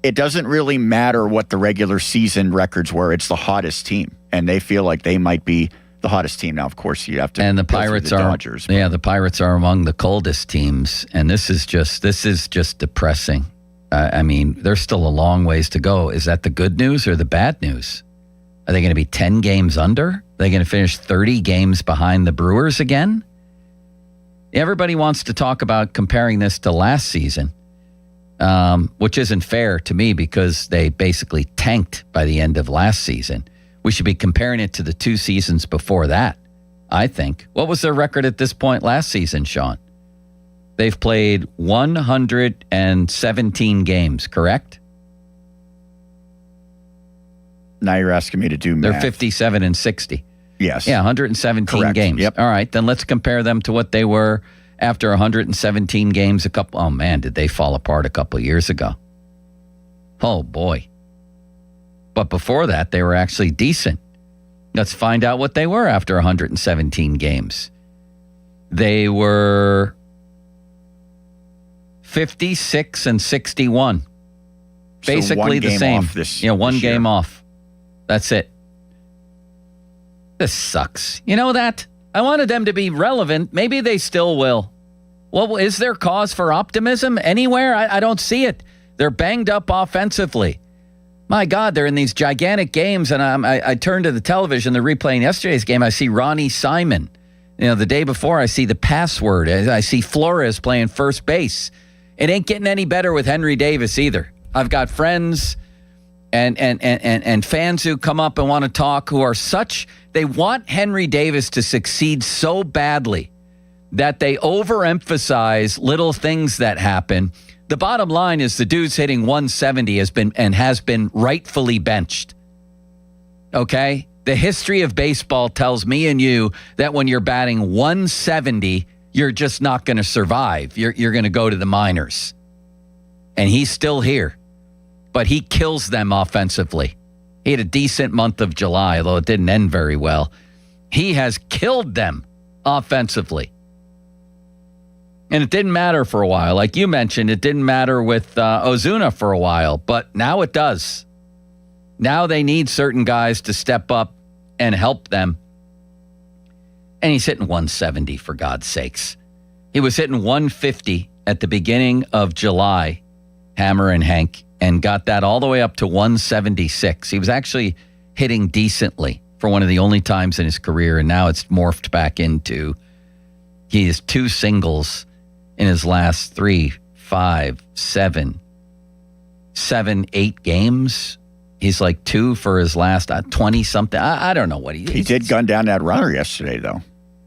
it doesn't really matter what the regular season records were. It's the hottest team. And they feel like they might be the hottest team. Now, of course, you have to. And the Pirates are Dodgers. Yeah, the Pirates are among the coldest teams. And this is just depressing. I mean, there's still a long ways to go. Is that the good news or the bad news? Are they going to be 10 games under? Are they going to finish 30 games behind the Brewers again? Everybody wants to talk about comparing this to last season, which isn't fair to me because they basically tanked by the end of last season. We should be comparing it to the 2 seasons before that, I think. What was their record at this point last season, Sean? They've played 117 games, correct? Now you're asking me to do math. They're 57 and 60. Yes. Yeah, 117 Correct. games. Yep. All right, then let's compare them to what they were after 117 games oh man, did they fall apart a couple years ago. Oh boy. But before that, they were actually decent. Let's find out what they were after 117 games. They were 56 and 61. Basically the same. One game off. That's it. This sucks. You know that? I wanted them to be relevant. Maybe they still will. Well, is there cause for optimism anywhere? I don't see it. They're banged up offensively. My God, they're in these gigantic games, and I turned to the television, they're replaying yesterday's game. I see Ronnie Simon. The day before, I see the password. I see Flores playing first base. It ain't getting any better with Henry Davis either. I've got friends and fans who come up and want to talk who are they want Henry Davis to succeed so badly that they overemphasize little things that happen. The bottom line is the dude's hitting 170 has been rightfully benched. Okay? The history of baseball tells me and you that when you're batting 170, you're just not going to survive. You're going to go to the minors. And he's still here. But he kills them offensively. He had a decent month of July, although it didn't end very well. He has killed them offensively. And it didn't matter for a while. Like you mentioned, it didn't matter with Ozuna for a while, but now it does. Now they need certain guys to step up and help them. And he's hitting 170, for God's sakes. He was hitting 150 at the beginning of July, Hammer and Hank, and got that all the way up to 176. He was actually hitting decently for one of the only times in his career, and now it's morphed back into he has 2 singles in his last 3, 5, 7, 8 games. He's like 2 for his last 20-something. I don't know what he did gun down that runner yesterday, though.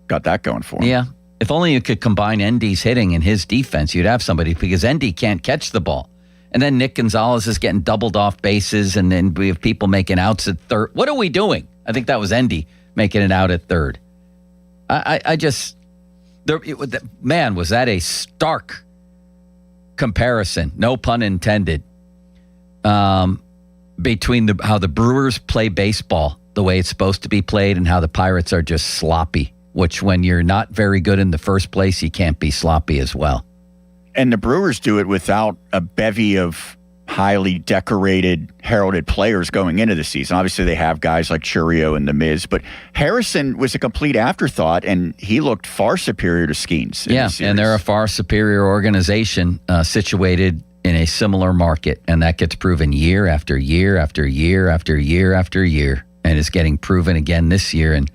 Got that going for him. Yeah. If only you could combine Endy's hitting and his defense, you'd have somebody, because Endy can't catch the ball. And then Nick Gonzalez is getting doubled off bases, and then we have people making outs at third. What are we doing? I think that was Endy making it out at third. Man, was that a stark comparison, no pun intended, between how the Brewers play baseball, the way it's supposed to be played, and how the Pirates are just sloppy, which when you're not very good in the first place, you can't be sloppy as well. And the Brewers do it without a bevy of highly decorated, heralded players going into the season. Obviously, they have guys like Churio and The Miz, but Harrison was a complete afterthought, and he looked far superior to Skeens. Yeah, and they're a far superior organization situated in a similar market, and that gets proven year after year after year after year after year, and is getting proven again this year. And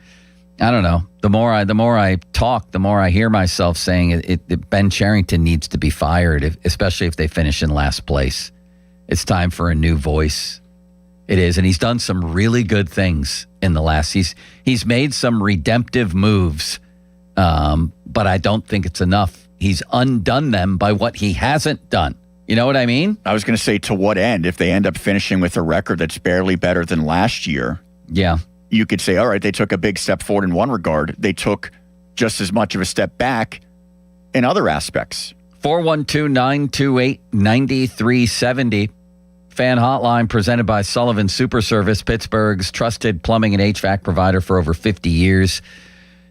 I don't know. The more I talk, the more I hear myself saying Ben Cherington needs to be fired, especially if they finish in last place. It's time for a new voice. It is, and he's done some really good things in the last. He's made some redemptive moves, but I don't think it's enough. He's undone them by what he hasn't done. You know what I mean? I was going to say, to what end? If they end up finishing with a record that's barely better than last year, yeah, you could say, all right, they took a big step forward in one regard. They took just as much of a step back in other aspects. 412-928-9370. Fan hotline presented by Sullivan Super Service, Pittsburgh's trusted plumbing and HVAC provider for over 50 years.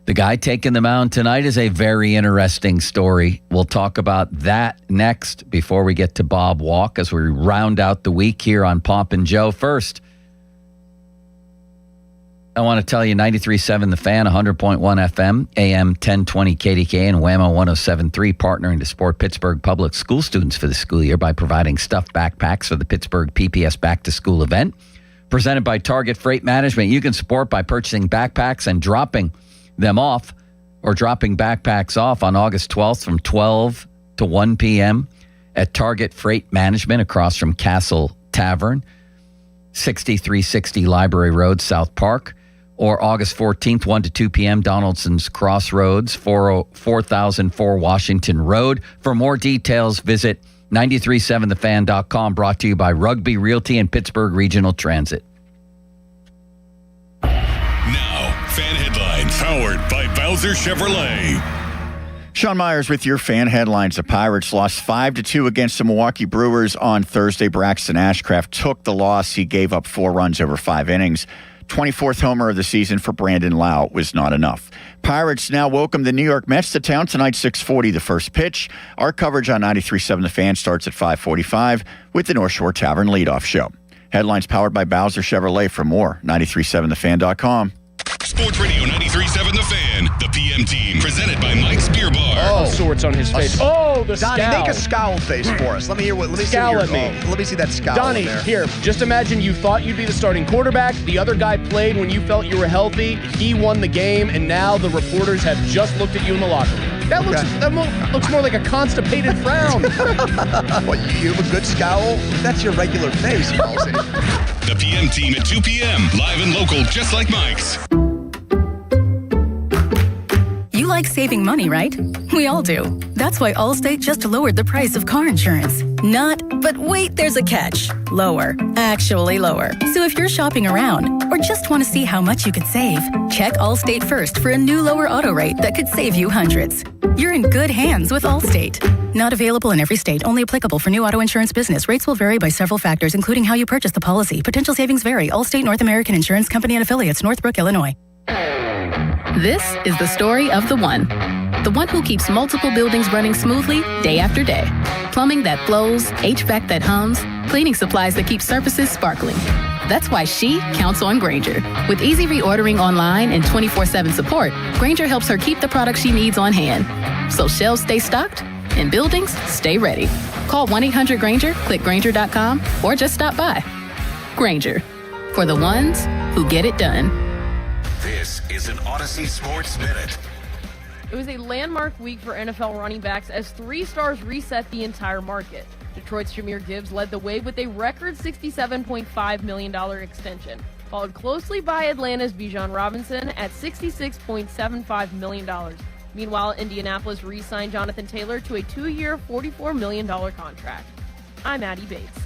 The guy taking the mound tonight is a very interesting story. We'll talk about that next before we get to Bob Walk as we round out the week here on Pomp and Joe. First, I want to tell you 93.7 The Fan, 100.1 FM, AM 1020 KDK, and WHAMO 107.3 partnering to support Pittsburgh public school students for the school year by providing stuffed backpacks for the Pittsburgh PPS Back to School event. Presented by Target Freight Management. You can support by purchasing backpacks and dropping them off or dropping backpacks off on August 12th from 12 to 1 p.m. at Target Freight Management across from Castle Tavern, 6360 Library Road, South Park, or August 14th, 1 to 2 p.m., Donaldson's Crossroads, 4004 Washington Road. For more details, visit 937thefan.com, brought to you by Rugby Realty and Pittsburgh Regional Transit. Now, fan headlines powered by Bowser Chevrolet. Sean Myers with your fan headlines. The Pirates lost 5-2 against the Milwaukee Brewers on Thursday. Braxton Ashcraft took the loss. He gave up 4 runs over 5 innings. 24th homer of the season for Brandon Lau was not enough. Pirates now welcome the New York Mets to town tonight, 6:40, the first pitch. Our coverage on 93.7 The Fan starts at 5:45 with the North Shore Tavern leadoff show. Headlines powered by Bowser Chevrolet. For more, 937thefan.com. Sports Radio 93.7 The Fan, the PM team, presented by Mike's Beer Bar. All sorts on his face. Oh, the Donnie, scowl. make a scowl face for us. Let me hear what. Let me Scowl see at me. let me see that scowl. Donnie, there. here, just imagine you thought you'd be the starting quarterback. The other guy played when you felt you were healthy. He won the game, and now the reporters have just looked at you in the locker room. That looks more like a constipated frown. What, you have a good scowl? That's your regular face, Halsey. The PM team at 2 p.m., live and local, just like Mike's. You like saving money, right? We all do. That's why Allstate just lowered the price of car insurance. Not, but wait, there's a catch. Lower. Actually lower. So if you're shopping around or just want to see how much you could save, check Allstate first for a new lower auto rate that could save you hundreds. You're in good hands with Allstate. Not available in every state. Only applicable for new auto insurance business. Rates will vary by several factors, including how you purchase the policy. Potential savings vary. Allstate North American Insurance Company and Affiliates, Northbrook, Illinois. This is the story of the one who keeps multiple buildings running smoothly day after day. Plumbing that flows, HVAC that hums, cleaning supplies that keep surfaces sparkling. That's why she counts on Grainger. With easy reordering online and 24/7 support, Grainger helps her keep the products she needs on hand. So shelves stay stocked and buildings stay ready. Call 1-800-GRAINGER, click Grainger.com, or just stop by. Grainger, for the ones who get it done. This is an Odyssey Sports Minute. It was a landmark week for NFL running backs as 3 stars reset the entire market. Detroit's Jahmyr Gibbs led the way with a record $67.5 million extension, followed closely by Atlanta's Bijan Robinson at $66.75 million. Meanwhile, Indianapolis re-signed Jonathan Taylor to a 2-year, $44 million contract. I'm Addie Bates.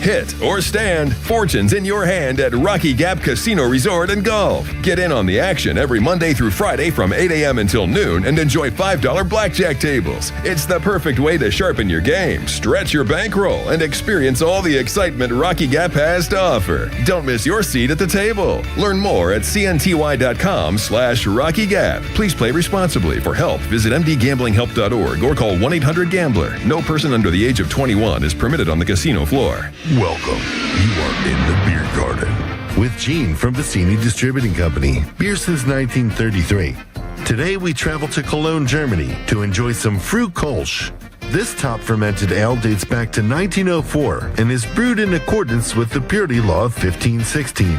Hit or stand, fortune's in your hand at Rocky Gap Casino Resort and Golf. Get in on the action every Monday through Friday from 8 a.m. until noon and enjoy $5 blackjack tables. It's the perfect way to sharpen your game, stretch your bankroll, and experience all the excitement Rocky Gap has to offer. Don't miss your seat at the table. Learn more at cnty.com/Rocky Gap. Please play responsibly. For help, visit mdgamblinghelp.org or call 1-800-GAMBLER. No person under the age of 21 is permitted on the casino floor. Welcome. You are in the beer garden with Gene from Vicini Distributing Company. Beer since 1933. Today we travel to Cologne, Germany to enjoy some Früh Kolsch. This top fermented ale dates back to 1904 and is brewed in accordance with the purity law of 1516.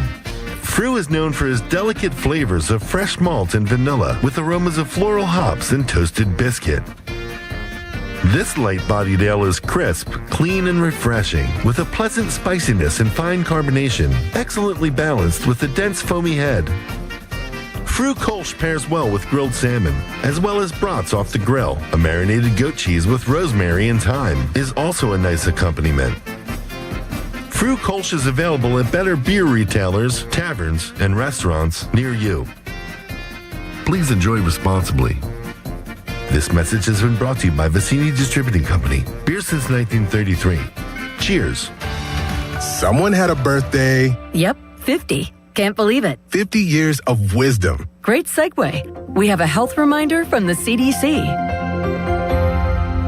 Früh is known for his delicate flavors of fresh malt and vanilla with aromas of floral hops and toasted biscuit. This light-bodied ale is crisp, clean, and refreshing, with a pleasant spiciness and fine carbonation, excellently balanced with a dense foamy head. Früh Kolsch pairs well with grilled salmon, as well as brats off the grill. A marinated goat cheese with rosemary and thyme is also a nice accompaniment. Früh Kolsch is available at better beer retailers, taverns, and restaurants near you. Please enjoy responsibly. This message has been brought to you by Vicini Distributing Company. Beer since 1933. Cheers. Someone had a birthday. Yep, 50. Can't believe it. 50 years of wisdom. Great segue. We have a health reminder from the CDC.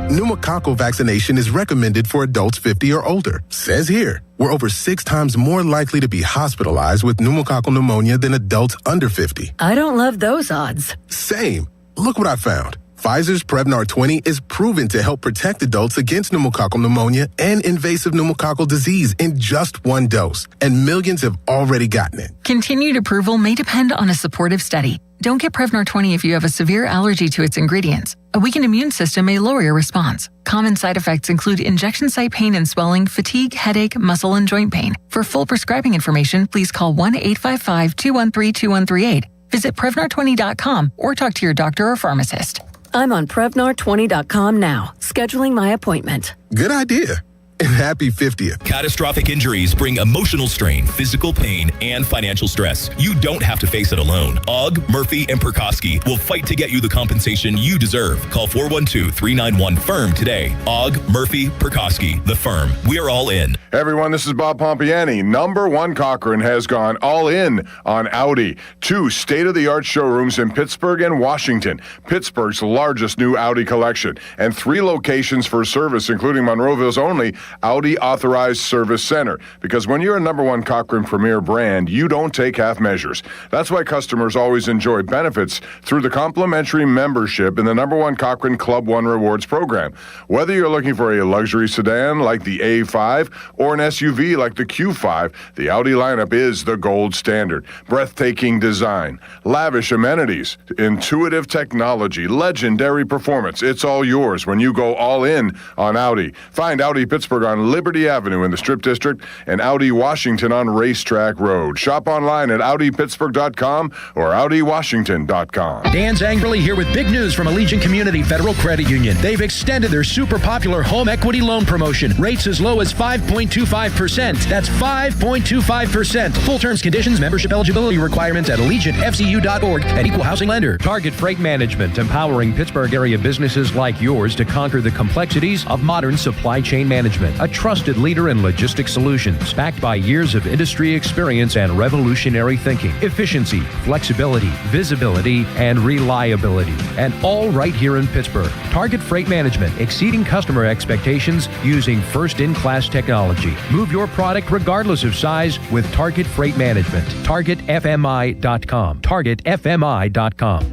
Pneumococcal vaccination is recommended for adults 50 or older. Says here, we're over 6 times more likely to be hospitalized with pneumococcal pneumonia than adults under 50. I don't love those odds. Same. Look what I found. Pfizer's Prevnar 20 is proven to help protect adults against pneumococcal pneumonia and invasive pneumococcal disease in just 1 dose, and millions have already gotten it. Continued approval may depend on a supportive study. Don't get Prevnar 20 if you have a severe allergy to its ingredients. A weakened immune system may lower your response. Common side effects include injection site pain and swelling, fatigue, headache, muscle, and joint pain. For full prescribing information, please call 1-855-213-2138. Visit Prevnar20.com or talk to your doctor or pharmacist. I'm on Prevnar20.com now, scheduling my appointment. Good idea. And happy 50th. Catastrophic injuries bring emotional strain, physical pain, and financial stress. You don't have to face it alone. Ogg, Murphy, and Perkoski will fight to get you the compensation you deserve. Call 412-391-FIRM today. Ogg, Murphy, Perkoski, the firm. We're all in. Hey everyone, this is Bob Pompiani. Number One Cochrane has gone all in on Audi. 2 state-of-the-art showrooms in Pittsburgh and Washington. Pittsburgh's largest new Audi collection. And 3 locations for service, including Monroeville's only Audi Authorized Service Center. Because when you're a Number One Cochrane Premier brand, you don't take half measures. That's why customers always enjoy benefits through the complimentary membership in the Number One Cochrane Club One Rewards program. Whether you're looking for a luxury sedan like the A5 or an SUV like the Q5, the Audi lineup is the gold standard. Breathtaking design, lavish amenities, intuitive technology, legendary performance. It's all yours when you go all in on Audi. Find Audi Pittsburgh on Liberty Avenue in the Strip District and Audi Washington on Racetrack Road. Shop online at AudiPittsburgh.com or AudiWashington.com. Dan Zangerly here with big news from Allegiant Community Federal Credit Union. They've extended their super popular home equity loan promotion. Rates as low as 5.25%. That's 5.25%. Full terms, conditions, membership eligibility requirements at AllegiantFCU.org and Equal Housing Lender. Target Freight Management, empowering Pittsburgh area businesses like yours to conquer the complexities of modern supply chain management. A trusted leader in logistics solutions, backed by years of industry experience and revolutionary thinking. Efficiency, flexibility, visibility, and reliability. And all right here in Pittsburgh. Target Freight Management, exceeding customer expectations using first-in-class technology. Move your product regardless of size with Target Freight Management. TargetFMI.com. TargetFMI.com.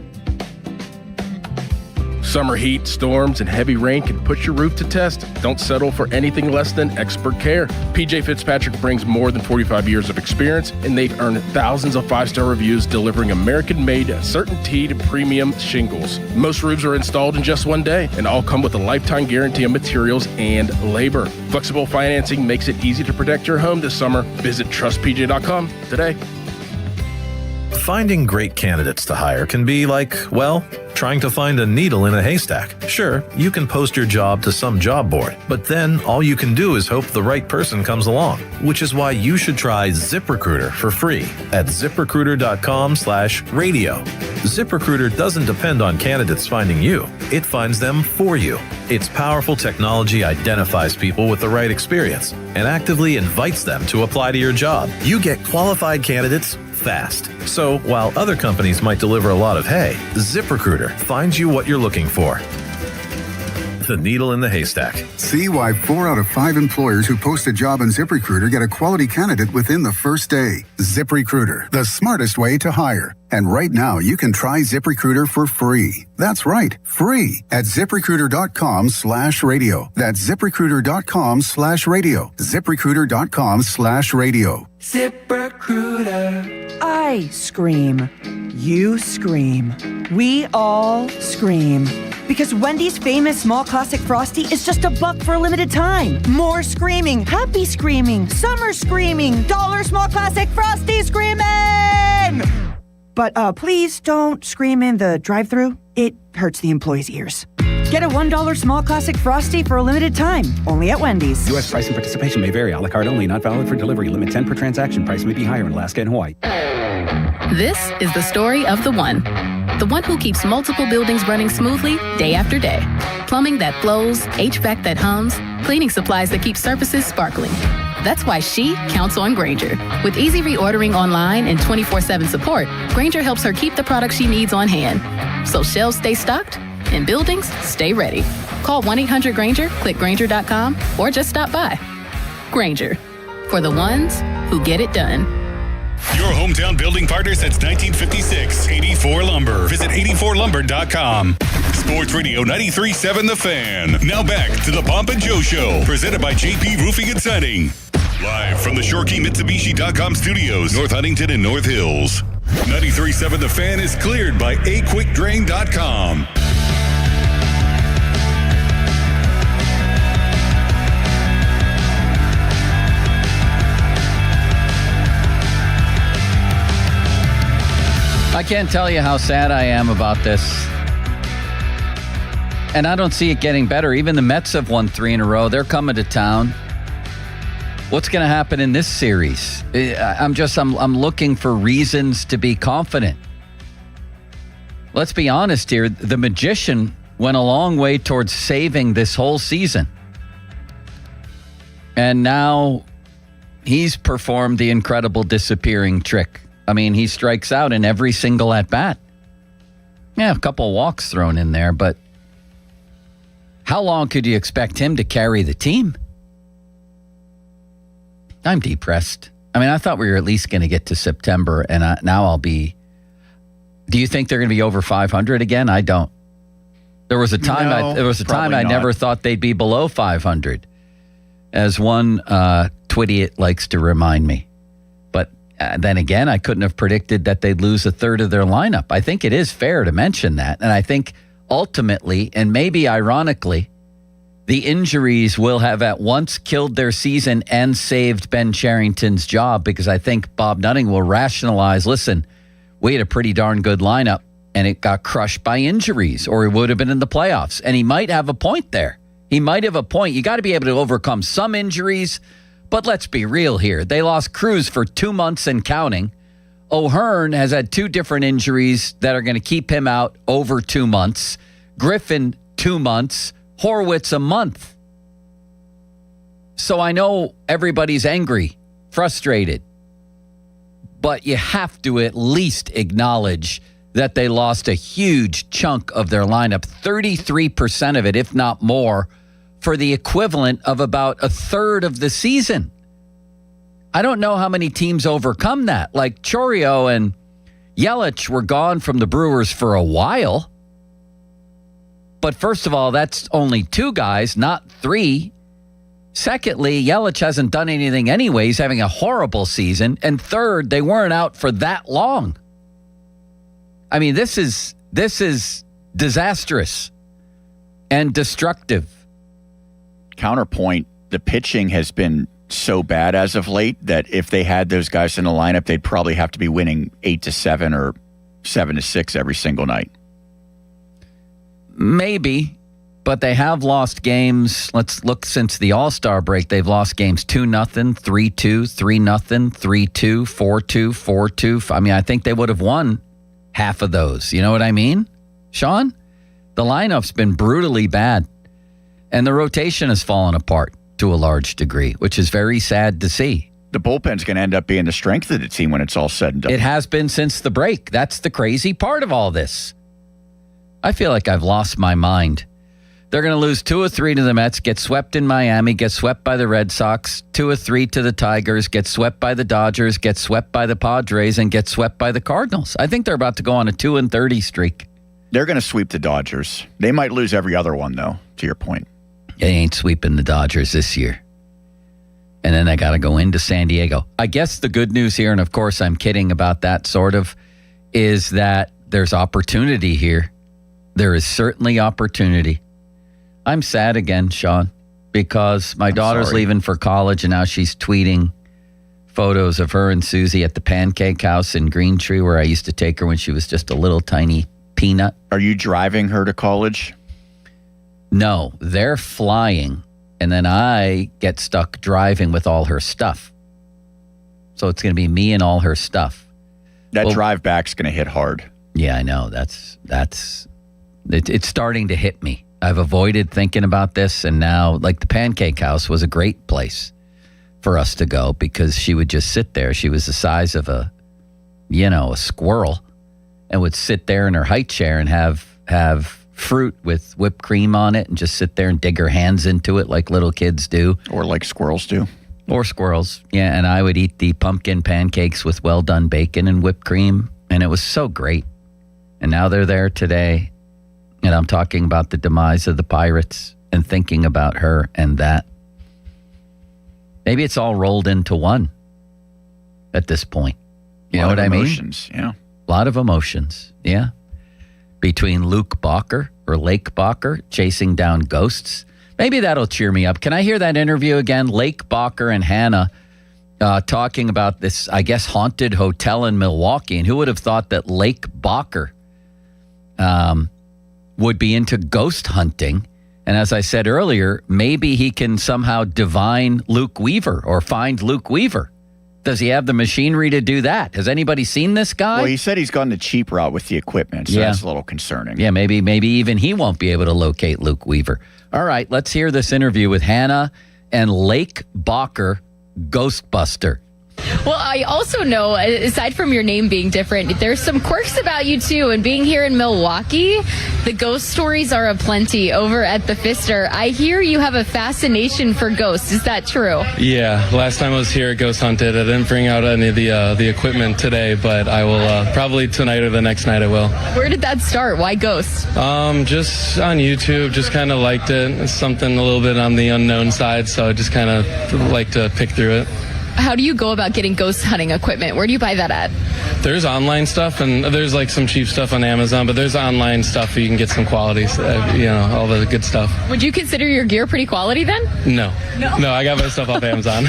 Summer heat, storms, and heavy rain can put your roof to test. Don't settle for anything less than expert care. PJ Fitzpatrick brings more than 45 years of experience, and they've earned thousands of 5-star reviews delivering American-made, certainteed premium shingles. Most roofs are installed in just 1 day, and all come with a lifetime guarantee of materials and labor. Flexible financing makes it easy to protect your home this summer. Visit TrustPJ.com today. Finding great candidates to hire can be like, well, trying to find a needle in a haystack. Sure, you can post your job to some job board, but then all you can do is hope the right person comes along, which is why you should try ZipRecruiter for free at ZipRecruiter.com/radio. ZipRecruiter doesn't depend on candidates finding you. It finds them for you. Its powerful technology identifies people with the right experience and actively invites them to apply to your job. You get qualified candidates fast. So while other companies might deliver a lot of hay, ZipRecruiter finds you what you're looking for. The needle in the haystack. See why 4 out of 5 employers who post a job on ZipRecruiter get a quality candidate within the first day. ZipRecruiter, the smartest way to hire. And right now, you can try ZipRecruiter for free. That's right, free at ZipRecruiter.com/radio. That's ZipRecruiter.com/radio. ZipRecruiter.com/radio. ZipRecruiter. I scream. You scream. We all scream. Because Wendy's famous small classic Frosty is just $1 for a limited time. More screaming, happy screaming, summer screaming, dollar small classic Frosty screaming! But please don't scream in the drive-thru. It hurts the employees' ears. Get a $1 small classic Frosty for a limited time, only at Wendy's. U.S. price and participation may vary. A la carte only, not valid for delivery. Limit 10 per transaction. Price may be higher in Alaska and Hawaii. This is the story of the one who keeps multiple buildings running smoothly day after day. Plumbing that flows, HVAC that hums, cleaning supplies that keep surfaces sparkling. That's why she counts on Grainger. With easy reordering online and 24/7 support, Grainger helps her keep the products she needs on hand. So shelves stay stocked and buildings stay ready. Call 1-800-GRAINGER, click Grainger.com, or just stop by. Grainger, for the ones who get it done. Your hometown building partner since 1956, 84 Lumber. Visit 84lumber.com. Sports Radio 93.7 The Fan. Now back to the Pomp and Joe Show, presented by JP Roofing and Siding. Live from the ShoreKeyMitsubishi.com studios, North Huntington and North Hills. 93.7 The Fan is cleared by AQuickDrain.com. I can't tell you how sad I am about this. And I don't see it getting better. Even the Mets have won 3 in a row. They're coming to town. What's going to happen in this series? I'm looking for reasons to be confident. Let's be honest here. The magician went a long way towards saving this whole season. And now he's performed the incredible disappearing trick. I mean, he strikes out in every single at-bat. Yeah, a couple walks thrown in there, but how long could you expect him to carry the team? I'm depressed. I mean, I thought we were at least going to get to September, and now I'll be... Do you think they're going to be over 500 again? I don't. There was a time I never thought they'd be below 500, as one Twittiot likes to remind me. Then again, I couldn't have predicted that they'd lose a third of their lineup. I think it is fair to mention that. And I think ultimately, and maybe ironically, the injuries will have at once killed their season and saved Ben Cherington's job, because I think Bob Nutting will rationalize, listen, we had a pretty darn good lineup and it got crushed by injuries, or it would have been in the playoffs. And he might have a point there. He might have a point. You got to be able to overcome some injuries. But let's be real here. They lost Cruz for 2 months and counting. O'Hearn has had 2 different injuries that are going to keep him out over 2 months. Griffin, 2 months. Horwitz, a month. So I know everybody's angry, frustrated. But you have to at least acknowledge that they lost a huge chunk of their lineup, 33% of it, if not more, for the equivalent of about a third of the season. I don't know how many teams overcome that. Like Chourio and Yelich were gone from the Brewers for a while. But first of all, that's only 2 guys, not 3. Secondly, Yelich hasn't done anything anyway. He's having a horrible season. And third, they weren't out for that long. I mean, this is disastrous and destructive. Counterpoint, the pitching has been so bad as of late that if they had those guys in the lineup, they'd probably have to be winning 8-7 or 7-6 every single night. Maybe, but they have lost games. Let's look since the All-Star break. They've lost games 2-0, 3-2, 3-0, 3-2, 4-2, 4-2. I mean, I think they would have won half of those. You know what I mean, Sean? The lineup's been brutally bad. And the rotation has fallen apart to a large degree, which is very sad to see. The bullpen's going to end up being the strength of the team when it's all said and done. It has been since the break. That's the crazy part of all this. I feel like I've lost my mind. They're going to lose 2 or 3 to the Mets, get swept in Miami, get swept by the Red Sox, 2 or 3 to the Tigers, get swept by the Dodgers, get swept by the Padres, and get swept by the Cardinals. I think they're about to go on a 2-30 streak. They're going to sweep the Dodgers. They might lose every other one, though, to your point. They ain't sweeping the Dodgers this year. And then I got to go into San Diego. I guess the good news here, and of course I'm kidding about that sort of, is that there's opportunity here. There is certainly opportunity. I'm sad again, Sean, because my daughter's leaving for college and now she's tweeting photos of her and Susie at the Pancake House in Green Tree where I used to take her when she was just a little tiny peanut. Are you driving her to college? No, they're flying, and then I get stuck driving with all her stuff. So it's going to be me and all her stuff. That drive back's going to hit hard. Yeah, I know. It's starting to hit me. I've avoided thinking about this, and now, like, the Pancake House was a great place for us to go because she would just sit there. She was the size of a squirrel, and would sit there in her high chair and have fruit with whipped cream on it and just sit there and dig her hands into it like little kids do. Or like squirrels do. Or squirrels, yeah. And I would eat the pumpkin pancakes with well-done bacon and whipped cream, and it was so great. And now they're there today, and I'm talking about the demise of the Pirates and thinking about her and that. Maybe it's all rolled into one at this point. You know what I mean? Emotions, yeah. A lot of emotions, yeah. Between Luke Bacher or Lake Bacher chasing down ghosts. Maybe that'll cheer me up. Can I hear that interview again? Lake Bacher and Hannah talking about this, I guess, haunted hotel in Milwaukee. And who would have thought that Lake Bacher would be into ghost hunting? And as I said earlier, maybe he can somehow divine Luke Weaver or find Luke Weaver. Does he have the machinery to do that? Has anybody seen this guy? Well, he said he's gone the cheap route with the equipment, so that's a little concerning. Yeah, maybe even he won't be able to locate Luke Weaver. All right, let's hear this interview with Hannah and Lake Bacher, Ghostbuster. Well, I also know, aside from your name being different, there's some quirks about you, too. And being here in Milwaukee, the ghost stories are aplenty over at the Pfister. I hear you have a fascination for ghosts. Is that true? Yeah. Last time I was here at Ghost Hunted, I didn't bring out any of the equipment today, but I will probably tonight or the next night I will. Where did that start? Why ghosts? Just on YouTube, just kind of liked it. It's something a little bit on the unknown side, so I just kind of like to pick through it. How do you go about getting ghost hunting equipment? Where do you buy that at? There's online stuff, and there's like some cheap stuff on Amazon, but there's online stuff where you can get some quality, all the good stuff. Would you consider your gear pretty quality then? No, I got my stuff off Amazon.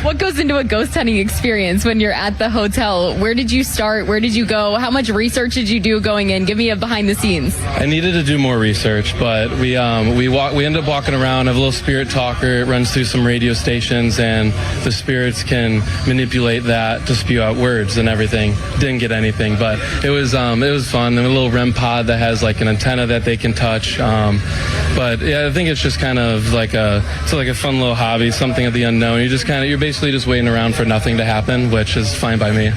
What goes into a ghost hunting experience when you're at the hotel? Where did you start? Where did you go? How much research did you do going in? Give me a behind the scenes. I needed to do more research, but we ended up walking around. I have a little spirit talker. It runs through some radio stations, and the spirits can manipulate that to spew out words and everything. Didn't get anything, but it was fun. A little REM pod that has like an antenna that they can touch. But yeah, I think it's just kind of like a fun little hobby, something of the unknown. You're basically just waiting around for nothing to happen, which is fine by me.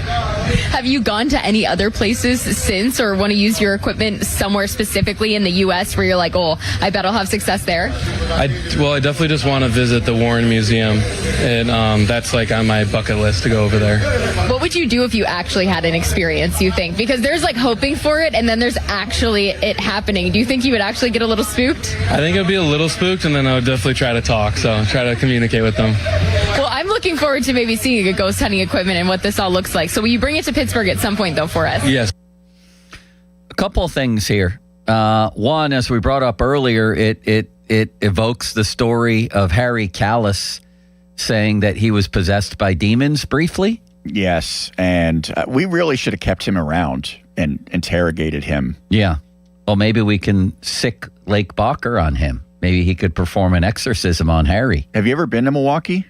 Have you gone to any other places since, or want to use your equipment somewhere specifically in the U.S. where you're like, oh, I bet I'll have success there? I definitely just want to visit the Warren Museum, and that's like on my bucket list to go over there. What would you do if you actually had an experience, you think? Because there's like hoping for it, and then there's actually it happening. Do you think you would actually get a little spooked? I think it would be a little spooked, and then I would definitely try to talk, so try to communicate with them. Well, I'm looking forward to maybe seeing a ghost hunting equipment and what this all looks like. So will you bring it to Pittsburgh at some point, though, for us? Yes. A couple of things here. One, as we brought up earlier, it evokes the story of Harry Callis saying that he was possessed by demons briefly. Yes, and we really should have kept him around and interrogated him. Yeah. Well, maybe we can sick Lake Bacher on him. Maybe he could perform an exorcism on Harry. Have you ever been to Milwaukee?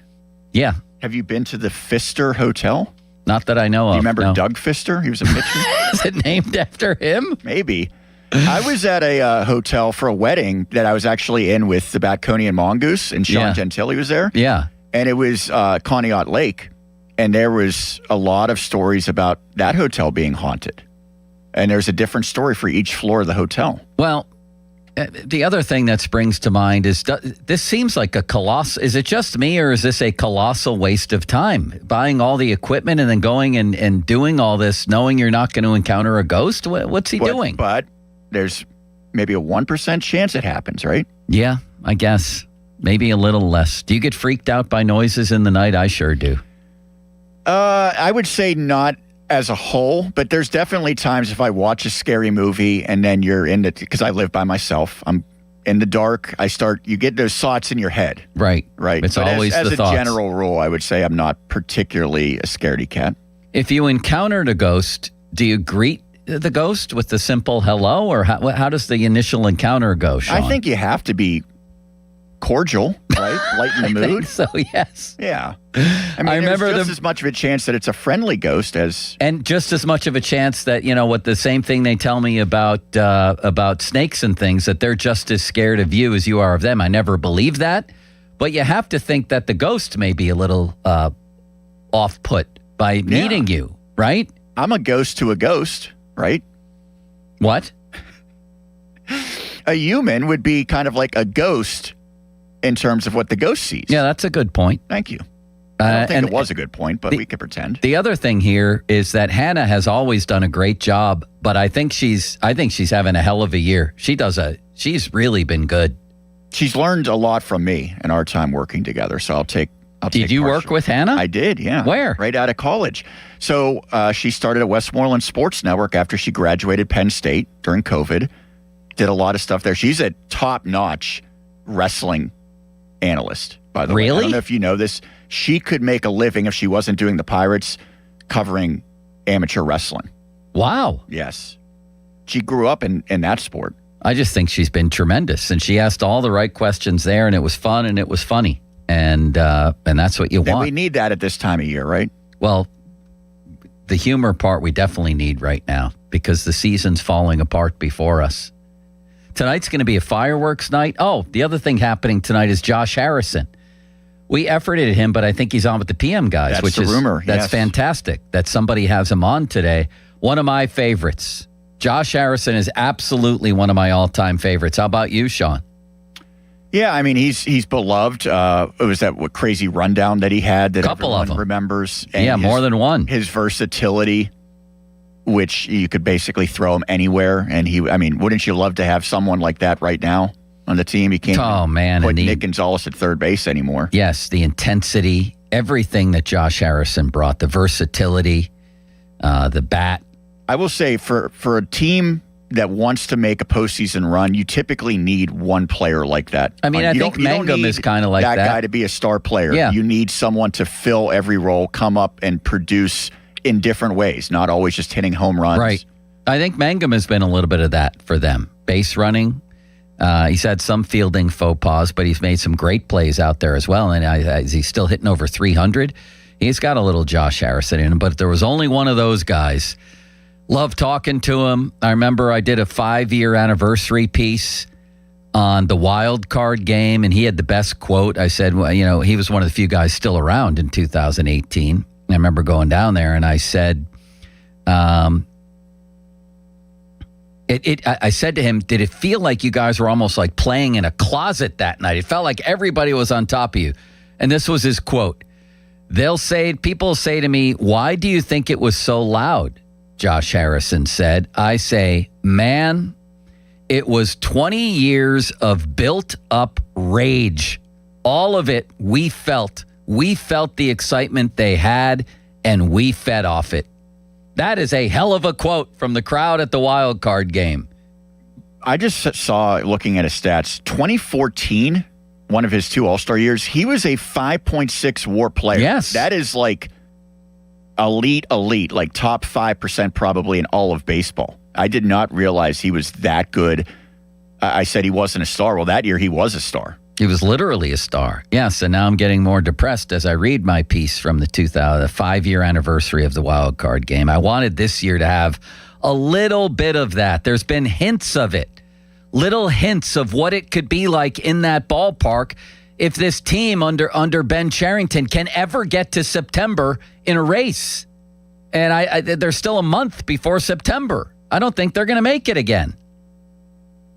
Yeah. Have you been to the Pfister Hotel? Not that I know of. Do you remember no. Doug Pfister? He was a pitcher. Is it named after him? Maybe. I was at a hotel for a wedding that I was actually in with the Batconian Mongoose, and Sean Gentili was there. Yeah. And it was Conneaut Lake, and there was a lot of stories about that hotel being haunted. And there's a different story for each floor of the hotel. Well, the other thing that springs to mind is this seems like a colossal. Is it just me, or is this a colossal waste of time? Buying all the equipment and then going and doing all this, knowing you're not going to encounter a ghost? What's he doing? But there's maybe a 1% chance it happens, right? Yeah, I guess. Maybe a little less. Do you get freaked out by noises in the night? I sure do. I would say not as a whole, but there's definitely times if I watch a scary movie and then you're in the, because I live by myself, I'm in the dark, you get those thoughts in your head. Right. Right. It's but always as the thoughts. As a general rule, I would say I'm not particularly a scaredy cat. If you encountered a ghost, do you greet the ghost with the simple hello, or how does the initial encounter go, Sean? I think you have to be cordial, right? Lighten the mood. I think so, yes. Yeah. I mean, remember there's just as much of a chance that it's a friendly ghost as... And just as much of a chance that, what the same thing they tell me about snakes and things, that they're just as scared of you as you are of them. I never believed that, But you have to think that the ghost may be a little off-put by meeting you, right? I'm a ghost to a ghost, right? What? A human would be kind of like a ghost in terms of what the ghost sees. Yeah, that's a good point. Thank you. I don't think it was a good point, but we could pretend. The other thing here is that Hannah has always done a great job, but I think she's having a hell of a year. She's really been good. She's learned a lot from me in our time working together, so I'll take Did you work with Hannah? I did, yeah. Where? Right out of college. So she started at Westmoreland Sports Network after she graduated Penn State during COVID. Did a lot of stuff there. She's a top-notch wrestling analyst, by the way. Really? I don't know if you know this. She could make a living if she wasn't doing the Pirates, covering amateur wrestling. Wow. Yes. She grew up in that sport. I just think she's been tremendous, and she asked all the right questions there, and it was fun and it was funny, and that's what you want. And we need that at this time of year, right? Well, the humor part we definitely need right now because the season's falling apart before us. Tonight's going to be a fireworks night. Oh, the other thing happening tonight is Josh Harrison. We efforted him, but I think he's on with the PM guys, That's which the is rumor. That's yes. fantastic that somebody has him on today. One of my favorites. Josh Harrison is absolutely one of my all-time favorites. How about you, Sean? Yeah, I mean, he's beloved. It was that crazy rundown that he had that Couple of everyone them. remembers. Yeah, more than one. His versatility, which you could basically throw him anywhere. And wouldn't you love to have someone like that right now on the team? He can't put Nick Gonzalez at third base anymore. Yes, the intensity, everything that Josh Harrison brought, the versatility, the bat. I will say for a team that wants to make a postseason run, you typically need one player like that. I mean, I think Mangum is kind of like that. That guy to be a star player. Yeah. You need someone to fill every role, come up and produce in different ways, not always just hitting home runs. Right. I think Mangum has been a little bit of that for them. Base running. He's had some fielding faux pas, but he's made some great plays out there as well. And he's still hitting over 300. He's got a little Josh Harrison in him, but there was only one of those guys. Love talking to him. I remember I did a 5-year anniversary piece on the wild card game, and he had the best quote. I said, well, he was one of the few guys still around in 2018. I remember going down there, and I said, I said to him, did it feel like you guys were almost like playing in a closet that night? It felt like everybody was on top of you. And this was his quote. People say to me, why do you think it was so loud? Josh Harrison said. I say, man, it was 20 years of built-up rage. All of it we felt. We felt the excitement they had, and we fed off it. That is a hell of a quote from the crowd at the wild card game. I just saw, looking at his stats, 2014, one of his 2 All-Star years, he was a 5.6 WAR player. Yes. That is like elite, like top 5% probably in all of baseball. I did not realize he was that good. I said he wasn't a star. Well, that year he was a star. He was literally a star. Yes, and now I'm getting more depressed as I read my piece from the 5-year anniversary of the wild card game. I wanted this year to have a little bit of that. There's been hints of it, little hints of what it could be like in that ballpark if this team under Ben Cherington can ever get to September in a race. And there's still a month before September. I don't think they're going to make it again.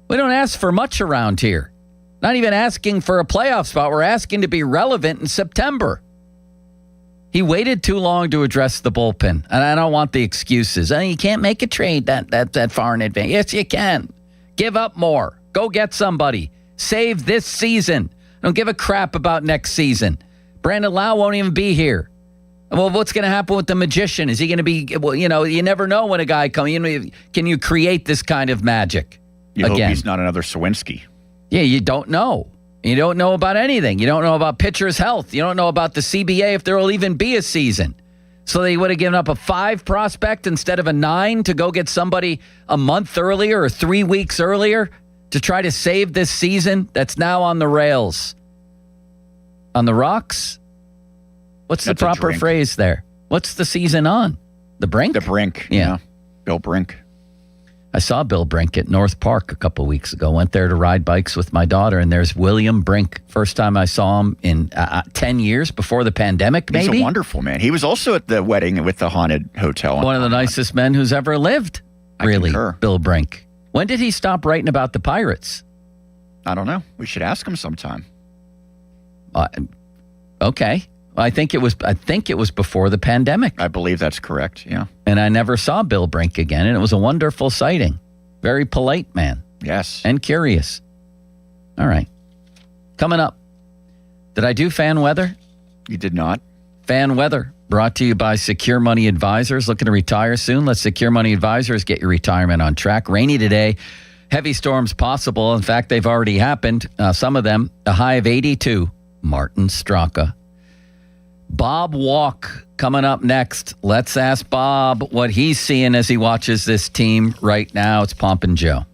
We don't ask for much around here. Not even asking for a playoff spot. We're asking to be relevant in September. He waited too long to address the bullpen, and I don't want the excuses. You can't make a trade that far in advance. Yes, you can. Give up more. Go get somebody. Save this season. Don't give a crap about next season. Brandon Lau won't even be here. Well, what's going to happen with the magician? Is he going to be, you never know when a guy comes. Can you create this kind of magic You again? hope he's not another Sawinski. Yeah, you don't know. You don't know about anything. You don't know about pitchers' health. You don't know about the CBA, if there will even be a season. So they would have given up a 5 prospect instead of a 9 to go get somebody a month earlier or 3 weeks earlier to try to save this season that's now on the rails. On the rocks? What's the proper phrase there? What's the season on? The brink? The brink, Yeah. Bill Brink. I saw Bill Brink at North Park a couple weeks ago. Went there to ride bikes with my daughter, and there's William Brink. First time I saw him in 10 years before the pandemic, maybe. He's a wonderful man. He was also at the wedding with the haunted hotel. One of the nicest men who's ever lived, really, Bill Brink. When did he stop writing about the Pirates? I don't know. We should ask him sometime. Okay. I think it was before the pandemic. I believe that's correct, yeah. And I never saw Bill Brink again, and it was a wonderful sighting. Very polite man. Yes. And curious. All right. Coming up. Did I do fan weather? You did not. Fan weather brought to you by Secure Money Advisors. Looking to retire soon? Let Secure Money Advisors get your retirement on track. Rainy today. Heavy storms possible. In fact, they've already happened. Some of them, a high of 82. Martin Straka. Bob Walk coming up next. Let's ask Bob what he's seeing as he watches this team right now. It's Pomp and Joe.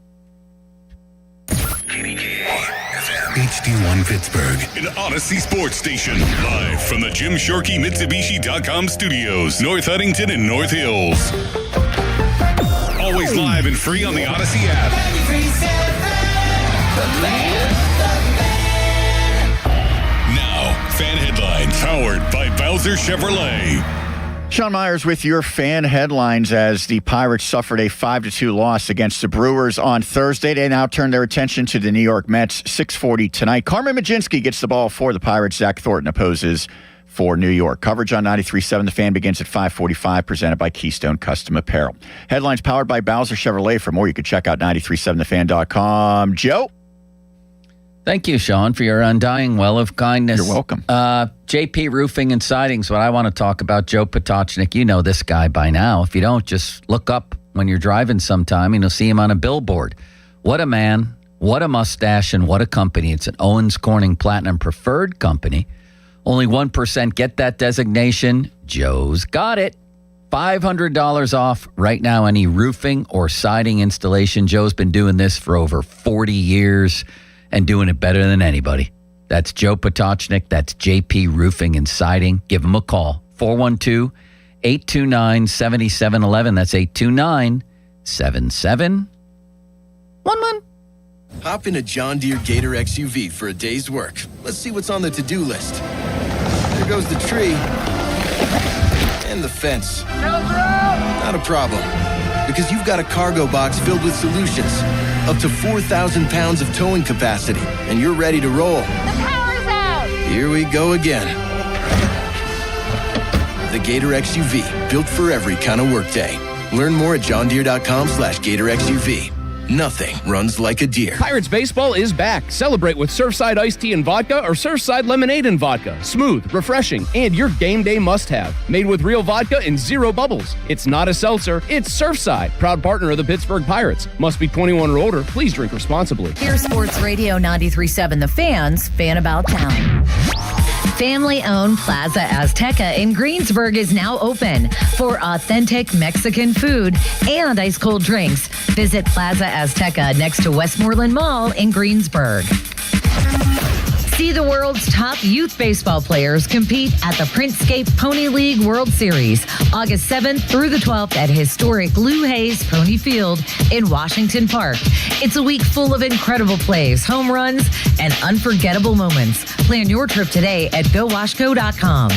HD1 Pittsburgh, an Odyssey sports station, live from the Jim Shorkey Mitsubishi.com studios, North Huntington and North Hills. Always live and free on the Odyssey app. Now, fan headlines powered by Bowser Chevrolet. Sean Myers with your fan headlines as the Pirates suffered a 5-2 loss against the Brewers on Thursday. They now turn their attention to the New York Mets, 6:40 tonight. Carmen Mlodzinski gets the ball for the Pirates. Zach Thornton opposes for New York. Coverage on 93.7 The Fan begins at 5:45, presented by Keystone Custom Apparel. Headlines powered by Bowser Chevrolet. For more, you can check out 937thefan.com. Joe? Thank you, Sean, for your undying well of kindness. You're welcome. JP Roofing and Siding's what I want to talk about. Joe Potochnik, you know this guy by now. If you don't, just look up when you're driving sometime and you'll see him on a billboard. What a man, what a mustache, and what a company. It's an Owens Corning Platinum Preferred company. Only 1% get that designation. Joe's got it. $500 off right now any roofing or siding installation. Joe's been doing this for over 40 years. And doing it better than anybody. That's Joe Potochnik. That's JP Roofing and Siding. Give him a call. 412-829-7711. That's 829-7711. Hop in a John Deere Gator XUV for a day's work. Let's see what's on the to-do list. There goes the tree. And the fence. Not a problem. Because you've got a cargo box filled with solutions. Up to 4,000 pounds of towing capacity, and you're ready to roll. The power's out! Here we go again. The Gator XUV, built for every kind of workday. Learn more at johndeere.com/Gator XUV. Nothing runs like a deer. Pirates baseball is back. Celebrate with Surfside iced tea and vodka or Surfside lemonade and vodka. Smooth, refreshing, and your game day must-have. Made with real vodka and zero bubbles. It's not a seltzer, it's Surfside. Proud partner of the Pittsburgh Pirates. Must be 21 or older. Please drink responsibly. Here's Sports Radio 93.7 The Fan's Fan About Town. Family-owned Plaza Azteca in Greensburg is now open for authentic Mexican food and ice-cold drinks. Visit Plaza Azteca next to Westmoreland Mall in Greensburg. See the world's top youth baseball players compete at the Printscape Pony League World Series, August 7th through the 12th at historic Lou Hayes Pony Field in Washington Park. It's a week full of incredible plays, home runs, and unforgettable moments. Plan your trip today at GoWashco.com.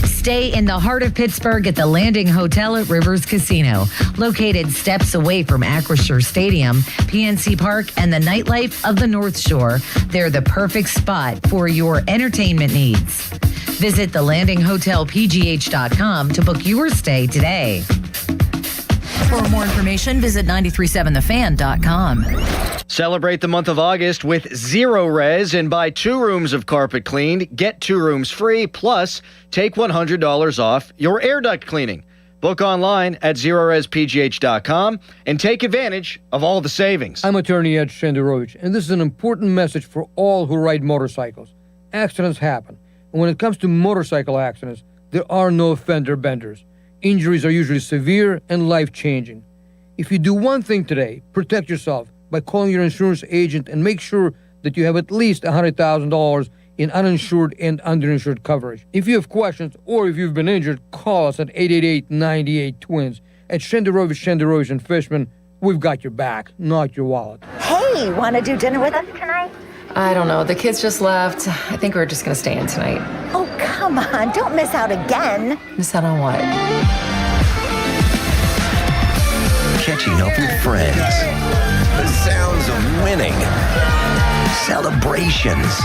Stay in the heart of Pittsburgh at the Landing Hotel at Rivers Casino. Located steps away from Acrisure Stadium, PNC Park, and the nightlife of the North Shore, they're the perfect spot for your entertainment needs. Visit thelandinghotelpgh.com to book your stay today. For more information, visit 937thefan.com. Celebrate the month of August with Zero Res and buy 2 rooms of carpet cleaned, get 2 rooms free, plus take $100 off your air duct cleaning. Book online at ZeroResPGH.com and take advantage of all the savings. I'm attorney Ed Shenderovich, and this is an important message for all who ride motorcycles. Accidents happen, and when it comes to motorcycle accidents, there are no fender benders. Injuries are usually severe and life-changing. If you do one thing today, protect yourself by calling your insurance agent and make sure that you have at least $100,000 in uninsured and underinsured coverage. If you have questions or if you've been injured, call us at 888-98-TWINS. At Shenderovich and Fishman, we've got your back, not your wallet. Hey, want to do dinner with us tonight? I don't know. The kids just left. I think we're just going to stay in tonight. Oh, come on. Don't miss out again. Miss out on what? Catching up with friends. The sounds of winning. Celebrations.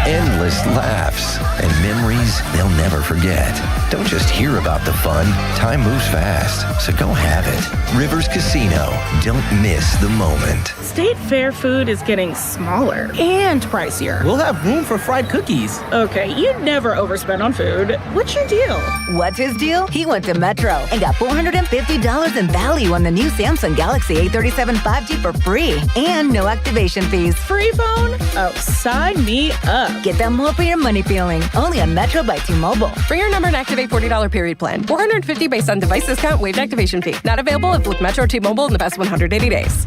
Endless laughs. And memories they'll never forget. Don't just hear about the fun. Time moves fast, so go have it. Rivers Casino. Don't miss the moment. State Fair food is getting smaller and pricier. We'll have room for fried cookies. Okay, you'd never overspend on food. What's your deal? What's his deal? He went to Metro and got $450 in value on the new Samsung Galaxy A37 5G for free and no activation fees. Free phone? Oh, sign me up. Get that more for your money feeling. Only on Metro by T-Mobile. For your number and activate $40 period plan. $450 based on device discount, waived activation fee. Not available if with Metro T-Mobile in the past 180 days.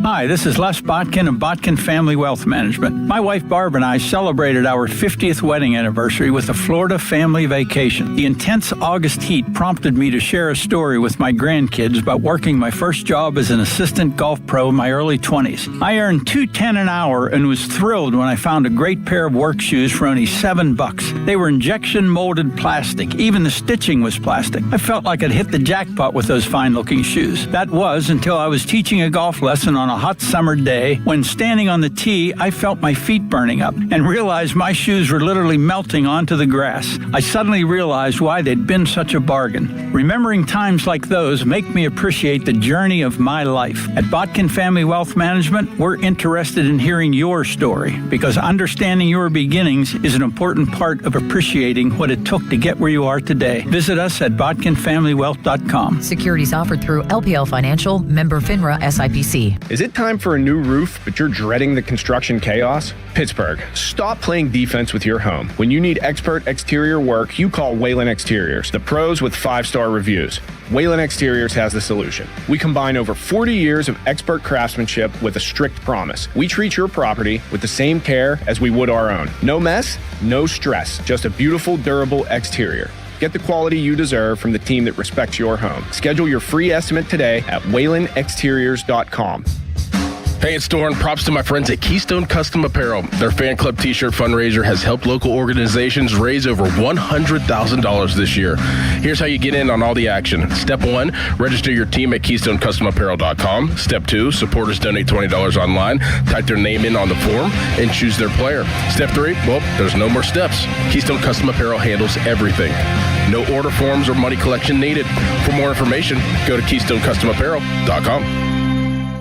Hi, this is Les Botkin of Botkin Family Wealth Management. My wife Barb and I celebrated our 50th wedding anniversary with a Florida family vacation. The intense August heat prompted me to share a story with my grandkids about working my first job as an assistant golf pro in my early 20s. I earned $2.10 an hour and was thrilled when I found a great pair of work shoes for only $7. They were injection molded plastic. Even the stitching was plastic. I felt like I'd hit the jackpot with those fine-looking shoes. That was until I was teaching a golf lesson on a hot summer day. When standing on the tee, I felt my feet burning up and realized my shoes were literally melting onto the grass. I suddenly realized why they'd been such a bargain. Remembering times like those make me appreciate the journey of my life. At Botkin Family Wealth Management, we're interested in hearing your story because understanding your beginnings is an important part of appreciating what it took to get where you are today. Visit us at botkinfamilywealth.com. Securities offered through LPL Financial, member FINRA SIPC. Is it time for a new roof, but you're dreading the construction chaos? Pittsburgh, stop playing defense with your home. When you need expert exterior work, you call Whalen Exteriors, the pros with 5-star reviews. Whalen Exteriors has the solution. We combine over 40 years of expert craftsmanship with a strict promise. We treat your property with the same care as we would our own. No mess, no stress, just a beautiful, durable exterior. Get the quality you deserve from the team that respects your home. Schedule your free estimate today at whalenexteriors.com. Hey, it's Doran. Props to my friends at Keystone Custom Apparel. Their fan club t-shirt fundraiser has helped local organizations raise over $100,000 this year. Here's how you get in on all the action. Step 1, register your team at KeystoneCustomApparel.com. Step 2, supporters donate $20 online, type their name in on the form, and choose their player. Step 3, well, there's no more steps. Keystone Custom Apparel handles everything. No order forms or money collection needed. For more information, go to KeystoneCustomApparel.com.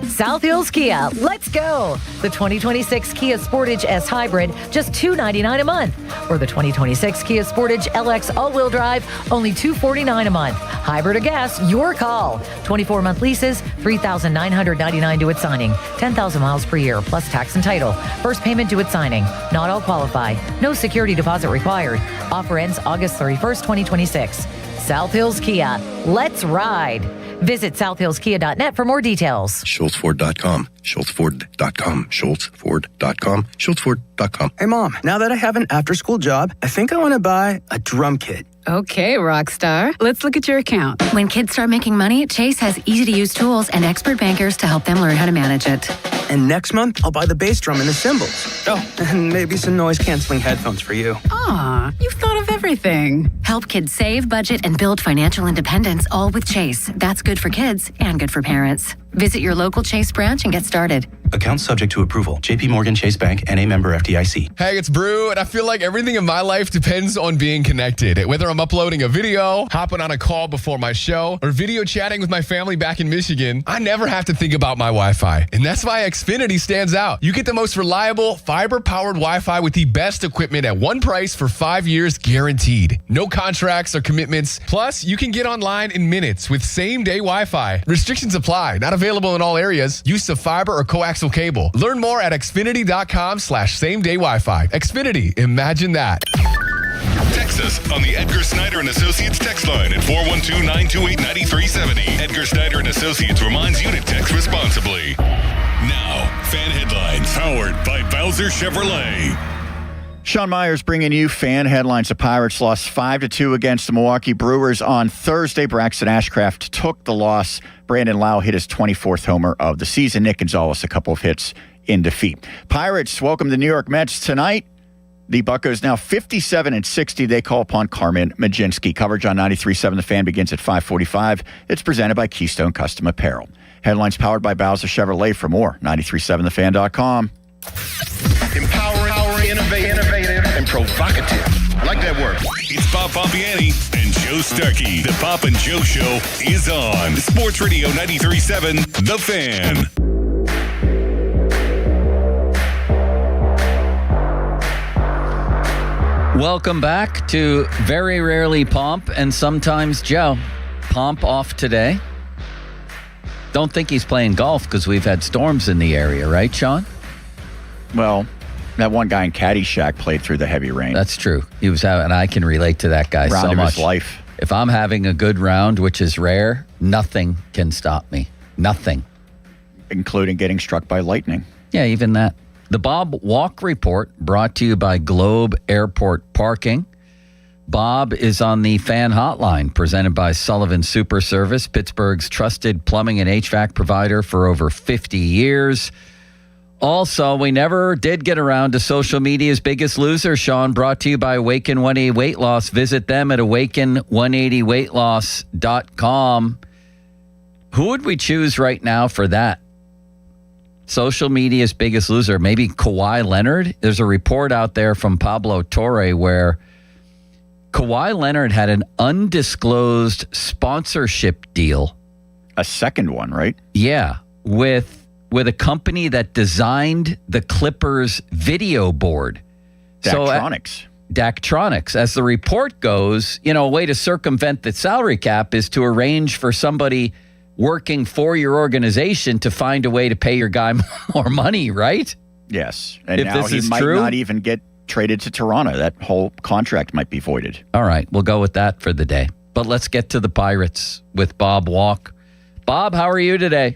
South Hills Kia, let's go! The 2026 Kia Sportage S Hybrid, just $299 a month. Or the 2026 Kia Sportage LX All-Wheel Drive, only $249 a month. Hybrid or gas, your call. 24-month leases, $3,999 due at signing. 10,000 miles per year, plus tax and title. First payment due at signing. Not all qualify. No security deposit required. Offer ends August 31st, 2026. South Hills Kia, let's ride. Visit southhillskia.net for more details. SchultzFord.com. SchultzFord.com. SchultzFord.com. SchultzFord.com. Hey, Mom, now that I have an after-school job, I think I want to buy a drum kit. Okay, Rockstar. Let's look at your account. When kids start making money, Chase has easy-to-use tools and expert bankers to help them learn how to manage it. And next month, I'll buy the bass drum and the cymbals. Oh, and maybe some noise-canceling headphones for you. Aw, you've thought of everything. Help kids save, budget, and build financial independence, all with Chase. That's good for kids and good for parents. Visit your local Chase branch and get started. Account subject to approval. JP Morgan Chase Bank, N.A. member FDIC. Hey, it's Brew, and I feel like everything in my life depends on being connected. Whether I'm uploading a video, hopping on a call before my show, or video chatting with my family back in Michigan, I never have to think about my Wi-Fi. And that's why Xfinity stands out. You get the most reliable, fiber-powered Wi-Fi with the best equipment at one price for 5 years guaranteed. No contracts or commitments. Plus, you can get online in minutes with same-day Wi-Fi. Restrictions apply. Not available in all areas. Use of fiber or coaxial cable. Learn more at xfinity.com/same-day Wi-Fi. Xfinity. Imagine that. Text us on the Edgar Snyder and Associates text line at 412-928-9370. Edgar Snyder and Associates reminds you to text responsibly. Now, fan headlines powered by Bowser Chevrolet. Sean Myers bringing you fan headlines. The Pirates lost 5-2 against the Milwaukee Brewers on Thursday. Braxton Ashcraft took the loss. Brandon Lau hit his 24th homer of the season. Nick Gonzalez, a couple of hits in defeat. Pirates welcome the New York Mets tonight. The Buccos now 57-60. They call upon Carmen Mlodzinski. Coverage on 93.7 The Fan begins at 5:45. It's presented by Keystone Custom Apparel. Headlines powered by Bowser Chevrolet. For more, 93.7thefan.com. Empowering, innovative, and provocative. I like that word. It's Bob Pompiani and Joe Starkey. The Pop and Joe Show is on Sports Radio 93.7 The Fan. Welcome back to Very Rarely Pomp and Sometimes Joe. Pomp off today. Don't think he's playing golf because we've had storms in the area, right, Sean? Well, that one guy in Caddyshack played through the heavy rain. That's true. He was having, and I can relate to that guy so much. His life. If I'm having a good round, which is rare, nothing can stop me. Nothing. Including getting struck by lightning. Yeah, even that. The Bob Walk Report brought to you by Globe Airport Parking. Bob is on the fan hotline presented by Sullivan Super Service, Pittsburgh's trusted plumbing and HVAC provider for over 50 years. Also, we never did get around to social media's biggest loser, Sean, brought to you by Awaken 180 Weight Loss. Visit them at awaken180weightloss.com. Who would we choose right now for that? Social media's biggest loser, maybe Kawhi Leonard. There's a report out there from Pablo Torre where Kawhi Leonard had an undisclosed sponsorship deal. A second one, right? Yeah, with a company that designed the Clippers video board. Daktronics. Daktronics. As the report goes, a way to circumvent the salary cap is to arrange for somebody working for your organization to find a way to pay your guy more money, right? Yes. And if now this he is might true, not even get traded to Toronto. That whole contract might be voided. All right, we'll go with that for the day. But let's get to the Pirates with Bob Walk. Bob, how are you today?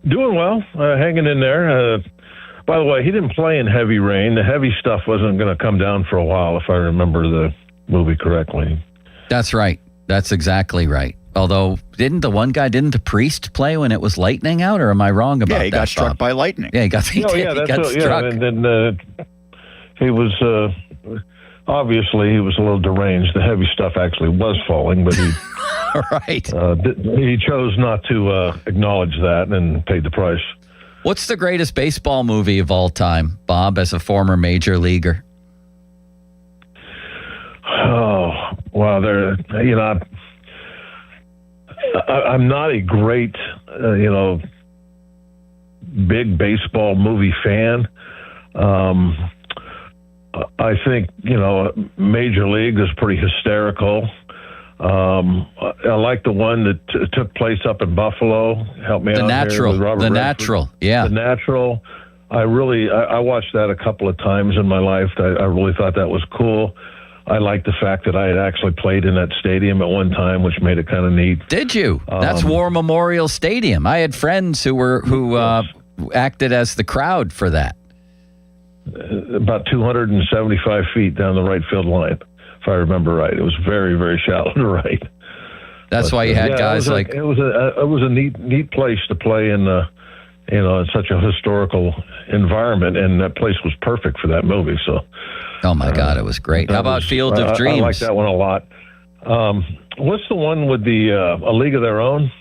Doing well, hanging in there. By the way, he didn't play in heavy rain. The heavy stuff wasn't going to come down for a while, if I remember the movie correctly. That's right. That's exactly right. Although, didn't the priest play when it was lightning out, or am I wrong about that? Yeah, he got struck Bob? by lightning. Yeah, he got struck. And then he was, obviously, he was a little deranged. The heavy stuff actually was falling, but he right. He chose not to acknowledge that and paid the price. What's the greatest baseball movie of all time, Bob, as a former major leaguer? Oh, wow. I'm not a great, big baseball movie fan. I think, Major League is pretty hysterical. I like the one that took place up in Buffalo. Help me out here with Robert Redford. Natural, yeah. The Natural. I watched that a couple of times in my life. I really thought that was cool. I like the fact that I had actually played in that stadium at one time, which made it kind of neat. Did you? That's War Memorial Stadium. I had friends who acted as the crowd for that. About 275 feet down the right field line, if I remember right. It was very, very shallow to right. That's why you had guys like it was a neat place to play in in such a historical environment, and that place was perfect for that movie. So. Oh, my God, it was great. How about Field of Dreams? I like that one a lot. What's the one with the A League of Their Own?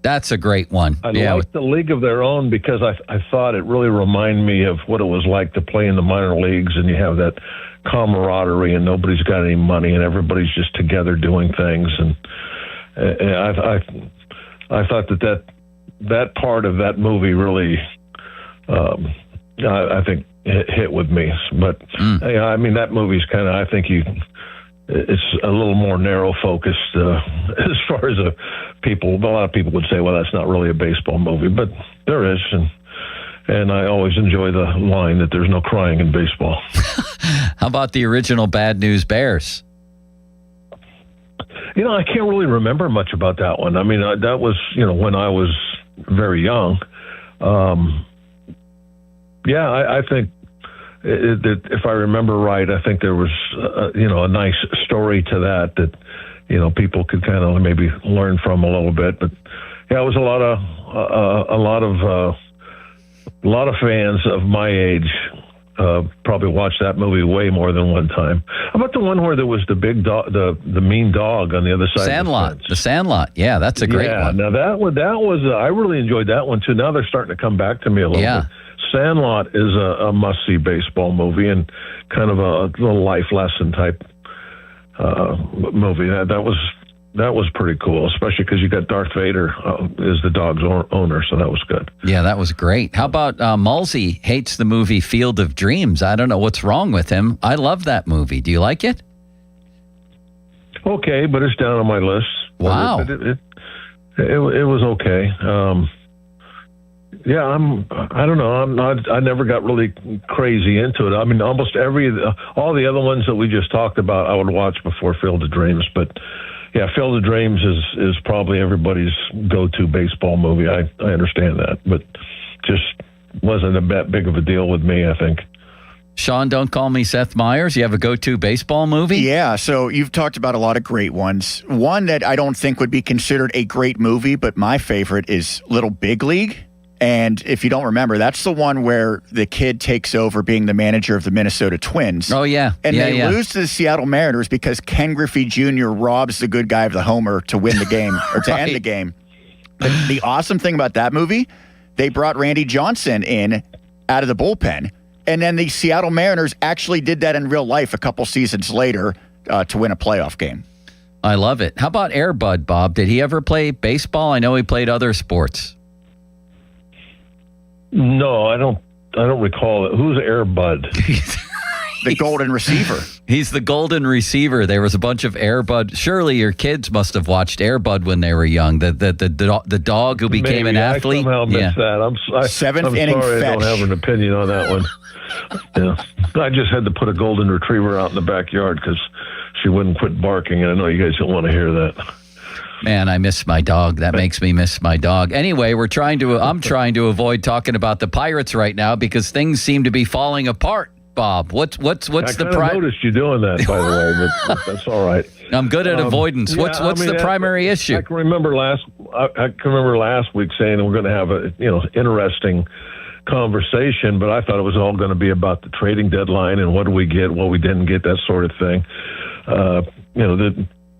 That's a great one. I like The League of Their Own because I thought it really reminded me of what it was like to play in the minor leagues, and you have that camaraderie, and nobody's got any money, and everybody's just together doing things. And I thought that part of that movie really, I think, hit with me. But I mean, that movie's kind of, I think it's a little more narrow focused as far as a lot of people would say, well, that's not really a baseball movie, but there is. And I always enjoy the line that there's no crying in baseball. How about the original Bad News Bears? I can't really remember much about that one. I mean, that was, when I was very young. I think if I remember right, I think there was a nice story to that people could kind of maybe learn from a little bit. But yeah, it was a lot of fans of my age probably watched that movie way more than one time. How about the one where there was the big dog, the mean dog on the other side? Sandlot. Of the The Sandlot. Yeah, that's a great one. Now that was I really enjoyed that one too. Now they're starting to come back to me a little bit. Sandlot is a must-see baseball movie and kind of a little life lesson type movie. That was pretty cool, especially because you got Darth Vader is the dog's owner, so that was good. Yeah, that was great. How about Mulsey hates the movie Field of Dreams? I don't know what's wrong with him. I love that movie. Do you like it? Okay, but it's down on my list. Wow. It was okay. I don't know. I never got really crazy into it. I mean, almost all the other ones that we just talked about, I would watch before Field of Dreams. But yeah, Field of Dreams is probably everybody's go-to baseball movie. I understand that, but just wasn't that big of a deal with me, I think. Sean, don't call me Seth Meyers. You have a go-to baseball movie? Yeah, so you've talked about a lot of great ones. One that I don't think would be considered a great movie, but my favorite is Little Big League. And if you don't remember, that's the one where the kid takes over being the manager of the Minnesota Twins. Oh, yeah. And they lose to the Seattle Mariners because Ken Griffey Jr. robs the good guy of the homer to win the game or to end the game. But the awesome thing about that movie, they brought Randy Johnson in out of the bullpen. And then the Seattle Mariners actually did that in real life a couple seasons later to win a playoff game. I love it. How about Air Bud, Bob? Did he ever play baseball? I know he played other sports. No, I don't recall it. Who's Air Bud? The golden receiver. He's the golden receiver. There was a bunch of Air Bud. Surely your kids must have watched Air Bud when they were young. The dog who became an athlete. I somehow missed that. Seventh inning sorry, fetch. I don't have an opinion on that one. Yeah, I just had to put a golden retriever out in the backyard because she wouldn't quit barking, and I know you guys don't want to hear that. Man, I miss my dog. That makes me miss my dog. Anyway, I'm trying to avoid talking about the Pirates right now because things seem to be falling apart. Bob, what's the I noticed you doing that, by the way, but that's all right. I'm good at avoidance. What's the primary issue? I can remember last week saying we're going to have a interesting conversation, but I thought it was all going to be about the trading deadline and what do we get, what we didn't get, that sort of thing.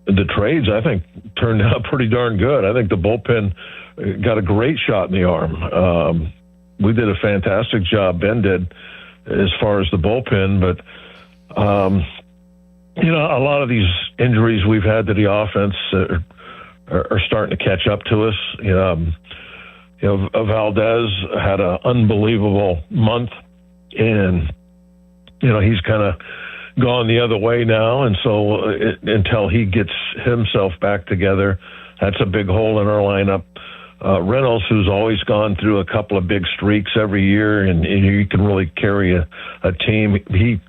The trades, I think, turned out pretty darn good. I think the bullpen got a great shot in the arm. We did a fantastic job, Ben did, as far as the bullpen. But, a lot of these injuries we've had to the offense are starting to catch up to us. Valdez had an unbelievable month, and, he's kind of gone the other way now, and so until he gets himself back together, that's a big hole in our lineup. Reynolds, who's always gone through a couple of big streaks every year, and he can really carry a team. He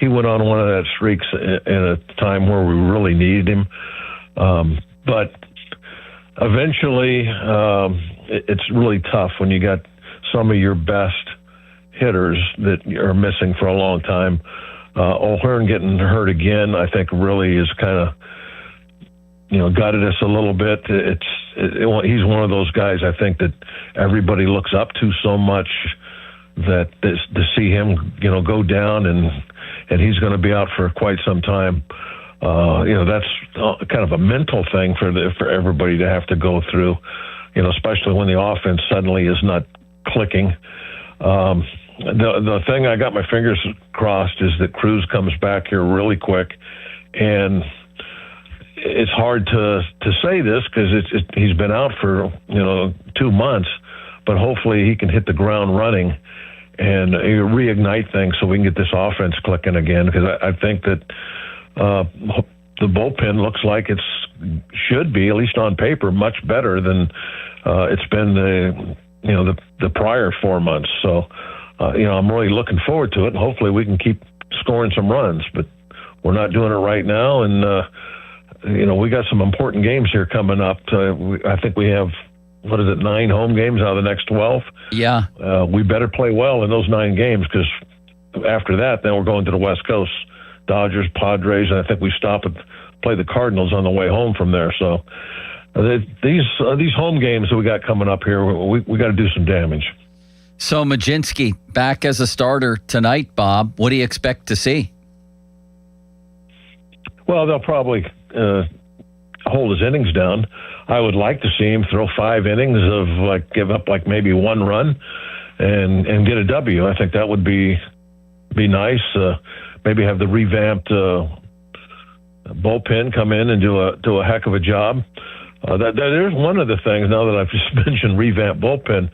went on one of that streaks in a time where we really needed him. But eventually, it's really tough when you got some of your best hitters that are missing for a long time. O'Hearn getting hurt again, I think, really is kind of, gutted us a little bit. He's one of those guys, I think, that everybody looks up to so much that to see him, go down and he's going to be out for quite some time. That's kind of a mental thing for everybody to have to go through, especially when the offense suddenly is not clicking. The thing I got my fingers crossed is that Cruz comes back here really quick, and it's hard to say this because he's been out for 2 months, but hopefully he can hit the ground running and reignite things so we can get this offense clicking again. Because I think that the bullpen looks like should be, at least on paper, much better than it's been the prior 4 months. So. I'm really looking forward to it, and hopefully we can keep scoring some runs, but we're not doing it right now, and, we got some important games here coming up. I think we have, 9 home games out of the next 12? Yeah. We better play well in those 9 games because after that, then we're going to the West Coast, Dodgers, Padres, and I think we stop and play the Cardinals on the way home from there. So these home games that we got coming up here, we got to do some damage. So Mlodzinski back as a starter tonight, Bob. What do you expect to see? Well, they'll probably hold his innings down. I would like to see him throw 5 innings of give up maybe 1 run and get a W. I think that would be nice. Maybe have the revamped bullpen come in and do a heck of a job. There's one of the things, now that I've just mentioned revamped bullpen,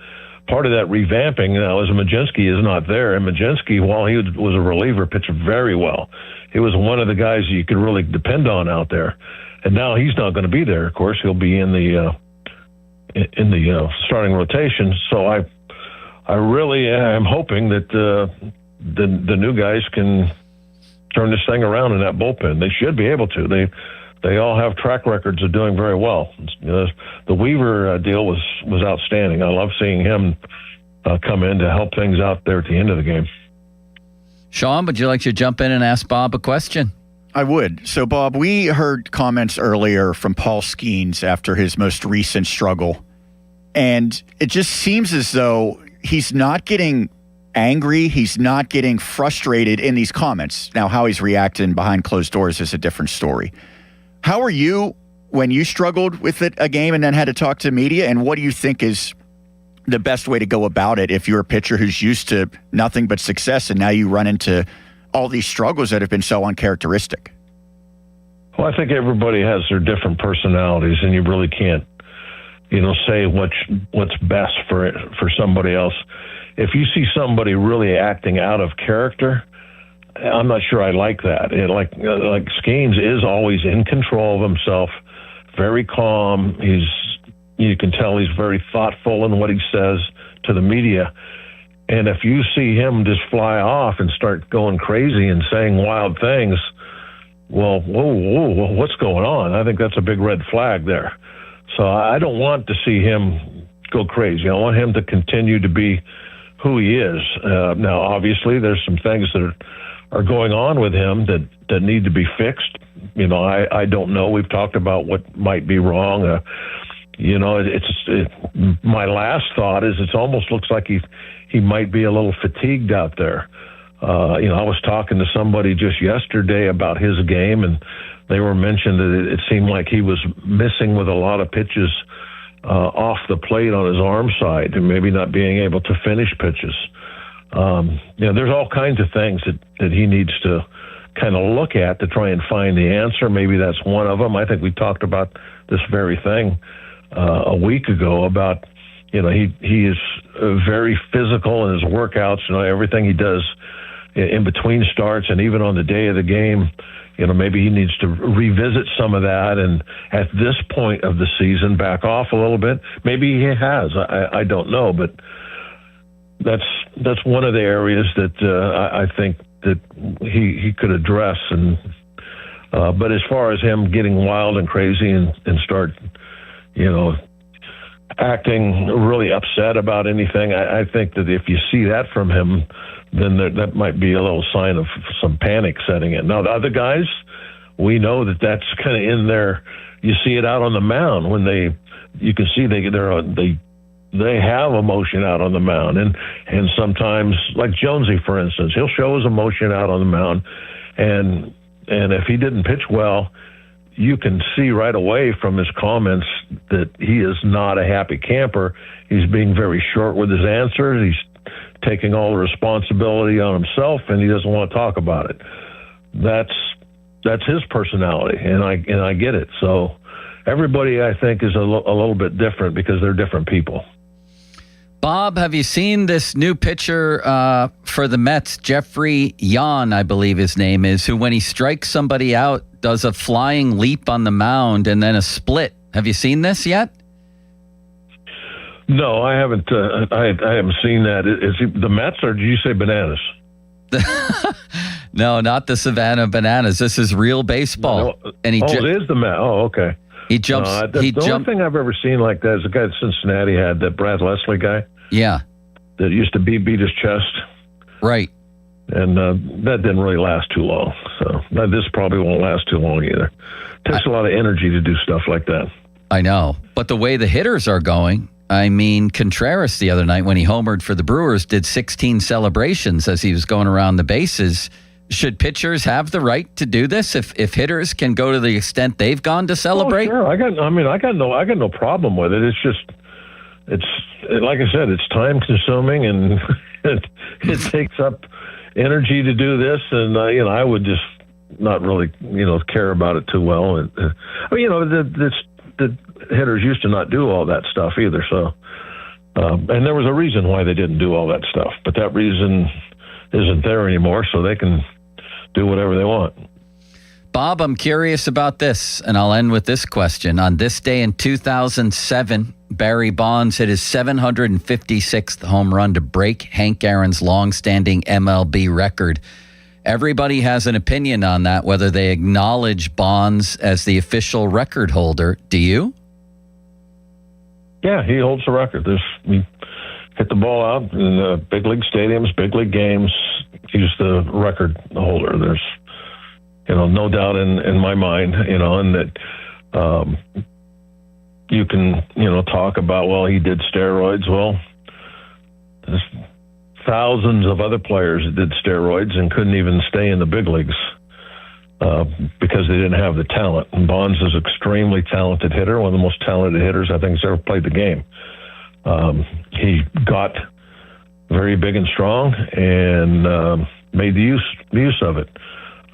part of that revamping now is Mlodzinski is not there. And Mlodzinski, while he was a reliever, pitched very well. He was one of the guys you could really depend on out there. And now he's not going to be there. Of course, he'll be in the starting rotation. So I really am hoping that the new guys can turn this thing around in that bullpen. They should be able to. They all have track records of doing very well. The Weaver deal was outstanding. I love seeing him come in to help things out there at the end of the game. Sean, would you like to jump in and ask Bob a question? I would. So, Bob, we heard comments earlier from Paul Skeens after his most recent struggle, and it just seems as though he's not getting angry. He's not getting frustrated in these comments. Now, how he's reacting behind closed doors is a different story. How are you when you struggled with a game and then had to talk to media, and what do you think is the best way to go about it if you're a pitcher who's used to nothing but success and now you run into all these struggles that have been so uncharacteristic? Well, I think everybody has their different personalities, and you really can't, say what's best for somebody else. If you see somebody really acting out of character, I'm not sure I like that. Like Skeens is always in control of himself, very calm. You can tell he's very thoughtful in what he says to the media. And if you see him just fly off and start going crazy and saying wild things, well, whoa, what's going on? I think that's a big red flag there. So I don't want to see him go crazy. I want him to continue to be who he is. Now, obviously, there's some things that are going on with him that need to be fixed. I don't know. We've talked about what might be wrong. My last thought is it almost looks like he might be a little fatigued out there. I was talking to somebody just yesterday about his game, and they were mentioned that it seemed like he was missing with a lot of pitches off the plate on his arm side and maybe not being able to finish pitches. There's all kinds of things that he needs to kind of look at to try and find the answer. Maybe that's one of them. I think we talked about this very thing a week ago about, he is very physical in his workouts, everything he does in between starts and even on the day of the game. Maybe he needs to revisit some of that and at this point of the season back off a little bit. Maybe he has. I don't know, but that's one of the areas that I think that he could address. And but as far as him getting wild and crazy and start, acting really upset about anything, I think that if you see that from him, then that might be a little sign of some panic setting in. Now, the other guys, we know that's kind of in there. You see it out on the mound when you can see they have emotion out on the mound, and sometimes, like Jonesy, for instance, he'll show his emotion out on the mound, and if he didn't pitch well, you can see right away from his comments that he is not a happy camper. He's being very short with his answers. He's taking all the responsibility on himself, and he doesn't want to talk about it. That's his personality, and I get it. So everybody, I think, is a little bit different because they're different people. Bob, have you seen this new pitcher for the Mets, Jeffrey Yan, I believe his name is, who when he strikes somebody out does a flying leap on the mound and then a split? Have you seen this yet? No, I haven't. I haven't seen that. Is he the Mets, or did you say Bananas? No, not the Savannah Bananas. This is real baseball. No, and it is the Mets. Oh, okay. He jumps. The only thing I've ever seen like that is the guy that Cincinnati had, that Brad Leslie guy. Yeah. That used to beat his chest. Right. And that didn't really last too long. So this probably won't last too long either. It takes a lot of energy to do stuff like that. I know. But the way the hitters are going, I mean, Contreras the other night when he homered for the Brewers did 16 celebrations as he was going around the bases. Should pitchers have the right to do this if hitters can go to the extent they've gone to celebrate? Oh, sure. I got no problem with it. It's like I said, it's time consuming and it takes up energy to do this, and I would just not really care about it too well. And the hitters used to not do all that stuff either. So, and there was a reason why they didn't do all that stuff, but that reason isn't there anymore. So they can do whatever they want. Bob, I'm curious about this, and I'll end with this question. On this day in 2007, Barry Bonds hit his 756th home run to break Hank Aaron's long-standing MLB record. Everybody has an opinion on that, whether they acknowledge Bonds as the official record holder. Do you? Yeah, he holds the record. We hit the ball out in big league stadiums, big league games. He's the record holder. There's no doubt in my mind, and that you can, talk about, well, he did steroids. Well, there's thousands of other players that did steroids and couldn't even stay in the big leagues because they didn't have the talent. And Bonds is an extremely talented hitter, one of the most talented hitters I think has ever played the game. He got very big and strong and made the use of it.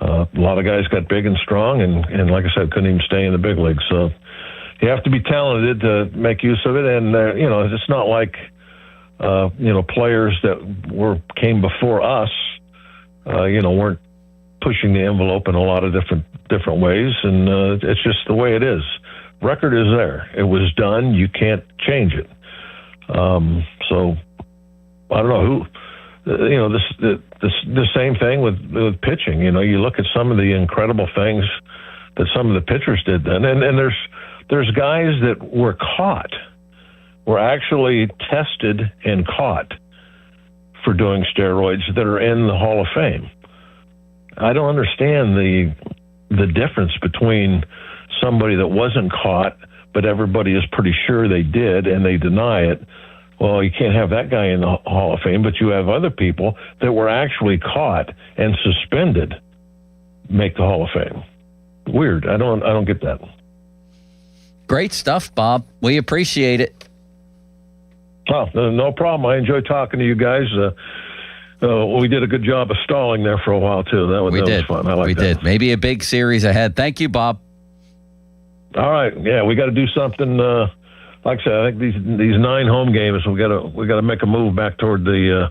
A lot of guys got big and strong and like I said, couldn't even stay in the big leagues. So you have to be talented to make use of it. And, it's not like, players that came before us, weren't pushing the envelope in a lot of different ways. And it's just the way it is. Record is there. It was done. You can't change it. So I don't know who. The same thing with pitching. You look at some of the incredible things that some of the pitchers did then, and there's guys that were actually tested and caught for doing steroids that are in the Hall of Fame. I don't understand the difference between somebody that wasn't caught, but everybody is pretty sure they did and they deny it. Well, you can't have that guy in the Hall of Fame, but you have other people that were actually caught and suspended make the Hall of Fame. Weird. I don't get that. Great stuff, Bob. We appreciate it. Oh, no problem. I enjoy talking to you guys. We did a good job of stalling there for a while too. That was fun. I like that. We did. Maybe a big series ahead. Thank you, Bob. All right. Yeah, we got to do something. Like I said, I think these 9 home games, we got to make a move back toward the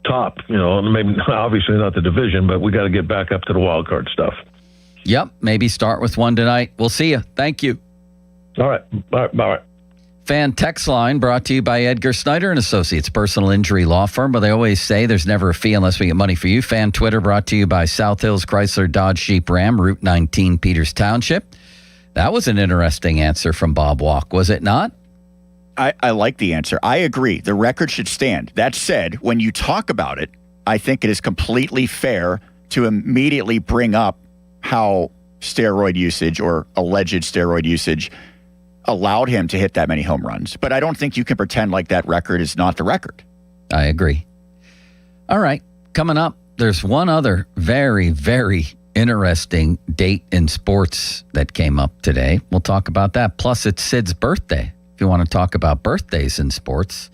top. Maybe obviously not the division, but we got to get back up to the wild card stuff. Yep, maybe start with one tonight. We'll see you. Thank you. All right. Bye. Fan text line brought to you by Edgar Snyder and Associates, personal injury law firm. But they always say there's never a fee unless we get money for you. Fan Twitter brought to you by South Hills Chrysler Dodge Jeep Ram, Route 19, Peters Township. That was an interesting answer from Bob Walk, was it not? I like the answer. I agree. The record should stand. That said, when you talk about it, I think it is completely fair to immediately bring up how steroid usage or alleged steroid usage allowed him to hit that many home runs. But I don't think you can pretend like that record is not the record. I agree. All right. Coming up, there's one other very, very interesting date in sports that came up today. We'll talk about that. Plus, it's Sid's birthday. If you want to talk about birthdays in sports,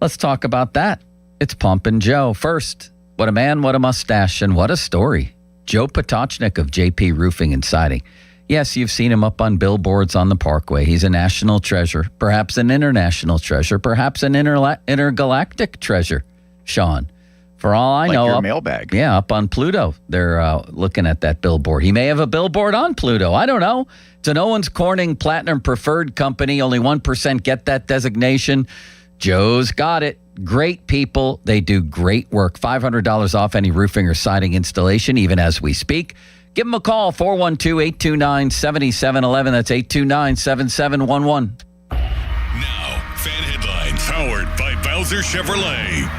let's talk about that. It's Pumpin' Joe. First, what a man, what a mustache, and what a story. Joe Potochnik of JP Roofing and Siding. Yes, you've seen him up on billboards on the Parkway. He's a national treasure, perhaps an international treasure, perhaps an intergalactic treasure, Sean. For all I know, your mailbag. Yeah, up on Pluto. They're looking at that billboard. He may have a billboard on Pluto. I don't know. It's an Owens Corning Platinum Preferred Company. Only 1% get that designation. Joe's got it. Great people. They do great work. $500 off any roofing or siding installation, even as we speak. Give them a call, 412-829-7711. That's 829-7711. Now, fan headlines powered by Bowser Chevrolet.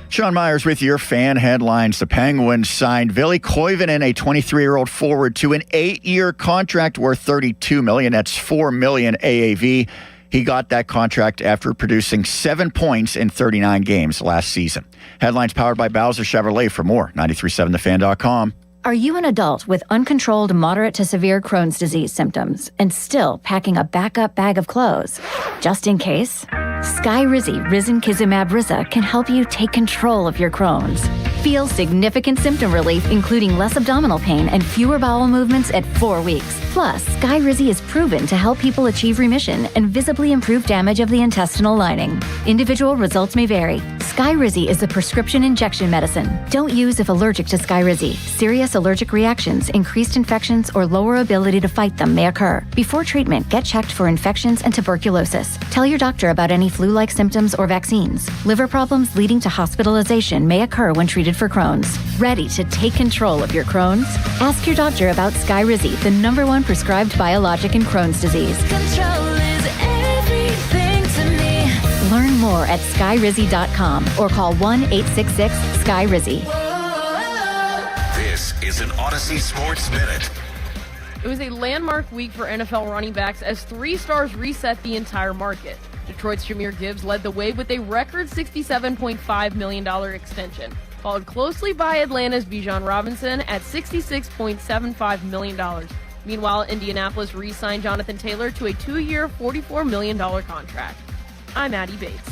Sean Myers with your fan headlines. The Penguins signed Ville Koivunen, a 23-year-old forward, to an 8-year contract worth $32 million. That's $4 million AAV. He got that contract after producing 7 points in 39 games last season. Headlines powered by Bowser Chevrolet. For more, 937thefan.com. Are you an adult with uncontrolled moderate to severe Crohn's disease symptoms and still packing a backup bag of clothes? Just in case? Skyrizi Risankizumab Riza can help you take control of your Crohn's. Feel significant symptom relief, including less abdominal pain and fewer bowel movements at 4 weeks. Plus, Skyrizi is proven to help people achieve remission and visibly improve damage of the intestinal lining. Individual results may vary. Skyrizi is a prescription injection medicine. Don't use if allergic to Skyrizi. Serious allergic reactions, increased infections, or lower ability to fight them may occur. Before treatment, get checked for infections and tuberculosis. Tell your doctor about any flu-like symptoms or vaccines. Liver problems leading to hospitalization may occur when treated for Crohn's. Ready to take control of your Crohn's? Ask your doctor about Skyrizi, the #1 prescribed biologic in Crohn's disease. Control is everything to me. Learn more at skyrizi.com or call 1-866-SKYRIZI. This is an Odyssey Sports Minute. It was a landmark week for NFL running backs as 3 stars reset the entire market. Detroit's Jahmyr Gibbs led the way with a record $67.5 million extension, followed closely by Atlanta's Bijan Robinson at $66.75 million. Meanwhile, Indianapolis re-signed Jonathan Taylor to a 2-year, $44 million contract. I'm Addie Bates.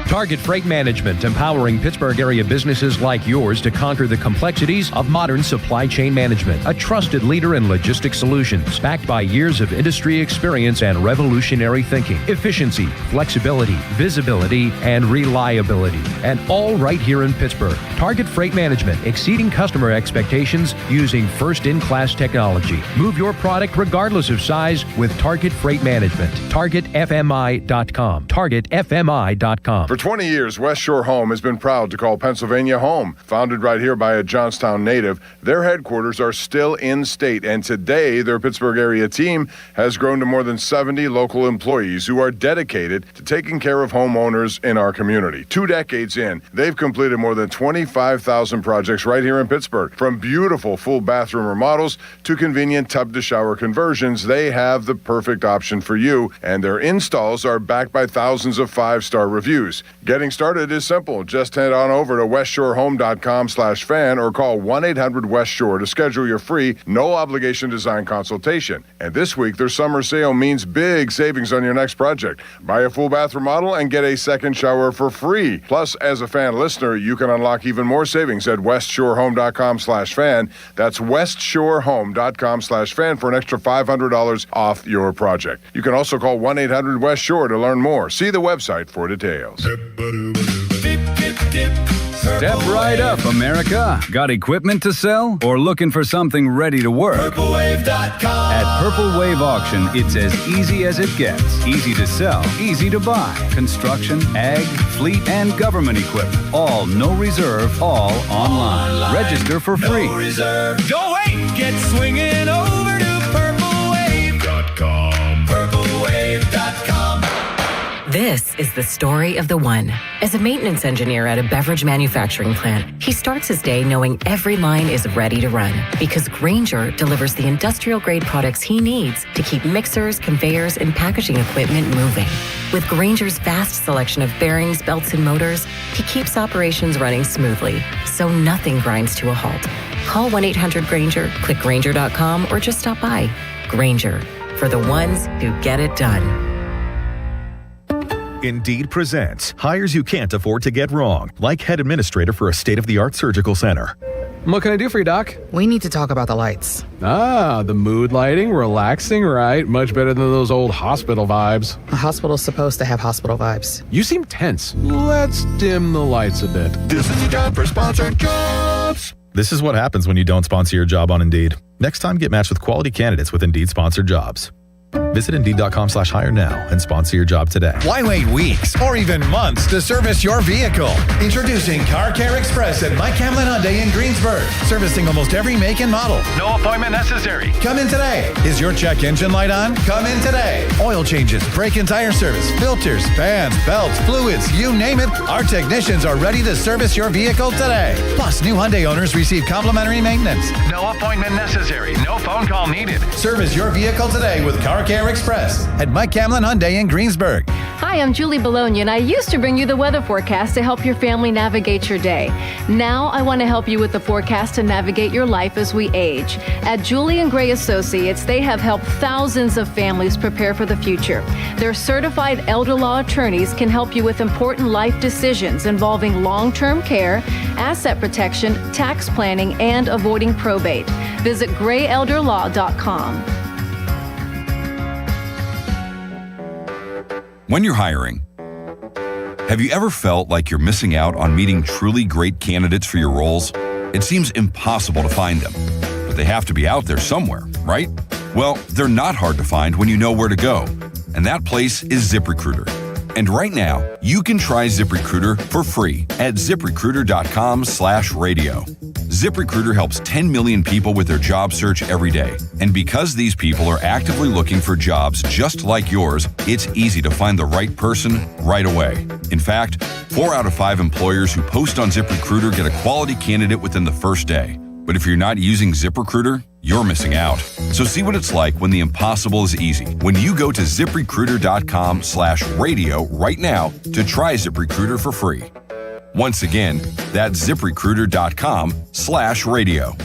Target Freight Management, empowering Pittsburgh area businesses like yours to conquer the complexities of modern supply chain management. A trusted leader in logistics solutions, backed by years of industry experience and revolutionary thinking. Efficiency, flexibility, visibility, and reliability. And all right here in Pittsburgh. Target Freight Management, exceeding customer expectations using first-in-class technology. Move your product regardless of size with Target Freight Management. TargetFMI.com. TargetFMI.com. For 20 years, West Shore Home has been proud to call Pennsylvania home. Founded right here by a Johnstown native, their headquarters are still in state, and today their Pittsburgh area team has grown to more than 70 local employees who are dedicated to taking care of homeowners in our community. 2 decades in, they've completed more than 25,000 projects right here in Pittsburgh. From beautiful full bathroom remodels to convenient tub-to-shower conversions, they have the perfect option for you, and their installs are backed by thousands of 5-star reviews. Getting started is simple. Just head on over to westshorehome.com/fan or call 1-800-WEST-SHORE to schedule your free, no-obligation design consultation. And this week, their summer sale means big savings on your next project. Buy a full bath remodel and get a second shower for free. Plus, as a fan listener, you can unlock even more savings at westshorehome.com/fan. That's westshorehome.com/fan for an extra $500 off your project. You can also call 1-800-WEST-SHORE to learn more. See the website for details. Step right up, America. Got equipment to sell or looking for something ready to work? PurpleWave.com. At Purple Wave Auction, it's as easy as it gets. Easy to sell, easy to buy. Construction, ag, fleet, and government equipment. All no reserve, all online. Register for free. No reserve. Don't wait. Get swinging over to PurpleWave.com. PurpleWave.com. This is the story of the one. As a maintenance engineer at a beverage manufacturing plant, he starts his day knowing every line is ready to run because Grainger delivers the industrial-grade products he needs to keep mixers, conveyors, and packaging equipment moving. With Grainger's vast selection of bearings, belts, and motors, he keeps operations running smoothly, so nothing grinds to a halt. Call 1-800-GRAINGER, click Grainger.com, or just stop by. Grainger, for the ones who get it done. Indeed presents hires you can't afford to get wrong, like head administrator for a state-of-the-art surgical center. What can I do for you, Doc? We need to talk about the lights. Ah, the mood lighting, relaxing, right? Much better than those old hospital vibes. A hospital's supposed to have hospital vibes. You seem tense. Let's dim the lights a bit. This is your job for sponsored jobs. This is what happens when you don't sponsor your job on Indeed. Next time, get matched with quality candidates with Indeed sponsored jobs. Visit Indeed.com/hire now and sponsor your job today. Why wait weeks or even months to service your vehicle? Introducing Car Care Express at Mike Hamlin Hyundai in Greensburg. Servicing almost every make and model. No appointment necessary. Come in today. Is your check engine light on? Come in today. Oil changes, brake and tire service, filters, fans, belts, fluids, you name it. Our technicians are ready to service your vehicle today. Plus, new Hyundai owners receive complimentary maintenance. No appointment necessary. No phone call needed. Service your vehicle today with Car Care Express at Mike Hamlin Hyundai in Greensburg. Hi, I'm Julie Bologna, and I used to bring you the weather forecast to help your family navigate your day. Now I want to help you with the forecast to navigate your life as we age. At Julie & Gray Associates, they have helped thousands of families prepare for the future. Their certified elder law attorneys can help you with important life decisions involving long-term care, asset protection, tax planning, and avoiding probate. Visit grayelderlaw.com. When you're hiring, have you ever felt like you're missing out on meeting truly great candidates for your roles? It seems impossible to find them, but they have to be out there somewhere, right? Well, they're not hard to find when you know where to go, and that place is ZipRecruiter. And right now, you can try ZipRecruiter for free at ZipRecruiter.com/radio. ZipRecruiter helps 10 million people with their job search every day. And because these people are actively looking for jobs just like yours, it's easy to find the right person right away. In fact, 4 out of 5 employers who post on ZipRecruiter get a quality candidate within the first day. But if you're not using ZipRecruiter, you're missing out. So see what it's like when the impossible is easy. When you go to ZipRecruiter.com/radio right now to try ZipRecruiter for free. Once again, that's ZipRecruiter.com/radio.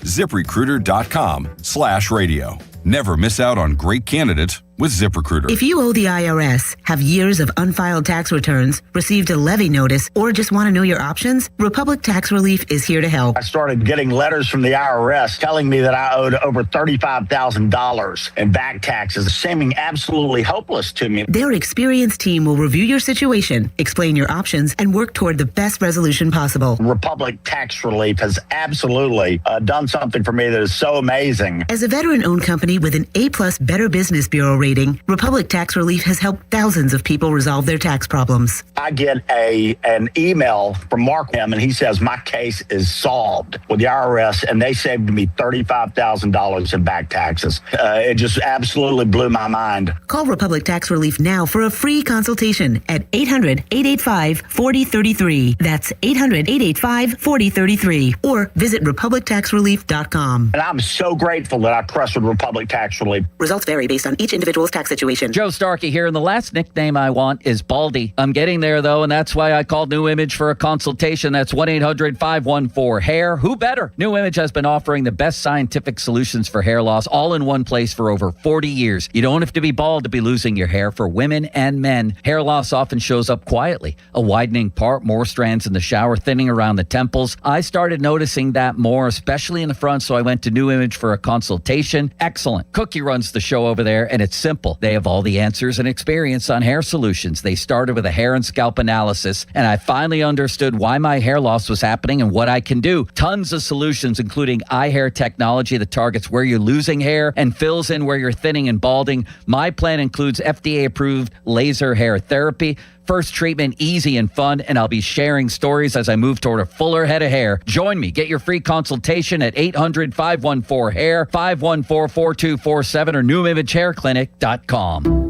ZipRecruiter.com/radio. Never miss out on great candidates with ZipRecruiter. If you owe the IRS, have years of unfiled tax returns, received a levy notice, or just want to know your options, Republic Tax Relief is here to help. I started getting letters from the IRS telling me that I owed over $35,000 in back taxes, seeming absolutely hopeless to me. Their experienced team will review your situation, explain your options, and work toward the best resolution possible. Republic Tax Relief has absolutely done something for me that is so amazing. As a veteran-owned company with an A+ Better Business Bureau rating, Republic Tax Relief has helped thousands of people resolve their tax problems. I get an email from Mark M, and he says my case is solved with the IRS, and they saved me $35,000 in back taxes. It just absolutely blew my mind. Call Republic Tax Relief now for a free consultation at 800-885-4033. That's 800-885-4033. Or visit RepublicTaxRelief.com. And I'm so grateful that I trusted Republic Tax Relief. Results vary based on each individual's tax situation. Joe Starkey here, and the last nickname I want is Baldy. I'm getting there, though, and that's why I called New Image for a consultation. That's 1-800-514-HAIR. Who better? New Image has been offering the best scientific solutions for hair loss all in one place for over 40 years. You don't have to be bald to be losing your hair. For women and men, hair loss often shows up quietly. A widening part, more strands in the shower, thinning around the temples. I started noticing that more, especially in the front, so I went to New Image for a consultation. Excellent. Cookie runs the show over there, and it's simple. They have all the answers and experience on hair solutions. They started with a hair and scalp analysis, and I finally understood why my hair loss was happening and what I can do. Tons of solutions, including eye hair technology that targets where you're losing hair and fills in where you're thinning and balding. My plan includes FDA-approved laser hair therapy. First treatment, easy and fun, and I'll be sharing stories as I move toward a fuller head of hair. Join me. Get your free consultation at 800-514-HAIR, 514-4247, or NewImageHairClinic.com.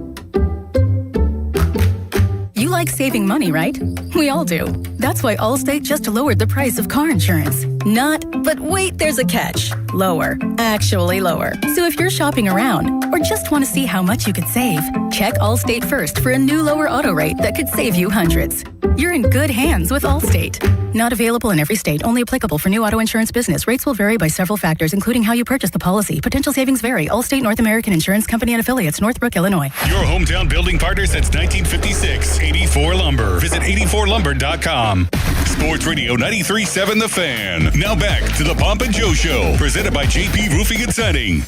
You like saving money, right? We all do. That's why Allstate just lowered the price of car insurance. Not, but wait, there's a catch. Lower. Actually lower. So if you're shopping around or just want to see how much you could save, check Allstate first for a new lower auto rate that could save you hundreds. You're in good hands with Allstate. Not available in every state. Only applicable for new auto insurance business. Rates will vary by several factors, including how you purchase the policy. Potential savings vary. Allstate North American Insurance Company and Affiliates, Northbrook, Illinois. Your hometown building partner since 1956. 84 Lumber. Visit 84lumber.com. Sports Radio 93.7 The Fan. Now back to the Pomp and Joe Show, presented by JP Roofing and Siding.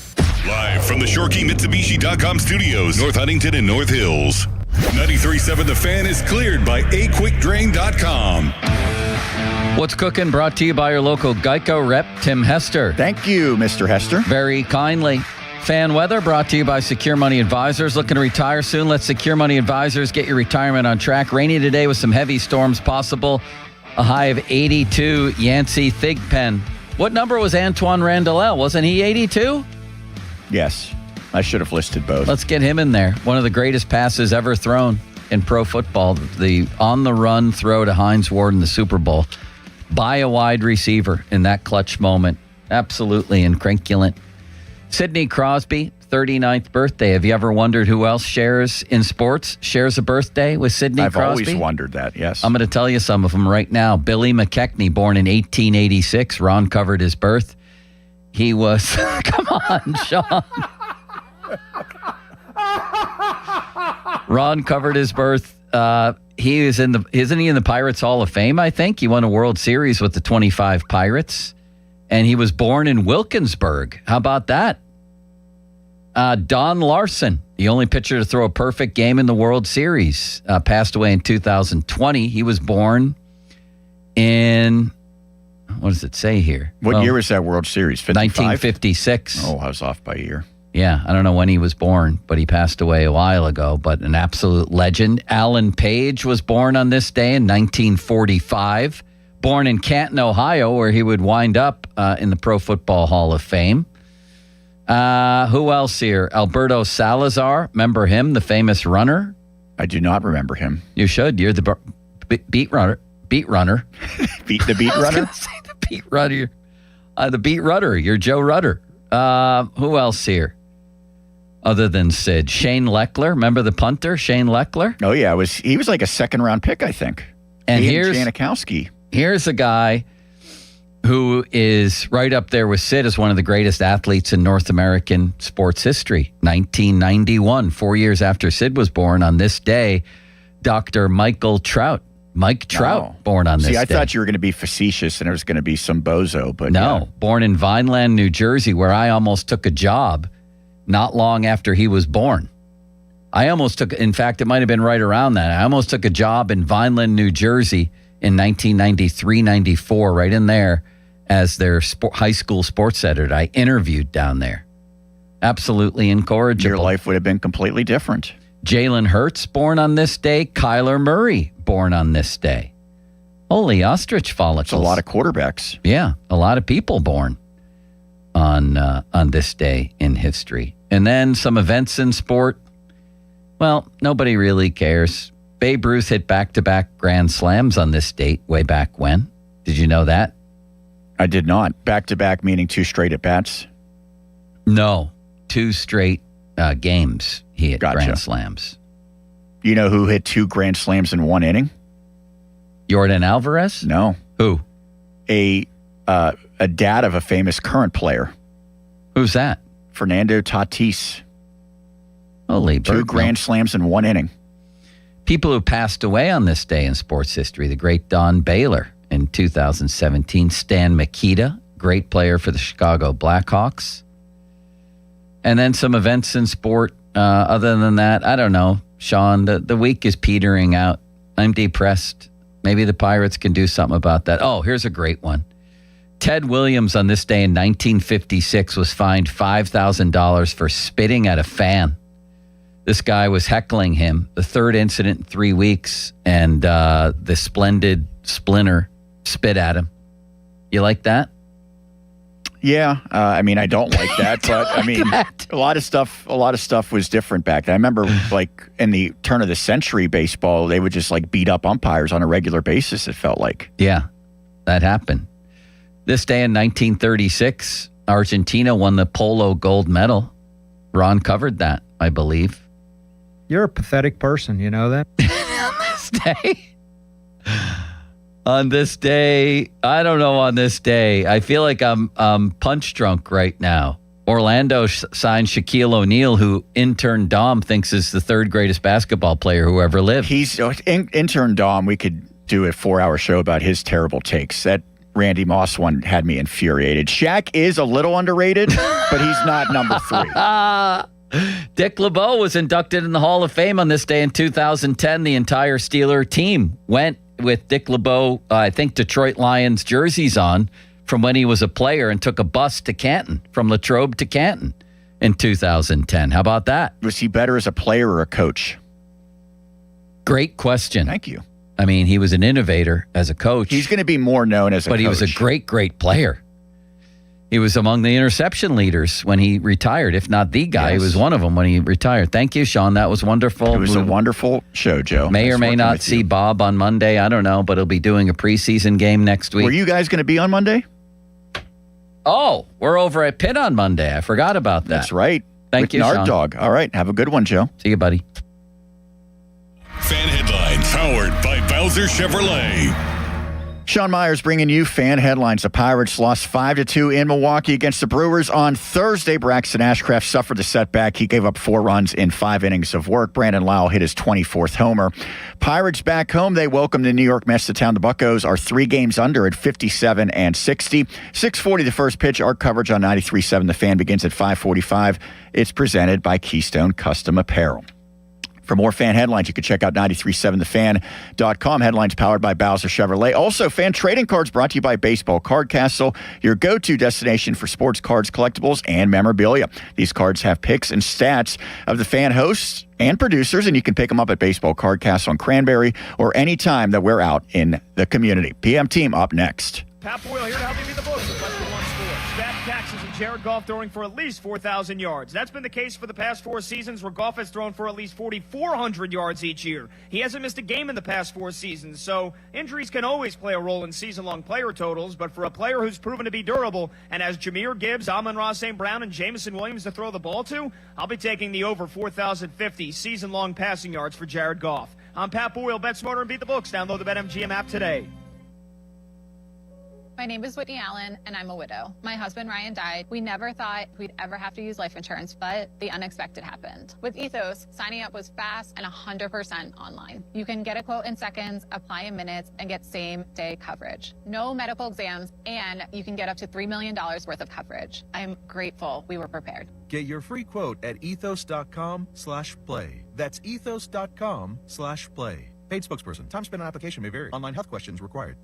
Live from the ShoreKeyMitsubishi.com studios, North Huntington and North Hills. 93.7 The Fan is cleared by AQuickDrain.com. What's cooking? Brought to you by your local Geico rep, Tim Hester. Thank you, Mr. Hester. Very kindly. Fan weather brought to you by Secure Money Advisors. Looking to retire soon? Let Secure Money Advisors get your retirement on track. Rainy today with some heavy storms possible. A high of 82. Yancey Thigpen. What number was Antoine Randall? Wasn't he 82? Yes. I should have listed both. Let's get him in there. One of the greatest passes ever thrown in pro football. The on-the-run throw to Hines Ward in the Super Bowl by a wide receiver in that clutch moment. Absolutely incrinculant. Sidney Crosby, 39th birthday. Have you ever wondered who else shares a birthday with Sidney Crosby? I've always wondered that, yes. I'm going to tell you some of them right now. Billy McKechnie, born in 1886. Ron covered his birth. He was... Come on, Sean. Ron covered his birth. He is isn't he in the Pirates Hall of Fame, I think? He won a World Series with the 25 Pirates. And he was born in Wilkinsburg. How about that? Don Larson, the only pitcher to throw a perfect game in the World Series, passed away in 2020. He was born in, what does it say here? What year was that World Series? 55? 1956. Oh, I was off by a year. Yeah, I don't know when he was born, but he passed away a while ago, but an absolute legend. Alan Page was born on this day in 1945. Born in Canton, Ohio, where he would wind up in the Pro Football Hall of Fame. Who else here? Alberto Salazar. Remember him, the famous runner? I do not remember him. You should. You're the beat runner. The beat runner? I was going to say the beat runner. The beat runner. You're Joe Rudder. Who else here? Other than Sid. Shane Leckler. Remember the punter, Shane Leckler? Oh, yeah. He was like a second-round pick, I think. And here's Janikowski. Here's a guy who is right up there with Sid as one of the greatest athletes in North American sports history. 1991, 4 years after Sid was born on this day, Dr. Michael Trout. Mike Trout, born on this day. I thought you were going to be facetious and it was going to be some bozo, but no. Yeah. Born in Vineland, New Jersey, where I almost took a job not long after he was born. In fact, it might have been right around that. I almost took a job in Vineland, New Jersey in 1993-94, right in there as their high school sports editor. I interviewed down there. Absolutely incorrigible. Your life would have been completely different. Jalen Hurts, born on this day. Kyler Murray, born on this day. Holy ostrich follicles. It's a lot of quarterbacks. Yeah, a lot of people born on this day in history. And then some events in sport. Well, nobody really cares. Babe Ruth hit back-to-back grand slams on this date way back when. Did you know that? I did not. Back-to-back meaning 2 straight at-bats? No. 2 straight games he hit grand slams. You know who hit 2 grand slams in 1 inning? Yordan Alvarez? No. Who? A dad of a famous current player. Who's that? Fernando Tatis. Holy 2 grand slams in 1 inning. People who passed away on this day in sports history. The great Don Baylor in 2017. Stan Mikita, great player for the Chicago Blackhawks. And then some events in sport. Other than that, I don't know, Sean, the week is petering out. I'm depressed. Maybe the Pirates can do something about that. Oh, here's a great one. Ted Williams on this day in 1956 was fined $5,000 for spitting at a fan. This guy was heckling him, the 3rd incident in 3 weeks, and the splendid Splinter spit at him. You like that? Yeah, I mean, I don't like that, but I mean, a lot of stuff was different back then. I remember, like in the turn of the century, baseball, they would just like beat up umpires on a regular basis. It felt like. Yeah, that happened. This day in 1936, Argentina won the polo gold medal. Ron covered that, I believe. You're a pathetic person, you know that? On this day, I don't know on this day. I feel like I'm punch drunk right now. Orlando signed Shaquille O'Neal, who intern Dom thinks is the 3rd greatest basketball player who ever lived. He's intern Dom. We could do a 4-hour show about his terrible takes. That Randy Moss one had me infuriated. Shaq is a little underrated, but he's not number 3. Dick LeBeau was inducted in the Hall of Fame on this day in 2010. The entire Steeler team went with Dick LeBeau, I think Detroit Lions jerseys on from when he was a player, and took a bus to Canton, from Latrobe to Canton. in 2010. How about that? Was he better as a player or a coach? Great question. Thank you. I mean, he was an innovator as a coach. He's going to be more known as a coach. But he was a great, great player. He was among the interception leaders when he retired, if not the guy. Yes. He was one of them when he retired. Thank you, Sean. That was wonderful. It was a wonderful show, Joe. May or may not see Bob on Monday. I don't know, but he'll be doing a preseason game next week. Were you guys going to be on Monday? Oh, we're over at Pitt on Monday. I forgot about that. That's right. Thank you, Nard Sean. Dog. All right. Have a good one, Joe. See you, buddy. Fan headlines powered by Bowser Chevrolet. Sean Myers bringing you fan headlines. The Pirates lost 5-2 in Milwaukee against the Brewers on Thursday. Braxton Ashcraft suffered the setback. He gave up 4 runs in 5 innings of work. Brandon Lau hit his 24th homer. Pirates back home. They welcome the New York Mets to town. The Buccos are 3 games under at 57 and 60. 6:40 the first pitch. Our coverage on 93.7 The Fan begins at 5:45. It's presented by Keystone Custom Apparel. For more fan headlines, you can check out 937thefan.com. Headlines powered by Bowser Chevrolet. Also, fan trading cards brought to you by Baseball Card Castle, your go-to destination for sports cards, collectibles, and memorabilia. These cards have pics and stats of the fan hosts and producers, and you can pick them up at Baseball Card Castle on Cranberry or any time that we're out in the community. PM Team up next. Pat Boyle here to help you beat the books with Western One Sports. Stacked taxes and Jared Goff throwing for at least 4,000 yards. That's been the case for the past 4 seasons where Goff has thrown for at least 4,400 yards each year. He hasn't missed a game in the past 4 seasons, so injuries can always play a role in season-long player totals, but for a player who's proven to be durable and has Jahmyr Gibbs, Amon-Ra St. Brown, and Jameson Williams to throw the ball to, I'll be taking the over 4,050 season-long passing yards for Jared Goff. I'm Pat Boyle. Bet smarter and beat the books. Download the BetMGM app today. My name is Whitney Allen, and I'm a widow. My husband, Ryan, died. We never thought we'd ever have to use life insurance, but the unexpected happened. With Ethos, signing up was fast and 100% online. You can get a quote in seconds, apply in minutes, and get same-day coverage. No medical exams, and you can get up to $3 million worth of coverage. I am grateful we were prepared. Get your free quote at ethos.com/play. That's ethos.com/play. Paid spokesperson. Time spent on application may vary. Online health questions required.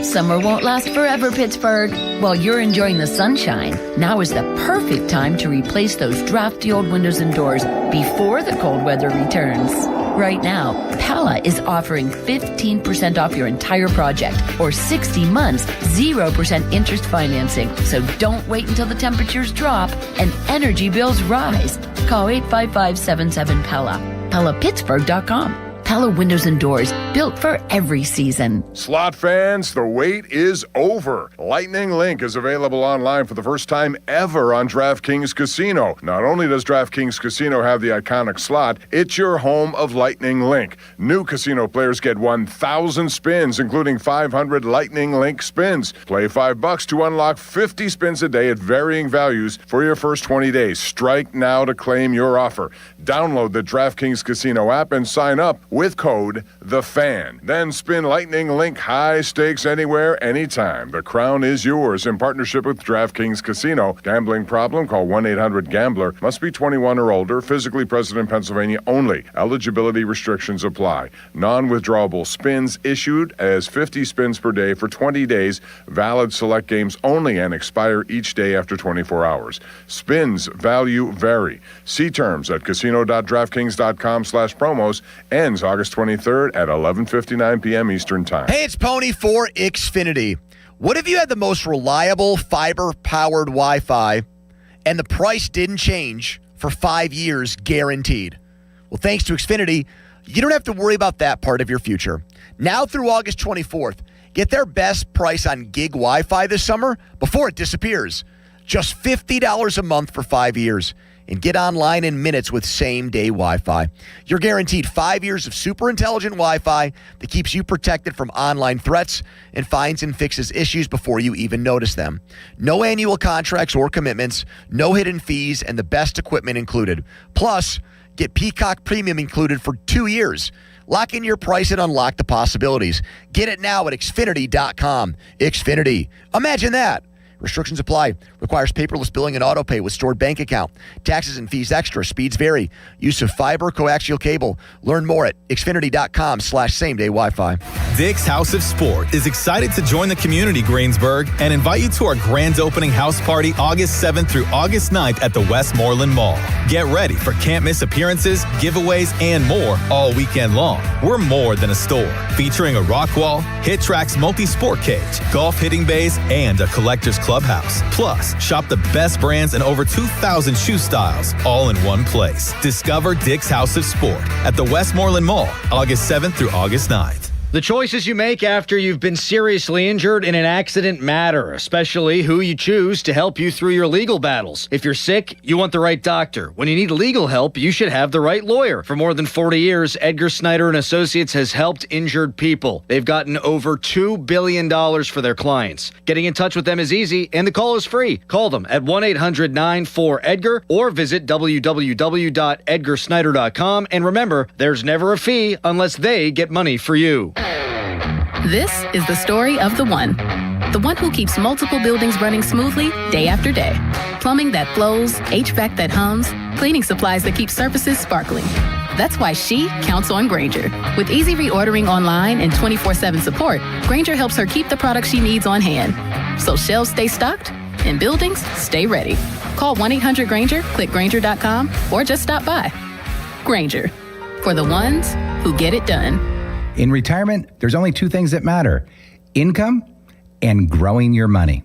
Summer won't last forever, Pittsburgh. While you're enjoying the sunshine, now is the perfect time to replace those drafty old windows and doors before the cold weather returns. Right now, Pella is offering 15% off your entire project or 60 months, 0% interest financing. So don't wait until the temperatures drop and energy bills rise. Call 855-77-PELLA. PellaPittsburgh.com. Pella Windows and Doors, built for every season. Slot fans, the wait is over. Lightning Link is available online for the first time ever on DraftKings Casino. Not only does DraftKings Casino have the iconic slot, it's your home of Lightning Link. New casino players get 1,000 spins, including 500 Lightning Link spins. Play $5 to unlock 50 spins a day at varying values for your first 20 days. Strike now to claim your offer. Download the DraftKings Casino app and sign up with code THEFAN. Then spin Lightning Link high stakes anywhere, anytime. The crown is yours in partnership with DraftKings Casino. Gambling problem? Call 1-800-GAMBLER. Must be 21 or older. Physically present in Pennsylvania only. Eligibility restrictions apply. Non-withdrawable spins issued as 50 spins per day for 20 days. Valid select games only and expire each day after 24 hours. Spins value vary. See terms at casino.draftkings.com/promos. Ends August 23rd at 11:59 p.m. Eastern Time. Hey, it's Pony for Xfinity. What if you had the most reliable fiber-powered Wi-Fi and the price didn't change for 5 years guaranteed? Well, thanks to Xfinity, you don't have to worry about that part of your future. Now through August 24th, get their best price on gig Wi-Fi this summer before it disappears. Just $50 a month for 5 years. And get online in minutes with same-day Wi-Fi. You're guaranteed 5 years of super intelligent Wi-Fi that keeps you protected from online threats and finds and fixes issues before you even notice them. No annual contracts or commitments, no hidden fees, and the best equipment included. Plus, get Peacock Premium included for 2 years. Lock in your price and unlock the possibilities. Get it now at Xfinity.com. Xfinity. Imagine that. Restrictions apply. Requires paperless billing and auto pay with stored bank account. Taxes and fees extra. Speeds vary. Use of fiber coaxial cable. Learn more at Xfinity.com/same-day Wi-Fi. Dick's House of Sport is excited to join the community, Greensburg, and invite you to our grand opening house party August 7th through August 9th at the Westmoreland Mall. Get ready for can't-miss appearances, giveaways, and more all weekend long. We're more than a store, featuring a rock wall, Hit Tracks multi-sport cage, golf hitting bays, and a collector's clubhouse. Plus, shop the best brands and over 2,000 shoe styles, all in one place. Discover Dick's House of Sport at the Westmoreland Mall, August 7th through August 9th. The choices you make after you've been seriously injured in an accident matter, especially who you choose to help you through your legal battles. If you're sick, you want the right doctor. When you need legal help, you should have the right lawyer. For more than 40 years, Edgar Snyder and Associates has helped injured people. They've gotten over $2 billion for their clients. Getting in touch with them is easy, and the call is free. Call them at 1-800-94-EDGAR or visit www.edgarsnyder.com. And remember, there's never a fee unless they get money for you. This is the story of the one who keeps multiple buildings running smoothly day after day. Plumbing that flows, HVAC that hums, cleaning supplies that keep surfaces sparkling. That's why she counts on Grainger. With easy reordering online and 24/7 support, Grainger helps her keep the products she needs on hand. So shelves stay stocked and buildings stay ready. Call 1-800-GRAINGER, click Grainger.com, or just stop by. Grainger, for the ones who get it done. In retirement, there's only two things that matter: income and growing your money.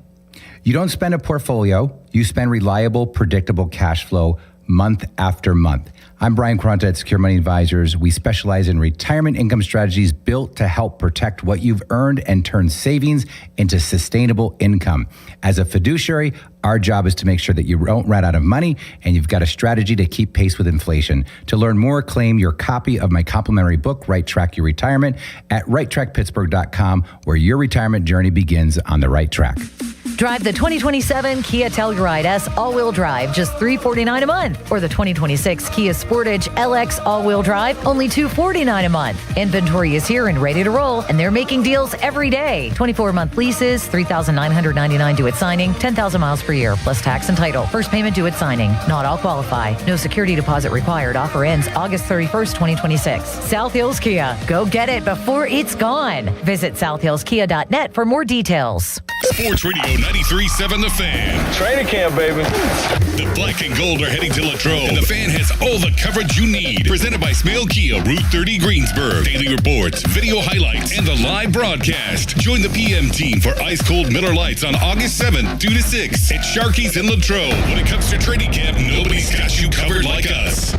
You don't spend a portfolio, you spend reliable, predictable cash flow month after month. I'm Brian Quaranta at Secure Money Advisors. We specialize in retirement income strategies built to help protect what you've earned and turn savings into sustainable income. As a fiduciary, our job is to make sure that you don't run out of money and you've got a strategy to keep pace with inflation. To learn more, claim your copy of my complimentary book, Right Track Your Retirement, at righttrackpittsburgh.com, where your retirement journey begins on the right track. Drive the 2027 Kia Telluride S all-wheel drive, just $349 a month. Or the 2026 Kia Sportage LX all-wheel drive, only $249 a month. Inventory is here and ready to roll, and they're making deals every day. 24-month leases, $3,999 due at signing, 10,000 miles per year, plus tax and title. First payment due at signing. Not all qualify. No security deposit required. Offer ends August 31st, 2026. South Hills Kia. Go get it before it's gone. Visit southhillskia.net for more details. Sports Radio 93.7 The Fan. Training camp, baby. The black and gold are heading to Latrobe, and The Fan has all the coverage you need. Presented by Smale Kia, Route 30 Greensburg. Daily reports, video highlights, and the live broadcast. Join the PM team for ice-cold Miller Lights on August 7th, 2 to 6 at Sharky's in Latrobe. When it comes to training camp, nobody's got you covered like us.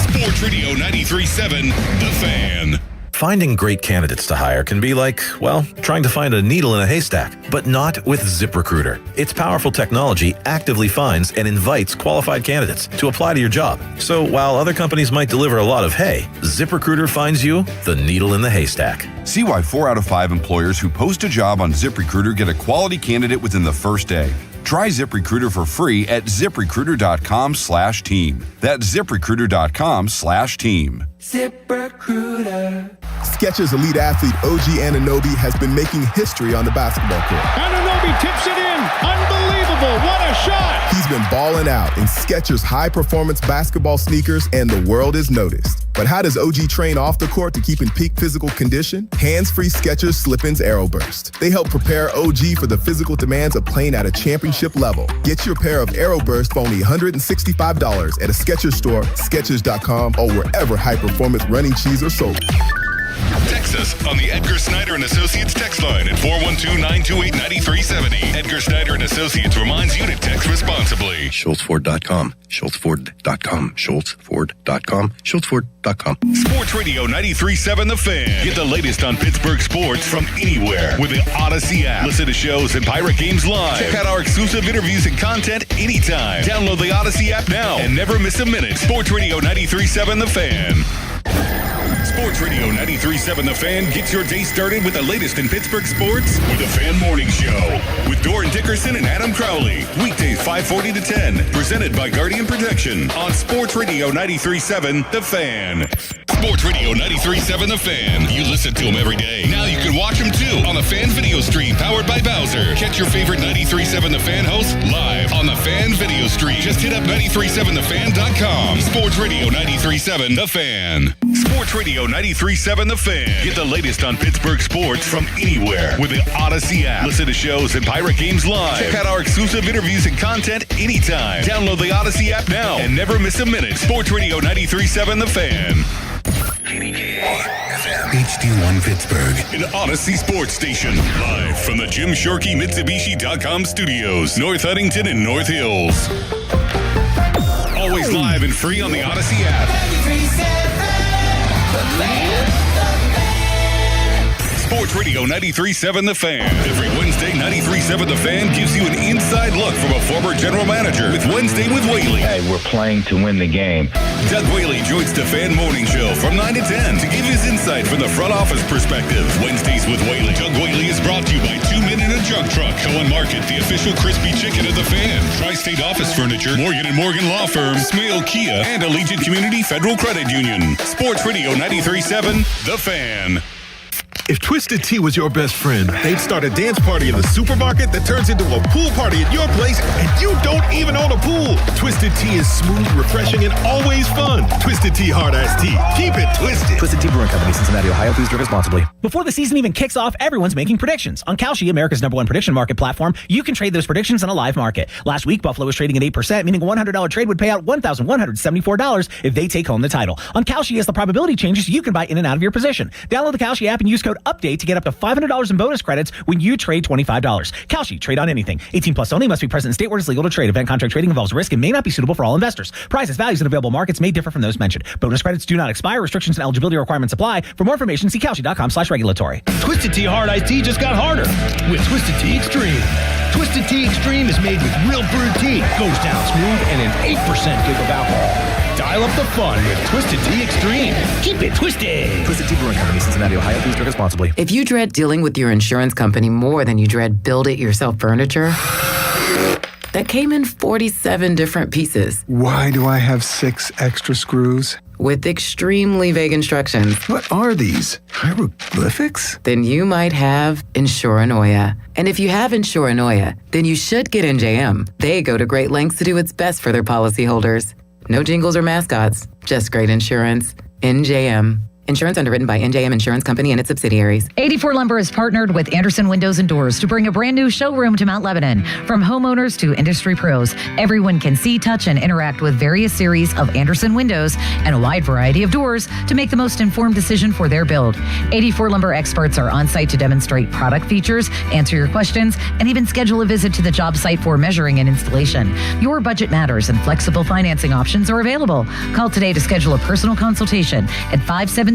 Sports Radio 93.7 The Fan. Finding great candidates to hire can be like, well, trying to find a needle in a haystack, but not with ZipRecruiter. Its powerful technology actively finds and invites qualified candidates to apply to your job. So while other companies might deliver a lot of hay, ZipRecruiter finds you the needle in the haystack. See why 4 out of 5 employers who post a job on ZipRecruiter get a quality candidate within the first day. Try ZipRecruiter for free at ZipRecruiter.com/team. That's ZipRecruiter.com/team. ZipRecruiter. Skechers elite athlete OG Anunoby has been making history on the basketball court. Anunoby tips it in. Unbelievable. What a shot. He's been balling out in Skechers high-performance basketball sneakers, and the world has noticed. But how does OG train off the court to keep in peak physical condition? Hands-free Skechers Slip-ins AeroBurst. They help prepare OG for the physical demands of playing at a championship level. Get your pair of AeroBurst for only $165 at a Skechers store, Skechers.com, or wherever high-performance running shoes are sold. Text us on the Edgar Snyder and Associates text line at 412-928-9370. Edgar Snyder and Associates reminds you to text responsibly. SchultzFord.com. SchultzFord.com. SchultzFord.com. SchultzFord.com. Sports Radio 93.7 The Fan. Get the latest on Pittsburgh sports from anywhere with the Odyssey app. Listen to shows and Pirate Games live. Check out our exclusive interviews and content anytime. Download the Odyssey app now and never miss a minute. Sports Radio 93.7 The Fan. Sports Radio 93.7 The Fan gets your day started with the latest in Pittsburgh sports with the Fan Morning Show with Doran Dickerson and Adam Crowley. Weekdays 5:40 to 10. Presented by Guardian Protection on Sports Radio 93.7 The Fan. Sports Radio 93.7 The Fan. You listen to them every day. Now you can watch them too on the Fan video stream powered by Bowser. Catch your favorite 93.7 The Fan hosts live on the Fan video stream. Just hit up 937thefan.com. Sports Radio 93.7 The Fan. Sports Radio 93.7 The Fan. Get the latest on Pittsburgh sports from anywhere with the Odyssey app. Listen to shows and Pirate Games live. Check out our exclusive interviews and content anytime. Download the Odyssey app now and never miss a minute. Sports Radio 93.7 The Fan. HD1 Pittsburgh, an Odyssey sports station. Live from the Jim Shorkey Mitsubishi.com studios, North Huntington and North Hills. Always live and free on the Odyssey app. Sports Radio 93.7 The Fan. Every Wednesday, 93.7 The Fan gives you an inside look from a former general manager with Wednesday with Whaley. Hey, we're playing to win the game. Doug Whaley joins the Fan Morning Show from 9 to 10 to give his insight from the front office perspective. Wednesdays with Whaley. Doug Whaley is brought to you by 2 Men in a Jug Truck. Cohen Market, the official crispy chicken of the Fan. Tri-State Office Furniture, Morgan & Morgan Law Firm, Smale Kia, and Allegiant Community Federal Credit Union. Sports Radio 93.7 The Fan. If Twisted Tea was your best friend, they'd start a dance party in the supermarket that turns into a pool party at your place, and you don't even own a pool. Twisted Tea is smooth, refreshing, and always fun. Twisted Tea Hard Iced Tea. Keep it twisted. Twisted Tea Brewing Company, Cincinnati, Ohio. Please drink responsibly. Before the season even kicks off, everyone's making predictions. On Kalshi, America's #1 prediction market platform, you can trade those predictions in a live market. Last week, Buffalo was trading at 8%, meaning a $100 trade would pay out $1,174 if they take home the title. On Kalshi, as the probability changes, you can buy in and out of your position. Download the Kalshi app and use code UPDATE to get up to $500 in bonus credits when you trade $25. Kalshi, trade on anything. 18 plus only, must be present in state where it's legal to trade. Event contract trading involves risk and may not be suitable for all investors. Prices, values, and available markets may differ from those mentioned. Bonus credits do not expire. Restrictions and eligibility requirements apply. For more information, see Kalshi.com/regulatory. Twisted Tea Hard Iced Tea just got harder with Twisted Tea Extreme. Twisted Tea Extreme is made with real brewed tea, goes down smooth, and an 8% give of alcohol. Dial up the fun with Twisted Tea Extreme. Keep it twisted. Twisted Tea Brewing Company, Cincinnati, Ohio. Please drink responsibly. If you dread dealing with your insurance company more than you dread build-it-yourself furniture, that came in 47 different pieces. Why do I have 6 extra screws? With extremely vague instructions. What are these? Hieroglyphics? Then you might have Insuranoia. And if you have Insuranoia, then you should get NJM. They go to great lengths to do what's best for their policyholders. No jingles or mascots, just great insurance. NJM. Insurance underwritten by NJM Insurance Company and its subsidiaries. 84 Lumber has partnered with Anderson Windows and Doors to bring a brand new showroom to Mount Lebanon. From homeowners to industry pros, everyone can see, touch, and interact with various series of Anderson windows and a wide variety of doors to make the most informed decision for their build. 84 Lumber experts are on site to demonstrate product features, answer your questions, and even schedule a visit to the job site for measuring and installation. Your budget matters and flexible financing options are available. Call today to schedule a personal consultation at 570-507-8015.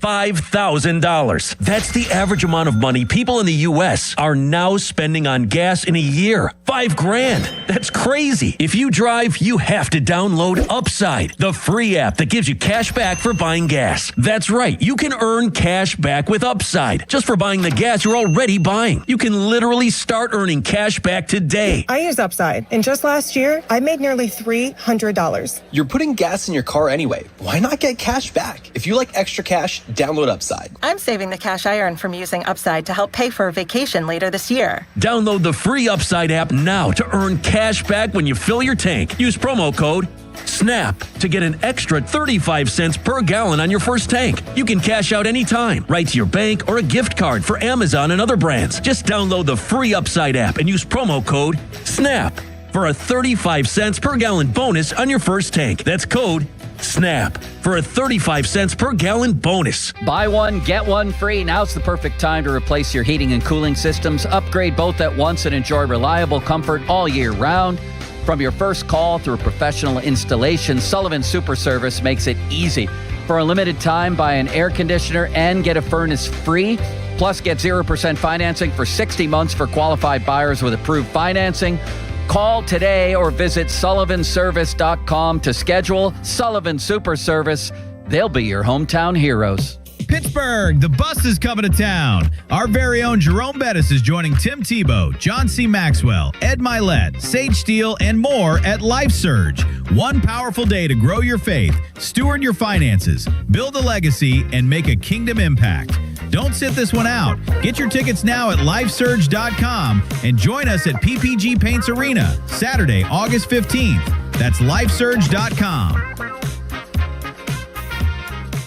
$5,000. That's the average amount of money people in the U.S. are now spending on gas in a year. $5,000. That's crazy. If you drive, you have to download Upside, the free app that gives you cash back for buying gas. That's right. You can earn cash back with Upside just for buying the gas you're already buying. You can literally start earning cash back today. I use Upside, and just last year, I made nearly $300. You're putting gas in your car anyway. Why not get cash back? If you like extra cash, download Upside. I'm saving the cash I earn from using Upside to help pay for a vacation later this year. Download the free Upside app now to earn cash back when you fill your tank. Use promo code SNAP to get an extra 35 cents per gallon on your first tank. You can cash out anytime, right to your bank or a gift card for Amazon and other brands. Just download the free Upside app and use promo code SNAP for a 35 cents per gallon bonus on your first tank. That's code SNAP for a 35 cents per gallon bonus. Buy one, get one free. Now's the perfect time to replace your heating and cooling systems. Upgrade both at once and enjoy reliable comfort all year round. From your first call through professional installation, Sullivan Super Service makes it easy. For a limited time, buy an air conditioner and get a furnace free. Plus, get 0% financing for 60 months for qualified buyers with approved financing. Call today or visit sullivanservice.com to schedule. Sullivan Super Service. They'll be your hometown heroes. Pittsburgh, the bus is coming to town. Our very own Jerome Bettis is joining Tim Tebow, John C. Maxwell, Ed Milet, Sage Steele, and more at LifeSurge. One powerful day to grow your faith, steward your finances, build a legacy, and make a kingdom impact. Don't sit this one out. Get your tickets now at LifeSurge.com and join us at PPG Paints Arena, Saturday, August 15th. That's LifeSurge.com.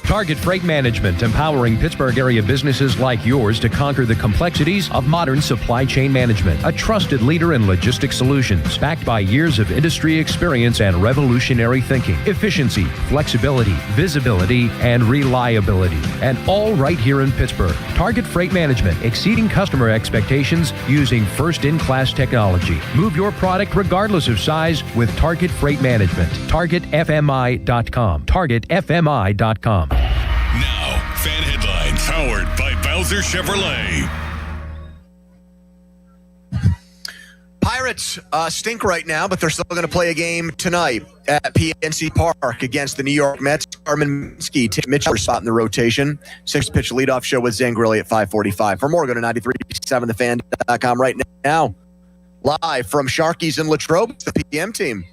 Target Freight Management, empowering Pittsburgh area businesses like yours to conquer the complexities of modern supply chain management. A trusted leader in logistics solutions, backed by years of industry experience and revolutionary thinking. Efficiency, flexibility, visibility, and reliability. And all right here in Pittsburgh. Target Freight Management, exceeding customer expectations using first-in-class technology. Move your product regardless of size with Target Freight Management. TargetFMI.com. TargetFMI.com. Now, fan headlines powered by Bowser Chevrolet. Pirates stink right now, but they're still going to play a game tonight at PNC Park against the New York Mets. Carmen Minsky, Tim Mitchell spot in the rotation. 6th pitch leadoff show with Zangrilli at 5:45. For more, go to 93.7thefan.com right now. Live from Sharky's in Latrobe, the PM team.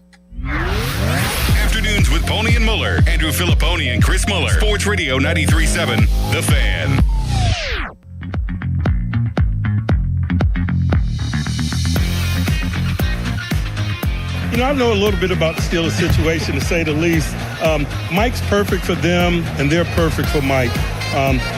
Afternoons with Pony and Muller. Andrew Filipponi and Chris Muller. Sports Radio 93.7, The Fan. You know, I know a little bit about the Steelers situation, to say the least. Mike's perfect for them, and they're perfect for Mike.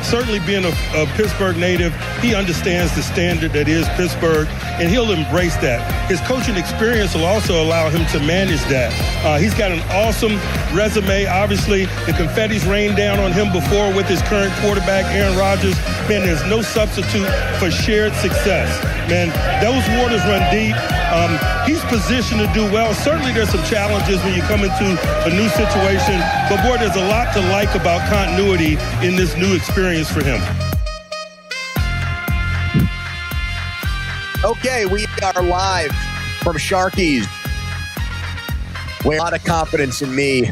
Certainly being a Pittsburgh native, he understands the standard that is Pittsburgh, and he'll embrace that. His coaching experience will also allow him to manage that. He's got an awesome resume. Obviously, the confetti's rained down on him before with his current quarterback, Aaron Rodgers. Man, there's no substitute for shared success. Man, those waters run deep. He's positioned to do well. Certainly there's some challenges when you come into a new situation, but boy, there's a lot to like about continuity in this new experience for him. Okay, we are live from Sharky's. With a lot of confidence in me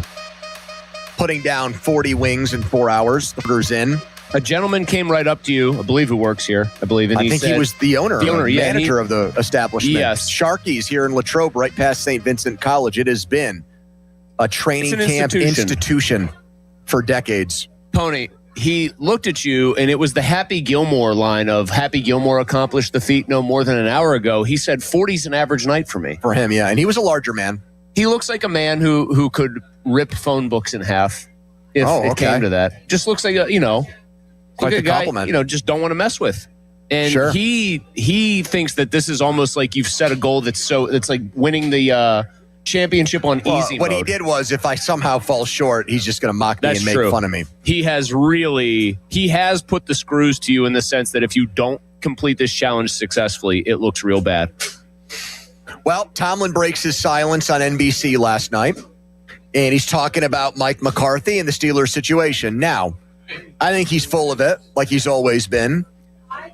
putting down 40 wings in 4 hours. Orders in. A gentleman came right up to you, I believe who works here, and I think he was the owner, yeah, manager of the establishment. Yes. Sharky's here in Latrobe, right past St. Vincent College. It has been a training camp institution for decades. Pony, he looked at you, and it was the Happy Gilmore line of Happy Gilmore accomplished the feat no more than an hour ago. He said 40's an average night for me. For him, yeah, and he was a larger man. He looks like a man who could rip phone books in half if it came to that. Just looks like quite the guy, compliment. Just don't want to mess with. And sure. he thinks that this is almost like you've set a goal that's like winning the championship on easy what mode. he did was, if I somehow fall short, he's just going to mock me and make fun of me. He has put the screws to you in the sense that if you don't complete this challenge successfully, it looks real bad. Well, Tomlin breaks his silence on NBC last night, and he's talking about Mike McCarthy and the Steelers situation. Now, I think he's full of it, like he's always been.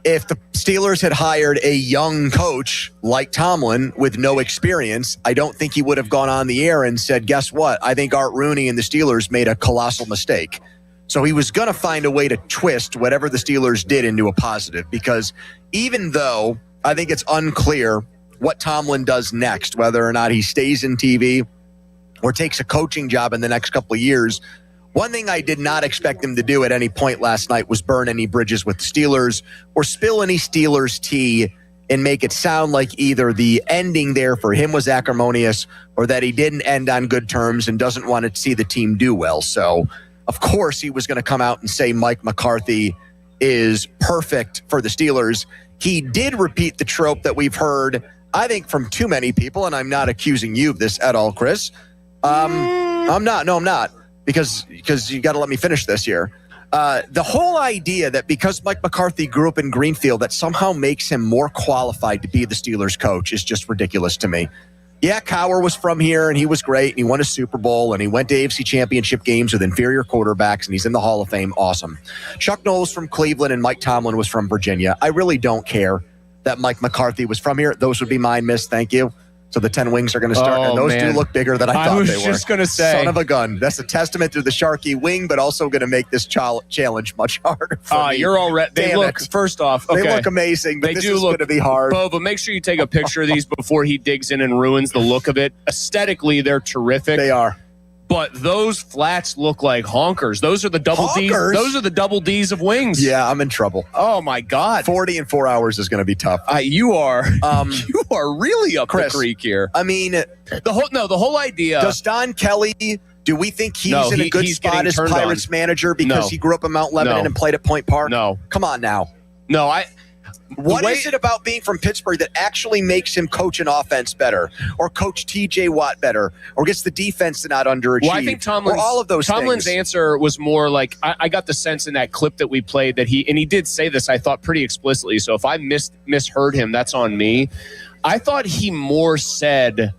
If the Steelers had hired a young coach like Tomlin with no experience, I don't think he would have gone on the air and said, guess what? I think Art Rooney and the Steelers made a colossal mistake. So he was going to find a way to twist whatever the Steelers did into a positive, because even though I think it's unclear what Tomlin does next, whether or not he stays in TV or takes a coaching job in the next couple of years, one thing I did not expect him to do at any point last night was burn any bridges with the Steelers or spill any Steelers tea and make it sound like either the ending there for him was acrimonious or that he didn't end on good terms and doesn't want to see the team do well. So, of course, he was going to come out and say Mike McCarthy is perfect for the Steelers. He did repeat the trope that we've heard, I think, from too many people, and I'm not accusing you of this at all, Chris. I'm not. No, I'm not. Because you got to let me finish this here. The whole idea that because Mike McCarthy grew up in Greenfield, that somehow makes him more qualified to be the Steelers coach is just ridiculous to me. Yeah, Cowher was from here, and he was great, and he won a Super Bowl, and he went to AFC Championship games with inferior quarterbacks, and he's in the Hall of Fame. Awesome. Chuck Knowles from Cleveland, and Mike Tomlin was from Virginia. I really don't care that Mike McCarthy was from here. Those would be mine, miss. Thank you. So the 10 wings are going to start, and those do look bigger than I thought they were. I was just going to say. Son of a gun. That's a testament to the Sharky wing, but also going to make this challenge much harder for me. You're already. They look, first off, okay. They look amazing, but they this do is look going to be hard. But make sure you take a picture of these before he digs in and ruins the look of it. Aesthetically, they're terrific. They are. But those flats look like honkers. Those are the double D's. Those are the double D's of wings. Yeah, I'm in trouble. Oh my God. 40 in 4 hours is going to be tough. You are really up Chris, the creek here. I mean, the whole idea. Does Don Kelly, do we think he's in a good spot as Pirates manager because he grew up in Mount Lebanon and played at Point Park? No. Come on now. No, What is it about being from Pittsburgh that actually makes him coach an offense better, or coach TJ Watt better, or gets the defense to not underachieve? Well, I think all of those Tomlin's things. answer was more like, I got the sense in that clip that we played that he did say this, I thought, pretty explicitly. So if I misheard him, that's on me. I thought he more said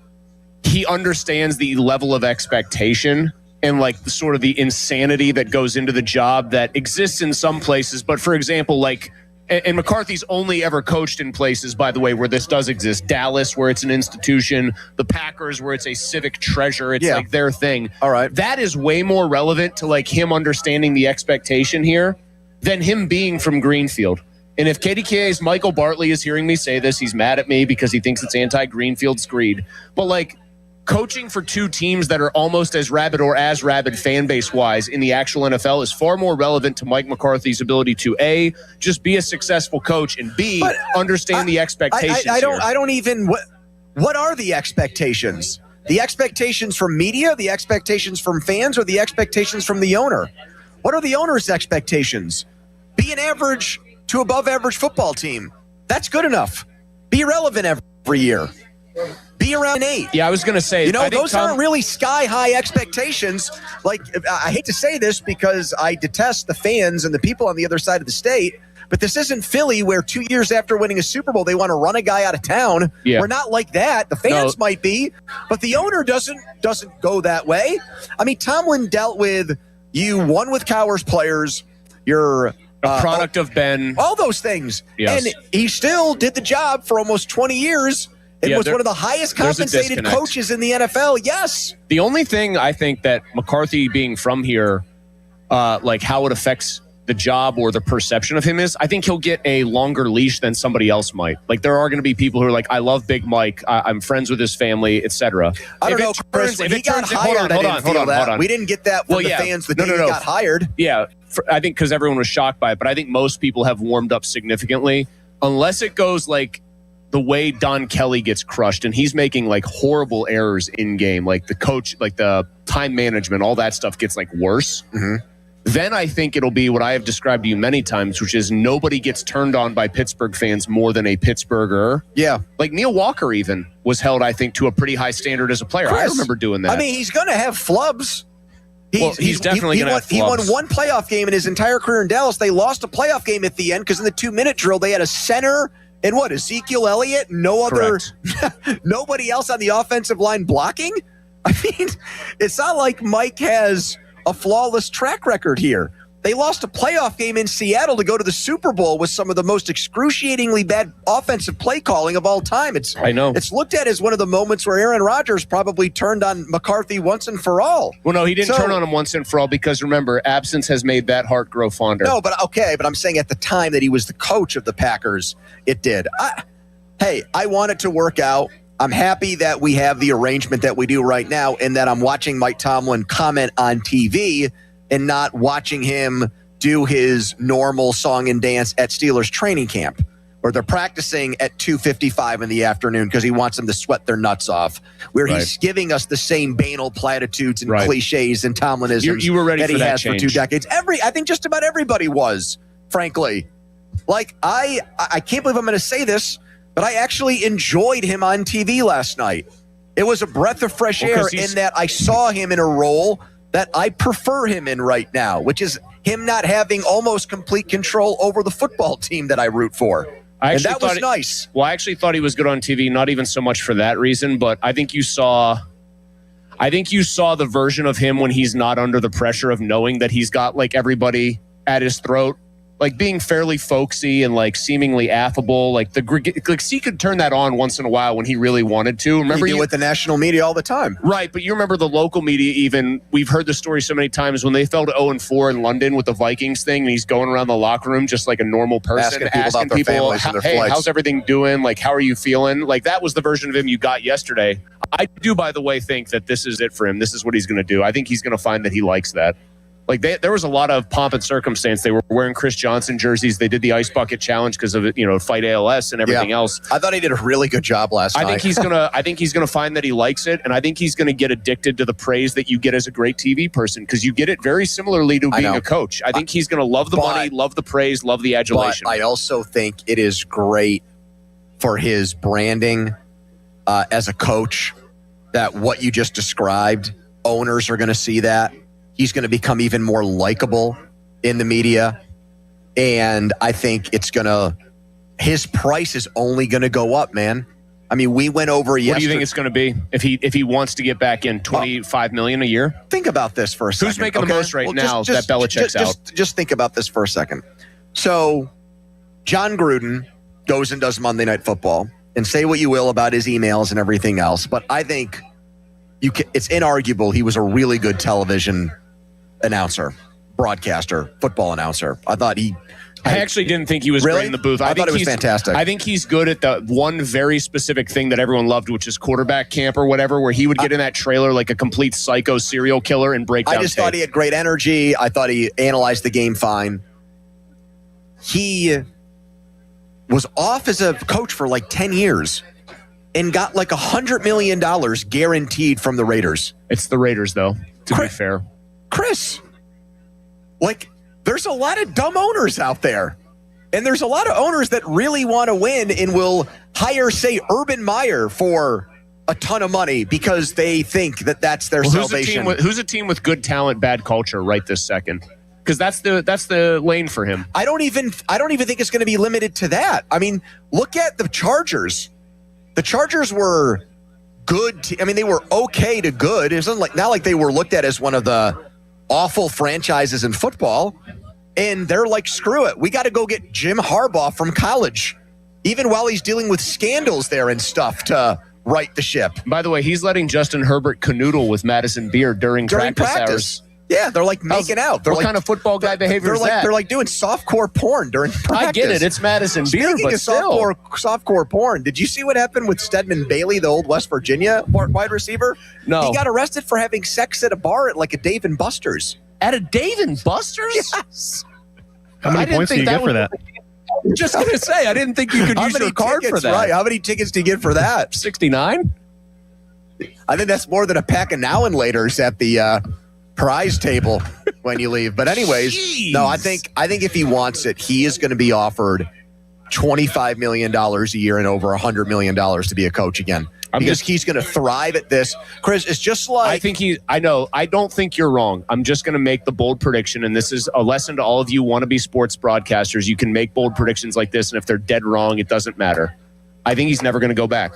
he understands the level of expectation and like the sort of the insanity that goes into the job that exists in some places. But for example, like, and McCarthy's only ever coached in places, by the way, where this does exist. Dallas, where it's an institution. The Packers, where it's a civic treasure. It's like their thing. All right. That is way more relevant to like him understanding the expectation here than him being from Greenfield. And if KDKA's Michael Bartley is hearing me say this, he's mad at me because he thinks it's anti-Greenfield screed. But like, coaching for two teams that are almost as rabid or as rabid fan base wise in the actual NFL is far more relevant to Mike McCarthy's ability to A, just be a successful coach, and B, understand the expectations. I don't even. What are the expectations? The expectations from media, the expectations from fans, or the expectations from the owner? What are the owner's expectations? Be an average to above average football team. That's good enough. Be relevant every year. Be around 8. Yeah, I was going to say, those aren't really sky-high expectations. Like, I hate to say this because I detest the fans and the people on the other side of the state, but this isn't Philly where 2 years after winning a Super Bowl, they want to run a guy out of town. Yeah. We're not like that. The fans might be, but the owner doesn't go that way. I mean, Tomlin dealt with you won with Cowher's players. You're a product of Ben. All those things. Yes. And he still did the job for almost 20 years. It was one of the highest compensated coaches in the NFL. Yes. The only thing I think that McCarthy being from here, like how it affects the job or the perception of him is, I think he'll get a longer leash than somebody else might. Like there are going to be people who are like, I love Big Mike. I'm friends with his family, etc. I don't know, Chris. When he got hired, I didn't feel that. We didn't get that from the fans the day he got hired. Yeah, I think because everyone was shocked by it, but I think most people have warmed up significantly, unless it goes like the way Don Kelly gets crushed and he's making like horrible errors in game, like the coach, like the time management, all that stuff gets like worse. Mm-hmm. Then I think it'll be what I have described to you many times, which is nobody gets turned on by Pittsburgh fans more than a Pittsburgher. Yeah. Like Neil Walker even was held, I think, to a pretty high standard as a player. Chris, I remember doing that. I mean, he's going to have flubs. He's definitely going to have flubs. He won one playoff game in his entire career in Dallas. They lost a playoff game at the end because in the 2-minute drill, they had a center and Ezekiel Elliott, nobody else on the offensive line blocking. I mean, it's not like Mike has a flawless track record here. They lost a playoff game in Seattle to go to the Super Bowl with some of the most excruciatingly bad offensive play calling of all time. I know. It's looked at as one of the moments where Aaron Rodgers probably turned on McCarthy once and for all. Well, no, he didn't turn on him once and for all because, remember, absence has made that heart grow fonder. No, but I'm saying at the time that he was the coach of the Packers, it did. I want it to work out. I'm happy that we have the arrangement that we do right now and that I'm watching Mike Tomlin comment on TV and not watching him do his normal song and dance at Steelers training camp, where they're practicing at 2:55 in the afternoon because he wants them to sweat their nuts off, where he's giving us the same banal platitudes and cliches and Tomlinisms you were ready that for he that has change. for 2 decades. I think just about everybody was, frankly. Like, I can't believe I'm going to say this, but I actually enjoyed him on TV last night. It was a breath of fresh air in that I saw him in a role that I prefer him in right now, which is him not having almost complete control over the football team that I root for. And that was nice. Well, I actually thought he was good on TV, not even so much for that reason, but I think you saw the version of him when he's not under the pressure of knowing that he's got like everybody at his throat like being fairly folksy and like seemingly affable. Like he could turn that on once in a while when he really wanted to. Remember, you with the national media all the time, right? But you remember the local media. Even we've heard the story so many times when they fell to 0-4 in London with the Vikings thing, and he's going around the locker room just like a normal person, asking people hey, how's everything doing? Like, how are you feeling? Like that was the version of him you got yesterday. I do, by the way, think that this is it for him. This is what he's going to do. I think he's going to find that he likes that. Like there was a lot of pomp and circumstance. They were wearing Chris Johnson jerseys. They did the Ice Bucket Challenge because of Fight ALS and everything else. I thought he did a really good job last night. I think he's gonna find that he likes it, and I think he's gonna get addicted to the praise that you get as a great TV person because you get it very similarly to being a coach. I think he's gonna love the money, love the praise, love the adulation. But I also think it is great for his branding as a coach that what you just described, owners are going to see that. He's going to become even more likable in the media. And I think his price is only going to go up, man. I mean, we went over yesterday. What do you think it's going to be if he wants to get back in $25 million a year? Think about this for a second. Who's making the most now that Belichick's out? Just think about this for a second. So John Gruden goes and does Monday Night Football, and say what you will about his emails and everything else, but I think it's inarguable he was a really good television announcer, broadcaster, football announcer. I actually didn't think he was great in the booth. I thought it was fantastic. I think he's good at the one very specific thing that everyone loved, which is quarterback camp or whatever, where he would get in that trailer like a complete psycho serial killer and break down I just thought he had great energy. I thought he analyzed the game fine. He was off as a coach for like 10 years and got like $100 million guaranteed from the Raiders. It's the Raiders, though, to be fair. Chris, like, there's a lot of dumb owners out there. And there's a lot of owners that really want to win and will hire, say, Urban Meyer for a ton of money because they think that that's their salvation. Who's a team with good talent, bad culture right this second? Because that's the lane for him. I don't even think it's going to be limited to that. I mean, look at the Chargers. The Chargers were good. They were okay to good. It's not like they were looked at as one of the awful franchises in football. And they're like, screw it. We got to go get Jim Harbaugh from college, even while he's dealing with scandals there and stuff to right the ship. By the way, he's letting Justin Herbert canoodle with Madison Beer during practice hours. Yeah, they're like making out. What kind of football guy behavior is that? They're like doing softcore porn during practice. I get it. It's Madison Beer, but still. Softcore porn. Did you see what happened with Stedman Bailey, the old West Virginia wide receiver? No. He got arrested for having sex at a bar at like a Dave & Buster's. At a Dave & Buster's? Yes. How many points do you get for that? Just going to say, I didn't think you could use your card for that. Right. How many tickets do you get for that? 69? I think that's more than a pack of Now and Laters at the prize table when you leave. But anyways, Jeez. No, I think if he wants it, he is going to be offered $25 million a year and over $100 million to be a coach again. Because he's going to thrive at this. Chris, it's just like... I don't think you're wrong. I'm just going to make the bold prediction, and this is a lesson to all of you wannabe sports broadcasters. You can make bold predictions like this, and if they're dead wrong, it doesn't matter. I think he's never going to go back.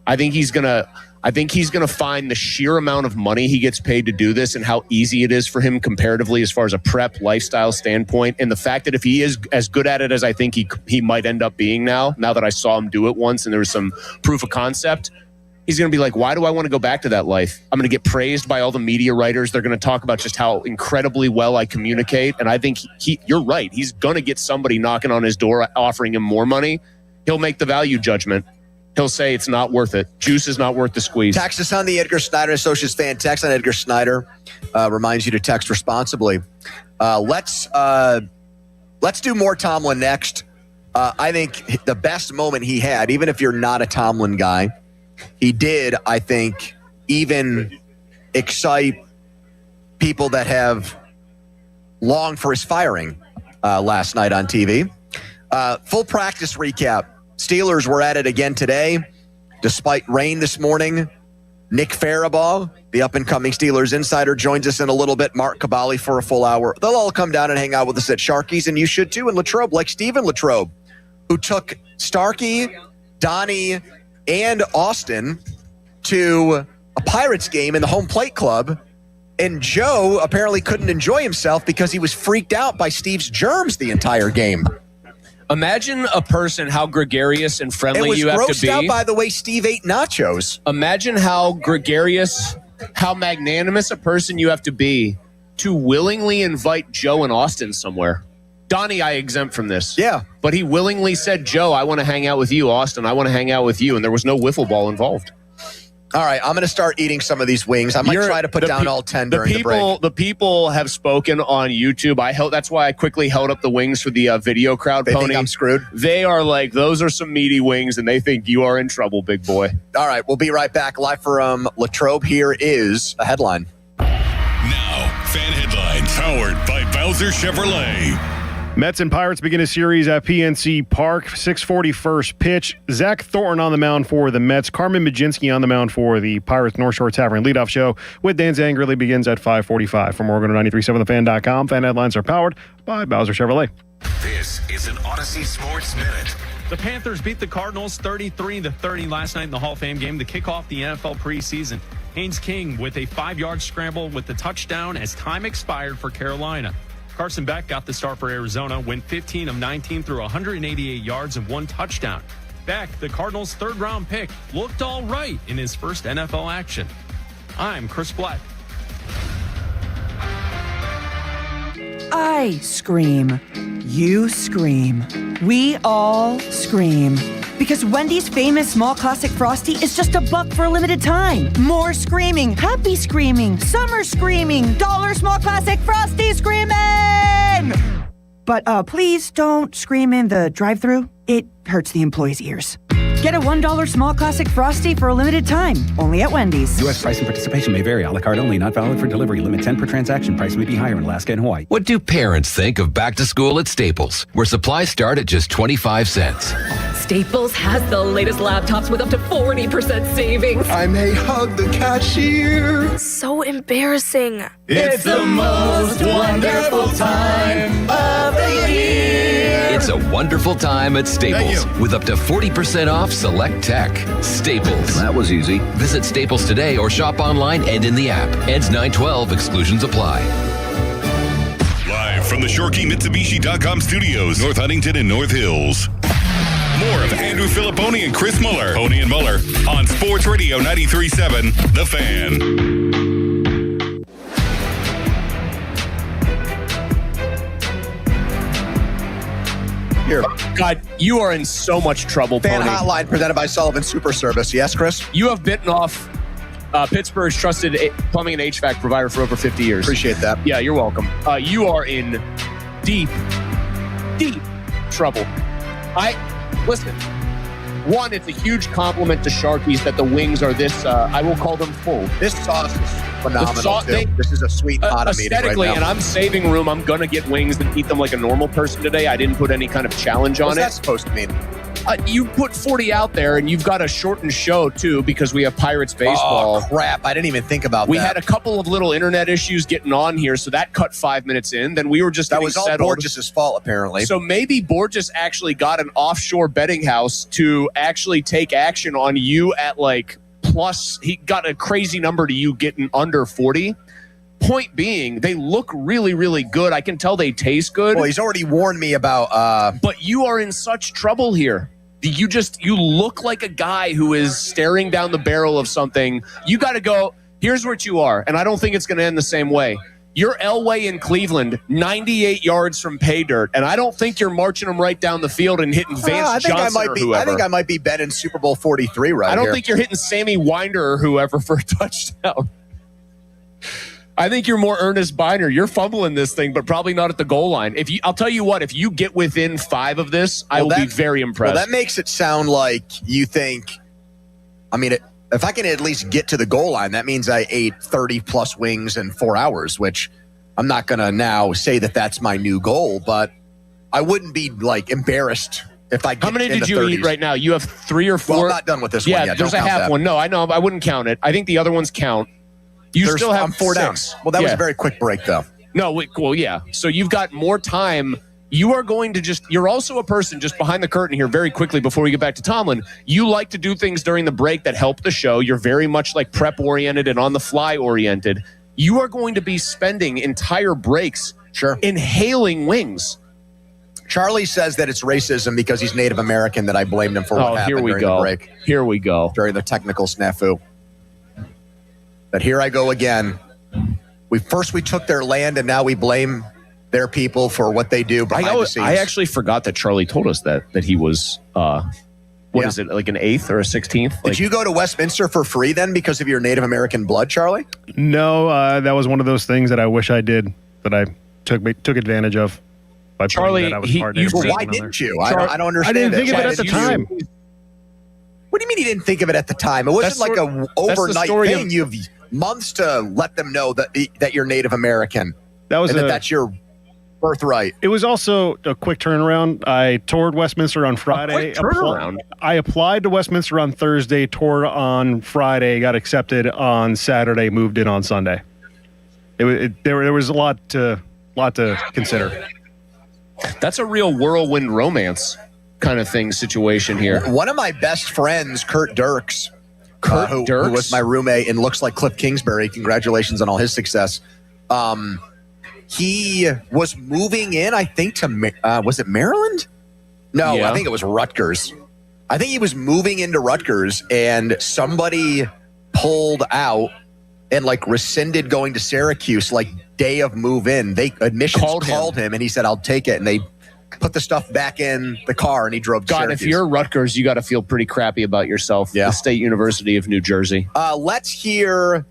I think he's going to find the sheer amount of money he gets paid to do this and how easy it is for him comparatively as far as a prep lifestyle standpoint. And the fact that if he is as good at it as I think he might end up being now that I saw him do it once and there was some proof of concept, he's going to be like, why do I want to go back to that life? I'm going to get praised by all the media writers. They're going to talk about just how incredibly well I communicate. And I think you're right. He's going to get somebody knocking on his door offering him more money. He'll make the value judgment. He'll say it's not worth it. Juice is not worth the squeeze. Text us on the Edgar Snyder Associates fan text on Edgar Snyder. Reminds you to text responsibly. Let's do more Tomlin next. I think the best moment he had, even if you're not a Tomlin guy, he did, I think, even excite people that have longed for his firing last night on TV. Full practice recap. Steelers were at it again today. Despite rain this morning, Nick Farabaugh, the up-and-coming Steelers insider, joins us in a little bit. Mark Caballi for a full hour. They'll all come down and hang out with us at Sharky's, and you should too, and Latrobe, like Stephen Latrobe, who took Starkey, Donnie, and Austin to a Pirates game in the home plate club And Joe apparently couldn't enjoy himself because he was freaked out by Steve's germs the entire game. Imagine a person how gregarious and friendly you have to be. It was grossed out by the way Steve ate nachos. Imagine how gregarious, how magnanimous a person you have to be to willingly invite Joe and Austin somewhere. Donnie, I exempt from this. Yeah. But he willingly said, Joe, I want to hang out with you. Austin, I want to hang out with you. And there was no wiffle ball involved. All right, I'm going to start eating some of these wings. I might try to put down all 10 during the break. The people have spoken on YouTube. That's why I quickly held up the wings for the video crowd, They Pony. think I'm screwed? They are like, those are some meaty wings, and they think you are in trouble, big boy. All right, we'll be right back. Live from Latrobe, here is a headline. Now, fan headlines powered by Bowser Chevrolet. Mets and Pirates begin a series at PNC Park. 6:40 first pitch. Zach Thornton on the mound for the Mets. Carmen Majinski on the mound for the Pirates. North Shore Tavern leadoff show with Dan Zangerly begins at 5:45. From Oregon 93.7thefan.com. Fan headlines are powered by Bowser Chevrolet. This is an Odyssey Sports Minute. The Panthers beat the Cardinals 33-30 last night in the Hall of Fame game to kick off the NFL preseason. Haynes King with a 5-yard scramble with the touchdown as time expired for Carolina. Carson Beck got the start for Arizona, went 15 of 19 through 188 yards and 1 touchdown. Beck, the Cardinals' third-round pick, looked all right in his first NFL action. I'm Chris Blatt. I scream. You scream. We all scream. Because Wendy's famous small classic Frosty is just $1 for a limited time. More screaming, happy screaming, summer screaming, dollar small classic Frosty screaming! But please don't scream in the drive-thru. It hurts the employees' ears. Get a $1 small classic Frosty for a limited time, only at Wendy's. U.S. price and participation may vary. A la carte only, not valid for delivery. Limit 10 per transaction. Price may be higher in Alaska and Hawaii. What do parents think of back to school at Staples, where supplies start at just 25 cents? Staples has the latest laptops with up to 40% savings. I may hug the cashier. So embarrassing. It's the most wonderful time of the year. It's a wonderful time at Staples with up to 40% off select tech. Staples. That was easy. Visit Staples today or shop online and in the app. Ends 9/12. Exclusions apply. Live from the ShoreKeyMitsubishi.com studios, North Huntington and North Hills. More of Andrew Filipponi and Chris Muller, Pony and Muller, on Sports Radio 93.7, The Fan. Here. God, you are in so much trouble, Fan Pony. hotline presented by Sullivan Super Service. Yes, Chris? You have bitten off Pittsburgh's trusted plumbing and HVAC provider for over 50 years. Appreciate that. Yeah, you're welcome. You are in deep trouble. Listen. One, it's a huge compliment to Sharkies that the wings are this, I will call them full. This sauce is phenomenal, too. This is a sweet pot I'm eating right now. And I'm saving room. I'm going to get wings and eat them like a normal person today. I didn't put any kind of challenge on it. What's that supposed to mean? You put 40 out there, and you've got a shortened show, too, because we have Pirates baseball. Oh, crap. I didn't even think about that. We had a couple of little internet issues getting on here, so that cut 5 minutes in. Then we were just That was all settled. Borges' fault, apparently. So maybe Borges actually got an offshore betting house to actually take action on you at plus. He got a crazy number to you getting under 40. Point being, they look really, really good. I can tell they taste good. Well, he's already warned me about... But you are in such trouble here. You look like a guy who is staring down the barrel of something. You got to go, here's what you are, and I don't think it's going to end the same way. You're Elway in Cleveland, 98 yards from pay dirt, and I don't think you're marching them right down the field and hitting Vance Johnson or whoever. I think I might be betting Super Bowl 43 right I don't here. think you're hitting Sammy Winder or whoever for a touchdown. I think you're more Ernest Biner. You're fumbling this thing, but probably not at the goal line. I'll tell you what, if you get within 5 of this, I will be very impressed. Well, that makes it sound like you think, if I can at least get to the goal line, that means I ate 30-plus wings in 4 hours, which I'm not going to now say that that's my new goal, but I wouldn't be, embarrassed if I get How many in did the you 30s. eat right now? You have 3 or 4? Well, I'm not done with this one yet. Yeah, there's Don't a count half that. one. No, I know. I wouldn't count it. I think the other ones count. Still have I'm 4 down. Well, that was a very quick break, though. No, well, yeah. So you've got more time. You are going to you're also a person just behind the curtain here very quickly before we get back to Tomlin. You like to do things during the break that help the show. You're very much prep oriented and on the fly oriented. you are going to be spending entire breaks inhaling wings. Charlie says that it's racism because he's Native American that I blamed him for what happened during the break. Here we go. During the technical snafu. But here I go again. We took their land and now we blame their people for what they do behind the scenes. I actually forgot that Charlie told us that he was is it, like an 8th or a 16th? Did you go to Westminster for free then because of your Native American blood, Charlie? No, that was one of those things that I wish I did that I took advantage of. Charlie, why didn't you? I don't understand. I didn't think of it at the time. What do you mean you didn't think of it at the time? It wasn't like an overnight thing. You have months to let them know that you're Native American. That's your birthright. It was also a quick turnaround. I toured Westminster on Friday. I applied to Westminster on Thursday, toured on Friday, got accepted on Saturday, moved in on Sunday. There was a lot to consider. That's a real whirlwind romance kind of situation here. One of my best friends, Kurt Dirks, who was my roommate and looks like Cliff Kingsbury. Congratulations on all his success. He was moving in, I think, to was it Maryland? No, yeah. I think it was Rutgers. I think he was moving into Rutgers, and somebody pulled out and rescinded going to Syracuse day of move in. Admissions called him and he said, I'll take it. And they put the stuff back in the car and he drove to Syracuse. If you're Rutgers, you got to feel pretty crappy about yourself. Yeah. The State University of New Jersey. Let's hear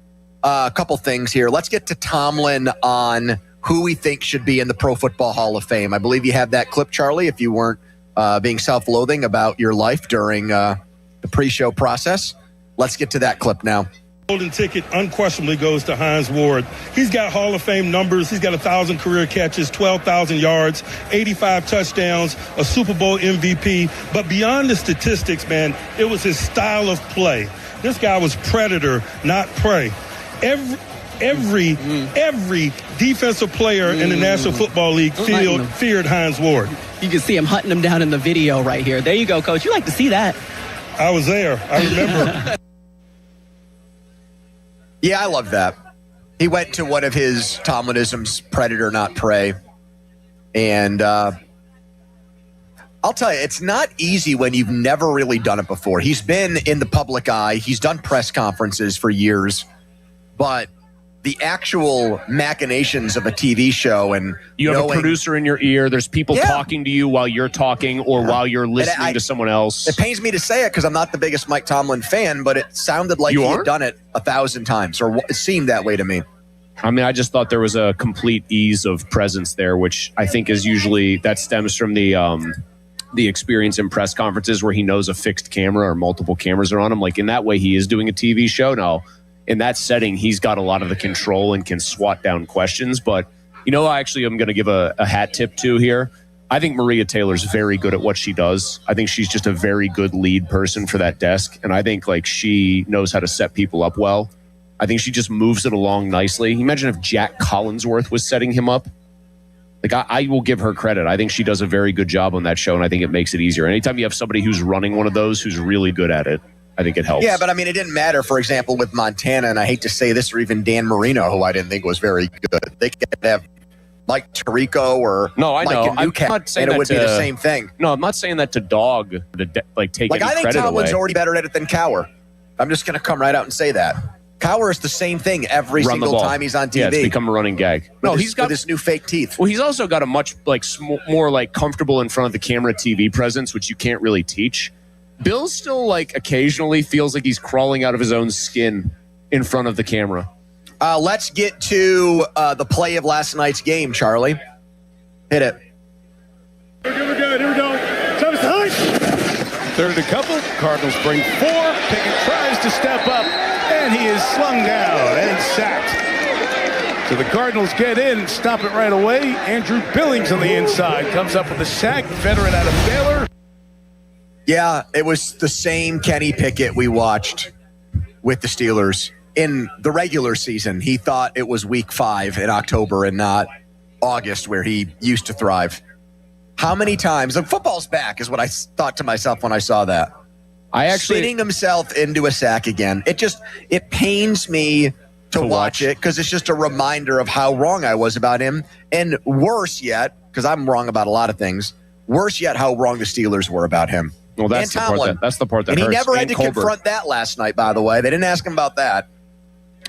a couple things here. Let's get to Tomlin on who we think should be in the Pro Football Hall of Fame. I believe you have that clip, Charlie, if you weren't being self-loathing about your life during the pre-show process. Let's get to that clip now. Golden ticket unquestionably goes to Hines Ward. He's got Hall of Fame numbers. He's got 1,000 career catches, 12,000 yards, 85 touchdowns, a Super Bowl MVP. But beyond the statistics, man, it was his style of play. This guy was predator, not prey. Every defensive player in the National Football League feared Hines Ward. You can see him hunting him down in the video right here. There you go, Coach. You like to see that. I was there. I remember. Yeah, I love that. He went to one of his Tomlinisms, predator, not prey. And I'll tell you, it's not easy when you've never really done it before. He's been in the public eye. He's done press conferences for years. But the actual machinations of a TV show and you have a producer in your ear. There's people talking to you while you're talking or while you're listening to someone else. It pains me to say it because I'm not the biggest Mike Tomlin fan, but it sounded like he had done it 1,000 times, or it seemed that way to me. I mean, I just thought there was a complete ease of presence there, which I think is usually that stems from the experience in press conferences where he knows a fixed camera or multiple cameras are on him. Like in that way, he is doing a TV show now. In that setting, he's got a lot of the control and can swat down questions. But, actually I'm going to give a hat tip to here. I think Maria Taylor's very good at what she does. I think she's just a very good lead person for that desk. And I think she knows how to set people up well. I think she just moves it along nicely. Imagine if Jack Collinsworth was setting him up. I will give her credit. I think she does a very good job on that show, and I think it makes it easier. Anytime you have somebody who's running one of those who's really good at it, I think it helps. Yeah, but I mean, it didn't matter, for example, with Montana, and I hate to say this, or even Dan Marino, who I didn't think was very good. They could have Mike Tirico or Mike Newcastle, and it would be the same thing. No, I'm not saying that to dog, take any credit away. I think Tomlin's already better at it than Cowher. I'm just going to come right out and say that. Cowher is the same thing every single time he's on TV. Yeah, it's become a running gag. He's got his new fake teeth. Well, he's also got a much more comfortable in front of the camera TV presence, which you can't really teach. Bill still occasionally feels like he's crawling out of his own skin in front of the camera. Let's get to the play of last night's game, Charlie. Hit it. Here we go. Travis Hyde. Third and a couple. Cardinals bring 4. Pickett tries to step up, and he is slung down and sacked. So the Cardinals get in, stop it right away. Andrew Billings on the inside comes up with a sack. Veteran out of Baylor. Yeah, it was the same Kenny Pickett we watched with the Steelers in the regular season. He thought it was week 5 in October and not August where he used to thrive. How many times? And football's back is what I thought to myself when I saw that. Spinning himself into a sack again. It pains me to watch it because it's just a reminder of how wrong I was about him. And worse yet, because I'm wrong about a lot of things, worse yet how wrong the Steelers were about him. Well, that's the part that and hurts. he never had and to Colbert. confront that last night, by the way. They didn't ask him about that.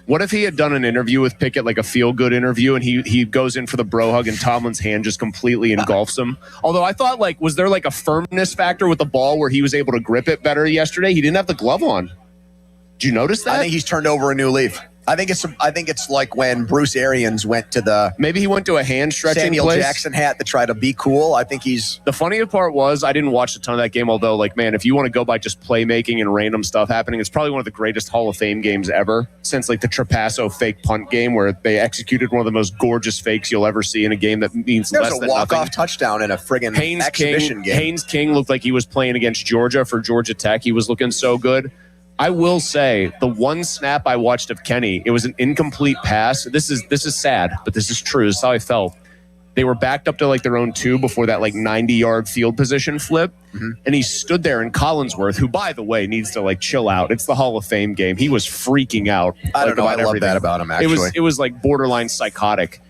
What if he had done an interview with Pickett, like a feel-good interview, and he goes in for the bro hug and Tomlin's hand just completely engulfs him? Although I thought, was there like a firmness factor with the ball where he was able to grip it better yesterday? He didn't have the glove on. Did you notice that? I think he's turned over a new leaf. I think it's like when Bruce Arians went to maybe he went to a hand stretching Samuel place. Jackson hat to try to be cool. I think he's the funniest part was I didn't watch a ton of that game. Although, if you want to go by just playmaking and random stuff happening, it's probably one of the greatest Hall of Fame games ever since the Trapasso fake punt game where they executed one of the most gorgeous fakes you'll ever see in a game that means There's less a than walk-off nothing. touchdown in a friggin' exhibition game. Haynes King looked like he was playing against Georgia for Georgia Tech. He was looking so good. I will say the one snap I watched of Kenny, it was an incomplete pass. This is sad, but this is true. This is how I felt. They were backed up to their own 2 before that 90-yard field position flip. Mm-hmm. And he stood there, and Collinsworth, who by the way needs to chill out. It's the Hall of Fame game. He was freaking out. I don't know. I love that about him, actually. It was borderline psychotic.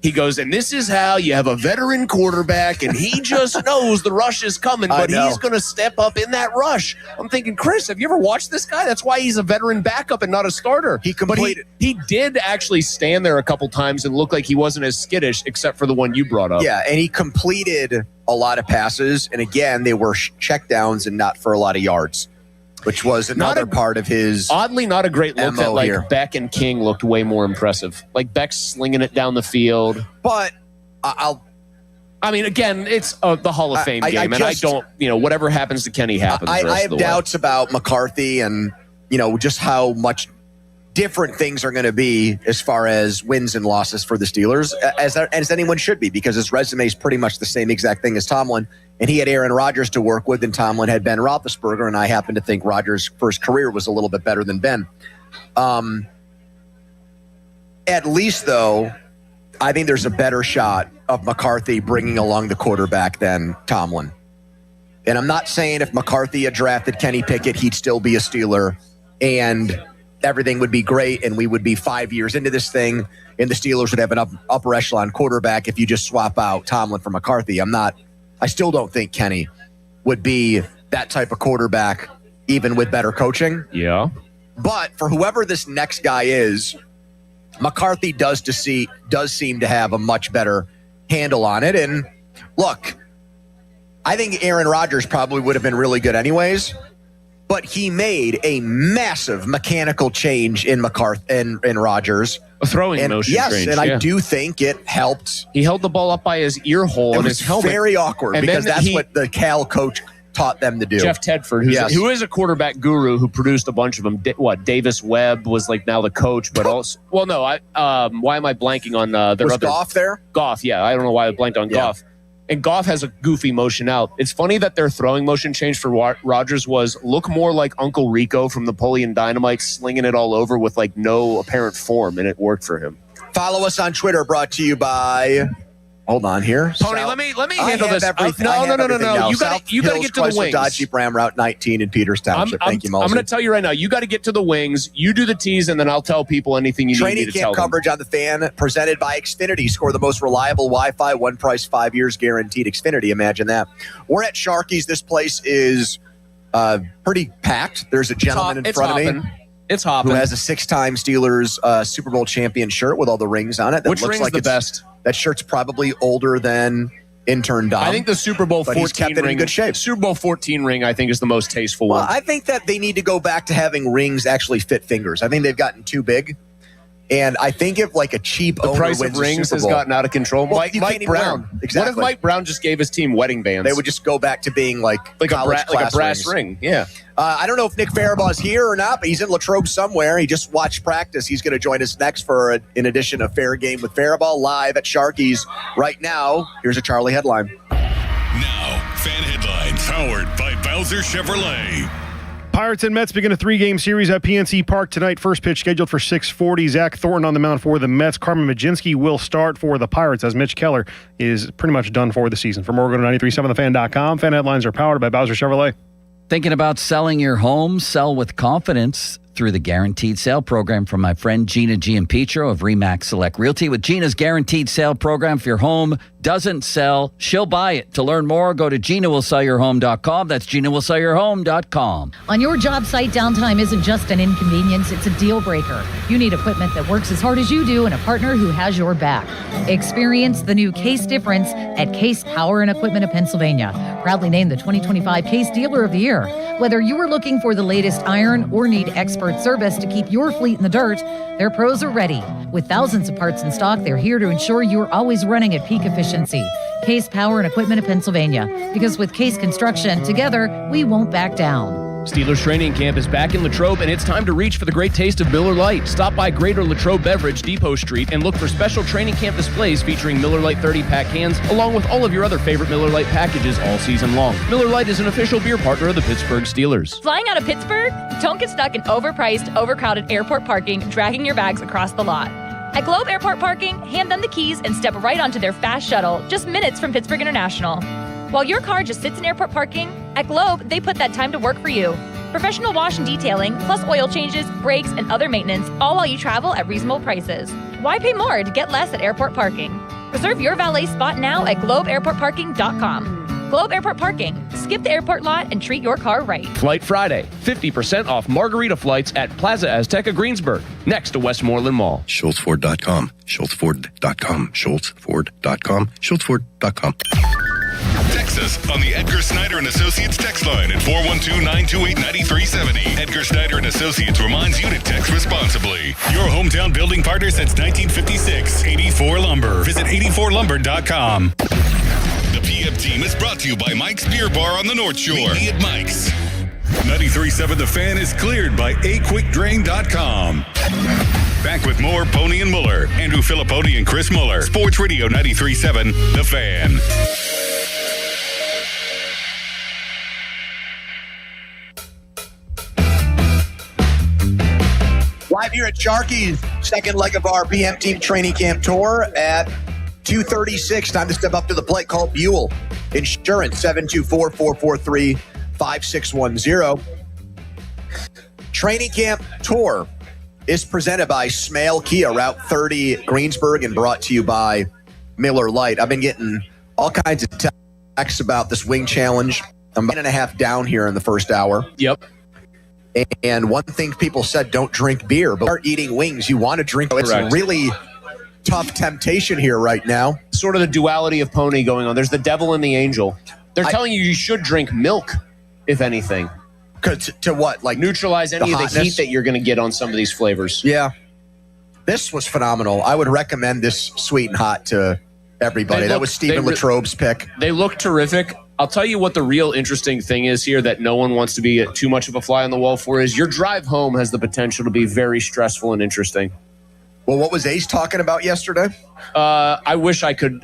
He goes, and this is how you have a veteran quarterback, and he just knows the rush is coming, but he's going to step up in that rush. I'm thinking, Chris, have you ever watched this guy? That's why he's a veteran backup and not a starter. But he did actually stand there a couple times and look like he wasn't as skittish, except for the one you brought up. Yeah, and he completed a lot of passes, and again, they were checkdowns and not for a lot of yards, which was another part of his. Oddly, not a great look MO that here. Beck and King looked way more impressive. Beck's slinging it down the field. But again, it's the Hall of Fame game, and I don't, whatever happens to Kenny happens. I have doubts about McCarthy and just how much different things are going to be as far as wins and losses for the Steelers, as anyone should be, because his resume is pretty much the same exact thing as Tomlin. And he had Aaron Rodgers to work with, and Tomlin had Ben Roethlisberger, and I happen to think Rodgers' first career was a little bit better than Ben. At least, though, I think there's a better shot of McCarthy bringing along the quarterback than Tomlin. And I'm not saying if McCarthy had drafted Kenny Pickett, he'd still be a Steeler, and everything would be great, and we would be 5 years into this thing, and the Steelers would have an upper echelon quarterback if you just swap out Tomlin for McCarthy. I still don't think Kenny would be that type of quarterback, even with better coaching. Yeah. But for whoever this next guy is, McCarthy does seem to have a much better handle on it. And look, I think Aaron Rodgers probably would have been really good anyways, but he made a massive mechanical change in McCarthy and Rodgers. A throwing motion change. Yes, and I do think it helped. He held the ball up by his ear hole and his helmet. Very awkward, and because that's what the Cal coach taught them to do. Jeff Tedford, who is a quarterback guru who produced a bunch of them. Davis Webb was now the coach, but also, why am I blanking on their other? Goff there? Goff, yeah. I don't know why I blanked on Goff. And Goff has a goofy motion out. It's funny that their throwing motion change for Rodgers was look more like Uncle Rico from Napoleon Dynamite, slinging it all over with no apparent form, and it worked for him. Follow us on Twitter, brought to you by. Hold on here, Tony. Let me handle this. No. You got to get to the wings. Dodge Jeep Ram Route 19 in Peters Township. Thank you, Mulsey. I'm going to tell you right now. You got to get to the wings. You do the tees, and then I'll tell people anything you need me to tell them. Training camp coverage on the Fan, presented by Xfinity. Score the most reliable Wi-Fi, one price, 5 years guaranteed. Xfinity. Imagine that. We're at Sharky's. This place is pretty packed. There's a gentleman in front of me. It's hopping. Who has a 6-time Steelers Super Bowl champion shirt with all the rings on it. Which looks like the best? That shirt's probably older than intern Dom. I think the Super Bowl 14 he's kept it ring, in good shape. Super Bowl 14 ring, I think, is the most tasteful one. I think that they need to go back to having rings actually fit fingers. I think they've gotten too big. And I think if a cheap the owner price wins of rings Super has Bowl, gotten out of control. Well, Mike Brown. Exactly. What if Mike Brown just gave his team wedding bands? They would just go back to being like a brass ring. Yeah. I don't know if Nick Farabaugh is here or not, but he's in Latrobe somewhere. He just watched practice. He's going to join us next for an edition of Fair Game with Farabaugh live at Sharky's right now. Here's a Charlie headline. Now, fan headlines powered by Bowser Chevrolet. Pirates and Mets begin a 3-game series at PNC Park tonight. First pitch scheduled for 6:40. Zach Thornton on the mound for the Mets. Carmen Mlodzinski will start for the Pirates as Mitch Keller is pretty much done for the season. For more, go to 937thefan.com. Fan headlines are powered by Bowser Chevrolet. Thinking about selling your home? Sell with confidence through the Guaranteed Sale program from my friend Gina Giampietro of RE/MAX Select Realty. With Gina's Guaranteed Sale program, if your home doesn't sell, she'll buy it. To learn more, go to GinaWillSellYourHome.com. That's GinaWillSellYourHome.com. On your job site, downtime isn't just an inconvenience, it's a deal breaker. You need equipment that works as hard as you do and a partner who has your back. Experience the new Case difference at Case Power and Equipment of Pennsylvania. Proudly named the 2025 Case Dealer of the Year. Whether you are looking for the latest iron or need expert service to keep your fleet in the dirt, their pros are ready. With thousands of parts in stock, they're here to ensure you're always running at peak efficiency. Case Power and Equipment of Pennsylvania. Because with Case Construction, together, we won't back down. Steelers training camp is back in Latrobe, and it's time to reach for the great taste of Miller Lite. Stop by Greater Latrobe Beverage, Depot Street, and look for special training camp displays featuring Miller Lite 30-pack cans, along with all of your other favorite Miller Lite packages all season long. Miller Lite is an official beer partner of the Pittsburgh Steelers. Flying out of Pittsburgh? Don't get stuck in overpriced, overcrowded airport parking, dragging your bags across the lot. At Globe Airport Parking, hand them the keys and step right onto their fast shuttle, just minutes from Pittsburgh International. While your car just sits in airport parking, at Globe, they put that time to work for you. Professional wash and detailing, plus oil changes, brakes, and other maintenance, all while you travel at reasonable prices. Why pay more to get less at airport parking? Reserve your valet spot now at GlobeAirportParking.com. Globe Airport Parking. Skip the airport lot and treat your car right. Flight Friday. 50% off Margarita flights at Plaza Azteca Greensburg, next to Westmoreland Mall. SchultzFord.com. SchultzFord.com. SchultzFord.com. SchultzFord.com. Text us on the Edgar Snyder and Associates text line at 412-928-9370. Edgar Snyder and Associates reminds you to text responsibly. Your hometown building partner since 1956. 84 Lumber. Visit 84lumber.com. The PM team is brought to you by Mike's Beer Bar on the North Shore. Meet me at Mike's. 93.7 The Fan is cleared by aquickdrain.com. Back with more Pony and Muller. Andrew Filipponi and Chris Muller. Sports Radio 93.7 The Fan. Live here at Sharky's, second leg of our PM team training camp tour at 2:36. Time to step up to the plate. Call Buell Insurance, 724-443-5610. Training camp tour is presented by Smale Kia, Route 30 Greensburg, and brought to you by Miller Lite. I've been getting all kinds of texts about this wing challenge. I'm 1.5 down here in the first hour. Yep. And one thing people said, don't drink beer, but start eating wings. You want to drink. It's a really tough temptation here right now. Sort of the duality of Pony going on. There's the devil and the angel. They're telling you should drink milk, if anything. To what? Like neutralize any of the heat that you're going to get on some of these flavors. Yeah. This was phenomenal. I would recommend this sweet and hot to everybody. That was Stephen Latrobe's pick. They look terrific. I'll tell you what the real interesting thing is here that no one wants to be too much of a fly on the wall for is your drive home has the potential to be very stressful and interesting. Well, what was Ace talking about yesterday? I wish I could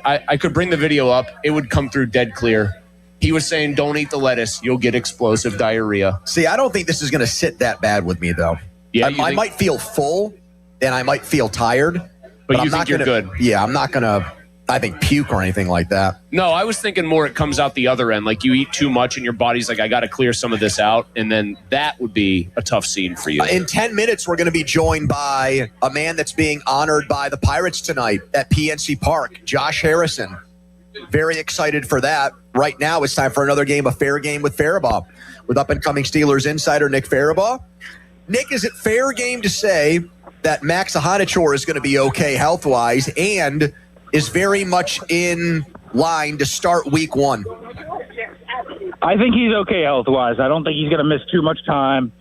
bring the video up. It would come through dead clear. He was saying, don't eat the lettuce. You'll get explosive diarrhea. See, I don't think this is going to sit that bad with me, though. Yeah, I might feel full and I might feel tired. But I'm you think you're good? Yeah, I'm not going to, I think, puke or anything like that. No, I was thinking more it comes out the other end. Like you eat too much and your body's like, I got to clear some of this out. And then that would be a tough scene for you. In 10 minutes, we're going to be joined by a man that's being honored by the Pirates tonight at PNC Park, Josh Harrison. Very excited for that. Right now, it's time for another game, a fair game with Faribaugh, with up-and-coming Steelers insider Nick Faribaugh. Nick, is it fair game to say that Max Ahanichor is going to be okay health-wise and is very much in line to start week one? I think he's okay health-wise. I don't think he's going to miss too much time.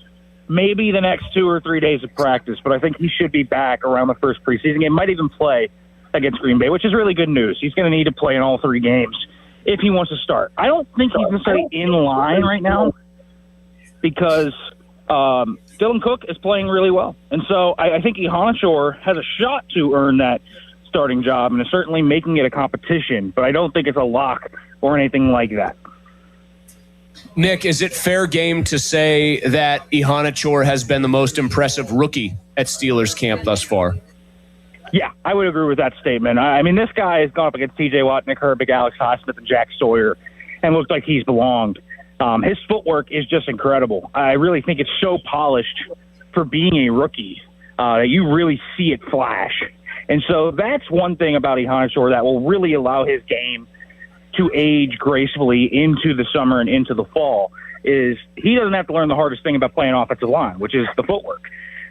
Maybe the next 2 or 3 days of practice, but I think he should be back around the first preseason game. Might even play against Green Bay, which is really good news. He's going to need to play in all 3 games if he wants to start. I don't think he's necessarily in line right now because Dylan Cook is playing really well. And so I think Ahanichor has a shot to earn that starting job and is certainly making it a competition, but I don't think it's a lock or anything like that. Nick, is it fair game to say that Ahanichor has been the most impressive rookie at Steelers camp thus far? Yeah, I would agree with that statement. I mean, this guy has gone up against T.J. Watt, Nick Herbig, Alex Highsmith, and Jack Sawyer and looked like he's belonged. His footwork is just incredible. I really think it's so polished for being a rookie. You really see it flash. And so that's one thing about Iheanacho that will really allow his game to age gracefully into the summer and into the fall, is he doesn't have to learn the hardest thing about playing offensive line, which is the footwork.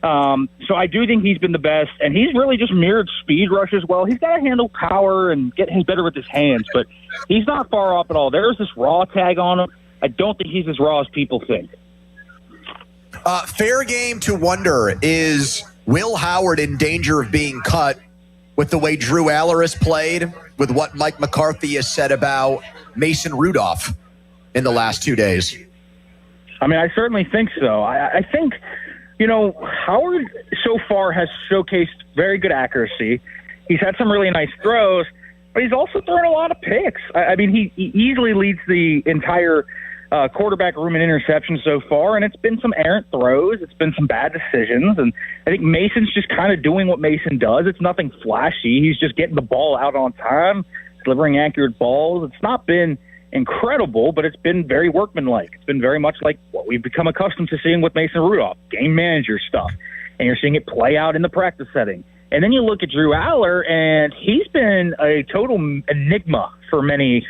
So I do think he's been the best, and he's really just mirrored speed rush as well. He's got to handle power and get better with his hands, but he's not far off at all. There's this raw tag on him. I don't think he's as raw as people think. Fair game to wonder, is Will Howard in danger of being cut with the way Drew Aller has played, with what Mike McCarthy has said about Mason Rudolph in the last 2 days? I mean, I certainly think so. I think, Howard so far has showcased very good accuracy. He's had some really nice throws, but he's also thrown a lot of picks. I mean, he easily leads the entire quarterback room in interceptions so far, and it's been some errant throws. It's been some bad decisions, and I think Mason's just kind of doing what Mason does. It's nothing flashy. He's just getting the ball out on time, delivering accurate balls. It's not been incredible, but it's been very workmanlike. It's been very much like what we've become accustomed to seeing with Mason Rudolph, game manager stuff, and you're seeing it play out in the practice setting. And then you look at Drew Aller, and he's been a total enigma for many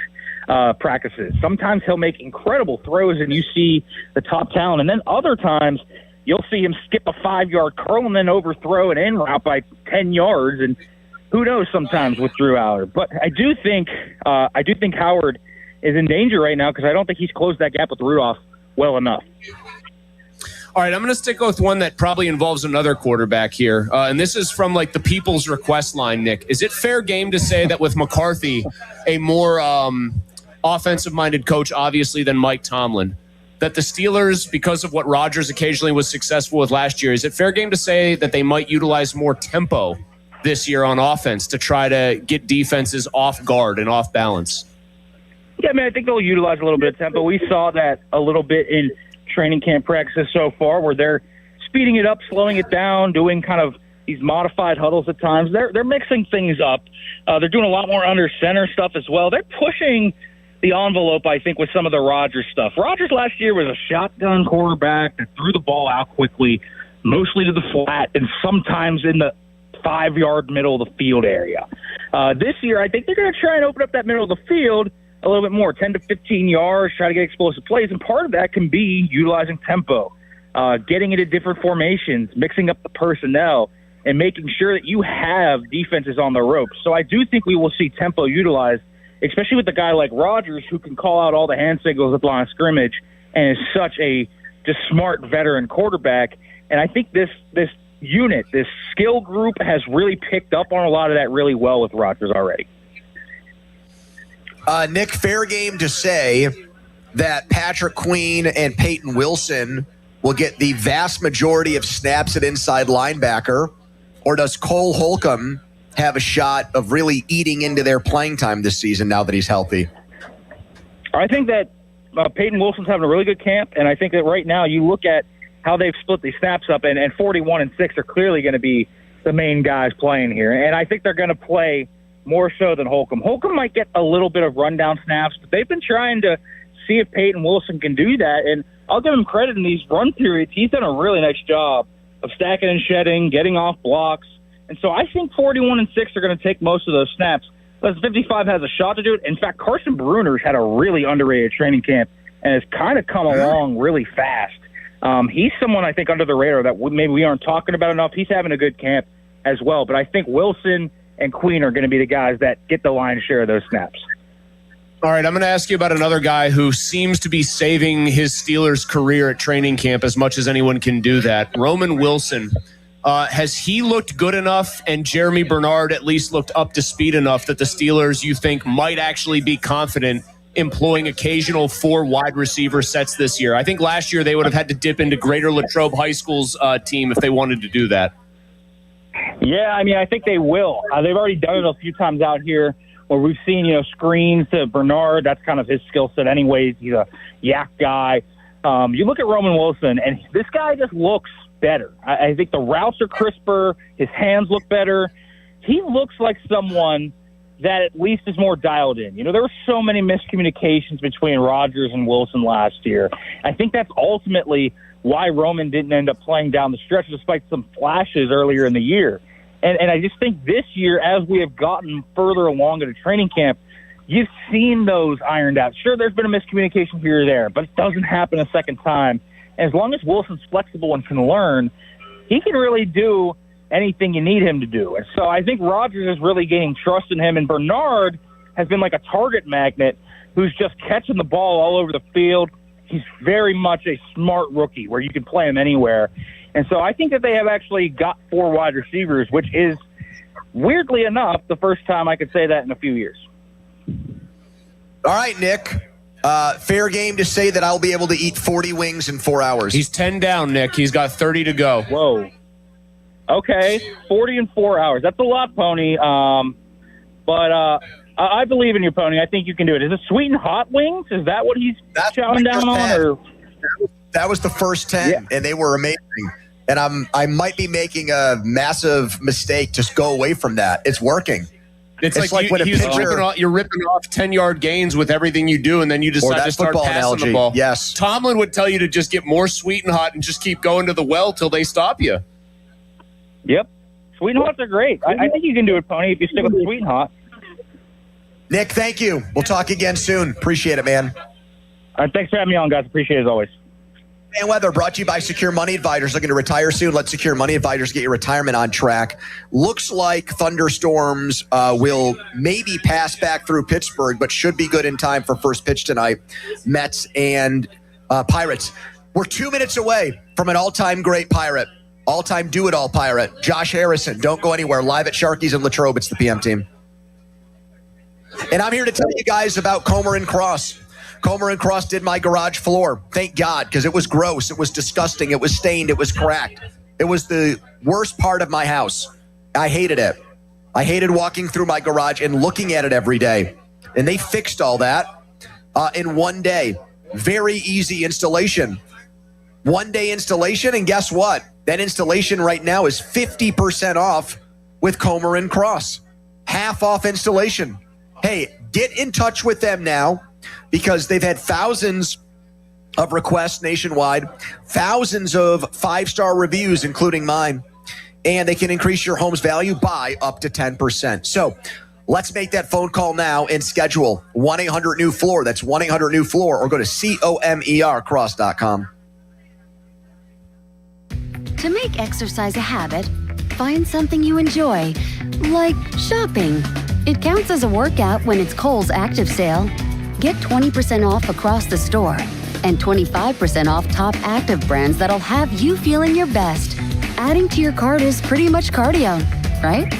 practices. Sometimes he'll make incredible throws and you see the top talent, and then other times you'll see him skip a 5-yard curl and then overthrow an in route by 10 yards, and who knows sometimes with Drew Aller. But I do think Howard is in danger right now because I don't think he's closed that gap with Rudolph well enough. All right, I'm going to stick with one that probably involves another quarterback here, and this is from like the people's request line, Nick. Is it fair game to say that with McCarthy, a more offensive-minded coach, obviously, than Mike Tomlin, that the Steelers, because of what Rodgers occasionally was successful with last year, is it fair game to say that they might utilize more tempo this year on offense to try to get defenses off guard and off balance? Yeah, I think they'll utilize a little bit of tempo. We saw that a little bit in training camp practices so far, where they're speeding it up, slowing it down, doing kind of these modified huddles at times. They're mixing things up. They're doing a lot more under center stuff as well. They're pushing the envelope, I think, with some of the Rodgers stuff. Rodgers last year was a shotgun quarterback that threw the ball out quickly, mostly to the flat, and sometimes in the 5-yard middle of the field area. This year, I think they're going to try and open up that middle of the field a little bit more, 10 to 15 yards, try to get explosive plays, and part of that can be utilizing tempo, getting into different formations, mixing up the personnel, and making sure that you have defenses on the ropes. So I do think we will see tempo utilized, especially with a guy like Rodgers, who can call out all the hand signals at the line of scrimmage and is such a just smart veteran quarterback. And I think this unit, this skill group, has really picked up on a lot of that really well with Rodgers already. Nick, fair game to say that Patrick Queen and Peyton Wilson will get the vast majority of snaps at inside linebacker, or does Cole Holcomb have a shot of really eating into their playing time this season now that he's healthy? I think that Peyton Wilson's having a really good camp, and I think that right now you look at how they've split these snaps up, and 41 and 6 are clearly going to be the main guys playing here, and I think they're going to play more so than Holcomb. Holcomb might get a little bit of rundown snaps, but they've been trying to see if Peyton Wilson can do that, and I'll give him credit in these run periods. He's done a really nice job of stacking and shedding, getting off blocks, and so I think 41 and 6 are going to take most of those snaps. But 55 has a shot to do it. In fact, Carson Bruner's had a really underrated training camp and has kind of come along really fast. He's someone I think under the radar that maybe we aren't talking about enough. He's having a good camp as well, but I think Wilson and Queen are going to be the guys that get the lion's share of those snaps. All right, I'm going to ask you about another guy who seems to be saving his Steelers career at training camp as much as anyone can do that. Roman Wilson. Has he looked good enough, and Jeremy Bernard at least looked up to speed enough that the Steelers, you think, might actually be confident employing occasional 4 wide receiver sets this year? I think last year they would have had to dip into Greater Latrobe High School's team if they wanted to do that. Yeah, I think they will. They've already done it a few times out here where we've seen, screens to Bernard. That's kind of his skill set anyways. He's a yak guy. You look at Roman Wilson, and this guy just looks better. I think the routes are crisper. His hands look better. He looks like someone that at least is more dialed in. There were so many miscommunications between Rodgers and Wilson last year. I think that's ultimately why Roman didn't end up playing down the stretch despite some flashes earlier in the year. And I just think this year, as we have gotten further along into training camp, you've seen those ironed out. Sure, there's been a miscommunication here or there, but it doesn't happen a second time. And as long as Wilson's flexible and can learn, he can really do anything you need him to do. And so I think Rodgers is really gaining trust in him, and Bernard has been like a target magnet who's just catching the ball all over the field. He's very much a smart rookie where you can play him anywhere. And so I think that they have actually got 4 wide receivers, which is, weirdly enough, the first time I could say that in a few years. All right, Nick. Fair game to say that I'll be able to eat 40 wings in 4 hours. He's 10 down, Nick. He's got 30 to go. Whoa. Okay, 40 in 4 hours. That's a lot, Pony. But I believe in you, Pony. I think you can do it. Is it sweet and hot wings? Is that what he's chowing down on? Or? That was the first 10, and they were amazing. And I might be making a massive mistake. Just go away from that. It's working. It's like when you're ripping off 10-yard gains with everything you do, and then you decide to start passing the ball. Yes. Tomlin would tell you to just get more sweet and hot and just keep going to the well till they stop you. Yep. Sweet and hots are great. I think you can do it, Pony, if you stick with the sweet and hot. Nick, thank you. We'll talk again soon. Appreciate it, man. All right, thanks for having me on, guys. Appreciate it as always. And weather brought to you by Secure Money Advisors. Looking to retire soon? Let Secure Money Advisors get your retirement on track. Looks like thunderstorms will maybe pass back through Pittsburgh, but should be good in time for first pitch tonight. Mets and Pirates. We're 2 minutes away from an all-time great Pirate, all-time do-it-all Pirate, Josh Harrison. Don't go anywhere. Live at Sharky's in Latrobe. It's the PM team. And I'm here to tell you guys about Comer & Cross. Comer & Cross did my garage floor. Thank God, because it was gross. It was disgusting. It was stained. It was cracked. It was the worst part of my house. I hated it. I hated walking through my garage and looking at it every day. And they fixed all that in one day. Very easy installation. 1 day installation, and guess what? That installation right now is 50% off with Comer & Cross. Half off installation. Hey, get in touch with them now, because they've had thousands of requests nationwide, thousands of 5-star reviews, including mine, and they can increase your home's value by up to 10%. So let's make that phone call now and schedule 1-800-NEW-FLOOR. That's 1-800-NEW-FLOOR, or go to COMERcross.com. To make exercise a habit, find something you enjoy, like shopping. It counts as a workout when it's Kohl's Active Sale. Get 20% off across the store and 25% off top active brands that'll have you feeling your best. Adding to your cart is pretty much cardio, right?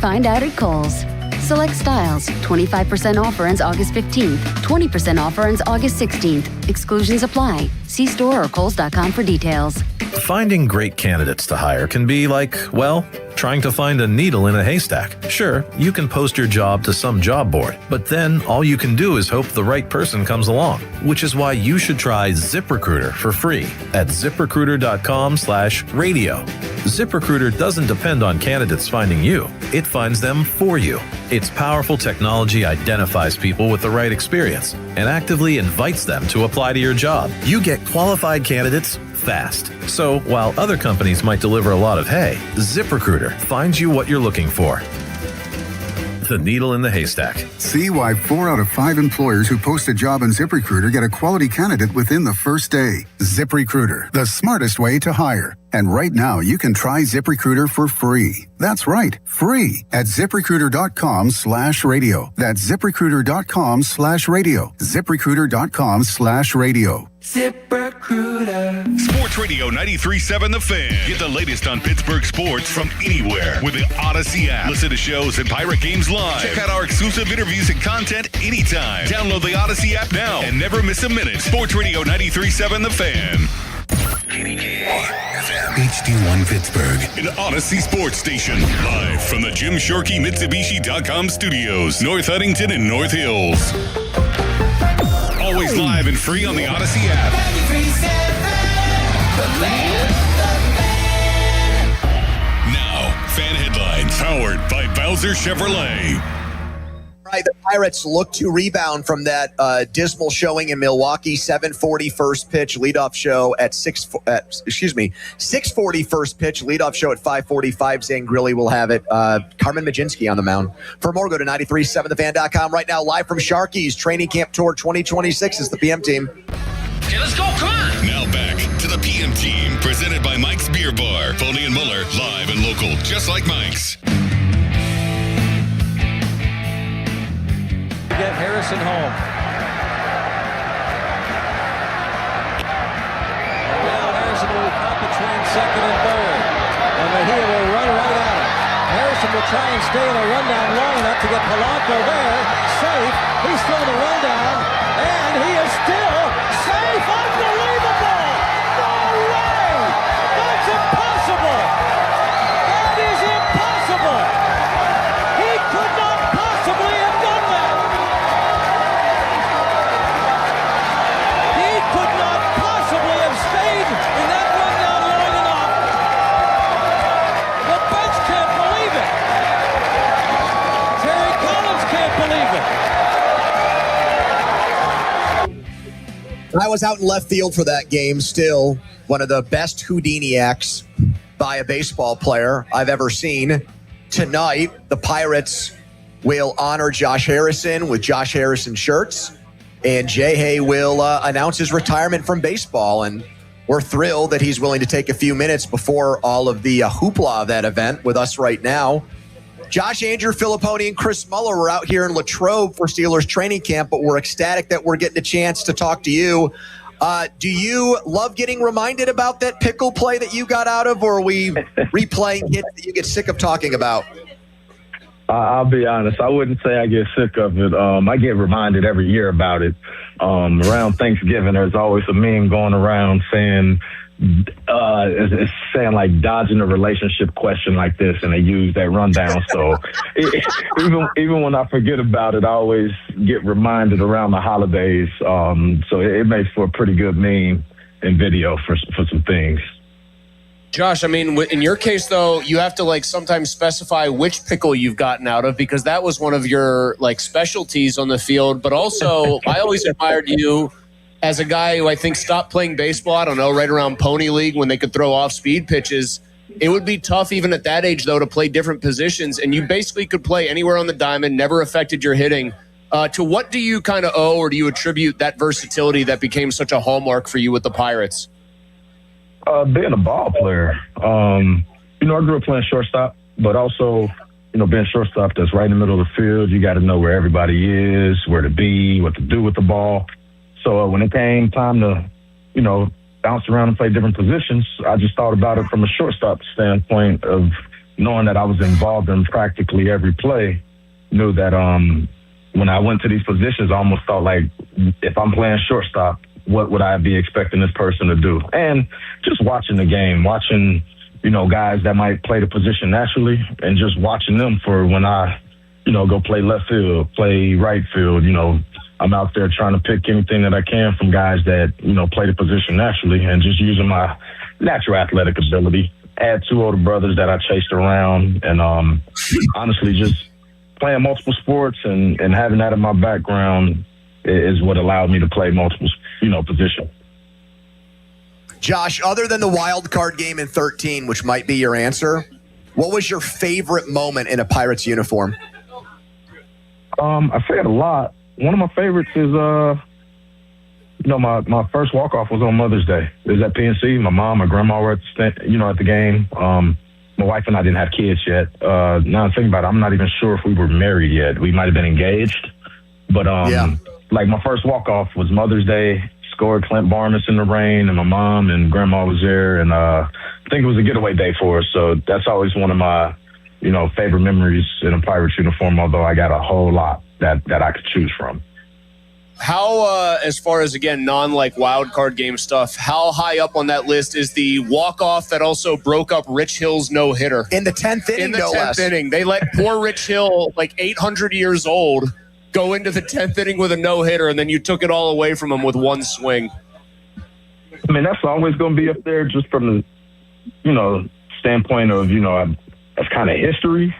Find out at Kohl's. Select styles. 25% offer ends August 15th. 20% offer ends August 16th. Exclusions apply. See store or Kohls.com for details. Finding great candidates to hire can be like, well, trying to find a needle in a haystack. Sure, you can post your job to some job board, but then all you can do is hope the right person comes along, which is why you should try ZipRecruiter for free at ZipRecruiter.com/radio. ZipRecruiter doesn't depend on candidates finding you. It finds them for you. Its powerful technology identifies people with the right experience and actively invites them to apply to your job. You get qualified candidates fast. So while other companies might deliver a lot of hay, ZipRecruiter finds you what you're looking for. The needle in the haystack. See why 4 out of 5 employers who post a job on ZipRecruiter get a quality candidate within the first day. ZipRecruiter, the smartest way to hire. And right now, you can try ZipRecruiter for free. That's right, free at ZipRecruiter.com/radio. That's ZipRecruiter.com/radio. ZipRecruiter.com/radio. ZipRecruiter. Sports Radio 93.7 The Fan. Get the latest on Pittsburgh sports from anywhere with the Odyssey app. Listen to shows and Pirate games live. Check out our exclusive interviews and content anytime. Download the Odyssey app now and never miss a minute. Sports Radio 93.7 The Fan. HD1 Pittsburgh, an Odyssey sports station. Live from the Jim Shorkey Mitsubishi.com studios, North Huntington and North Hills. Always live and free on the Odyssey app. Now, fan headlines powered by Bowser Chevrolet. Right, the Pirates look to rebound from that dismal showing in Milwaukee. 7:40 first pitch, leadoff show at 6:40 first pitch, leadoff show at 5:45. Zane Grilli will have it. Carmen Majinski on the mound. For more, go to 937thefan.com right now. Live from Sharky's Training Camp Tour 2026 is the PM team. Okay, let's go. Come on. Now back to the PM team, presented by Mike's Beer Bar. Foley and Muller, live and local, just like Mike's. Get Harrison home. Now Harrison will cut between second and third. And Mejia will run right at him. Harrison will try and stay in a rundown long enough to get Polanco there. Safe. He's thrown the rundown. And he is still safe. Unbelievable! No way! That's impossible! That is impossible! He could not possibly have done that! He could not possibly have stayed in that rundown long enough. The bench can't believe it. Terry Collins can't believe it. I was out in left field for that game, still one of the best Houdini acts by a baseball player I've ever seen. Tonight, the Pirates will honor Josh Harrison with Josh Harrison shirts, and Jay Hay will announce his retirement from baseball, and we're thrilled that he's willing to take a few minutes before all of the hoopla of that event with us right now. Josh, Andrew Filipponi, and Chris Muller were out here in Latrobe for Steelers training camp, but we're ecstatic that we're getting a chance to talk to you. Do you love getting reminded about that pickle play that you got out of, or are we replaying hits that you get sick of talking about? I'll be honest. I wouldn't say I get sick of it. I get reminded every year about it. Around Thanksgiving, there's always a meme going around saying, it's saying like dodging a relationship question like this, and they use that rundown. So even when I forget about it, I always get reminded around the holidays. So it makes for a pretty good meme and video for some things. Josh, I mean, in your case, though, you have to like sometimes specify which pickle you've gotten out of, because that was one of your like specialties on the field. But also, I always admired you as a guy who I think stopped playing baseball, I don't know, right around Pony League when they could throw off-speed pitches. It would be tough even at that age, though, to play different positions, and you basically could play anywhere on the diamond, never affected your hitting. To what do you kind of owe, or do you attribute that versatility that became such a hallmark for you with the Pirates? Being a ball player. I grew up playing shortstop, but also, being shortstop that's right in the middle of the field, you got to know where everybody is, where to be, what to do with the ball. So when it came time to, bounce around and play different positions, I just thought about it from a shortstop standpoint of knowing that I was involved in practically every play. Knew that when I went to these positions, I almost thought like, if I'm playing shortstop, what would I be expecting this person to do? And just watching the game, watching, guys that might play the position naturally, and just watching them for when I, go play left field, play right field, I'm out there trying to pick anything that I can from guys that, play the position naturally, and just using my natural athletic ability. Add two older brothers that I chased around, and honestly, just playing multiple sports and having that in my background is what allowed me to play multiple, positions. Josh, other than the wild card game in 2013, which might be your answer, what was your favorite moment in a Pirates uniform? I say it a lot. One of my favorites is, my first walk-off was on Mother's Day. It was at PNC. My mom, my grandma were at the game. My wife and I didn't have kids yet. Now I'm thinking about it, I'm not even sure if we were married yet. We might have been engaged. But, my first walk-off was Mother's Day. Scored Clint Barnes in the rain, and my mom and grandma was there. And I think it was a getaway day for us. So that's always one of my, favorite memories in a Pirates uniform, although I got a whole lot that I could choose from. How, as far as, again, wild card game stuff, how high up on that list is the walk-off that also broke up Rich Hill's no-hitter? In the 10th inning, In the 10th inning. They let poor Rich Hill, 800 years old, go into the 10th inning with a no-hitter, and then you took it all away from him with one swing. I mean, that's always going to be up there just from the, standpoint of, that's kind of history.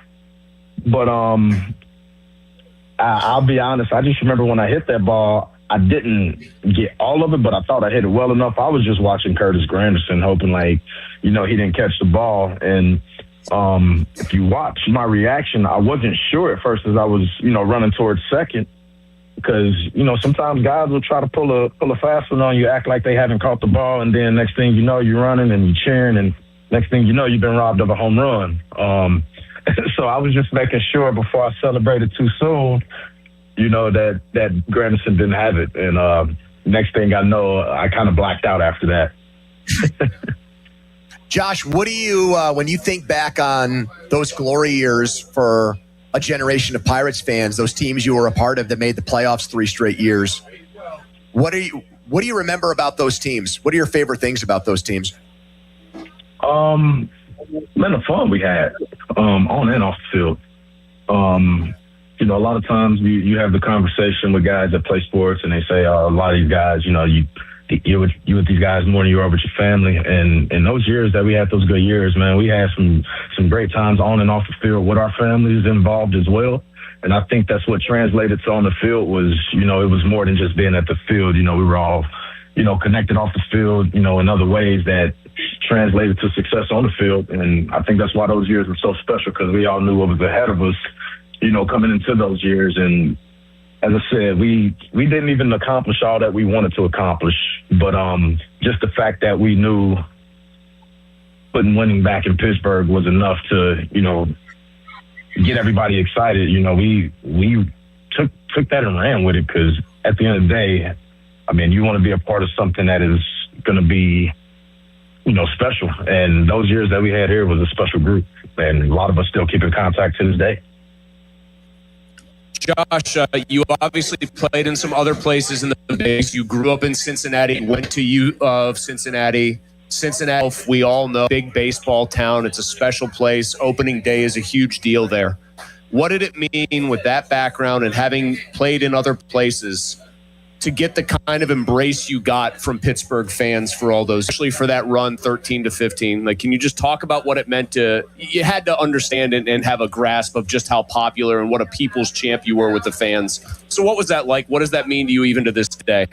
But I'll be honest. I just remember when I hit that ball, I didn't get all of it, but I thought I hit it well enough. I was just watching Curtis Granderson, hoping he didn't catch the ball. And if you watch my reaction, I wasn't sure at first as I was, running towards second. Because, sometimes guys will try to pull a fast one on you, act like they haven't caught the ball, and then next thing you know, you're running and you're cheering, and next thing you know, you've been robbed of a home run. So I was just making sure before I celebrated too soon, that Granderson didn't have it. And next thing I know, I kind of blacked out after that. Josh, what do you, when you think back on those glory years for a generation of Pirates fans, those teams you were a part of that made the playoffs 3 straight years, what do you remember about those teams? What are your favorite things about those teams? Man, the fun we had on and off the field. A lot of times you have the conversation with guys that play sports, and they say a lot of these guys, you're with these guys more than you are with your family. And in those years that we had those good years, man, we had some great times on and off the field with our families involved as well. And I think that's what translated to on the field was, it was more than just being at the field. We were all, connected off the field, in other ways that translated to success on the field. And I think that's why those years were so special, because we all knew what was ahead of us, coming into those years. And as I said, we didn't even accomplish all that we wanted to accomplish, but just the fact that we knew putting winning back in Pittsburgh was enough to, get everybody excited. We took that and ran with it, because at the end of the day, I mean, you want to be a part of something that is going to be, special. And those years that we had here was a special group, and a lot of us still keep in contact to this day. Josh, you obviously played in some other places in the Bigs. You grew up in Cincinnati, went to U of Cincinnati. Cincinnati, we all know, big baseball town. It's a special place. Opening day is a huge deal there. What did it mean with that background and having played in other places to get the kind of embrace you got from Pittsburgh fans for all those, especially for that run 13-15? Like, can you just talk about what it meant you had to understand and have a grasp of just how popular and what a people's champ you were with the fans. So what was that like? What does that mean to you even to this day?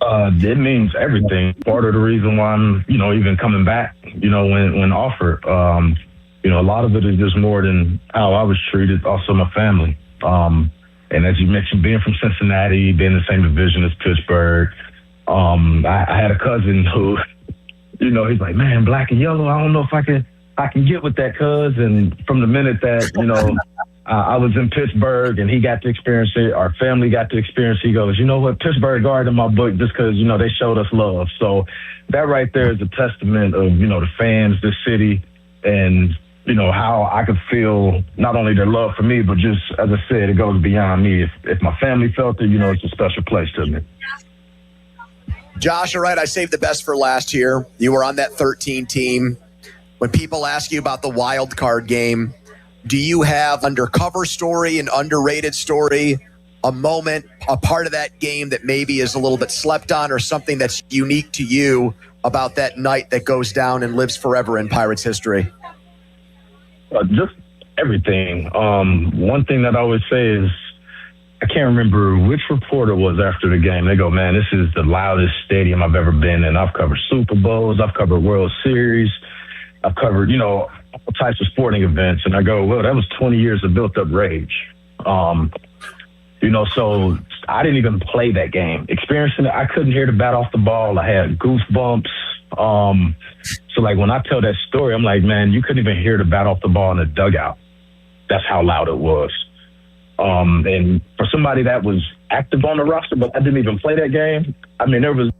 It means everything. Part of the reason why I'm, even coming back, when offered, a lot of it is just more than how I was treated, also my family. And as you mentioned, being from Cincinnati, being in the same division as Pittsburgh, I had a cousin who, he's like, man, black and yellow, I don't know if I can get with that, cuz. And from the minute that, I was in Pittsburgh and he got to experience it, our family got to experience it, he goes, you know what, Pittsburgh Guard in my book just because, they showed us love. So that right there is a testament of, the fans, the city, and how I could feel not only their love for me, but just, as I said, it goes beyond me. If my family felt it, it's a special place to me. Josh, all right, I saved the best for last here. You were on that 13 team. When people ask you about the wild card game, do you have undercover story, an underrated story, a moment, a part of that game that maybe is a little bit slept on, or something that's unique to you about that night that goes down and lives forever in Pirates history? Just everything. One thing that I always say is, I can't remember which reporter was after the game. They go, man, this is the loudest stadium I've ever been in. I've covered Super Bowls. I've covered World Series. I've covered, all types of sporting events. And I go, well, that was 20 years of built-up rage. So I didn't even play that game. Experiencing it, I couldn't hear the bat off the ball. I had goosebumps. So like when I tell that story, I'm like, man, you couldn't even hear the bat off the ball in the dugout. That's how loud it was. And for somebody that was active on the roster, but I didn't even play that game, I mean, there was.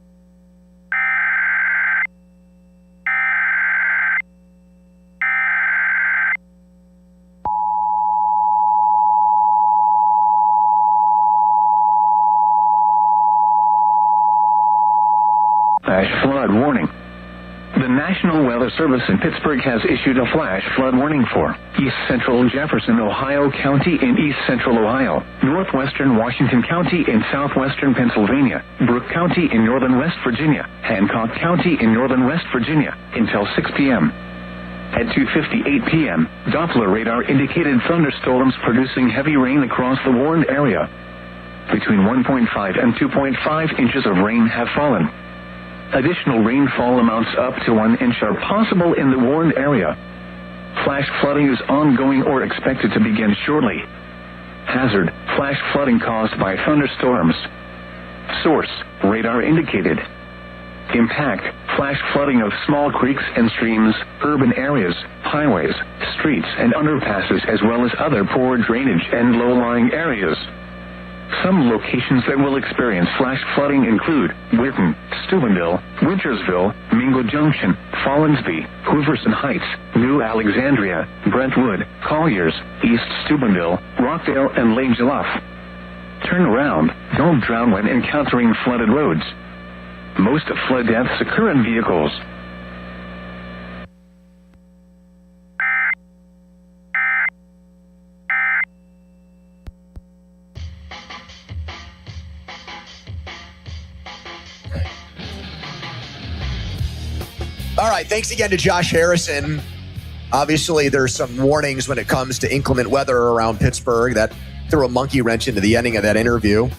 Flash flood warning. The National Weather Service in Pittsburgh has issued a flash flood warning for East Central Jefferson, Ohio County in East Central Ohio, Northwestern Washington County in Southwestern Pennsylvania, Brooke County in Northern West Virginia, Hancock County in Northern West Virginia until 6 p.m. At 2:58 p.m., Doppler radar indicated thunderstorms producing heavy rain across the warned area. Between 1.5 and 2.5 inches of rain have fallen. Additional rainfall amounts up to 1 inch are possible in the warned area. Flash flooding is ongoing or expected to begin shortly. Hazard, flash flooding caused by thunderstorms. Source, radar indicated. Impact, flash flooding of small creeks and streams, urban areas, highways, streets, and underpasses, as well as other poor drainage and low-lying areas. Some locations that will experience flash flooding include Whitton, Steubenville, Wintersville, Mingo Junction, Fallensby, Hooverson Heights, New Alexandria, Brentwood, Colliers, East Steubenville, Rockdale, and Lake Joliffe. Turn around. Don't drown when encountering flooded roads. Most flood deaths occur in vehicles. All right, thanks again to Josh Harrison. Obviously, there's some warnings when it comes to inclement weather around Pittsburgh. That threw a monkey wrench into the ending of that interview.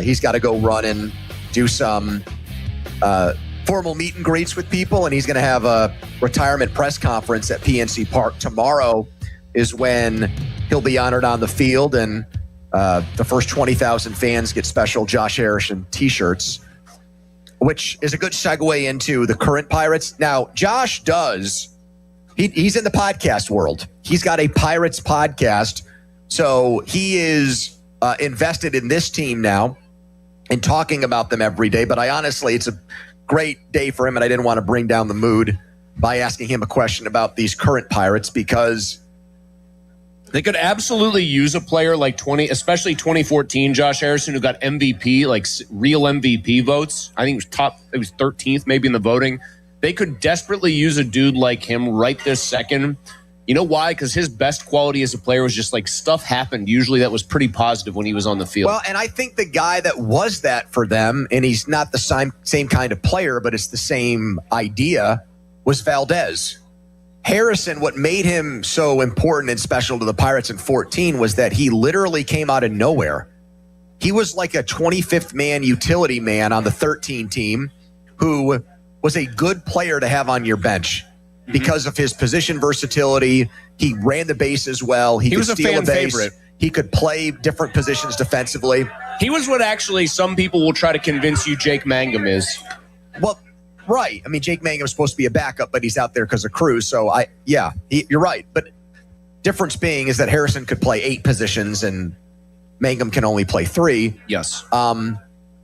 He's got to go run and do some formal meet and greets with people, and he's going to have a retirement press conference at PNC Park. Tomorrow is when he'll be honored on the field, and the first 20,000 fans get special Josh Harrison T-shirts, which is a good segue into the current Pirates. Now, Josh he's in the podcast world. He's got a Pirates podcast, so he is invested in this team now and talking about them every day. But it's a great day for him, and I didn't want to bring down the mood by asking him a question about these current Pirates, because they could absolutely use a player like especially 2014 Josh Harrison, who got MVP, like real MVP votes. I think it was 13th maybe in the voting. They could desperately use a dude like him right this second. You know why? Because his best quality as a player was just like stuff happened. Usually that was pretty positive when he was on the field. Well, and I think the guy that was that for them, and he's not the same kind of player, but it's the same idea, was Valdez. Harrison, what made him so important and special to the Pirates in 14 was that he literally came out of nowhere. He was like a 25th man utility man on the 13 team who was a good player to have on your bench because of his position versatility. He ran the bases well. He could was a steal fan a base. favorite. He could play different positions defensively. He was what actually some people will try to convince you Jake Mangum is. Well, right. I mean, Jake Mangum's supposed to be a backup, but he's out there because of Cruz. So, you're right. But difference being is that Harrison could play 8 positions and Mangum can only play 3. Yes. And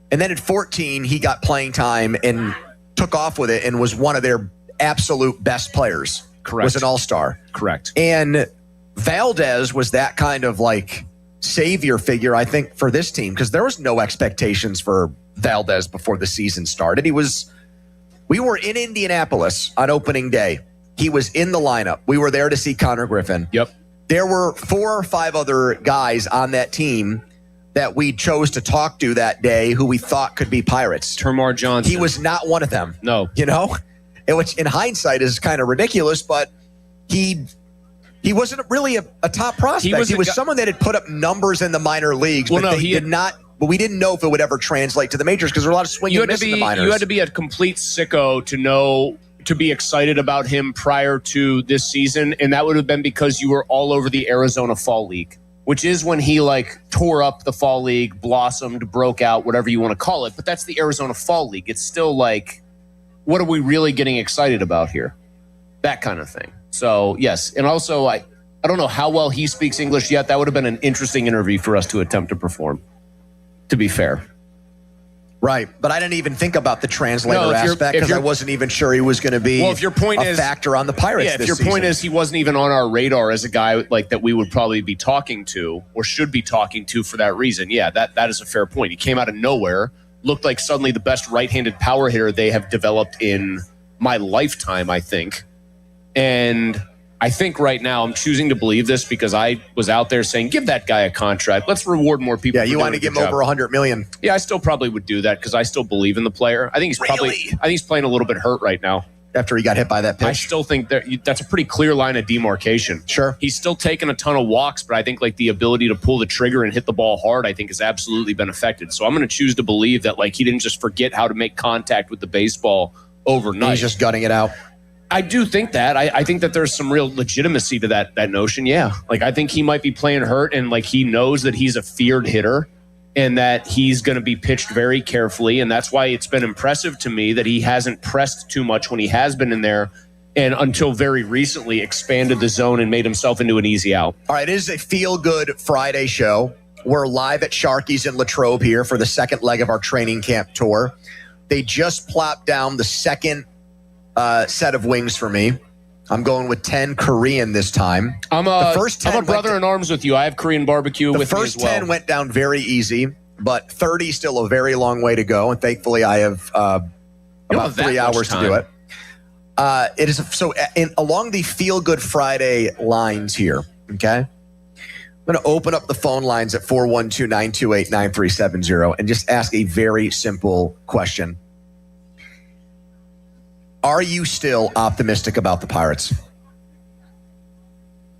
then at 14, he got playing time and took off with it and was one of their absolute best players. Correct. Was an all-star. Correct. And Valdez was that kind of like savior figure, I think, for this team, because there was no expectations for Valdez before the season started. We were in Indianapolis on opening day. He was in the lineup. We were there to see Connor Griffin. Yep. There were 4 or 5 other guys on that team that we chose to talk to that day who we thought could be Pirates. Termarr Johnson. He was not one of them. No. Which in hindsight is kind of ridiculous, but he wasn't really a top prospect. He was someone that had put up numbers in the minor leagues, but but we didn't know if it would ever translate to the majors because there were a lot of swing and miss in the minors. You had to be a complete sicko to be excited about him prior to this season, and that would have been because you were all over the Arizona Fall League, which is when he tore up the Fall League, blossomed, broke out, whatever you want to call it. But that's the Arizona Fall League. It's still what are we really getting excited about here? That kind of thing. So, yes. And also, I don't know how well he speaks English yet. That would have been an interesting interview for us to attempt to perform, to be fair. Right. But I didn't even think about the translator aspect because I wasn't even sure he was going to be a factor on the Pirates this season. Point is he wasn't even on our radar as a guy that we would probably be talking to or should be talking to for that reason. Yeah, that is a fair point. He came out of nowhere, looked like suddenly the best right-handed power hitter they have developed in my lifetime, I think. And I think right now I'm choosing to believe this because I was out there saying, give that guy a contract. Let's reward more people. Yeah, you want to give him over $100 million. Yeah, I still probably would do that because I still believe in the player. I think he's playing a little bit hurt right now. after he got hit by that pitch? I still think that's a pretty clear line of demarcation. Sure. He's still taking a ton of walks, but I think like the ability to pull the trigger and hit the ball hard, I think has absolutely been affected. So I'm going to choose to believe that like he didn't just forget how to make contact with the baseball overnight. He's just gutting it out. I do think that. I think that there's some real legitimacy to that notion. Yeah. Like I think he might be playing hurt and like he knows that he's a feared hitter and that he's going to be pitched very carefully. And that's why it's been impressive to me that he hasn't pressed too much when he has been in there and until very recently expanded the zone and made himself into an easy out. All right. It is a feel-good Friday show. We're live at Sharky's in Latrobe here for the second leg of our training camp tour. They just plopped down the second set of wings for me. I'm going with 10 Korean this time. I'm a brother in arms with you. I have Korean barbecue with me as well. The first 10 went down very easy, but 30 still a very long way to go. And thankfully, I have about 3 hours to do it. It is along the Feel Good Friday lines here. Okay, I'm going to open up the phone lines at 412-928-9370 and just ask a very simple question. Are you still optimistic about the Pirates?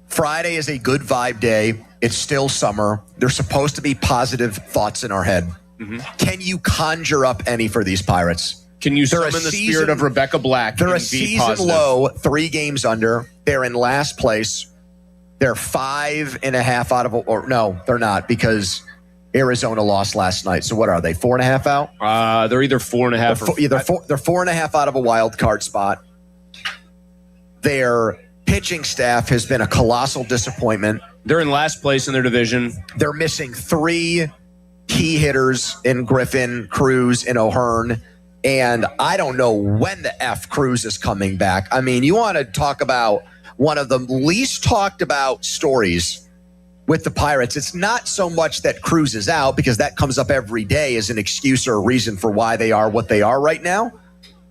Friday is a good vibe day. It's still summer. There's supposed to be positive thoughts in our head. Mm-hmm. Can you conjure up any for these Pirates? Can you summon the spirit of Rebecca Black? They're a season low, 3 games under. They're in last place. They're 5.5 out of, or no, they're not because Arizona lost last night. So what are they? 4.5 out? They're either 4.5 they're 4.5 out of a wild card spot. Their pitching staff has been a colossal disappointment. They're in last place in their division. They're missing 3 key hitters in Griffin, Cruz, and O'Hearn. And I don't know when the F Cruz is coming back. I mean, you want to talk about one of the least talked about stories with the Pirates. It's not so much that Cruz is out, because that comes up every day as an excuse or a reason for why they are what they are right now.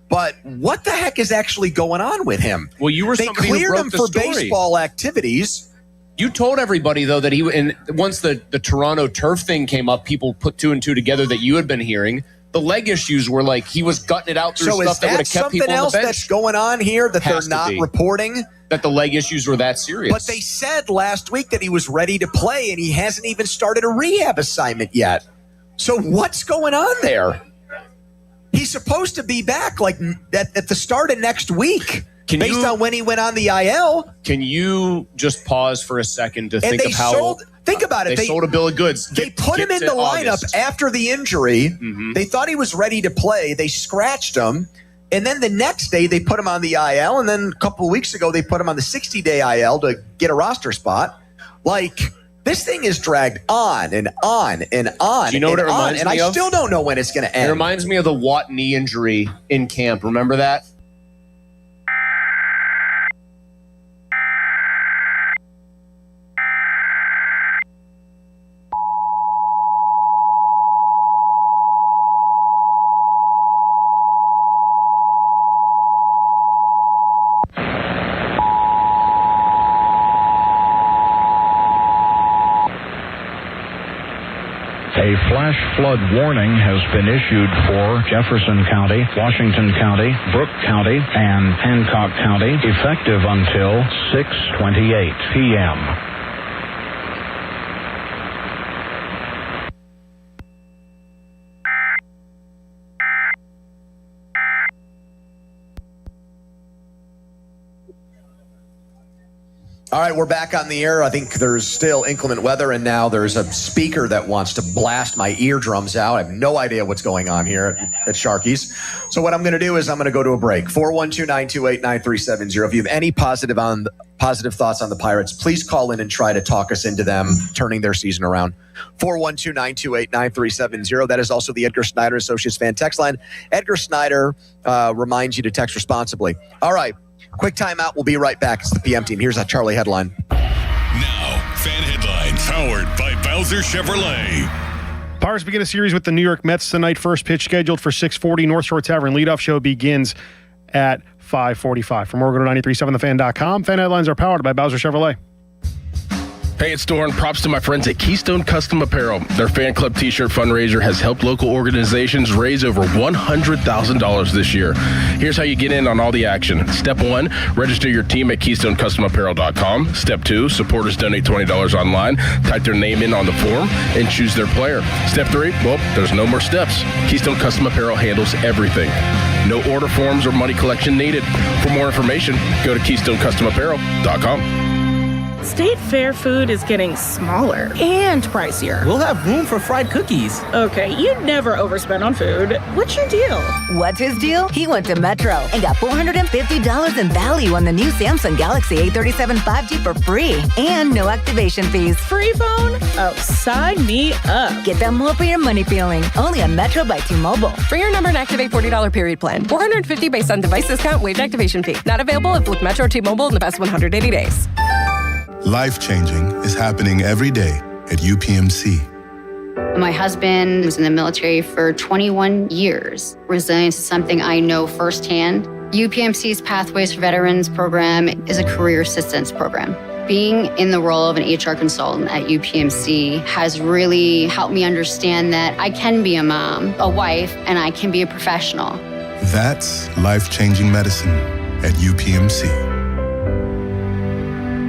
But what the heck is actually going on with him? Well, you were they somebody who cleared broke him the for story. baseball activities. You told everybody, though, that once the Toronto turf thing came up, people put 2 and 2 together that you had been hearing. The leg issues were like he was gutting it out through stuff that would have kept people on the bench. So is that something else that's going on here that they're not reporting? That the leg issues were that serious. But they said last week that he was ready to play, and he hasn't even started a rehab assignment yet. So what's going on there? He's supposed to be back like at the start of next week, based on when he went on the IL. Can you just pause for a second to think of how... Think about it. They sold a bill of goods. They put him in the lineup after the injury. Mm-hmm. They thought he was ready to play. They scratched him. And then the next day, they put him on the IL. And then a couple of weeks ago, they put him on the 60-day IL to get a roster spot. Like, this thing is dragged on and on and on. Do you know what it reminds me of? And I still don't know when it's going to end. It reminds me of the Watt knee injury in camp. Remember that? A flash flood warning has been issued for Jefferson County, Washington County, Brooke County, and Hancock County, effective until 6:28 p.m. All right, we're back on the air. I think there's still inclement weather, and now there's a speaker that wants to blast my eardrums out. I have no idea what's going on here at Sharky's. So what I'm going to do is I'm going to go to a break. 412-928-9370. If you have any positive thoughts on the Pirates, please call in and try to talk us into them turning their season around. 412-928-9370. That is also the Edgar Snyder Associates fan text line. Edgar Snyder reminds you to text responsibly. All right. Quick timeout. We'll be right back. It's the PM team. Here's a Charlie headline. Now, fan headlines powered by Bowser Chevrolet. Pirates begin a series with the New York Mets tonight. First pitch scheduled for 6:40. North Shore Tavern leadoff show begins at 5:45. For more, go to 93.7thefan.com. Fan headlines are powered by Bowser Chevrolet. Hey, it's Doran. Props to my friends at Keystone Custom Apparel. Their fan club t-shirt fundraiser has helped local organizations raise over $100,000 this year. Here's how you get in on all the action. Step 1, register your team at KeystoneCustomApparel.com. Step 2, supporters donate $20 online, type their name in on the form, and choose their player. Step 3, well, there's no more steps. Keystone Custom Apparel handles everything. No order forms or money collection needed. For more information, go to KeystoneCustomApparel.com. State Fair food is getting smaller and pricier. We'll have room for fried cookies. Okay, you'd never overspend on food. What's your deal? What's his deal? He went to Metro and got $450 in value on the new Samsung Galaxy A37 5G for free and no activation fees. Free phone? Oh, sign me up. Get that more for your money feeling. Only on Metro by T-Mobile. For your number and activate $40 period plan. $450 based on device discount, waived activation fee. Not available if with Metro or T-Mobile in the past 180 days. Life-changing is happening every day at UPMC. My husband was in the military for 21 years. Resilience is something I know firsthand. UPMC's Pathways for Veterans program is a career assistance program. Being in the role of an HR consultant at UPMC has really helped me understand that I can be a mom, a wife, and I can be a professional. That's life-changing medicine at UPMC.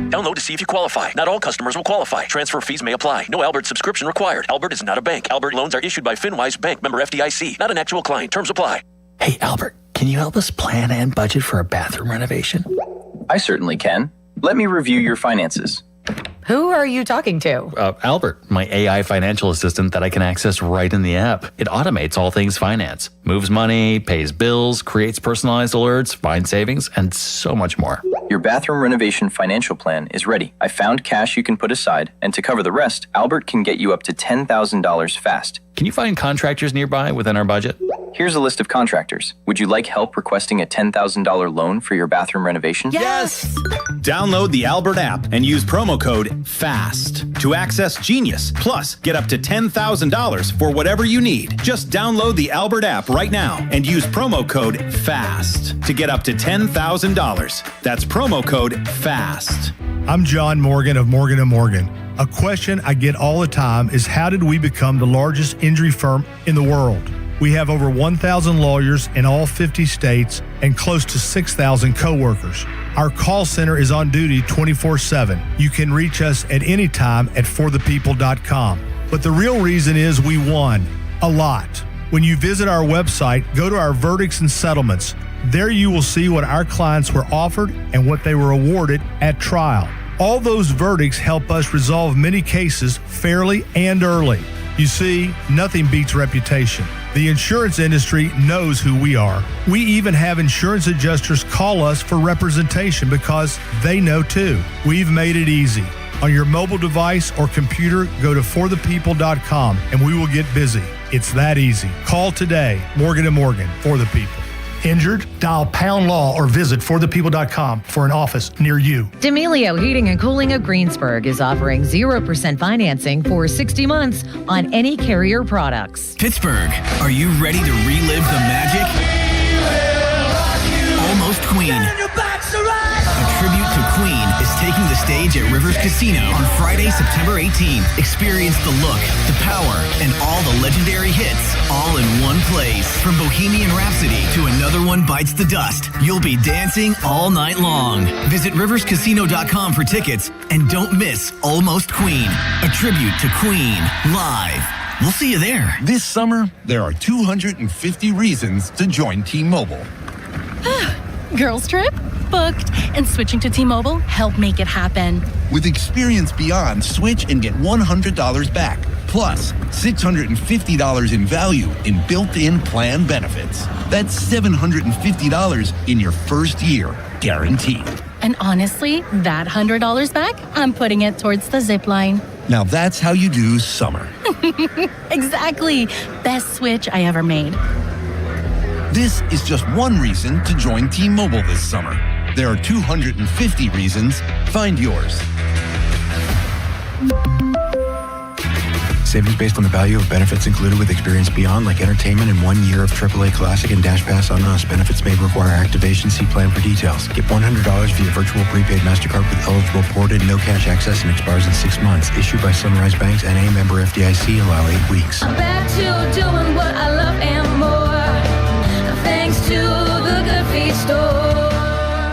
Download to see if you qualify. Not all customers will qualify. Transfer fees may apply. No Albert subscription required. Albert is not a bank. Albert loans are issued by FinWise Bank, member FDIC. Not an actual client. Terms apply. Hey, Albert, can you help us plan and budget for a bathroom renovation? I certainly can. Let me review your finances. Who are you talking to? Albert, my AI financial assistant that I can access right in the app. It automates all things finance, moves money, pays bills, creates personalized alerts, finds savings, and so much more. Your bathroom renovation financial plan is ready. I found cash you can put aside, and to cover the rest, Albert can get you up to $10,000 fast. Can you find contractors nearby within our budget? Here's a list of contractors. Would you like help requesting a $10,000 loan for your bathroom renovation? Yes! Download the Albert app and use promo code FAST to access Genius. Plus, get up to $10,000 for whatever you need. Just download the Albert app right now and use promo code FAST to get up to $10,000. That's promo code FAST. I'm John Morgan of Morgan & Morgan. A question I get all the time is, how did we become the largest injury firm in the world? We have over 1,000 lawyers in all 50 states and close to 6,000 coworkers. Our call center is on duty 24/7. You can reach us at any time at forthepeople.com. But the real reason is we won a lot. When you visit our website, go to our verdicts and settlements. There you will see what our clients were offered and what they were awarded at trial. All those verdicts help us resolve many cases fairly and early. You see, nothing beats reputation. The insurance industry knows who we are. We even have insurance adjusters call us for representation because they know too. We've made it easy. On your mobile device or computer, go to forthepeople.com and we will get busy. It's that easy. Call today. Morgan & Morgan, for the people. Injured? Dial pound law or visit forthepeople.com for an office near you. D'Amelio Heating and Cooling of Greensburg is offering 0% financing for 60 months on any Carrier products. Pittsburgh, are you ready to relive the magic? Almost Queen. A tribute to Queen is taking the stage at Rivers Casino on Friday, September 18th. Experience the look, the power, and all the legendary hits all in one place. From Bohemian Rhapsody to Another One Bites the Dust, you'll be dancing all night long. Visit riverscasino.com for tickets and don't miss Almost Queen, a tribute to Queen, live. We'll see you there. This summer, there are 250 reasons to join T-Mobile. Girls trip? Booked. And switching to T-Mobile helped make it happen. With Experience Beyond, switch and get $100 back. Plus, $650 in value in built-in plan benefits. That's $750 in your first year, guaranteed. And honestly, that $100 back, I'm putting it towards the zip line. Now that's how you do summer. Exactly. Best switch I ever made. This is just one reason to join T-Mobile this summer. There are 250 reasons. Find yours. Savings based on the value of benefits included with Experience Beyond, like entertainment and 1 year of AAA Classic and Dash Pass on us. Benefits may require activation. See plan for details. Get $100 via virtual prepaid MasterCard with eligible ported, no cash access, and expires in 6 months. Issued by Sunrise Banks, N.A. member FDIC. Allow 8 weeks. I'm back to doing what I love and more. Thanks to the Good Feet store.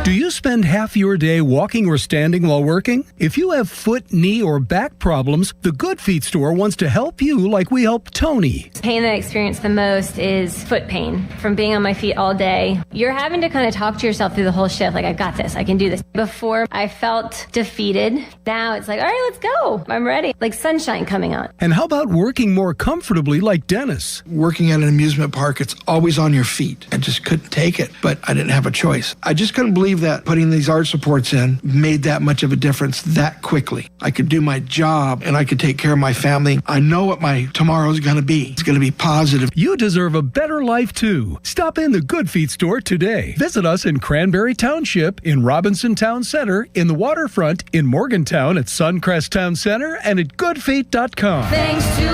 Do you spend half your day walking or standing while working? If you have foot, knee, or back problems, the Good Feet store wants to help you like we helped Tony. The pain that I experience the most is foot pain from being on my feet all day. You're having to kind of talk to yourself through the whole shift, like, I got this, I can do this. Before, I felt defeated. Now it's like, all right, let's go. I'm ready. Like sunshine coming on. And how about working more comfortably like Dennis? Working at an amusement park, it's always on your feet. I just couldn't take it, but I didn't have a choice. I just couldn't believe that putting these arch supports in made that much of a difference that quickly. I could do my job and I could take care of my family. I know what my tomorrow's going to be. It's going to be positive. You deserve a better life too. Stop in the Good Feet store today. Visit us in Cranberry Township, in Robinson Town Center, in the Waterfront, in Morgantown at Suncrest Town Center, and at goodfeet.com. Thanks to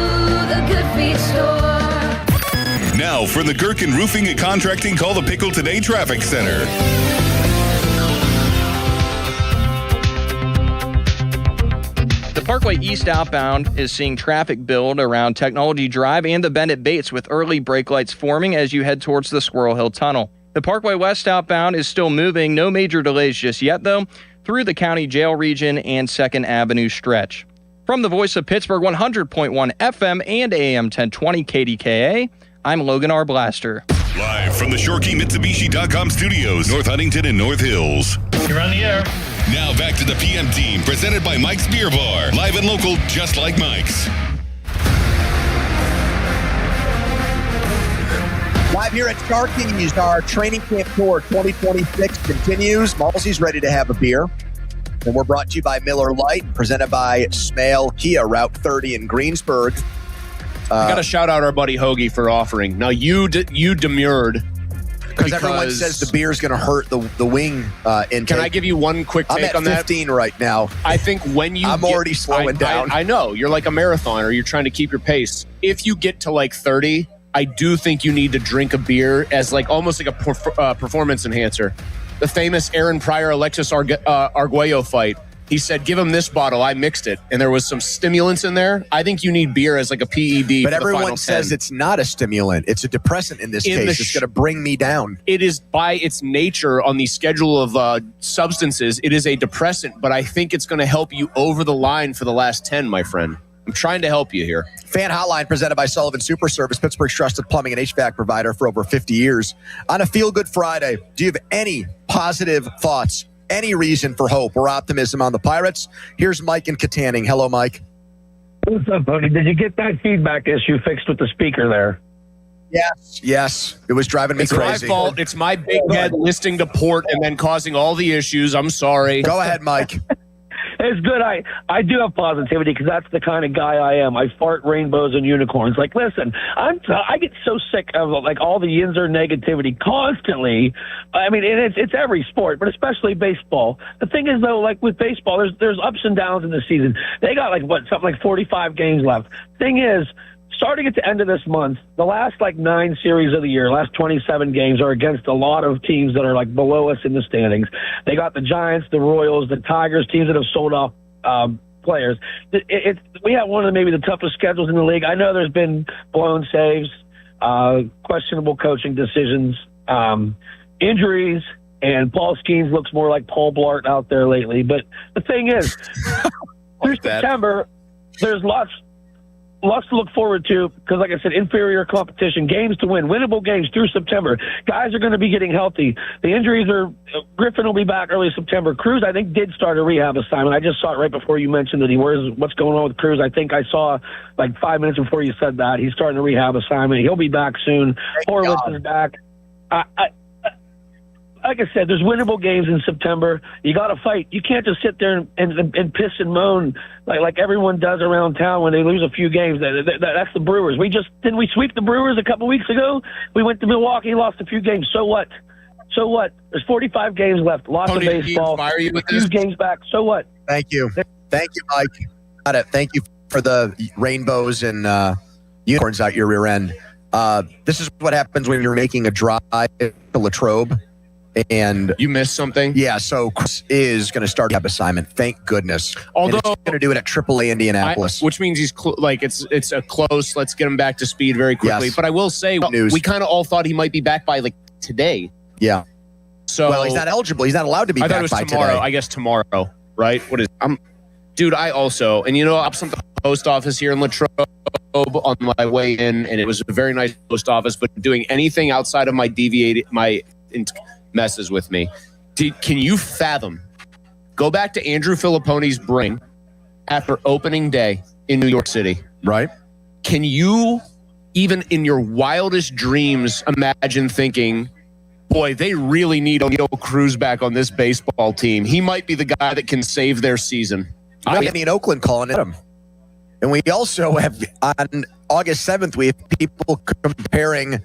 the Good Feet store. Now for the Gherkin Roofing and Contracting Call the Pickle Today Traffic Center. The Parkway East outbound is seeing traffic build around Technology Drive and the Bennett Bates with early brake lights forming as you head towards the Squirrel Hill Tunnel. The Parkway West outbound is still moving. No major delays just yet, though, through the County Jail region and 2nd Avenue stretch. From the Voice of Pittsburgh 100.1 FM and AM 1020 KDKA, I'm Logan R. Blaster. Live from the ShoreKeyMitsubishi.com studios, North Huntington and North Hills. You're on the air. Now back to the PM Team, presented by Mike's Beer Bar. Live and local, just like Mike's. Live here at Sharky's, our training camp tour 2026 continues. Malsey's ready to have a beer. And we're brought to you by Miller Lite, presented by Smale Kia, Route 30 in Greensburg. I got to shout out our buddy Hoagie for offering. Now, you demurred. Because everyone says the beer's going to hurt the wing intake. Can I give you one quick take on that? I'm at 15 right now. I think when you I'm already slowing down. I know. You're like a marathoner. You're trying to keep your pace. If you get to like 30, I do think you need to drink a beer as like almost like a performance enhancer. The famous Aaron Pryor, Alexis Arguello fight. He said, give him this bottle. I mixed it. And there was some stimulants in there. I think you need beer as like a PED. But everyone says it's not a stimulant. It's a depressant in this case. It's going to bring me down. It is by its nature on the schedule of substances. It is a depressant, but I think it's going to help you over the line for the last 10, my friend. I'm trying to help you here. Fan Hotline presented by Sullivan Super Service, Pittsburgh's trusted plumbing and HVAC provider for over 50 years. On a Feel Good Friday, do you have any positive thoughts? Any reason for hope or optimism on the Pirates? Here's Mike in Katanning. Hello, Mike. What's up, buddy? Did you get that feedback issue fixed with the speaker there? Yes. It was driving me crazy. It's my fault. It's my big head listening to port and then causing all the issues. I'm sorry. Go ahead, Mike. It's good. I do have positivity because that's the kind of guy I am. I fart rainbows and unicorns. Like, listen, I get so sick of like all the Yinzer negativity constantly. I mean, and it's every sport, but especially baseball. The thing is, though, like with baseball, there's ups and downs in the season. They got something like 45 games left. Thing is, starting at the end of this month, the last 9 series of the year, last 27 games are against a lot of teams that are below us in the standings. They got the Giants, the Royals, the Tigers, teams that have sold off players. We have one of maybe the toughest schedules in the league. I know there's been blown saves, questionable coaching decisions, injuries, and Paul Skeens looks more like Paul Blart out there lately. But the thing is, through September, there's lots to look forward to because, like I said, inferior competition, games to win, winnable games through September. Guys are going to be getting healthy. The injuries are – Griffin will be back early September. Cruz, I think, did start a rehab assignment. I just saw it right before you mentioned that what's going on with Cruz. I think I saw 5 minutes before you said that. He's starting a rehab assignment. He'll be back soon. Horowitz is back. Like I said, there's winnable games in September. You got to fight. You can't just sit there and piss and moan like everyone does around town when they lose a few games. That's the Brewers. Didn't we sweep the Brewers a couple weeks ago? We went to Milwaukee, lost a few games. So what? There's 45 games left. Lots of baseball. A few games back. So what? Thank you. Thank you, Mike. Got it. Thank you. for the rainbows and unicorns out your rear end. This is what happens when you're making a drive to Latrobe and you missed something. Yeah, so Chris is going to start the assignment. Thank goodness. Although going to do it at AAA Indianapolis, which means he's it's a close. Let's get him back to speed very quickly. Yes. But I will say, we kind of all thought he might be back by like today. Yeah. So well, he's not eligible. He's not allowed to be back by today. I thought it was tomorrow. I guess tomorrow, right? What is? Dude. I also, and I was at the post office here in Latrobe on my way in, and it was a very nice post office. But doing anything outside of my messes with me. Can you fathom? Go back to Andrew Filippone's brain after opening day in New York City. Right. Can you, even in your wildest dreams, imagine thinking, boy, they really need O'Neal Cruz back on this baseball team. He might be the guy that can save their season. In Oakland calling him. And we also have, on August 7th, we have people comparing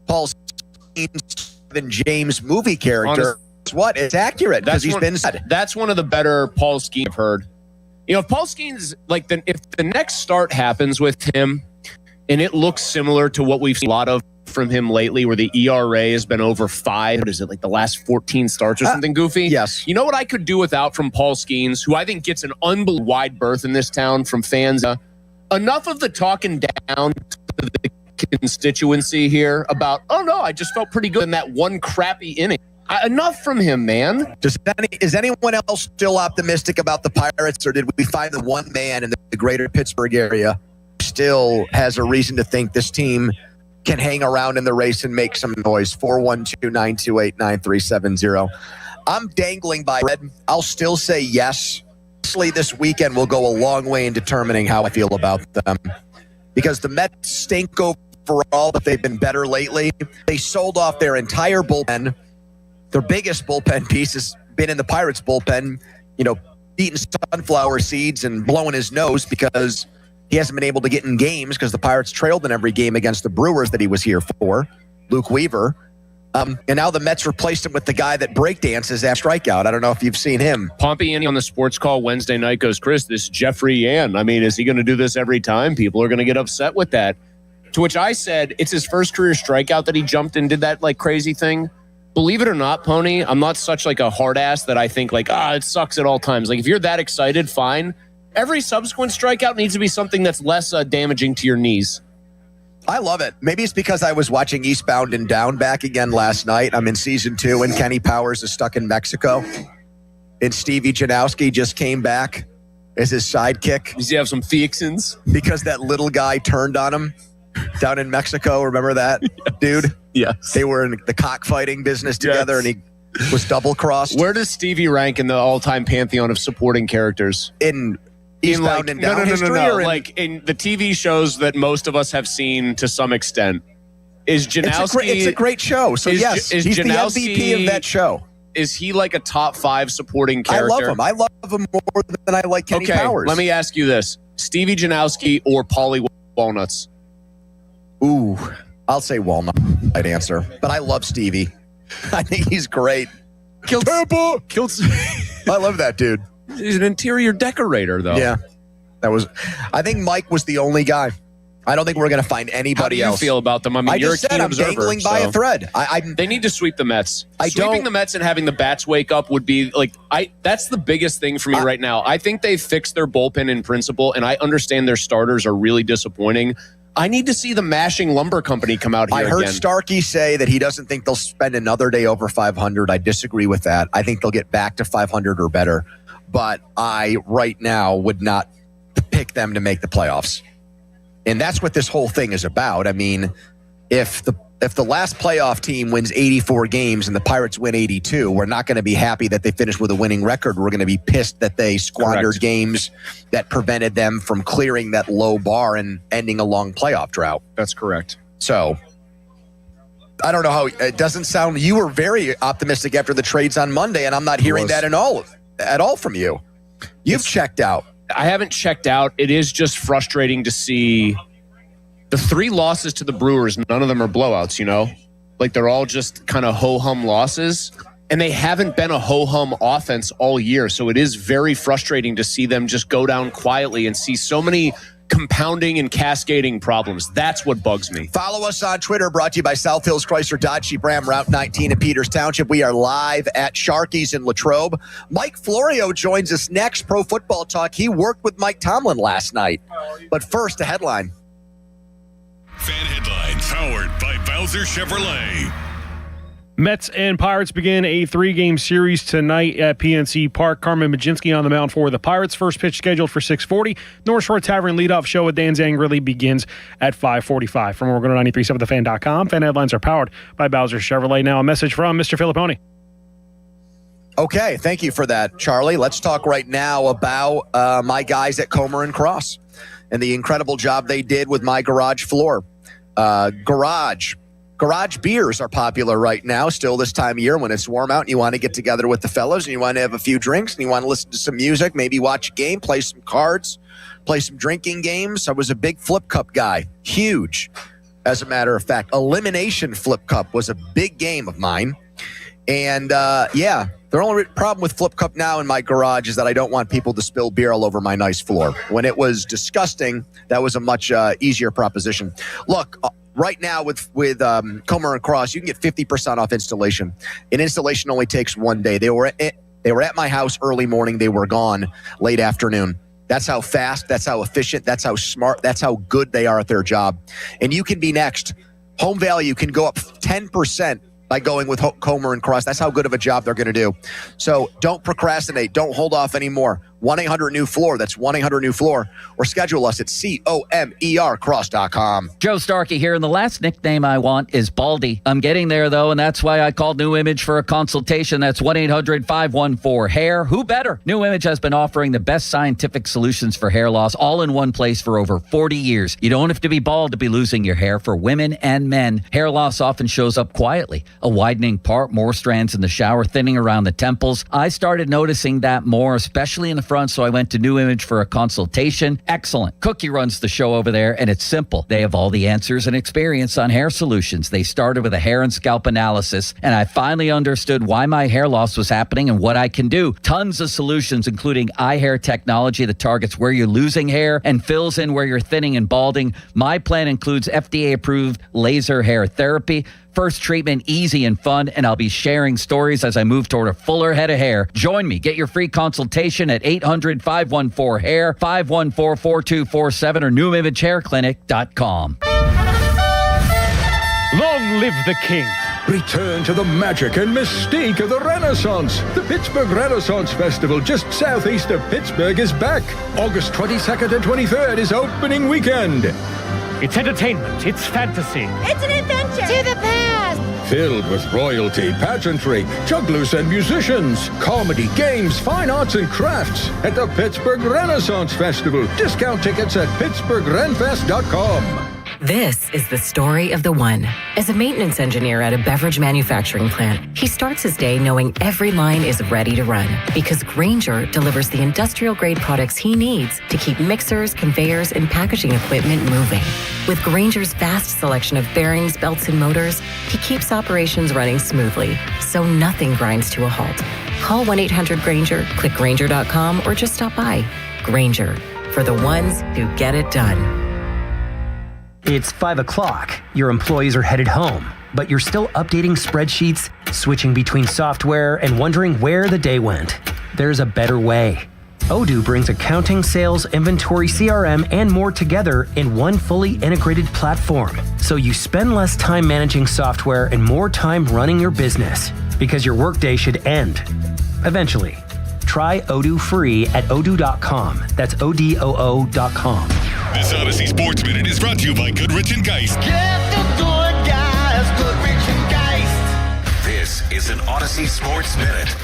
Paul Skeens to James movie character. It's accurate because he's been said. That's one of the better Paul Skeens I've heard. If Paul Skeens, if the next start happens with him and it looks similar to what we've seen a lot of from him lately, where the ERA has been over 5, what is it, like the last 14 starts or something goofy? Yes. You know what I could do without from Paul Skeens, who I think gets an unbelievable wide berth in this town from fans? Enough of the talking down to the constituency here about, oh no, I just felt pretty good in that one crappy inning. Enough from him, man. Is anyone else still optimistic about the Pirates, or did we find the one man in the greater Pittsburgh area who still has a reason to think this team can hang around in the race and make some noise? 412-928-9370. I'm dangling by red. I'll still say yes. Honestly, this weekend will go a long way in determining how I feel about them, because the Mets stink overall, but they've been better lately. They sold off their entire bullpen. Their biggest bullpen piece has been in the Pirates bullpen, eating sunflower seeds and blowing his nose because he hasn't been able to get in games because the Pirates trailed in every game against the Brewers that he was here for, Luke Weaver. And now the Mets replaced him with the guy that breakdances after strikeout. I don't know if you've seen him. Pompeani on the sports call Wednesday night goes, Chris, this is Jeffrey Yan. I mean, is he going to do this every time? People are going to get upset with that. To which I said, it's his first career strikeout that he jumped and did that crazy thing. Believe it or not, Pony, I'm not such a hard ass that I think it sucks at all times. If you're that excited, fine. Every subsequent strikeout needs to be something that's less damaging to your knees. I love it. Maybe it's because I was watching Eastbound and Down back again last night. I'm in season 2 and Kenny Powers is stuck in Mexico. And Stevie Janowski just came back as his sidekick. Does he have some Theoxins? Because that little guy turned on him down in Mexico. Remember that, dude? Yes. They were in the cockfighting business together, and he was double-crossed. Where does Stevie rank in the all-time pantheon of supporting characters? In Eastbound and Down history? No. In the TV shows that most of us have seen to some extent. Is Janowski... It's a great show. So, yes, he's Janowski, the MVP of that show. Is he a top 5 supporting character? I love him more than I like Kenny Powers. Let me ask you this. Stevie Janowski or Paulie Walnuts? Ooh, I'll say Walnut. I'd answer. But I love Stevie. I think he's great. Tampa! I love that dude. He's an interior decorator, though. Yeah. I think Mike was the only guy. I don't think we're going to find anybody else. How do you feel about them? I mean, you're a keen observer. I'm dangling by a thread. They need to sweep the Mets. Sweeping the Mets and having the bats wake up would be that's the biggest thing for me right now. I think they've fixed their bullpen in principle, and I understand their starters are really disappointing. I need to see the Mashing Lumber Company come out here again. I heard Starkey say that he doesn't think they'll spend another day over 500. I disagree with that. I think they'll get back to 500 or better. But I, right now, would not pick them to make the playoffs. And that's what this whole thing is about. I mean, if the last playoff team wins 84 games and the Pirates win 82, we're not going to be happy that they finished with a winning record. We're going to be pissed that they squandered games that prevented them from clearing that low bar and ending a long playoff drought. That's correct. So I don't know how it doesn't sound. You were very optimistic after the trades on Monday, and I'm not hearing that at all from you. You've checked out. I haven't checked out. It is just frustrating to see the 3 losses to the Brewers. None of them are blowouts, they're all just kind of ho-hum losses. and they haven't been a ho-hum offense all year. So it is very frustrating to see them just go down quietly and see so many compounding and cascading problems. That's what bugs me. Follow us on Twitter, brought to you by South Hills Chrysler Dodge Jeep Ram, Route 19 in Peters Township. We are live at Sharky's in Latrobe. Mike Florio joins us next. Pro Football Talk. He worked with Mike Tomlin last night. But first, a headline. Fan headlines powered by Bowser Chevrolet. Mets and Pirates begin a 3-game series tonight at PNC Park. Carmen Majinski on the mound for the Pirates. First pitch scheduled for 6:40. North Shore Tavern leadoff show with Dan Zangerli begins at 5:45. From Oregon 93.7 thefan.com. Fan headlines are powered by Bowser Chevrolet. Now a message from Mr. Filipponi. Okay, thank you for that, Charlie. Let's talk right now about my guys at Comer and Cross and the incredible job they did with my garage floor. Garage beers are popular right now, still this time of year when it's warm out and you want to get together with the fellows and you want to have a few drinks and you want to listen to some music, maybe watch a game, play some cards, play some drinking games. I was a big Flip Cup guy, huge. As a matter of fact, Elimination Flip Cup was a big game of mine. And the only problem with Flip Cup now in my garage is that I don't want people to spill beer all over my nice floor. When it was disgusting, that was a much easier proposition. Look, right now with Comer and Cross, you can get 50% off installation. An installation only takes 1 day. They were at my house early morning. They were gone late afternoon. That's how fast, that's how efficient, that's how smart, that's how good they are at their job. And you can be next. Home value can go up 10% by going with Comer and Cross. That's how good of a job they're going to do. So don't procrastinate. Don't hold off anymore. 1-800-NEW-FLOOR. That's 1-800-NEW-FLOOR. Or schedule us at COMERcross.com. Joe Starkey here, and the last nickname I want is Baldy. I'm getting there, though, and that's why I called New Image for a consultation. That's 1-800-514-HAIR. Who better? New Image has been offering the best scientific solutions for hair loss all in one place for over 40 years. You don't have to be bald to be losing your hair. For women and men, hair loss often shows up quietly. A widening part, more strands in the shower, thinning around the temples. I started noticing that more, especially in the front, so I went to New Image for a consultation. Excellent. Cookie runs the show over there, and it's simple. They have all the answers and experience on hair solutions. They started with a hair and scalp analysis, and I finally understood why my hair loss was happening and what I can do. Tons of solutions, including iHair technology that targets where you're losing hair and fills in where you're thinning and balding. My plan includes FDA-approved laser hair therapy. First treatment, easy and fun, and I'll be sharing stories as I move toward a fuller head of hair. Join me. Get your free consultation at 800-514-HAIR, 514-4247, or NewImageHairClinic.com. Long live the king. Return to the magic and mystique of the Renaissance. The Pittsburgh Renaissance Festival, just southeast of Pittsburgh, is back. August 22nd and 23rd is opening weekend. It's entertainment. It's fantasy. It's an adventure. To the past. Filled with royalty, pageantry, jugglers and musicians, comedy, games, fine arts and crafts at the Pittsburgh Renaissance Festival. Discount tickets at PittsburghRenFest.com. This is the story of the one. As a maintenance engineer at a beverage manufacturing plant, he starts his day knowing every line is ready to run because Grainger delivers the industrial-grade products he needs to keep mixers, conveyors, and packaging equipment moving. With Grainger's vast selection of bearings, belts, and motors, he keeps operations running smoothly, so nothing grinds to a halt. Call 1-800-GRAINGER, click Grainger.com, or just stop by. Grainger, for the ones who get it done. It's 5 o'clock. Your employees are headed home, but you're still updating spreadsheets, switching between software, and wondering where the day went. There's a better way. Odoo brings accounting, sales, inventory, CRM, and more together in one fully integrated platform. So you spend less time managing software and more time running your business, because your workday should end eventually. Try Odoo free at odoo.com. That's ODOO.com. This Odyssey Sports Minute is brought to you by Goodrich & Geist. Get the good guys, Goodrich & Geist. This is an Odyssey Sports Minute.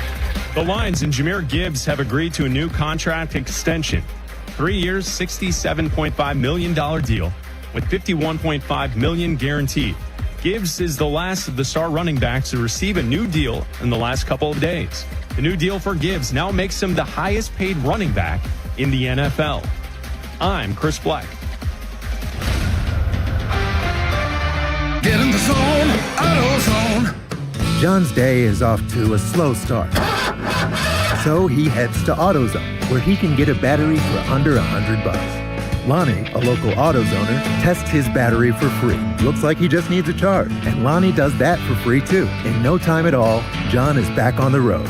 The Lions and Jahmyr Gibbs have agreed to a new contract extension. 3 years, $67.5 million deal with $51.5 million guaranteed. Gibbs is the last of the star running backs to receive a new deal in the last couple of days. The new deal for Gibbs now makes him the highest paid running back in the NFL. I'm Chris Black. Get in the zone, AutoZone. John's day is off to a slow start. So he heads to AutoZone, where he can get a battery for under $100. Lonnie, a local AutoZoner, tests his battery for free. Looks like he just needs a charge, and Lonnie does that for free too. In no time at all, John is back on the road.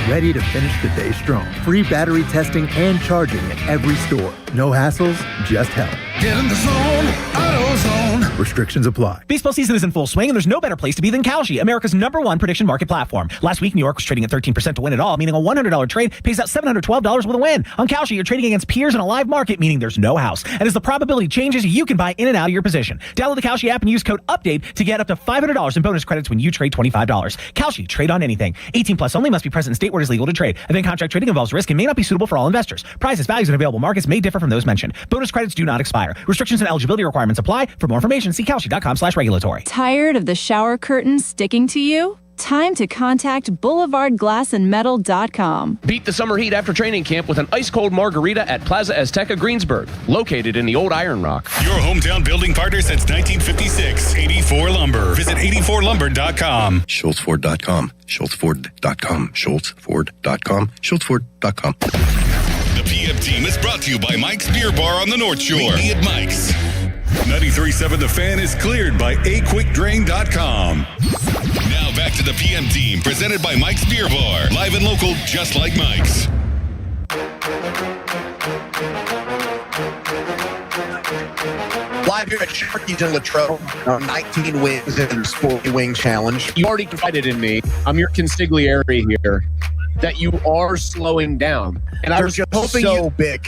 Ready to finish the day strong. Free battery testing and charging at every store. No hassles, just help. Get in the zone, AutoZone. Restrictions apply. Baseball season is in full swing, and there's no better place to be than Kalshi, America's #1 prediction market platform. Last week, New York was trading at 13% to win it all, meaning a $100 trade pays out $712 with a win. On Kalshi, you're trading against peers in a live market, meaning there's no house. And as the probability changes, you can buy in and out of your position. Download the Kalshi app and use code UPDATE to get up to $500 in bonus credits when you trade $25. Kalshi, trade on anything. 18 plus only, must be present in state where it is legal to trade. Event contract trading involves risk and may not be suitable for all investors. Prices, values, and available markets may differ from those mentioned. Bonus credits do not expire. Restrictions and eligibility requirements apply. For more information, see Kalshi.com/regulatory. Tired of the shower curtain sticking to you? Time to contact BoulevardGlassandMetal.com. Beat the summer heat after training camp with an ice-cold margarita at Plaza Azteca Greensburg, located in the old Iron Rock. Your hometown building partner since 1956, 84 Lumber. Visit 84lumber.com. SchultzFord.com. SchultzFord.com. SchultzFord.com. SchultzFord.com. The PM team is brought to you by Mike's Beer Bar on the North Shore. Meet me at Mike's. 93.7 The Fan is cleared by aquickdrain.com. Now back to the PM team, presented by Mike's Beer Bar. Live and local, just like Mike's. Live here at Sharky's in Latrobe, 19 wins in the Sporty Wing Challenge. You already confided in me. I'm your consigliere here. That you are slowing down, and I was hoping so you big.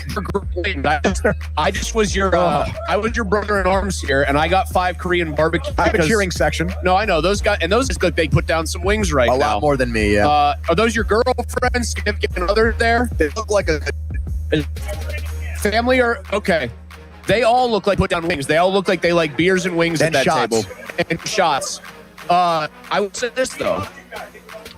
I just was your I was your brother in arms here, and I got 5 Korean barbecue. I have a cheering section. No, I know those guys, and those good. They put down some wings right now. A lot more than me. Yeah. Are those your girlfriends, significant other there? They look like a family, or okay? They all look like put down wings. They all look like they like beers and wings and at that shots. table and shots. I would say this though.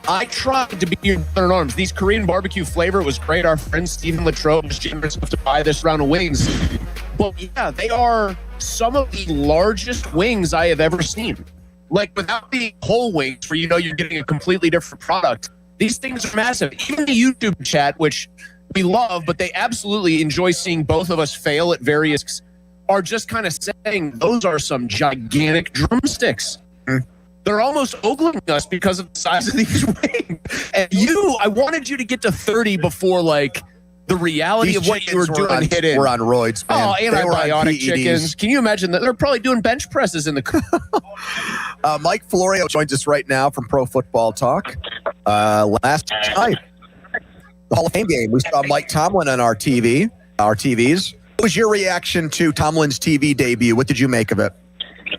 I tried to be your brother in arms. These Korean barbecue flavor was great. Our friend Stephen Latrobe was generous enough to buy this round of wings. But yeah, they are some of the largest wings I have ever seen. Like without being whole wings, where you know you're getting a completely different product. These things are massive. Even the YouTube chat, which we love, but they absolutely enjoy seeing both of us fail at various, are just kind of saying those are some gigantic drumsticks. They're almost ogling us because of the size of these wings. And I wanted you to get to 30 before like the reality These of what you were doing hit in. We're on roids, man. Oh, They were on antibiotic PEDs. chickens. Can you imagine that? They're probably doing bench presses in the Mike Florio joins us right now from Pro Football Talk. Last night, the Hall of Fame game, we saw Mike Tomlin on our TVs. What was your reaction to Tomlin's TV debut? What did you make of it?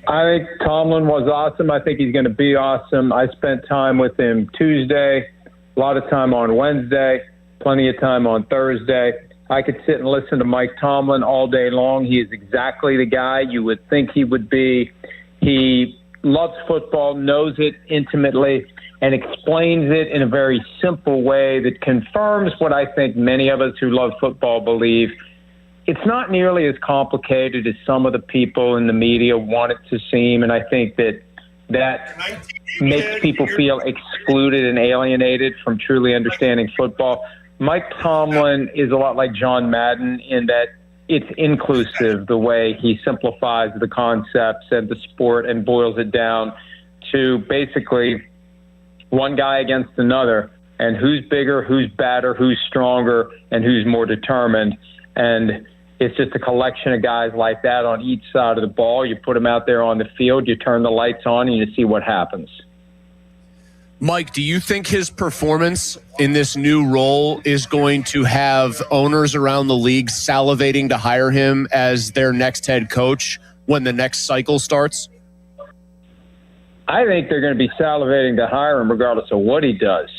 I think Tomlin was awesome. I think he's going to be awesome. I spent time with him Tuesday, a lot of time on Wednesday, plenty of time on Thursday. I could sit and listen to Mike Tomlin all day long. He is exactly the guy you would think he would be. He loves football, knows it intimately, and explains it in a very simple way that confirms what I think many of us who love football believe. It's not nearly as complicated as some of the people in the media want it to seem, and I think that makes people feel excluded and alienated from truly understanding football. Mike Tomlin is a lot like John Madden in that it's inclusive, the way he simplifies the concepts and the sport and boils it down to basically one guy against another, and who's bigger, who's badder, who's stronger, and who's more determined. And it's just a collection of guys like that on each side of the ball. You put them out there on the field, you turn the lights on, and you see what happens. Mike, do you think his performance in this new role is going to have owners around the league salivating to hire him as their next head coach when the next cycle starts? I think they're going to be salivating to hire him regardless of what he does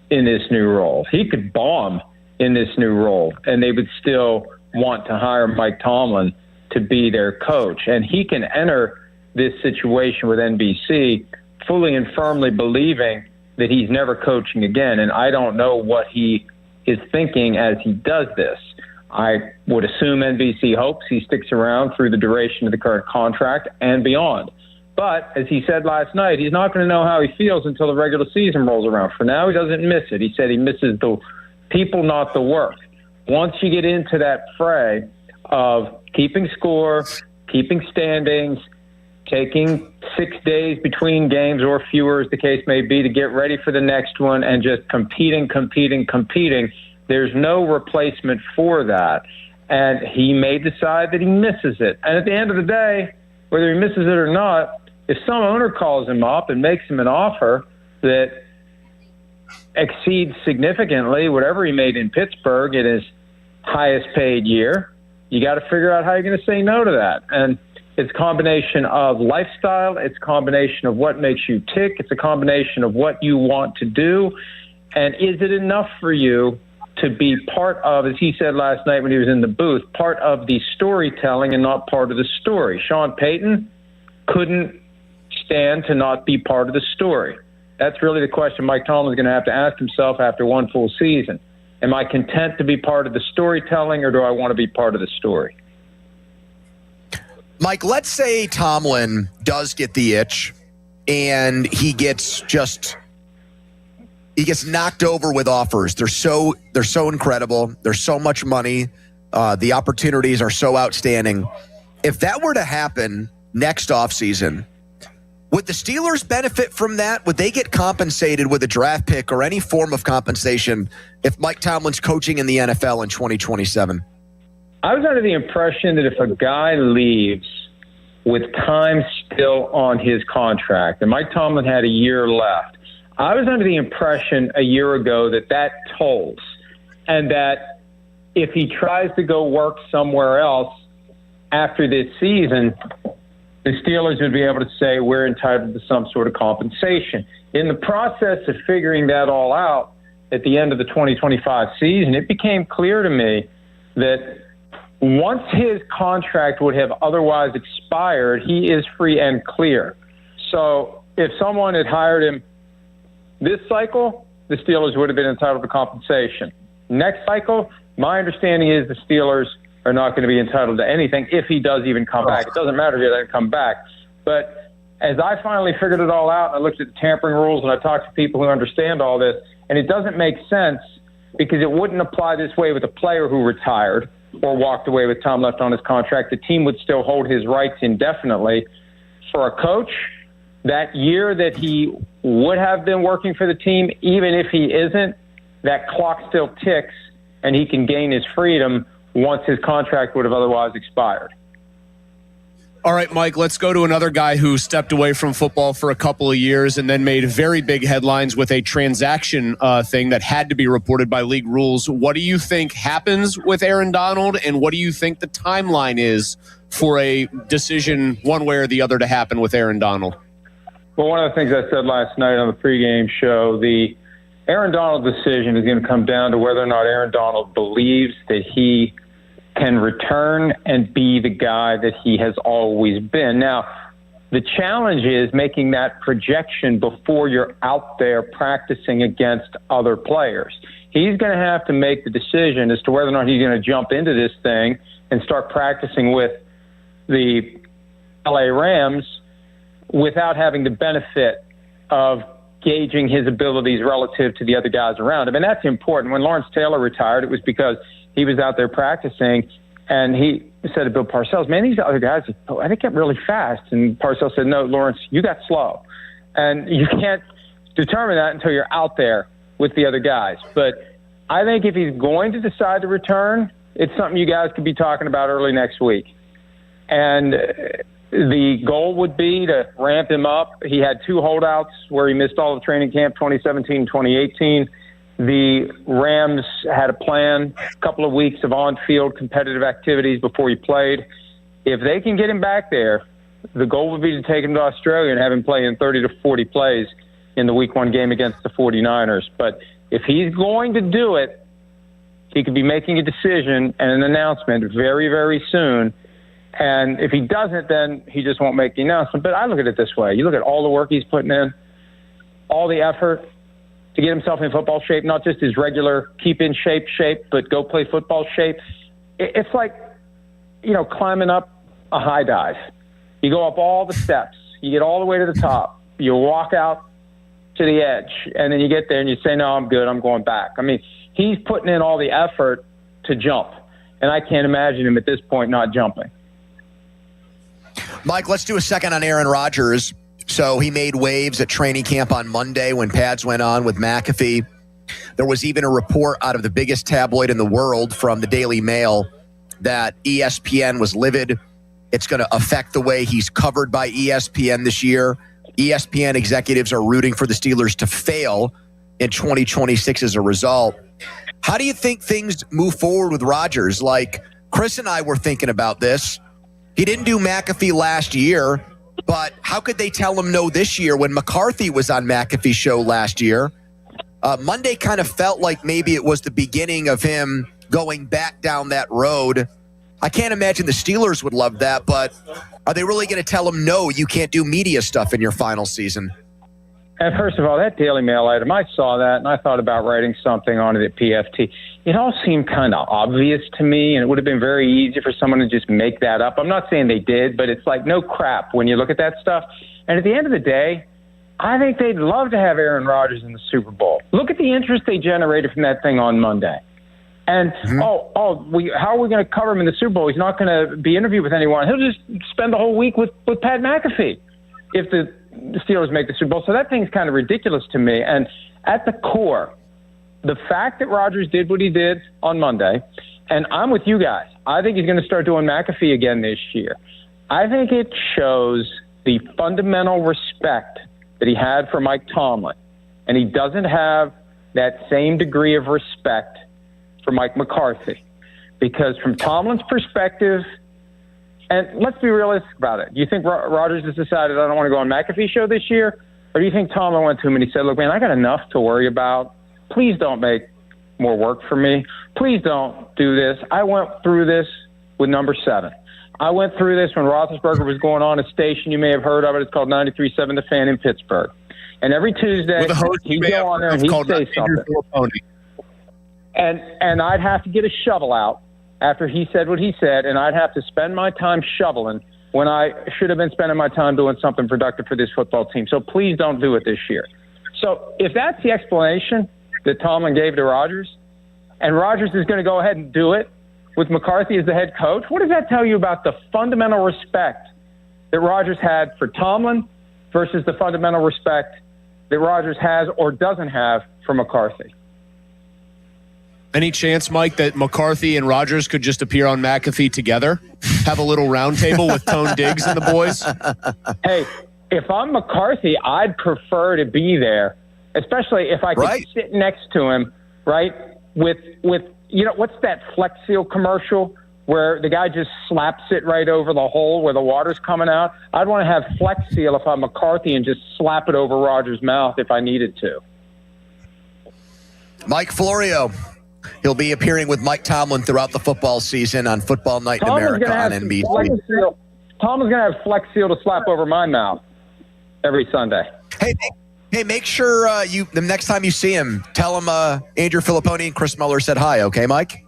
in this new role. He could bomb in this new role, and they would still want to hire Mike Tomlin to be their coach. And he can enter this situation with NBC fully and firmly believing that he's never coaching again. And I don't know what he is thinking as he does this. I would assume NBC hopes he sticks around through the duration of the current contract and beyond. But, as he said last night, he's not going to know how he feels until the regular season rolls around. For now, he doesn't miss it. He said he misses the people, not the work. Once you get into that fray of keeping score, keeping standings, taking 6 days between games or fewer, as the case may be, to get ready for the next one and just competing, there's no replacement for that. And he may decide that he misses it. And at the end of the day, whether he misses it or not, if some owner calls him up and makes him an offer that exceeds significantly whatever he made in Pittsburgh in his highest paid year, you got to figure out how you're going to say no to that. And it's a combination of lifestyle. It's a combination of what makes you tick. It's a combination of what you want to do. And is it enough for you to be part of, as he said last night when he was in the booth, part of the storytelling and not part of the story? Sean Payton couldn't stand to not be part of the story. That's really the question Mike Tomlin is going to have to ask himself after one full season. Am I content to be part of the storytelling, or do I want to be part of the story? Mike, let's say Tomlin does get the itch and he gets knocked over with offers. They're so incredible. There's so much money. The opportunities are so outstanding. If that were to happen next offseason, would the Steelers benefit from that? Would they get compensated with a draft pick or any form of compensation if Mike Tomlin's coaching in the NFL in 2027? I was under the impression that if a guy leaves with time still on his contract, and Mike Tomlin had a year left, I was under the impression a year ago that tolls, and that if he tries to go work somewhere else after this season, the Steelers would be able to say we're entitled to some sort of compensation. In the process of figuring that all out at the end of the 2025 season, it became clear to me that once his contract would have otherwise expired, he is free and clear. So if someone had hired him this cycle, the Steelers would have been entitled to compensation. Next cycle, my understanding is the Steelers are not going to be entitled to anything if he does even come back. It doesn't matter if he doesn't come back. But as I finally figured it all out, I looked at the tampering rules and I talked to people who understand all this, and it doesn't make sense because it wouldn't apply this way with a player who retired or walked away with time left on his contract. The team would still hold his rights indefinitely. For a coach, that year that he would have been working for the team, even if he isn't, that clock still ticks and he can gain his freedom once his contract would have otherwise expired. All right, Mike, let's go to another guy who stepped away from football for a couple of years and then made very big headlines with a transaction thing that had to be reported by league rules. What do you think happens with Aaron Donald, and what do you think the timeline is for a decision one way or the other to happen with Aaron Donald? Well, one of the things I said last night on the pregame show, the Aaron Donald decision is going to come down to whether or not Aaron Donald believes that he can return and be the guy that he has always been. Now, the challenge is making that projection before you're out there practicing against other players. He's going to have to make the decision as to whether or not he's going to jump into this thing and start practicing with the LA Rams without having the benefit of gauging his abilities relative to the other guys around him. And that's important. When Lawrence Taylor retired, it was because he was out there practicing, and he said to Bill Parcells, man, these other guys, I think get really fast. And Parcells said, no, Lawrence, you got slow. And you can't determine that until you're out there with the other guys. But I think if he's going to decide to return, it's something you guys could be talking about early next week. And the goal would be to ramp him up. He had 2 holdouts where he missed all of training camp, 2017, 2018. The Rams had a plan, a couple of weeks of on-field competitive activities before he played. If they can get him back there, the goal would be to take him to Australia and have him play in 30 to 40 plays in the Week 1 game against the 49ers. But if he's going to do it, he could be making a decision and an announcement very, very soon. And if he doesn't, then he just won't make the announcement. But I look at it this way. You look at all the work he's putting in, all the effort to get himself in football shape, not just his regular keep in shape, but go play football shape. It's like, climbing up a high dive. You go up all the steps. You get all the way to the top. You walk out to the edge, and then you get there and you say, no, I'm good. I'm going back. I mean, he's putting in all the effort to jump, and I can't imagine him at this point not jumping. Mike, let's do a second on Aaron Rodgers. So he made waves at training camp on Monday when pads went on with McAfee. There was even a report out of the biggest tabloid in the world from the Daily Mail that ESPN was livid. It's going to affect the way he's covered by ESPN this year. ESPN executives are rooting for the Steelers to fail in 2026 as a result. How do you think things move forward with Rodgers? Like, Chris and I were thinking about this. He didn't do McAfee last year, but how could they tell him no this year when McCarthy was on McAfee's show last year? Monday kind of felt like maybe it was the beginning of him going back down that road. I can't imagine the Steelers would love that, but are they really going to tell him, no, you can't do media stuff in your final season? And first of all, that Daily Mail item, I saw that, and I thought about writing something on it at PFT. It all seemed kind of obvious to me, and it would have been very easy for someone to just make that up. I'm not saying they did, but it's like no crap when you look at that stuff. And at the end of the day, I think they'd love to have Aaron Rodgers in the Super Bowl. Look at the interest they generated from that thing on Monday. And, how are we going to cover him in the Super Bowl? He's not going to be interviewed with anyone. He'll just spend the whole week with Pat McAfee if the Steelers make the Super Bowl. So that thing's kind of ridiculous to me. And at the core, the fact that Rodgers did what he did on Monday, and I'm with you guys, I think he's going to start doing McAfee again this year. I think it shows the fundamental respect that he had for Mike Tomlin. And he doesn't have that same degree of respect for Mike McCarthy. Because from Tomlin's perspective, and let's be realistic about it, do you think Rodgers has decided, I don't want to go on McAfee's show this year? Or do you think Tomlin went to him and he said, look, man, I got enough to worry about. Please don't make more work for me. Please don't do this. I went through this with number 7. I went through this when Roethlisberger was going on a station. You may have heard of it. It's called 93.7 The Fan in Pittsburgh. And every Tuesday, he'd go on there and he'd say something. And I'd have to get a shovel out after he said what he said, and I'd have to spend my time shoveling when I should have been spending my time doing something productive for this football team. So please don't do it this year. So if that's the explanation that Tomlin gave to Rodgers, and Rodgers is going to go ahead and do it with McCarthy as the head coach, what does that tell you about the fundamental respect that Rodgers had for Tomlin versus the fundamental respect that Rodgers has or doesn't have for McCarthy? Any chance, Mike, that McCarthy and Rodgers could just appear on McAfee together? Have a little round table with Tone Diggs and the boys? Hey, if I'm McCarthy, I'd prefer to be there, especially if I could sit next to him, right, with you know, what's that Flex Seal commercial where the guy just slaps it right over the hole where the water's coming out? I'd want to have Flex Seal if I'm McCarthy and just slap it over Rodgers' mouth if I needed to. Mike Florio. He'll be appearing with Mike Tomlin throughout the football season on Football Night in America on NBC. Tomlin's going to have Flex Seal to slap over my mouth every Sunday. Hey, make sure the next time you see him, tell him Andrew Filipponi and Chris Muller said hi, okay, Mike?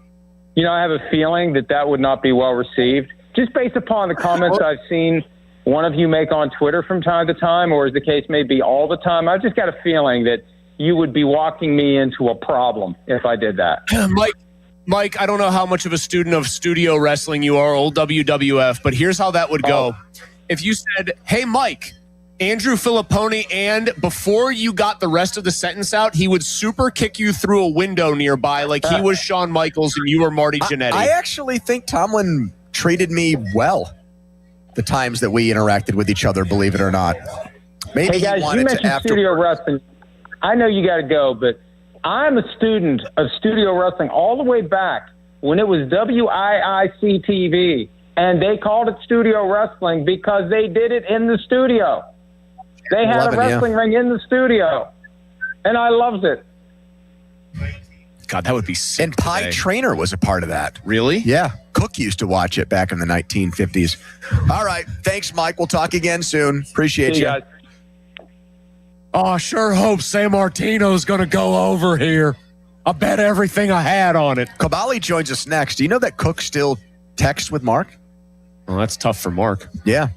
You know, I have a feeling that would not be well received, just based upon the comments I've seen one of you make on Twitter from time to time, or as the case may be all the time. I've just got a feeling that you would be walking me into a problem if I did that. Mike, I don't know how much of a student of studio wrestling you are, old WWF, but here's how that would go. If you said, hey, Mike, Andrew Filipponi, and before you got the rest of the sentence out, he would super kick you through a window nearby like he was Shawn Michaels and you were Marty Jannetty. I actually think Tomlin treated me well the times that we interacted with each other, believe it or not. Maybe hey, guys, he wanted you mentioned to after studio wrestling. I know you got to go, but I'm a student of studio wrestling all the way back when it was WIIC TV, and they called it studio wrestling because they did it in the studio. They had a wrestling ring in the studio, and I loved it. God, that would be sick. And Pie Trainer was a part of that. Really? Yeah. Cook used to watch it back in the 1950s. All right. Thanks, Mike. We'll talk again soon. Appreciate you. Guys. Oh, I sure hope San Martino's going to go over here. I bet everything I had on it. Kabali joins us next. Do you know that Cook still texts with Mark? Well, that's tough for Mark. Yeah.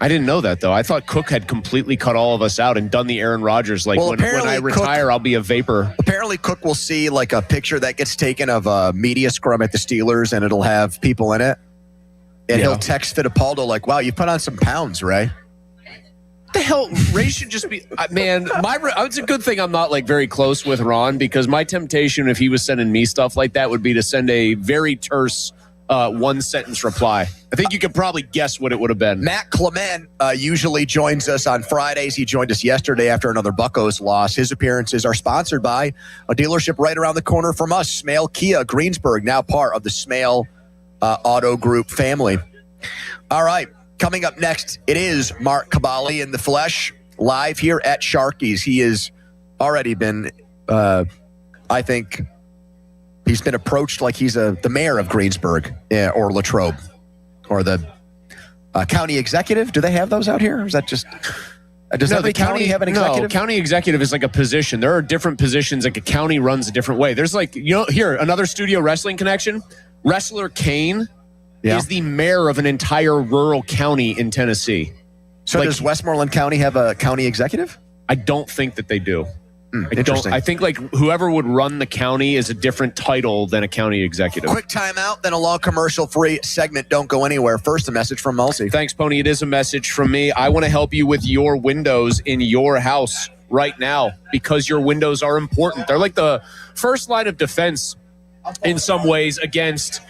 I didn't know that, though. I thought Cook had completely cut all of us out and done the Aaron Rodgers. Like, when I retire, I'll be a vapor. Apparently, Cook will see like a picture that gets taken of a media scrum at the Steelers, and it'll have people in it. And he'll text Fittipaldo like, wow, you put on some pounds, Ray. What the hell? Ray should just be, man, it's a good thing I'm not like very close with Ron, because my temptation, if he was sending me stuff like that, would be to send a very terse one-sentence reply. I think you could probably guess what it would have been. Matt Clement usually joins us on Fridays. He joined us yesterday after another Buccos loss. His appearances are sponsored by a dealership right around the corner from us, Smale Kia Greensburg, now part of the Smale Auto Group family. All right, coming up next, it is Mark Caballi in the flesh, live here at Sharky's. He has already been, I think, he's been approached like he's the mayor of Greensburg or Latrobe or the county executive. Do they have those out here? Or is that just... Does every county have an executive? No, county executive is like a position. There are different positions. Like a county runs a different way. There's like, here, another studio wrestling connection. Wrestler Kane is the mayor of an entire rural county in Tennessee. So does Westmoreland County have a county executive? I don't think that they do. Interesting. I think like whoever would run the county is a different title than a county executive. Quick timeout, then a long commercial-free segment. Don't go anywhere. First, a message from Mulsey. Thanks, Pony. It is a message from me. I want to help you with your windows in your house right now because your windows are important. They're like the first line of defense in some ways against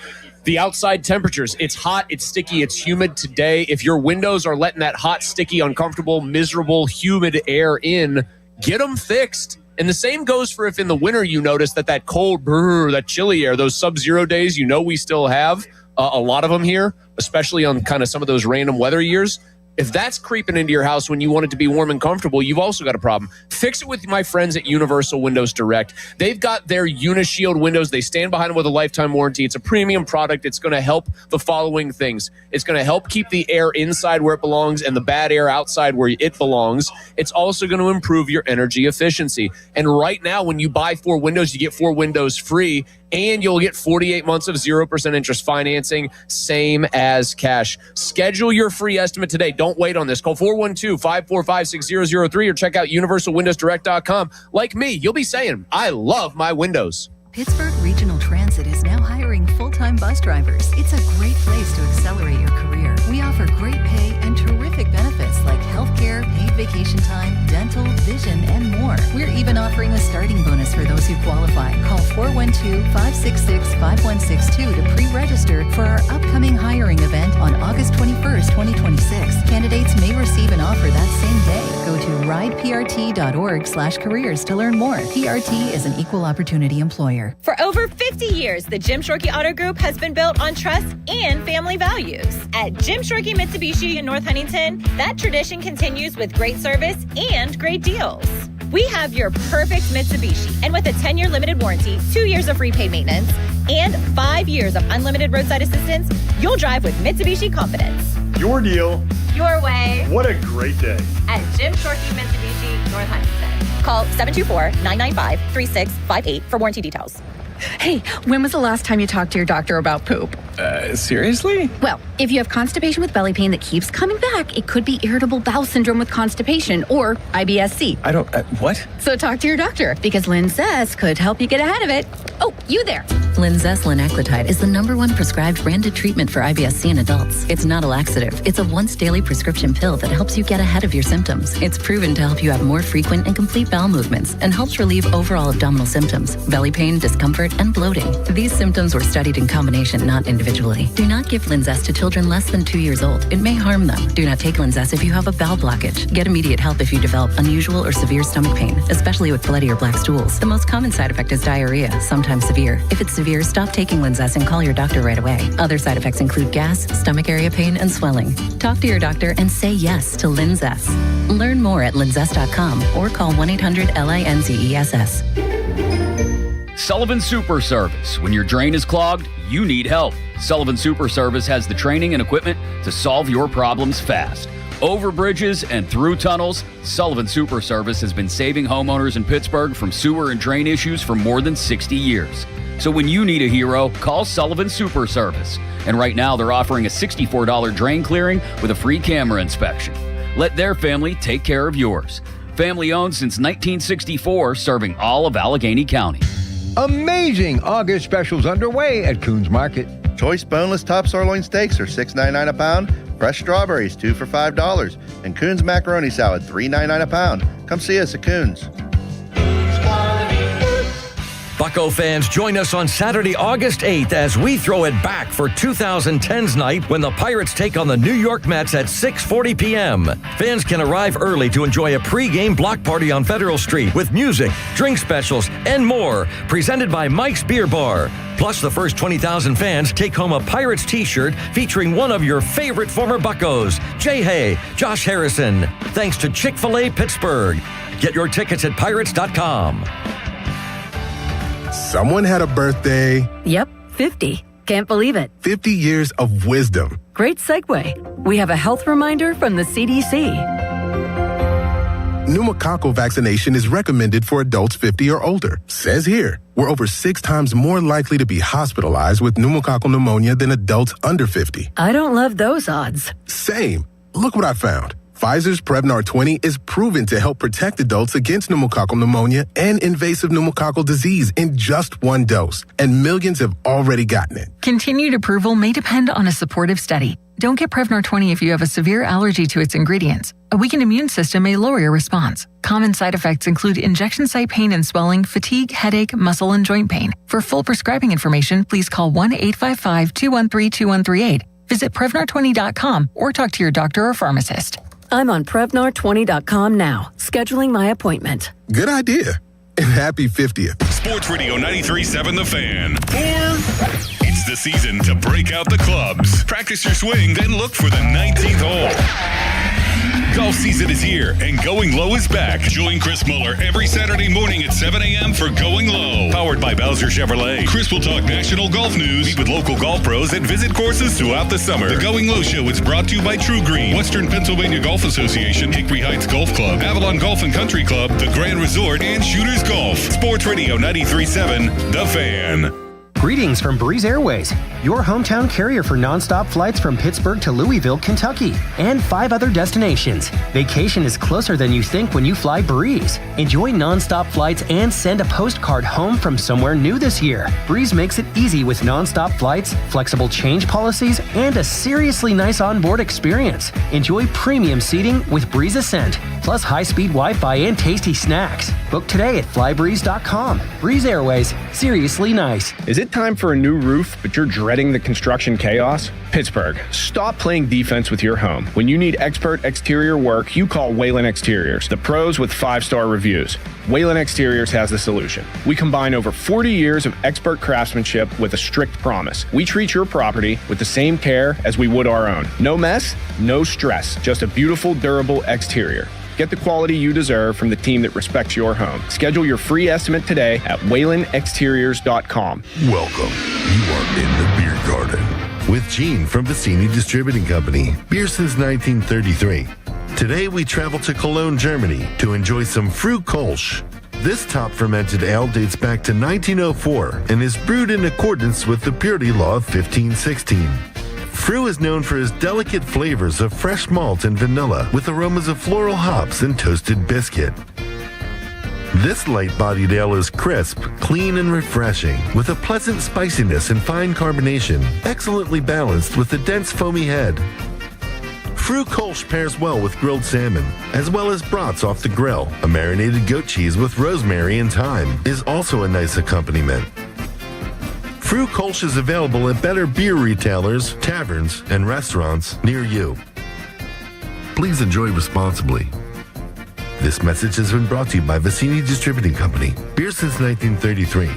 the outside temperatures. It's hot, it's sticky, it's humid today. If your windows are letting that hot, sticky, uncomfortable, miserable, humid air in, get them fixed. And the same goes for if in the winter you notice that cold, that chilly air, those sub-zero days, we still have a lot of them here, especially on kind of some of those random weather years. If that's creeping into your house when you want it to be warm and comfortable, you've also got a problem. Fix it with my friends at Universal Windows Direct. They've got their Unishield windows. They stand behind them with a lifetime warranty. It's a premium product. It's going to help the following things. It's going to help keep the air inside where it belongs and the bad air outside where it belongs. It's also going to improve your energy efficiency. And right now, when you buy 4 windows, you get 4 windows free. And you'll get 48 months of 0% interest financing, same as cash. Schedule your free estimate today. Don't wait on this. Call 412-545-6003 or check out universalwindowsdirect.com. Like me, you'll be saying, I love my windows. Pittsburgh Regional Transit is now hiring full-time bus drivers. It's a great place to accelerate your career. We offer great pay and terrific benefits like healthcare, paid vacation time, dental, vision, and more. We're even offering a starting bonus for those who qualify. Call 412-566-5162 to pre-register for our upcoming hiring event on August 21st, 2026. Candidates may receive an offer that same day. Go to rideprt.org/careers to learn more. PRT is an equal opportunity employer. For over 50 years, the Jim Shorkey Auto Group has been built on trust and family values. At Jim Shorkey Mitsubishi in North Huntington, that tradition continues with great service and great deals. We have your perfect Mitsubishi, and with a 10-year limited warranty, 2 years of free paid maintenance, and 5 years of unlimited roadside assistance, you'll drive with Mitsubishi confidence. Your deal. Your way. What a great day. At Jim Shorkey Mitsubishi, North Huntington. Call 724-995-3658 for warranty details. Hey, when was the last time you talked to your doctor about poop? Seriously? Well, if you have constipation with belly pain that keeps coming back, it could be irritable bowel syndrome with constipation or IBS-C. I don't, what? So talk to your doctor because Linzess could help you get ahead of it. Oh, you there. Linzess linaclotide is the #1 prescribed branded treatment for IBS-C in adults. It's not a laxative. It's a once daily prescription pill that helps you get ahead of your symptoms. It's proven to help you have more frequent and complete bowel movements and helps relieve overall abdominal symptoms, belly pain, discomfort, and bloating. These symptoms were studied in combination, not individually. Do not give Linzess to children less than 2 years old. It may harm them. Do not take Linzess if you have a bowel blockage. Get immediate help if you develop unusual or severe stomach pain, especially with bloody or black stools. The most common side effect is diarrhea, sometimes severe. If it's severe, stop taking Linzess and call your doctor right away. Other side effects include gas, stomach area pain, and swelling. Talk to your doctor and say yes to Linzess. Learn more at linzess.com or call 1-800-LINZESS. Sullivan Super Service. When your drain is clogged, you need help. Sullivan Super Service has the training and equipment to solve your problems fast. Over bridges and through tunnels, Sullivan Super Service has been saving homeowners in Pittsburgh from sewer and drain issues for more than 60 years. So when you need a hero, call Sullivan Super Service. And right now they're offering a $64 drain clearing with a free camera inspection. Let their family take care of yours. Family owned since 1964, serving all of Allegheny County. Amazing August specials underway at Coons Market. Choice boneless top sirloin steaks are $6.99 a pound. Fresh strawberries, 2 for $5. And Coons macaroni salad, $3.99 a pound. Come see us at Coons. Bucco fans, join us on Saturday, August 8th as we throw it back for 2010's night when the Pirates take on the New York Mets at 6:40 p.m. Fans can arrive early to enjoy a pre-game block party on Federal Street with music, drink specials, and more, presented by Mike's Beer Bar. Plus, the first 20,000 fans take home a Pirates t-shirt featuring one of your favorite former Buccos, Jay Hay, Josh Harrison. Thanks to Chick-fil-A Pittsburgh. Get your tickets at pirates.com. Someone had a birthday. Yep, 50. Can't believe it. 50 years of wisdom. Great segue. We have a health reminder from the CDC. Pneumococcal vaccination is recommended for adults 50 or older. Says here, we're over 6 times more likely to be hospitalized with pneumococcal pneumonia than adults under 50. I don't love those odds. Same. Look what I found. Pfizer's Prevnar 20 is proven to help protect adults against pneumococcal pneumonia and invasive pneumococcal disease in just 1 dose, and millions have already gotten it. Continued approval may depend on a supportive study. Don't get Prevnar 20 if you have a severe allergy to its ingredients. A weakened immune system may lower your response. Common side effects include injection site pain and swelling, fatigue, headache, muscle, and joint pain. For full prescribing information, please call 1-855-213-2138. Visit Prevnar20.com or talk to your doctor or pharmacist. I'm on Prevnar20.com now, scheduling my appointment. Good idea. And happy 50th. Sports Radio 93.7 The Fan. It's the season to break out the clubs. Practice your swing, then look for the 19th hole. Golf season is here, and Going Low is back. Join Chris Muller every Saturday morning at 7 a.m. for Going Low. Powered by Bowser Chevrolet. Chris will talk national golf news, meet with local golf pros, and visit courses throughout the summer. The Going Low Show is brought to you by True Green, Western Pennsylvania Golf Association, Hickory Heights Golf Club, Avalon Golf and Country Club, The Grand Resort, and Shooters Golf. Sports Radio 93.7 The Fan. Greetings from Breeze Airways, your hometown carrier for nonstop flights from Pittsburgh to Louisville, Kentucky, and 5 other destinations. Vacation is closer than you think when you fly Breeze. Enjoy nonstop flights and send a postcard home from somewhere new this year. Breeze makes it easy with nonstop flights, flexible change policies, and a seriously nice onboard experience. Enjoy premium seating with Breeze Ascent, plus high-speed Wi-Fi and tasty snacks. Book today at flybreeze.com. Breeze Airways, seriously nice. Is it time for a new roof, but you're dreading the construction chaos? Pittsburgh, stop playing defense with your home. When you need expert exterior work, you call Whalen Exteriors, the pros with 5-star reviews. Whalen Exteriors has the solution. We combine over 40 years of expert craftsmanship with a strict promise. We treat your property with the same care as we would our own. No mess, no stress, just a beautiful, durable exterior. Get the quality you deserve from the team that respects your home. Schedule your free estimate today at WhalenExteriors.com. Welcome. You are in the beer garden with Gene from Vicini Distributing Company. Beer since 1933. Today we travel to Cologne, Germany to enjoy some Früh Kolsch. This top fermented ale dates back to 1904 and is brewed in accordance with the purity law of 1516. Früh is known for his delicate flavors of fresh malt and vanilla with aromas of floral hops and toasted biscuit. This light-bodied ale is crisp, clean, and refreshing, with a pleasant spiciness and fine carbonation, excellently balanced with a dense foamy head. Früh Kolsch pairs well with grilled salmon, as well as brats off the grill. A marinated goat cheese with rosemary and thyme is also a nice accompaniment. Früh Kolsch is available at better beer retailers, taverns, and restaurants near you. Please enjoy responsibly. This message has been brought to you by Vicini Distributing Company. Beer since 1933.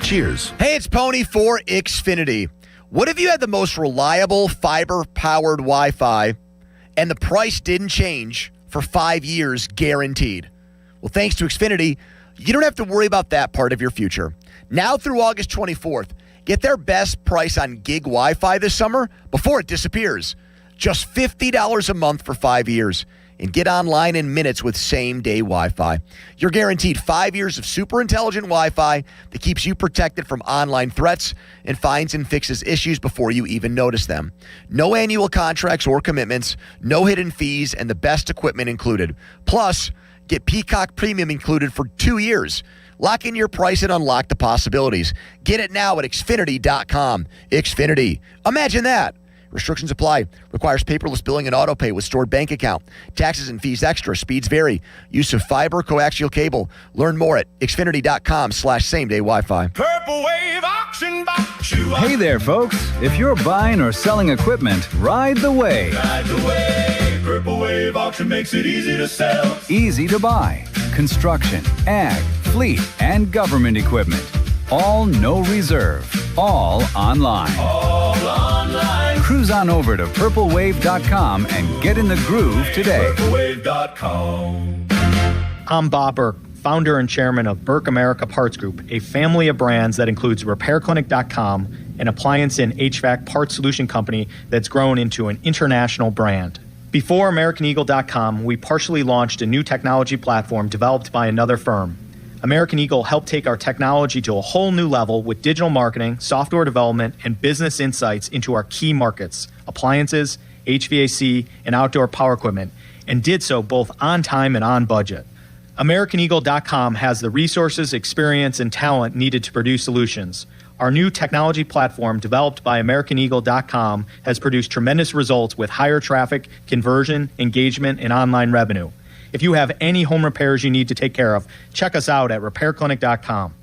Cheers. Hey, it's Pony for Xfinity. What if you had the most reliable fiber-powered Wi-Fi and the price didn't change for 5 years guaranteed? Well, thanks to Xfinity, you don't have to worry about that part of your future. Now through August 24th, get their best price on gig Wi-Fi this summer before it disappears. Just $50 a month for 5 years. And get online in minutes with same-day Wi-Fi. You're guaranteed 5 years of super intelligent Wi-Fi that keeps you protected from online threats and finds and fixes issues before you even notice them. No annual contracts or commitments, no hidden fees, and the best equipment included. Plus, get Peacock Premium included for 2 years. Lock in your price and unlock the possibilities. Get it now at Xfinity.com. Xfinity. Imagine that. Restrictions apply. Requires paperless billing and auto pay with stored bank account. Taxes and fees extra. Speeds vary. Use of fiber coaxial cable. Learn more at Xfinity.com/same-day Wi-Fi. Purple Wave Auction Box. Hey there, folks. If you're buying or selling equipment, ride the wave. Ride the wave. Purple Wave Auction makes it easy to sell. Easy to buy. Construction, ag, fleet, and government equipment. All no reserve. All online. All online. Cruise on over to purplewave.com and get in the groove today. Purplewave.com. I'm Bob Burke, founder and chairman of Burke America Parts Group, a family of brands that includes RepairClinic.com, an appliance and HVAC parts solution company that's grown into an international brand. Before AmericanEagle.com, we partially launched a new technology platform developed by another firm. American Eagle helped take our technology to a whole new level with digital marketing, software development, and business insights into our key markets, appliances, HVAC, and outdoor power equipment, and did so both on time and on budget. AmericanEagle.com has the resources, experience, and talent needed to produce solutions. Our new technology platform, developed by AmericanEagle.com, has produced tremendous results with higher traffic, conversion, engagement, and online revenue. If you have any home repairs you need to take care of, check us out at RepairClinic.com.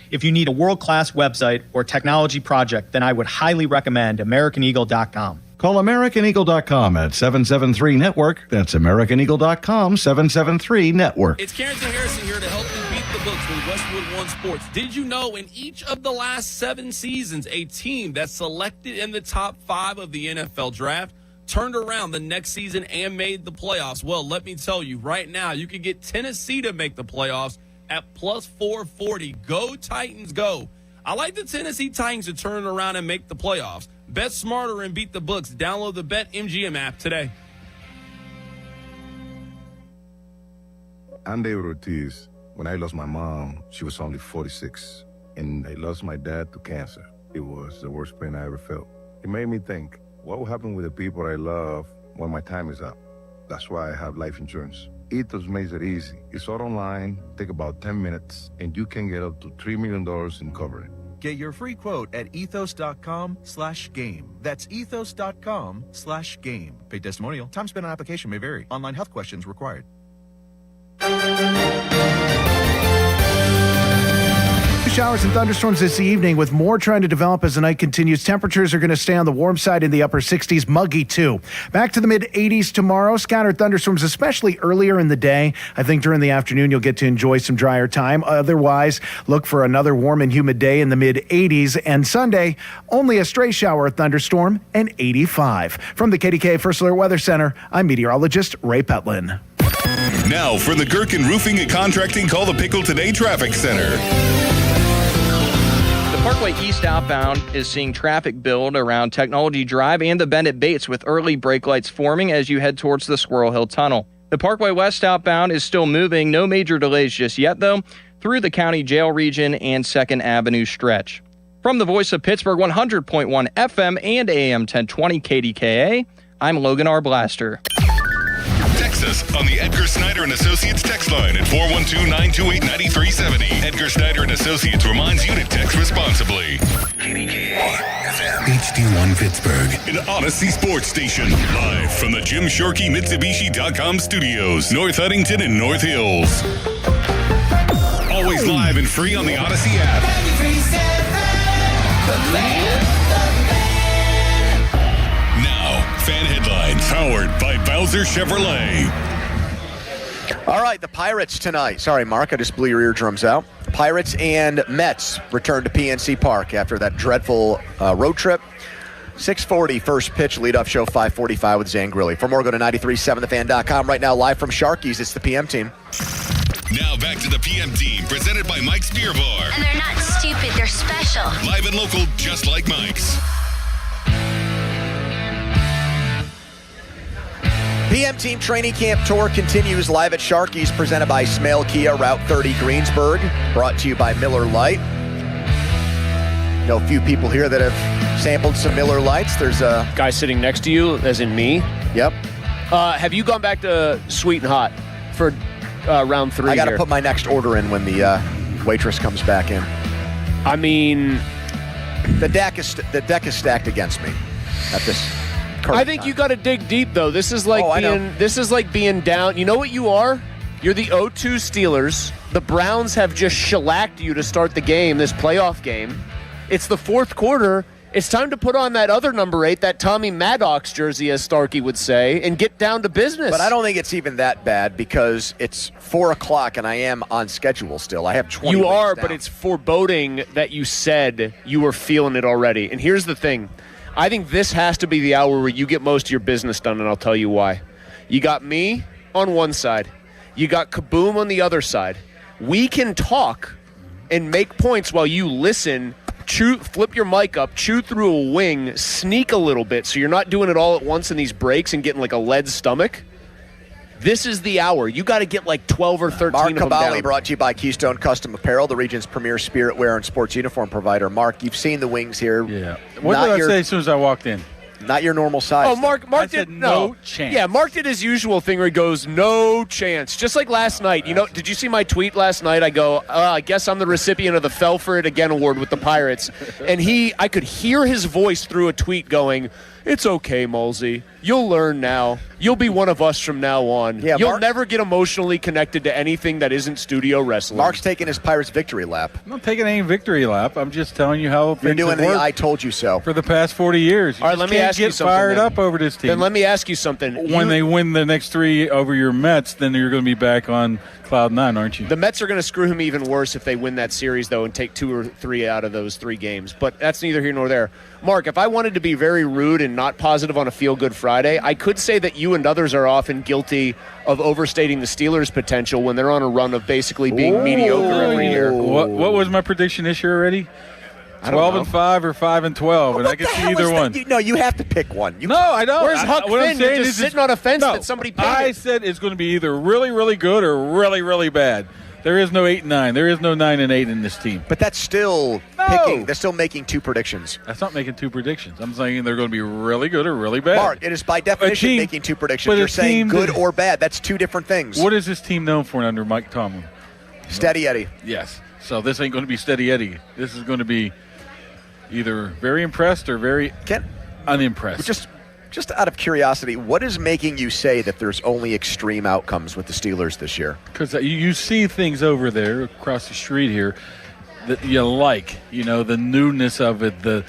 If you need a world-class website or technology project, then I would highly recommend AmericanEagle.com. Call AmericanEagle.com at 773-NETWORK. That's AmericanEagle.com, 773-NETWORK. It's Carrington Harrison here to help you beat the books with Westwood One Sports. Did you know in each of the last 7 seasons, a team that's selected in the top 5 of the NFL draft turned around the next season and made the playoffs? Well, let me tell you, right now, you can get Tennessee to make the playoffs at plus 440. Go Titans, go. I like the Tennessee Titans to turn around and make the playoffs. Bet smarter and beat the books. Download the BetMGM app today. I'm David Ortiz. When I lost my mom, she was only 46, and I lost my dad to cancer. It was the worst pain I ever felt. It made me think, what will happen with the people I love when my time is up? That's why I have life insurance. Ethos makes it easy. It's all online, take about 10 minutes, and you can get up to $3 million in coverage. Get your free quote at ethos.com/game. That's ethos.com/game. Paid testimonial. Time spent on application may vary. Online health questions required. Showers and thunderstorms this evening, with more trying to develop as the night continues. Temperatures are going to stay on the warm side in the upper 60s, muggy too. Back to the mid-80s tomorrow. Scattered thunderstorms, especially earlier in the day. I think during the afternoon you'll get to enjoy some drier time. Otherwise, look for another warm and humid day in the mid-80s. And Sunday, only a stray shower or thunderstorm and 85. From the KDK First Alert Weather Center, I'm meteorologist Ray Petlin. Now for the Gherkin Roofing and Contracting Call the Pickle Today Traffic Center. The Parkway East outbound is seeing traffic build around Technology Drive and the bend at Bates, with early brake lights forming as you head towards the Squirrel Hill Tunnel. The Parkway West outbound is still moving. No major delays just yet, though, through the County Jail region and 2nd Avenue stretch. From the Voice of Pittsburgh, 100.1 FM and AM 1020 KDKA, I'm Logan R. Blaster. Text us on the Edgar Snyder and Associates text line at 412-928-9370. Edgar Snyder and Associates reminds you to text responsibly. HD1 Pittsburgh, an Odyssey sports station, live from the Jim Shorkey Mitsubishi.com studios, North Huntington and North Hills. Always live and free on the Odyssey app. Fan headlines powered by Bowser Chevrolet. All right, the Pirates tonight. Sorry, Mark, I just blew your eardrums out. Pirates and Mets return to PNC Park after that dreadful road trip. 6:40 first pitch, leadoff show 5:45 with Zane Grilli. For more, go to 937thefan.com. Right now, live from Sharky's, it's the PM team. Now back to the PM team, presented by Mike's Beer Bar. And they're not stupid, they're special. Live and local, just like Mike's. PM Team Training Camp Tour continues live at Sharky's, presented by Smale Kia, Route 30 Greensburg, brought to you by Miller Lite. You know, a few people here that have sampled some Miller Lights. There's a guy sitting next to you, as in me. Yep. Have you gone back to Sweet and Hot for round 3 I got to here? put my next order in when the waitress comes back in. I mean, the deck is stacked against me at this. I think you got to dig deep, though. This is like being down. You know what you are? You're the 0-2 Steelers. The Browns have just shellacked you to start the game, this playoff game. It's the fourth quarter. It's time to put on that other number 8, that Tommy Maddox jersey, as Starkey would say, and get down to business. But I don't think it's even that bad because it's 4 o'clock and I am on schedule still. I have 20 You are, down. but it's foreboding that you said you were feeling it already. And here's the thing. I think this has to be the hour where you get most of your business done, and I'll tell you why. You got me on one side. You got Kaboom on the other side. We can talk and make points while you listen. Flip your mic up, chew through a wing, sneak a little bit so you're not doing it all at once in these breaks and getting like a lead stomach. This is the hour. You got to get like 12 or 13 Mark of them Cavalli, down. brought to you by Keystone Custom Apparel, the region's premier spirit wear and sports uniform provider. Mark, you've seen the wings here. Yeah. What did I say as soon as I walked in? Not your normal size. Oh, Mark did no chance. Yeah, Mark did his usual thing where he goes, no chance. Just like last night. You know, did you see my tweet last night? I go, I guess I'm the recipient of the Fell For It Again award with the Pirates. And I could hear his voice through a tweet going, it's okay, Mulsey. You'll learn now. You'll be one of us from now on. Yeah, You'll never get emotionally connected to anything that isn't studio wrestling. Mark's taking his Pirates victory lap. I'm not taking any victory lap. I'm just telling you how You're things doing have the worked I told you so for the past 40 years. You All right, just let me can't ask you get something. fired then. up over this team. Then let me ask you something. When they win the next 3 over your Mets, then you're going to be back on cloud 9, aren't you? The Mets are going to screw him even worse if they win that series, though, and take 2 or 3 out of those 3 games. But that's neither here nor there. Mark, if I wanted to be very rude and not positive on a Feel-Good Friday, I could say that you and others are often guilty of overstating the Steelers' potential when they're on a run of basically being mediocre every year. What was my prediction this year already? I don't know. 12-5 or 5-12, and I can see either one. No, you have to pick one. No, I don't. Where's Huck what I'm Finn? You're saying just is sitting on a fence that somebody painted. I said it's going to be either really, really good or really, really bad. There is no 8-9. There is no 9-8 in this team. But that's still picking. They're still making 2 predictions. That's not making 2 predictions. I'm saying they're going to be really good or really bad. Mark, it is by definition making 2 predictions. You're saying good or bad. That's 2 different things. What is this team known for under Mike Tomlin? Steady Eddie. Yes. So this ain't going to be Steady Eddie. This is going to be either very impressed or very unimpressed. Just out of curiosity, what is making you say that there's only extreme outcomes with the Steelers this year? Because you see things over there across the street here that you like, the newness of it, the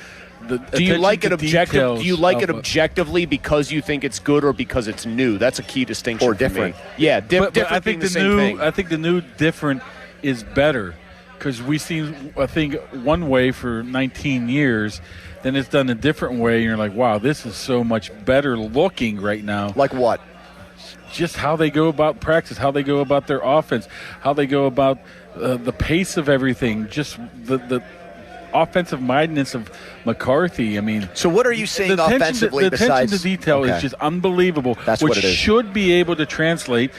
Do you like it objectively? Do you like it objectively because you think it's good or because it's new? That's a key distinction. Or different. For me. Yeah, but different. I think the same thing. I think the new different is better because we've seen I think one way for 19 years. Then it's done a different way, and you're like, wow, this is so much better looking right now. Like what? Just how they go about practice, how they go about their offense, how they go about the pace of everything, just the offensive mindedness of McCarthy. I mean, so what are you seeing offensively the besides? attention to detail is just unbelievable. That's which what it is. Should be able to translate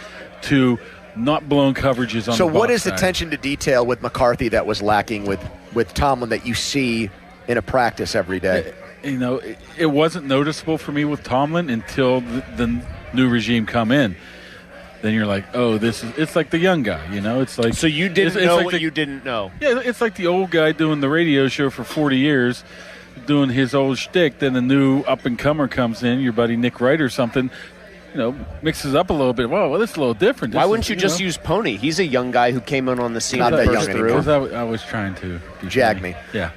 to not blown coverages on So the what box is side. attention to detail with McCarthy that was lacking with Tomlin that you see in a practice every day? It wasn't noticeable for me with Tomlin until the new regime come in. Then you're like, oh, it's like the young guy, It's like so you didn't it's know like what you didn't know. Yeah, it's like the old guy doing the radio show for 40 years, doing his old shtick. Then the new up and comer comes in, your buddy Nick Wright or something. Mixes up a little bit. Well, this is a little different. Why wouldn't you just use Pony? He's a young guy who came in on the scene. Not that young Because I was trying to jag me. Yeah.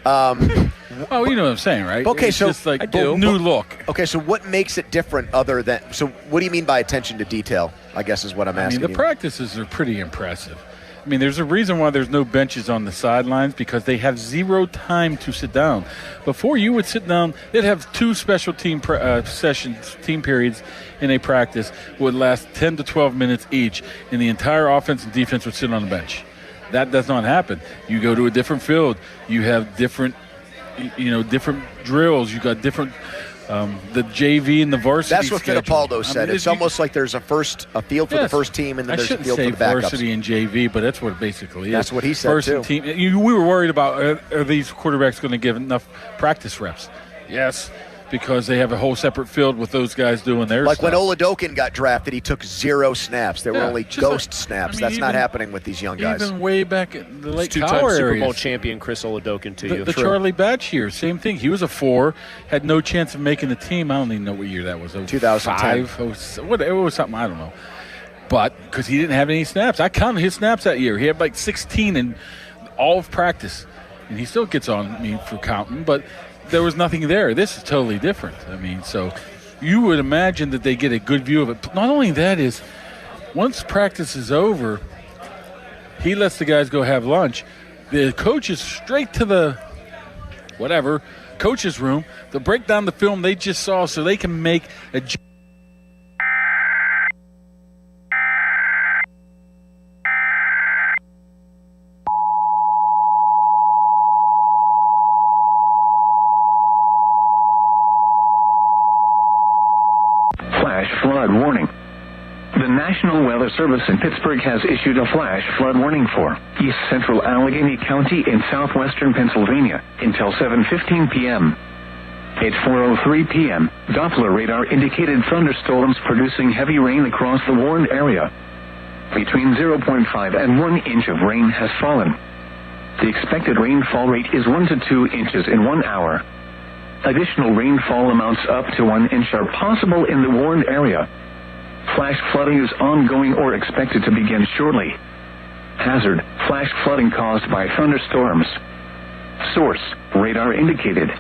Oh, you know what I'm saying, right? Okay, it's so just like new look. Okay, so what makes it different other than? So what do you mean by attention to detail? I guess is what I'm asking. The practices are pretty impressive. I mean, there's a reason why there's no benches on the sidelines because they have zero time to sit down. Before you would sit down, they'd have 2 special team sessions, team periods in a practice would last 10 to 12 minutes each, and the entire offense and defense would sit on the bench. That does not happen. You go to a different field. You have different, different drills. You got different The JV and the varsity. That's what schedule. Fittipaldo said. It's almost like there's a field for the first team, and then there's a field for the backups. Varsity and JV, but that's what it basically is. That's what he said first too. Team. We were worried about are these quarterbacks going to give enough practice reps? Yes, because they have a whole separate field with those guys doing their like stuff. when Oladokin got drafted, he took 0 snaps. There were only ghost snaps. That's not happening with these young guys. Even way back in the late Two-time Cower Super areas. Bowl champion Chris Oladokin to you. The Charlie Batch year, same thing. He was a 4, had no chance of making the team. I don't even know what year that was. 2010. 2005, it was something, I don't know. But because he didn't have any snaps. I counted his snaps that year. He had like 16 in all of practice. And he still gets on me for counting, but there was nothing there. This is totally different. I mean, so you would imagine that they get a good view of it. But not only that is, once practice is over, he lets the guys go have lunch. The coaches straight to the coach's room to break down the film they just saw so they can make a flash flood warning. The National Weather Service in Pittsburgh has issued a flash flood warning for East Central Allegheny County in southwestern Pennsylvania until 7:15 p.m. At 4:03 p.m., Doppler radar indicated thunderstorms producing heavy rain across the warned area. Between 0.5 and 1 inch of rain has fallen. The expected rainfall rate is 1 to 2 inches in 1 hour. Additional rainfall amounts up to 1 inch are possible in the warned area. Flash flooding is ongoing or expected to begin shortly. Hazard: flash flooding caused by thunderstorms. Source: radar indicated.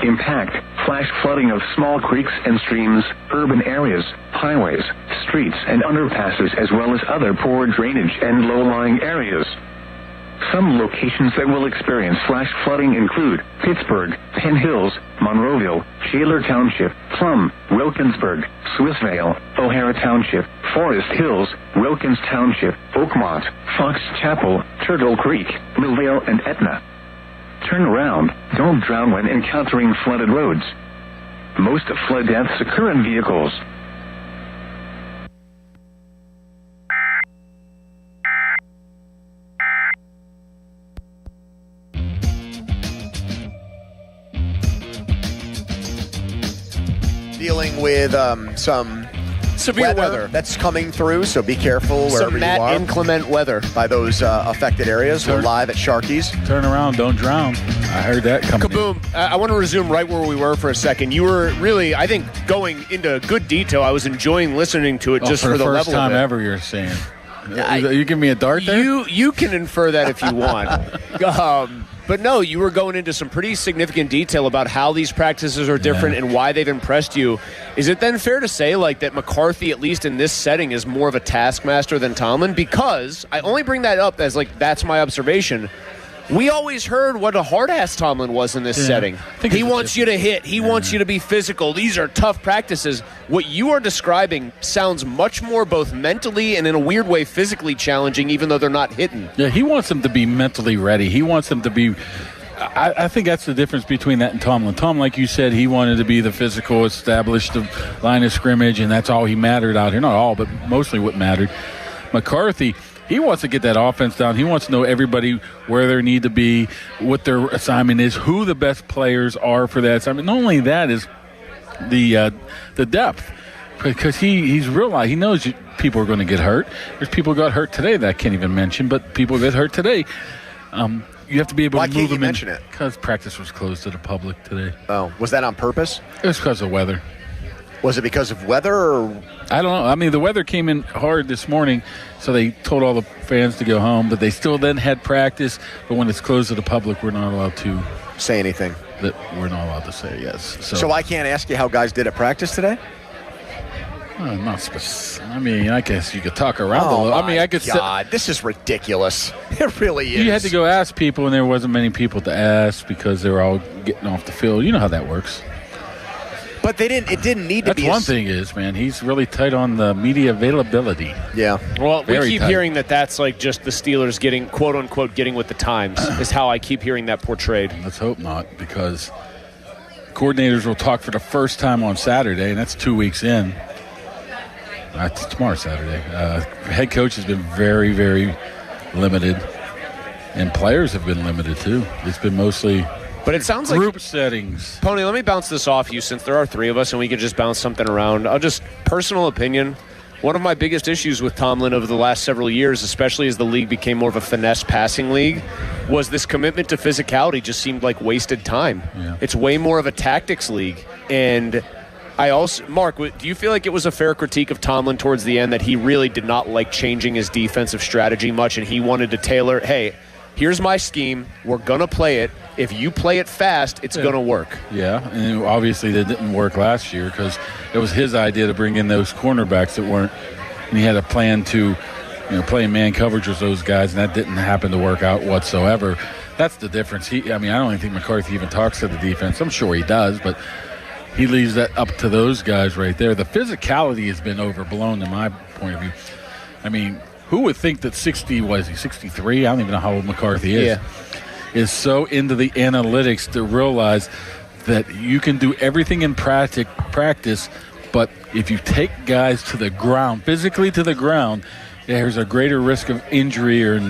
Impact: flash flooding of small creeks and streams, urban areas, highways, streets, and underpasses, as well as other poor drainage and low-lying areas. Some locations that will experience flash flooding include Pittsburgh, Penn Hills, Monroeville, Shaler Township, Plum, Wilkinsburg, Swissvale, O'Hara Township, Forest Hills, Wilkins Township, Oakmont, Fox Chapel, Turtle Creek, Millvale, and Etna. Turn around. Don't drown when encountering flooded roads. Most flood deaths occur in vehicles. Dealing with some severe weather that's coming through, so be careful wherever you are. Inclement weather by those affected areas. We're live at Sharky's. Turn around, don't drown. I heard that coming. Kaboom. I want to resume right where we were for a second. You were really, I think, going into good detail. I was enjoying listening to it just for the first level time of it. ever, you're saying. You give me a dart there? You can infer that if you want. But no, you were going into some pretty significant detail about how these practices are different and why they've impressed you. Is it then fair to say that McCarthy, at least in this setting, is more of a taskmaster than Tomlin? Because I only bring that up as that's my observation. We always heard what a hard-ass Tomlin was in this setting. He wants you to hit. He wants you to be physical. These are tough practices. What you are describing sounds much more both mentally and in a weird way physically challenging, even though they're not hitting. Yeah, he wants them to be mentally ready. He wants them to be I think that's the difference between that and Tomlin. Tomlin, like you said, he wanted to be the physical, established line of scrimmage, and that's all he mattered out here. Not all, but mostly what mattered. McCarthy, he wants to get that offense down. He wants to know everybody where they need to be, what their assignment is, who the best players are for that assignment. Not only that is the depth, because he's realized, he knows people are going to get hurt. There's people who got hurt today that I can't even mention, but people get hurt today. You have to be able to move them in. Why can't you mention it? Because practice was closed to the public today. Oh, was that on purpose? It was because of weather. Was it because of weather? Or? I don't know. I mean, the weather came in hard this morning, so they told all the fans to go home, but they still then had practice. But when it's closed to the public, we're not allowed to say anything. That we're not allowed to say, yes. So I can't ask you how guys did at practice today? Not specific. I mean, I guess you could talk around a little. I mean, I could. God, this is ridiculous. It really is. You had to go ask people, and there wasn't many people to ask because they were all getting off the field. You know how that works. But they didn't. It didn't need to be. That's one thing is, man, he's really tight on the media availability. Yeah. Well, we keep tight. hearing that's like just the Steelers getting, quote unquote, getting with the times is how I keep hearing that portrayed. Let's hope not, because coordinators will talk for the first time on Saturday, and that's 2 weeks in. Tomorrow's Saturday. Head coach has been very, very limited, and players have been limited too. It's been mostly but it sounds group like settings. Pony, let me bounce this off you since there are three of us and we could just bounce something around. I'll just, personal opinion, one of my biggest issues with Tomlin over the last several years, especially as the league became more of a finesse passing league, was this commitment to physicality just seemed like wasted time. Yeah. It's way more of a tactics league. And Mark, do you feel like it was a fair critique of Tomlin towards the end that he really did not like changing his defensive strategy much and he wanted to tailor, hey, here's my scheme, we're going to play it. If you play it fast, it's going to work. Yeah, and obviously that didn't work last year because it was his idea to bring in those cornerbacks that weren't, and he had a plan to play man coverage with those guys, and that didn't happen to work out whatsoever. That's the difference. I don't think McCarthy even talks to the defense. I'm sure he does, but he leaves that up to those guys right there. The physicality has been overblown in my point of view. I mean, who would think that 63? I don't even know how old McCarthy is. Yeah. Is so into the analytics to realize that you can do everything in practice, but if you take guys to the ground, physically to the ground, there's a greater risk of injury or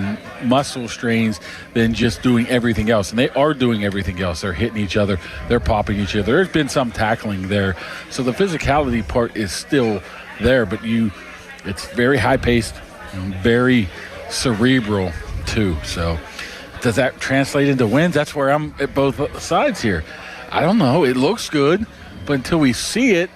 muscle strains than just doing everything else. And they are doing everything else. They're hitting each other. They're popping each other. There's been some tackling there. So the physicality part is still there, but it's very high-paced and very cerebral too. So does that translate into wins? That's where I'm at both sides here. I don't know. It looks good, but until we see it,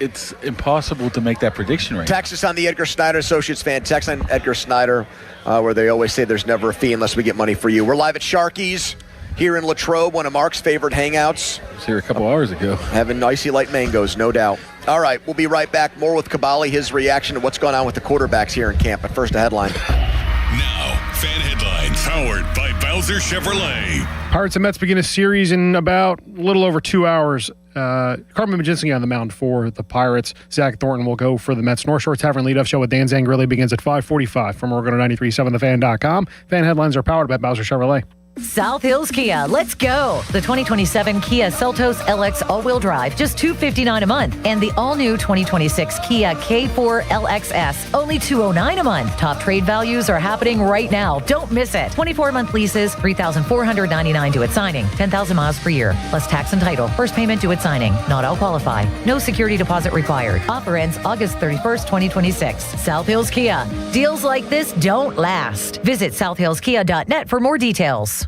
it's impossible to make that prediction right now. Text us on the Edgar Snyder Associates fan. Text on Edgar Snyder, where they always say there's never a fee unless we get money for you. We're live at Sharky's here in Latrobe, one of Mark's favorite hangouts. I was here a couple hours ago. Having icy light mangoes, no doubt. All right, we'll be right back. More with Kabali, his reaction to what's going on with the quarterbacks here in camp. But first, a headline. Now, fan headlines powered by Bowser Chevrolet. Pirates and Mets begin a series in about a little over 2 hours. Carmen Majinski on the mound for the Pirates. Zach Thornton will go for the Mets. North Shore Tavern leadoff show with Dan Zangrilli begins at 5:45 from Oregon 93.7thefan.com. Fan headlines are powered by Bowser Chevrolet. South Hills Kia, let's go. The 2027 Kia Seltos LX all-wheel drive, just $259 a month. And the all-new 2026 Kia K4 LXS, only $209 a month. Top trade values are happening right now. Don't miss it. 24-month leases, $3,499 due at signing, 10,000 miles per year, plus tax and title. First payment due at signing. Not all qualify. No security deposit required. Offer ends August 31st, 2026. South Hills Kia. Deals like this don't last. Visit southhillskia.net for more details.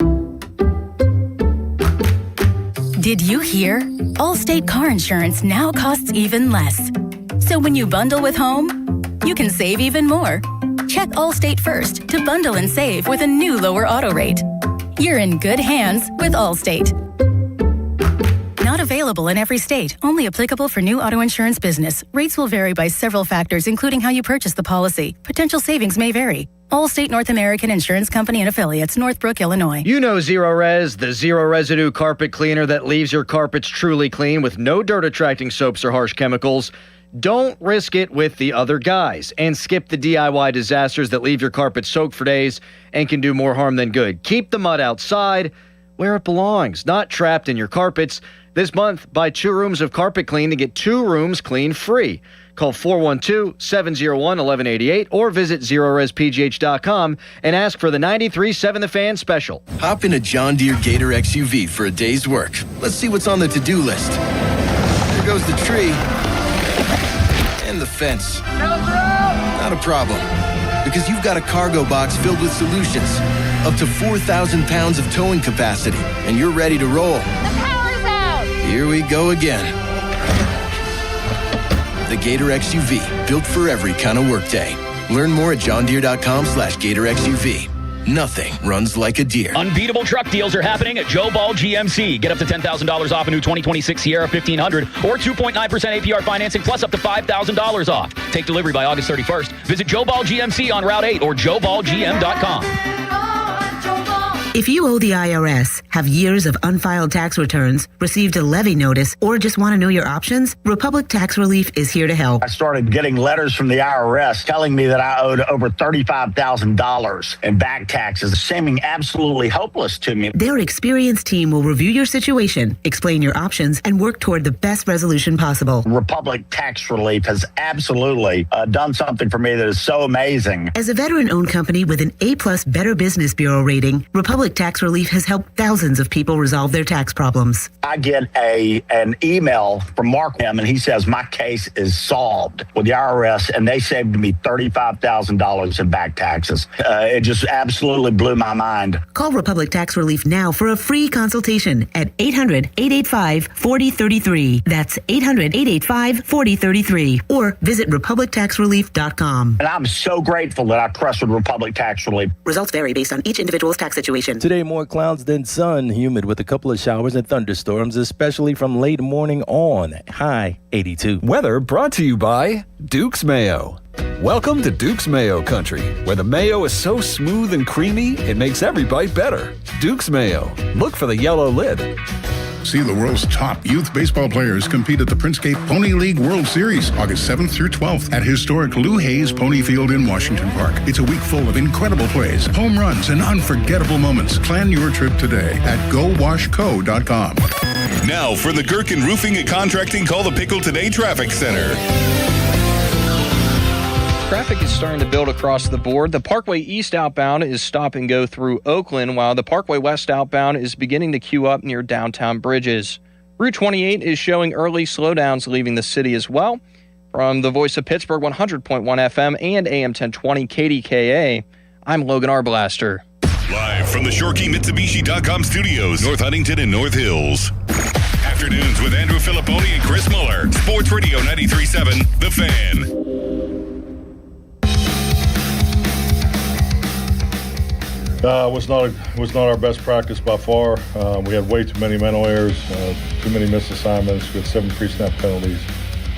Did you hear? Allstate car insurance now costs even less. So when you bundle with home, you can save even more. Check Allstate first to bundle and save with a new lower auto rate. You're in good hands with Allstate. Not available in every state. Only applicable for new auto insurance business. Rates will vary by several factors, including how you purchase the policy. Potential savings may vary. Allstate North American Insurance Company and Affiliates, Northbrook, Illinois. You know Zero Res, the zero residue carpet cleaner that leaves your carpets truly clean with no dirt-attracting soaps or harsh chemicals. Don't risk it with the other guys and skip the DIY disasters that leave your carpet soaked for days and can do more harm than good. Keep the mud outside where it belongs, not trapped in your carpets. This month, buy 2 rooms of carpet clean to get 2 rooms clean free. Call 412-701-1188 or visit ZeroResPGH.com and ask for the 93.7 The Fan special. Hop in a John Deere Gator XUV for a day's work. Let's see what's on the to-do list. There goes the tree and the fence. Not a problem, because you've got a cargo box filled with solutions. Up to 4,000 pounds of towing capacity, and you're ready to roll. The power's out! Here we go again. The Gator XUV, built for every kind of workday. Learn more at johndeere.com/Gator XUV. Nothing runs like a Deere. Unbeatable truck deals are happening at Joe Ball GMC. Get up to $10,000 off a new 2026 Sierra 1500 or 2.9% APR financing plus up to $5,000 off. Take delivery by August 31st. Visit Joe Ball GMC on Route 8 or joeballgm.com. If you owe the IRS, Have years of unfiled tax returns, received a levy notice, or just want to know your options? Republic Tax Relief is here to help. I started getting letters from the IRS telling me that I owed over $35,000 in back taxes, seeming absolutely hopeless to me. Their experienced team will review your situation, explain your options, and work toward the best resolution possible. Republic Tax Relief has absolutely done something for me that is so amazing. As a veteran-owned company with an A+ Better Business Bureau rating, Republic Tax Relief has helped thousands of people resolve their tax problems. I get an email from Mark M, and he says my case is solved with the IRS, and they saved me $35,000 in back taxes. It just absolutely blew my mind. Call Republic Tax Relief now for a free consultation at 800-885-4033. That's 800-885-4033. Or visit republictaxrelief.com. And I'm so grateful that I trusted Republic Tax Relief. Results vary based on each individual's tax situation. Today, more clouds than sun, humid with a couple of showers and thunderstorms, especially from late morning on. High 82. Weather brought to you by Duke's Mayo. Welcome to Duke's Mayo Country, where the mayo is so smooth and creamy, it makes every bite better. Duke's Mayo. Look for the yellow lid. See the world's top youth baseball players compete at the Princegate Pony League World Series, August 7th through 12th at historic Lou Hayes Pony Field in Washington Park. It's a week full of incredible plays, home runs, and unforgettable moments. Plan your trip today at GoWashCo.com. Now for the Gherkin Roofing and Contracting Call the Pickle Today Traffic Center. Traffic is starting to build across the board. The Parkway East outbound is stop and go through Oakland, while the Parkway West outbound is beginning to queue up near downtown Bridges. Route 28 is showing early slowdowns leaving the city as well. From the Voice of Pittsburgh 100.1 FM and AM 1020 KDKA, I'm Logan Arblaster. Live from the ShoreKeyMitsubishi.com studios, North Huntington and North Hills. Afternoons with Andrew Filipponi and Chris Muller. Sports Radio 93.7, The Fan. It was not our best practice by far. We had way too many mental errors, too many missed assignments. We had 7 pre-snap penalties.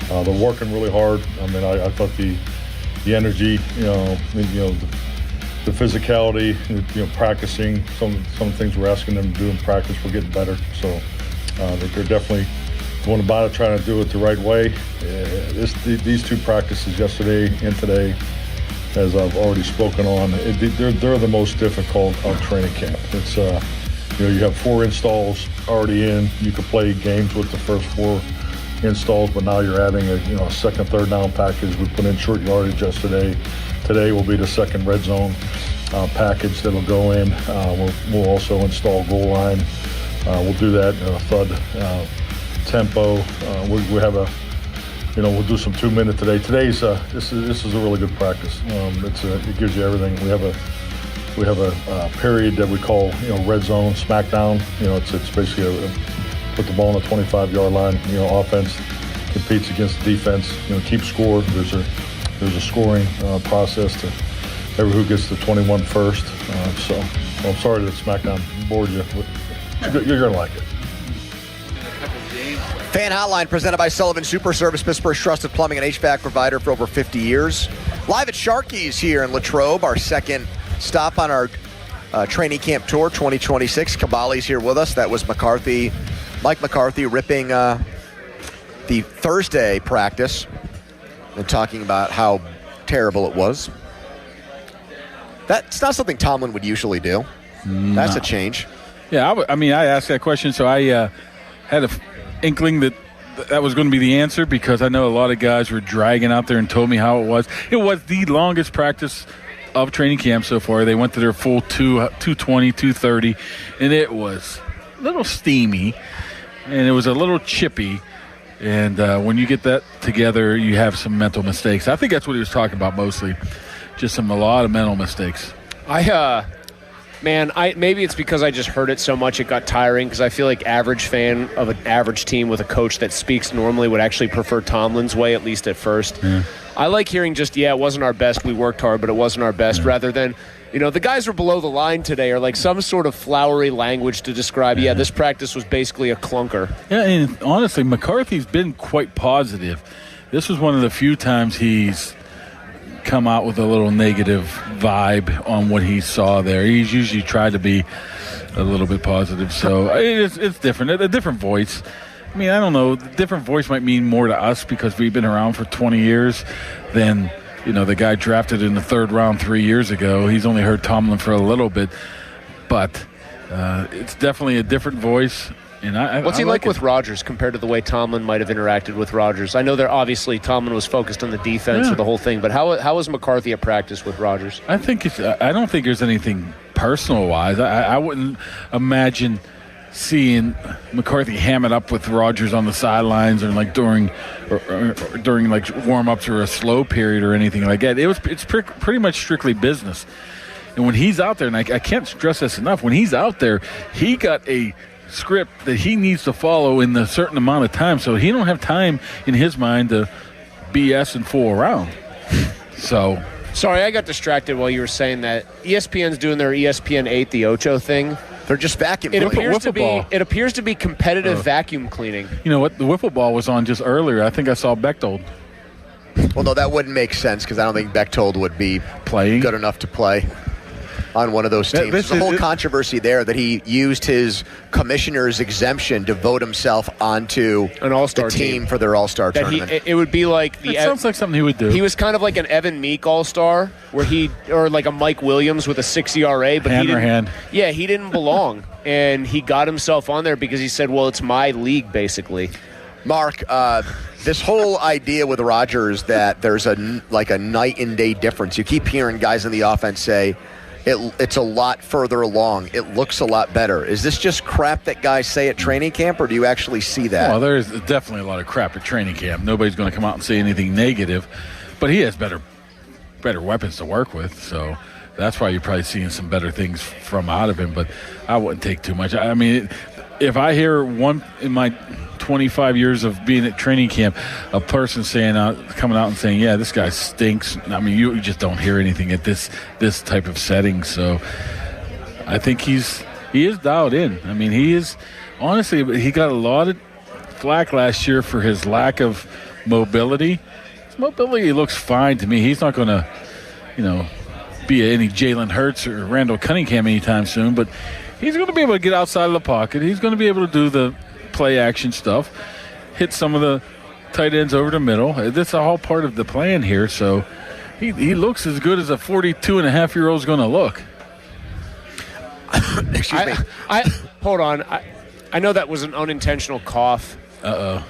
They're working really hard. I mean, I thought the energy, the physicality, practicing some things we're asking them to do in practice, we're getting better. So they're definitely going about it, trying to do it the right way. These 2 practices yesterday and today, as I've already spoken on, they're the most difficult of training camp. It's you have 4 installs already in. You could play games with the first 4 installs, but now you're adding a second, third down package. We put in short yardage yesterday. Today will be the second red zone package that'll go in. We'll also install goal line. We'll do that in a thud tempo. We have a. We'll do some 2-minute today. Today's this is a really good practice. It gives you everything. We have a period that we call red zone smackdown. It's basically put the ball on the 25-yard line. Offense competes against the defense. Keep score. There's a scoring process to every who gets the 21 first. So I'm sorry that smackdown bored you. You're gonna like it. Fan Hotline presented by Sullivan Super Service, Pittsburgh's trusted plumbing and HVAC provider for over 50 years. Live at Sharky's here in Latrobe, our second stop on our training camp tour 2026. Caballi's here with us. That was Mike McCarthy ripping the Thursday practice and talking about how terrible it was. That's not something Tomlin would usually do. No. That's a change. Yeah, I asked that question, so I had a inkling that was going to be the answer, because I know a lot of guys were dragging out there and told me how it was. It was the longest practice of training camp so far. They went to their full 220, 230, and it was a little steamy, and it was a little chippy. And when you get that together, you have some mental mistakes. I think that's what he was talking about mostly, just a lot of mental mistakes. Maybe it's because I just heard it so much it got tiring, because I feel like average fan of an average team with a coach that speaks normally would actually prefer Tomlin's way, at least at first. Yeah. I like hearing it wasn't our best, we worked hard, but it wasn't our best, rather than, the guys were below the line today, or like some sort of flowery language to describe, this practice was basically a clunker. Yeah, and honestly, McCarthy's been quite positive. This was one of the few times he's come out with a little negative vibe on what he saw there. He's usually tried to be a little bit positive. So it's different, a different voice. I mean, I don't know. The different voice might mean more to us because we've been around for 20 years than, the guy drafted in the third round 3 years ago. He's only heard Tomlin for a little bit, but it's definitely a different voice. And What's he I like it. with Rodgers compared to the way Tomlin might have interacted with Rodgers? I know obviously Tomlin was focused on the defense or the whole thing, but how was McCarthy at practice with Rodgers? I don't think there's anything personal-wise. I wouldn't imagine seeing McCarthy ham it up with Rodgers on the sidelines or like during like warm-ups or a slow period or anything like that. It's pretty much strictly business. And when he's out there, and I can't stress this enough, when he's out there, he got a script that he needs to follow in a certain amount of time, so he don't have time in his mind to BS and fool around. So sorry, I got distracted while you were saying that. ESPN's doing their ESPN 8 the Ocho thing. They're just vacuum cleaning. cleaning. It appears to be competitive vacuum cleaning. You know what? The wiffle ball was on just earlier. I think I saw Bechtold. Well, no, that wouldn't make sense because I don't think Bechtold would be playing good enough to play on one of those teams. There's a whole controversy there that he used his commissioner's exemption to vote himself onto an all-star team for their all-star tournament. It would be like It sounds like something he would do. He was kind of like an Evan Meek all-star, or like a Mike Williams with a 6 ERA, but he didn't belong, and he got himself on there because he said, "Well, it's my league, basically." Mark, this whole idea with Rodgers that there's a night and day difference. You keep hearing guys in the offense say, It's a lot further along. It looks a lot better. Is this just crap that guys say at training camp, or do you actually see that? Well, there's definitely a lot of crap at training camp. Nobody's going to come out and say anything negative, but he has better weapons to work with, so that's why you're probably seeing some better things from out of him, but I wouldn't take too much. I mean, if I hear one in my 25 years of being at training camp, a person coming out and saying, yeah, this guy stinks. I mean, you just don't hear anything at this type of setting. So I think he is dialed in. I mean, he is, honestly, he got a lot of flack last year for his lack of mobility. His mobility looks fine to me. He's not going to, be any Jalen Hurts or Randall Cunningham anytime soon, but he's going to be able to get outside of the pocket. He's going to be able to do the play action stuff, hit some of the tight ends over the middle. That's all part of the plan here. So he looks as good as a 42-and-a-half-year-old is going to look. Excuse me. Hold on. I know that was an unintentional cough. Uh-oh.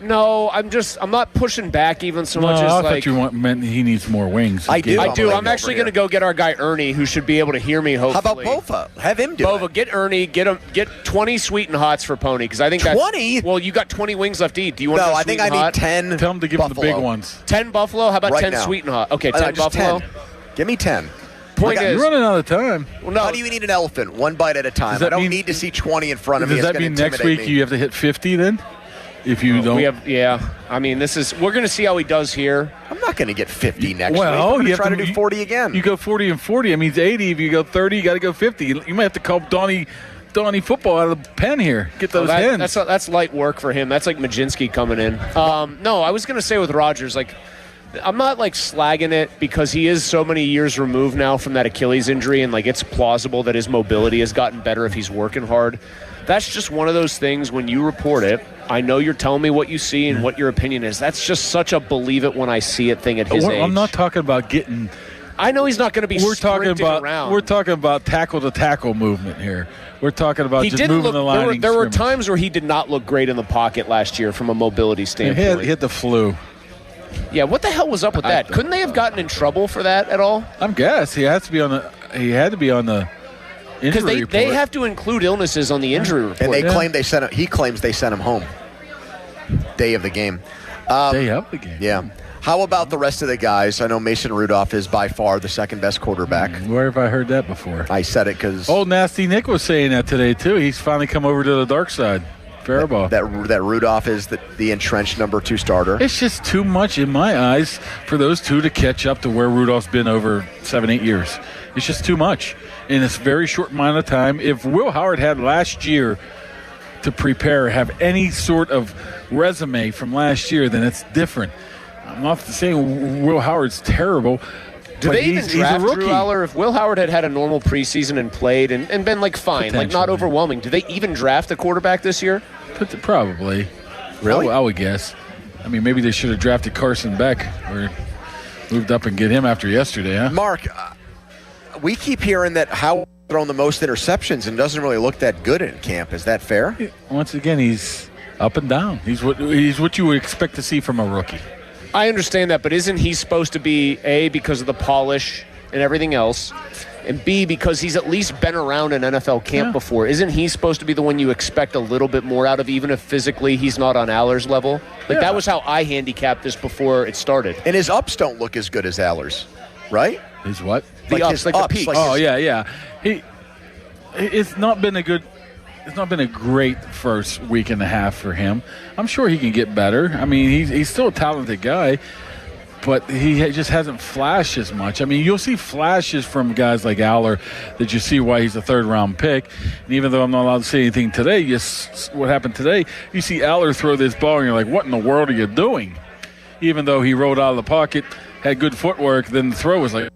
No, I'm not pushing back even so much as I thought you meant he needs more wings. I do. I'm actually going to go get our guy Ernie, who should be able to hear me. Hopefully. How about Bova? Have him do Bova, it. get Ernie. Get 20 sweet and hots for Pony because I think 20. Well, you got 20 wings left to eat. Do you want? No, to I think I need 10. Tell him to give Buffalo. him the big ones. 10 Buffalo. How about Right 10 now. sweet and hot? Okay, 10 just Buffalo. 10. Give me 10. Point is, you're running out of time. Well, no. How do you eat an elephant? One bite at a time. I don't need to see 20 in front of me. Does that mean next week you have to hit 50 then? If you don't, I mean, we're going to see how he does here. I'm not going to get 50 next week. Well, I'm going you to try to do 40 again. You go 40 and 40. I mean, it's 80. If you go 30, you got to go 50. You might have to call Donnie football out of the pen here. Get those hens. That's light work for him. That's like Majinski coming in. No, I was going to say with Rodgers, I'm not slagging it because he is so many years removed now from that Achilles injury, and it's plausible that his mobility has gotten better if he's working hard. That's just one of those things when you report it. I know you're telling me what you see and what your opinion is. That's just such a believe it when I see it thing at his age. I'm not talking about getting. I know he's not going to be sprinting around. We're talking about tackle to tackle movement here. We're talking about just moving the line. There were times where he did not look great in the pocket last year from a mobility standpoint. He hit the flu. Yeah, what the hell was up with that? Couldn't they have gotten in trouble for that at all? I'm guess he had to be on the because they have to include illnesses on the injury report. And they claim he claims they sent him home. Day of the game. Day of the game. Yeah. How about the rest of the guys? I know Mason Rudolph is by far the second best quarterback. Where have I heard that before? I said it because Old Nasty Nick was saying that today too. He's finally come over to the dark side. Faribault. That Rudolph is the entrenched number 2 starter. It's just too much in my eyes for those two to catch up to where Rudolph's been over 7-8 years. It's just too much in this very short amount of time. If Will Howard had last year to prepare, have any sort of resume from last year, then it's different. I'm not saying Will Howard's terrible, Do they even draft Drew Aller? If Will Howard had had a normal preseason and played and been like fine, like not overwhelming, do they even draft a quarterback this year? Probably. Really? I would guess. I mean, maybe they should have drafted Carson Beck or moved up and get him after yesterday, huh? Mark, we keep hearing that Howard thrown the most interceptions and doesn't really look that good in camp. Is that fair? Once again, he's up and down. He's what you would expect to see from a rookie. I understand that, but isn't he supposed to be, A, because of the polish and everything else, and B, because he's at least been around an NFL camp before? Isn't he supposed to be the one you expect a little bit more out of, even if physically he's not on Aller's level? Like, that was how I handicapped this before it started. And his ups don't look as good as Aller's, right? His what? The ups, like the peaks. Yeah. It's not been a great first week and a half for him. I'm sure he can get better. I mean, he's still a talented guy, but he just hasn't flashed as much. I mean, you'll see flashes from guys like Aller that you see why he's a third-round pick. And even though I'm not allowed to say anything today, what happened today, you see Aller throw this ball, and you're like, what in the world are you doing? Even though he rolled out of the pocket, had good footwork, then the throw was like,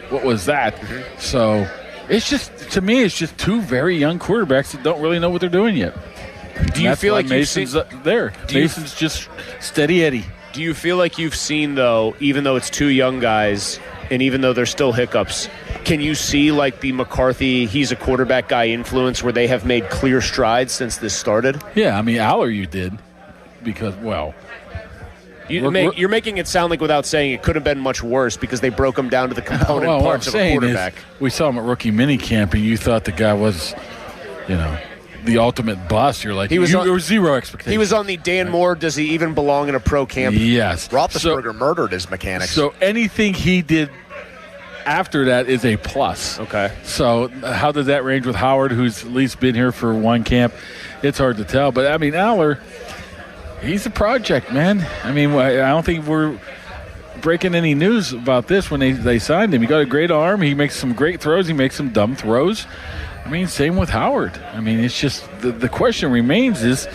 what was that? Mm-hmm. So it's just, to me, it's just two very young quarterbacks that don't really know what they're doing yet. Do you feel like Mason's there? Mason's just steady Eddie. Do you feel like you've seen, though, even though it's two young guys, and even though there's still hiccups, can you see like the McCarthy, he's a quarterback guy influence where they have made clear strides since this started? Yeah, I mean, Aller you did because, well. You're making it sound like without saying it could have been much worse because they broke him down to the component parts of a quarterback. We saw him at rookie minicamp, and you thought the guy was, the ultimate bust. You're like, there was zero expectation. He was on the Dan Moore, does he even belong in a pro camp? Yes. Roethlisberger murdered his mechanics. So anything he did after that is a plus. Okay. So how does that range with Howard, who's at least been here for one camp? It's hard to tell. But, I mean, Aller, he's a project, man. I mean, I don't think we're breaking any news about this when they signed him. He got a great arm. He makes some great throws. He makes some dumb throws. I mean, same with Howard. I mean, it's just the question remains is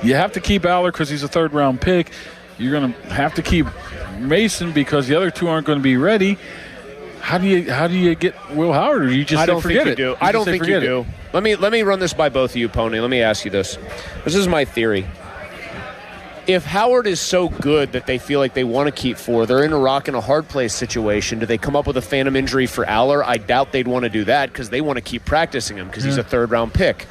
you have to keep Aller because he's a third-round pick. You're going to have to keep Mason because the other two aren't going to be ready. How do you get Will Howard? Or you just forget it? I don't think you do. Let me run this by both of you, Pony. Let me ask you this. This is my theory. If Howard is so good that they feel like they want to keep four, they're in a rock and a hard place situation. Do they come up with a phantom injury for Aller? I doubt they'd want to do that because they want to keep practicing him because he's a third-round pick.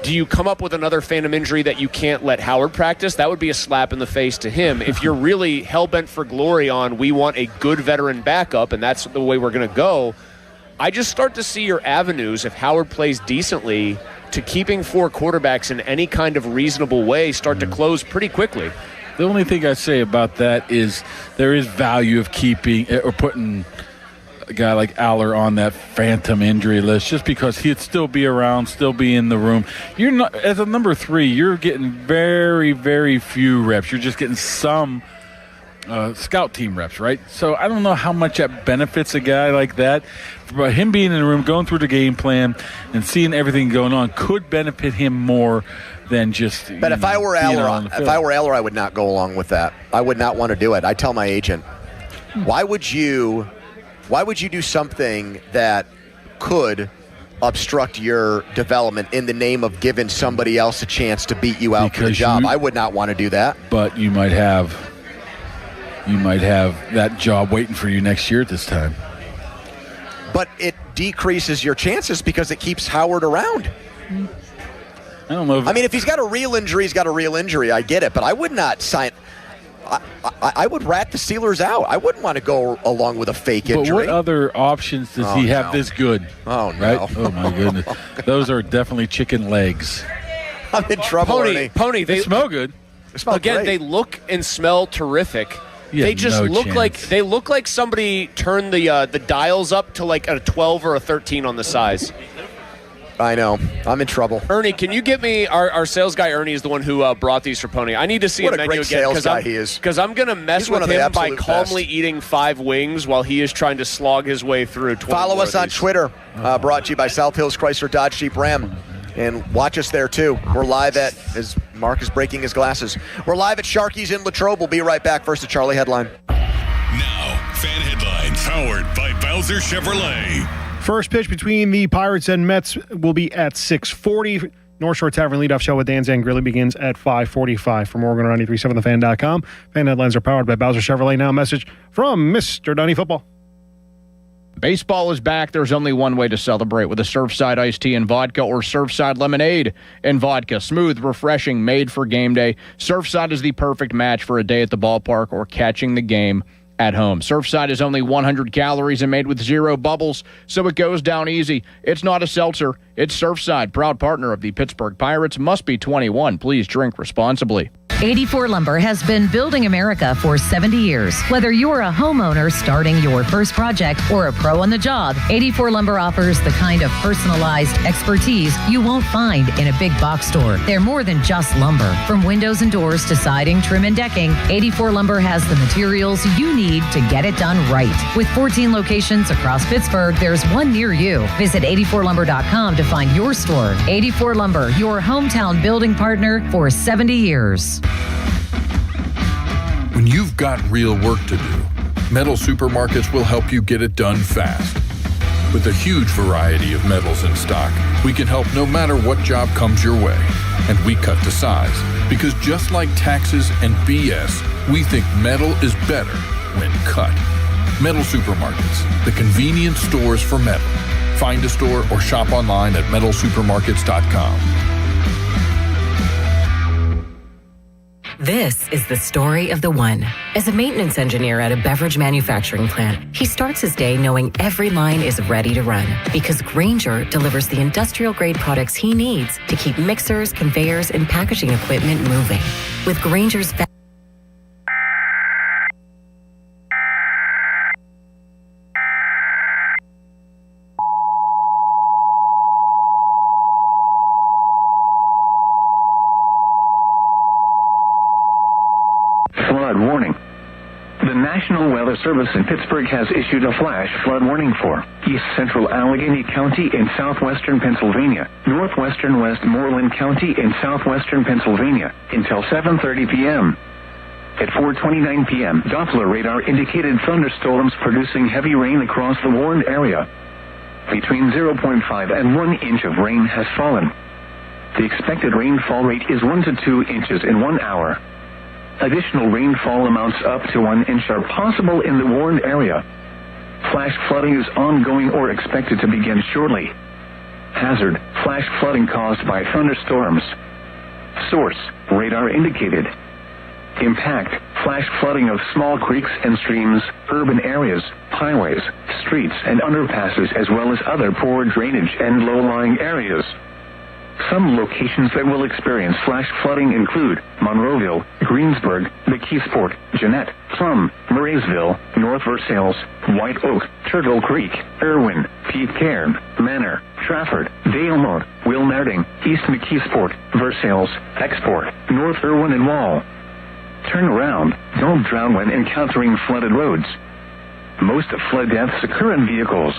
Do you come up with another phantom injury that you can't let Howard practice? That would be a slap in the face to him. If you're really hell-bent for glory on we want a good veteran backup and that's the way we're going to go, I just start to see your avenues if Howard plays decently to keeping four quarterbacks in any kind of reasonable way start to close pretty quickly. The only thing I say about that is there is value of keeping or putting a guy like Aller on that phantom injury list just because he'd still be around, still be in the room. You're not, as a number 3, you're getting very, very few reps. You're just getting some scout team reps, right? So I don't know how much that benefits a guy like that. But him being in the room, going through the game plan, and seeing everything going on could benefit him more than just. But if I were Aller, I would not go along with that. I would not want to do it. I tell my agent, why would you do something that could obstruct your development in the name of giving somebody else a chance to beat you out for the job? I would not want to do that. But you might have that job waiting for you next year at this time. But it decreases your chances because it keeps Howard around. I don't know. If he's got a real injury, he's got a real injury. I get it, but I would not sign. I would rat the Steelers out. I wouldn't want to go along with a fake injury. But what other options does he have this good? Oh, no. Right? Oh, my goodness. Those are definitely chicken legs. I'm in trouble, Pony, they smell good. They smell again, great. They look and smell terrific. Yeah, they just look chance. like somebody turned the dials up to like a 12 or a 13 on the size. I know. I'm in trouble. Ernie, can you get me our sales guy? Ernie is the one who brought these for Pony. I need to see What a a menu great again sales guy he is. because I'm going to mess He's one with of the him by absolute calmly best. eating 5 wings while he is trying to slog his way through 20 Follow more us of on these. Twitter, brought to you by South Hills Chrysler Dodge Jeep Ram. And watch us there, too. We're live as Mark is breaking his glasses. We're live at Sharky's in Latrobe. We'll be right back. First, a Charlie headline. Now, Fan headlines powered by Bowser Chevrolet. First pitch between the Pirates and Mets will be at 6:40. North Shore Tavern leadoff show with Dan Zangrilli begins at 5:45. From Oregon 93.7thefan.com. Fan headlines are powered by Bowser Chevrolet. Now a message from Mr. Dunny Football. Baseball is back. There's only one way to celebrate, with a Surfside iced tea and vodka or Surfside lemonade and vodka. Smooth, refreshing, made for game day. Surfside is the perfect match for a day at the ballpark or catching the game at home. Surfside is only 100 calories and made with 0 bubbles, so it goes down easy. It's not a seltzer. It's Surfside, proud partner of the Pittsburgh Pirates. Must be 21. Please drink responsibly. 84 Lumber has been building America for 70 years. Whether you're a homeowner starting your first project or a pro on the job, 84 Lumber offers the kind of personalized expertise you won't find in a big box store. They're more than just lumber. From windows and doors to siding, trim, and decking, 84 Lumber has the materials you need to get it done right. With 14 locations across Pittsburgh, there's one near you. Visit 84lumber.com to find your store. 84 Lumber, your hometown building partner for 70 years. When you've got real work to do, Metal Supermarkets will help you get it done fast. With a huge variety of metals in stock, we can help no matter what job comes your way. And we cut to size, because just like taxes and BS, we think metal is better when cut. Metal Supermarkets, the convenient stores for metal. Find a store or shop online at metalsupermarkets.com. This is the story of the one. As a maintenance engineer at a beverage manufacturing plant, he starts his day knowing every line is ready to run, because Grainger delivers the industrial-grade products he needs to keep mixers, conveyors, and packaging equipment moving. With Grainger's Flood warning. The National Weather Service in Pittsburgh has issued a flash flood warning for East Central Allegheny County in southwestern Pennsylvania, northwestern Westmoreland County in southwestern Pennsylvania until 7:30 p.m. At 4:29 p.m., Doppler radar indicated thunderstorms producing heavy rain across the warned area. Between 0.5 and 1 inch of rain has fallen. The expected rainfall rate is 1 to 2 inches in 1 hour. Additional rainfall amounts up to 1 inch are possible in the warned area. Flash flooding is ongoing or expected to begin shortly. Hazard: flash flooding caused by thunderstorms. Source: radar indicated. Impact: flash flooding of small creeks and streams, urban areas, highways, streets, and underpasses, as well as other poor drainage and low-lying areas. Some locations that will experience flash flooding include Monroeville, Greensburg, McKeesport, Jeanette, Plum, Murraysville, North Versailles, White Oak, Turtle Creek, Irwin, Pitcairn, Manor, Trafford, Dalemont, Wilmerding, East McKeesport, Versailles, Export, North Irwin, and Wall. Turn around. Don't drown when encountering flooded roads. Most flood deaths occur in vehicles.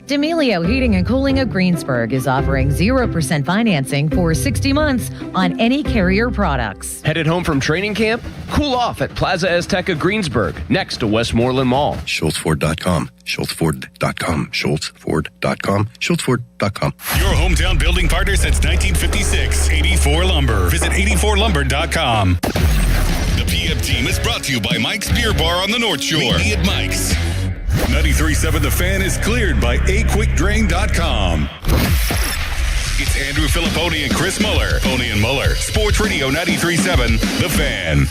D'Amelio Heating and Cooling of Greensburg is offering 0% financing for 60 months on any Carrier products. Headed home from training camp? Cool off at Plaza Azteca Greensburg, next to Westmoreland Mall. SchultzFord.com. SchultzFord.com. SchultzFord.com. SchultzFord.com. Your hometown building partner since 1956. 84 Lumber. Visit 84lumber.com. The PM team is brought to you by Mike's Beer Bar on the North Shore. Meet me at Mike's. 93.7 The Fan is cleared by aquickdrain.com. It's Andrew Filipponi and Chris Muller. Pony and Muller. Sports Radio 93.7 The Fan.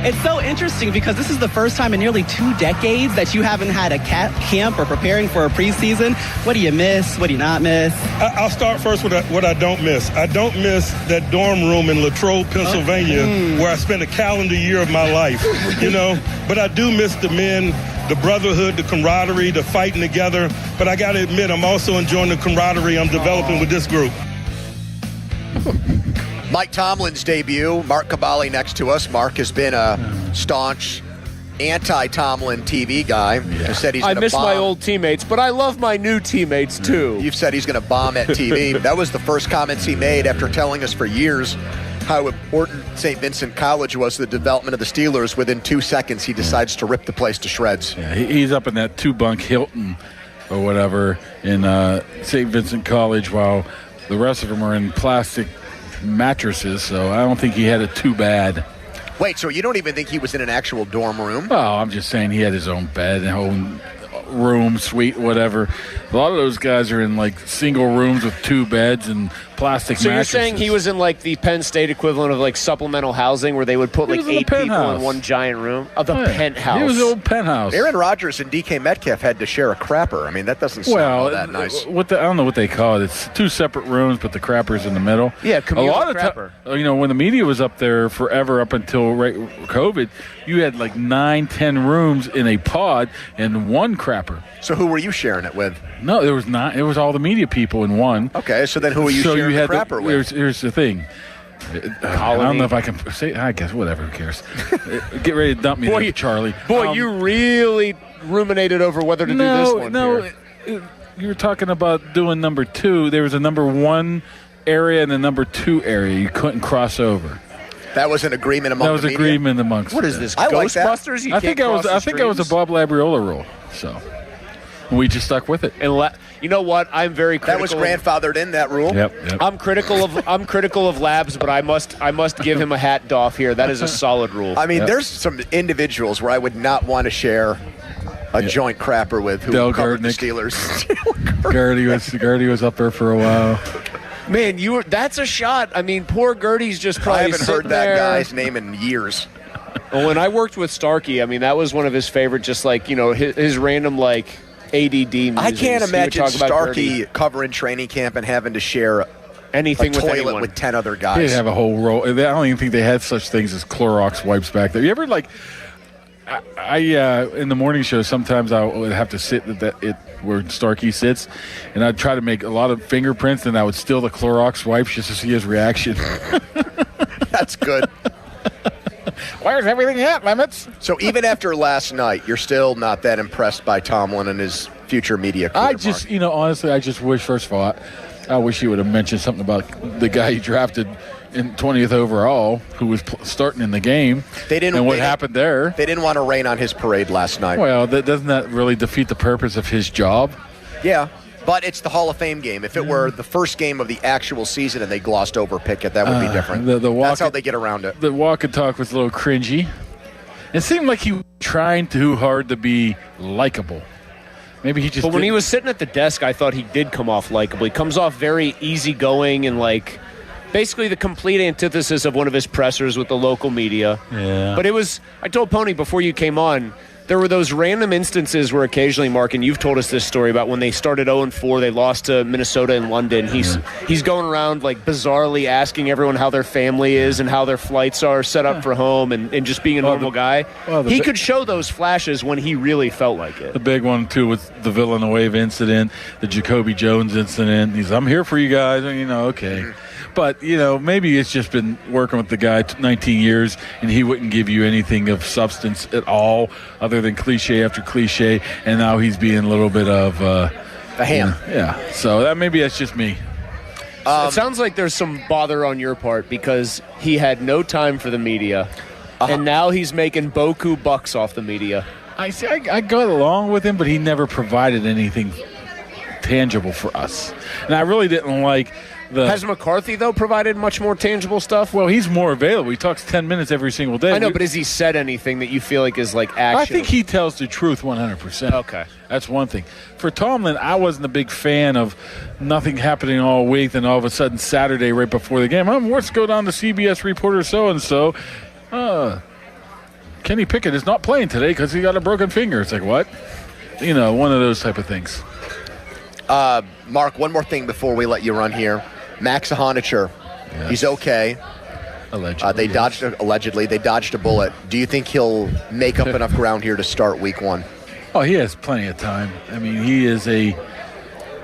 It's so interesting because this is the first time in nearly 2 decades that you haven't had a camp or preparing for a preseason. What do you miss? What do you not miss? I'll start first with what I don't miss. I don't miss that dorm room in Latrobe, Pennsylvania, where I spent a calendar year of my life, But I do miss the men, the brotherhood, the camaraderie, the fighting together. But I got to admit, I'm also enjoying the camaraderie I'm developing with this group. Mike Tomlin's debut. Mark Caballi next to us. Mark has been a staunch anti-Tomlin TV guy who said he's going I to miss bomb. my old teammates, but I love my new teammates too. You've said he's going to bomb at TV. That was the first comments he made after telling us for years how important St. Vincent College was to the development of the Steelers. Within 2 seconds, he decides to rip the place to shreds. Yeah, he's up in that 2-bunk Hilton or whatever in St. Vincent College while the rest of them are in plastic mattresses, so I don't think he had it too bad. Wait, so you don't even think he was in an actual dorm room? Oh, I'm just saying he had his own bed and own room, suite, whatever. A lot of those guys are in like single rooms with 2 beds and plastic So mattresses. you're saying he was in like the Penn State equivalent of like supplemental housing where they would put like 8 people in one giant room? Of the penthouse. He was the old penthouse. Aaron Rodgers and DK Metcalf had to share a crapper. I mean, that doesn't sound all that nice. I don't know what they call it. It's 2 separate rooms, but the crapper's in the middle. Yeah, communal a lot of crapper. when the media was up there forever up until COVID, you had like 9-10 rooms in a pod and 1 crapper. So who were you sharing it with? No, there was not. It was all the media people in one. Okay, so then who are you sharing the crapper with? Here's the thing. I don't know if I can say. I guess whatever. Who cares? Get ready to dump me, there, Charlie. Boy, you really ruminated over whether to do this one. No, you were talking about doing number 2. There was a number 1 area and a number 2 area. You couldn't cross over. That was an agreement among the media? That was agreement amongst. What is this, I like that. Ghostbusters? I think that was a Bob Labriola rule. So we just stuck with it. And you know what? I'm very critical. That was grandfathered in, that rule. Yep. I'm critical of Labs, but I must give him a hat doff here. That is a solid rule. I mean, there's some individuals where I would not want to share a joint crapper with who Del covered the Gerdnick. Steelers. Gertie was up there for a while. Man, that's a shot. I mean, poor Gertie's just probably I haven't heard sitting that there. guy's name in years. Well, when I worked with Starkey, I mean, that was one of his favorite, just like, his random, like, ADD musings. I can't imagine He would talk about Starkey Gertie. covering training camp and having to share anything a with toilet anyone. with 10 other They guys. didn't have a whole roll. I don't even think they had such things as Clorox wipes back there. You ever I in the morning show, sometimes I would have to sit where Starkey sits, and I'd try to make a lot of fingerprints, and I would steal the Clorox wipes just to see his reaction. That's good. Where's everything at, Lemons? So even after last night, you're still not that impressed by Tomlin and his future media career, I just, honestly, I just wish, first of all, I wish he would have mentioned something about the guy he drafted in 20th overall who was starting in the game. And what happened there. They didn't want to rain on his parade last night. Well, doesn't that really defeat the purpose of his job? Yeah, but it's the Hall of Fame game. If it were the first game of the actual season and they glossed over Pickett, that would be different. That's how they get around it. The walk and talk was a little cringy. It seemed like he was trying too hard to be likable. Maybe he just. But when he was sitting at the desk, I thought he did come off likable. He comes off very easygoing and like basically the complete antithesis of one of his pressers with the local media. Yeah. But I told Pony before you came on, there were those random instances where occasionally, Mark, and you've told us this story about when they started 0-4, they lost to Minnesota in London. He's going around like bizarrely asking everyone how their family is and how their flights are set up for home and just being a normal guy. He could show those flashes when he really felt like it. The big one, too, was the Villanueva incident, the Jacoby Jones incident. I'm here for you guys. Okay. But, maybe it's just been working with the guy 19 years, and he wouldn't give you anything of substance at all other than cliche after cliche, and now he's being a little bit of a ham. Yeah. So maybe that's just me. It sounds like there's some bother on your part because he had no time for the media, and now he's making boku bucks off the media. I got along with him, but he never provided anything tangible for us. And I really didn't like Has McCarthy, though, provided much more tangible stuff? Well, he's more available. He talks 10 minutes every single day. I know, but has he said anything that you feel like is like action? I think he tells the truth 100%. Okay. That's one thing. For Tomlin, I wasn't a big fan of nothing happening all week, then all of a sudden Saturday right before the game, let's go down to CBS reporter so-and-so. Kenny Pickett is not playing today because he got a broken finger. It's like, what? One of those type of things. Mark, one more thing before we let you run here. Max Ahanicher, he's okay. Allegedly. They dodged a bullet. Do you think he'll make up enough ground here to start week 1? Oh, he has plenty of time. I mean, he is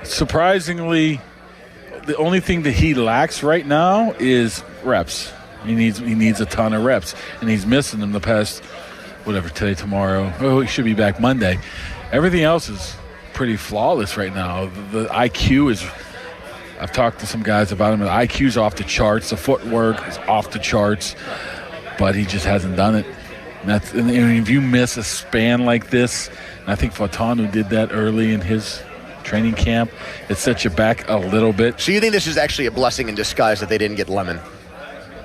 surprisingly, the only thing that he lacks right now is reps. He needs a ton of reps, and he's missing them the past whatever, today, tomorrow. Oh, he should be back Monday. Everything else is pretty flawless right now. The IQ is, I've talked to some guys about him, the IQ's off the charts, the footwork is off the charts, but he just hasn't done it. And if you miss a span like this, and I think Fautanu did that early in his training camp, it sets you back a little bit. So you think this is actually a blessing in disguise that they didn't get Lemon?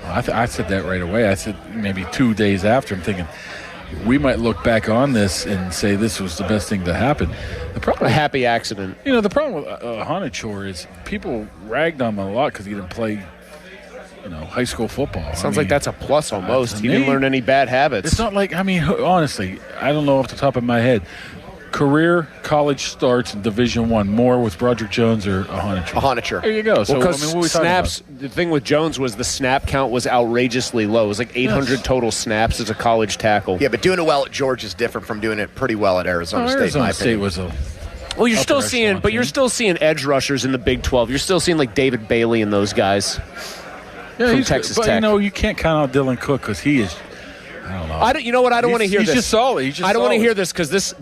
I said that right away. I said maybe 2 days after. I'm thinking we might look back on this and say this was the best thing to happen. The problem, a happy accident. You know, the problem with Hanachor is people ragged on him a lot because he didn't play, high school football. Sounds like that's a plus almost. He didn't learn any bad habits. It's not like, honestly, I don't know off the top of my head. Career college starts in Division I more with Broderick Jones or Hanachor? There you go. So, because what are we snaps, talking about? the thing with Jones was the snap count was outrageously low. It was like 800 total snaps as a college tackle. Yeah, but doing it well at Georgia is different from doing it pretty well at Arizona State. Arizona State was a... Well, you're still seeing, but you're still seeing edge rushers in the Big 12. You're still seeing like David Bailey and those guys from Texas Tech. But, you can't count out Dylan Cook because he is... I don't know. You know what? I don't want to hear this. He's just solid. I don't want to hear this because this.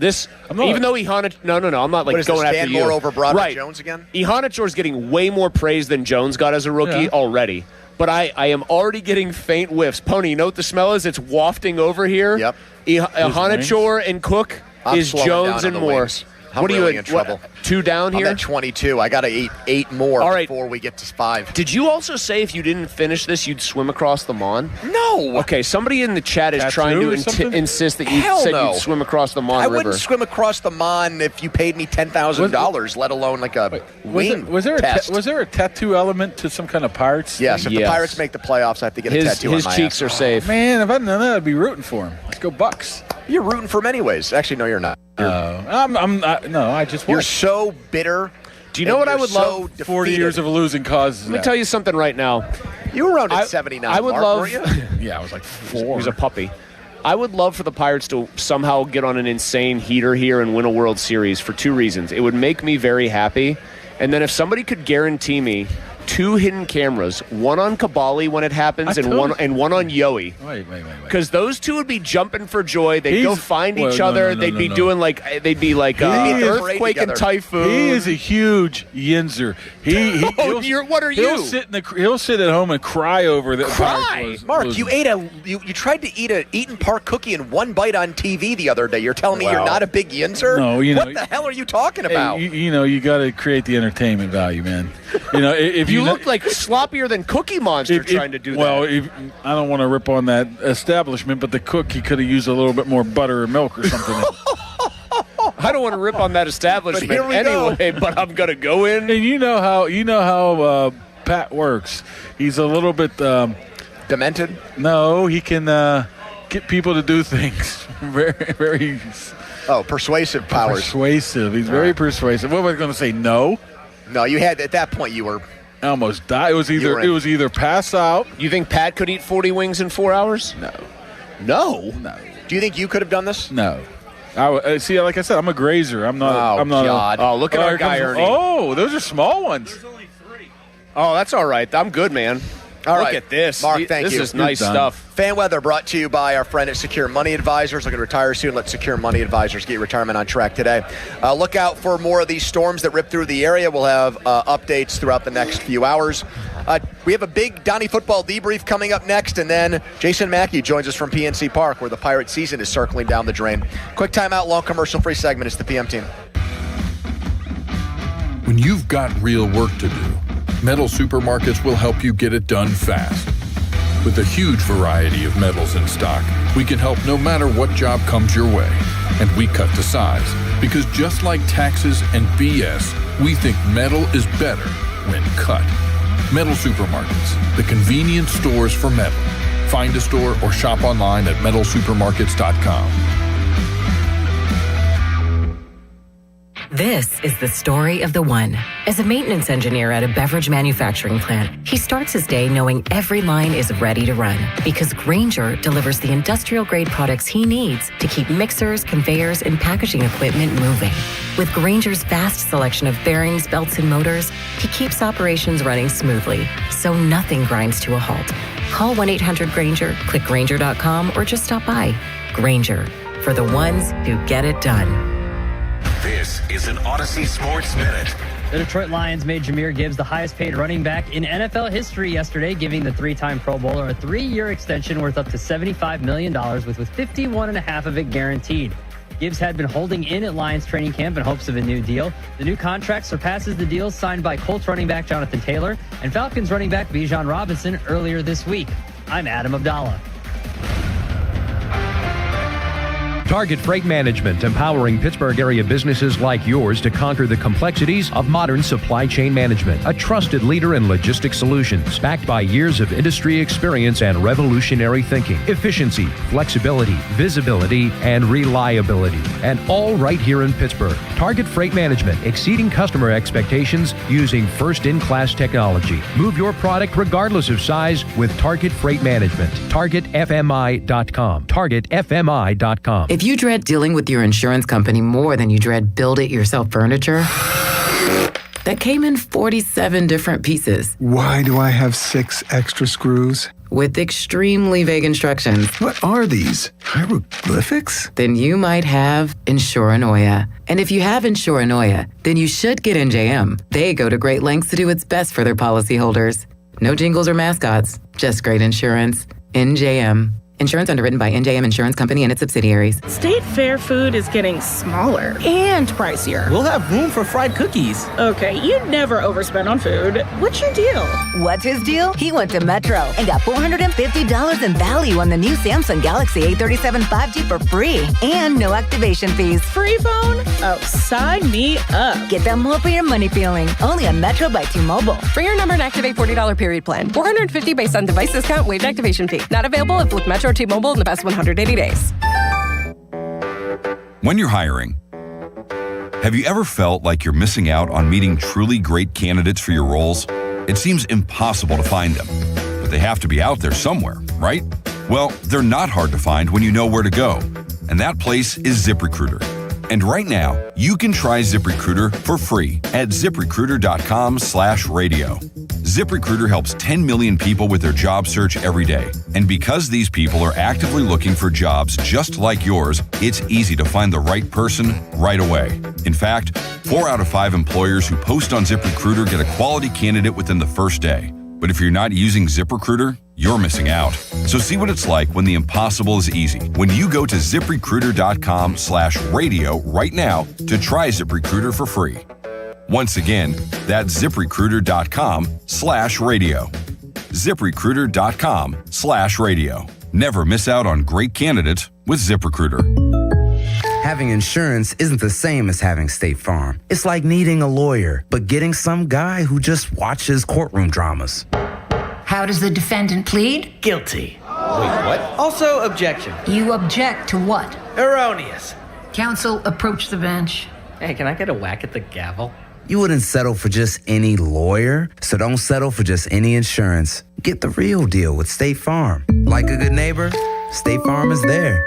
Even though No. I'm not like going after you. More over Broderick right. Jones again? Hanachor is getting way more praise than Jones got as a rookie already. But I am already getting faint whiffs. Pony, you know what the smell is? It's wafting over here. Yep. Hanachor and Cook is Jones and more. I'm really in trouble. 2 down here? I'm at 22. I got to eat 8 more before we get to 5. Did you also say if you didn't finish this, you'd swim across the Mon? No. Okay, somebody in the chat is trying to insist that you said you'd swim across the Mon River. I wouldn't swim across the Mon if you paid me $10,000, let alone like a wing test. Was there a tattoo element to some kind of Pirates? Yes, if the Pirates make the playoffs, I have to get a tattoo on my His cheeks ass. are safe. Man, if I didn't know that, I'd be rooting for him. Let's go Bucks. You're rooting for him anyways. Actually, no, you're not. I just You're so bitter. Do you know what I would love? 40 years of losing causes. Let me tell you something right now. You were around at 79. I would Mark, love. weren't you? Yeah, I was like 4. He was a puppy. I would love for the Pirates to somehow get on an insane heater here and win a World Series for 2 reasons. It would make me very happy, and then if somebody could guarantee me 2 hidden cameras, one on Kabali when it happens, and one on Yowie. Wait. Because those 2 would be jumping for joy. They'd go find each other. They'd be doing like earthquake and typhoon. He is a huge yinzer. What are you? He'll sit at home and cry over that. Cry, Mark. You ate you tried to eat a Eaton Park cookie in one bite on TV the other day. You're telling me you're not a big yinzer? No, what the hell are you talking about? You got to create the entertainment value, man. If you look like sloppier than Cookie Monster trying to do that. Well, I don't want to rip on that establishment, but the cookie could have used a little bit more butter or milk or something. I don't want to rip on that establishment anyway, but I'm gonna go in. And you know how Pat works. He's a little bit demented. No, he can get people to do things very, very. Persuasive powers. Persuasive. He's very persuasive. What was I going to say? No. No, you had at that point you were. I almost died. It was either pass out. You think Pat could eat 40 wings in 4 hours? No. Do you think you could have done this? No. See, like I said, I'm a grazer. I'm not. I'm not. God. Oh, look at our guy Ernie. Oh, those are small ones. There's only 3. Oh, that's all right. I'm good, man. All Look right. at this. Mark, thank you. This is nice stuff. Fan weather brought to you by our friend at Secure Money Advisors. Looking to retire soon? Let Secure Money Advisors get your retirement on track today. Look out for more of these storms that rip through the area. We'll have updates throughout the next few hours. We have a big Donnie football debrief coming up next, and then Jason Mackey joins us from PNC Park, where the Pirate season is circling down the drain. Quick timeout, long commercial-free segment. It's the PM Team. When you've got real work to do, Metal Supermarkets will help you get it done fast. With a huge variety of metals in stock, we can help no matter what job comes your way. And we cut to size, because just like taxes and BS, we think metal is better when cut. Metal Supermarkets, the convenient stores for metal. Find a store or shop online at metalsupermarkets.com. This is the story of the one. As a maintenance engineer at a beverage manufacturing plant, he starts his day knowing every line is ready to run because Grainger delivers the industrial-grade products he needs to keep mixers, conveyors, and packaging equipment moving. With Grainger's vast selection of bearings, belts, and motors, he keeps operations running smoothly, so nothing grinds to a halt. Call 1-800-GRAINGER, click Grainger.com, or just stop by. Grainger, for the ones who get it done. This is an Odyssey Sports Minute. The Detroit Lions made Jahmyr Gibbs the highest-paid running back in NFL history yesterday, giving the three-time Pro Bowler a 3-year extension worth up to $75 million, with $51.5 of it guaranteed. Gibbs had been holding in at Lions training camp in hopes of a new deal. The new contract surpasses the deals signed by Colts running back Jonathan Taylor and Falcons running back Bijan Robinson earlier this week. I'm Adam Abdallah. Target Freight Management, empowering Pittsburgh area businesses like yours to conquer the complexities of modern supply chain management. A trusted leader in logistics solutions, backed by years of industry experience and revolutionary thinking. Efficiency, flexibility, visibility, and reliability. And all right here in Pittsburgh. Target Freight Management, exceeding customer expectations using first-in-class technology. Move your product regardless of size with Target Freight Management. TargetFMI.com. TargetFMI.com. If you dread dealing with your insurance company more than you dread build-it-yourself furniture, that came in 47 different pieces. Why do I have 6 extra screws? With extremely vague instructions. What are these? Hieroglyphics? Then you might have Insuranoia. And if you have Insuranoia, then you should get NJM. They go to great lengths to do what's best for their policyholders. No jingles or mascots, just great insurance. NJM. Insurance underwritten by NJM Insurance Company and its subsidiaries. State Fair food is getting smaller and pricier. We'll have room for fried cookies. Okay, you never overspend on food. What's your deal? What's his deal? He went to Metro and got $450 in value on the new Samsung Galaxy A37 5G for free and no activation fees. Free phone? Oh, sign me up. Get that more for your money feeling. Only on Metro by T-Mobile. Bring your number and activate $40 period plan. $450 based on device discount, waived activation fee. Not available if with Metro or T-Mobile in the past 180 days. When you're hiring, have you ever felt like you're missing out on meeting truly great candidates for your roles? It seems impossible to find them, but they have to be out there somewhere, right? Well, they're not hard to find when you know where to go, and that place is ZipRecruiter. And right now, you can try ZipRecruiter for free at ZipRecruiter.com/radio. ZipRecruiter helps 10 million people with their job search every day. And because these people are actively looking for jobs just like yours, it's easy to find the right person right away. In fact, 4 out of 5 employers who post on ZipRecruiter get a quality candidate within the first day. But if you're not using ZipRecruiter, you're missing out. So see what it's like when the impossible is easy. When you go to ZipRecruiter.com/radio right now to try ZipRecruiter for free. Once again, that's ZipRecruiter.com/radio. ZipRecruiter.com/radio. Never miss out on great candidates with ZipRecruiter. Having insurance isn't the same as having State Farm. It's like needing a lawyer, but getting some guy who just watches courtroom dramas. How does the defendant plead? Guilty. Wait, what? Also, objection. You object to what? Erroneous. Counsel, approach the bench. Hey, can I get a whack at the gavel? You wouldn't settle for just any lawyer, so don't settle for just any insurance. Get the real deal with State Farm. Like a good neighbor, State Farm is there.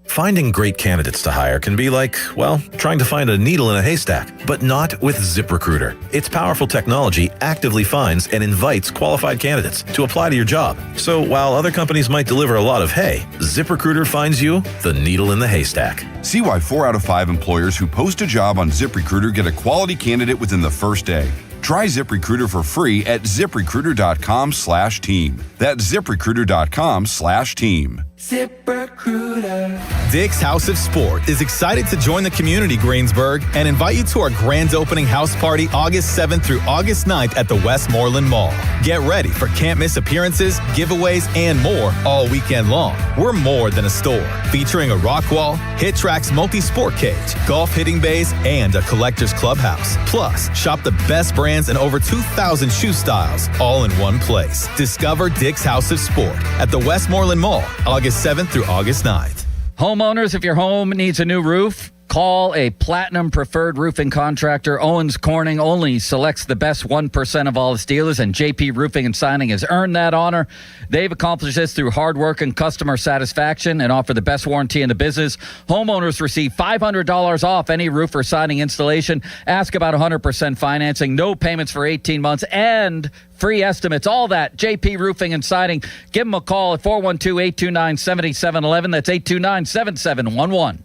Finding great candidates to hire can be like, well, trying to find a needle in a haystack, but not with ZipRecruiter. Its powerful technology actively finds and invites qualified candidates to apply to your job. So while other companies might deliver a lot of hay, ZipRecruiter finds you the needle in the haystack. See why 4 out of 5 employers who post a job on ZipRecruiter get a quality candidate within the first day. Try ZipRecruiter for free at ZipRecruiter.com/team. That's ZipRecruiter.com/team. ZipRecruiter. Dick's House of Sport is excited to join the community, Greensburg, and invite you to our grand opening house party August 7th through August 9th at the Westmoreland Mall. Get ready for can't-miss appearances, giveaways, and more all weekend long. We're more than a store, featuring a rock wall, Hit Tracks multi-sport cage, golf hitting bays, and a collector's clubhouse. Plus, shop the best brands and over 2,000 shoe styles, all in one place. Discover Dick's House of Sport at the Westmoreland Mall, August 7th through August 9th. Homeowners, if your home needs a new roof, McCall, a platinum preferred roofing contractor. Owens Corning only selects the best 1% of all its dealers, and JP Roofing and Signing has earned that honor. They've accomplished this through hard work and customer satisfaction and offer the best warranty in the business. Homeowners receive $500 off any roof or siding installation. Ask about 100% financing, no payments for 18 months, and free estimates. All that, JP Roofing and Siding. Give them a call at 412-829-7711. That's 829-7711.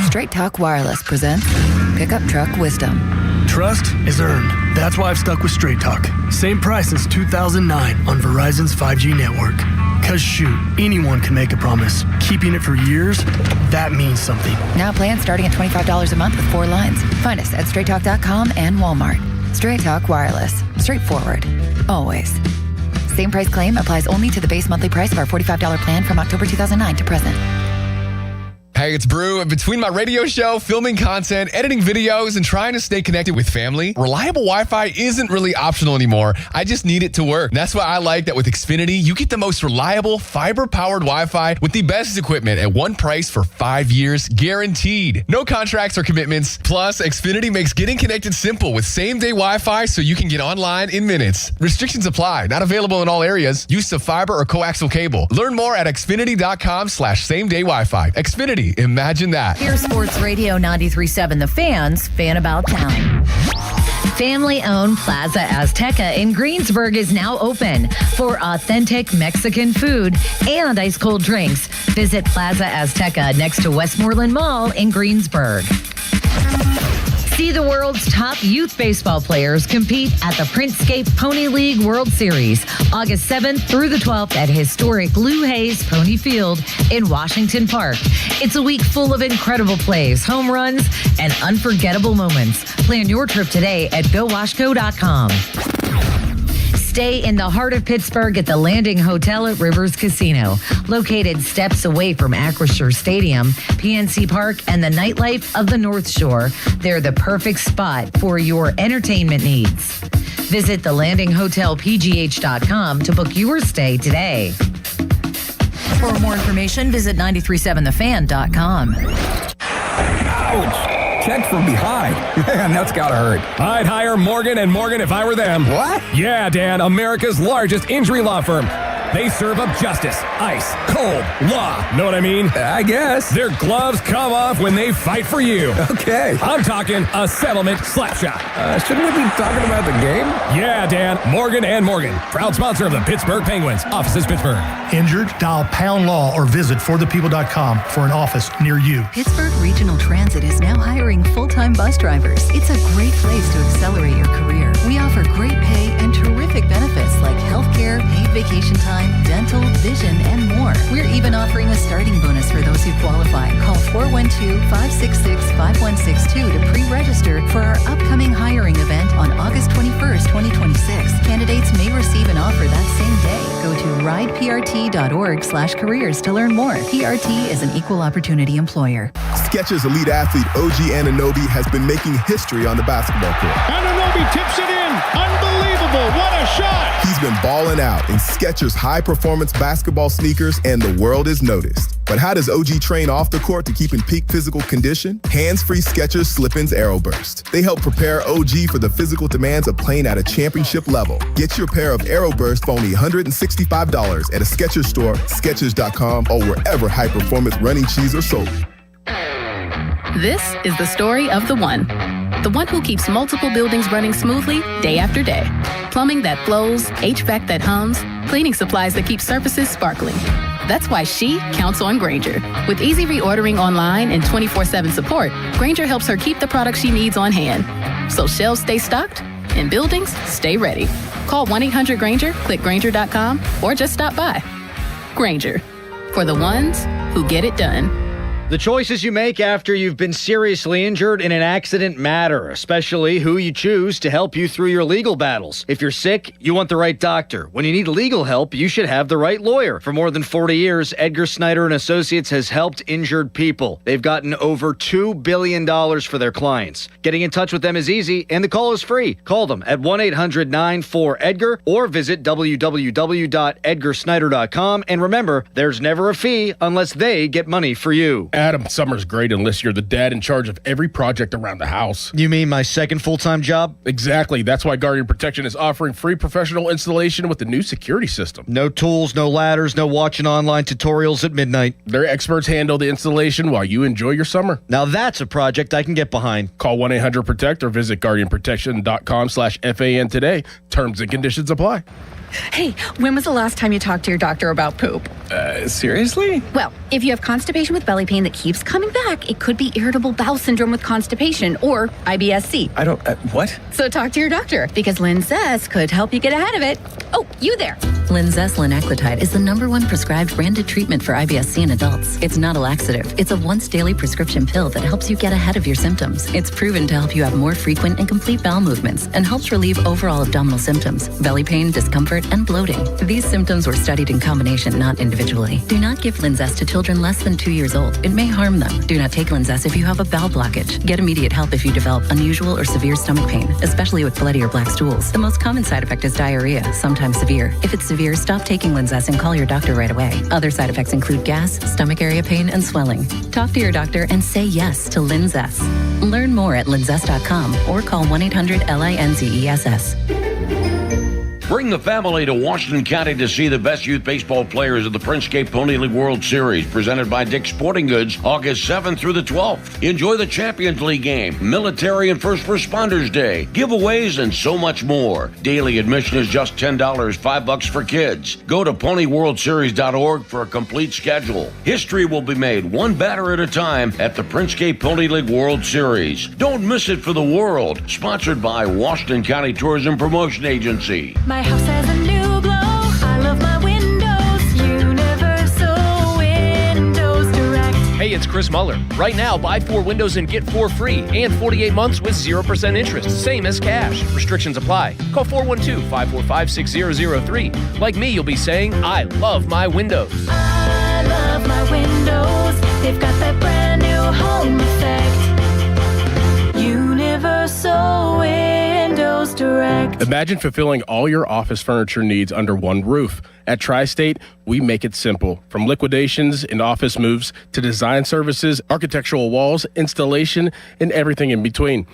Straight Talk Wireless presents Pickup Truck Wisdom. Trust is earned. That's why I've stuck with Straight Talk. Same price since 2009 on Verizon's 5G network. Cause shoot, anyone can make a promise. Keeping it for years, that means something. Now plans starting at $25 a month with 4 lines. Find us at straighttalk.com and Walmart. Straight Talk Wireless. Straightforward. Always. Same price claim applies only to the base monthly price of our $45 plan from October 2009 to present. Hey, it's Brew. Between my radio show, filming content, editing videos, and trying to stay connected with family, reliable Wi-Fi isn't really optional anymore. I just need it to work. That's why I like that with Xfinity, you get the most reliable, fiber-powered Wi-Fi with the best equipment at one price for 5 years, guaranteed. No contracts or commitments. Plus, Xfinity makes getting connected simple with same-day Wi-Fi so you can get online in minutes. Restrictions apply. Not available in all areas. Use of fiber or coaxial cable. Learn more at xfinity.com/same-day Wi-Fi. Xfinity. Imagine that. Here's Sports Radio 93.7 The Fan's Fan About Town. Family-owned Plaza Azteca in Greensburg is now open for authentic Mexican food and ice-cold drinks. Visit Plaza Azteca next to Westmoreland Mall in Greensburg. See the world's top youth baseball players compete at the Printscape Pony League World Series, August 7th through the 12th at historic Lou Hayes Pony Field in Washington Park. It's a week full of incredible plays, home runs, and unforgettable moments. Plan your trip today at GoWashco.com. Stay in the heart of Pittsburgh at the Landing Hotel at Rivers Casino. Located steps away from Acrisure Stadium, PNC Park, and the nightlife of the North Shore, they're the perfect spot for your entertainment needs. Visit thelandinghotelpgh.com to book your stay today. For more information, visit 937thefan.com. Ouch! Checked from behind. Man, that's gotta hurt. I'd hire Morgan & Morgan if I were them. What? Yeah, Dan, America's largest injury law firm. They serve up justice, ice, cold, law. Know what I mean? I guess. Their gloves come off when they fight for you. Okay. I'm talking a settlement slap shot. Shouldn't we be talking about the game? Yeah, Dan, Morgan & Morgan. Proud sponsor of the Pittsburgh Penguins. Offices, Pittsburgh. Injured? Dial pound law or visit forthepeople.com for an office near you. Pittsburgh Regional Transit is now hiring full-time bus drivers. It's a great place to accelerate your career. We offer great pay and terrific benefits like healthcare, paid vacation time, dental, vision, and more. We're even offering a starting bonus for those who qualify. Call 412-566-5162 to pre-register for our upcoming hiring event on August 21st, 2026. Candidates may receive an offer that same day. Go to rideprt.org/careers to learn more. PRT is an equal opportunity employer. Skechers elite athlete OG Anunoby has been making history on the basketball court. Anunoby tips it in. Unbelievable. What a shot. He's been balling out in Skechers high-performance basketball sneakers, and the world is noticed. But how does OG train off the court to keep in peak physical condition? Hands-free Skechers Slip-ins Aeroburst. They help prepare OG for the physical demands of playing at a championship level. Get your pair of Aeroburst for only $165 at a Skechers store, Skechers.com, or wherever high-performance running shoes are sold. This is the story of the one who keeps multiple buildings running smoothly day after day. Plumbing that flows, HVAC that hums, cleaning supplies that keep surfaces sparkling. That's why she counts on Grainger. With easy reordering online and 24/7 support, Grainger helps her keep the products she needs on hand. So shelves stay stocked and buildings stay ready. Call 1-800-GRAINGER, click Grainger.com, or just stop by. Grainger, for the ones who get it done. The choices you make after you've been seriously injured in an accident matter, especially who you choose to help you through your legal battles. If you're sick, you want the right doctor. When you need legal help, you should have the right lawyer. For more than 40 years, Edgar Snyder and Associates has helped injured people. They've gotten over $2 billion for their clients. Getting in touch with them is easy, and the call is free. Call them at 1-800-94-EDGAR or visit www.edgarsnyder.com. And remember, there's never a fee unless they get money for you. Adam, summer's great unless you're the dad in charge of every project around the house. You mean my second full-time job? Exactly. That's why Guardian Protection is offering free professional installation with the new security system. No tools, no ladders, no watching online tutorials at midnight. Their experts handle the installation while you enjoy your summer. Now that's a project I can get behind. Call 1-800-PROTECT or visit guardianprotection.com/FAN today. Terms and conditions apply. Hey, when was the last time you talked to your doctor about poop? Seriously? Well, if you have constipation with belly pain that keeps coming back, it could be irritable bowel syndrome with constipation or IBS-C. I don't, what? So talk to your doctor because Linzess could help you get ahead of it. Oh, you there. Linzess linaclotide is the #1 prescribed branded treatment for IBS-C in adults. It's not a laxative. It's a once daily prescription pill that helps you get ahead of your symptoms. It's proven to help you have more frequent and complete bowel movements and helps relieve overall abdominal symptoms, belly pain, discomfort, and bloating. These symptoms were studied in combination, not individually. Do not give Linzess to children less than 2 years old. It may harm them. Do not take Linzess if you have a bowel blockage. Get immediate help if you develop unusual or severe stomach pain, especially with bloody or black stools. The most common side effect is diarrhea, sometimes severe. If it's severe, stop taking Linzess and call your doctor right away. Other side effects include gas, stomach area pain, and swelling. Talk to your doctor and say yes to Linzess. Learn more at linzess.com or call 1-800-LINZESS. Bring the family to Washington County to see the best youth baseball players of the Princecade Pony League World Series, presented by Dick's Sporting Goods, August 7th through the 12th. Enjoy the Champions League game, Military and First Responders Day, giveaways, and so much more. Daily admission is just $10, $5 for kids. Go to ponyworldseries.org for a complete schedule. History will be made one batter at a time at the Princecade Pony League World Series. Don't miss it for the world. Sponsored by Washington County Tourism Promotion Agency. My house has a new glow. I love my windows. Universal Windows Direct. Hey, it's Chris Muller. Right now, buy 4 windows and get 4 free and 48 months with 0% interest, same as cash. Restrictions apply. Call 412-545-6003. Like me, you'll be saying, I love my windows. I love my windows. They've got that brand new home effect. Universal Windows Direct. Imagine fulfilling all your office furniture needs under one roof. At Tri-State, we make it simple. From liquidations and office moves to design services, architectural walls, installation, and everything in between.